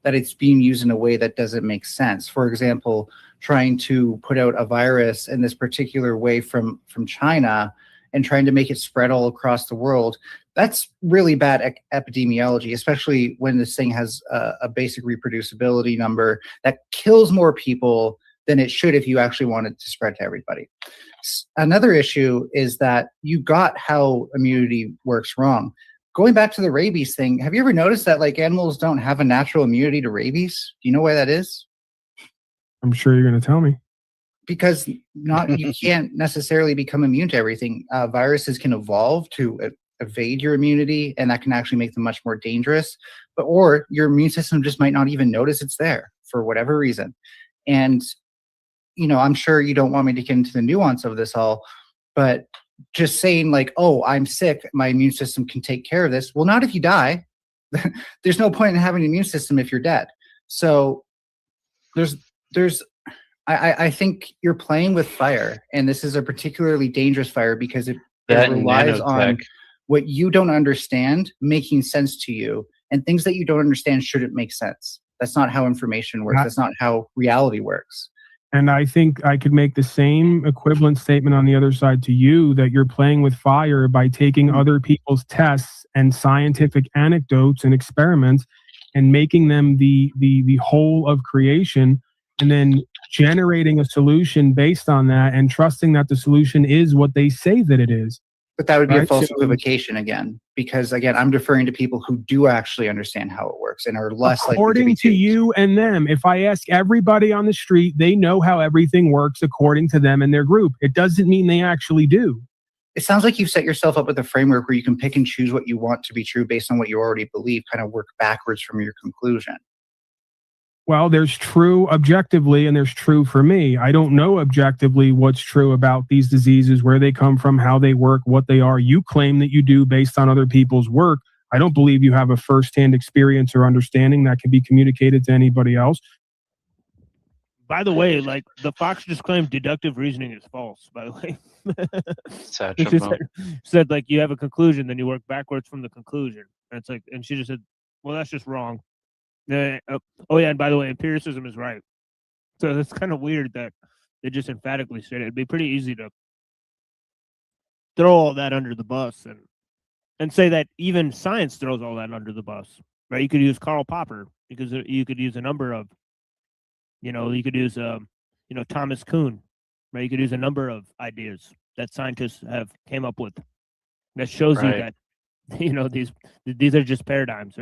That it's being used in a way that doesn't make sense. For example, trying to put out a virus in this particular way from China and trying to make it spread all across the world. That's really bad epidemiology, especially when this thing has a basic reproducibility number that kills more people than it should if you actually want it to spread to everybody. Another issue is that you got how immunity works wrong. Going back to the rabies thing, have you ever noticed that, like, animals don't have a natural immunity to rabies? Do you know why that is? I'm sure you're going to tell me. Because you can't necessarily become immune to everything. Viruses can evolve to evade your immunity, and that can actually make them much more dangerous. Or your immune system just might not even notice it's there for whatever reason. And I'm sure you don't want me to get into the nuance of this all, but just saying like, oh, I'm sick, my immune system can take care of this. Well, not if you die. There's no point in having an immune system if you're dead. So I think you're playing with fire, and this is a particularly dangerous fire because it relies on what you don't understand making sense to you, and things that you don't understand shouldn't make sense. That's not how information works. That's not how reality works. And I think I could make the same equivalent statement on the other side to you, that you're playing with fire by taking other people's tests and scientific anecdotes and experiments and making them the whole of creation, and then generating a solution based on that and trusting that the solution is what they say that it is. But that would be a false equivocation again, because again, I'm deferring to people who do actually understand how it works and are less likely according to you and them. If I ask everybody on the street, they know how everything works according to them and their group. It doesn't mean they actually do. It sounds like you've set yourself up with a framework where you can pick and choose what you want to be true based on what you already believe, kind of work backwards from your conclusion. Well, there's true objectively and there's true for me. I don't know objectively what's true about these diseases, where they come from, how they work, what they are. You claim that you do based on other people's work. I don't believe you have a firsthand experience or understanding that can be communicated to anybody else. By the way, like the Fox just claimed deductive reasoning is false, by the way. said like you have a conclusion, then you work backwards from the conclusion. And it's like, and she just said, well, that's just wrong. Oh yeah, and by the way, empiricism is right. So it's kind of weird that they just emphatically said it. It'd be pretty easy to throw all that under the bus and say that even science throws all that under the bus, right? You could use Karl Popper, because you could use a number of, you could use Thomas Kuhn, right? You could use a number of ideas that scientists have came up with that shows you that these are just paradigms.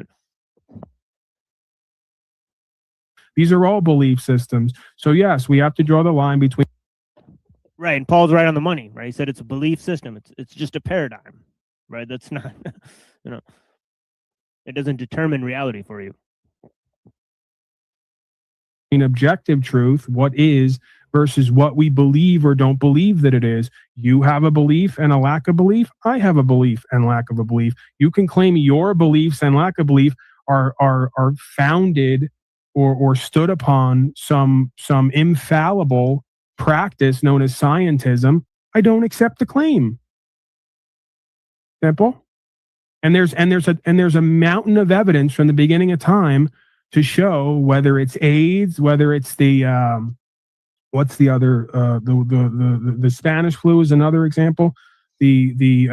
These are all belief systems. So yes, we have to draw the line between. Right, and Paul's right on the money, right? He said it's a belief system. It's just a paradigm, right? That's not, it doesn't determine reality for you. In objective truth, what is versus what we believe or don't believe that it is. You have a belief and a lack of belief. I have a belief and lack of a belief. You can claim your beliefs and lack of belief are founded or stood upon some infallible practice known as scientism. I don't accept the claim. Simple. And there's a mountain of evidence from the beginning of time to show whether it's AIDS, whether it's the what's the other the Spanish flu is another example. The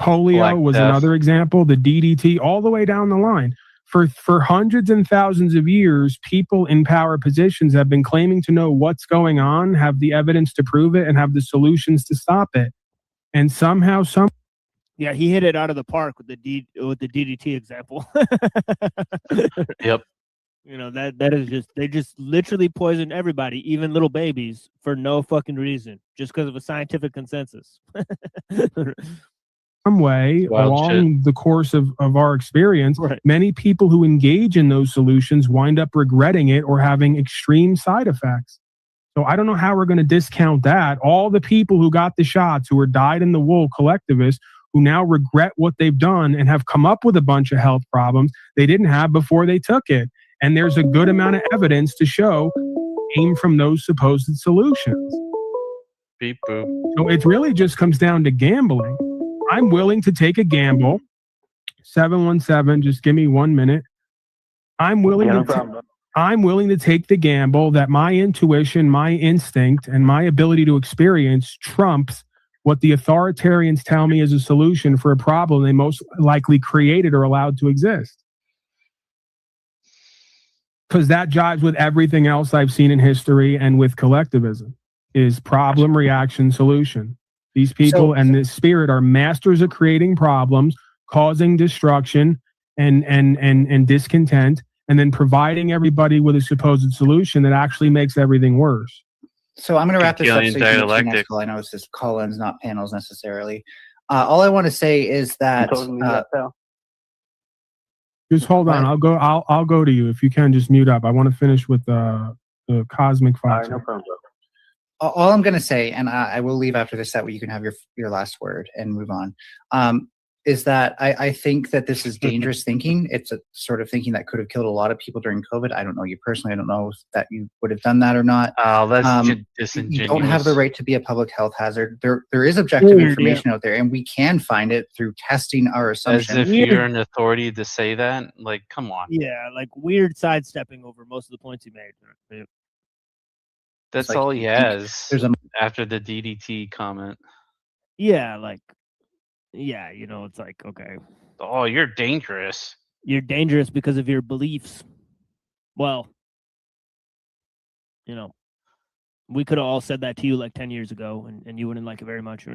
polio was another example. The DDT, all the way down the line. For hundreds and thousands of years, people in power positions have been claiming to know what's going on, have the evidence to prove it, and have the solutions to stop it. And somehow, yeah, he hit it out of the park with the DDT example. Yep. That is just, they just literally poisoned everybody, even little babies, for no fucking reason, just because of a scientific consensus. Some way along the course of our experience, many people who engage in those solutions wind up regretting it or having extreme side effects. So I don't know how we're going to discount that. All the people who got the shots, who were dyed in the wool collectivists, who now regret what they've done and have come up with a bunch of health problems they didn't have before they took it. And there's a good amount of evidence to show came from those supposed solutions. Beep boop. So it really just comes down to gambling. I'm willing to take a gamble. 717, just give me 1 minute. I'm willing to take the gamble that my intuition, my instinct, and my ability to experience trumps what the authoritarians tell me is a solution for a problem they most likely created or allowed to exist. Because that jives with everything else I've seen in history and with collectivism, is problem, reaction, solution. These people and this spirit are masters of creating problems, causing destruction and discontent, and then providing everybody with a supposed solution that actually makes everything worse. So I'm going to wrap this up so you can get to your dialectic. next call. I know it's just call-ins, not panels necessarily. All I want to say is that just hold on. I'll go to you if you can. Just mute up. I want to finish with the Cosmic Fox. No problem. All I'm going to say, and I will leave after this, that way you can have your last word and move on, is that I think that this is dangerous thinking. It's a sort of thinking that could have killed a lot of people during COVID. I don't know you personally. I don't know that you would have done that or not. Oh, that's disingenuous. You don't have the right to be a public health hazard. There is objective information out there, and we can find it through testing our assumptions. As if you're an authority to say that. Like, come on. Yeah, like weird sidestepping over most of the points he made. Yeah. That's like all he you think has there's a- after the DDT comment. Yeah, like, yeah, you know, it's like, okay, Oh, you're dangerous. you're dangerous because of your beliefs. Well, you know, we could have all said that to you like 10 years ago, and you wouldn't like it very much.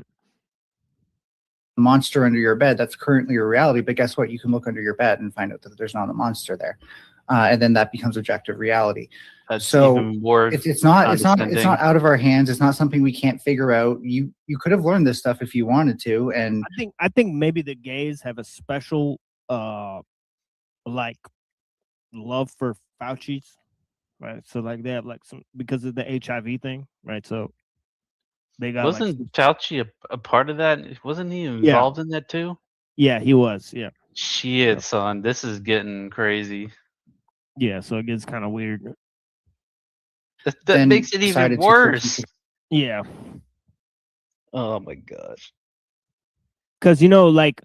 monster under your bed. That's currently your reality, but guess what? You can look under your bed and find out that there's not a monster there, and then that becomes objective reality. That's So even more it's not condescending. out of our hands. It's not something we can't figure out. You could have learned this stuff if you wanted to, and I think maybe the gays have a special like love for Fauci's, right? So like they have like some because of the HIV thing, right? So they got Wasn't Fauci a part of that? Wasn't he involved in that too? Yeah, he was. Yeah. Shit, son, this is getting crazy. Yeah, so it gets kind of weird. That then makes it even decided to worse. Yeah. Oh my gosh. Because you know, like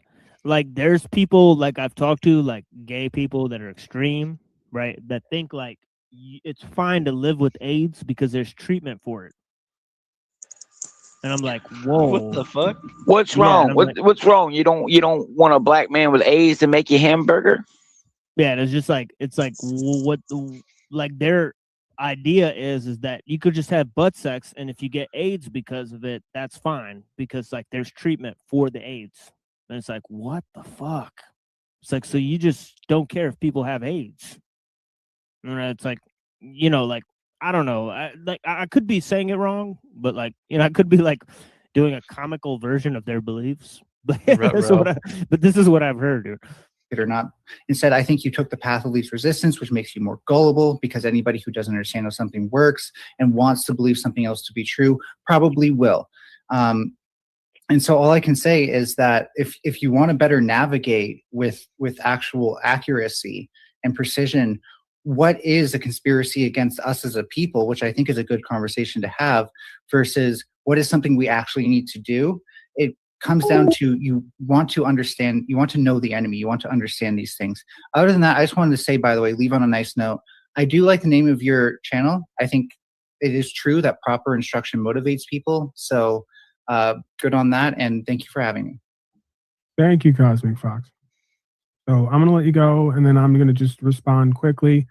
there's people like I've talked to, like gay people that are extreme, right? That think like it's fine to live with AIDS because there's treatment for it. And I'm like, whoa, What the fuck? What's Yeah, wrong? and I'm like- What's wrong? You don't want a black man with AIDS to make you hamburger? Yeah, and it's like what like their idea is that you could just have butt sex, and if you get AIDS because of it, that's fine because like there's treatment for the AIDS. And it's like, what the fuck? It's like, so you just don't care if people have AIDS. And it's like, you know, like I don't know, I could be saying it wrong, but like, you know, I could be like doing a comical version of their beliefs. But but this is what I've heard, dude. it or not. Instead, I think you took the path of least resistance, which makes you more gullible, because anybody who doesn't understand how something works and wants to believe something else to be true probably will. And so all I can say is that if you want to better navigate with actual accuracy and precision, what is a conspiracy against us as a people, which I think is a good conversation to have, versus what is something we actually need to do. It comes down to you want to understand, you want to know the enemy, you want to understand these things. Other than that, I just wanted to say, by the way, leave on a nice note, I do like the name of your channel. I think it is true that proper instruction motivates people. So good on that, and thank you for having me. Thank you, Cosmic Fox. So I'm going to let you go, and then I'm going to just respond quickly.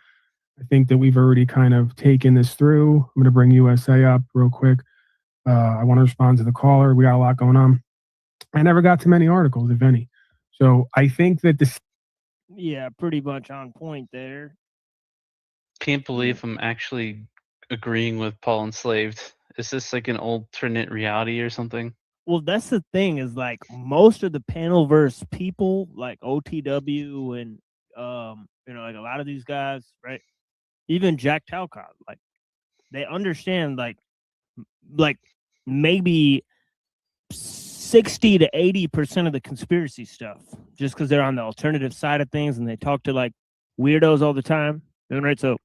I think that we've already kind of taken this through. I'm going to bring USA up real quick. I want to respond to the caller. We got a lot going on. I never got to many articles, if any. So I think that this... Yeah, pretty much on point there. Can't believe I'm actually agreeing with Paul Enslaved. Is this like an alternate reality or something? Well, that's the thing, is like most of the panelverse people, like OTW and you know, like a lot of these guys, right? Even Jack Talcott, like they understand like maybe 60 to 80% of the conspiracy stuff, just because they're on the alternative side of things and they talk to like weirdos all the time, right? So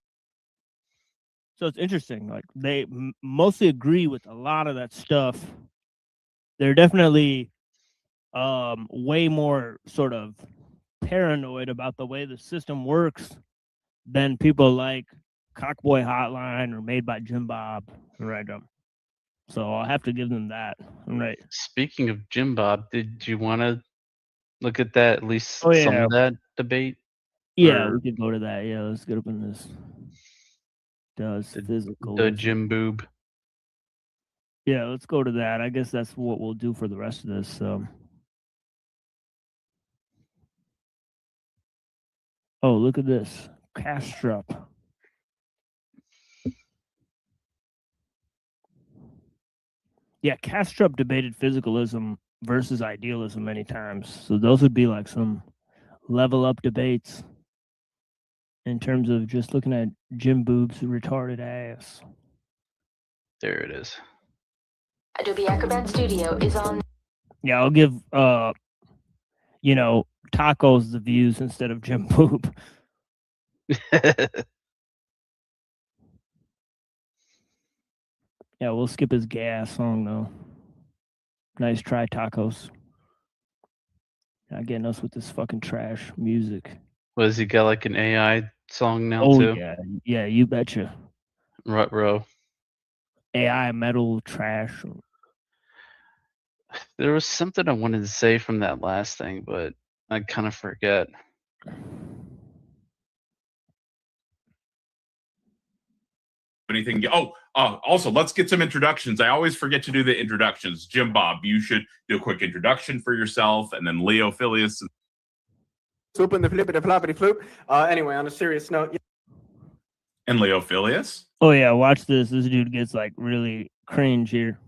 it's interesting. Like they mostly agree with a lot of that stuff. They're definitely way more sort of paranoid about the way the system works than people like Cockboy Hotline or Made by Jim Bob, right? So I'll have to give them that, right? Speaking of Jim Bob, did you want to look at that, at least Oh, some yeah. of that debate? Yeah, Or we could go to that. Yeah, let's get up in this. Does physical the Jim Boob? Yeah, let's go to that. I guess that's what we'll do for the rest of this. So. Oh, look at this. Kastrup. Yeah, Kastrup debated physicalism versus idealism many times. So those would be like some level up debates in terms of just looking at Jim Boob's retarded ass. There it is. Adobe Acrobat Studio is on. Yeah, I'll give Tacos the views instead of Jim Boob. Yeah, we'll skip his gas song though. Nice try, Tacos. Not getting us with this fucking trash music. Was he got like an AI song now Oh too? yeah, you betcha. Rut-row. AI metal trash. There was something I wanted to say from that last thing, but I kind of forget. Anything? Also, let's get some introductions. I always forget to do the introductions. Jim Bob, you should do a quick introduction for yourself, and then Leo Phileas. Swoop and the flippity floppity floop. Anyway, on a serious note. And Leo Phileas. Oh yeah, watch this. This dude gets like really cringe here.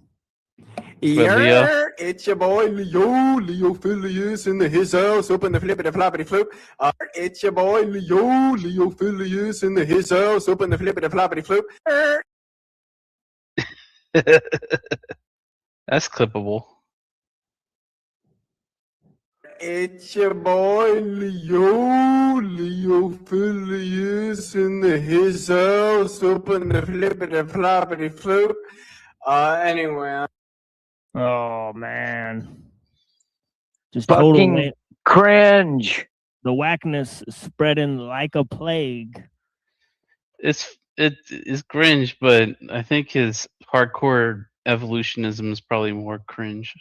Yeah, it's your boy Leo Phileas in his house, open the flippity floppity floop. It's your boy Leo Phileas in his house, open the flippity floppity floop. That's clippable. It's your boy Leo Phileas in his house, open the flippity floppity floop. Anyway. Oh man, just Fucking total cringe. The whackness spreading like a plague. It is cringe, but I think his hardcore evolutionism is probably more cringe.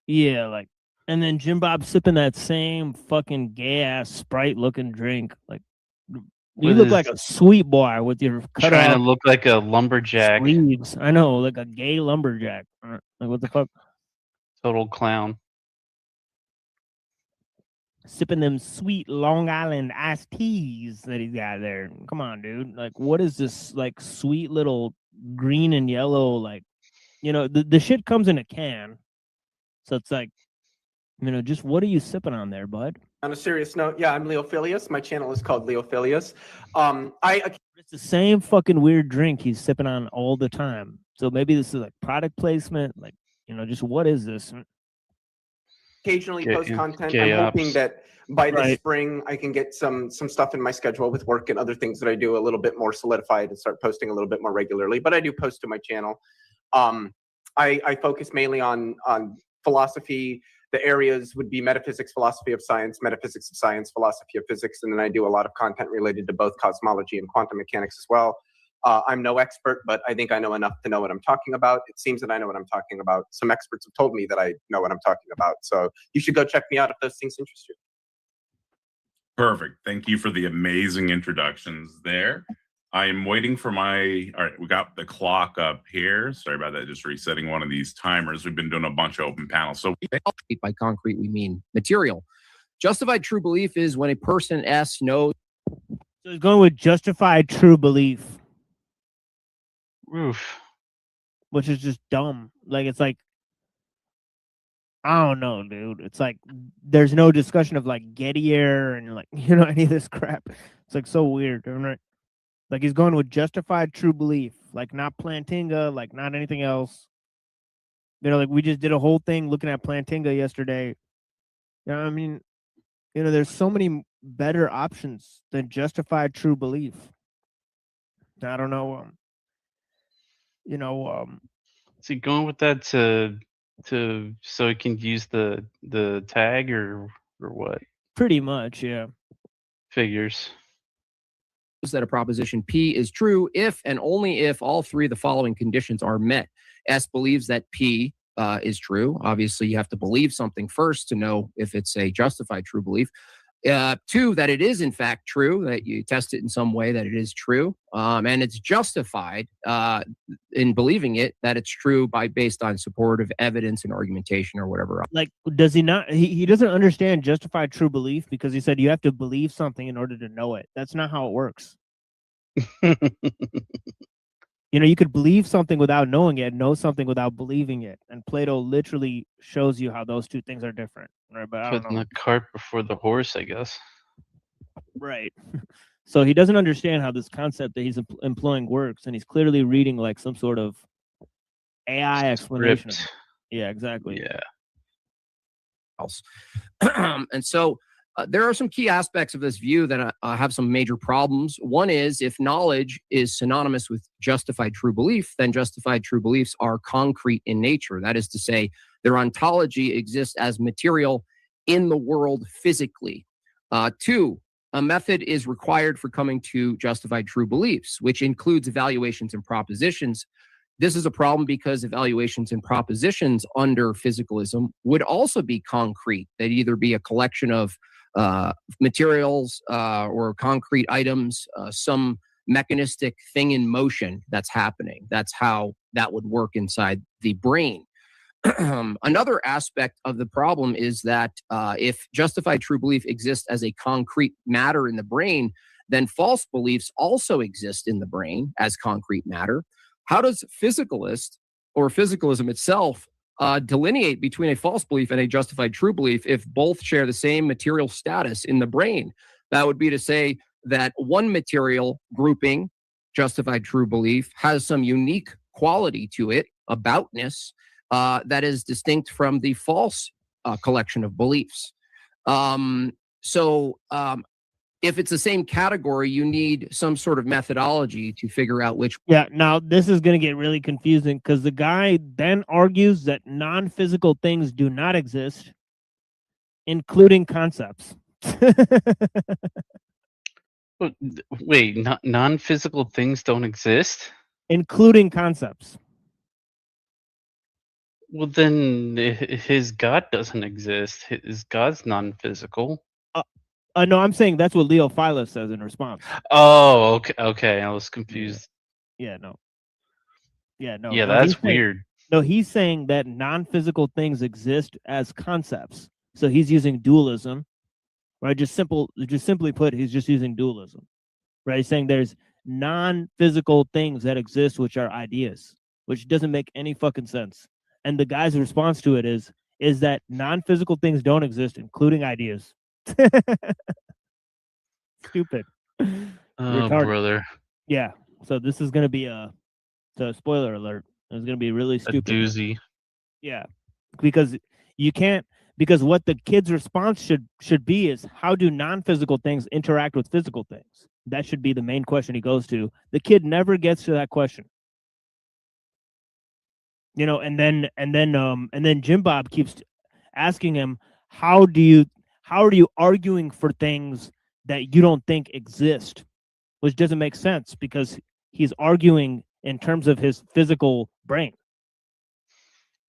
Yeah, like, and then Jim Bob sipping that same fucking gay ass Sprite looking drink. Like, you With look his- like a sweet boy with your cut Trying to off look like a lumberjack. sleeves. I know, like a gay lumberjack. Like, what the fuck? Total clown. Sipping them sweet Long Island iced teas that he's got there. Come on, dude. Like, what is this, like, sweet little green and yellow, like, the shit comes in a can. So it's like, just what are you sipping on there, bud? On a serious note, yeah, I'm Leo Phileas. My channel is called Leo Phileas. It's the same fucking weird drink he's sipping on all the time. So maybe this is like product placement, like, just what is this? occasionally post content. gay I'm hoping ops. that by the Right. spring I can get some stuff in my schedule with work and other things that I do a little bit more solidified and start posting a little bit more regularly. But I do post to my channel. I focus mainly on philosophy. The areas would be metaphysics, philosophy of science, metaphysics of science, philosophy of physics, and then I do a lot of content related to both cosmology and quantum mechanics as well. I'm no expert, but I think I know enough to know what I'm talking about. It seems that I know what I'm talking about. Some experts have told me that I know what I'm talking about. So you should go check me out if those things interest you. Perfect. Thank you for the amazing introductions there. I am waiting for my, all right, we got the clock up here. Sorry about that, just resetting one of these timers. We've been doing a bunch of open panels. So by concrete, we mean material. Justified true belief is when a person asks no. So it's going with justified true belief. Oof. Which is just dumb. Like, it's like, I don't know, dude. It's like, there's no discussion of like Gettier and like, any of this crap. It's like so weird, right? Like, he's going with justified true belief, like not Plantinga, like not anything else. Like we just did a whole thing looking at Plantinga yesterday. I mean, there's so many better options than justified true belief. I don't know. Is he going with that to so he can use the tag or what? Pretty much, yeah. Figures. That a proposition P is true if and only if all three of the following conditions are met. S believes that P is true. Obviously, you have to believe something first to know if it's a justified true belief. Two, that it is in fact true, that you test it in some way that it is true, and it's justified in believing it, that it's true based on supportive evidence and argumentation or whatever. Like, does he not? He doesn't understand justified true belief, because he said you have to believe something in order to know it. That's not how it works. You know, you could believe something without knowing it, know something without believing it. And Plato literally shows you how those two things are different. Right? But I don't Putting know. the cart before the horse, I guess. Right. So he doesn't understand how this concept that he's employing works, and he's clearly reading like some sort of AI explanation. Of it. Yeah, exactly. Yeah. And so there are some key aspects of this view that have some major problems. One is, if knowledge is synonymous with justified true belief, then justified true beliefs are concrete in nature. That is to say, their ontology exists as material in the world physically. Two, a method is required for coming to justified true beliefs, which includes evaluations and propositions. This is a problem because evaluations and propositions under physicalism would also be concrete. They'd either be a collection of materials or concrete items, some mechanistic thing in motion that's happening. That's how that would work inside the brain. Another aspect of the problem is that if justified true belief exists as a concrete matter in the brain, then false beliefs also exist in the brain as concrete matter. How does physicalist or physicalism itself delineate between a false belief and a justified true belief if both share the same material status in the brain? That would be to say that one material grouping, justified true belief, has some unique quality to it, aboutness, that is distinct from the false collection of beliefs. If it's the same category, you need some sort of methodology to figure out which. Yeah, now this is going to get really confusing, because the guy then argues that non-physical things do not exist, including concepts. Wait, non-physical things don't exist? Including concepts. Well, then his God doesn't exist. His God's non-physical. No, I'm saying that's what Leo Philus says in response. Oh, okay. I was confused. Yeah, no. Yeah, No, that's weird. No, he's saying that non-physical things exist as concepts. So he's using dualism, right? Just simply put, he's just using dualism, right? He's saying there's non-physical things that exist, which are ideas, which doesn't make any fucking sense. And the guy's response to it is that non-physical things don't exist, including ideas. Stupid. Oh, Retarded. brother. Yeah. So this is going to be so spoiler alert. It's going to be really stupid. A doozy. Yeah. Because what the kid's response should be is, how do non-physical things interact with physical things? That should be the main question he goes to. The kid never gets to that question. You know, and then Jim Bob keeps asking him, how are you arguing for things that you don't think exist? Which doesn't make sense, because he's arguing in terms of his physical brain.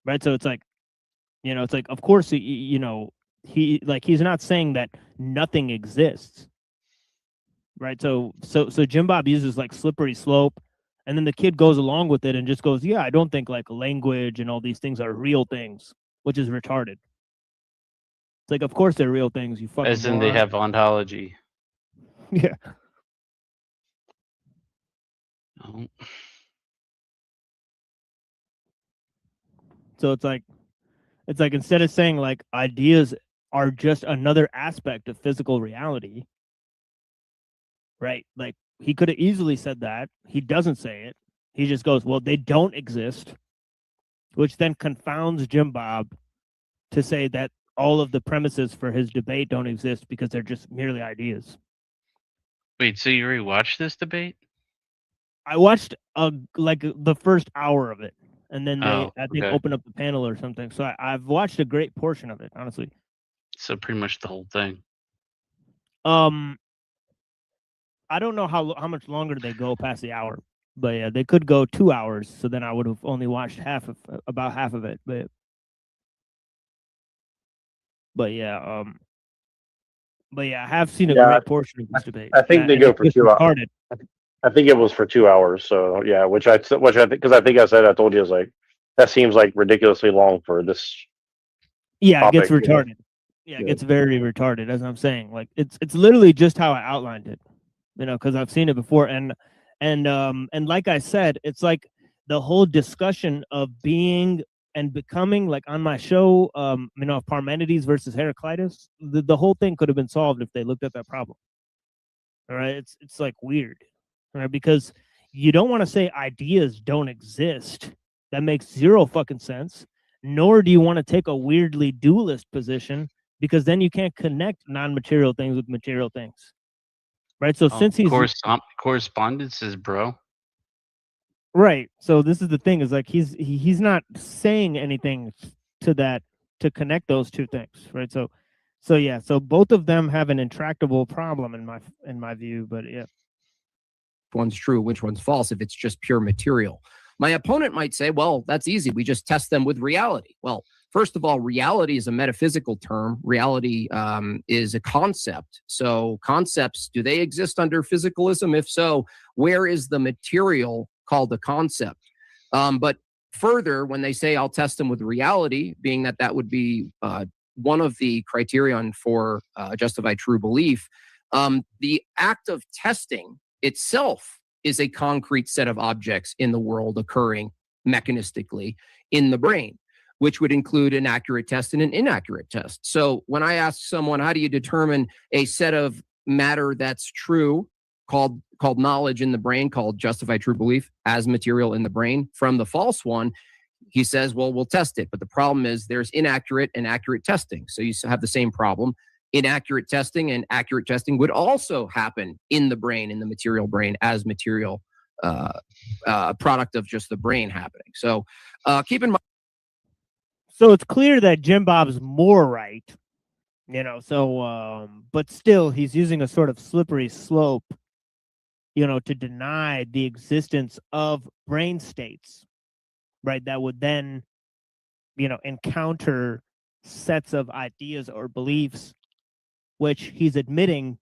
Right? So it's like, of course, he's not saying that nothing exists. Right? So Jim Bob uses like slippery slope, and then the kid goes along with it and just goes, yeah, I don't think like language and all these things are real things, which is retarded. It's like, of course they're real things, you fucking As in they have ontology. Yeah. Oh. So it's like instead of saying like ideas are just another aspect of physical reality, right? Like, he could have easily said that. He doesn't say it. He just goes, well, they don't exist, which then confounds Jim Bob to say that all of the premises for his debate don't exist because they're just merely ideas. Wait, so you already watched this debate? I watched like the first hour of it, and then they I think okay. opened up the panel or something. So I've watched a great portion of it, honestly. So pretty much the whole thing. I don't know how much longer they go past the hour, but yeah, they could go 2 hours. So then I would have only watched about half of it. But yeah, But yeah, I have seen a Yeah, great portion of this debate. I think they and go it's for just 2 hours. retarded. I think it was for 2 hours. So yeah, which I think, because I think I told you, I was like, that seems like ridiculously long for this Yeah, it gets topic, you know? retarded. Yeah, it gets very retarded, as I'm saying. Like it's literally just how I outlined it, because I've seen it before, and like I said, it's like the whole discussion of being and becoming, like on my show, Parmenides versus Heraclitus. The whole thing could have been solved if they looked at that problem. All right, it's like weird, all right, because you don't want to say ideas don't exist. That makes zero fucking sense. Nor do you want to take a weirdly dualist position, because then you can't connect non-material things with material things, right? So since he's correspondences, bro. right, so this is the thing, is like he's not saying anything to that to connect those two things, right? So yeah, so both of them have an intractable problem in my view, but yeah. Which one's true, which one's false, if it's just pure material. My opponent might say, well, that's easy. We just test them with reality. Well, first of all, reality is a metaphysical term. Reality is a concept. So concepts, do they exist under physicalism? If so, where is the material called a concept? But further, when they say I'll test them with reality, being that would be one of the criterion for justified true belief, the act of testing itself is a concrete set of objects in the world occurring mechanistically in the brain, which would include an accurate test and an inaccurate test. So when I ask someone, how do you determine a set of matter that's true, called knowledge in the brain, called justified true belief, as material in the brain, from the false one, he says, well, we'll test it. But the problem is there's inaccurate and accurate testing. So you have the same problem. Inaccurate testing and accurate testing would also happen in the brain, in the material brain, as material product of just the brain happening. So keep in mind. So it's clear that Jim Bob's more right, but still he's using a sort of slippery slope, to deny the existence of brain states, right? That would then, encounter sets of ideas or beliefs, which he's admitting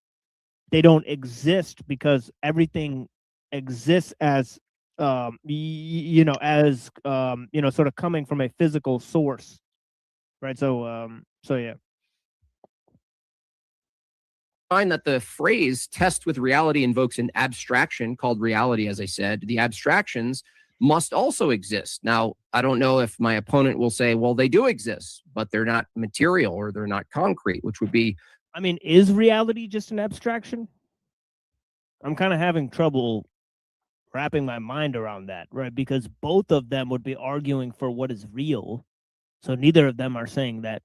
they don't exist because everything exists as, sort of coming from a physical source, right? So yeah. Find that the phrase test with reality invokes an abstraction called reality, as I said. The abstractions must also exist. Now, I don't know if my opponent will say, well, they do exist, but they're not material or they're not concrete, which would be... is reality just an abstraction? I'm kind of having trouble wrapping my mind around that, right? Because both of them would be arguing for what is real. So neither of them are saying that,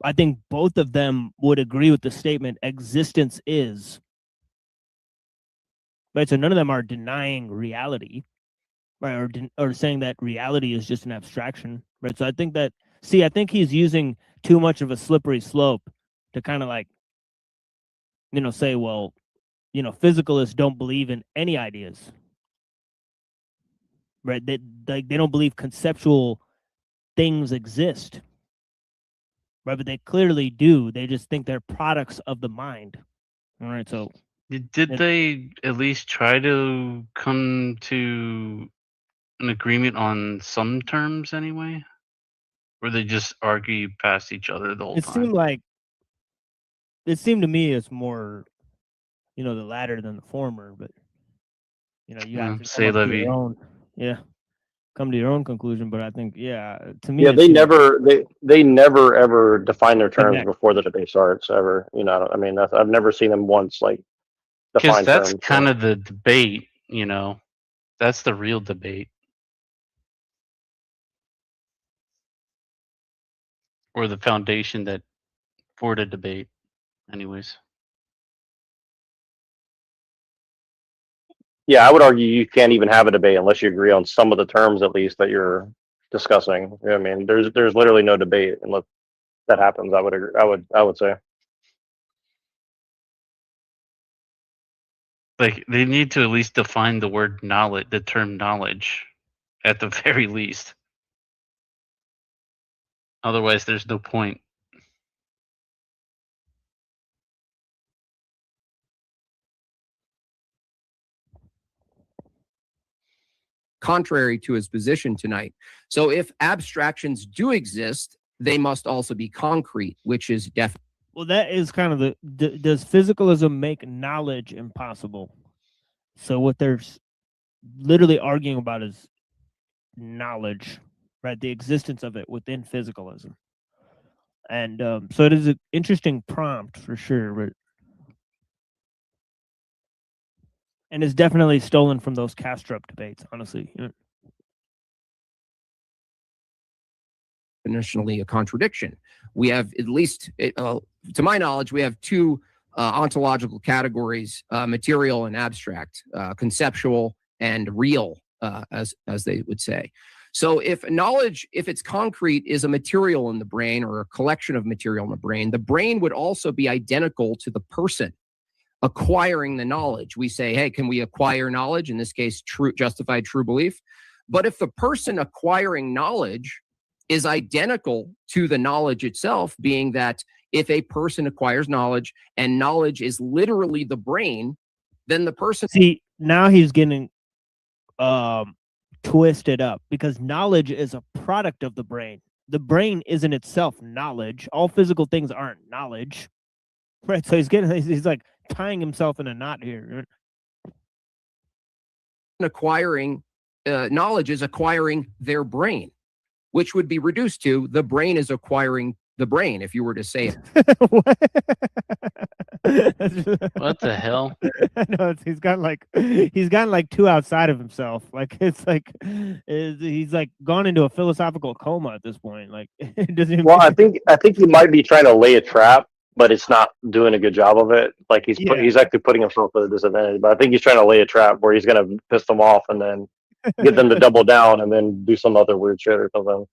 I think both of them would agree with the statement existence is. Right, so none of them are denying reality, right, or saying that reality is just an abstraction, right? So I think he's using too much of a slippery slope to kind of like, say, well, physicalists don't believe in any ideas, right? They don't believe conceptual things exist, right? But they clearly do. They just think they're products of the mind. All right, so did they at least try to come to an agreement on some terms anyway? Or they just argue past each other the whole time? It seemed to me it's more, the latter than the former, but you have to come up to your own, come to your own conclusion. But I think, to me, they never ever define their terms before the debate starts ever. I've never seen them once because that's terms, kind of the debate, that's the real debate, or the foundation that for the debate anyways. Yeah, I would argue you can't even have a debate unless you agree on some of the terms at least that you're discussing. There's literally no debate unless that happens. I would agree. I would say. Like, they need to at least define the word knowledge, the term knowledge, at the very least. Otherwise, there's no point. contrary to his position tonight. So if abstractions do exist, they must also be concrete, which is definitely. Well, that is kind of does physicalism make knowledge impossible? So what they're literally arguing about is knowledge, right? The existence of it within physicalism. And so it is an interesting prompt for sure, but and it's definitely stolen from those Kastrup debates, honestly. Definitionally a contradiction. We have at least, to my knowledge, we have two ontological categories, material and abstract, conceptual and real, as they would say. So if knowledge, if it's concrete, is a material in the brain or a collection of material in the brain would also be identical to the person acquiring the knowledge. We say, hey, can we acquire knowledge? In this case, justified true belief. But if the person acquiring knowledge is identical to the knowledge itself, being that if a person acquires knowledge and knowledge is literally the brain, then the person... See, now he's getting twisted up, because knowledge is a product of the brain. The brain isn't itself knowledge. All physical things aren't knowledge, right? So he's like tying himself in a knot here. Acquiring knowledge is acquiring their brain, which would be reduced to the brain is acquiring the brain, if you were to say it. What the hell? No, he's gotten like too outside of himself. Like he's like gone into a philosophical coma at this point. Like it doesn't even... Well, I think he might be trying to lay a trap, but it's not doing a good job of it. Like he's actually putting himself at a disadvantage. But I think he's trying to lay a trap where he's going to piss them off and then get them to double down and then do some other weird shit or something.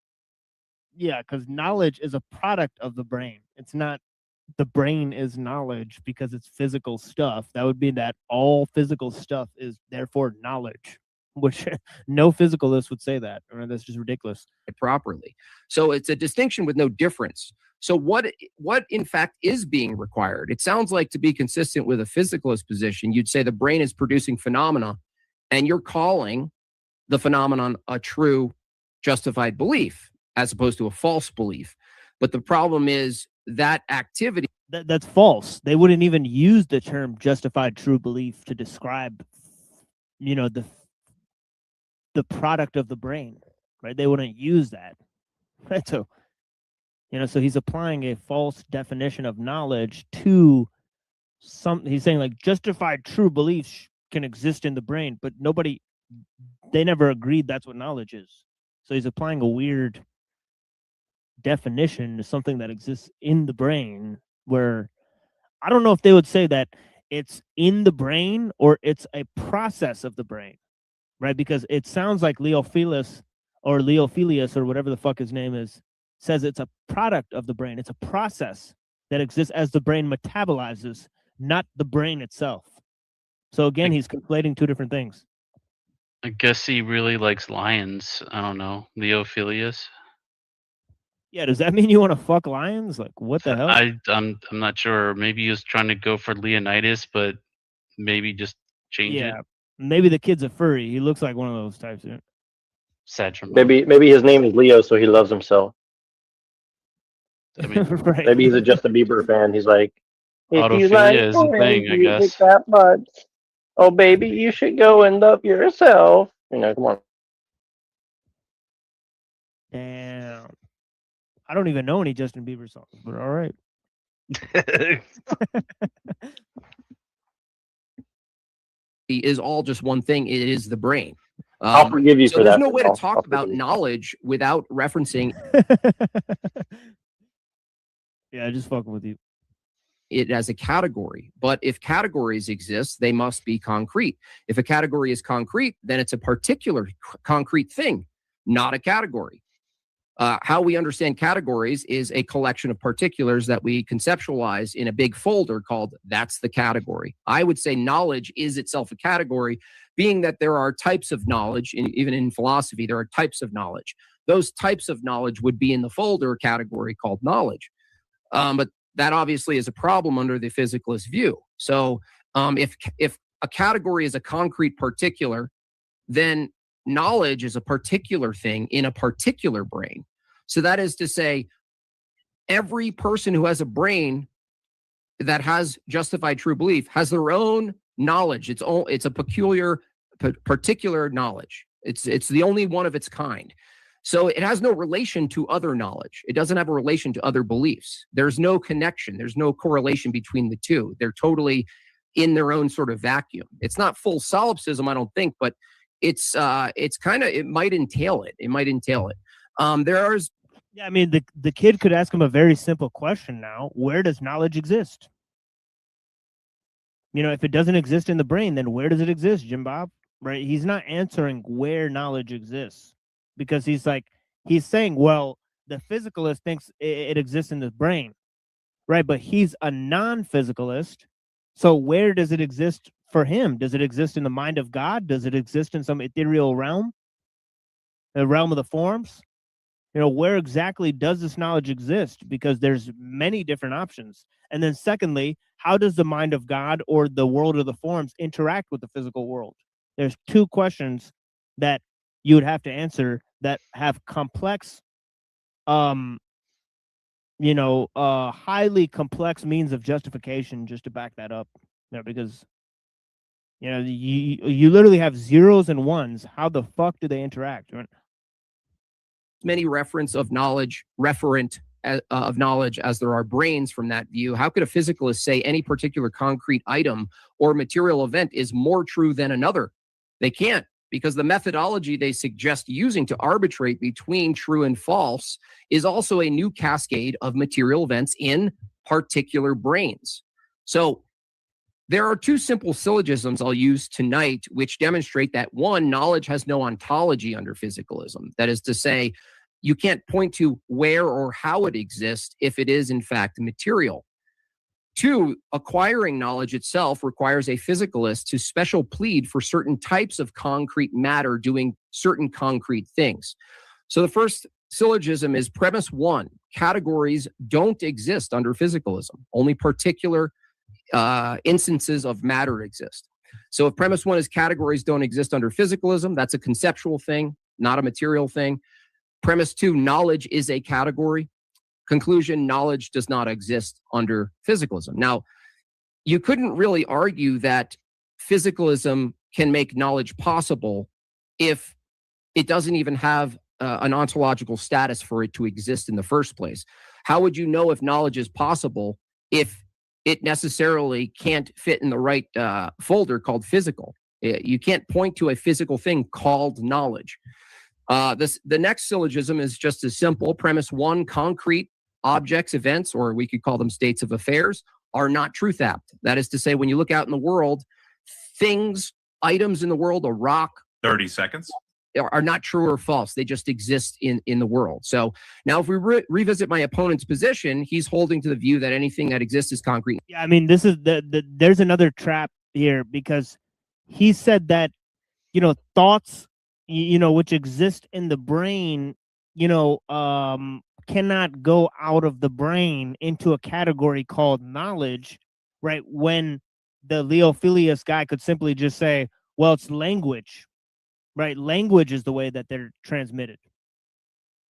Yeah, because knowledge is a product of the brain. It's not the brain is knowledge because it's physical stuff. That would be that all physical stuff is therefore knowledge, which no physicalist would say that. Or that's just ridiculous. Properly. So it's a distinction with no difference. So what in fact is being required? It sounds like, to be consistent with a physicalist position, you'd say the brain is producing phenomena, and you're calling the phenomenon a true justified belief as opposed to a false belief. But the problem is that activity... That's false. They wouldn't even use the term justified true belief to describe, the product of the brain, right? They wouldn't use that, right? So, so he's applying a false definition of knowledge to something. He's saying like justified true beliefs can exist in the brain, but they never agreed that's what knowledge is. So he's applying a weird definition to something that exists in the brain, where I don't know if they would say that it's in the brain or it's a process of the brain, right? Because it sounds like Leophilus or whatever the fuck his name is says it's a product of the brain. It's a process that exists as the brain metabolizes, not the brain itself. So again, he's conflating two different things. I guess he really likes lions. I don't know. Leophilus. Yeah, does that mean you want to fuck lions? Like, what the hell? I'm not sure. Maybe he was trying to go for Leonidas, but maybe just change it. Yeah, maybe the kid's a furry. He looks like one of those types. Maybe his name is Leo, so he loves himself. I mean, right. Maybe he's a Justin Bieber fan. He's like, if you Autophilia like is a thing, I music guess. that much, oh baby, you should go and love yourself. Come on. Damn. I don't even know any Justin Bieber songs, but all right. Is all just one thing. It is the brain. I'll forgive you so for there's that. no way to I'll talk about knowledge without referencing Yeah, just fucking with you. It as a category. But if categories exist, they must be concrete. If a category is concrete, then it's a particular concrete thing, not a category. How we understand categories is a collection of particulars that we conceptualize in a big folder called that's the category. I would say knowledge is itself a category, being that there are types of knowledge, even in philosophy, there are types of knowledge. Those types of knowledge would be in the folder category called knowledge. But that obviously is a problem under the physicalist view. So if a category is a concrete particular, then knowledge is a particular thing in a particular brain. So that is to say, every person who has a brain that has justified true belief has their own knowledge. It's a peculiar, particular knowledge. It's the only one of its kind. So it has no relation to other knowledge. It doesn't have a relation to other beliefs. There's no connection. There's no correlation between the two. They're totally in their own sort of vacuum. It's not full solipsism, I don't think, but it's kind of, it might entail it. It might entail it. Yeah, I mean, the kid could ask him a very simple question now. Where does knowledge exist? You know, if it doesn't exist in the brain, then where does it exist, Jim Bob? Right? He's not answering where knowledge exists, because he's saying, well, the physicalist thinks it exists in the brain, right? But he's a non-physicalist. So where does it exist for him? Does it exist in the mind of God? Does it exist in some ethereal realm? The realm of the forms? You know, where exactly does this knowledge exist? Because there's many different options. And then secondly, how does the mind of God or the world of the forms interact with the physical world? There's two questions that you would have to answer that have complex, highly complex means of justification just to back that up. You know, because, you know, you literally have zeros and ones. How the fuck do they interact? Many reference of knowledge, referent of knowledge as there are brains from that view. How could a physicalist say any particular concrete item or material event is more true than another? They can't, because the methodology they suggest using to arbitrate between true and false is also a new cascade of material events in particular brains. So there are two simple syllogisms I'll use tonight, which demonstrate that one, knowledge has no ontology under physicalism. That is to say, you can't point to where or how it exists if it is in fact material. Two, acquiring knowledge itself requires a physicalist to special plead for certain types of concrete matter doing certain concrete things. So the first syllogism is premise one: categories don't exist under physicalism. Only particular instances of matter exist. So if premise one is categories don't exist under physicalism, that's a conceptual thing, not a material thing. Premise two, knowledge is a category. Conclusion, knowledge does not exist under physicalism. Now, you couldn't really argue that physicalism can make knowledge possible if it doesn't even have an ontological status for it to exist in the first place. How would you know if knowledge is possible if it necessarily can't fit in the right folder called physical? You can't point to a physical thing called knowledge. The next syllogism is just as simple. Premise one, concrete objects, events, or we could call them states of affairs, are not truth apt. That is to say, when you look out in the world, things, items in the world, a rock, 30 seconds, are not true or false. They just exist in the world. So now if we revisit my opponent's position, he's holding to the view that anything that exists is concrete. Yeah, I mean, this is there's another trap here, because he said that, you know, thoughts, you know, which exist in the brain, you know, cannot go out of the brain into a category called knowledge, right? When the Leophilius guy could simply just say, well, it's language, right? Language is the way that they're transmitted,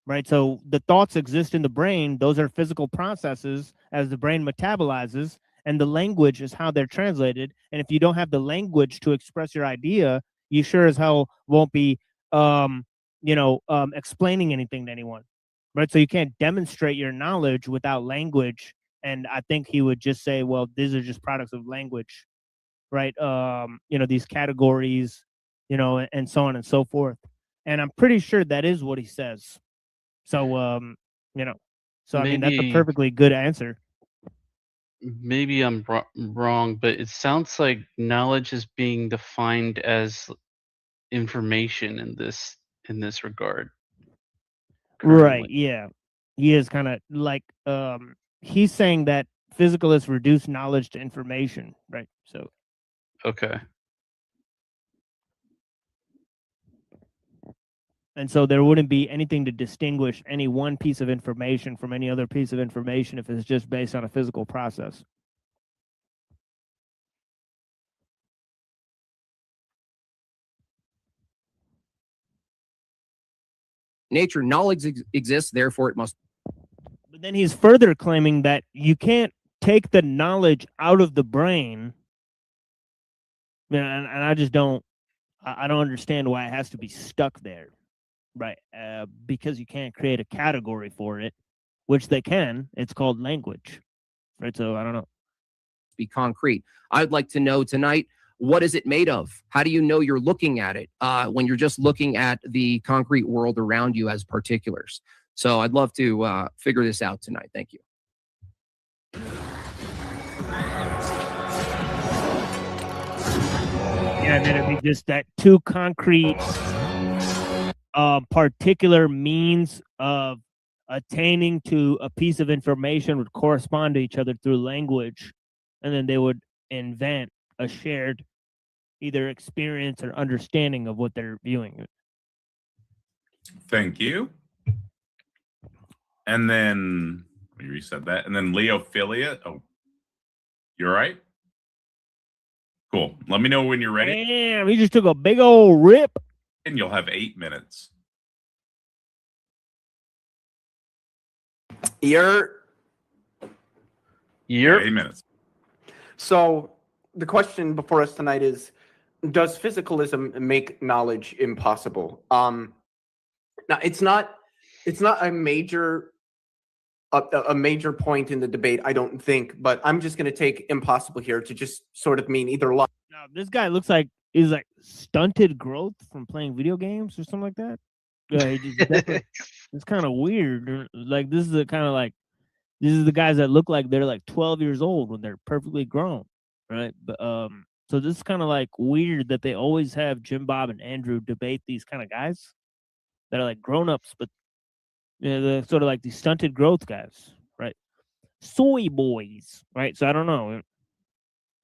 right? So the thoughts exist in the brain. Those are physical processes as the brain metabolizes, and the language is how they're translated. And if you don't have the language to express your idea, you sure as hell won't be, explaining anything to anyone, right? So you can't demonstrate your knowledge without language. And I think he would just say, well, these are just products of language, right? These categories, and so on and so forth. And I'm pretty sure that is what he says. So, I mean, that's a perfectly good answer. Maybe I'm wrong, but it sounds like knowledge is being defined as information in this regard. Right. Yeah. He is kind of like, he's saying that physicalists reduce knowledge to information, right? So. Okay. And so there wouldn't be anything to distinguish any one piece of information from any other piece of information if it's just based on a physical process. nature. Knowledge exists, therefore it must. But then he's further claiming that you can't take the knowledge out of the brain. And I just don't, I don't understand why it has to be stuck there, right? Because you can't create a category for it, which they can. It's called language, right? So I don't know. Be concrete. I'd like to know tonight, what is it made of? How do you know you're looking at it when you're just looking at the concrete world around you as particulars? So I'd love to figure this out tonight. Thank you. Yeah, and then it'd be just that two concrete particular means of attaining to a piece of information would correspond to each other through language, and then they would invent a shared either experience or understanding of what they're viewing. Thank you. And then we reset that. And then Leophilia. Oh, you're right. Cool. Let me know when you're ready. Damn, he just took a big old rip. And you'll have 8 minutes. You're 8 minutes. So the question before us tonight is, does physicalism make knowledge impossible? Now it's not a major point in the debate, I don't think, but I'm just going to take impossible here to just sort of mean either lie. Now, this guy looks like he's like stunted growth from playing video games or something like that. Yeah, it's kind of weird. Like this is the kind of like these are the guys that look like they're like 12 years old when they're perfectly grown, right? But so this is kind of like weird that they always have Jim Bob and Andrew debate these kind of guys that are like grown-ups, but you know, they're sort of like these stunted growth guys, right? Soy boys, right? So I don't know.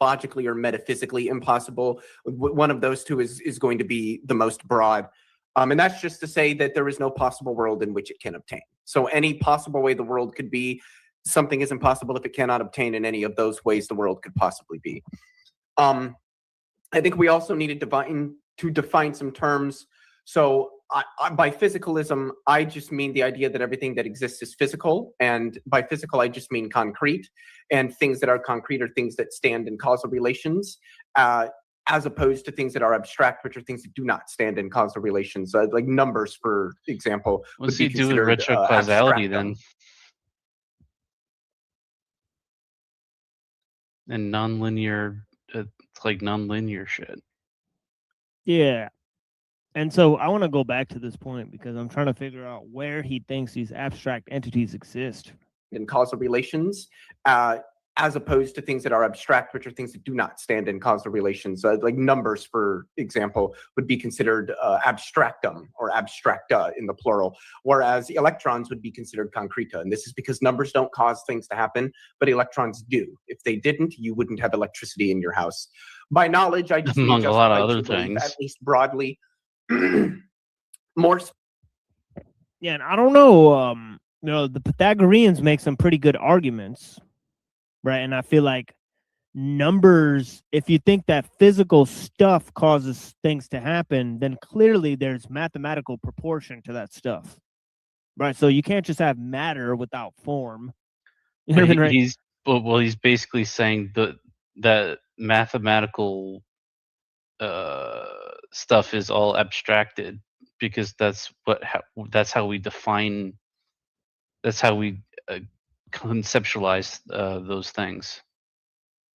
Logically or metaphysically impossible. One of those two is going to be the most broad. And that's just to say that there is no possible world in which it can obtain. So any possible way the world could be, something is impossible if it cannot obtain in any of those ways the world could possibly be. I think we also needed to define some terms. So by physicalism, I just mean the idea that everything that exists is physical. And by physical, I just mean concrete. And things that are concrete are things that stand in causal relations, as opposed to things that are abstract, which are things that do not stand in causal relations. Like numbers, for example. What's he do with retrocausality then? And nonlinear, it's like nonlinear shit. Yeah. And so I want to go back to this point because I'm trying to figure out where he thinks these abstract entities exist. In causal relations, as opposed to things that are abstract, which are things that do not stand in causal relations. Like numbers, for example, would be considered abstractum or abstracta in the plural, whereas electrons would be considered concreta. And this is because numbers don't cause things to happen, but electrons do. If they didn't, you wouldn't have electricity in your house. By knowledge, I just among mean a lot of other things, at least broadly. More. Yeah, and I don't know. You know, the Pythagoreans make some pretty good arguments, right? And I feel like numbers, if you think that physical stuff causes things to happen, then clearly there's mathematical proportion to that stuff, right? So you can't just have matter without form. You know what I mean, right? He's basically saying that mathematical stuff is all abstracted because that's how we define, that's how we conceptualize those things.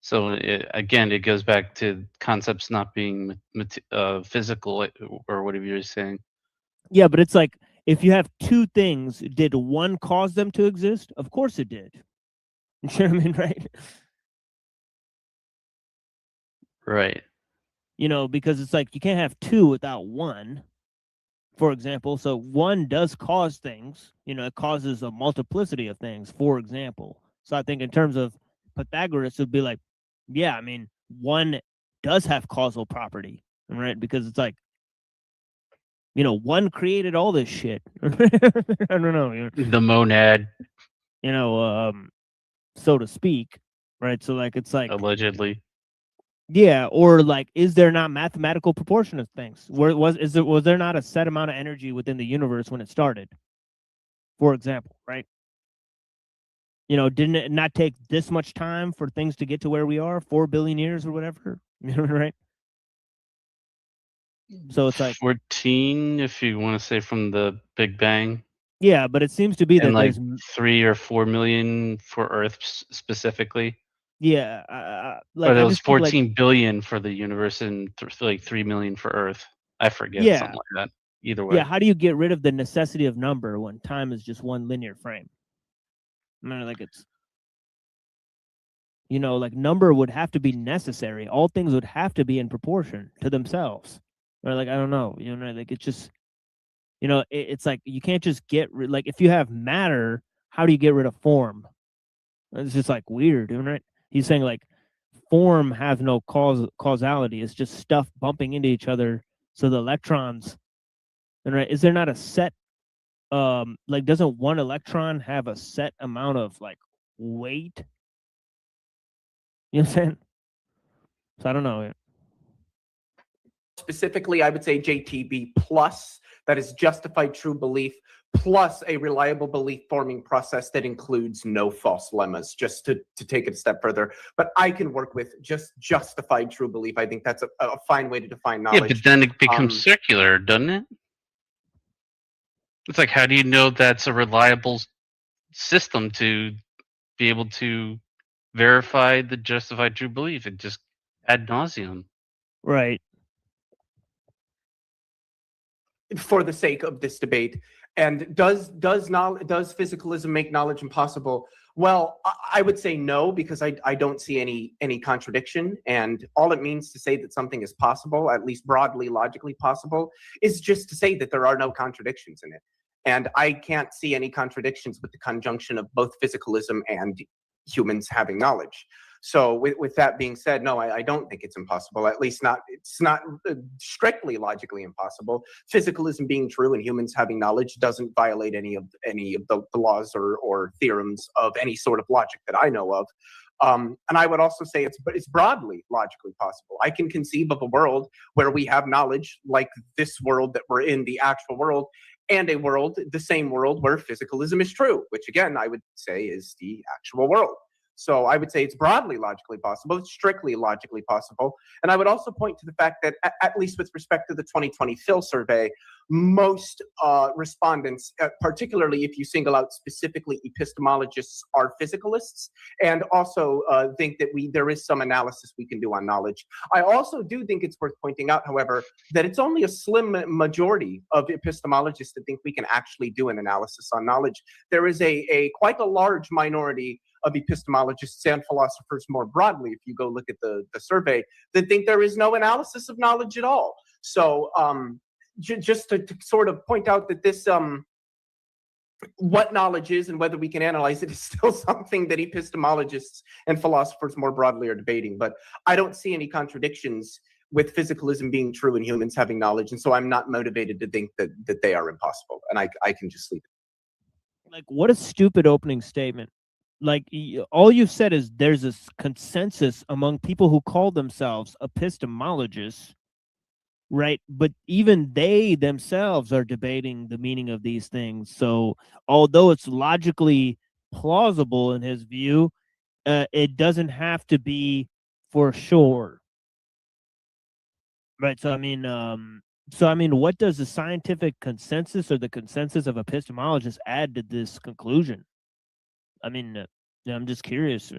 So again, it goes back to concepts not being physical or whatever you're saying. Yeah, but it's like if you have two things, did one cause them to exist? Of course it did. You know what I mean, right? Right. You know, because it's like you can't have two without one, for example. So one does cause things, you know, it causes a multiplicity of things, for example. So I think in terms of Pythagoras, it would be like, yeah, I mean, one does have causal property, right? Because it's like, you know, one created all this shit. I don't know. You know, the monad. You know, so to speak, right? So like, it's like. Allegedly. Yeah, or like, is there not mathematical proportion of things? Was there not a set amount of energy within the universe when it started? For example, right? You know, didn't it not take this much time for things to get to where we are, 4 billion years or whatever? Right? So it's like 14, if you want to say from the Big Bang. Yeah, but it seems to be that And like there's 3 or 4 million for Earth specifically. Yeah, like But it I was just think, like 14 billion for the universe and like 3 million for Earth. I forget, Yeah. something like that. Either way. Yeah, how do you get rid of the necessity of number when time is just one linear frame? I mean, like it's, you know, like number would have to be necessary. All things would have to be in proportion to themselves. Or like I don't know, you know, like it's just, you know, it's like you can't just like if you have matter, how do you get rid of form? It's just like weird, right? He's saying like form has no causality. It's just stuff bumping into each other. So the electrons, and right, is there not a set? Like doesn't one electron have a set amount of like weight? You know what I'm saying? So I don't know. Specifically, I would say JTB plus, that is justified true belief, plus a reliable belief forming process that includes no false lemmas, just to take it a step further. But I can work with just justified true belief. I think that's a fine way to define knowledge. Yeah, but then it becomes circular, doesn't it? It's like, how do you know that's a reliable system to be able to verify the justified true belief? It just ad nauseum. Right. For the sake of this debate. And does physicalism make knowledge impossible? Well, I would say no, because I don't see any contradiction. And all it means to say that something is possible, at least broadly logically possible, is just to say that there are no contradictions in it. And I can't see any contradictions with the conjunction of both physicalism and humans having knowledge. So with that being said, no, I don't think it's impossible. At least it's not strictly logically impossible. Physicalism being true and humans having knowledge doesn't violate any of the laws or theorems of any sort of logic that I know of. And I would also say it's broadly logically possible. I can conceive of a world where we have knowledge like this world that we're in, the actual world, and a world, the same world, where physicalism is true, which again, I would say is the actual world. So I would say it's broadly logically possible. It's strictly logically possible. And I would also point to the fact that, at least with respect to the 2020 Phil survey, most respondents, particularly if you single out specifically epistemologists, are physicalists, and also think that there is some analysis we can do on knowledge. I also do think it's worth pointing out, however, that it's only a slim majority of epistemologists that think we can actually do an analysis on knowledge. There is quite a large minority of epistemologists and philosophers more broadly, if you go look at the survey, that think there is no analysis of knowledge at all. So just to sort of point out that this, what knowledge is and whether we can analyze it is still something that epistemologists and philosophers more broadly are debating. But I don't see any contradictions with physicalism being true and humans having knowledge. And so I'm not motivated to think that they are impossible. And I can just leave it. Like, what a stupid opening statement. Like, all you've said is there's a consensus among people who call themselves epistemologists, right? But even they themselves are debating the meaning of these things. So although it's logically plausible in his view, it doesn't have to be for sure. Right. So, I mean, what does the scientific consensus or the consensus of epistemologists add to this conclusion? I mean, I'm just curious.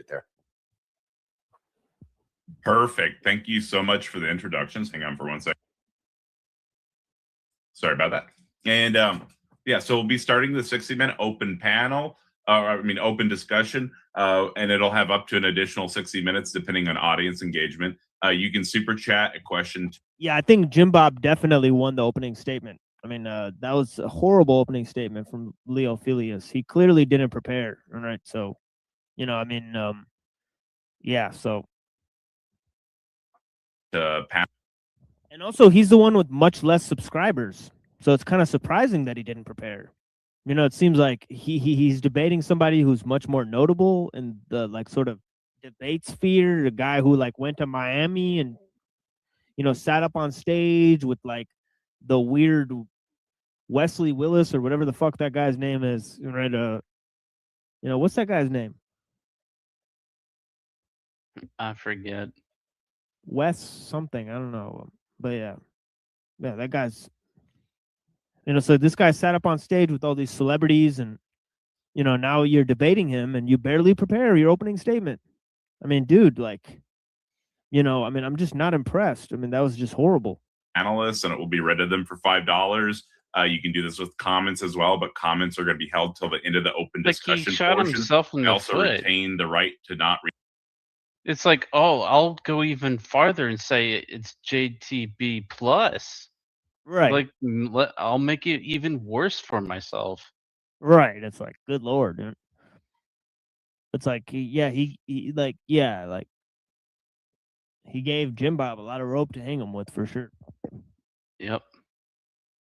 There. Perfect. Thank you so much for the introductions. Hang on for 1 second. Sorry about that. And yeah, so we'll be starting the 60-minute open panel, open discussion, and it'll have up to an additional 60 minutes depending on audience engagement. You can super chat a question. Yeah, I think Jim Bob definitely won the opening statement. I mean, that was a horrible opening statement from Leo Filius. He clearly didn't prepare, right? So, you know, I mean, yeah, so. And also, he's the one with much less subscribers. So it's kind of surprising that he didn't prepare. You know, it seems like he's debating somebody who's much more notable in the, like, sort of debate sphere, the guy who like went to Miami and sat up on stage with like the weird Wesley Willis or whatever the fuck that guy's name is, right? What's that guy's name? I forget. Wes something, I don't know, but yeah, that guy's. So this guy sat up on stage with all these celebrities, and now you're debating him, and you barely prepare your opening statement. I mean, dude, like, I'm just not impressed. I mean, that was just horrible. Analysts, and it will be read to them for $5. You can do this with comments as well, but comments are going to be held till the end of the open discussion He shot portion. himself in They the also foot. retain the right to not read. It's like, oh, I'll go even farther and say it's JTB plus. Right. Like, I'll make it even worse for myself. Right. It's like, good Lord, dude. It's like, he gave Jim Bob a lot of rope to hang him with, for sure. Yep.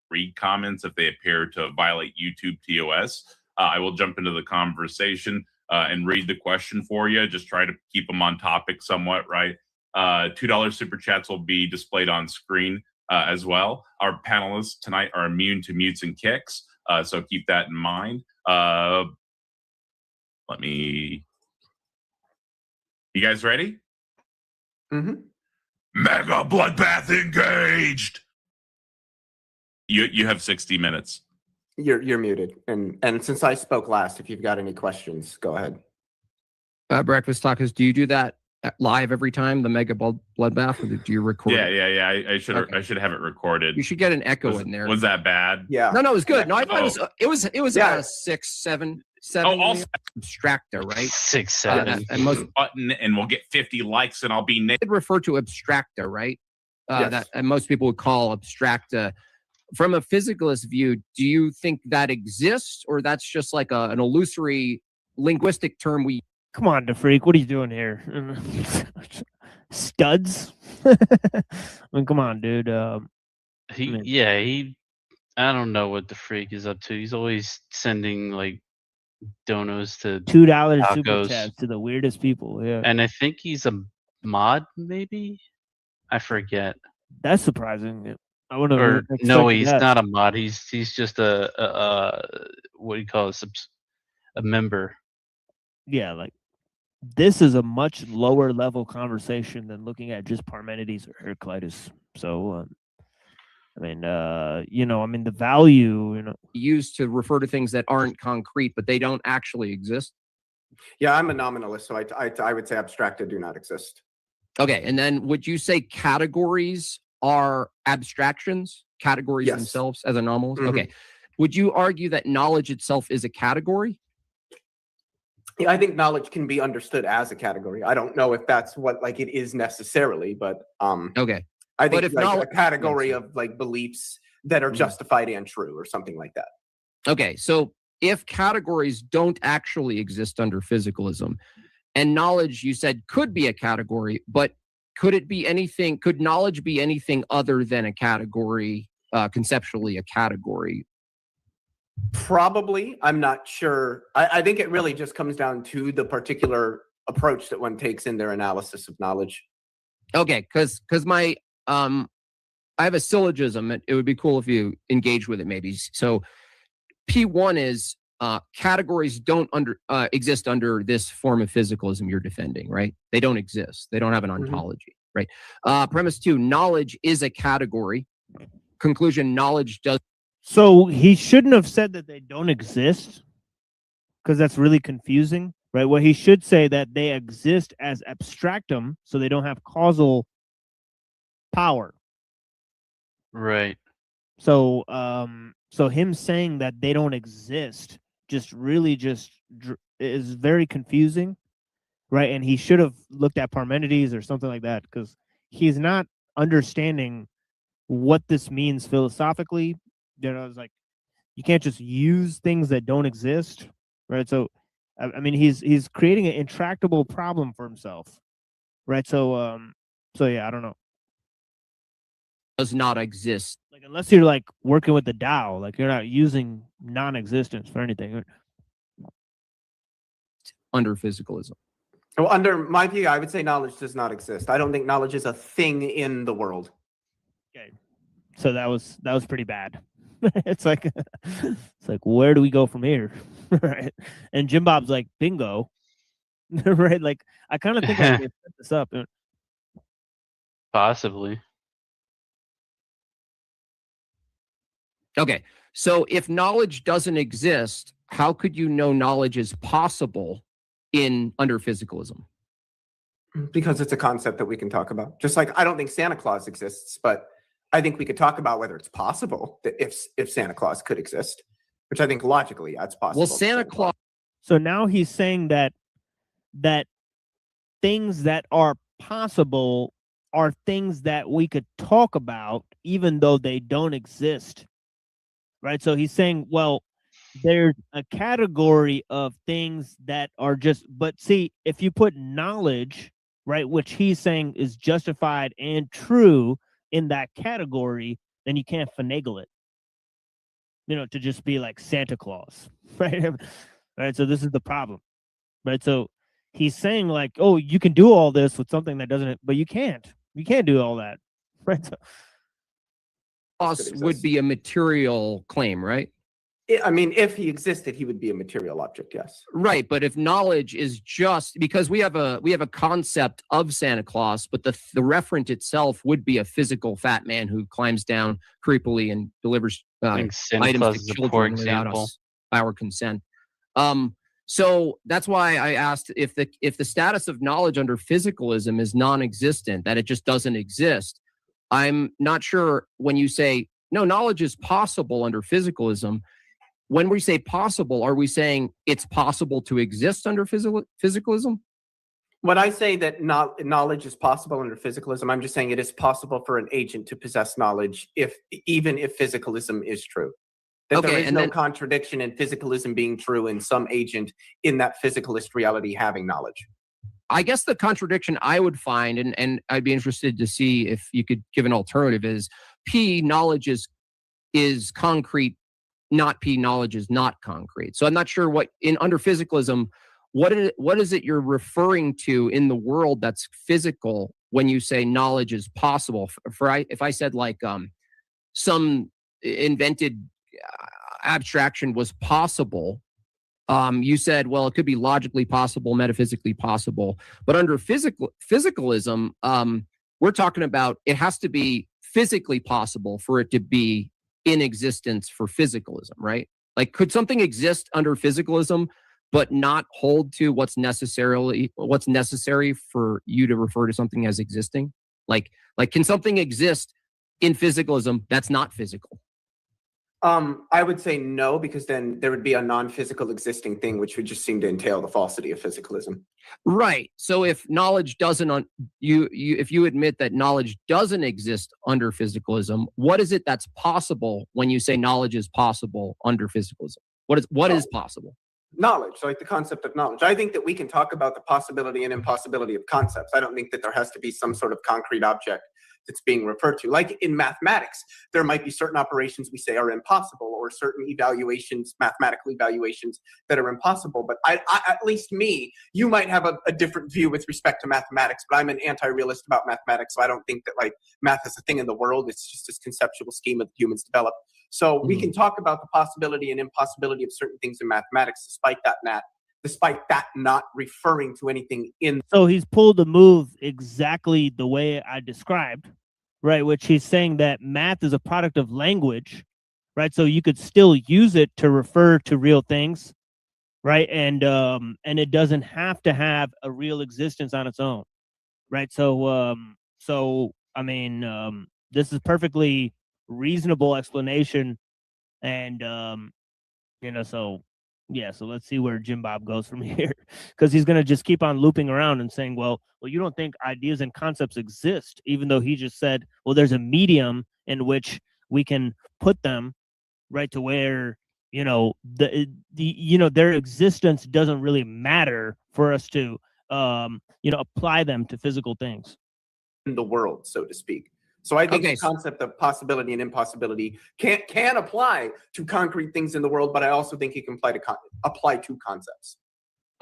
Read comments if they appear to violate YouTube TOS. I will jump into the conversation and read the question for you. Just try to keep them on topic somewhat, right? $2 super chats will be displayed on screen as well. Our panelists tonight are immune to mutes and kicks, so keep that in mind. You guys ready? Mm-hmm. Mega bloodbath engaged. You have 60 minutes. You're muted, and since I spoke last, if you've got any questions, go ahead. Breakfast Talkers, do you do that live every time, the mega bloodbath, or do you record? Yeah. I should have it recorded. You should get an echo in there. Was that bad? Yeah. No, it was good. No, I thought it was Yeah. 6, 7. Also abstractor, right? 6, 7. And most button, and we'll get 50 likes, and I'll be I'd refer to abstractor, right? Yes. That and most people would call abstracta. From a physicalist view, do you think that exists, or that's just like an illusory linguistic term we? Come on, DeFreak, what are you doing here? Studs? I mean, come on, dude. I don't know what the freak is up to. He's always sending like donos to $2 super tacos. chats to the weirdest people. Yeah, And I think he's a mod, maybe. I forget. that's surprising. I would have. Or no, expected he's that. not a mod. He's just a what do you call it? A member. Yeah, like this is a much lower level conversation than looking at just Parmenides or Heraclitus. So, the value, used to refer to things that aren't concrete, but they don't actually exist. Yeah, I'm a nominalist, so I would say abstracta do not exist. Okay, and then would you say categories are abstractions? Categories Yes. themselves as anomalies? Mhm. Okay. Would you argue that knowledge itself is a category? Yeah, I think knowledge can be understood as a category. I don't know if that's what it is necessarily, but Okay. I think But if like knowledge- a category of like beliefs that are justified and true, or something like that. Okay, so if categories don't actually exist under physicalism, and knowledge, you said, could be a category, but could it be anything? Could knowledge be anything other than a category, conceptually a category? Probably. I'm not sure. I think it really just comes down to the particular approach that one takes in their analysis of knowledge. Okay, because my I have a syllogism. It would be cool if you engage with it, maybe. So P1 is categories don't exist under this form of physicalism you're defending, right? They don't exist. They don't have an ontology, right? Premise 2, knowledge is a category. Conclusion, knowledge does. So he shouldn't have said that they don't exist, because that's really confusing, right? Well, he should say that they exist as abstractum, so they don't have causal power. Right. So, so him saying that they don't exist is very confusing, right? And he should have looked at Parmenides or something like that, because he's not understanding what this means philosophically. It's like you can't just use things that don't exist, right? So, I mean, he's creating an intractable problem for himself, right? So, yeah, I don't know. Does not exist. Like, unless you're like working with the Tao, like you're not using non-existence for anything. Under physicalism. Well, under my view, I would say knowledge does not exist. I don't think knowledge is a thing in the world. Okay. So that was pretty bad. It's like where do we go from here? Right. And Jim Bob's like, bingo. Right. Like I kind of think I can set this up. Possibly. Okay. So if knowledge doesn't exist, how could you know knowledge is possible under physicalism? Because it's a concept that we can talk about. Just like I don't think Santa Claus exists, but I think we could talk about whether it's possible that if Santa Claus could exist, which I think logically that's possible. Well, Santa Claus. So now he's saying that things that are possible are things that we could talk about even though they don't exist. Right? So he's saying, well, there's a category of things that are just, but see, if you put knowledge, right, which he's saying is justified and true in that category, then you can't finagle it, to just be like Santa Claus, right? Right. So this is the problem, right? So he's saying like, oh, you can do all this with something that doesn't, but you can't do all that, right? So, would be a material claim, right? I mean, if he existed, he would be a material object, yes. Right, but if knowledge is just because we have a concept of Santa Claus, but the referent itself would be a physical fat man who climbs down creepily and delivers items to children without our consent. So that's why I asked if the status of knowledge under physicalism is non-existent, that it just doesn't exist. I'm not sure when you say no, knowledge is possible under physicalism. When we say possible, are we saying it's possible to exist under physicalism? When I say that knowledge is possible under physicalism, I'm just saying it is possible for an agent to possess knowledge even if physicalism is true. That there is no contradiction in physicalism being true and some agent in that physicalist reality having knowledge. I guess the contradiction I would find, and I'd be interested to see if you could give an alternative, is P, knowledge is concrete, not P, knowledge is not concrete. So I'm not sure what under physicalism, what is it you're referring to in the world that's physical when you say knowledge is possible? If I said like some invented abstraction was possible, you said, well, it could be logically possible, metaphysically possible, but under physicalism, we're talking about it has to be physically possible for it to be in existence for physicalism, right? Like, could something exist under physicalism but not hold to what's necessary for you to refer to something as existing? Like can something exist in physicalism that's not physical? I would say no, because then there would be a non-physical existing thing, which would just seem to entail the falsity of physicalism. Right. So if knowledge doesn't, if you admit that knowledge doesn't exist under physicalism, what is it that's possible when you say knowledge is possible under physicalism? What is possible? Knowledge, like the concept of knowledge. I think that we can talk about the possibility and impossibility of concepts. I don't think that there has to be some sort of concrete object that's being referred to. Like in mathematics, there might be certain operations we say are impossible, or certain evaluations, mathematical evaluations that are impossible. But I at least me, you might have a different view with respect to mathematics, but I'm an anti-realist about mathematics, so I don't think that like math is a thing in the world. It's just this conceptual scheme that humans develop. So we can talk about the possibility and impossibility of certain things in mathematics, despite that not referring to anything in. So he's pulled the move exactly the way I described, right? Which he's saying that math is a product of language, right? So you could still use it to refer to real things, right? And it doesn't have to have a real existence on its own, right? So I mean, this is perfectly reasonable explanation, and so yeah, so let's see where Jim Bob goes from here, because he's going to just keep on looping around and saying, well, you don't think ideas and concepts exist, even though he just said, well, there's a medium in which we can put them, right, to where their existence doesn't really matter for us to apply them to physical things in the world, so to speak. So I think the concept of possibility and impossibility can apply to concrete things in the world, but I also think it can apply to concepts.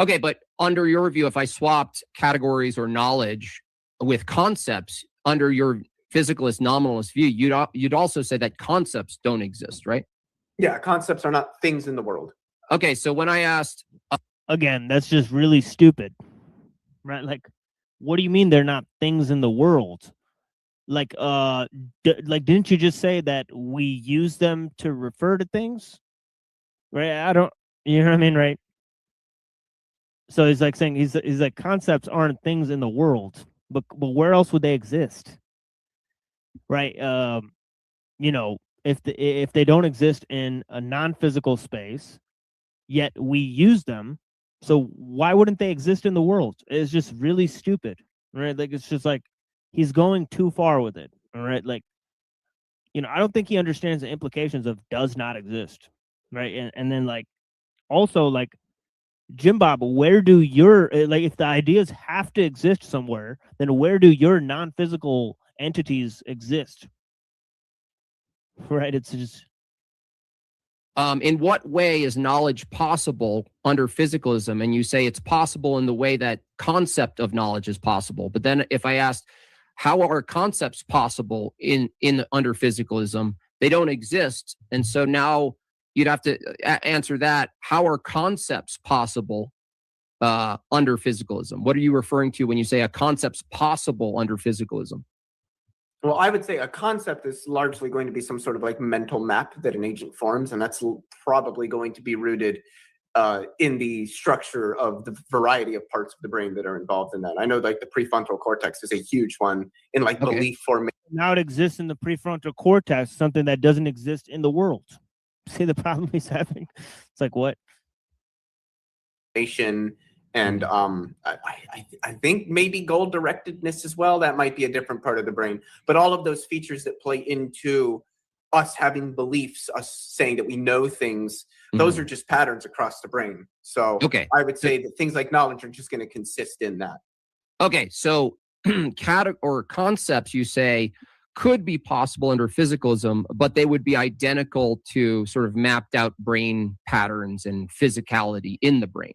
Okay, but under your view, if I swapped categories or knowledge with concepts, under your physicalist nominalist view, you'd also say that concepts don't exist, right? Yeah, concepts are not things in the world. Okay, so when I asked, again, that's just really stupid, right? Like, what do you mean they're not things in the world? Like, didn't you just say that we use them to refer to things? Right? I don't, you know what I mean, right? So he's like saying he's like concepts aren't things in the world, but where else would they exist? Right? You know, if they don't exist in a non-physical space, yet we use them, so why wouldn't they exist in the world? It's just really stupid, right? Like, it's just like he's going too far with it. All right, like, you know, I don't think he understands the implications of does not exist, right? And then, like, also, like, Jim Bob, where do your like, if the ideas have to exist somewhere, then where do your non-physical entities exist? Right? It's just in what way is knowledge possible under physicalism? And you say it's possible in the way that concept of knowledge is possible. But then if I asked, how are concepts possible in under physicalism? They don't exist. And so now you'd have to answer that. How are concepts possible under physicalism? What are you referring to when you say a concept's possible under physicalism? Well, I would say a concept is largely going to be some sort of like mental map that an agent forms, and that's probably going to be rooted in the structure of the variety of parts of the brain that are involved in that. I know like the prefrontal cortex is a huge one in like belief formation. Now it exists in the prefrontal cortex, something that doesn't exist in the world. See the problem he's having? It's like, what? And I think maybe goal directedness as well. That might be a different part of the brain. But all of those features that play into us having beliefs, us saying that we know things, those are just patterns across the brain. So I would say that things like knowledge are just going to consist in that. Okay, so or concepts, you say, could be possible under physicalism, but they would be identical to sort of mapped out brain patterns and physicality in the brain.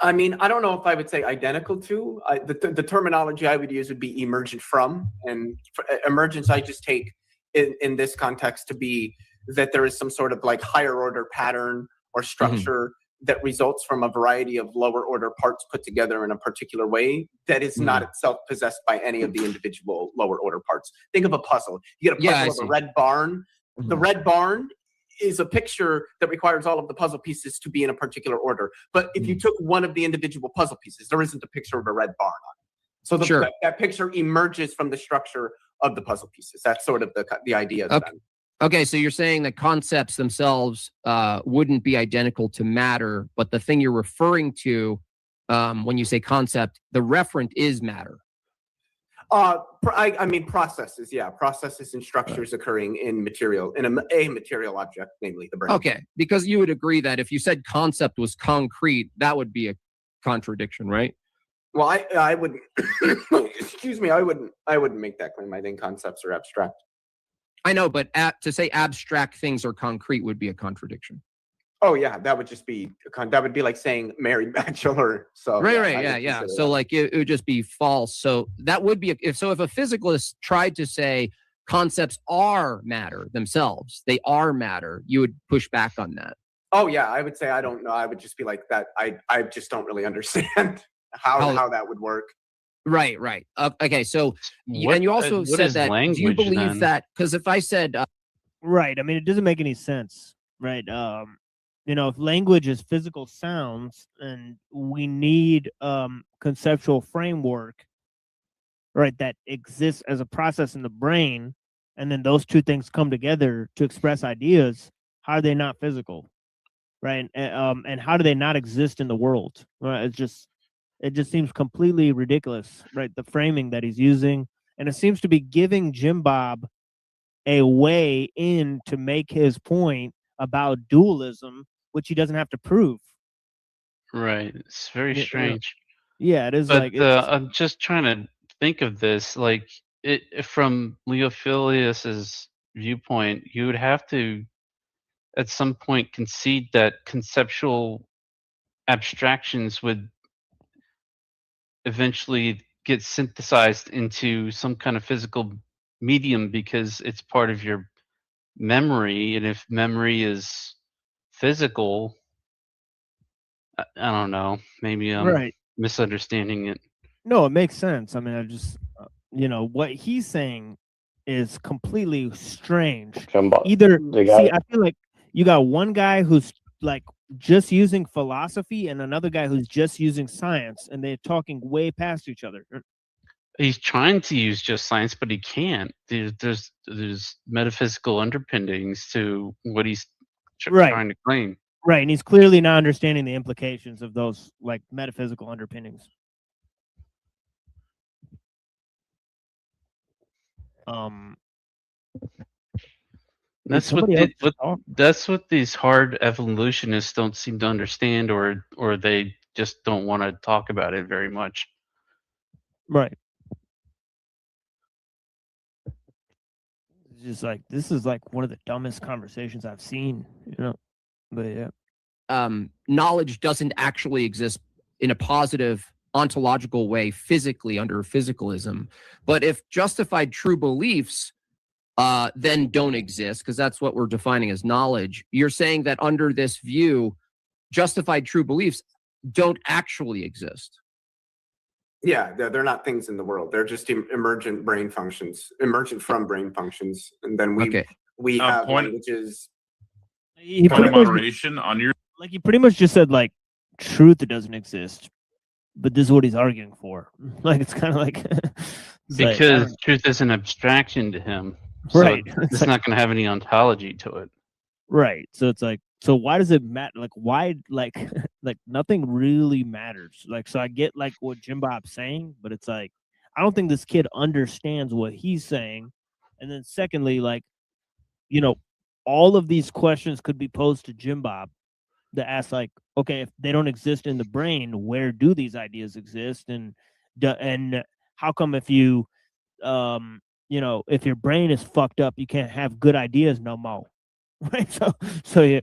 I mean, I don't know if I would say identical to. The terminology I would use would be emergent from. And emergence, I just take in this context to be that there is some sort of like higher order pattern or structure that results from a variety of lower order parts put together in a particular way that is not itself possessed by any of the individual lower order parts. Think of a puzzle. You get a puzzle of a red barn. The red barn is a picture that requires all of the puzzle pieces to be in a particular order. But if you took one of the individual puzzle pieces, there isn't a picture of a red barn on it. So that picture emerges from the structure of the puzzle pieces. That's sort of the idea. Okay, so you're saying that concepts themselves wouldn't be identical to matter, but the thing you're referring to when you say concept, the referent is matter. I mean processes, processes and structures occurring in material, in a material object, namely the brain. Okay, because you would agree that if you said concept was concrete, that would be a contradiction, right? Well, I wouldn't. Excuse me, I wouldn't make that claim. I think concepts are abstract. I know, but to say abstract things are concrete would be a contradiction. Oh yeah, that would just be that would be like saying Mary Bachelor. So yeah. So like it would just be false. So that would be if a physicalist tried to say concepts are matter themselves, they are matter, you would push back on that. Oh yeah, I would say I don't know. I would just be like that. I just don't really understand how that would work. Right. Okay, so and you also said that. Do you believe that? Because if I said right, I mean it doesn't make any sense, right? You know, if language is physical sounds and we need conceptual framework, right, that exists as a process in the brain, and then those two things come together to express ideas, how are they not physical? Right? And how do they not exist in the world? Right? It just seems completely ridiculous, right? The framing that he's using. And it seems to be giving Jim Bob a way in to make his point about dualism, which he doesn't have to prove. Right. It's very strange. Yeah, it is. But I'm just trying to think of this, like from Leophilius's viewpoint, you would have to at some point concede that conceptual abstractions would eventually get synthesized into some kind of physical medium because it's part of your memory, and if memory is physical, I don't know, maybe I'm Right. misunderstanding it. No, it makes sense. I mean, I just, what he's saying is completely strange. Either, They got see, it. I feel like you got one guy who's like just using philosophy and another guy who's just using science, and they're talking way past each other. He's trying to use just science, but he can't. There's metaphysical underpinnings to what he's Right. trying to claim. Right, and he's clearly not understanding the implications of those like metaphysical underpinnings. That's what, that's what these hard evolutionists don't seem to understand, or they just don't want to talk about it very much. Right. It's just like this is like one of the dumbest conversations I've seen, But yeah. Knowledge doesn't actually exist in a positive ontological way physically under physicalism. But if justified true beliefs then don't exist, because that's what we're defining as knowledge, you're saying that under this view, justified true beliefs don't actually exist. Yeah, they're not things in the world. They're just emergent brain functions, emergent from brain functions. And then we have languages. He Point pretty of much- moderation on your Like he pretty much just said like truth doesn't exist, but this is what he's arguing for. Like it's kind of like it's like, I Because don't- truth is an abstraction to him. So Right. It's It's not going to have any ontology to it. right. So it's like, so why does it matter? Like why like like nothing really matters. Like so I get like what Jim Bob's saying, but it's like I don't think this kid understands what he's saying. And then secondly, like all of these questions could be posed to Jim Bob that ask like, okay, if they don't exist in the brain, where do these ideas exist? And how come if you if your brain is fucked up, you can't have good ideas no more? Right. So yeah.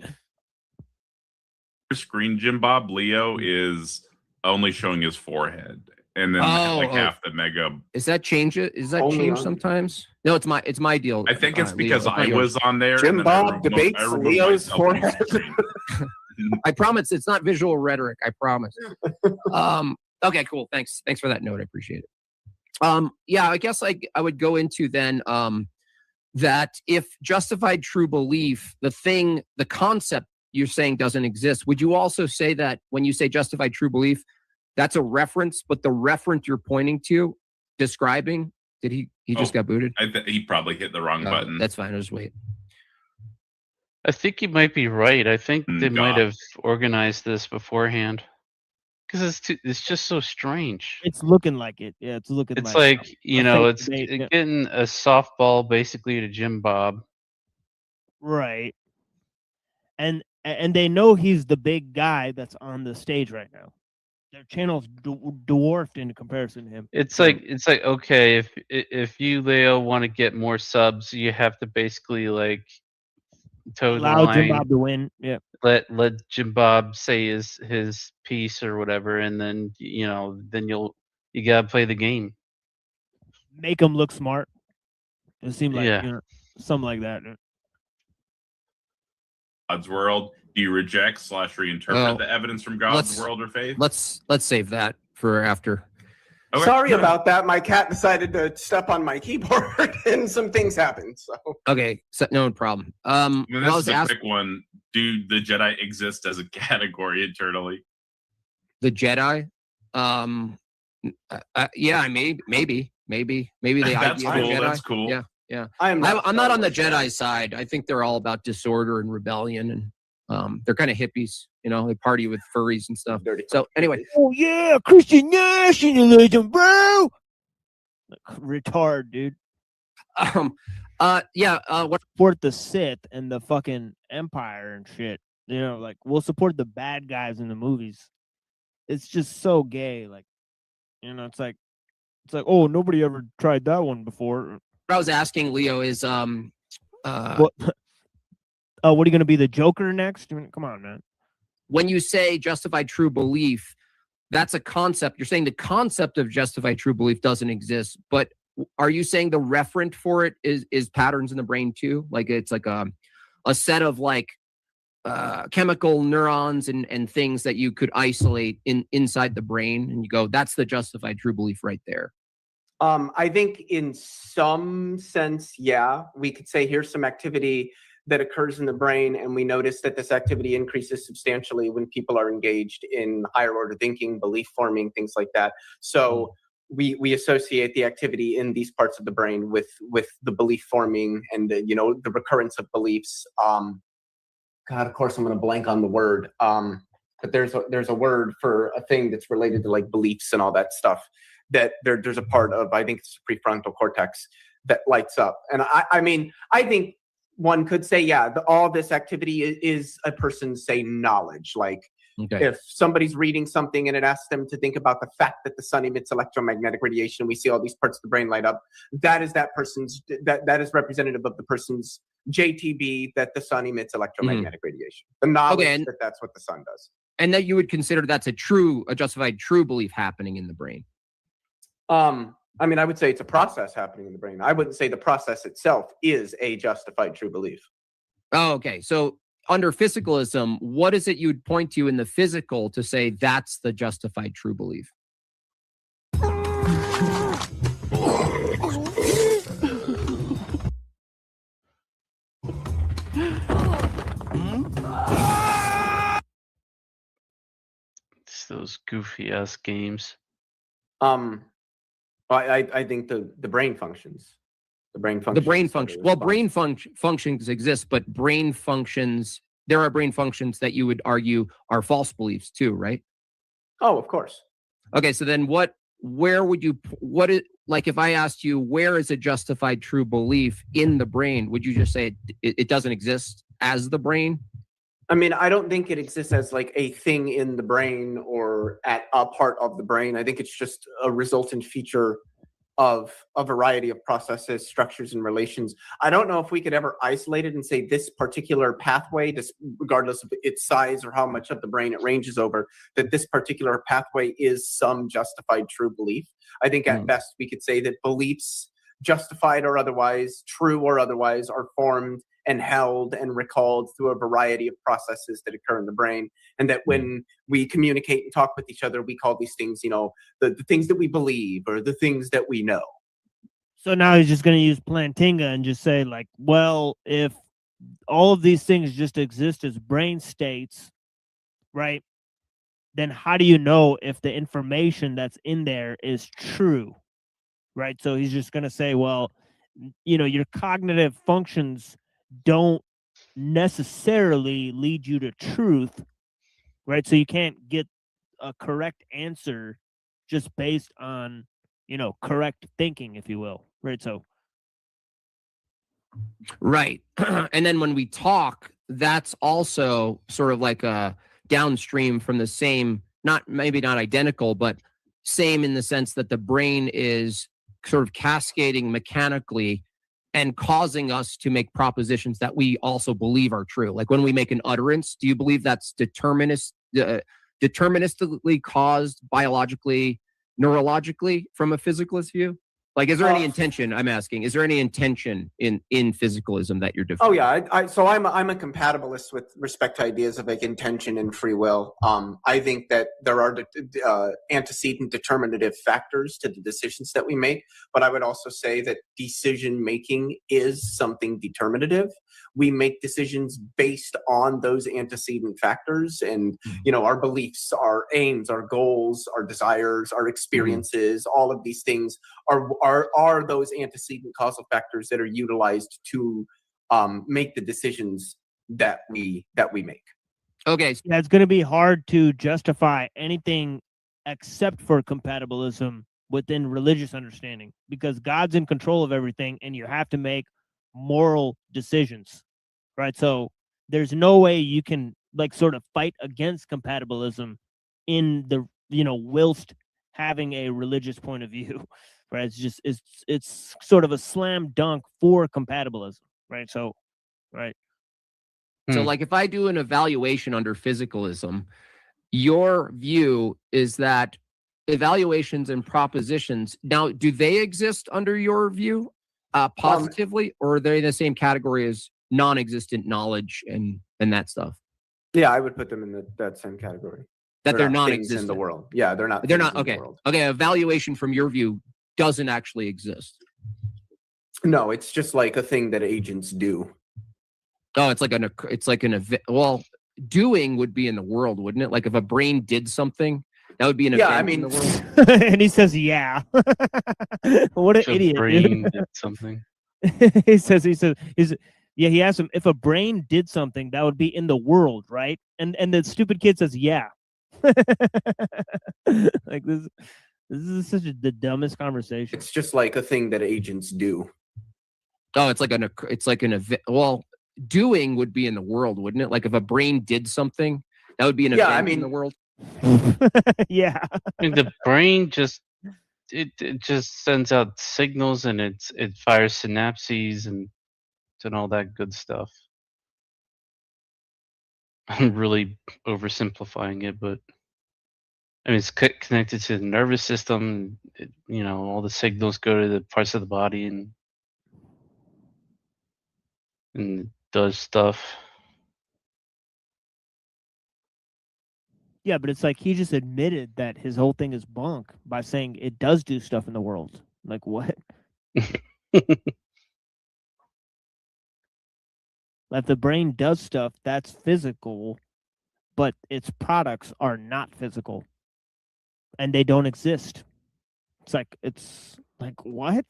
screen, Jim Bob, Leo is only showing his forehead, and then half the mega. Is that change it? Is that Only change on- sometimes? No, it's my deal. I think it's Leo, because it's not I yours. was on there. Jim and then Bob debates Leo's myself on the forehead. screen. I promise it's not visual rhetoric. I promise. Okay, cool. Thanks for that note. I appreciate it. Yeah, I guess I would go into then that if justified true belief, the concept you're saying doesn't exist, would you also say that when you say justified true belief, that's a reference, but the reference you're pointing to, describing, did he just got booted? He probably hit the wrong button. That's fine. I'll just wait. I think you might be right. I think they might God. have organized this beforehand. Because it's just so strange. It's looking like it. Yeah, it's looking It's like like, a fake it's debate, yeah. getting a softball basically to Jim Bob. Right. And they know he's the big guy that's on the stage right now. Their channel's dwarfed in comparison to him. It's like okay, if you, Leo, want to get more subs, you have to basically like toe the Allow Jim line. Bob to win. Yeah. Let Jim Bob say his piece or whatever, and then then you gotta play the game. Make him look smart. It seemed like Yeah. something like that. God's world. Do you reject / reinterpret the evidence from God's world or faith? Let's save that for after. Okay. Sorry about that. My cat decided to step on my keyboard and some things happened. So Okay, so no problem. I mean, I this was is a asked quick one. Do the Jedi exist as a category internally? the Jedi. Yeah, maybe the That's idea of cool, Jedi. that's cool. Yeah. I'm not on the Jedi side. I think they're all about disorder and rebellion, and they're kind of hippies. They party with furries and stuff. So anyway, Oh yeah, Christian nationalism, bro. Retard, dude. What Support the Sith and the fucking Empire and shit. Like we'll support the bad guys in the movies. It's just so gay. Like, it's like, oh, nobody ever tried that one before. I was asking Leo is What? Oh, what are you gonna be, the Joker next? I mean, come on, man. when you say justified true belief, that's a concept. You're saying the concept of justified true belief doesn't exist, but are you saying the referent for it is patterns in the brain too? Like it's like a set of like chemical neurons and things that you could isolate inside the brain, and you go, that's the justified true belief right there. I think in some sense, yeah, we could say here's some activity that occurs in the brain, and we notice that this activity increases substantially when people are engaged in higher order thinking, belief forming, things like that. So we associate the activity in these parts of the brain with the belief forming and the recurrence of beliefs. God, of course, I'm going to blank on the word. But there's a word for a thing that's related to like beliefs and all that stuff. That there's a part of, I think it's the prefrontal cortex that lights up. And I mean, I think one could say, yeah, all this activity is a person's, say, knowledge. Like if somebody's reading something and it asks them to think about the fact that the sun emits electromagnetic radiation, we see all these parts of the brain light up. That is that person's, that is representative of the person's JTB, that the sun emits electromagnetic radiation. The knowledge that that's what the sun does. And that you would consider that's a justified true belief happening in the brain. I mean, I would say it's a process happening in the brain. I wouldn't say the process itself is a justified true belief. Oh, okay. So under physicalism, what is it you would point to in the physical to say that's the justified true belief? It's those goofy ass games. I think the brain functions. The brain functions. The brain function. Well, brain functions exist, but brain functions. There are brain functions that you would argue are false beliefs too, right? Oh, of course. Okay, so then where would you? What is like if I asked you where is a justified true belief in the brain? Would you just say it doesn't exist as the brain? I mean, I don't think it exists as like a thing in the brain or at a part of the brain. I think it's just a resultant feature of a variety of processes, structures, and relations. I don't know if we could ever isolate it and say this particular pathway, this, regardless of its size or how much of the brain it ranges over, that this particular pathway is some justified true belief. I think at best we could say that beliefs, justified or otherwise, true or otherwise, are formed and held and recalled through a variety of processes that occur in the brain. And that when we communicate and talk with each other, we call these things, the things that we believe or the things that we know. So now he's just going to use Plantinga and just say like, well, if all of these things just exist as brain states, right, then how do you know if the information that's in there is true, right? So he's just going to say, well, your cognitive functions don't necessarily lead you to truth, right? So you can't get a correct answer just based on, correct thinking, if you will, right? So, right. And then when we talk, that's also sort of like a downstream from the same, maybe not identical, but same in the sense that the brain is sort of cascading mechanically and causing us to make propositions that we also believe are true. Like when we make an utterance, do you believe that's deterministically caused biologically, neurologically from a physicalist view? Like, is there any intention? I'm asking, is there any intention in physicalism that you're defining? Oh yeah, so I'm a compatibilist with respect to ideas of like intention and free will. I think that there are antecedent determinative factors to the decisions that we make, but I would also say that decision making is something determinative. We make decisions based on those antecedent factors, and our beliefs, our aims, our goals, our desires, our experiences, all of these things are those antecedent causal factors that are utilized to make the decisions that we make. Okay. Yeah, it's going to be hard to justify anything except for compatibilism within religious understanding, because God's in control of everything and you have to make moral decisions, right? So there's no way you can like sort of fight against compatibilism in the, whilst having a religious point of view, right? It's just, it's sort of a slam dunk for compatibilism, right? So, right. So like if I do an evaluation under physicalism, your view is that evaluations and propositions, now, do they exist under your view positively, or are they in the same category as non-existent knowledge and that stuff? Yeah, I would put them in that same category. That they're not things non-existent in the world. Yeah, they're not. They're things not, in the okay. world. Okay, evaluation from your view doesn't actually exist. No, it's just like a thing that agents do. Oh, it's like an event. Well, doing would be in the world, wouldn't it? Like if a brain did something, that would be an event in the world. And he says, "Yeah." What an If a idiot! brain Dude. did something. he says, yeah. He asked him if a brain did something that would be in the world, right? And the stupid kid says, "Yeah." Like this is such the dumbest conversation. It's just like a thing that agents do. Oh, it's like an event. Well, doing would be in the world, wouldn't it? Like if a brain did something, that would be an event in the world. Yeah. I mean, the brain just it just sends out signals and it fires synapses and all that good stuff. I'm really oversimplifying it, but I mean it's connected to the nervous system. All the signals go to the parts of the body and it does stuff. Yeah, but it's like he just admitted that his whole thing is bunk by saying it does do stuff in the world. Like what? That the brain does stuff that's physical, but its products are not physical. And they don't exist. It's like what?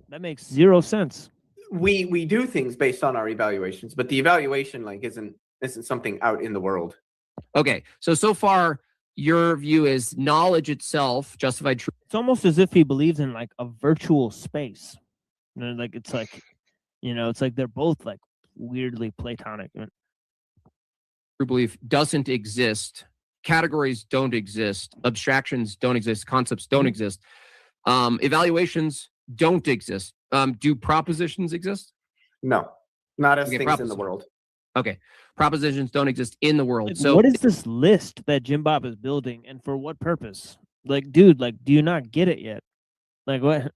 That makes zero sense. We do things based on our evaluations, but the evaluation like isn't something out in the world. Okay, so far your view is knowledge itself, justified truth. It's almost as if he believes in like a virtual space. Like it's like, it's like they're both like weirdly Platonic. True belief doesn't exist. Categories don't exist. Abstractions don't exist. Concepts don't exist. Evaluations don't exist. Do propositions exist? No, not as things in the world. Okay, propositions don't exist in the world. Like, So what is this list that Jim Bob is building, and for what purpose? Like, dude, like, do you not get it yet? Like, what?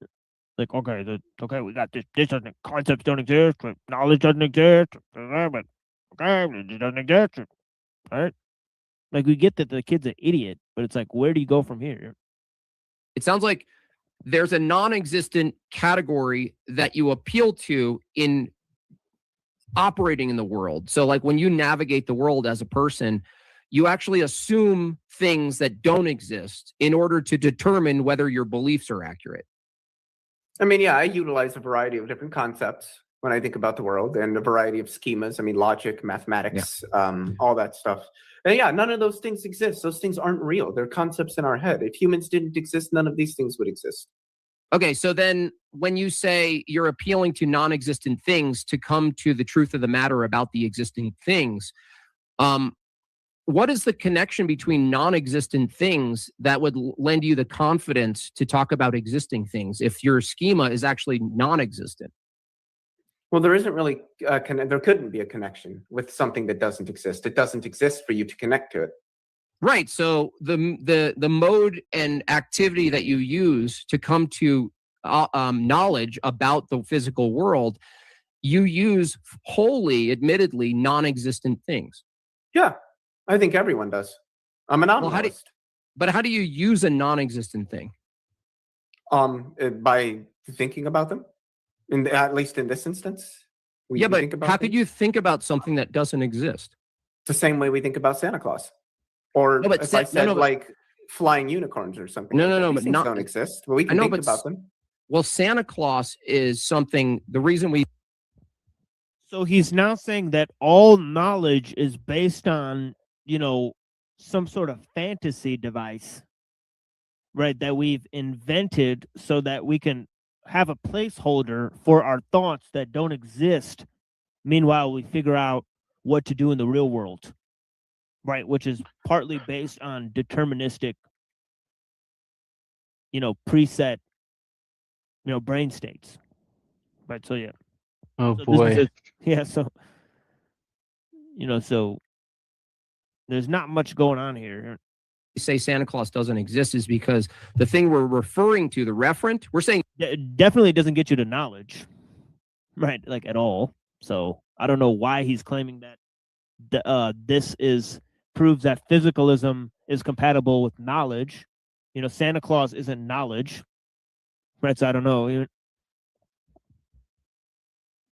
Like, okay, we got this. This doesn't. Concepts don't exist. But knowledge doesn't exist. But okay, it doesn't exist. All right. Like, we get that the kid's an idiot, but it's like, where do you go from here? it sounds like there's a non-existent category that you appeal to in operating in the world. So like when you navigate the world as a person, you actually assume things that don't exist in order to determine whether your beliefs are accurate. I mean, yeah, I utilize a variety of different concepts when I think about the world and a variety of schemas. I mean, logic, mathematics, all that stuff. And yeah, none of those things exist. Those things aren't real. They're concepts in our head. If humans didn't exist, none of these things would exist. Okay, so then when you say you're appealing to non-existent things to come to the truth of the matter about the existing things, what is the connection between non-existent things that would lend you the confidence to talk about existing things if your schema is actually non-existent? Well, there isn't really there couldn't be a connection with something that doesn't exist. It doesn't exist for you to connect to it. Right. So the mode and activity that you use to come to knowledge about the physical world, you use wholly, admittedly, non-existent things. Yeah, I think everyone does. I'm an anomalist. But how do you use a non-existent thing? By thinking about them. At least in this instance. Yeah, but how could you think about something that doesn't exist? The same way we think about Santa Claus. Or if I said like flying unicorns or something. No, but not don't exist. But we can think about them. Well, Santa Claus is something, the reason we... So he's now saying that all knowledge is based on, some sort of fantasy device, right, that we've invented so that we can have a placeholder for our thoughts that don't exist. Meanwhile, we figure out what to do in the real world, right, which is partly based on deterministic, preset, brain states. Right, so yeah. Oh So boy. yeah, so so there's not much going on here. Say Santa Claus doesn't exist is because the thing we're referring to, the referent, we're saying Definitely doesn't get you to knowledge, right? Like at all. So I don't know why he's claiming that this proves that physicalism is compatible with knowledge. Santa Claus isn't knowledge, right? So I don't know.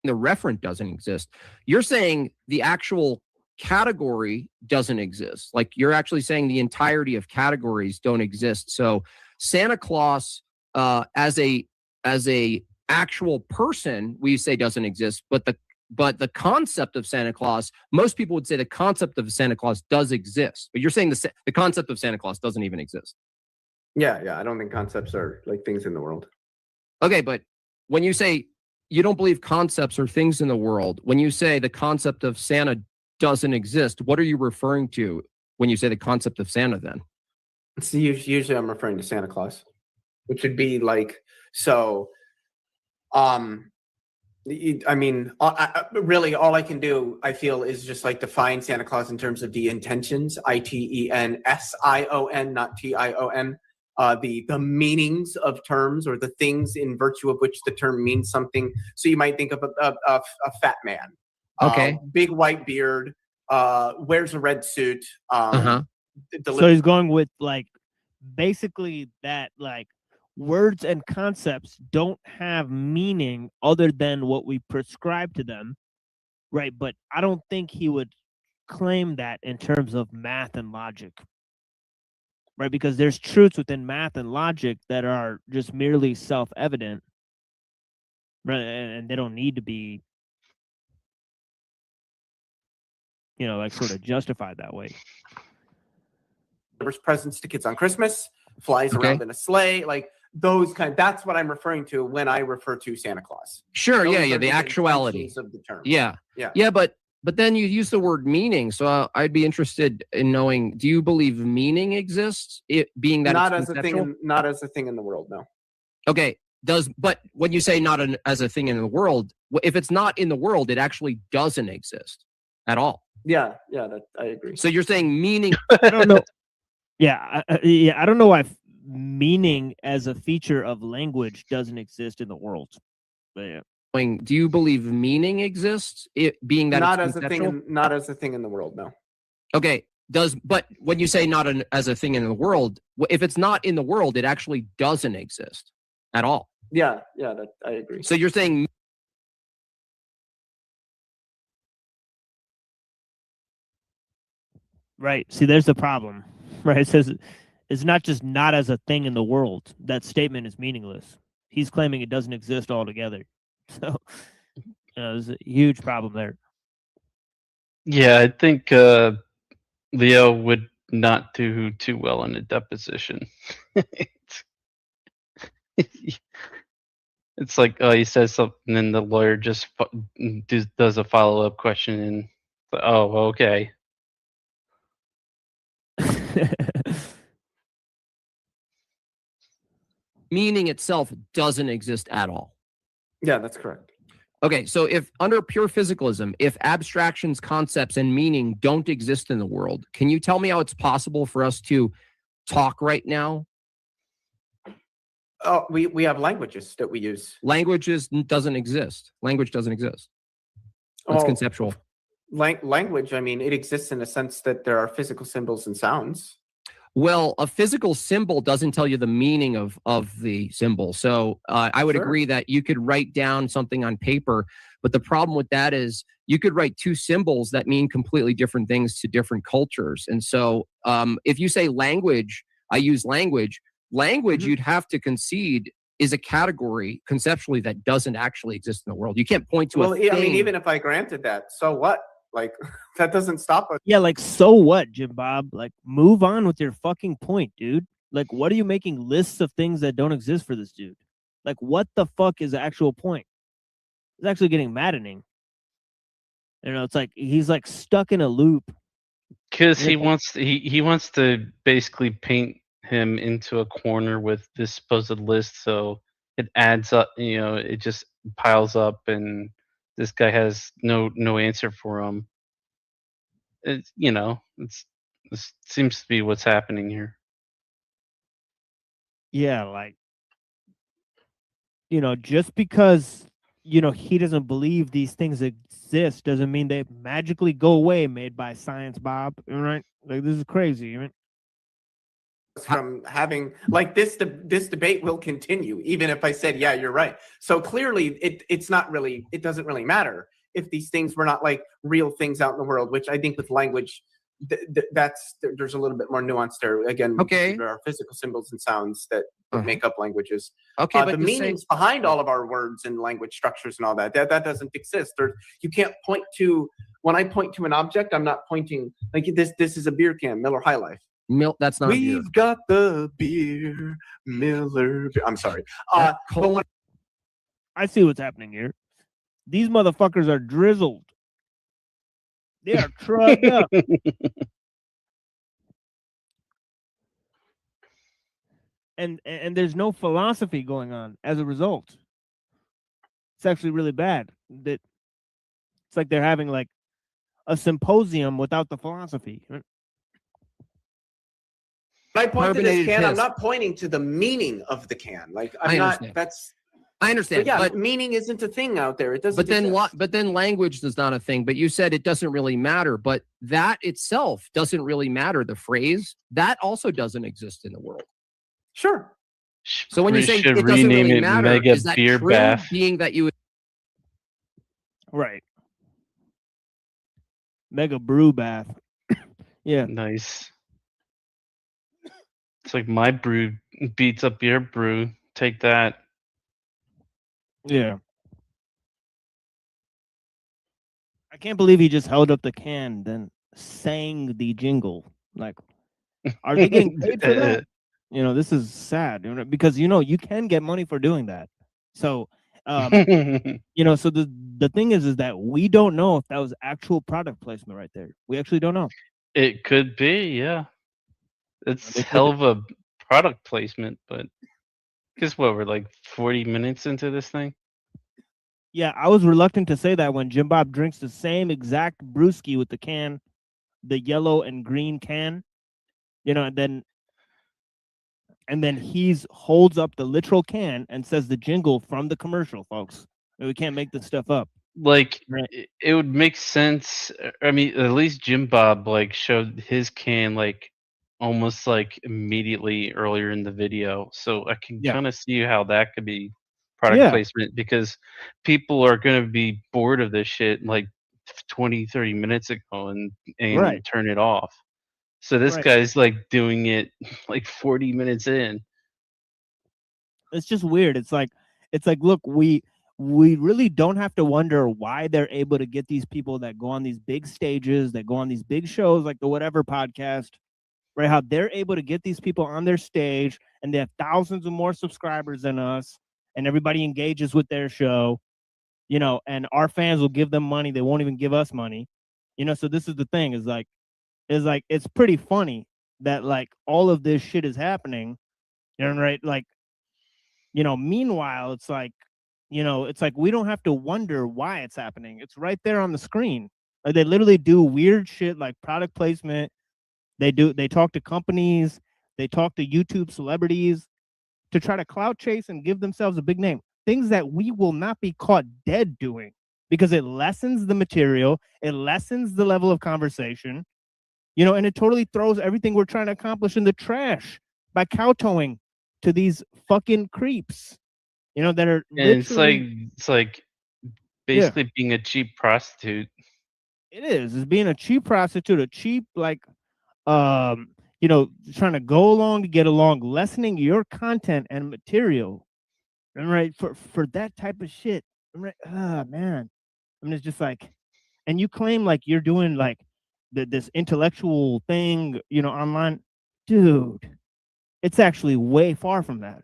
the referent doesn't exist. You're saying the actual category doesn't exist. Like you're actually saying the entirety of categories don't exist. So Santa Claus as a actual person, we say doesn't exist, but the concept of Santa Claus, most people would say the concept of Santa Claus does exist. But you're saying the concept of Santa Claus doesn't even exist. Yeah. I don't think concepts are like things in the world. Okay, but when you say you don't believe concepts are things in the world, when you say the concept of Santa doesn't exist, what are you referring to when you say the concept of Santa then? So usually I'm referring to Santa Claus, which would be like, so, I mean, really all I can do, I feel, is just like define Santa Claus in terms of the intentions, ITENSION, not TION. The meanings of terms or the things in virtue of which the term means something. So you might think of a fat man, okay, big white beard, wears a red suit. So he's going with like basically that like words and concepts don't have meaning other than what we prescribe to them, right? But I don't think he would claim that in terms of math and logic. Right, because there's truths within math and logic that are just merely self-evident, right? And they don't need to be, like sort of justified that way. Delivers presents to kids on Christmas, flies around in a sleigh, like those kind. That's what I'm referring to when I refer to Santa Claus. Sure, Those yeah, are the actuality intentions of the term. Yeah, yeah. But then you use the word meaning, so I'd be interested in knowing: do you believe meaning exists? It being that not it's as a thing, not as a thing in the world. No. Okay. But when you say not as a thing in the world, if it's not in the world, it actually doesn't exist at all. Yeah, I agree. So you're saying meaning? I don't know. Yeah, I don't know why meaning as a feature of language doesn't exist in the world. But yeah. Do you believe meaning exists? It being that not it's as a thing, not as a thing in the world. No. Okay. But when you say not as a thing in the world, if it's not in the world, it actually doesn't exist at all. Yeah, I agree. So you're saying Right. See, there's the problem. Right. It says it's not just not as a thing in the world. That statement is meaningless. He's claiming it doesn't exist altogether. So there's a huge problem there. Yeah, I think Leo would not do too well in a deposition. It's like, he says something and the lawyer just does a follow-up question and, oh, okay. meaning itself doesn't exist at all. Yeah, that's correct. Okay, so if under pure physicalism, if abstractions, concepts, and meaning don't exist in the world, can you tell me how it's possible for us to talk right now? Oh, we have languages that we use. Languages doesn't exist. Language doesn't exist. That's conceptual. Language, I mean, it exists in the sense that there are physical symbols and sounds. Well, a physical symbol doesn't tell you the meaning of the symbol. So I would agree that you could write down something on paper, but the problem with that is you could write two symbols that mean completely different things to different cultures. And so if you say language, I use language, you'd have to concede is a category conceptually that doesn't actually exist in the world. You can't point to well, a thing. I mean, even if I granted that, so what? Like, that doesn't stop us. Yeah, like, so what, Jim Bob? Like, move on with your fucking point, dude. Like, what are you making lists of things that don't exist for this dude? Like, what the fuck is the actual point? It's actually getting maddening. It's like he's like stuck in a loop. Because he wants to basically paint him into a corner with this supposed list, so it adds up. It just piles up, and this guy has no answer for him. It's this seems to be what's happening here. Yeah, like, just because, he doesn't believe these things exist doesn't mean they magically go away made by science, Bob. Right? Like, this is crazy, right? From having like this debate will continue even if I said, yeah, you're right. So clearly it's not really, it doesn't really matter if these things were not like real things out in the world, which I think with language there's a little bit more nuance there. Again, okay, there are physical symbols and sounds that make up languages. Okay, but the meanings behind all of our words and language structures and all that doesn't exist. Or you can't point to, when I point to an object, I'm not pointing like this is a beer can, Miller High Life. That's not. We've got the beer, Miller. I'm sorry. But I see what's happening here. These motherfuckers are drizzled. They are trucked up. And there's no philosophy going on as a result. It's actually really bad. That it's like they're having like a symposium without the philosophy. When I point to this can, I'm piss. not pointing to the meaning of the can. Like I I'm not. understand. That's. I understand. So yeah, but meaning isn't a thing out there. It doesn't. But then exist. what? But then language is not a thing. But you said it doesn't really matter. But that itself doesn't really matter. The phrase that also doesn't exist in the world. Sure. So when you say it should doesn't rename really it matter, Mega is that Beer true? Bath. Being that you would. Right. Mega brew bath. Yeah. Nice. It's like my brew beats up your brew. Take that. Yeah. I can't believe he just held up the can, then sang the jingle. Like, are they getting paid for that? This is sad, because you can get money for doing that. So, so the thing is that we don't know if that was actual product placement right there. We actually don't know. It could be, yeah. It's hell of a product placement, but guess what? We're like 40 minutes into this thing. Yeah, I was reluctant to say that when Jim Bob drinks the same exact brewski with the can, the yellow and green can, and then he's holds up the literal can and says the jingle from the commercial, folks. We can't make this stuff up. Like, Right. it would make sense. I mean, at least Jim Bob like showed his can like almost like immediately earlier in the video, so I can Yeah. kind of see how that could be product placement, because people are going to be bored of this shit like 20-30 minutes ago and Right. turn it off. So this Right. guy's like doing it like 40 minutes in. It's just weird. It's like, look, we really don't have to wonder why they're able to get these people that go on these big stages, that go on these big shows like the Whatever podcast, right? How they're able to get these people on their stage and they have thousands of more subscribers than us, and everybody engages with their show, and our fans will give them money. They won't even give us money, so this is the thing is like, it's pretty funny that like all of this shit is happening, right? Like, meanwhile, it's like, we don't have to wonder why it's happening. It's right there on the screen. Like, they literally do weird shit like product placement. They talk to companies, they talk to YouTube celebrities to try to clout chase and give themselves a big name. Things that we will not be caught dead doing, because it lessens the material, it lessens the level of conversation, and it totally throws everything we're trying to accomplish in the trash by kowtowing to these fucking creeps, that are And literally... it's like basically being a cheap prostitute. It is. It's being a cheap prostitute, a cheap, like, trying to go along to get along, lessening your content and material, right? For that type of shit, right? Man, I mean, it's just like, and you claim like you're doing like this intellectual thing, online, dude. It's actually way far from that.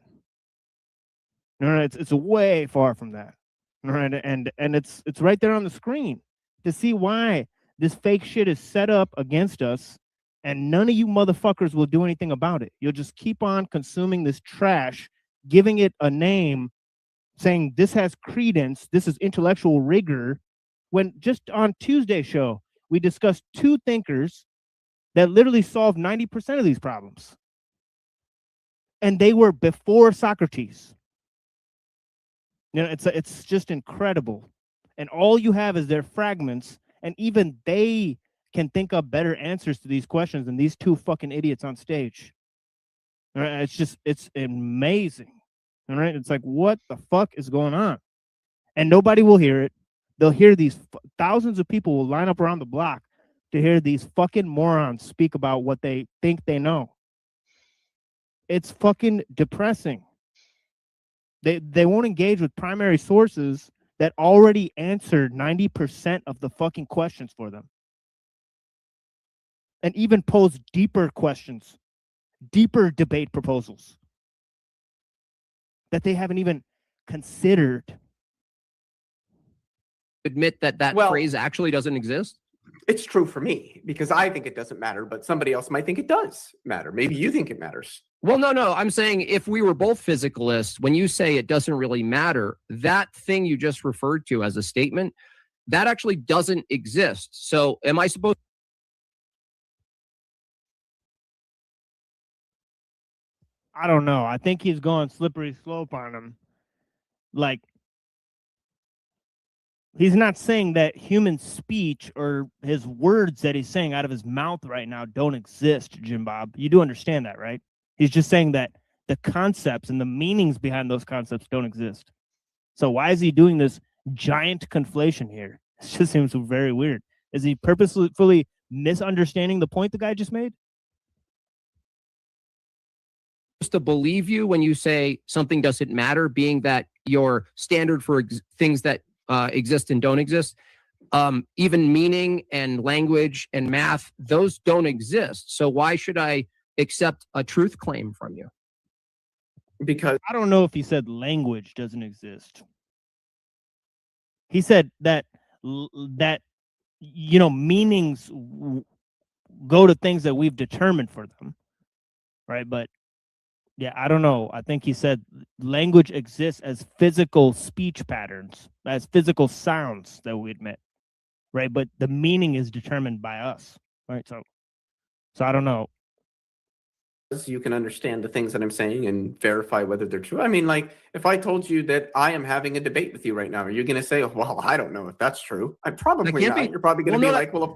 No, it's way far from that, right? And it's right there on the screen to see why this fake shit is set up against us. And none of you motherfuckers will do anything about it. You'll just keep on consuming this trash, giving it a name, saying this has credence, this is intellectual rigor, when just on Tuesday's show, we discussed two thinkers that literally solved 90% of these problems. And they were before Socrates. You know, it's just incredible. And all you have is their fragments, and even they can think up better answers to these questions than these two fucking idiots on stage. All right, it's amazing. All right, it's like, what the fuck is going on? And nobody will hear it. They'll hear these thousands of people will line up around the block to hear these fucking morons speak about what they think they know. It's fucking depressing. They won't engage with primary sources that already answered 90% of the fucking questions for them. And even pose deeper questions, deeper debate proposals that they haven't even considered. Admit that phrase actually doesn't exist? It's true for me because I think it doesn't matter, but somebody else might think it does matter. Maybe you think it matters. Well, no. I'm saying if we were both physicalists, when you say it doesn't really matter, that thing you just referred to as a statement, that actually doesn't exist. So am I supposed I don't know. I think he's going slippery slope on him. Like, he's not saying that human speech or his words that he's saying out of his mouth right now don't exist, Jim Bob. You do understand that, right? He's just saying that the concepts and the meanings behind those concepts don't exist. So why is he doing this giant conflation here? It just seems very weird. Is he purposefully misunderstanding the point the guy just made? to believe you when you say something doesn't matter, being that your standard for things that exist and don't exist, even meaning and language and math, those don't exist. So why should I accept a truth claim from you? Because I don't know if he said language doesn't exist. He said that meanings go to things that we've determined for them, right? But yeah, I don't know. I think he said language exists as physical speech patterns, as physical sounds that we admit, right? But the meaning is determined by us, right? So I don't know. You can understand the things that I'm saying and verify whether they're true. I mean, like, if I told you that I am having a debate with you right now, are you going to say, well, I don't know if that's true? I probably not. You're probably going to be like, well, of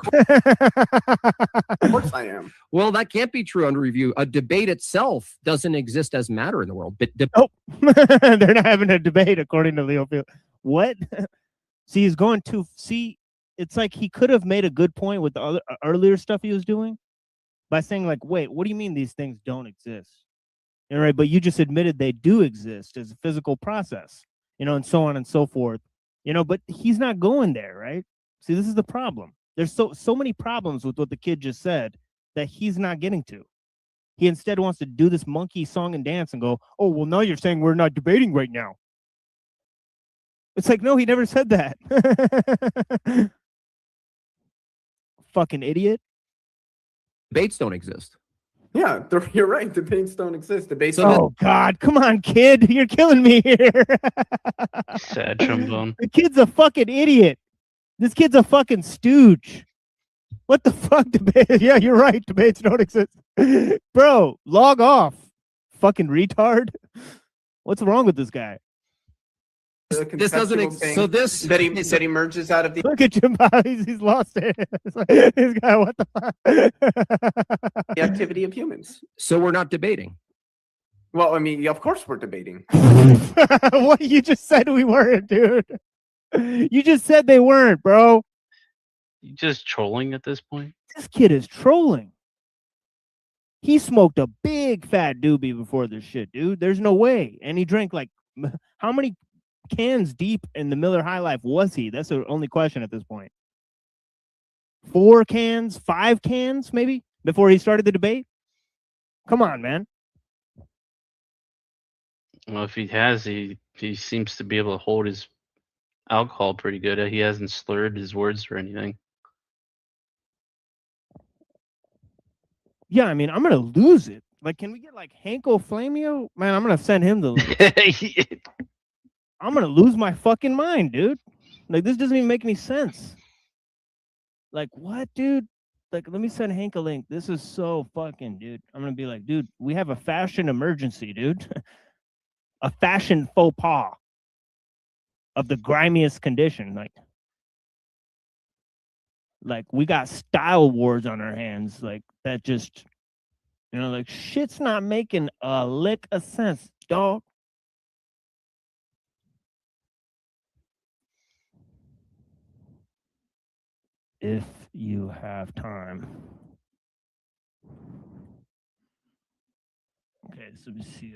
course I am. Well, that can't be true under review. A debate itself doesn't exist as matter in the world. But they're not having a debate, according to Leo Field. What? See, he's going to see. It's like he could have made a good point with the other earlier stuff he was doing by saying, like, wait, what do you mean these things don't exist? All right, but you just admitted they do exist as a physical process, and so on and so forth, but he's not going there, right? See, this is the problem. There's so many problems with what the kid just said that he's not getting to. He instead wants to do this monkey song and dance and go, oh, well, now you're saying we're not debating right now. It's like, no, he never said that. Fucking idiot. Debates don't exist. Yeah, you're right. Debates don't exist. Debates. Oh God, come on, kid, you're killing me here. Sad trombone. The kid's a fucking idiot. This kid's a fucking stooge. What the fuck, debate? Yeah, you're right. Debates don't exist, bro. Log off, fucking retard. What's wrong with this guy? This doesn't exist. So this that emerges out of the. Look at Jim Bob. He's lost it. This guy, what the fuck? The activity of humans. So we're not debating. Well, I mean, of course we're debating. What you just said we weren't, dude. You just said they weren't, bro. You just trolling at this point? This kid is trolling. He smoked a big fat doobie before this shit, dude. There's no way. And he drank like how many cans deep in the Miller High Life was he? That's the only question at this point. 4 cans, 5 cans, maybe, before he started the debate? Come on, man. Well, if he has, he seems to be able to hold his alcohol pretty good. He hasn't slurred his words or anything. Yeah, I mean, I'm gonna lose it. Like, can we get like Hanko Flamio? Man, I'm gonna send him the link. I'm gonna lose my fucking mind, dude. Like, this doesn't even make any sense. Like, what, dude? Like, let me send Hank a link. This is so fucking, dude. I'm gonna be like, dude, we have a fashion emergency, dude. A fashion faux pas of the grimiest condition. Like we got style wars on our hands. Like, that just, you know, like, shit's not making a lick of sense, dog. If you have time. Okay, so let me see.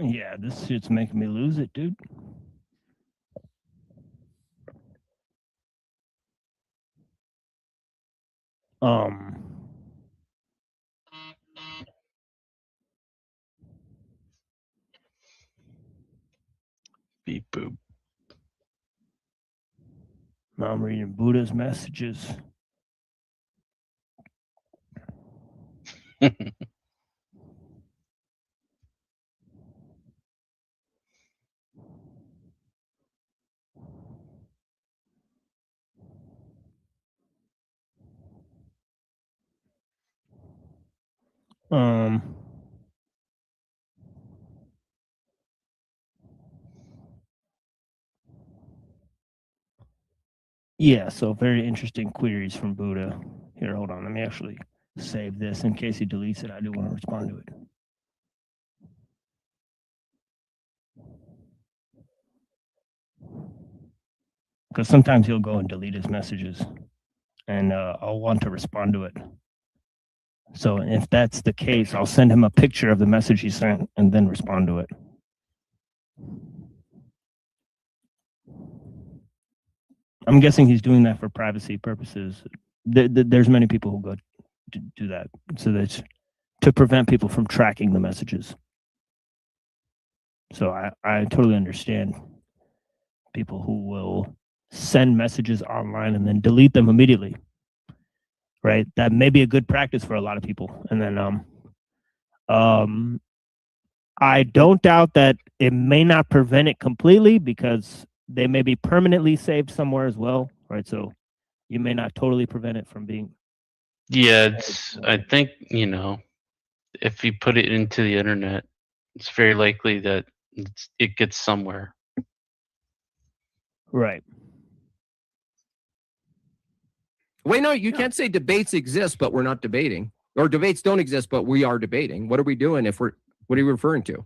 Yeah, this shit's making me lose it, dude. Beep boop. Now I'm reading Buddha's messages. Yeah, so very interesting queries from Buddha. Here, hold on. Let me actually save this in case he deletes it. I do want to respond to it. Because sometimes he'll go and delete his messages, and I'll want to respond to it. So if that's the case, I'll send him a picture of the message he sent and then respond to it. I'm guessing he's doing that for privacy purposes. There's many people who go to do that. So that's to prevent people from tracking the messages. So I totally understand people who will send messages online and then delete them immediately. Right? That may be a good practice for a lot of people. And then I don't doubt that it may not prevent it completely because they may be permanently saved somewhere as well, right? So you may not totally prevent it from being. Yeah, I think, you know, if you put it into the internet, it's very likely that it gets somewhere. Right. Wait, no, you can't say debates exist, but we're not debating. Or debates don't exist, but we are debating. What are we doing what are you referring to?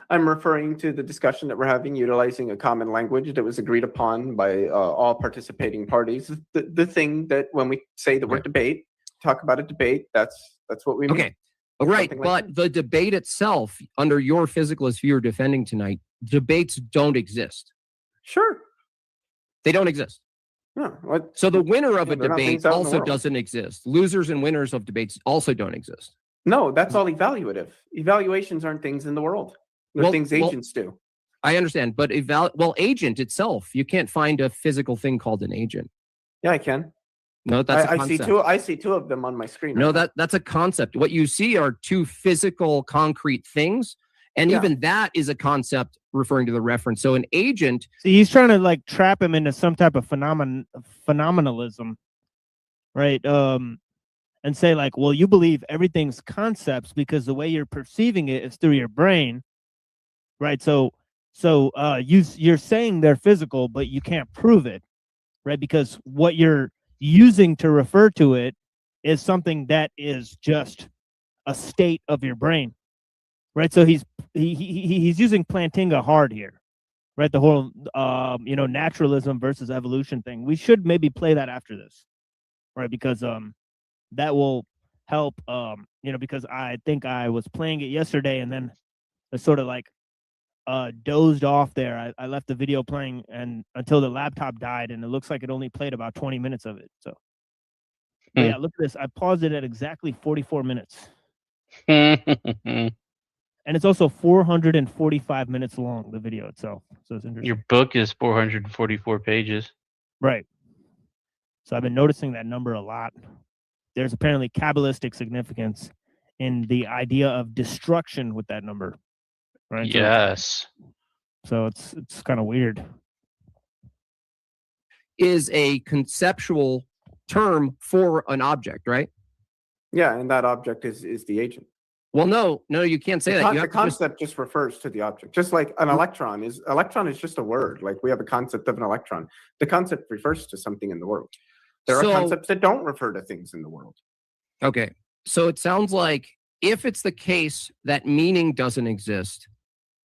I'm referring to the discussion that we're having utilizing a common language that was agreed upon by all participating parties. The thing that when we say the word debate, talk about a debate, that's what we mean. Okay. Right, but the debate itself, under your physicalist view you're defending tonight, debates don't exist. Sure. They don't exist. No, so the winner of a they're not debate things out in the also world. doesn't exist. Losers and winners of debates also don't exist. No, that's all evaluative. Evaluations aren't things in the world. They're things agents do. I understand, but agent itself, you can't find a physical thing called an agent. Yeah, I can. No, that's a I concept. I see two of them on my screen. No, right that's a concept. What you see are two physical, concrete things, and even that is a concept referring to the reference. So an agent. See, he's trying to like trap him into some type of phenomenalism, right? And say like, well, you believe everything's concepts because the way you're perceiving it is through your brain, right? So you're saying they're physical, but you can't prove it, right? Because what you're using to refer to it is something that is just a state of your brain, right? So he's using Plantinga hard here, right? The whole naturalism versus evolution thing. We should maybe play that after this, right? Because that will help, because I think I was playing it yesterday and then I sort of like dozed off there. I left the video playing and until the laptop died, and it looks like it only played about 20 minutes of it. So but yeah, look at this. I paused it at exactly 44 minutes. And it's also 445 minutes long, the video itself. So it's interesting. Your book is 444 pages. Right. So I've been noticing that number a lot. There's apparently Kabbalistic significance in the idea of destruction with that number. Right. Yes. So it's kind of weird. Is a conceptual term for an object, right? Yeah, and that object is the agent. Well, no, you can't say that. The concept just refers to the object, just like an electron is just a word. Like we have a concept of an electron. The concept refers to something in the world. There are concepts that don't refer to things in the world. Okay, so it sounds like if it's the case that meaning doesn't exist,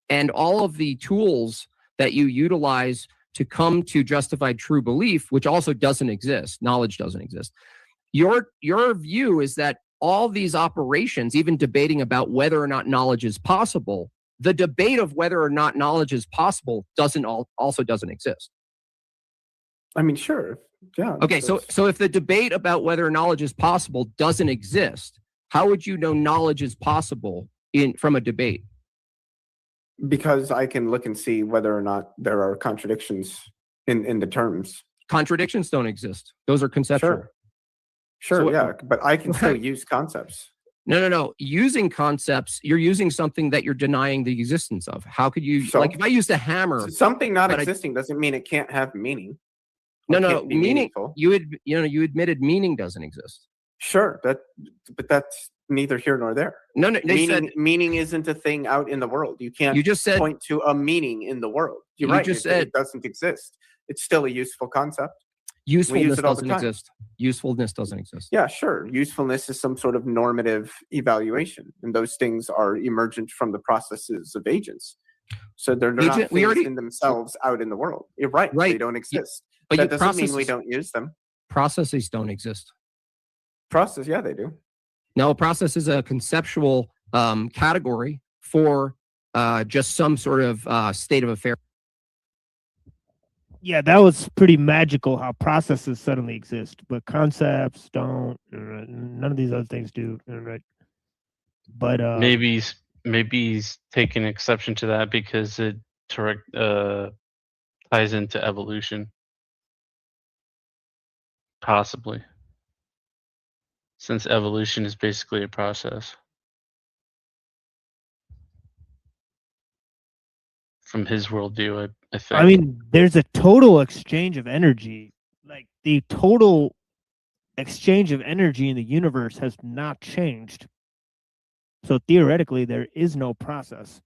and all of the tools that you utilize to come to justified true belief, which also doesn't exist, knowledge doesn't exist. Your view is that all these operations, even debating about whether or not knowledge is possible, the debate of whether or not knowledge is possible also doesn't exist. I mean, sure. Yeah. Okay, so if the debate about whether knowledge is possible doesn't exist, how would you know knowledge is possible from a debate? Because I can look and see whether or not there are contradictions in the terms. Contradictions don't exist. Those are conceptual. Sure, So- yeah, but I can still use concepts. No. Using concepts, you're using something that you're denying the existence of. How could you, So- like if I used a hammer. Something not but I- existing doesn't mean it can't have meaning. No, It no, can't be meaning, meaningful. you admitted meaning doesn't exist. Sure, but that's neither here nor there. No, they said, Meaning isn't a thing out in the world. You can't You just said- point to a meaning in the world. You're You right. just it said- doesn't exist. It's still a useful concept. usefulness it all the doesn't time. exist. Usefulness doesn't exist. Yeah, sure. Usefulness is some sort of normative evaluation, and those things are emergent from the processes of agents. So they're not Agent- we things already- in themselves out in the world. You're right. Right. They don't exist. But that you- doesn't mean we processes- don't use them. Processes don't exist. Yeah, they do. No, a process is a conceptual category for just some sort of state of affair. Yeah, that was pretty magical how processes suddenly exist, but concepts don't. None of these other things do. Right. But Maybe he's taking exception to that because it ties into evolution. Possibly. Since evolution is basically a process. From his worldview, I think. I mean, there's a total exchange of energy. Like the total exchange of energy in the universe has not changed. So theoretically, there is no process.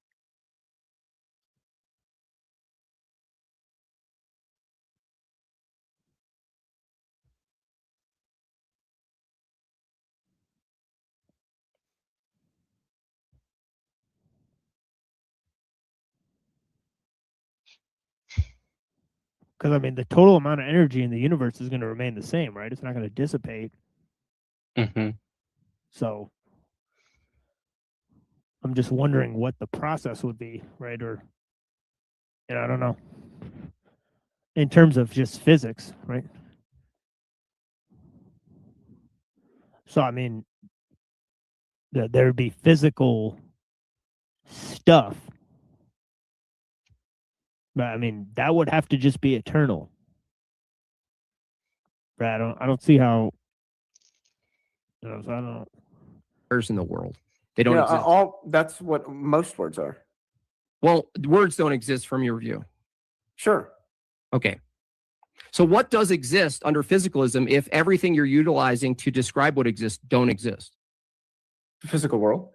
Because I mean, the total amount of energy in the universe is going to remain the same, right? It's not going to dissipate. Mhm. So I'm just wondering what the process would be, right? Or, I don't know. In terms of just physics, right? So I mean, there'd be physical stuff. But I mean, that would have to just be eternal. Right? I don't see how. So I don't know. In the world, they don't Yeah, exist. that's what most words are. Well, words don't exist from your view. Sure. Okay. So what does exist under physicalism if everything you're utilizing to describe what exists don't exist? The physical world.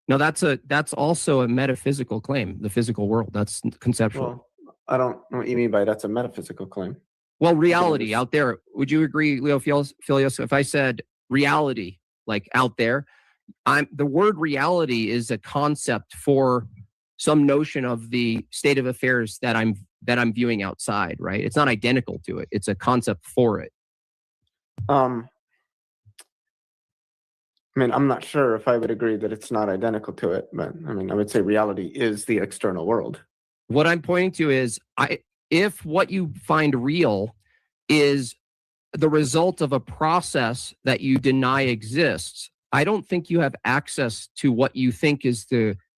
No, that's also a metaphysical claim. The physical world. That's conceptual. Well, I don't know what you mean by that's a metaphysical claim. Well, reality out there. Would you agree, Leo Filios, if I said reality, like out there, the word reality is a concept for some notion of the state of affairs that I'm viewing outside, right? It's not identical to it. It's a concept for it. I mean, I'm not sure if I would agree that it's not identical to it, but I mean, I would say reality is the external world. What I'm pointing to is if what you find real is the result of a process that you deny exists, I don't think you have access to what you think is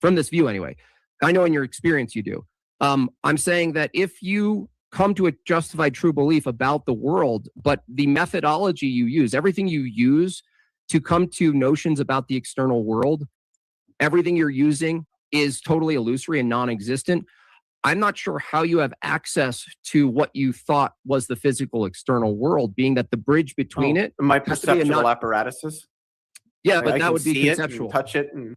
from this view anyway. I know in your experience you do. I'm saying that if you come to a justified true belief about the world, but the methodology you use, everything you use to come to notions about the external world, everything you're using is totally illusory and non-existent. I'm not sure how you have access to what you thought was the physical external world, being that the bridge between it. My has to be a perceptual apparatuses. Yeah, Like, but I that can would be see it conceptual. and touch it, and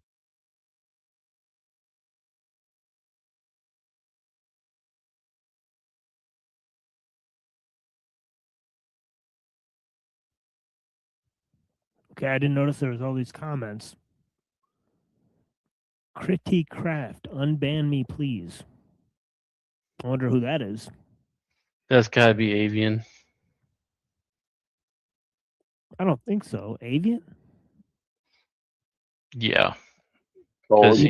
Okay, I didn't notice there was all these comments. Critique Craft, unban me, please. I wonder who that is. That's gotta be avian. I don't think so. Avian? Yeah. Oh, 'Cause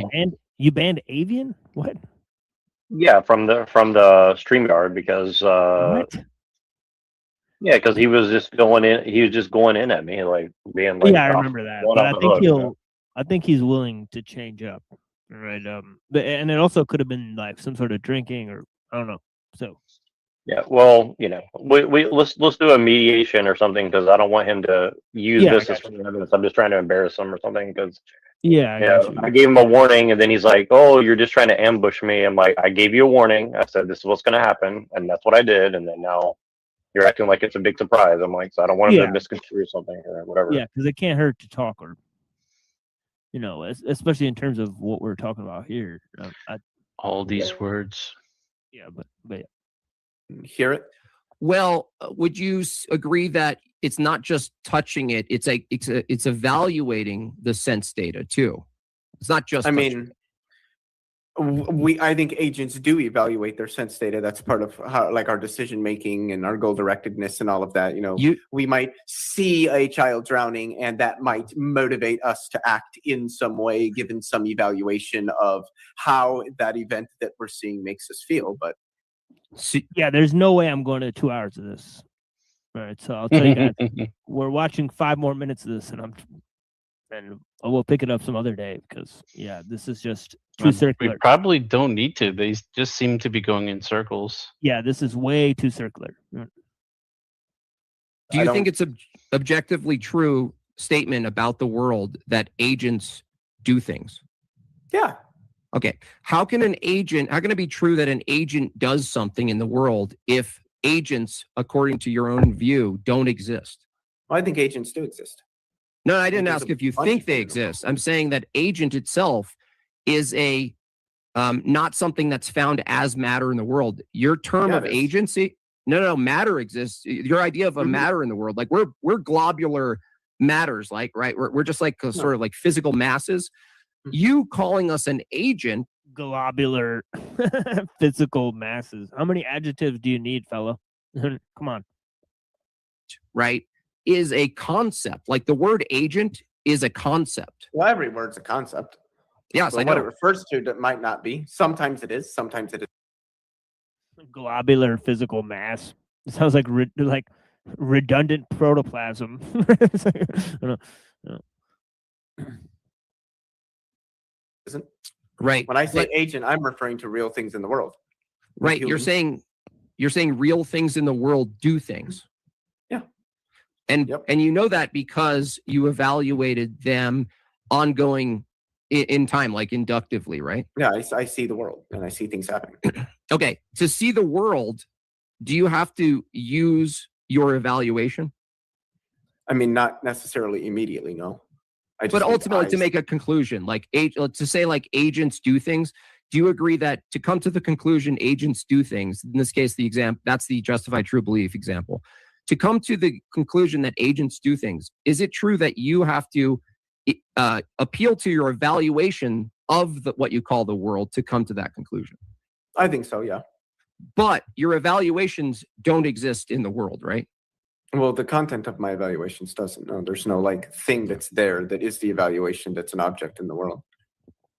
You banned Avian? What? yeah, from the StreamYard because What? yeah, because he was just going in. He was just going in at me, like being like, Yeah, I off- remember that. going But off I the think hook, you know? I think he's willing to change up. Right. But and it also could have been like some sort of drinking or I don't know. So Yeah, well, you know, we let's do a mediation or something because I don't want him to use Yeah, I this as evidence. I'm just trying to embarrass him or something because yeah, I got you. I gave him a warning and then he's like, "Oh, you're just trying to ambush me." I'm like, "I gave you a warning. I said this is what's going to happen, and that's what I did." And then now you're acting like it's a big surprise. I'm like, so I don't want him Yeah. to misconstrue something or whatever. Yeah, because it can't hurt to talk or especially in terms of what we're talking about here. All these words. Yeah, but hear it. Well, would you agree that it's not just touching it; it's evaluating the sense data too. It's not just. I mean, I think agents do evaluate their sense data. That's part of how, like, our decision making and our goal directedness and all of that. We might see a child drowning, and that might motivate us to act in some way, given some evaluation of how that event that we're seeing makes us feel. But yeah, there's no way I'm going to 2 hours of this. All right, so I'll tell you guys, we're watching 5 more minutes of this, and we'll pick it up some other day because this is just too circular. We probably don't need to. They just seem to be going in circles. Yeah, this is way too circular. Do you think it's an objectively true statement about the world that agents do things? Yeah. Okay. How can it be true that an agent does something in the world if agents, according to your own view, don't exist? Well, I think agents do exist. No, I didn't There's ask a if you bunch think of they them. exist. I'm saying that agent itself is a not something that's found as matter in the world. Your term of agency, no, matter exists. Your idea of a matter in the world, like we're globular matters, like right, we're just like sort of like physical masses. You calling us an agent, globular physical masses. How many adjectives do you need, fella? Come on. Right, is a concept. Like the word agent is a concept. Well, every word's a concept. Yes, but I what know. it refers to that might not be. Sometimes it is. Sometimes it is. Globular physical mass. It sounds like redundant protoplasm. Isn't right. When I say agent, I'm referring to real things in the world. Right. You're saying real things in the world do things. Yeah. And you know that because you evaluated them ongoing in time, like inductively, right? Yeah, I see the world and I see things happening. Okay. To see the world, do you have to use your evaluation? I mean, not necessarily immediately, no. But ultimately, to make a conclusion, like to say like agents do things, do you agree that to come to the conclusion agents do things, in this case, that's the justified true belief example, to come to the conclusion that agents do things, is it true that you have to appeal to your evaluation of what you call the world to come to that conclusion? I think so, yeah. But your evaluations don't exist in the world, right? Well, the content of my evaluations doesn't. No, there's no like thing that's there that is the evaluation that's an object in the world.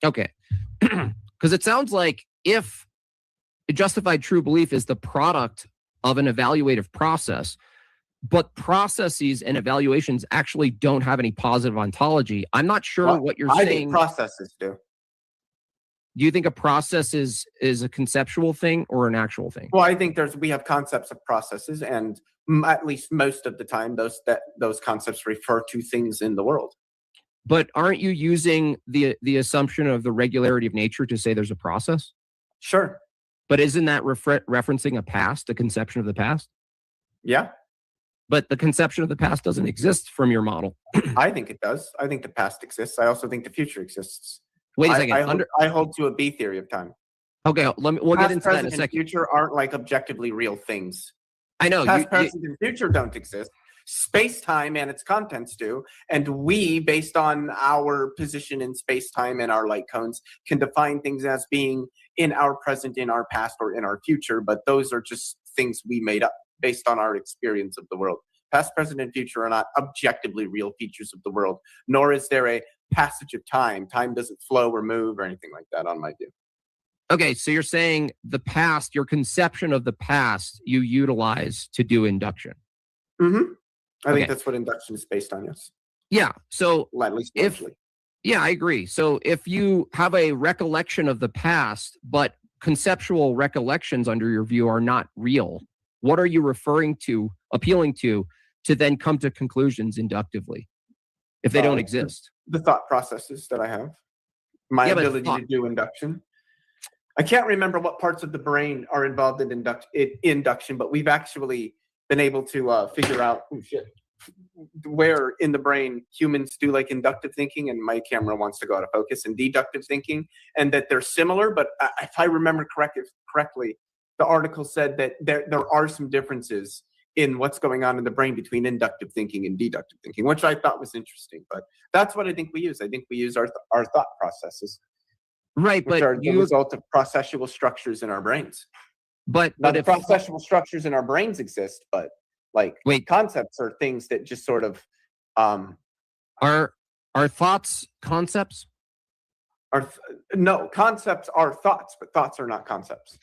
Okay. Because it sounds like if a justified true belief is the product of an evaluative process, but processes and evaluations actually don't have any positive ontology, I'm not sure what you're I saying. think processes do. Do you think a process is a conceptual thing or an actual thing? Well, I think we have concepts of processes, and at least most of the time, those concepts refer to things in the world. But aren't you using the assumption of the regularity of nature to say there's a process? Sure. But isn't that referencing a past, a conception of the past? Yeah. But the conception of the past doesn't exist from your model. I think it does. I think the past exists. I also think the future exists. Wait a second. I hold to a B theory of time. Okay, we'll get into that in a second. Future aren't like objectively real things. I know. Past, present, and future don't exist. Space-time and its contents do, and we, based on our position in space-time and our light cones, can define things as being in our present, in our past, or in our future, but those are just things we made up based on our experience of the world. Past, present, and future are not objectively real features of the world, nor is there a passage of time. Time doesn't flow or move or anything like that, on my view. Okay, so you're saying the past, your conception of the past, you utilize to do induction. Mm-hmm. I think that's what induction is based on, yes. Yeah, so at least partially. Yeah, I agree. So if you have a recollection of the past, but conceptual recollections under your view are not real, what are you referring to, appealing to then come to conclusions inductively, if they don't exist? The thought processes that I have. My ability to do induction. I can't remember what parts of the brain are involved in induction, but we've actually been able to figure out where in the brain humans do like inductive thinking, and my camera wants to go out of focus, and deductive thinking, and that they're similar. But if I remember correctly, the article said that there are some differences in what's going on in the brain between inductive thinking and deductive thinking, which I thought was interesting. But that's what I think we use. I think we use our thought processes. Right, which but are the result of processual structures in our brains. But if processual structures in our brains exist, but concepts are things that just sort of are thoughts concepts? No, concepts are thoughts, but thoughts are not concepts.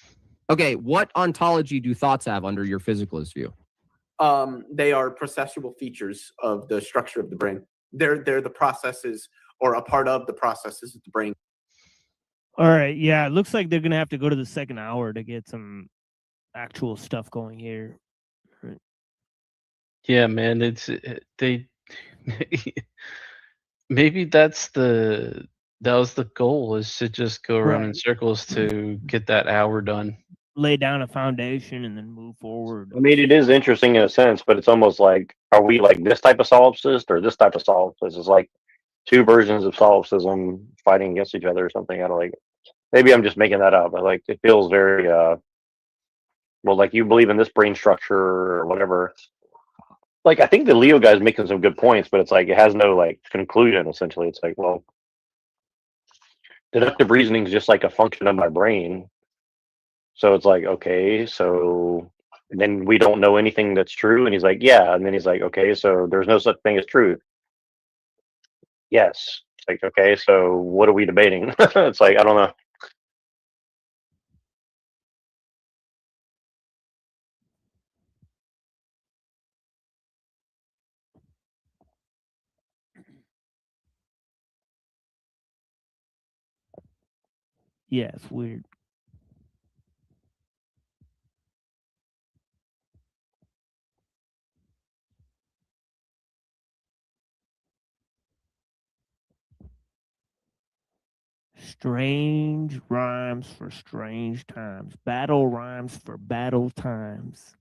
Okay, what ontology do thoughts have under your physicalist view? They are processual features of the structure of the brain. They're the processes, or a part of the processes of the brain. All right, yeah, it looks like they're gonna have to go to the second hour to get some actual stuff going here. Right. Yeah, man, they maybe that was the goal, is to just go around in circles to get that hour done. Lay down a foundation and then move forward. I mean, it is interesting in a sense, but it's almost like, are we like this type of solipsist or this type of solipsist? It's like two versions of solipsism fighting against each other or something. I don't like. Maybe I'm just making that up, but like it feels very well, like you believe in this brain structure or whatever. Like I think the Leo guy's making some good points, but it's like it has no like conclusion. Essentially, it's like, well, deductive reasoning is just like a function of my brain. So it's like, okay, so then we don't know anything that's true, and he's like, yeah, and then he's like, okay, so there's no such thing as truth. Yes, it's like, okay, so what are we debating? It's like, I don't know. Yeah, it's weird. Strange rhymes for strange times. Battle rhymes for battle times.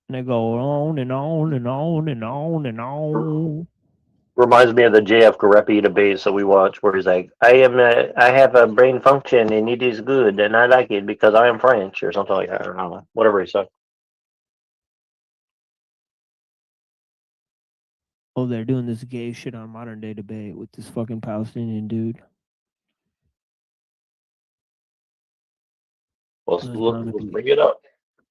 And they go on and on and on and on and on. Reminds me of the JF Garepi debates that we watched, where he's like, I have a brain function and it is good and I like it because I am French or something like that. I don't know, whatever he said. Oh, they're doing this gay shit on Modern Day Debate with this fucking Palestinian dude. Let's bring it up.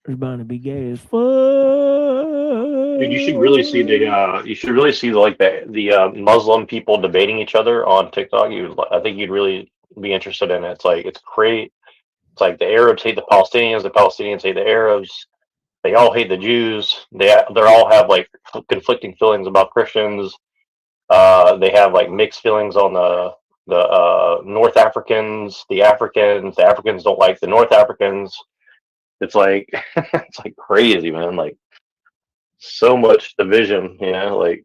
It's bound to be gay as fuck. Dude, you should really see the Muslim people debating each other on TikTok. I think you'd really be interested in it. It's like, it's great. It's like the Arabs hate the Palestinians hate the Arabs. They all hate the Jews. They all have like conflicting feelings about Christians. They have like mixed feelings on the North Africans, the Africans. The Africans don't like the North Africans. It's like it's like crazy, man. Like so much division, you know. Like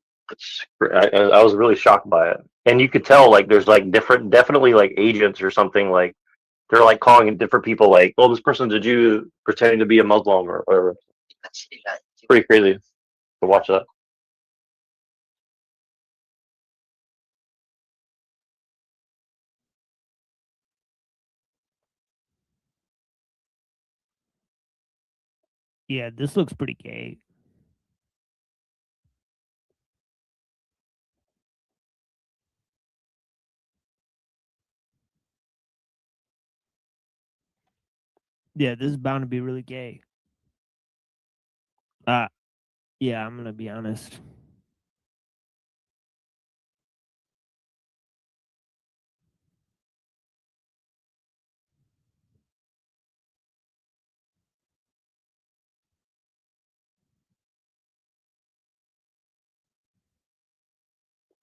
I was really shocked by it, and you could tell like there's like definitely like agents or something. Like they're like calling different people like, "Oh, this person's a Jew pretending to be a Muslim or whatever." It's pretty crazy to watch that. Yeah, this looks pretty gay. Yeah, this is bound to be really gay. Yeah, I'm gonna be honest.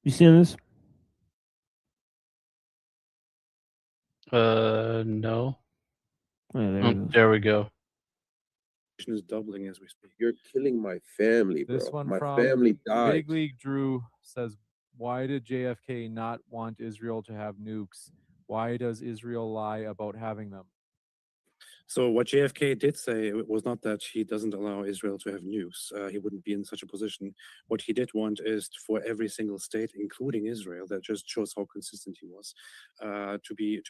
You seen this? No. Oh, There we go. Is doubling as we speak. You're killing my family, bro. This one My from family died. Big League Drew says, "Why did JFK not want Israel to have nukes? Why does Israel lie about having them?" So what JFK did say was not that he doesn't allow Israel to have nukes. He wouldn't be in such a position. What he did want is for every single state, including Israel, that just shows how consistent he was, to be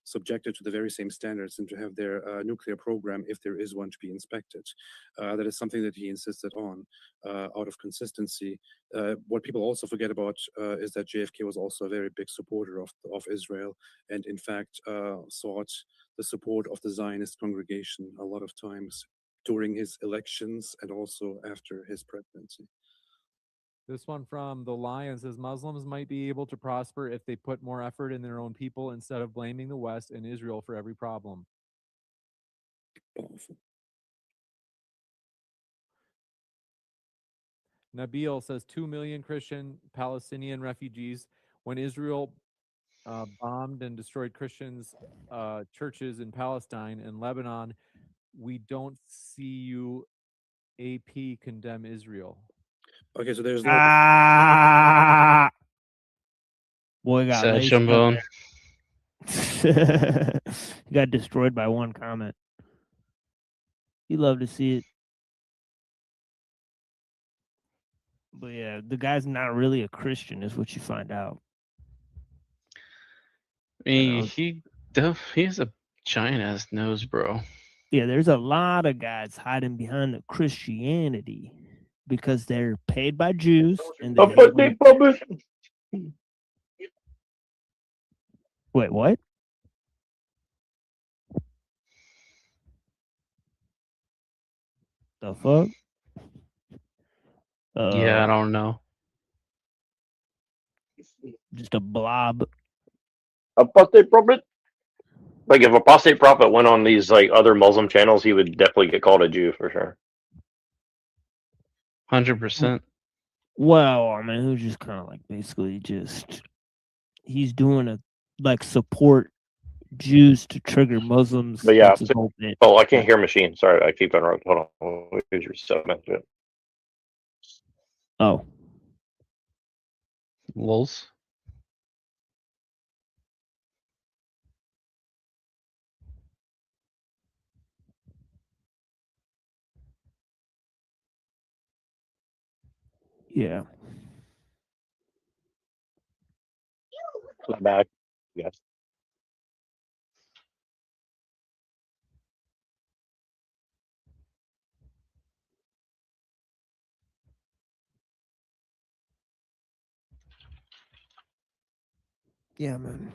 subjected to the very same standards and to have their nuclear program, if there is one, to be inspected. That is something that he insisted on out of consistency. What people also forget about is that JFK was also a very big supporter of Israel, and in fact sought the support of the Zionist congregation a lot of times during his elections and also after his presidency. This one from the Lion says, "Muslims might be able to prosper if they put more effort in their own people instead of blaming the West and Israel for every problem." Powerful. Nabil says 2 million Christian Palestinian refugees. When Israel bombed and destroyed Christians' churches in Palestine and Lebanon, we don't see you AP condemn Israel. Okay, so there's Boy got Sad laced up. Shambone. He got destroyed by one comment. You love to see it. But yeah, the guy's not really a Christian, is what you find out. I mean, he has a giant ass nose, bro. Yeah, there's a lot of guys hiding behind the Christianity because they're paid by Jews and they hate when- Wait, what? The fuck? Yeah, I don't know. Just a blob. Apostate prophet. Like if apostate prophet went on these like other Muslim channels, he would definitely get called a Jew for sure. 100%. Well, I mean, who's just kind of like basically just he's doing a like support Jews to trigger Muslims. But yeah, That's his whole bit. oh, I can't hear machine. Sorry, I keep interrupting. Hold on, here's your stuff. Oh, Lols. yeah. My bad. Yes. Yeah, man.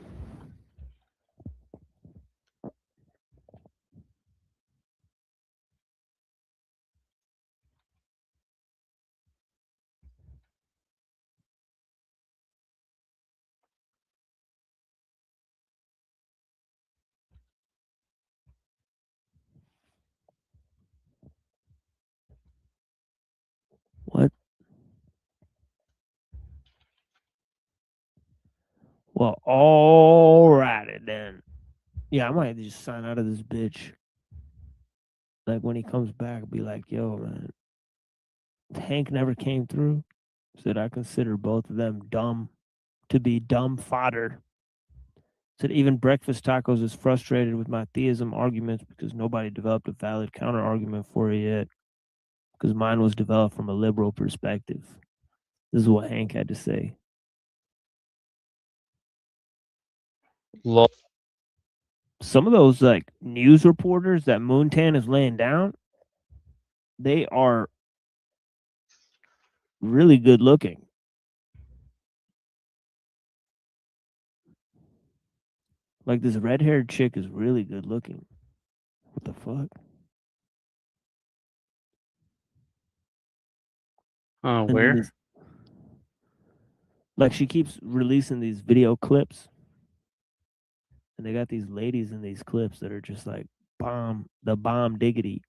Well, alrighty then. Yeah, I might just sign out of this bitch. Like when he comes back, I'll be like, yo, man, Hank never came through. Said I consider both of them dumb to be dumb fodder. Said even Breakfast Tacos is frustrated with my theism arguments because nobody developed a valid counter argument for it yet. Because mine was developed from a liberal perspective. This is what Hank had to say. Some of those like news reporters that Moontan is laying down, they are really good looking. Like this red-haired chick is really good looking. What the fuck? And then Where? Like she keeps releasing these video clips. And they got these ladies in these clips that are just like bomb diggity.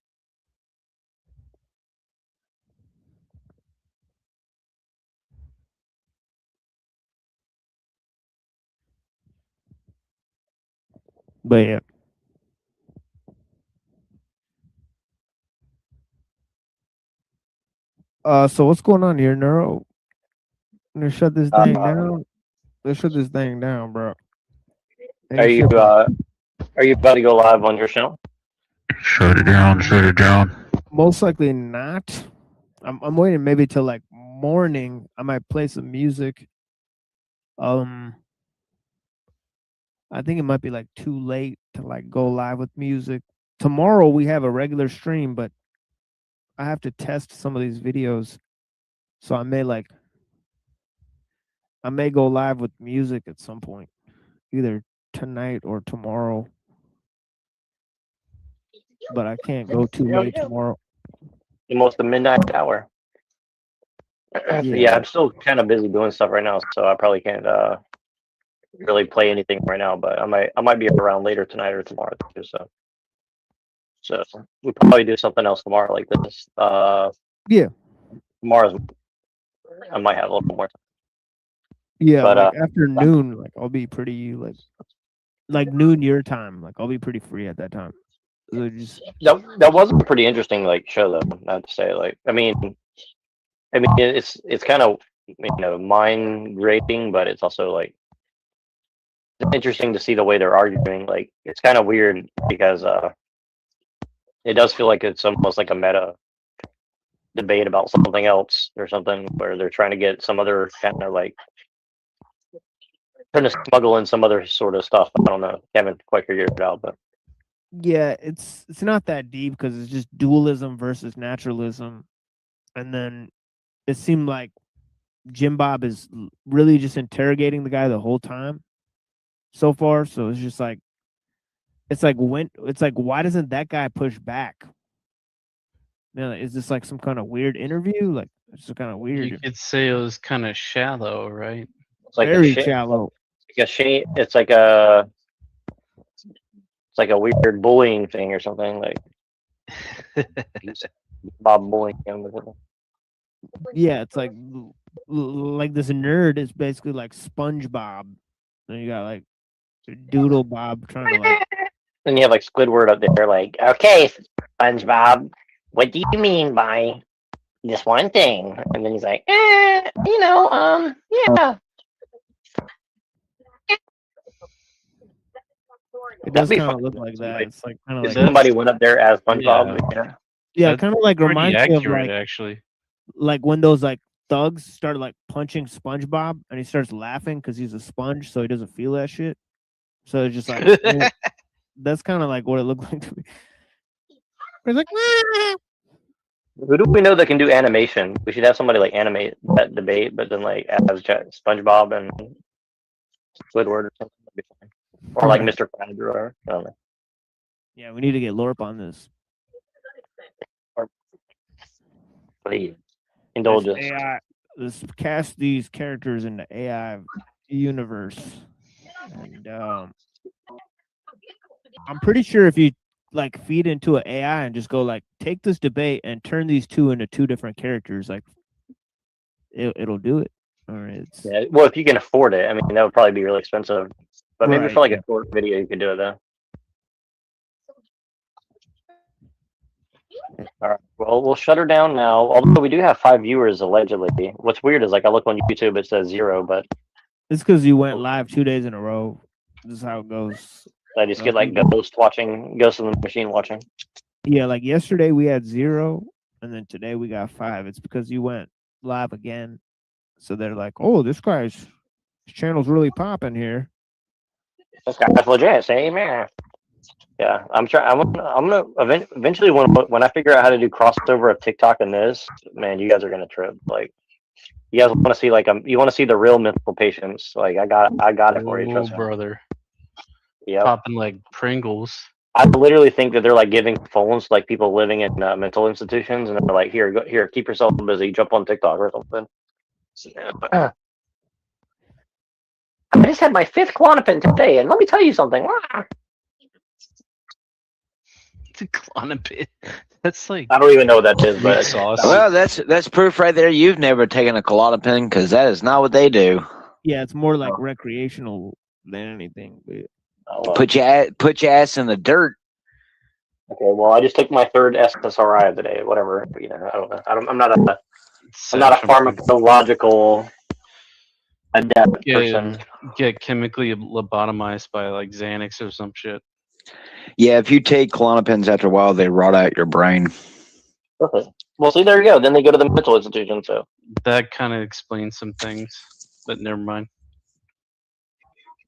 But yeah. So what's going on here, Neuro? Let's shut this thing down. Let's shut this thing down, bro. Are you about to go live on your channel? Shut it down. Shut it down. Most likely not. I'm waiting maybe till like morning. I might play some music. I think it might be like too late to like go live with music. Tomorrow we have a regular stream, but I have to test some of these videos. So I may go live with music at some point, either tonight or tomorrow. But I can't go too late tomorrow. Almost the midnight hour. Yeah, I'm still kind of busy doing stuff right now, so I probably can't really play anything right now. But I might be around later tonight or tomorrow too. So we'll probably do something else tomorrow like this. Yeah. Tomorrow's I might have a little more time. Yeah, But like after noon, like I'll be pretty like noon your time. Like I'll be pretty free at that time. So just that was a pretty interesting like show though. I have to say, like I mean it's kind of mind grating, but it's also like it's interesting to see the way they're arguing. Like it's kind of weird because it does feel like it's almost like a meta debate about something else or something where they're trying to get some other kind of like trying to smuggle in some other sort of stuff. I don't know. Haven't quite figured it out, but yeah, it's not that deep because it's just dualism versus naturalism, and then it seemed like Jim Bob is really just interrogating the guy the whole time so far. So it's just like why doesn't that guy push back? Is this like some kind of weird interview? Like it's kind of weird. You could say it was kind of shallow, right? it's like Very shallow. It's like a weird bullying thing or something like Bob bullying him. Yeah, it's like this nerd is basically like SpongeBob. Then you got like Doodle Bob trying to like. Then you have like Squidward up there, like, okay, SpongeBob, what do you mean by this one thing? And then he's like, yeah. It does kind of look like that. It's like kind of like somebody went up there as SpongeBob. Yeah, kind of like pretty reminds me accurate, of like actually. like when those like thugs started like punching SpongeBob and he starts laughing because he's a sponge, so he doesn't feel that shit. So it's just like that's kind of like what it looked like to me. It's like Who do we know that can do animation? We should have somebody like animate that debate, but then like as SpongeBob and Squidward or something. That'd be fine. Or like Mr. Krabs or whatever. I don't know. Yeah, we need to get Lorp on this. Please indulge us. AI, let's cast these characters in the AI universe, and I'm pretty sure if you like feed into an AI and just go like take this debate and turn these two into two different characters, like it'll do it. All right. Yeah. Well, if you can afford it, I mean, that would probably be really expensive. But maybe Right, for like yeah. a short video, you could do it though. All right. Well, we'll shut her down now. Although we do have 5 viewers allegedly. What's weird is like I look on YouTube, it says 0, but It's because you went live 2 days in a row. This is how it goes. I just get like Ghost in the Machine watching. Yeah, like yesterday we had 0, and then today we got 5. It's because you went live again. So they're like, "Oh, this guy's channel's really popping here." This guy's legit, say man. Yeah, I'm trying. I'm gonna eventually when I figure out how to do crossover of TikTok and this, man, you guys are gonna trip. Like, you guys want to see you want to see the real mental patients. Like, I got it for you. Trust me. Brother. Yeah. Popping like Pringles. I literally think that they're like giving phones to like people living in mental institutions, and they're like, here, keep yourself busy, jump on TikTok or something. I just had my 5th Klonopin today, and let me tell you something. Klonopin. That's like I don't even know what that is, but Well, that's proof right there. You've never taken a Klonopin because that is not what they do. Yeah, it's more like recreational than anything. But Put your ass in the dirt. Okay, well, I just took my 3rd SSRI of the day. Whatever, you know, I don't know. I'm not a pharmacological adept person. Get chemically lobotomized by like Xanax or some shit. Yeah, if you take Klonopins after a while, they rot out your brain. Okay. Well, see, there you go. Then they go to the mental institution. So that kind of explains some things, but never mind.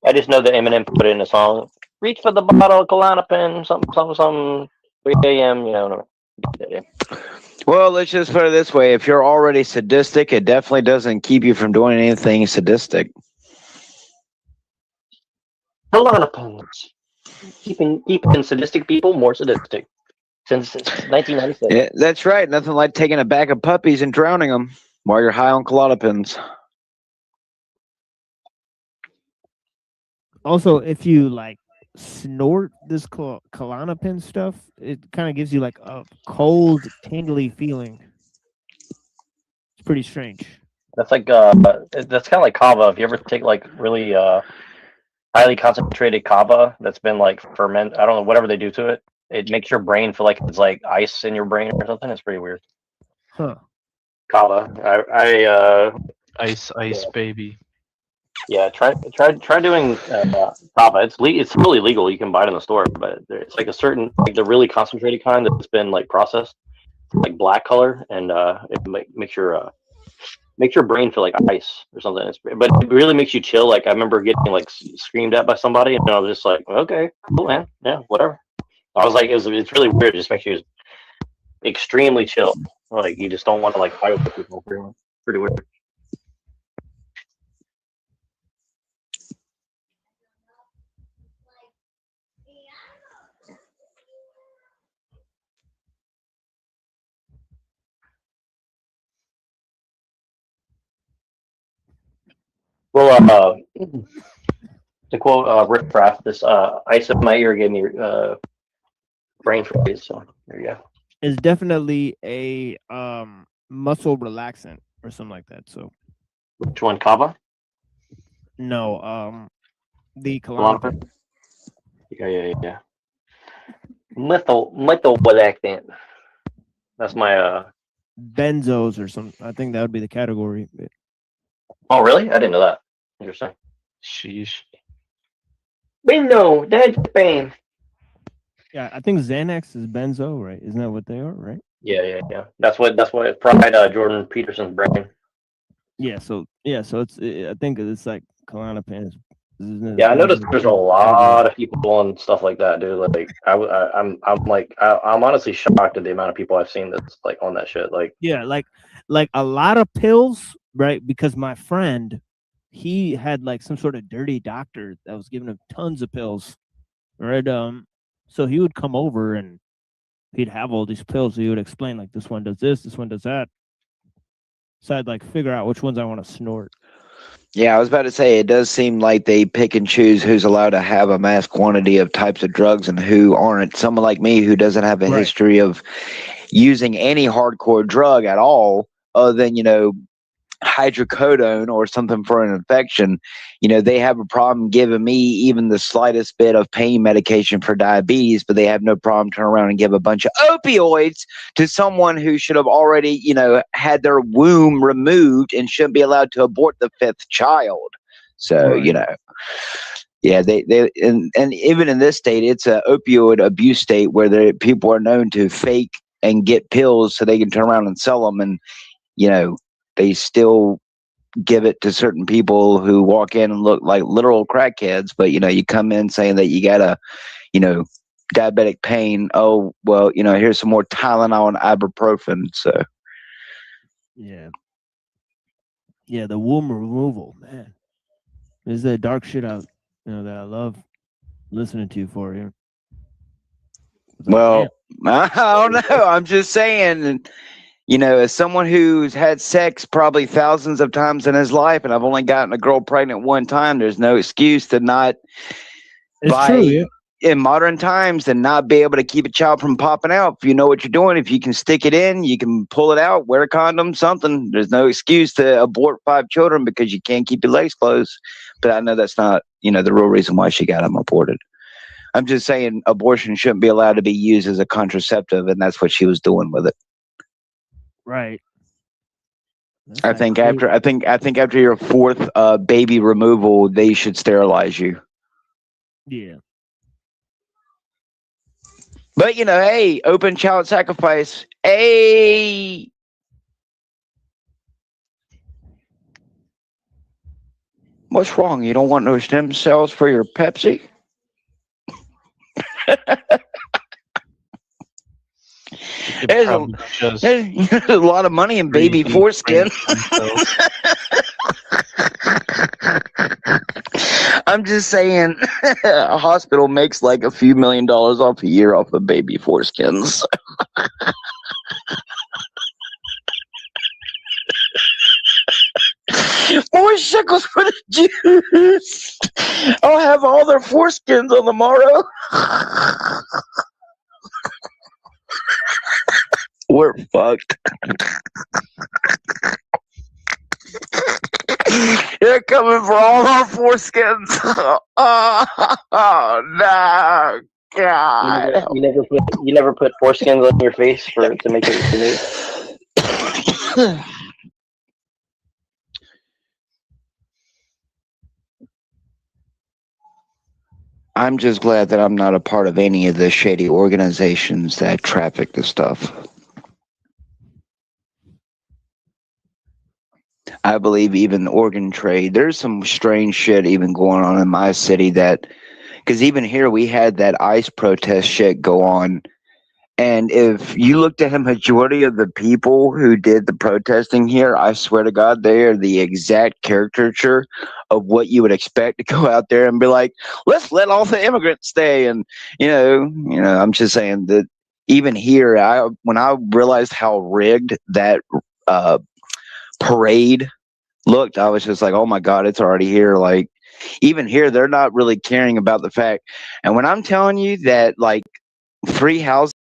I just know that Eminem put it in a song. Reach for the bottle of Klonopin, something, 3 a.m. You know. Well, let's just put it this way: if you're already sadistic, it definitely doesn't keep you from doing anything sadistic. Klonopins. Keeping sadistic people more sadistic since 1996. Yeah, that's right. Nothing like taking a bag of puppies and drowning them while you're high on Klonopins. also, if you like snort this Klonopin stuff, it kind of gives you like a cold, tingly feeling. It's pretty strange. That's like that's kind of like kava. If you ever take like really highly concentrated kava that's been like fermented, I don't know, whatever they do to it, it makes your brain feel like it's like ice in your brain or something. It's pretty weird. Huh. Kava. Ice baby. Yeah, try doing kava. It's really legal. You can buy it in the store, but it's like a certain, like the really concentrated kind that's been like processed, like black color, and it makes your brain feel like ice or something. But it really makes you chill. Like I remember getting like screamed at by somebody, and I was just like, okay, cool, man, yeah, whatever. I was like, it's really weird. It just makes you extremely chill. Like you just don't want to like fight with people. Pretty weird. Well, to quote Rick Kraft, this ice in my ear gave me brain freeze. So there you go. It's definitely a muscle relaxant or something like that. So which one, kava? No, the Klonopin. Yeah. Methyl relaxant. That's my benzos or something. I think that would be the category. Oh, really? I didn't know that. Interesting. Sheesh. Benzo, that's Spain. Yeah, I think Xanax is benzo, right? Isn't that what they are, right? Yeah. That's what fried Jordan Peterson's brain. Yeah. So I think it's like Klonopin. Yeah, I noticed there's a lot of people on stuff like that, dude. Like I'm honestly shocked at the amount of people I've seen that's like on that shit. Like yeah, like a lot of pills, right? Because my friend, he had like some sort of dirty doctor that was giving him tons of pills, right? So he would come over and he'd have all these pills. He would explain like this one does this one does that. So I'd like figure out which ones I want to snort. Yeah, I was about to say, it does seem like they pick and choose who's allowed to have a mass quantity of types of drugs and who aren't. Someone like me who doesn't have a history of using any hardcore drug at all, other than, hydrocodone or something for an infection, you know, they have a problem giving me even the slightest bit of pain medication for diabetes, but they have no problem turning around and give a bunch of opioids to someone who should have already, you know, had their womb removed and shouldn't be allowed to abort the 5th child. So, you know, yeah, they and even in this state, it's an opioid abuse state where people are known to fake and get pills so they can turn around and sell them. And, you know, they still give it to certain people who walk in and look like literal crackheads. But, you know, you come in saying that you got a, you know, diabetic pain. Oh, well, you know, here's some more Tylenol and ibuprofen. So, yeah. Yeah, the womb removal, man. This is the dark shit out, you know, that I love listening to for you. well, I don't know. I'm just saying, you know, as someone who's had sex probably thousands of times in his life, and I've only gotten a girl pregnant one time, there's no excuse to not in modern times and not be able to keep a child from popping out. If you know what you're doing, if you can stick it in, you can pull it out, wear a condom, something. There's no excuse to abort 5 children because you can't keep your legs closed. But I know that's not, you know, the real reason why she got them aborted. I'm just saying abortion shouldn't be allowed to be used as a contraceptive, and that's what she was doing with it. Right. I think after your 4th baby removal, they should sterilize you. Yeah. But, you know, hey, open child sacrifice. Hey. What's wrong? You don't want no stem cells for your Pepsi? There's a lot of money in baby foreskin. I'm just saying, a hospital makes like a few $1 million off a year off of baby foreskins. More shekels for the Jews. I'll have all their foreskins on the morrow. We're fucked. They're coming for all our foreskins. Oh no, God! You never put foreskins on your face to make it smooth. I'm just glad that I'm not a part of any of the shady organizations that traffic the stuff. I believe even the organ trade, there's some strange shit even going on in my city that, because even here we had that ICE protest shit go on. And if you looked at a majority of the people who did the protesting here, I swear to God, they are the exact caricature of what you would expect to go out there and be like, let's let all the immigrants stay. And, you know, I'm just saying that even here, when I realized how rigged that parade looked, I was just like, oh my God, it's already here. Like, even here, they're not really caring about the fact. And when I'm telling you that, like, free housing,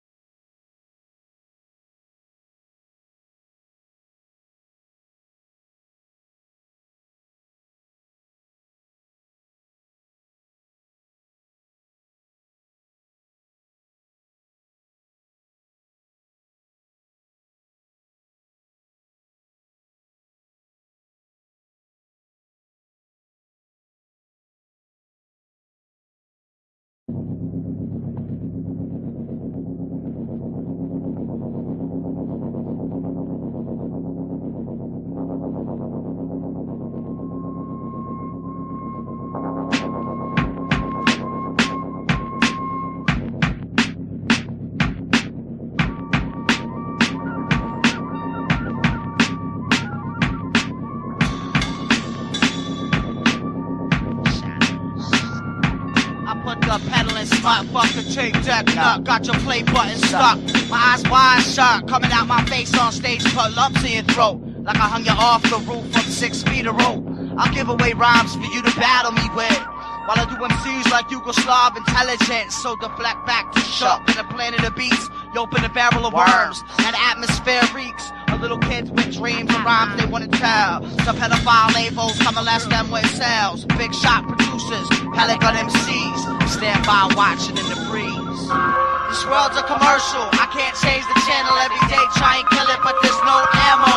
Tape deck nut, got your play button stuck. My eyes wide shut, coming out my face on stage, put lumps in your throat. Like I hung you off the roof from 6 feet of rope. I'll give away rhymes for you to battle me with. While I do MCs like Yugoslav intelligence. So deflect back to shuck in the planet of beats. You open a barrel of worms, and atmosphere reeks The little kids with dreams and rhymes they wanna tell. Some pedophile labels come molest them with cells. Big shot producers, Pelican MCs, stand by watching in the breeze. This world's a commercial, I can't change the channel every day, try and kill it, but there's no ammo.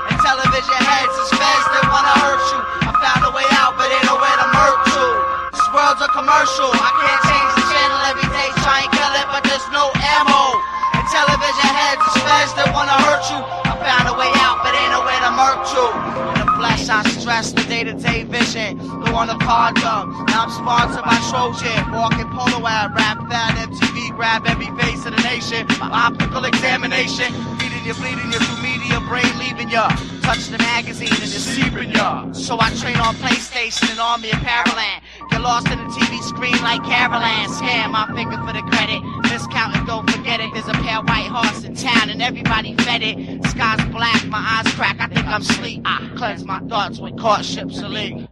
And television heads is feds that wanna hurt you. I found a way out, but ain't no way to murk to. This world's a commercial, I can't change the channel every day, try and kill it, but there's no ammo. And television heads is feds that wanna hurt you. I found a way out, but ain't no way to murk to. In the flesh, I stress the day-to-day vision. Go on the car dump. Now I'm sponsored by Trojan. Walking polo ad, rap fat, MTV, grab every face of the nation. My optical examination, feeding you, bleeding you through media, brain leaving ya. Touch the magazine and deceiving ya. So I train on PlayStation and Army of Paraland. Get lost in the TV screen like Caroline. Scan my finger for the credit. Discount and don't forget it. There's a pair of white horse in town and everybody fed it. Sky's black, my eyes crack, I think I'm asleep. I cleanse my thoughts when courtships are leak.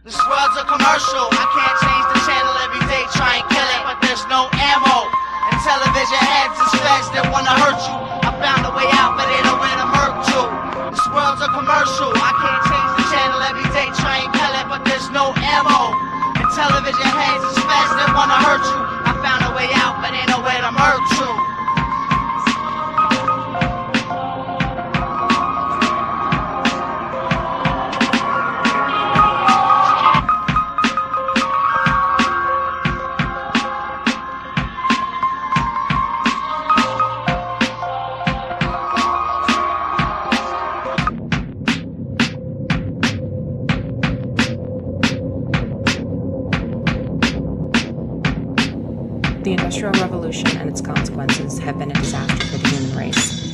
This world's a commercial, I can't change the channel every day, try and kill it, but there's no ammo. And television heads is feds that wanna hurt you. I found a way out, but ain't no way to murk to. This world's a commercial, I can't change the channel every day, try and kill it, but there's no ammo. And television heads is feds that wanna hurt you. I found a way out, but ain't no way to murk to. The Industrial Revolution and its consequences have been a disaster for the human race.